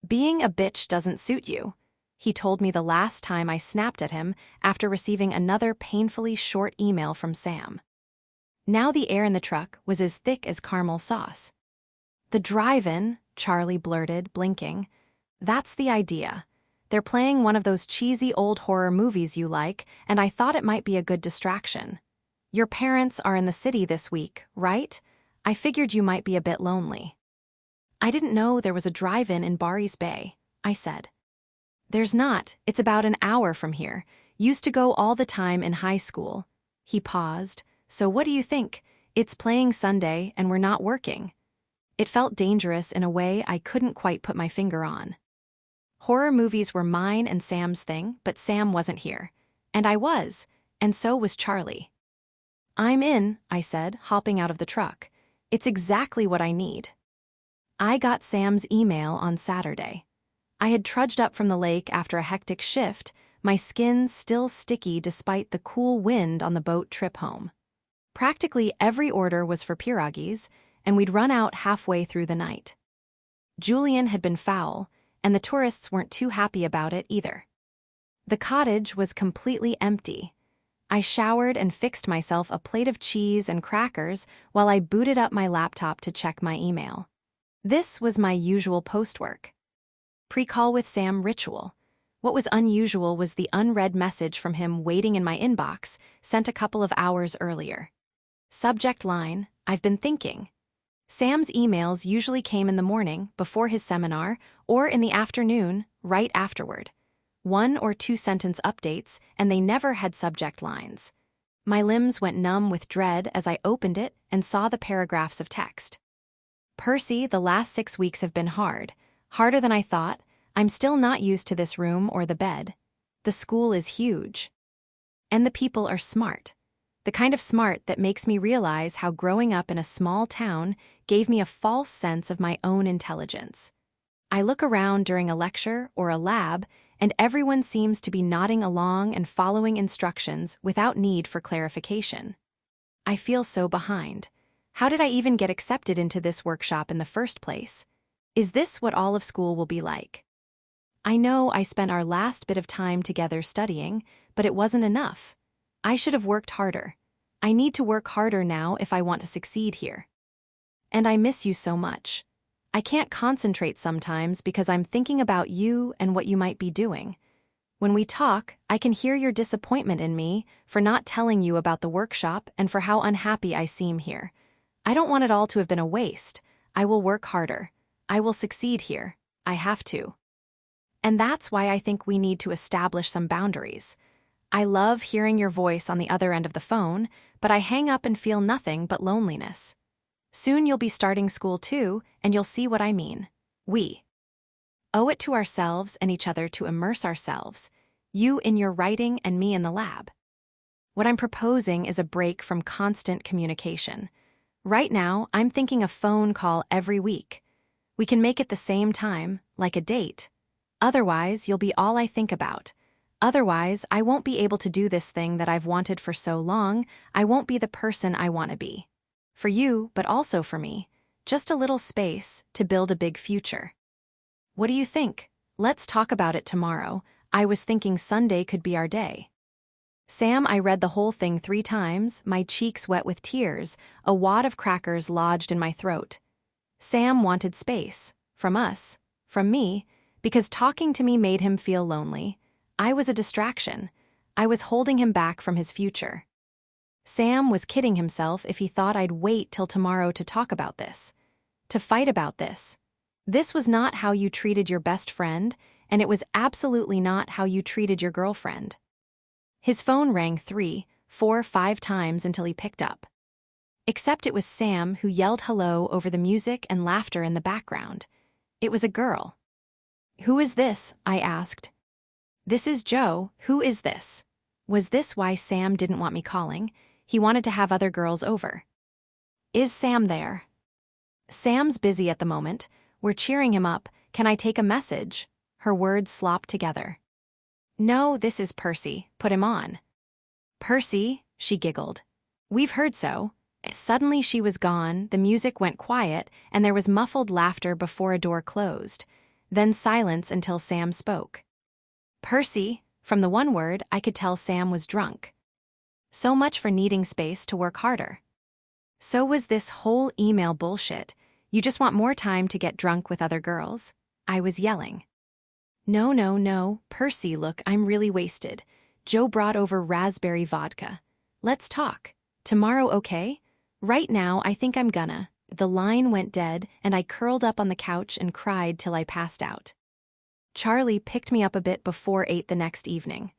Being a bitch doesn't suit you, he told me the last time I snapped at him after receiving another painfully short email from Sam. Now the air in the truck was as thick as caramel sauce. The drive-in, Charlie blurted, blinking. That's the idea. They're playing one of those cheesy old horror movies you like, and I thought it might be a good distraction. Your parents are in the city this week, right? I figured you might be a bit lonely. I didn't know there was a drive-in in Barry's Bay, I said. There's not. It's about an hour from here. Used to go all the time in high school. He paused. So what do you think? It's playing Sunday and we're not working. It felt dangerous in a way I couldn't quite put my finger on. Horror movies were mine and Sam's thing, but Sam wasn't here. And I was, and so was Charlie. I'm in, I said, hopping out of the truck. It's exactly what I need. I got Sam's email on Saturday. I had trudged up from the lake after a hectic shift, my skin still sticky despite the cool wind on the boat trip home. Practically every order was for pierogies, and we'd run out halfway through the night. Julian had been foul, and the tourists weren't too happy about it either. The cottage was completely empty. I showered and fixed myself a plate of cheese and crackers while I booted up my laptop to check my email. This was my usual post-work. Pre-call with Sam ritual. What was unusual was the unread message from him waiting in my inbox, sent a couple of hours earlier. Subject line, I've been thinking. Sam's emails usually came in the morning, before his seminar, or in the afternoon, right afterward. 1 or 2 sentence updates, and they never had subject lines. My limbs went numb with dread as I opened it and saw the paragraphs of text. Percy, the last 6 weeks have been hard. Harder than I thought. I'm still not used to this room or the bed. The school is huge. And the people are smart. The kind of smart that makes me realize how growing up in a small town gave me a false sense of my own intelligence. I look around during a lecture or a lab, and everyone seems to be nodding along and following instructions without need for clarification. I feel so behind. How did I even get accepted into this workshop in the first place? Is this what all of school will be like? I know I spent our last bit of time together studying, but it wasn't enough. I should have worked harder. I need to work harder now if I want to succeed here. And I miss you so much. I can't concentrate sometimes because I'm thinking about you and what you might be doing. When we talk, I can hear your disappointment in me for not telling you about the workshop and for how unhappy I seem here. I don't want it all to have been a waste. I will work harder. I will succeed here. I have to. And that's why I think we need to establish some boundaries. I love hearing your voice on the other end of the phone, but I hang up and feel nothing but loneliness. Soon you'll be starting school too, and you'll see what I mean. We owe it to ourselves and each other to immerse ourselves, you in your writing and me in the lab. What I'm proposing is a break from constant communication. Right now, I'm thinking a phone call every week. We can make it the same time, like a date. Otherwise, you'll be all I think about. Otherwise, I won't be able to do this thing that I've wanted for so long. I won't be the person I want to be. For you, but also for me. Just a little space to build a big future. What do you think? Let's talk about it tomorrow. I was thinking Sunday could be our day. Sam, I read the whole thing 3 times, my cheeks wet with tears, a wad of crackers lodged in my throat. Sam wanted space. From us. From me. Because talking to me made him feel lonely. I was a distraction. I was holding him back from his future. Sam was kidding himself if he thought I'd wait till tomorrow to talk about this. To fight about this. This was not how you treated your best friend, and it was absolutely not how you treated your girlfriend. His phone rang 3, 4, 5 times until he picked up. Except it was Sam who yelled hello over the music and laughter in the background. It was a girl. "Who is this?" I asked. "This is Joe. Who is this?" Was this why Sam didn't want me calling? He wanted to have other girls over. "Is Sam there?" "Sam's busy at the moment. We're cheering him up. Can I take a message?" Her words slopped together. "No, this is Percy. Put him on." "Percy?" she giggled. "We've heard so." Suddenly she was gone, the music went quiet, and there was muffled laughter before a door closed. Then silence until Sam spoke. "Percy." From the one word, I could tell Sam was drunk. So much for needing space to work harder. So was this whole email bullshit. You just want more time to get drunk with other girls? I was yelling. No, no, no, Percy, look, I'm really wasted. Joe brought over raspberry vodka. Let's talk. Tomorrow, okay? Right now, I think I'm gonna. The line went dead, and I curled up on the couch and cried till I passed out. Charlie picked me up a bit before 8 the next evening.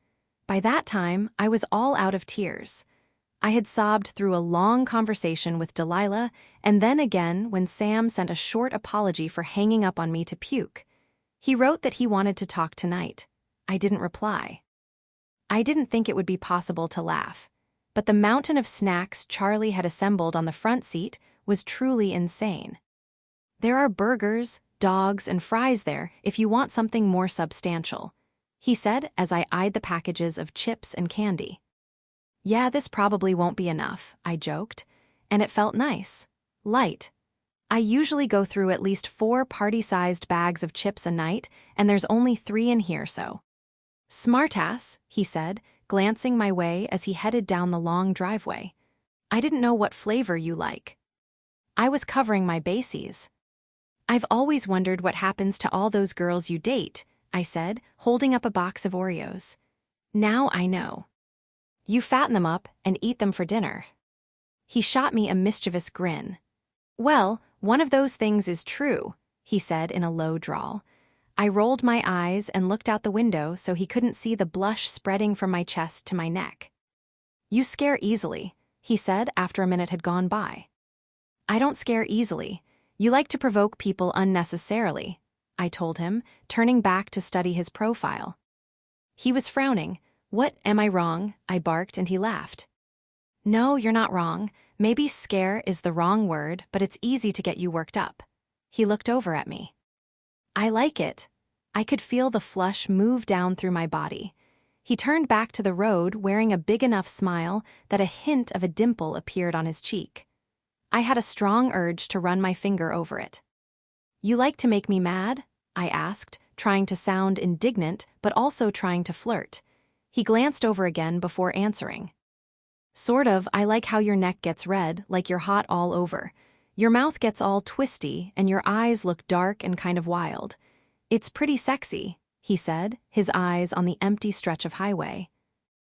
By that time, I was all out of tears. I had sobbed through a long conversation with Delilah, and then again when Sam sent a short apology for hanging up on me to puke. He wrote that he wanted to talk tonight. I didn't reply. I didn't think it would be possible to laugh, but the mountain of snacks Charlie had assembled on the front seat was truly insane. There are burgers, dogs, and fries there if you want something more substantial, he said as I eyed the packages of chips and candy. Yeah, this probably won't be enough, I joked, and it felt nice. Light. I usually go through at least 4 party-sized bags of chips a night, and there's only 3 in here, so. Smartass, he said, glancing my way as he headed down the long driveway. I didn't know what flavor you like. I was covering my bases. I've always wondered what happens to all those girls you date, I said, holding up a box of Oreos. Now I know. You fatten them up and eat them for dinner. He shot me a mischievous grin. Well, one of those things is true, he said in a low drawl. I rolled my eyes and looked out the window so he couldn't see the blush spreading from my chest to my neck. You scare easily, he said after a minute had gone by. I don't scare easily. You like to provoke people unnecessarily, I told him, turning back to study his profile. He was frowning. What, am I wrong? I barked and he laughed. No, you're not wrong. Maybe scare is the wrong word, but it's easy to get you worked up. He looked over at me. I like it. I could feel the flush move down through my body. He turned back to the road wearing a big enough smile that a hint of a dimple appeared on his cheek. I had a strong urge to run my finger over it. You like to make me mad? I asked, trying to sound indignant but also trying to flirt. He glanced over again before answering. Sort of, I like how your neck gets red, like you're hot all over. Your mouth gets all twisty, and your eyes look dark and kind of wild. It's pretty sexy, he said, his eyes on the empty stretch of highway.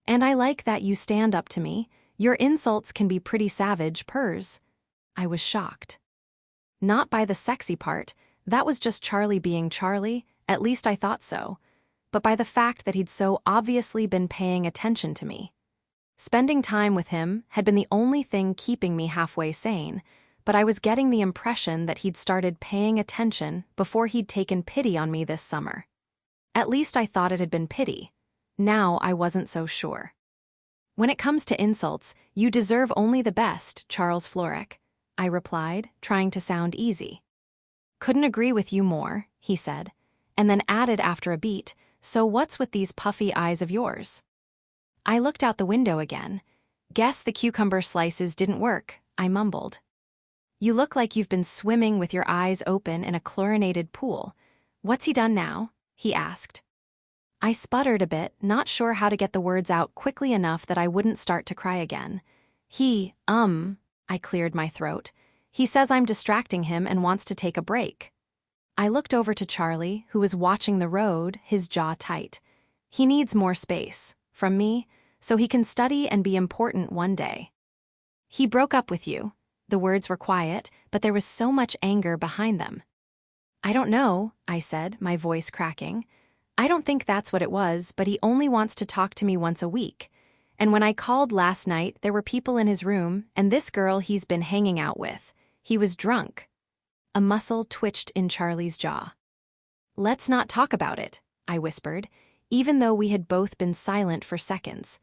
And I like that you stand up to me. Your insults can be pretty savage, Pers. I was shocked. Not by the sexy part, that was just Charlie being Charlie, at least I thought so. but by the fact that he'd so obviously been paying attention to me. Spending time with him had been the only thing keeping me halfway sane, but I was getting the impression that he'd started paying attention before he'd taken pity on me this summer. At least I thought it had been pity. Now I wasn't so sure. "When it comes to insults, you deserve only the best, Charles Florek," I replied, trying to sound easy. "Couldn't agree with you more," he said, and then added after a beat, "So what's with these puffy eyes of yours?" I looked out the window again. "Guess the cucumber slices didn't work," I mumbled. "You look like you've been swimming with your eyes open in a chlorinated pool. What's he done now?" he asked. I sputtered a bit, not sure how to get the words out quickly enough that I wouldn't start to cry again. I cleared my throat. "He says I'm distracting him and wants to take a break." I looked over to Charlie, who was watching the road, his jaw tight. "He needs more space, from me, so he can study and be important one day." "He broke up with you." The words were quiet, but there was so much anger behind them. "I don't know," I said, my voice cracking. "I don't think that's what it was, but he only wants to talk to me once a week. And when I called last night, there were people in his room, and this girl he's been hanging out with. He was drunk." A muscle twitched in Charlie's jaw. "Let's not talk about it," I whispered, even though we had both been silent for seconds.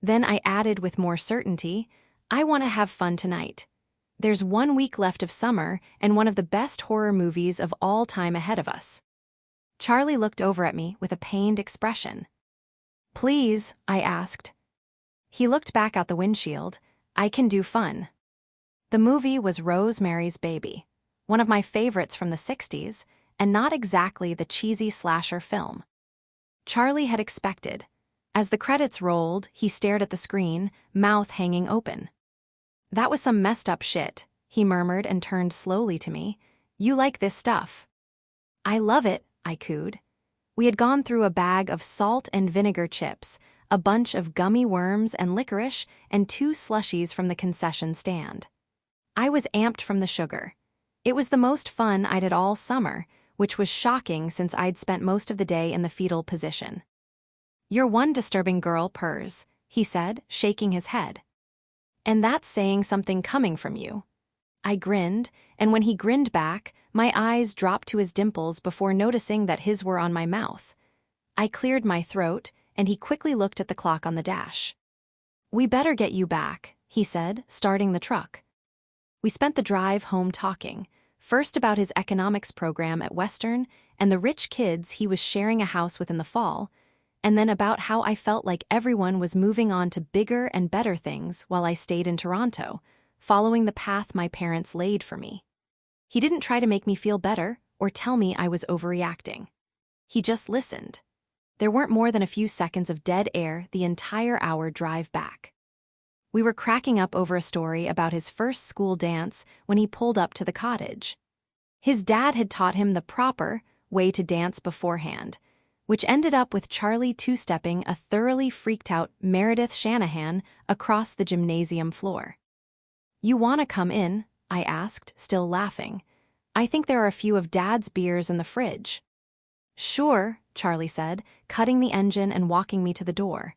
Then I added with more certainty, "I want to have fun tonight. There's 1 week left of summer and one of the best horror movies of all time ahead of us." Charlie looked over at me with a pained expression. "Please?" I asked. He looked back out the windshield. "I can do fun." The movie was Rosemary's Baby, one of my favorites from the 60s, and not exactly the cheesy slasher film. Charlie had expected. As the credits rolled, he stared at the screen, mouth hanging open. "That was some messed up shit," he murmured and turned slowly to me. "You like this stuff?" "I love it," I cooed. We had gone through a bag of salt and vinegar chips, a bunch of gummy worms and licorice, and 2 slushies from the concession stand. I was amped from the sugar. It was the most fun I'd had all summer, which was shocking since I'd spent most of the day in the fetal position. "You're one disturbing girl, Pers," he said, shaking his head. "And that's saying something coming from you." I grinned, and when he grinned back, my eyes dropped to his dimples before noticing that his were on my mouth. I cleared my throat, and he quickly looked at the clock on the dash. "We better get you back," he said, starting the truck. We spent the drive home talking, first about his economics program at Western and the rich kids he was sharing a house with in the fall, and then about how I felt like everyone was moving on to bigger and better things while I stayed in Toronto, following the path my parents laid for me. He didn't try to make me feel better or tell me I was overreacting. He just listened. There weren't more than a few seconds of dead air the entire hour drive back. We were cracking up over a story about his first school dance when he pulled up to the cottage. His dad had taught him the proper way to dance beforehand, which ended up with Charlie two-stepping a thoroughly freaked-out Meredith Shanahan across the gymnasium floor. "You want to come in?" I asked, still laughing. "I think there are a few of Dad's beers in the fridge." "Sure," Charlie said, cutting the engine and walking me to the door.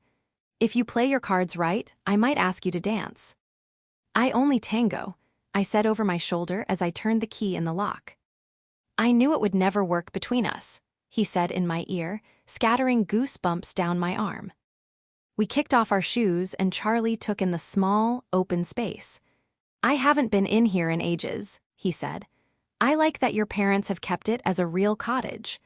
"If you play your cards right, I might ask you to dance." "I only tango," I said over my shoulder as I turned the key in the lock. "I knew it would never work between us," he said in my ear, scattering goosebumps down my arm. We kicked off our shoes and Charlie took in the small, open space. "I haven't been in here in ages," he said. "I like that your parents have kept it as a real cottage.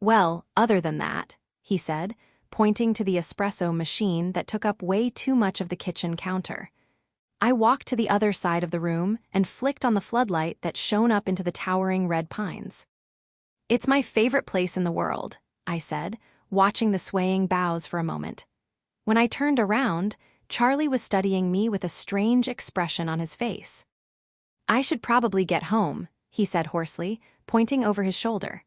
Well, other than that," he said, pointing to the espresso machine that took up way too much of the kitchen counter. I walked to the other side of the room and flicked on the floodlight that shone up into the towering red pines. "It's my favorite place in the world," I said, watching the swaying boughs for a moment. When I turned around, Charlie was studying me with a strange expression on his face. "I should probably get home," he said hoarsely, pointing over his shoulder.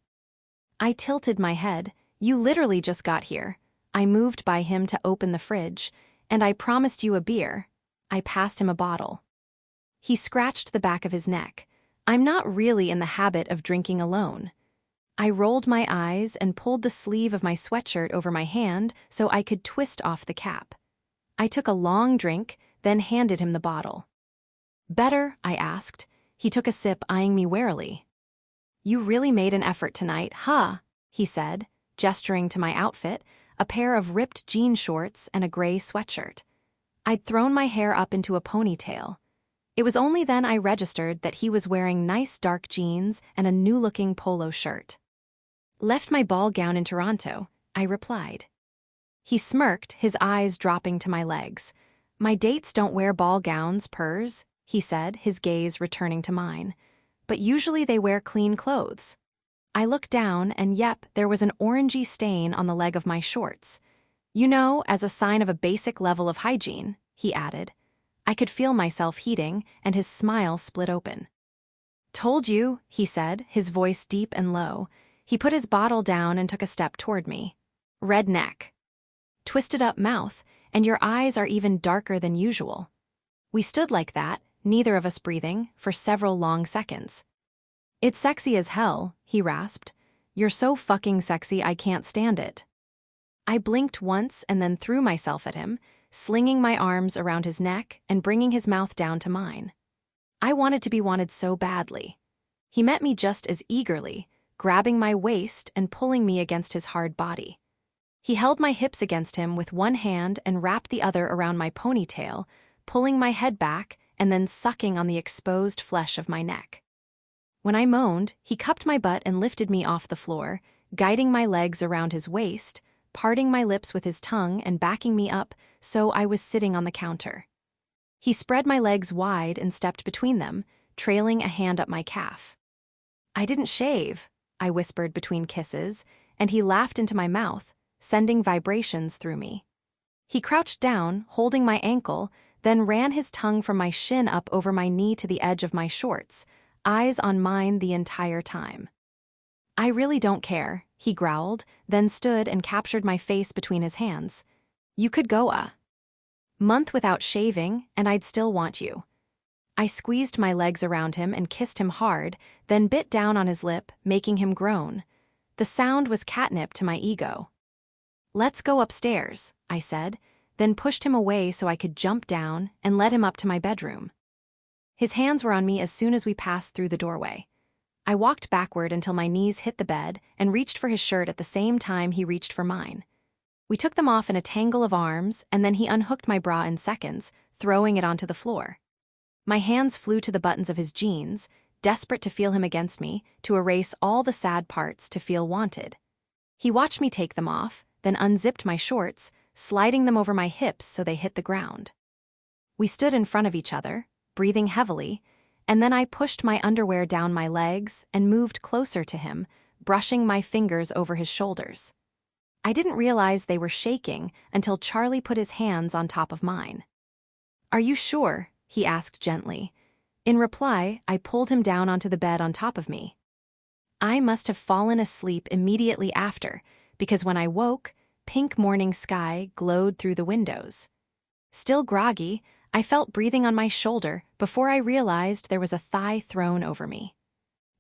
I tilted my head. "You literally just got here." I moved by him to open the fridge, "and I promised you a beer." I passed him a bottle. He scratched the back of his neck. "I'm not really in the habit of drinking alone." I rolled my eyes and pulled the sleeve of my sweatshirt over my hand so I could twist off the cap. I took a long drink, then handed him the bottle. "Better?" I asked. He took a sip, eyeing me warily. "You really made an effort tonight, huh?" he said, gesturing to my outfit, a pair of ripped jean shorts and a gray sweatshirt. I'd thrown my hair up into a ponytail. It was only then I registered that he was wearing nice dark jeans and a new-looking polo shirt. "Left my ball gown in Toronto," I replied. He smirked, his eyes dropping to my legs. "My dates don't wear ball gowns, Pers," he said, his gaze returning to mine. "But usually they wear clean clothes." I looked down and yep, there was an orangey stain on the leg of my shorts. "You know, as a sign of a basic level of hygiene," he added. I could feel myself heating, and his smile split open. "Told you," he said, his voice deep and low. He put his bottle down and took a step toward me. "Red neck. Twisted up mouth, and your eyes are even darker than usual." We stood like that, neither of us breathing, for several long seconds. "It's sexy as hell," he rasped. "You're so fucking sexy I can't stand it." I blinked once and then threw myself at him, slinging my arms around his neck and bringing his mouth down to mine. I wanted to be wanted so badly. He met me just as eagerly, grabbing my waist and pulling me against his hard body. He held my hips against him with one hand and wrapped the other around my ponytail, pulling my head back and then sucking on the exposed flesh of my neck. When I moaned, he cupped my butt and lifted me off the floor, guiding my legs around his waist, parting my lips with his tongue and backing me up so I was sitting on the counter. He spread my legs wide and stepped between them, trailing a hand up my calf. "I didn't shave," I whispered between kisses, and he laughed into my mouth, sending vibrations through me. He crouched down, holding my ankle, then ran his tongue from my shin up over my knee to the edge of my shorts, eyes on mine the entire time. "I really don't care," he growled, then stood and captured my face between his hands. "You could go a month without shaving, and I'd still want you." I squeezed my legs around him and kissed him hard, then bit down on his lip, making him groan. The sound was catnip to my ego. "Let's go upstairs," I said, then pushed him away so I could jump down and led him up to my bedroom. His hands were on me as soon as we passed through the doorway. I walked backward until my knees hit the bed and reached for his shirt at the same time he reached for mine. We took them off in a tangle of arms, and then he unhooked my bra in seconds, throwing it onto the floor. My hands flew to the buttons of his jeans, desperate to feel him against me, to erase all the sad parts, to feel wanted. He watched me take them off, then unzipped my shorts, sliding them over my hips so they hit the ground. We stood in front of each other, breathing heavily, and then I pushed my underwear down my legs and moved closer to him, brushing my fingers over his shoulders. I didn't realize they were shaking until Charlie put his hands on top of mine. "Are you sure?" he asked gently. In reply, I pulled him down onto the bed on top of me. I must have fallen asleep immediately after, because when I woke, pink morning sky glowed through the windows. Still groggy, I felt breathing on my shoulder before I realized there was a thigh thrown over me.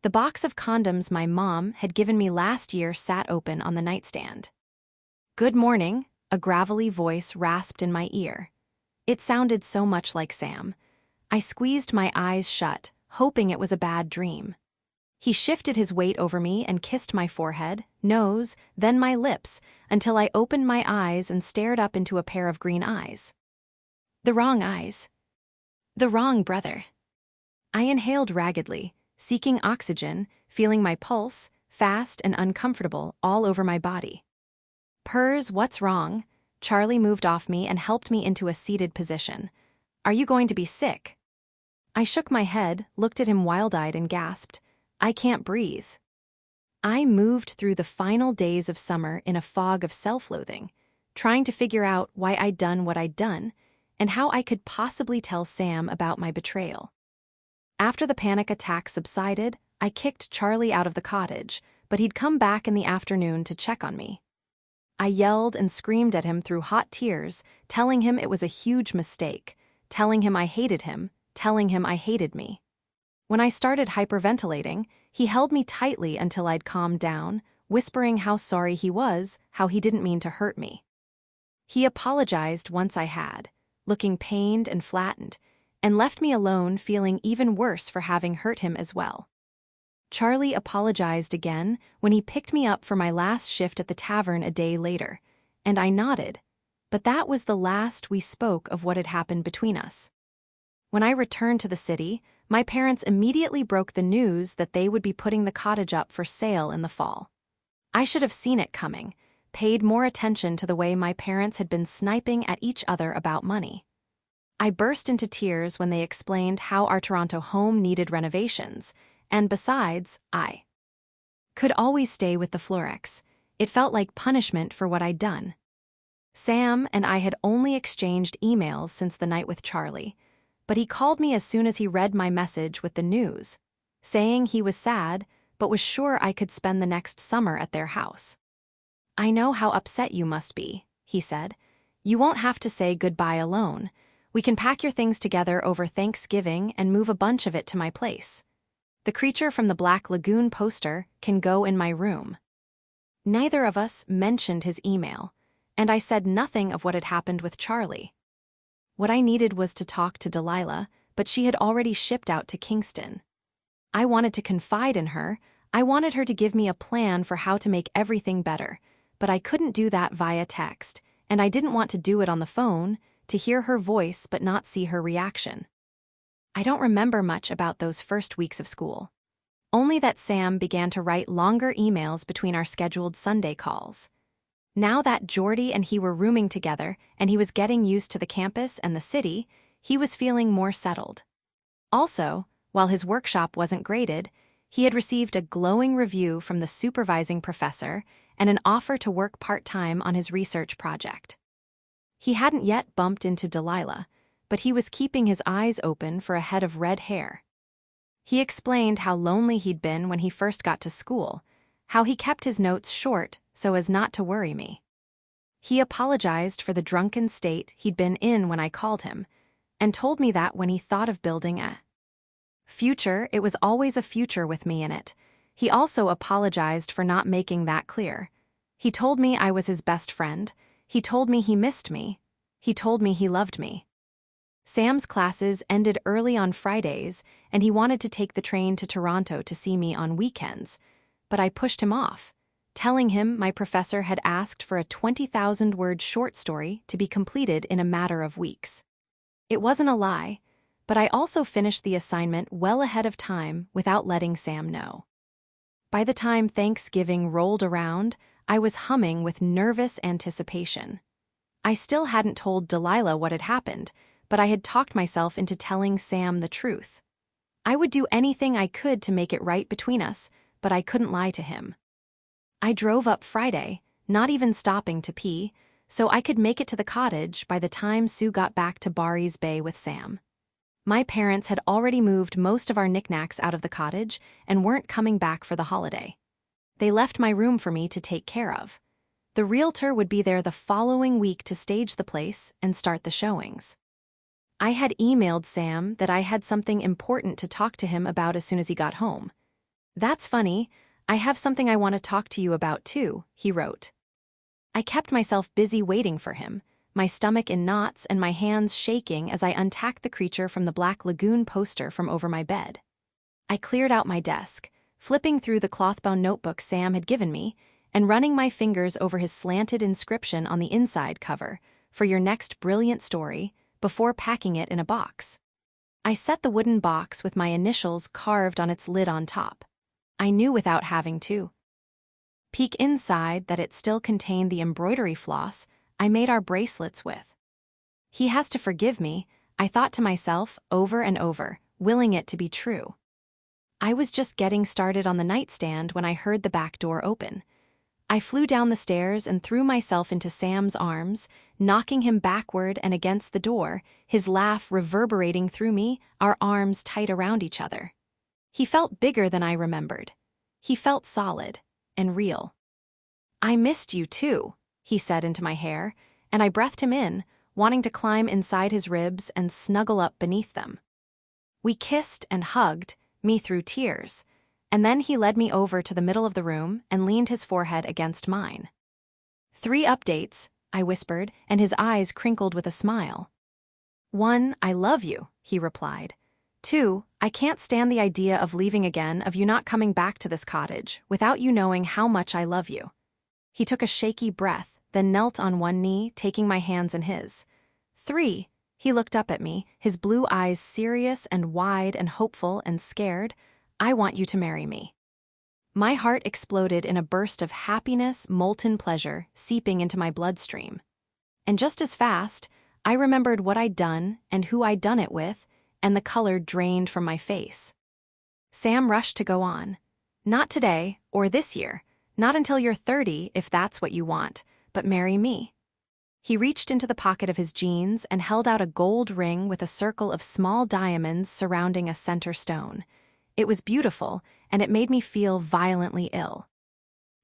The box of condoms my mom had given me last year sat open on the nightstand. "Good morning," a gravelly voice rasped in my ear. It sounded so much like Sam. I squeezed my eyes shut, hoping it was a bad dream. He shifted his weight over me and kissed my forehead, nose, then my lips, until I opened my eyes and stared up into a pair of green eyes. The wrong eyes. The wrong brother. I inhaled raggedly, seeking oxygen, feeling my pulse, fast and uncomfortable, all over my body. "Pers, what's wrong?" Charlie moved off me and helped me into a seated position. "Are you going to be sick?" I shook my head, looked at him wild-eyed and gasped, "I can't breathe." I moved through the final days of summer in a fog of self-loathing, trying to figure out why I'd done what I'd done, and how I could possibly tell Sam about my betrayal. After the panic attack subsided, I kicked Charlie out of the cottage, but he'd come back in the afternoon to check on me. I yelled and screamed at him through hot tears, telling him it was a huge mistake, telling him I hated him, telling him I hated me. When I started hyperventilating, he held me tightly until I'd calmed down, whispering how sorry he was, how he didn't mean to hurt me. He apologized once I had, looking pained and flattened, and left me alone feeling even worse for having hurt him as well. Charlie apologized again when he picked me up for my last shift at the tavern a day later, and I nodded, but that was the last we spoke of what had happened between us. When I returned to the city, my parents immediately broke the news that they would be putting the cottage up for sale in the fall. I should have seen it coming, paid more attention to the way my parents had been sniping at each other about money. I burst into tears when they explained how our Toronto home needed renovations, and besides, I could always stay with the Florex. It felt like punishment for what I'd done. Sam and I had only exchanged emails since the night with Charlie, but he called me as soon as he read my message with the news, saying he was sad but was sure I could spend the next summer at their house. "I know how upset you must be," he said. "You won't have to say goodbye alone. We can pack your things together over Thanksgiving and move a bunch of it to my place. The creature from the Black Lagoon poster can go in my room." Neither of us mentioned his email, and I said nothing of what had happened with Charlie. What I needed was to talk to Delilah, but she had already shipped out to Kingston. I wanted to confide in her. I wanted her to give me a plan for how to make everything better, but I couldn't do that via text, and I didn't want to do it on the phone, to hear her voice but not see her reaction. I don't remember much about those first weeks of school. Only that Sam began to write longer emails between our scheduled Sunday calls. Now that Jordy and he were rooming together and he was getting used to the campus and the city, he was feeling more settled. Also, while his workshop wasn't graded, he had received a glowing review from the supervising professor and an offer to work part-time on his research project. He hadn't yet bumped into Delilah, but he was keeping his eyes open for a head of red hair. He explained how lonely he'd been when he first got to school, how he kept his notes short so as not to worry me. He apologized for the drunken state he'd been in when I called him, and told me that when he thought of building a future, it was always a future with me in it. He also apologized for not making that clear. He told me I was his best friend. He told me he missed me. He told me he loved me. Sam's classes ended early on Fridays, and he wanted to take the train to Toronto to see me on weekends, but I pushed him off, telling him my professor had asked for a 20,000-word short story to be completed in a matter of weeks. It wasn't a lie, but I also finished the assignment well ahead of time without letting Sam know. By the time Thanksgiving rolled around, I was humming with nervous anticipation. I still hadn't told Delilah what had happened, but I had talked myself into telling Sam the truth. I would do anything I could to make it right between us, but I couldn't lie to him. I drove up Friday, not even stopping to pee, so I could make it to the cottage by the time Sue got back to Barry's Bay with Sam. My parents had already moved most of our knickknacks out of the cottage and weren't coming back for the holiday. They left my room for me to take care of. The realtor would be there the following week to stage the place and start the showings. I had emailed Sam that I had something important to talk to him about as soon as he got home. "That's funny. I have something I want to talk to you about too," he wrote. I kept myself busy waiting for him, my stomach in knots and my hands shaking as I untacked the creature from the Black Lagoon poster from over my bed. I cleared out my desk, flipping through the cloth-bound notebook Sam had given me, and running my fingers over his slanted inscription on the inside cover, "For your next brilliant story," before packing it in a box. I set the wooden box with my initials carved on its lid on top. I knew without having to peek inside that it still contained the embroidery floss I made our bracelets with. He has to forgive me, I thought to myself over and over, willing it to be true. I was just getting started on the nightstand when I heard the back door open. I flew down the stairs and threw myself into Sam's arms, knocking him backward and against the door, his laugh reverberating through me, our arms tight around each other. He felt bigger than I remembered. He felt solid and real. "I missed you too," he said into my hair, and I breathed him in, wanting to climb inside his ribs and snuggle up beneath them. We kissed and hugged, me through tears. And then he led me over to the middle of the room and leaned his forehead against mine. 3 updates, I whispered, and his eyes crinkled with a smile. 1, I love you, he replied. 2, I can't stand the idea of leaving again, of you not coming back to this cottage, without you knowing how much I love you. He took a shaky breath, then knelt on one knee, taking my hands in his. 3, he looked up at me, his blue eyes serious and wide and hopeful and scared. I want you to marry me. My heart exploded in a burst of happiness, molten pleasure, seeping into my bloodstream. And just as fast, I remembered what I'd done and who I'd done it with, and the color drained from my face. Sam rushed to go on. Not today, or this year. Not until you're 30, if that's what you want, but marry me. He reached into the pocket of his jeans and held out a gold ring with a circle of small diamonds surrounding a center stone. It was beautiful, and it made me feel violently ill.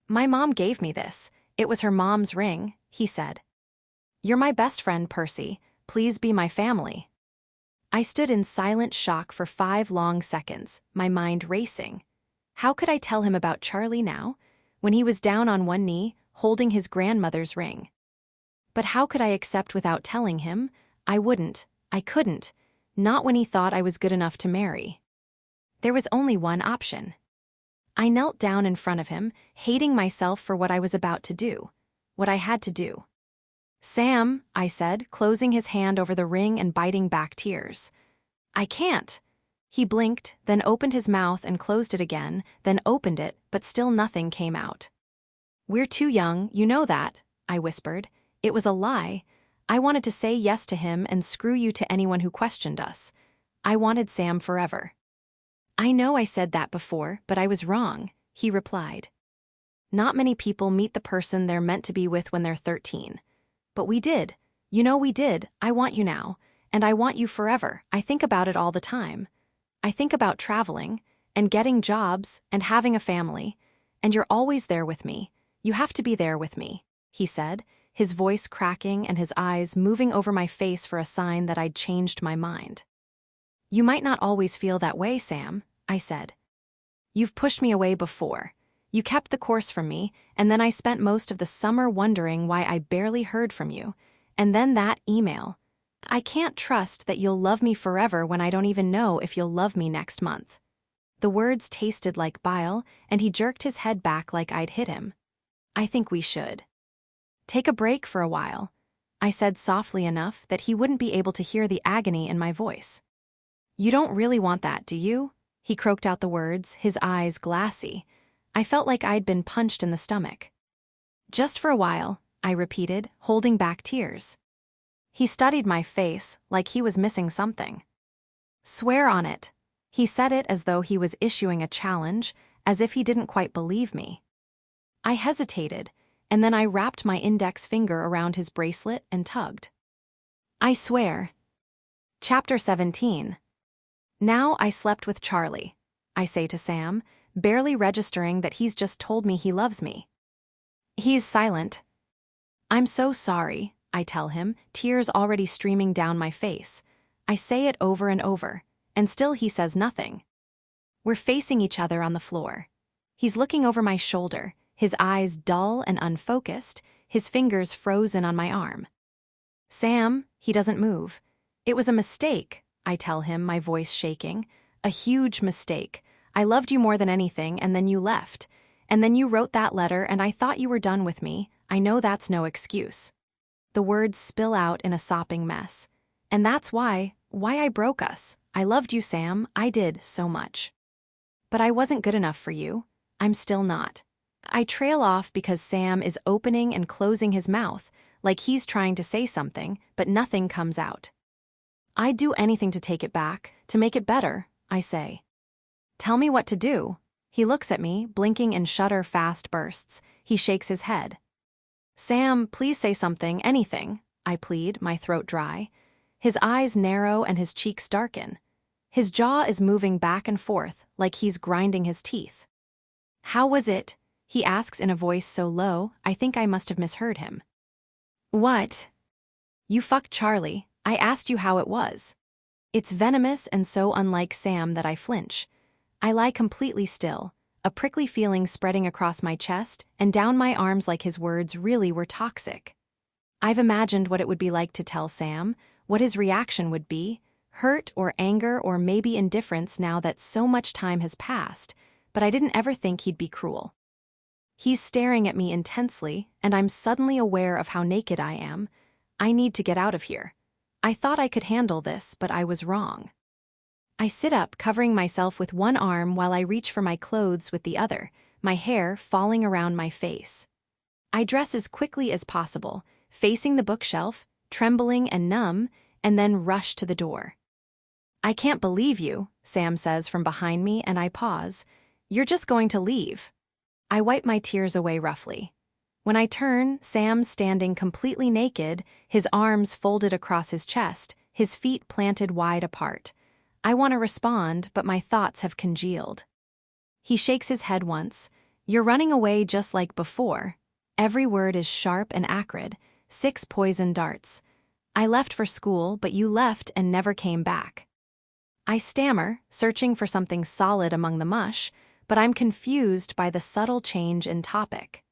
My mom gave me this. It was her mom's ring, he said. You're my best friend, Percy. Please be my family. I stood in silent shock for 5 long seconds, my mind racing. How could I tell him about Charlie now, when he was down on one knee, holding his grandmother's ring? But how could I accept without telling him? I wouldn't. I couldn't. Not when he thought I was good enough to marry. There was only one option. I knelt down in front of him, hating myself for what I was about to do, what I had to do. Sam, I said, closing his hand over the ring and biting back tears. I can't. He blinked, then opened his mouth and closed it again, then opened it, but still nothing came out. We're too young, you know that, I whispered. It was a lie. I wanted to say yes to him and screw you to anyone who questioned us. I wanted Sam forever. I know I said that before, but I was wrong, he replied. Not many people meet the person they're meant to be with when they're 13. But we did. You know we did. I want you now. And I want you forever. I think about it all the time. I think about traveling, and getting jobs, and having a family. And you're always there with me. You have to be there with me, he said, his voice cracking and his eyes moving over my face for a sign that I'd changed my mind. You might not always feel that way, Sam, I said. You've pushed me away before. You kept the course from me, and then I spent most of the summer wondering why I barely heard from you. And then that email. I can't trust that you'll love me forever when I don't even know if you'll love me next month. The words tasted like bile, and he jerked his head back like I'd hit him. I think we should take a break for a while, I said softly enough that he wouldn't be able to hear the agony in my voice. You don't really want that, do you? He croaked out the words, his eyes glassy. I felt like I'd been punched in the stomach. Just for a while, I repeated, holding back tears. He studied my face like he was missing something. Swear on it. He said it as though he was issuing a challenge, as if he didn't quite believe me. I hesitated, and then I wrapped my index finger around his bracelet and tugged. I swear. Chapter 17. Now I slept with Charlie, I say to Sam, barely registering that he's just told me he loves me. He's silent. I'm so sorry, I tell him, tears already streaming down my face. I say it over and over, and still he says nothing. We're facing each other on the floor. He's looking over my shoulder, his eyes dull and unfocused, his fingers frozen on my arm. Sam, he doesn't move. It was a mistake, I tell him, my voice shaking. A huge mistake. I loved you more than anything, and then you left. And then you wrote that letter, and I thought you were done with me. I know that's no excuse. The words spill out in a sopping mess. And that's why I broke us. I loved you, Sam. I did so much. But I wasn't good enough for you. I'm still not. I trail off because Sam is opening and closing his mouth, like he's trying to say something, but nothing comes out. I'd do anything to take it back, to make it better, I say. Tell me what to do. He looks at me, blinking in shudder-fast bursts. He shakes his head. Sam, please say something, anything, I plead, my throat dry. His eyes narrow and his cheeks darken. His jaw is moving back and forth, like he's grinding his teeth. How was it? He asks in a voice so low, I think I must have misheard him. What? You fucked Charlie. I asked you how it was. It's venomous and so unlike Sam that I flinch. I lie completely still, a prickly feeling spreading across my chest and down my arms like his words really were toxic. I've imagined what it would be like to tell Sam, what his reaction would be, hurt or anger or maybe indifference now that so much time has passed, but I didn't ever think he'd be cruel. He's staring at me intensely, and I'm suddenly aware of how naked I am. I need to get out of here. I thought I could handle this, but I was wrong. I sit up, covering myself with one arm while I reach for my clothes with the other, my hair falling around my face. I dress as quickly as possible, facing the bookshelf, trembling and numb, and then rush to the door. "I can't believe you," Sam says from behind me, and I pause. "You're just going to leave." I wipe my tears away roughly. When I turn, Sam's standing completely naked, his arms folded across his chest, his feet planted wide apart. I want to respond, but my thoughts have congealed. He shakes his head once. "You're running away just like before." Every word is sharp and acrid, 6 poison darts. "I left for school, but you left and never came back." I stammer, searching for something solid among the mush, but I'm confused by the subtle change in topic.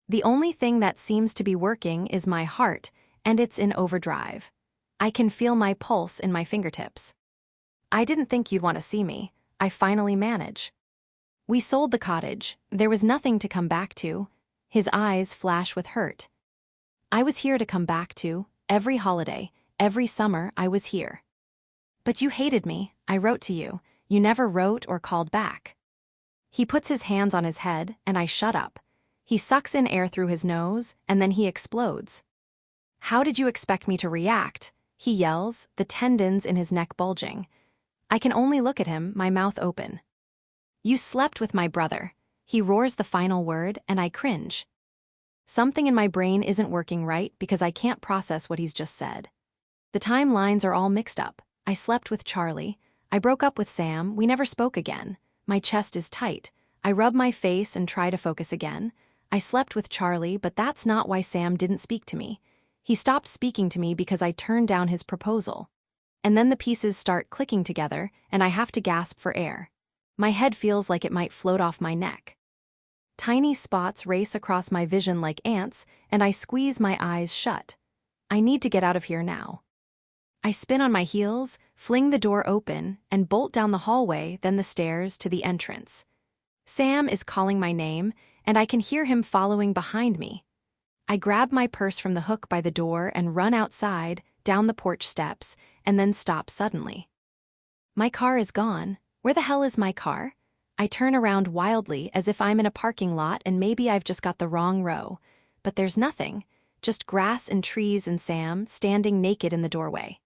The only thing that seems to be working is my heart, and it's in overdrive. I can feel my pulse in my fingertips. "I didn't think you'd want to see me," I finally manage. "We sold the cottage. There was nothing to come back to." His eyes flash with hurt. "I was here to come back to. Every holiday, every summer, I was here." "But you hated me. I wrote to you. You never wrote or called back." He puts his hands on his head, and I shut up. He sucks in air through his nose, and then he explodes. "How did you expect me to react?" he yells, the tendons in his neck bulging. I can only look at him, my mouth open. "You slept with my brother." He roars the final word, and I cringe. Something in my brain isn't working right because I can't process what he's just said. The timelines are all mixed up. I slept with Charlie. I broke up with Sam. We never spoke again. My chest is tight. I rub my face and try to focus again. I slept with Charlie, but that's not why Sam didn't speak to me. He stopped speaking to me because I turned down his proposal. And then the pieces start clicking together, and I have to gasp for air. My head feels like it might float off my neck. Tiny spots race across my vision like ants, and I squeeze my eyes shut. I need to get out of here now. I spin on my heels, fling the door open, and bolt down the hallway, then the stairs to the entrance. Sam is calling my name, and I can hear him following behind me. I grab my purse from the hook by the door and run outside, down the porch steps, and then stop suddenly. My car is gone. Where the hell is my car? I turn around wildly as if I'm in a parking lot and maybe I've just got the wrong row. But there's nothing, just grass and trees and Sam standing naked in the doorway.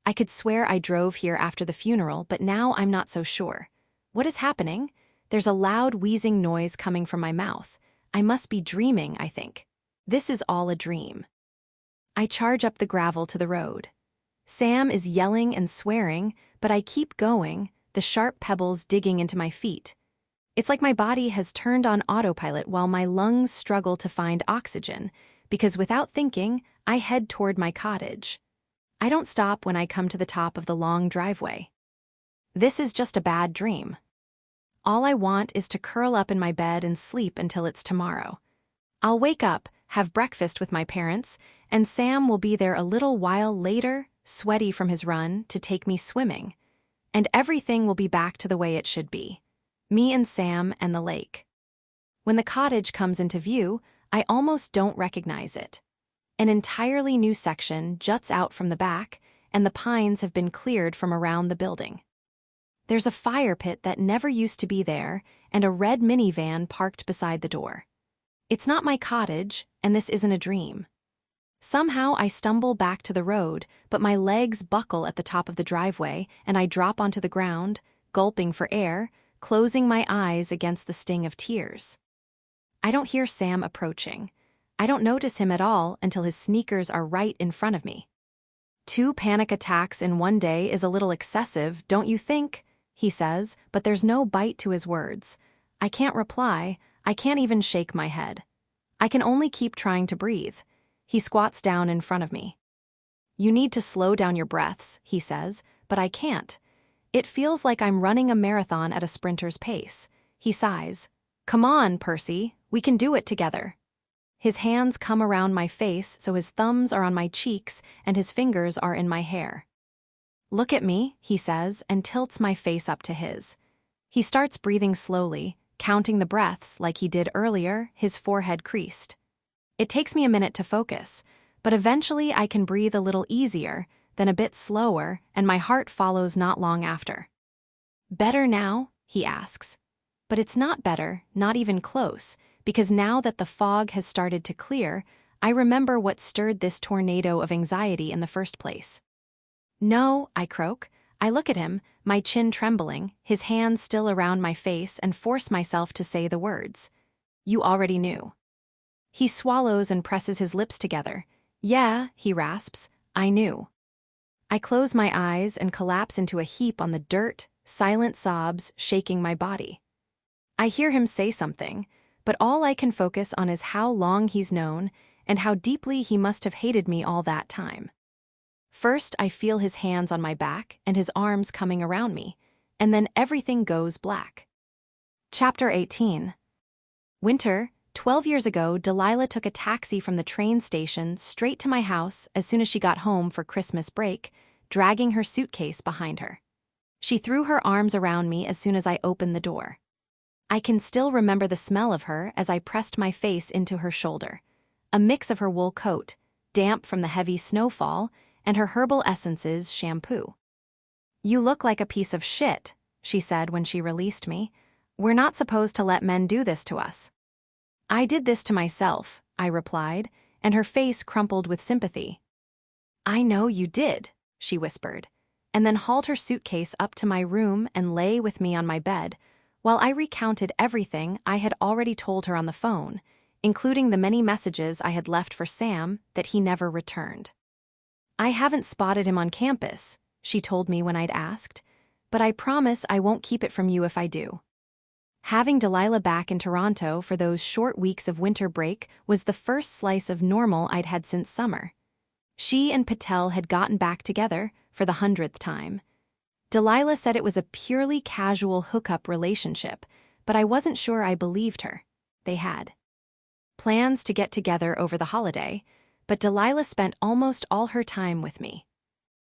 I could swear I drove here after the funeral, but now I'm not so sure. What is happening? There's a loud wheezing noise coming from my mouth. I must be dreaming, I think. This is all a dream. I charge up the gravel to the road. Sam is yelling and swearing, but I keep going, the sharp pebbles digging into my feet. It's like my body has turned on autopilot while my lungs struggle to find oxygen, because without thinking, I head toward my cottage. I don't stop when I come to the top of the long driveway. This is just a bad dream. All I want is to curl up in my bed and sleep until it's tomorrow. I'll wake up, have breakfast with my parents, and Sam will be there a little while later, sweaty from his run, to take me swimming. And everything will be back to the way it should be. Me and Sam and the lake. When the cottage comes into view, I almost don't recognize it. An entirely new section juts out from the back, and the pines have been cleared from around the building. There's a fire pit that never used to be there, and a red minivan parked beside the door. It's not my cottage, and this isn't a dream. Somehow I stumble back to the road, but my legs buckle at the top of the driveway, and I drop onto the ground, gulping for air, closing my eyes against the sting of tears. I don't hear Sam approaching. I don't notice him at all until his sneakers are right in front of me. 2 panic attacks in one day is a little excessive, don't you think? He says, but there's no bite to his words. I can't reply. I can't even shake my head. I can only keep trying to breathe. He squats down in front of me. "You need to slow down your breaths," he says, but I can't. It feels like I'm running a marathon at a sprinter's pace. He sighs. Come on, Percy, we can do it together. His hands come around my face so his thumbs are on my cheeks and his fingers are in my hair. Look at me, he says, and tilts my face up to his. He starts breathing slowly, counting the breaths like he did earlier, his forehead creased. It takes me a minute to focus, but eventually I can breathe a little easier, then a bit slower, and my heart follows not long after. Better now? He asks. But it's not better, not even close, because now that the fog has started to clear, I remember what stirred this tornado of anxiety in the first place. No, I croak. I look at him, my chin trembling, his hands still around my face, and force myself to say the words. You already knew. He swallows and presses his lips together. Yeah, he rasps, I knew. I close my eyes and collapse into a heap on the dirt, silent sobs shaking my body. I hear him say something, but all I can focus on is how long he's known and how deeply he must have hated me all that time. First, I feel his hands on my back and his arms coming around me, and then everything goes black. Chapter 18. Winter, 12 years ago, Delilah took a taxi from the train station straight to my house as soon as she got home for Christmas break, dragging her suitcase behind her. She threw her arms around me as soon as I opened the door. I can still remember the smell of her as I pressed my face into her shoulder, a mix of her wool coat, damp from the heavy snowfall, and her herbal essences shampoo. You look like a piece of shit, she said when she released me. We're not supposed to let men do this to us. I did this to myself, I replied, and her face crumpled with sympathy. I know you did, she whispered, and then hauled her suitcase up to my room and lay with me on my bed, while I recounted everything I had already told her on the phone, including the many messages I had left for Sam that he never returned. I haven't spotted him on campus, she told me when I'd asked, but I promise I won't keep it from you if I do. Having Delilah back in Toronto for those short weeks of winter break was the first slice of normal I'd had since summer. She and Patel had gotten back together for the 100th time. Delilah said it was a purely casual hookup relationship, but I wasn't sure I believed her. They had plans to get together over the holiday, but Delilah spent almost all her time with me.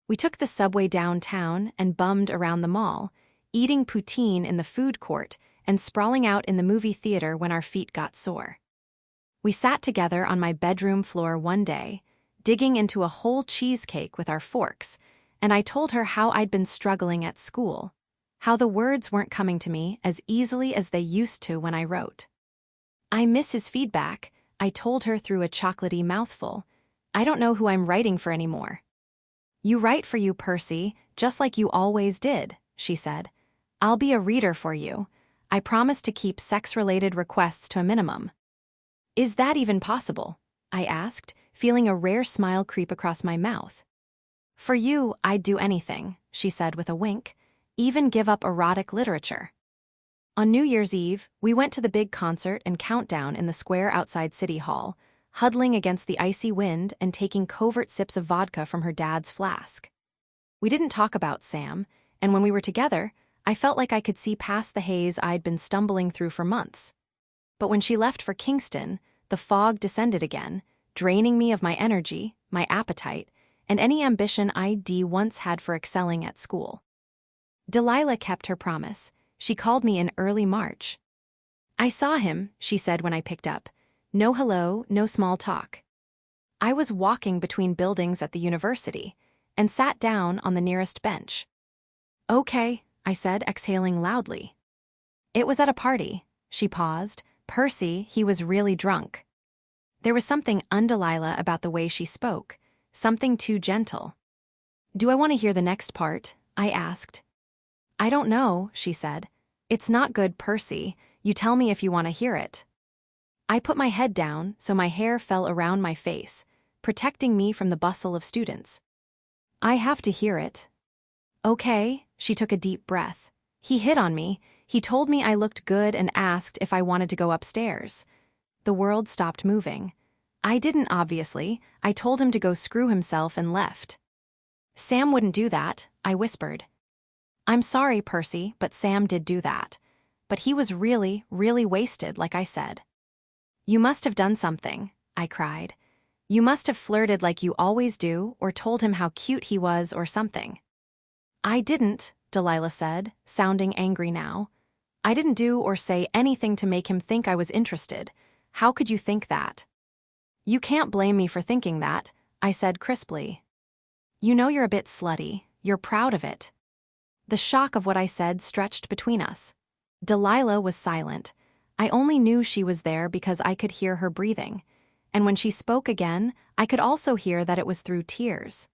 We took the subway downtown and bummed around the mall, eating poutine in the food court and sprawling out in the movie theater when our feet got sore. We sat together on my bedroom floor one day, digging into a whole cheesecake with our forks, and I told her how I'd been struggling at school, how the words weren't coming to me as easily as they used to when I wrote. I miss his feedback, I told her through a chocolatey mouthful. I don't know who I'm writing for anymore. You write for you, Percy, just like you always did, she said. I'll be a reader for you. I promise to keep sex-related requests to a minimum. Is that even possible? I asked, feeling a rare smile creep across my mouth. For you, I'd do anything, she said with a wink, even give up erotic literature. On New Year's Eve, we went to the big concert and countdown in the square outside City Hall, huddling against the icy wind and taking covert sips of vodka from her dad's flask. We didn't talk about Sam, and when we were together, I felt like I could see past the haze I'd been stumbling through for months. But when she left for Kingston, the fog descended again, draining me of my energy, my appetite, and any ambition I'd once had for excelling at school. Delilah kept her promise. She called me in early March. I saw him, she said when I picked up. No hello, no small talk. I was walking between buildings at the university and sat down on the nearest bench. Okay, I said, exhaling loudly. It was at a party. She paused. Percy, he was really drunk. There was something un-Delilah about the way she spoke, something too gentle. Do I want to hear the next part? I asked. I don't know, she said. It's not good, Percy. You tell me if you want to hear it. I put my head down so my hair fell around my face, protecting me from the bustle of students. I have to hear it. Okay, she took a deep breath. He hit on me. He told me I looked good and asked if I wanted to go upstairs. The world stopped moving. I didn't, obviously. I told him to go screw himself and left. Sam wouldn't do that, I whispered. I'm sorry, Percy, but Sam did do that. But he was really, really wasted, like I said. You must have done something, I cried. You must have flirted like you always do, or told him how cute he was or something. I didn't, Delilah said, sounding angry now. I didn't do or say anything to make him think I was interested. How could you think that? You can't blame me for thinking that, I said crisply. You know you're a bit slutty. You're proud of it. The shock of what I said stretched between us. Delilah was silent. I only knew she was there because I could hear her breathing. And when she spoke again, I could also hear that it was through tears.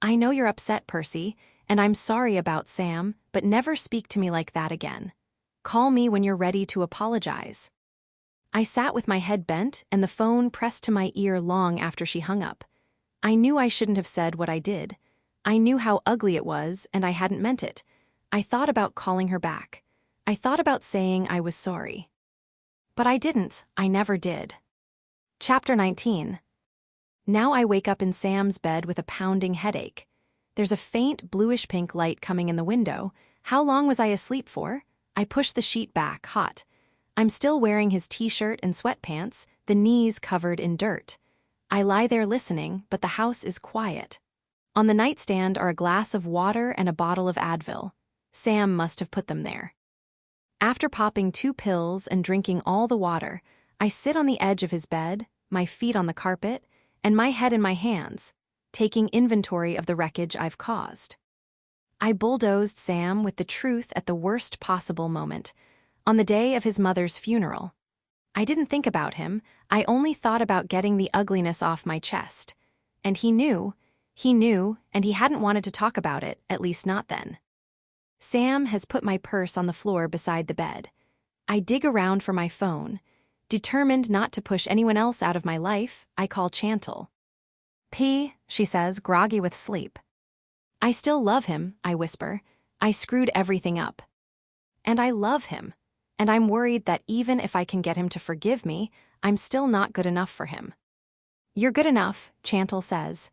I know you're upset, Percy, and I'm sorry about Sam, but never speak to me like that again. Call me when you're ready to apologize. I sat with my head bent and the phone pressed to my ear long after she hung up. I knew I shouldn't have said what I did. I knew how ugly it was, and I hadn't meant it. I thought about calling her back. I thought about saying I was sorry. But I didn't. I never did. Chapter 19. Now I wake up in Sam's bed with a pounding headache. There's a faint bluish-pink light coming in the window. How long was I asleep for? I push the sheet back, hot. I'm still wearing his t-shirt and sweatpants, the knees covered in dirt. I lie there listening, but the house is quiet. On the nightstand are a glass of water and a bottle of Advil. Sam must have put them there. After popping 2 pills and drinking all the water, I sit on the edge of his bed, my feet on the carpet, and my head in my hands, taking inventory of the wreckage I've caused. I bulldozed Sam with the truth at the worst possible moment, on the day of his mother's funeral. I didn't think about him, I only thought about getting the ugliness off my chest. And he knew, and he hadn't wanted to talk about it, at least not then. Sam has put my purse on the floor beside the bed. I dig around for my phone. Determined not to push anyone else out of my life, I call Chantal. P, she says, groggy with sleep. I still love him, I whisper. I screwed everything up. And I love him. And I'm worried that even if I can get him to forgive me, I'm still not good enough for him. You're good enough, Chantal says.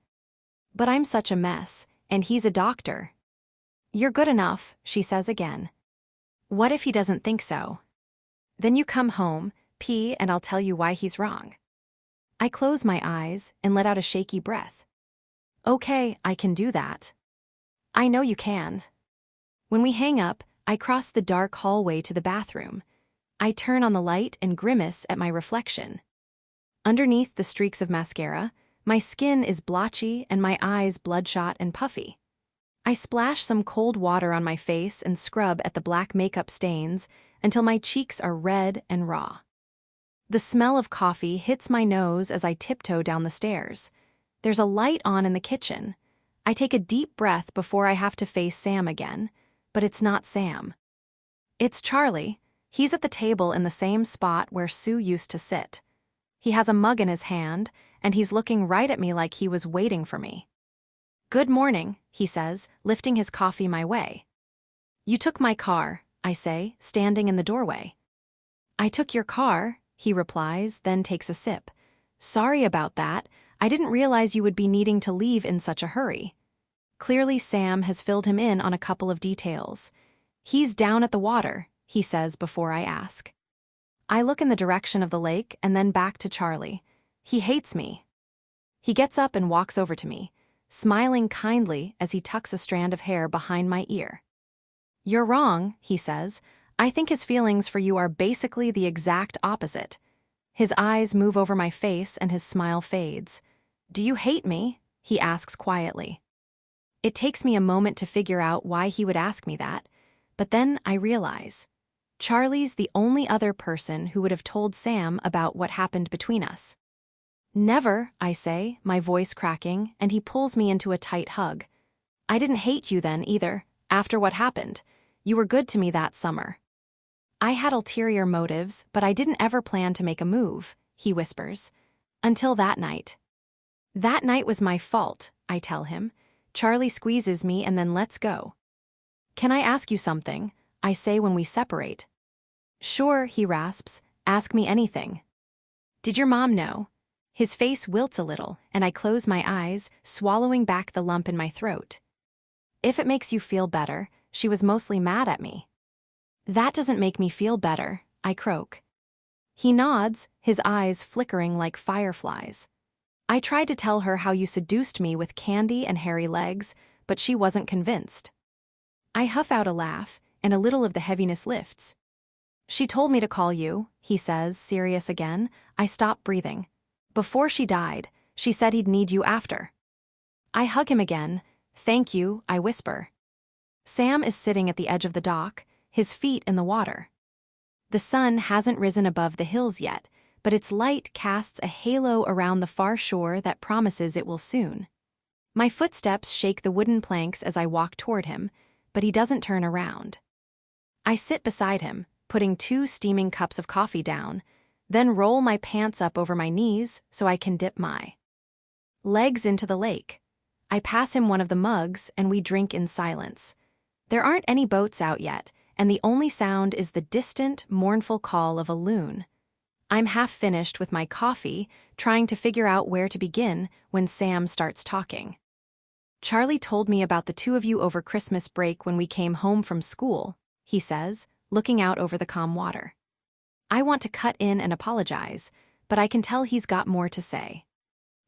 But I'm such a mess, and he's a doctor. You're good enough, she says again. What if he doesn't think so? Then you come home, P, and I'll tell you why he's wrong. I close my eyes and let out a shaky breath. Okay, I can do that. I know you can. When we hang up, I cross the dark hallway to the bathroom. I turn on the light and grimace at my reflection. Underneath the streaks of mascara, my skin is blotchy and my eyes bloodshot and puffy. I splash some cold water on my face and scrub at the black makeup stains until my cheeks are red and raw. The smell of coffee hits my nose as I tiptoe down the stairs. There's a light on in the kitchen. I take a deep breath before I have to face Sam again, but it's not Sam. It's Charlie. He's at the table in the same spot where Sue used to sit. He has a mug in his hand, and he's looking right at me like he was waiting for me. Good morning, he says, lifting his coffee my way. You took my car, I say, standing in the doorway. I took your car, he replies, then takes a sip. Sorry about that. I didn't realize you would be needing to leave in such a hurry. Clearly Sam has filled him in on a couple of details. He's down at the water, he says before I ask. I look in the direction of the lake and then back to Charlie. He hates me. He gets up and walks over to me, smiling kindly as he tucks a strand of hair behind my ear. You're wrong, he says. I think his feelings for you are basically the exact opposite. His eyes move over my face and his smile fades. Do you hate me? He asks quietly. It takes me a moment to figure out why he would ask me that, but then I realize. Charlie's the only other person who would have told Sam about what happened between us. Never, I say, my voice cracking, and he pulls me into a tight hug. I didn't hate you then either, after what happened. You were good to me that summer. I had ulterior motives, but I didn't ever plan to make a move, he whispers. Until that night. That night was my fault, I tell him. Charlie squeezes me and then lets go. Can I ask you something? I say when we separate. Sure, he rasps. Ask me anything. Did your mom know? His face wilts a little, and I close my eyes, swallowing back the lump in my throat. If it makes you feel better, she was mostly mad at me. That doesn't make me feel better, I croak. He nods, his eyes flickering like fireflies. I tried to tell her how you seduced me with candy and hairy legs, but she wasn't convinced. I huff out a laugh, and a little of the heaviness lifts. She told me to call you, he says, serious again. I stop breathing. Before she died, she said he'd need you after. I hug him again. Thank you, I whisper. Sam is sitting at the edge of the dock, his feet in the water. The sun hasn't risen above the hills yet, but its light casts a halo around the far shore that promises it will soon. My footsteps shake the wooden planks as I walk toward him, but he doesn't turn around. I sit beside him, putting 2 steaming cups of coffee down, then roll my pants up over my knees so I can dip my legs into the lake. I pass him one of the mugs and we drink in silence. There aren't any boats out yet, and the only sound is the distant, mournful call of a loon. I'm half finished with my coffee, trying to figure out where to begin when Sam starts talking. Charlie told me about the 2 of you over Christmas break when we came home from school, he says, looking out over the calm water. I want to cut in and apologize, but I can tell he's got more to say.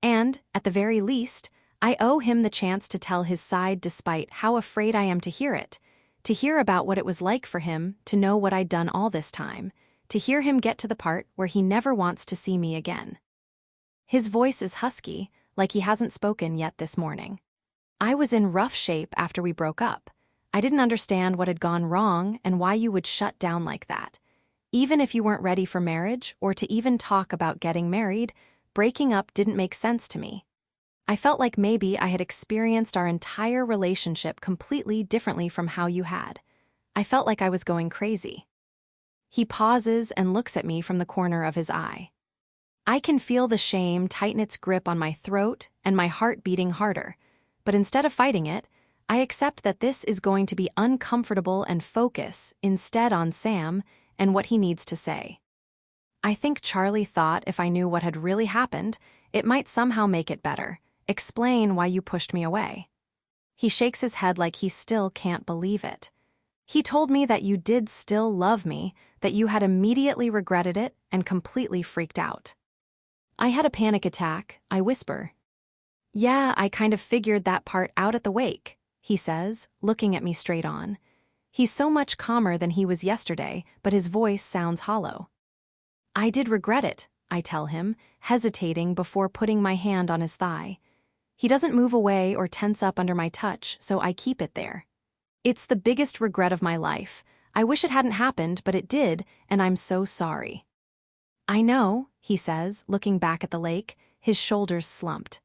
And, at the very least, I owe him the chance to tell his side despite how afraid I am to hear it, to hear about what it was like for him to know what I'd done all this time, to hear him get to the part where he never wants to see me again. His voice is husky, like he hasn't spoken yet this morning. I was in rough shape after we broke up. I didn't understand what had gone wrong and why you would shut down like that. Even if you weren't ready for marriage or to even talk about getting married, breaking up didn't make sense to me. I felt like maybe I had experienced our entire relationship completely differently from how you had. I felt like I was going crazy. He pauses and looks at me from the corner of his eye. I can feel the shame tighten its grip on my throat and my heart beating harder, but instead of fighting it, I accept that this is going to be uncomfortable and focus instead on Sam and what he needs to say. I think Charlie thought if I knew what had really happened, it might somehow make it better, explain why you pushed me away. He shakes his head like he still can't believe it. He told me that you did still love me, that you had immediately regretted it and completely freaked out. I had a panic attack, I whisper. Yeah, I kind of figured that part out at the wake, he says, looking at me straight on. He's so much calmer than he was yesterday, but his voice sounds hollow. I did regret it, I tell him, hesitating before putting my hand on his thigh. He doesn't move away or tense up under my touch, so I keep it there. It's the biggest regret of my life. I wish it hadn't happened, but it did, and I'm so sorry. I know, he says, looking back at the lake, his shoulders slumped.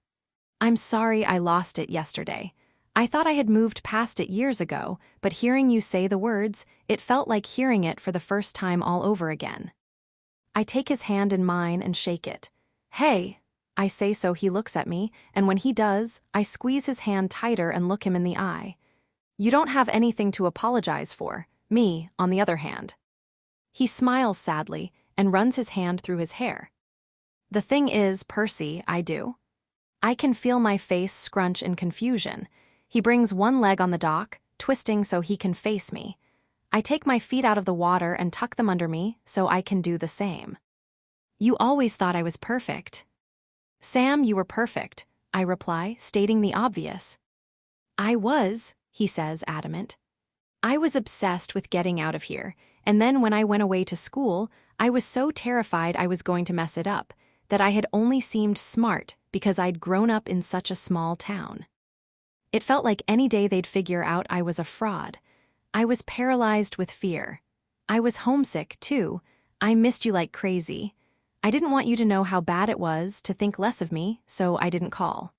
I'm sorry I lost it yesterday. I thought I had moved past it years ago, but hearing you say the words, it felt like hearing it for the first time all over again. I take his hand in mine and shake it. Hey, I say so he looks at me, and when he does, I squeeze his hand tighter and look him in the eye. You don't have anything to apologize for, me, on the other hand. He smiles sadly and runs his hand through his hair. The thing is, Percy, I do. I can feel my face scrunch in confusion. He brings one leg on the dock, twisting so he can face me. I take my feet out of the water and tuck them under me so I can do the same. You always thought I was perfect. Sam, you were perfect, I reply, stating the obvious. I was, he says, adamant. I was obsessed with getting out of here, and then when I went away to school, I was so terrified I was going to mess it up, that I had only seemed smart because I'd grown up in such a small town. It felt like any day they'd figure out I was a fraud. I was paralyzed with fear. I was homesick, too. I missed you like crazy. I didn't want you to know how bad it was to think less of me, so I didn't call.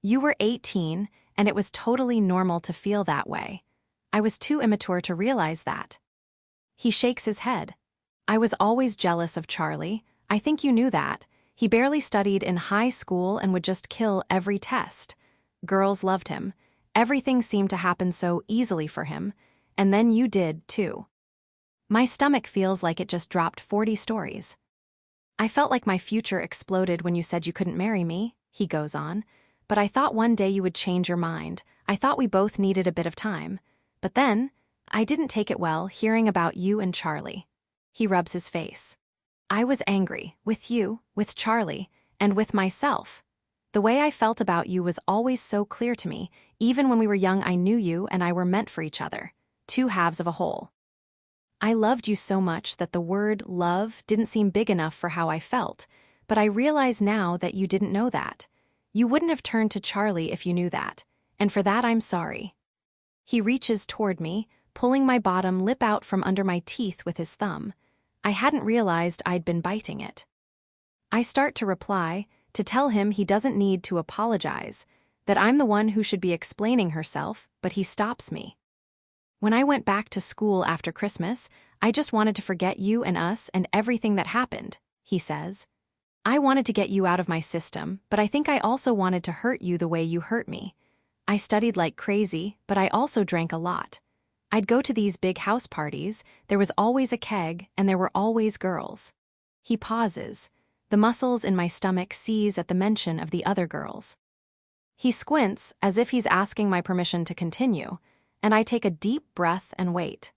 You were 18, and it was totally normal to feel that way. I was too immature to realize that. He shakes his head. I was always jealous of Charlie. I think you knew that. He barely studied in high school and would just kill every test. Girls loved him. Everything seemed to happen so easily for him. And then you did, too. My stomach feels like it just dropped 40 stories. I felt like my future exploded when you said you couldn't marry me, he goes on. But I thought one day you would change your mind. I thought we both needed a bit of time. But then, I didn't take it well hearing about you and Charlie. He rubs his face. I was angry, with you, with Charlie, and with myself. The way I felt about you was always so clear to me. Even when we were young, I knew you and I were meant for each other. Two halves of a whole. I loved you so much that the word love didn't seem big enough for how I felt, but I realize now that you didn't know that. You wouldn't have turned to Charlie if you knew that, and for that I'm sorry. He reaches toward me, pulling my bottom lip out from under my teeth with his thumb. I hadn't realized I'd been biting it. I start to reply, to tell him he doesn't need to apologize, that I'm the one who should be explaining herself, but he stops me. When I went back to school after Christmas, I just wanted to forget you and us and everything that happened, he says. I wanted to get you out of my system, but I think I also wanted to hurt you the way you hurt me. I studied like crazy, but I also drank a lot. I'd go to these big house parties, there was always a keg, and there were always girls. He pauses. The muscles in my stomach seize at the mention of the other girls. He squints as if he's asking my permission to continue, and I take a deep breath and wait.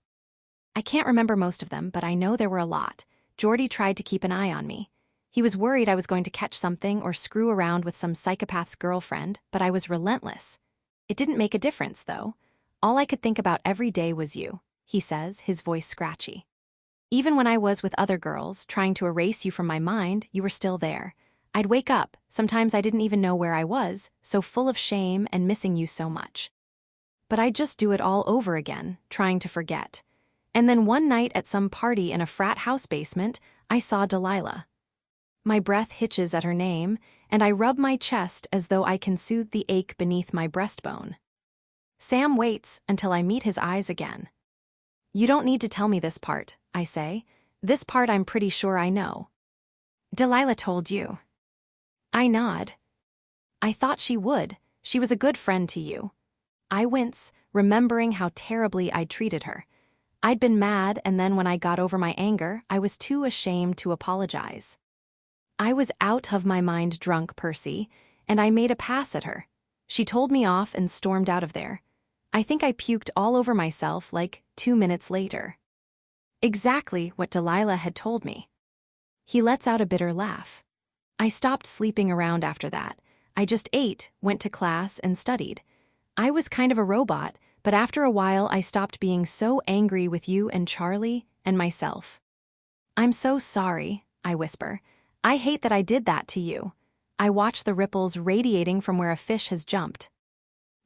I can't remember most of them, but I know there were a lot. Jordy tried to keep an eye on me. He was worried I was going to catch something or screw around with some psychopath's girlfriend, but I was relentless. It didn't make a difference, though. All I could think about every day was you, he says, his voice scratchy. Even when I was with other girls, trying to erase you from my mind, you were still there. I'd wake up, sometimes I didn't even know where I was, so full of shame and missing you so much. But I'd just do it all over again, trying to forget. And then one night at some party in a frat house basement, I saw Delilah. My breath hitches at her name, and I rub my chest as though I can soothe the ache beneath my breastbone. Sam waits until I meet his eyes again. You don't need to tell me this part, I say. This part I'm pretty sure I know. Delilah told you. I nod. I thought she would. She was a good friend to you. I wince, remembering how terribly I'd treated her. I'd been mad, and then when I got over my anger, I was too ashamed to apologize. I was out of my mind drunk, Percy, and I made a pass at her. She told me off and stormed out of there. I think I puked all over myself like 2 minutes later. Exactly what Delilah had told me. He lets out a bitter laugh. I stopped sleeping around after that. I just ate, went to class, and studied. I was kind of a robot, but after a while I stopped being so angry with you and Charlie and myself. I'm so sorry, I whisper. I hate that I did that to you. I watch the ripples radiating from where a fish has jumped.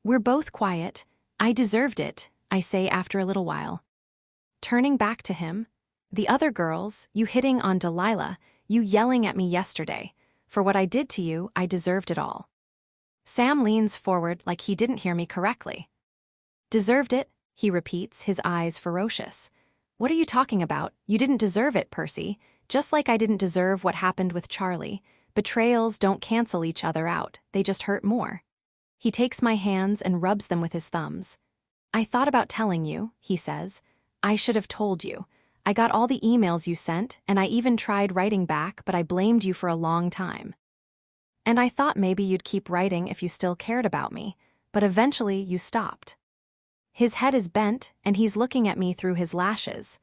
We're both quiet. I deserved it, I say after a little while. Turning back to him, the other girls, you hitting on Delilah, you yelling at me yesterday. For what I did to you, I deserved it all. Sam leans forward like he didn't hear me correctly. Deserved it, he repeats, his eyes ferocious. What are you talking about? You didn't deserve it, Percy. Just like I didn't deserve what happened with Charlie. Betrayals don't cancel each other out, they just hurt more. He takes my hands and rubs them with his thumbs. I thought about telling you, he says. I should have told you. I got all the emails you sent, and I even tried writing back, but I blamed you for a long time. And I thought maybe you'd keep writing if you still cared about me, but eventually you stopped. His head is bent, and he's looking at me through his lashes.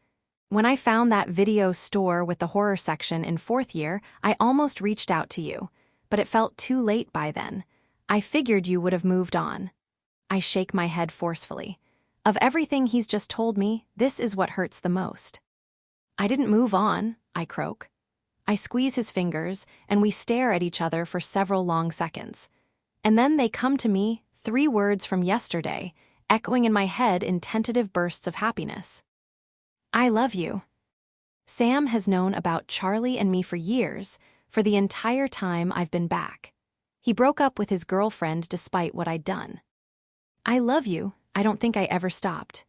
When I found that video store with the horror section in 4th year, I almost reached out to you, but it felt too late by then. I figured you would have moved on. I shake my head forcefully. Of everything he's just told me, this is what hurts the most. I didn't move on, I croak. I squeeze his fingers, and we stare at each other for several long seconds. And then they come to me, 3 words from yesterday, echoing in my head in tentative bursts of happiness. I love you. Sam has known about Charlie and me for years, for the entire time I've been back. He broke up with his girlfriend despite what I'd done. I love you, I don't think I ever stopped.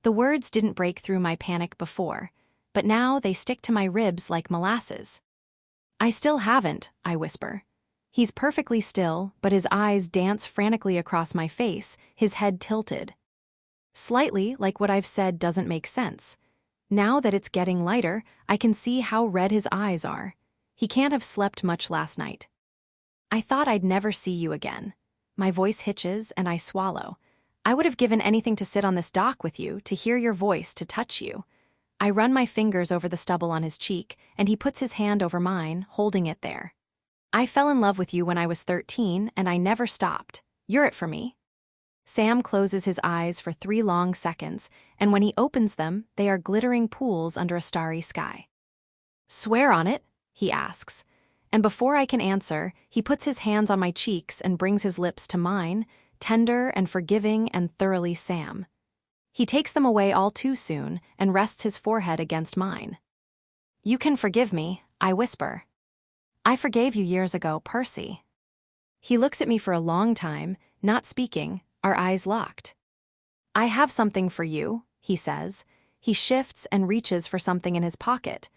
The words didn't break through my panic before, but now they stick to my ribs like molasses. I still haven't, I whisper. He's perfectly still, but his eyes dance frantically across my face, his head tilted. Slightly like what I've said doesn't make sense. Now that it's getting lighter, I can see how red his eyes are. He can't have slept much last night. I thought I'd never see you again. My voice hitches and I swallow. I would have given anything to sit on this dock with you, to hear your voice, to touch you. I run my fingers over the stubble on his cheek, and he puts his hand over mine, holding it there. I fell in love with you when I was 13, and I never stopped. You're it for me. Sam closes his eyes for 3 long seconds, and when he opens them, they are glittering pools under a starry sky. Swear on it? He asks. And before I can answer, he puts his hands on my cheeks and brings his lips to mine, tender and forgiving and thoroughly Sam. He takes them away all too soon and rests his forehead against mine. You can forgive me, I whisper. I forgave you years ago, Percy. He looks at me for a long time, not speaking, our eyes locked. I have something for you, he says. He shifts and reaches for something in his pocket.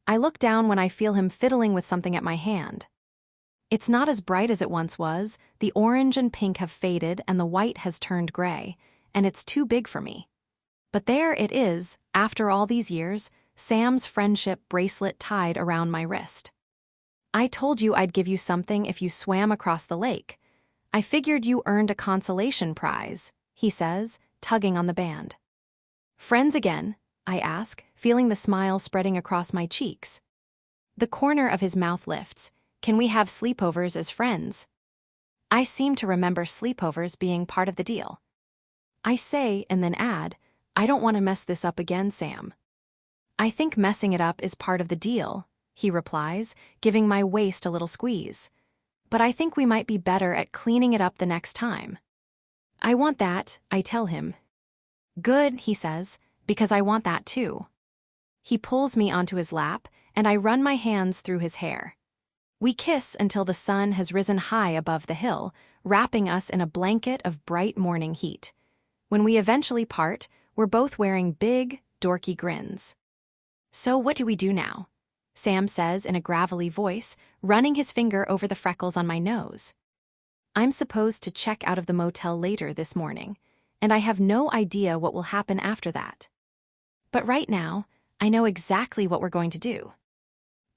I look down when I feel him fiddling with something at my hand. It's not as bright as it once was. The orange and pink have faded and the white has turned gray, and it's too big for me. But there it is, after all these years, Sam's friendship bracelet tied around my wrist. I told you I'd give you something if you swam across the lake. I figured you earned a consolation prize, he says, tugging on the band. Friends again? I ask, feeling the smile spreading across my cheeks. The corner of his mouth lifts. Can we have sleepovers as friends? I seem to remember sleepovers being part of the deal. I say and then add, I don't want to mess this up again, Sam. I think messing it up is part of the deal, he replies, giving my waist a little squeeze. But I think we might be better at cleaning it up the next time. I want that, I tell him. Good, he says, because I want that too. He pulls me onto his lap, and I run my hands through his hair. We kiss until the sun has risen high above the hill, wrapping us in a blanket of bright morning heat. When we eventually part, we're both wearing big, dorky grins. So what do we do now? Sam says in a gravelly voice, running his finger over the freckles on my nose. I'm supposed to check out of the motel later this morning, and I have no idea what will happen after that. But right now, I know exactly what we're going to do.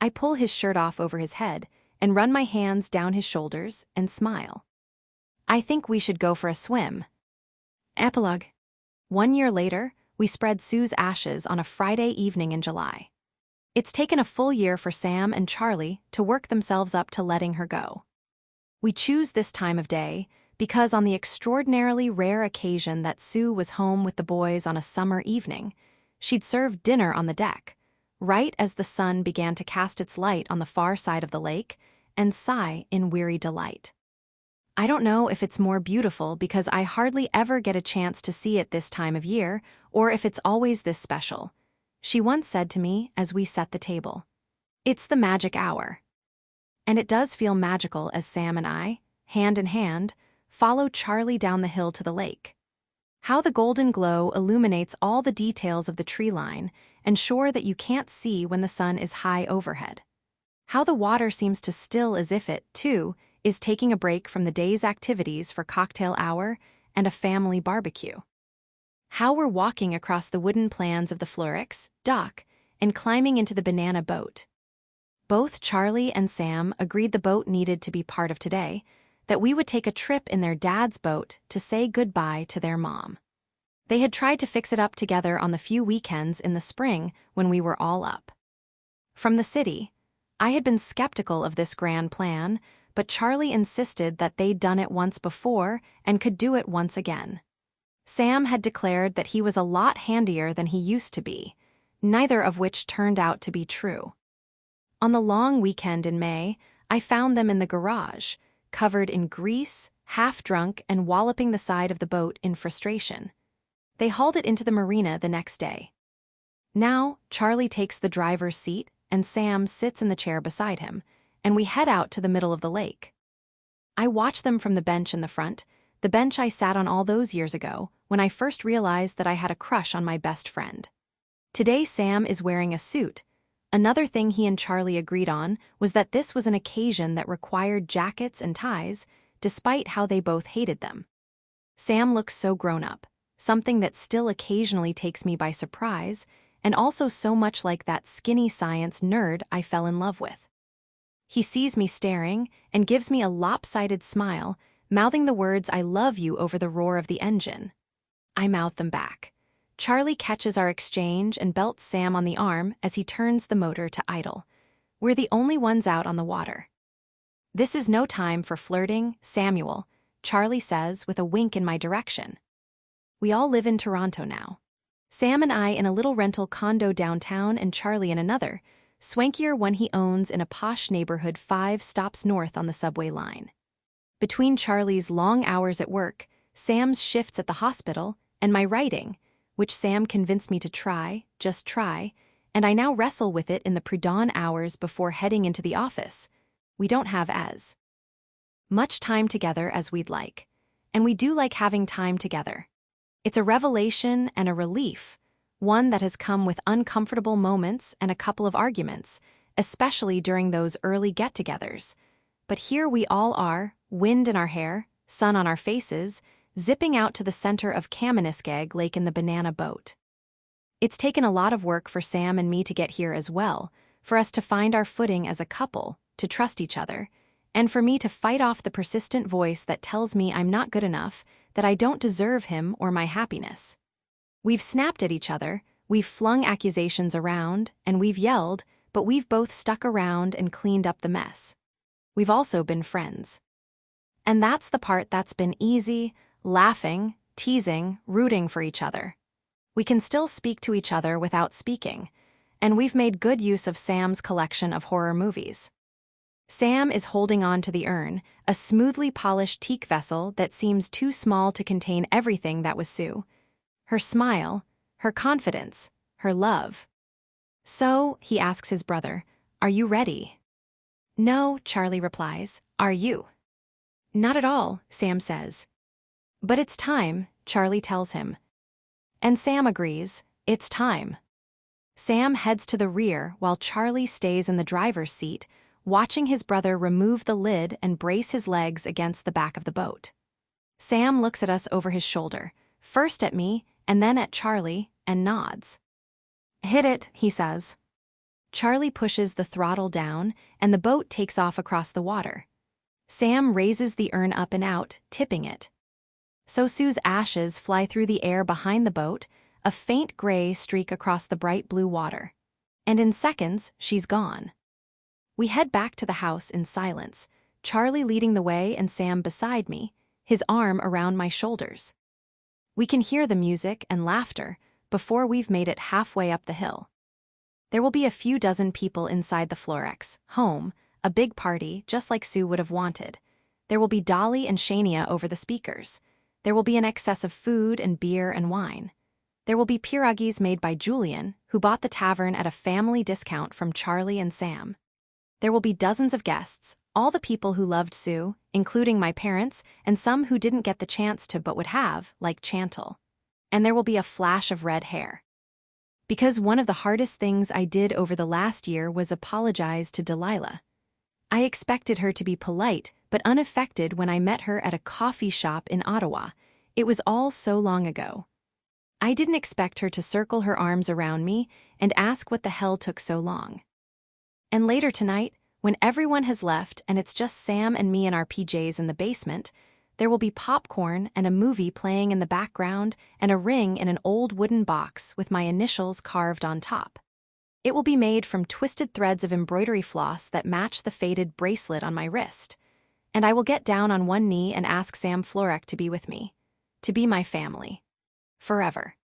I pull his shirt off over his head and run my hands down his shoulders and smile. I think we should go for a swim. Epilogue. 1 year later, we spread Sue's ashes on a Friday evening in July. It's taken a full year for Sam and Charlie to work themselves up to letting her go. We choose this time of day because on the extraordinarily rare occasion that Sue was home with the boys on a summer evening, she'd served dinner on the deck, right as the sun began to cast its light on the far side of the lake, and sigh in weary delight. I don't know if it's more beautiful because I hardly ever get a chance to see it this time of year, or if it's always this special. She once said to me as we set the table, "It's the magic hour." And it does feel magical as Sam and I, hand in hand, follow Charlie down the hill to the lake. How the golden glow illuminates all the details of the tree line, ensure that you can't see when the sun is high overhead. How the water seems to still as if it, too, is taking a break from the day's activities for cocktail hour and a family barbecue. How we're walking across the wooden plans of the Fleurix dock and climbing into the banana boat. Both Charlie and Sam agreed the boat needed to be part of today, that we would take a trip in their dad's boat to say goodbye to their mom. They had tried to fix it up together on the few weekends in the spring when we were all up. From the city, I had been skeptical of this grand plan, but Charlie insisted that they'd done it once before and could do it once again. Sam had declared that he was a lot handier than he used to be, neither of which turned out to be true. On the long weekend in May, I found them in the garage, covered in grease, half-drunk and walloping the side of the boat in frustration. They hauled it into the marina the next day. Now, Charlie takes the driver's seat and Sam sits in the chair beside him, and we head out to the middle of the lake. I watch them from the bench in the front, the bench I sat on all those years ago when I first realized that I had a crush on my best friend. Today Sam is wearing a suit. Another thing he and Charlie agreed on was that this was an occasion that required jackets and ties, despite how they both hated them. Sam looks so grown up, something that still occasionally takes me by surprise, and also so much like that skinny science nerd I fell in love with. He sees me staring and gives me a lopsided smile, mouthing the words "I love you" over the roar of the engine. I mouth them back. Charlie catches our exchange and belts Sam on the arm as he turns the motor to idle. We're the only ones out on the water. "This is no time for flirting, Samuel," Charlie says with a wink in my direction. We all live in Toronto now. Sam and I in a little rental condo downtown and Charlie in another, swankier one he owns in a posh neighborhood 5 stops north on the subway line. Between Charlie's long hours at work, Sam's shifts at the hospital, and my writing, which Sam convinced me to try, just try, and I now wrestle with it in the pre-dawn hours before heading into the office, we don't have as much time together as we'd like. And we do like having time together. It's a revelation and a relief, one that has come with uncomfortable moments and a couple of arguments, especially during those early get-togethers. But here we all are, wind in our hair, sun on our faces, zipping out to the center of Kaministkeg Lake in the banana boat. It's taken a lot of work for Sam and me to get here as well, for us to find our footing as a couple, to trust each other, and for me to fight off the persistent voice that tells me I'm not good enough, that I don't deserve him or my happiness. We've snapped at each other, we've flung accusations around, and we've yelled, but we've both stuck around and cleaned up the mess. We've also been friends. And that's the part that's been easy, laughing, teasing, rooting for each other. We can still speak to each other without speaking, and we've made good use of Sam's collection of horror movies. Sam is holding on to the urn, a smoothly polished teak vessel that seems too small to contain everything that was Sue. Her smile, her confidence, her love. "So," he asks his brother, "are you ready?" "No," Charlie replies. "Are you?" "Not at all," Sam says. "But it's time," Charlie tells him. And Sam agrees, it's time. Sam heads to the rear while Charlie stays in the driver's seat, watching his brother remove the lid and brace his legs against the back of the boat. Sam looks at us over his shoulder, first at me and then at Charlie, and nods. "Hit it," he says. Charlie pushes the throttle down, and the boat takes off across the water. Sam raises the urn up and out, tipping it. So Sue's ashes fly through the air behind the boat, a faint gray streak across the bright blue water. And in seconds, she's gone. We head back to the house in silence, Charlie leading the way and Sam beside me, his arm around my shoulders. We can hear the music and laughter before we've made it halfway up the hill. There will be a few dozen people inside the Florex, home, a big party just like Sue would have wanted. There will be Dolly and Shania over the speakers. There will be an excess of food and beer and wine. There will be pierogies made by Julian, who bought the tavern at a family discount from Charlie and Sam. There will be dozens of guests, all the people who loved Sue, including my parents, and some who didn't get the chance to but would have, like Chantal. And there will be a flash of red hair. Because one of the hardest things I did over the last year was apologize to Delilah. I expected her to be polite but unaffected when I met her at a coffee shop in Ottawa. It was all so long ago. I didn't expect her to circle her arms around me and ask what the hell took so long. And later tonight, when everyone has left and it's just Sam and me in our PJs in the basement, there will be popcorn and a movie playing in the background and a ring in an old wooden box with my initials carved on top. It will be made from twisted threads of embroidery floss that match the faded bracelet on my wrist. And I will get down on one knee and ask Sam Florek to be with me, to be my family. Forever.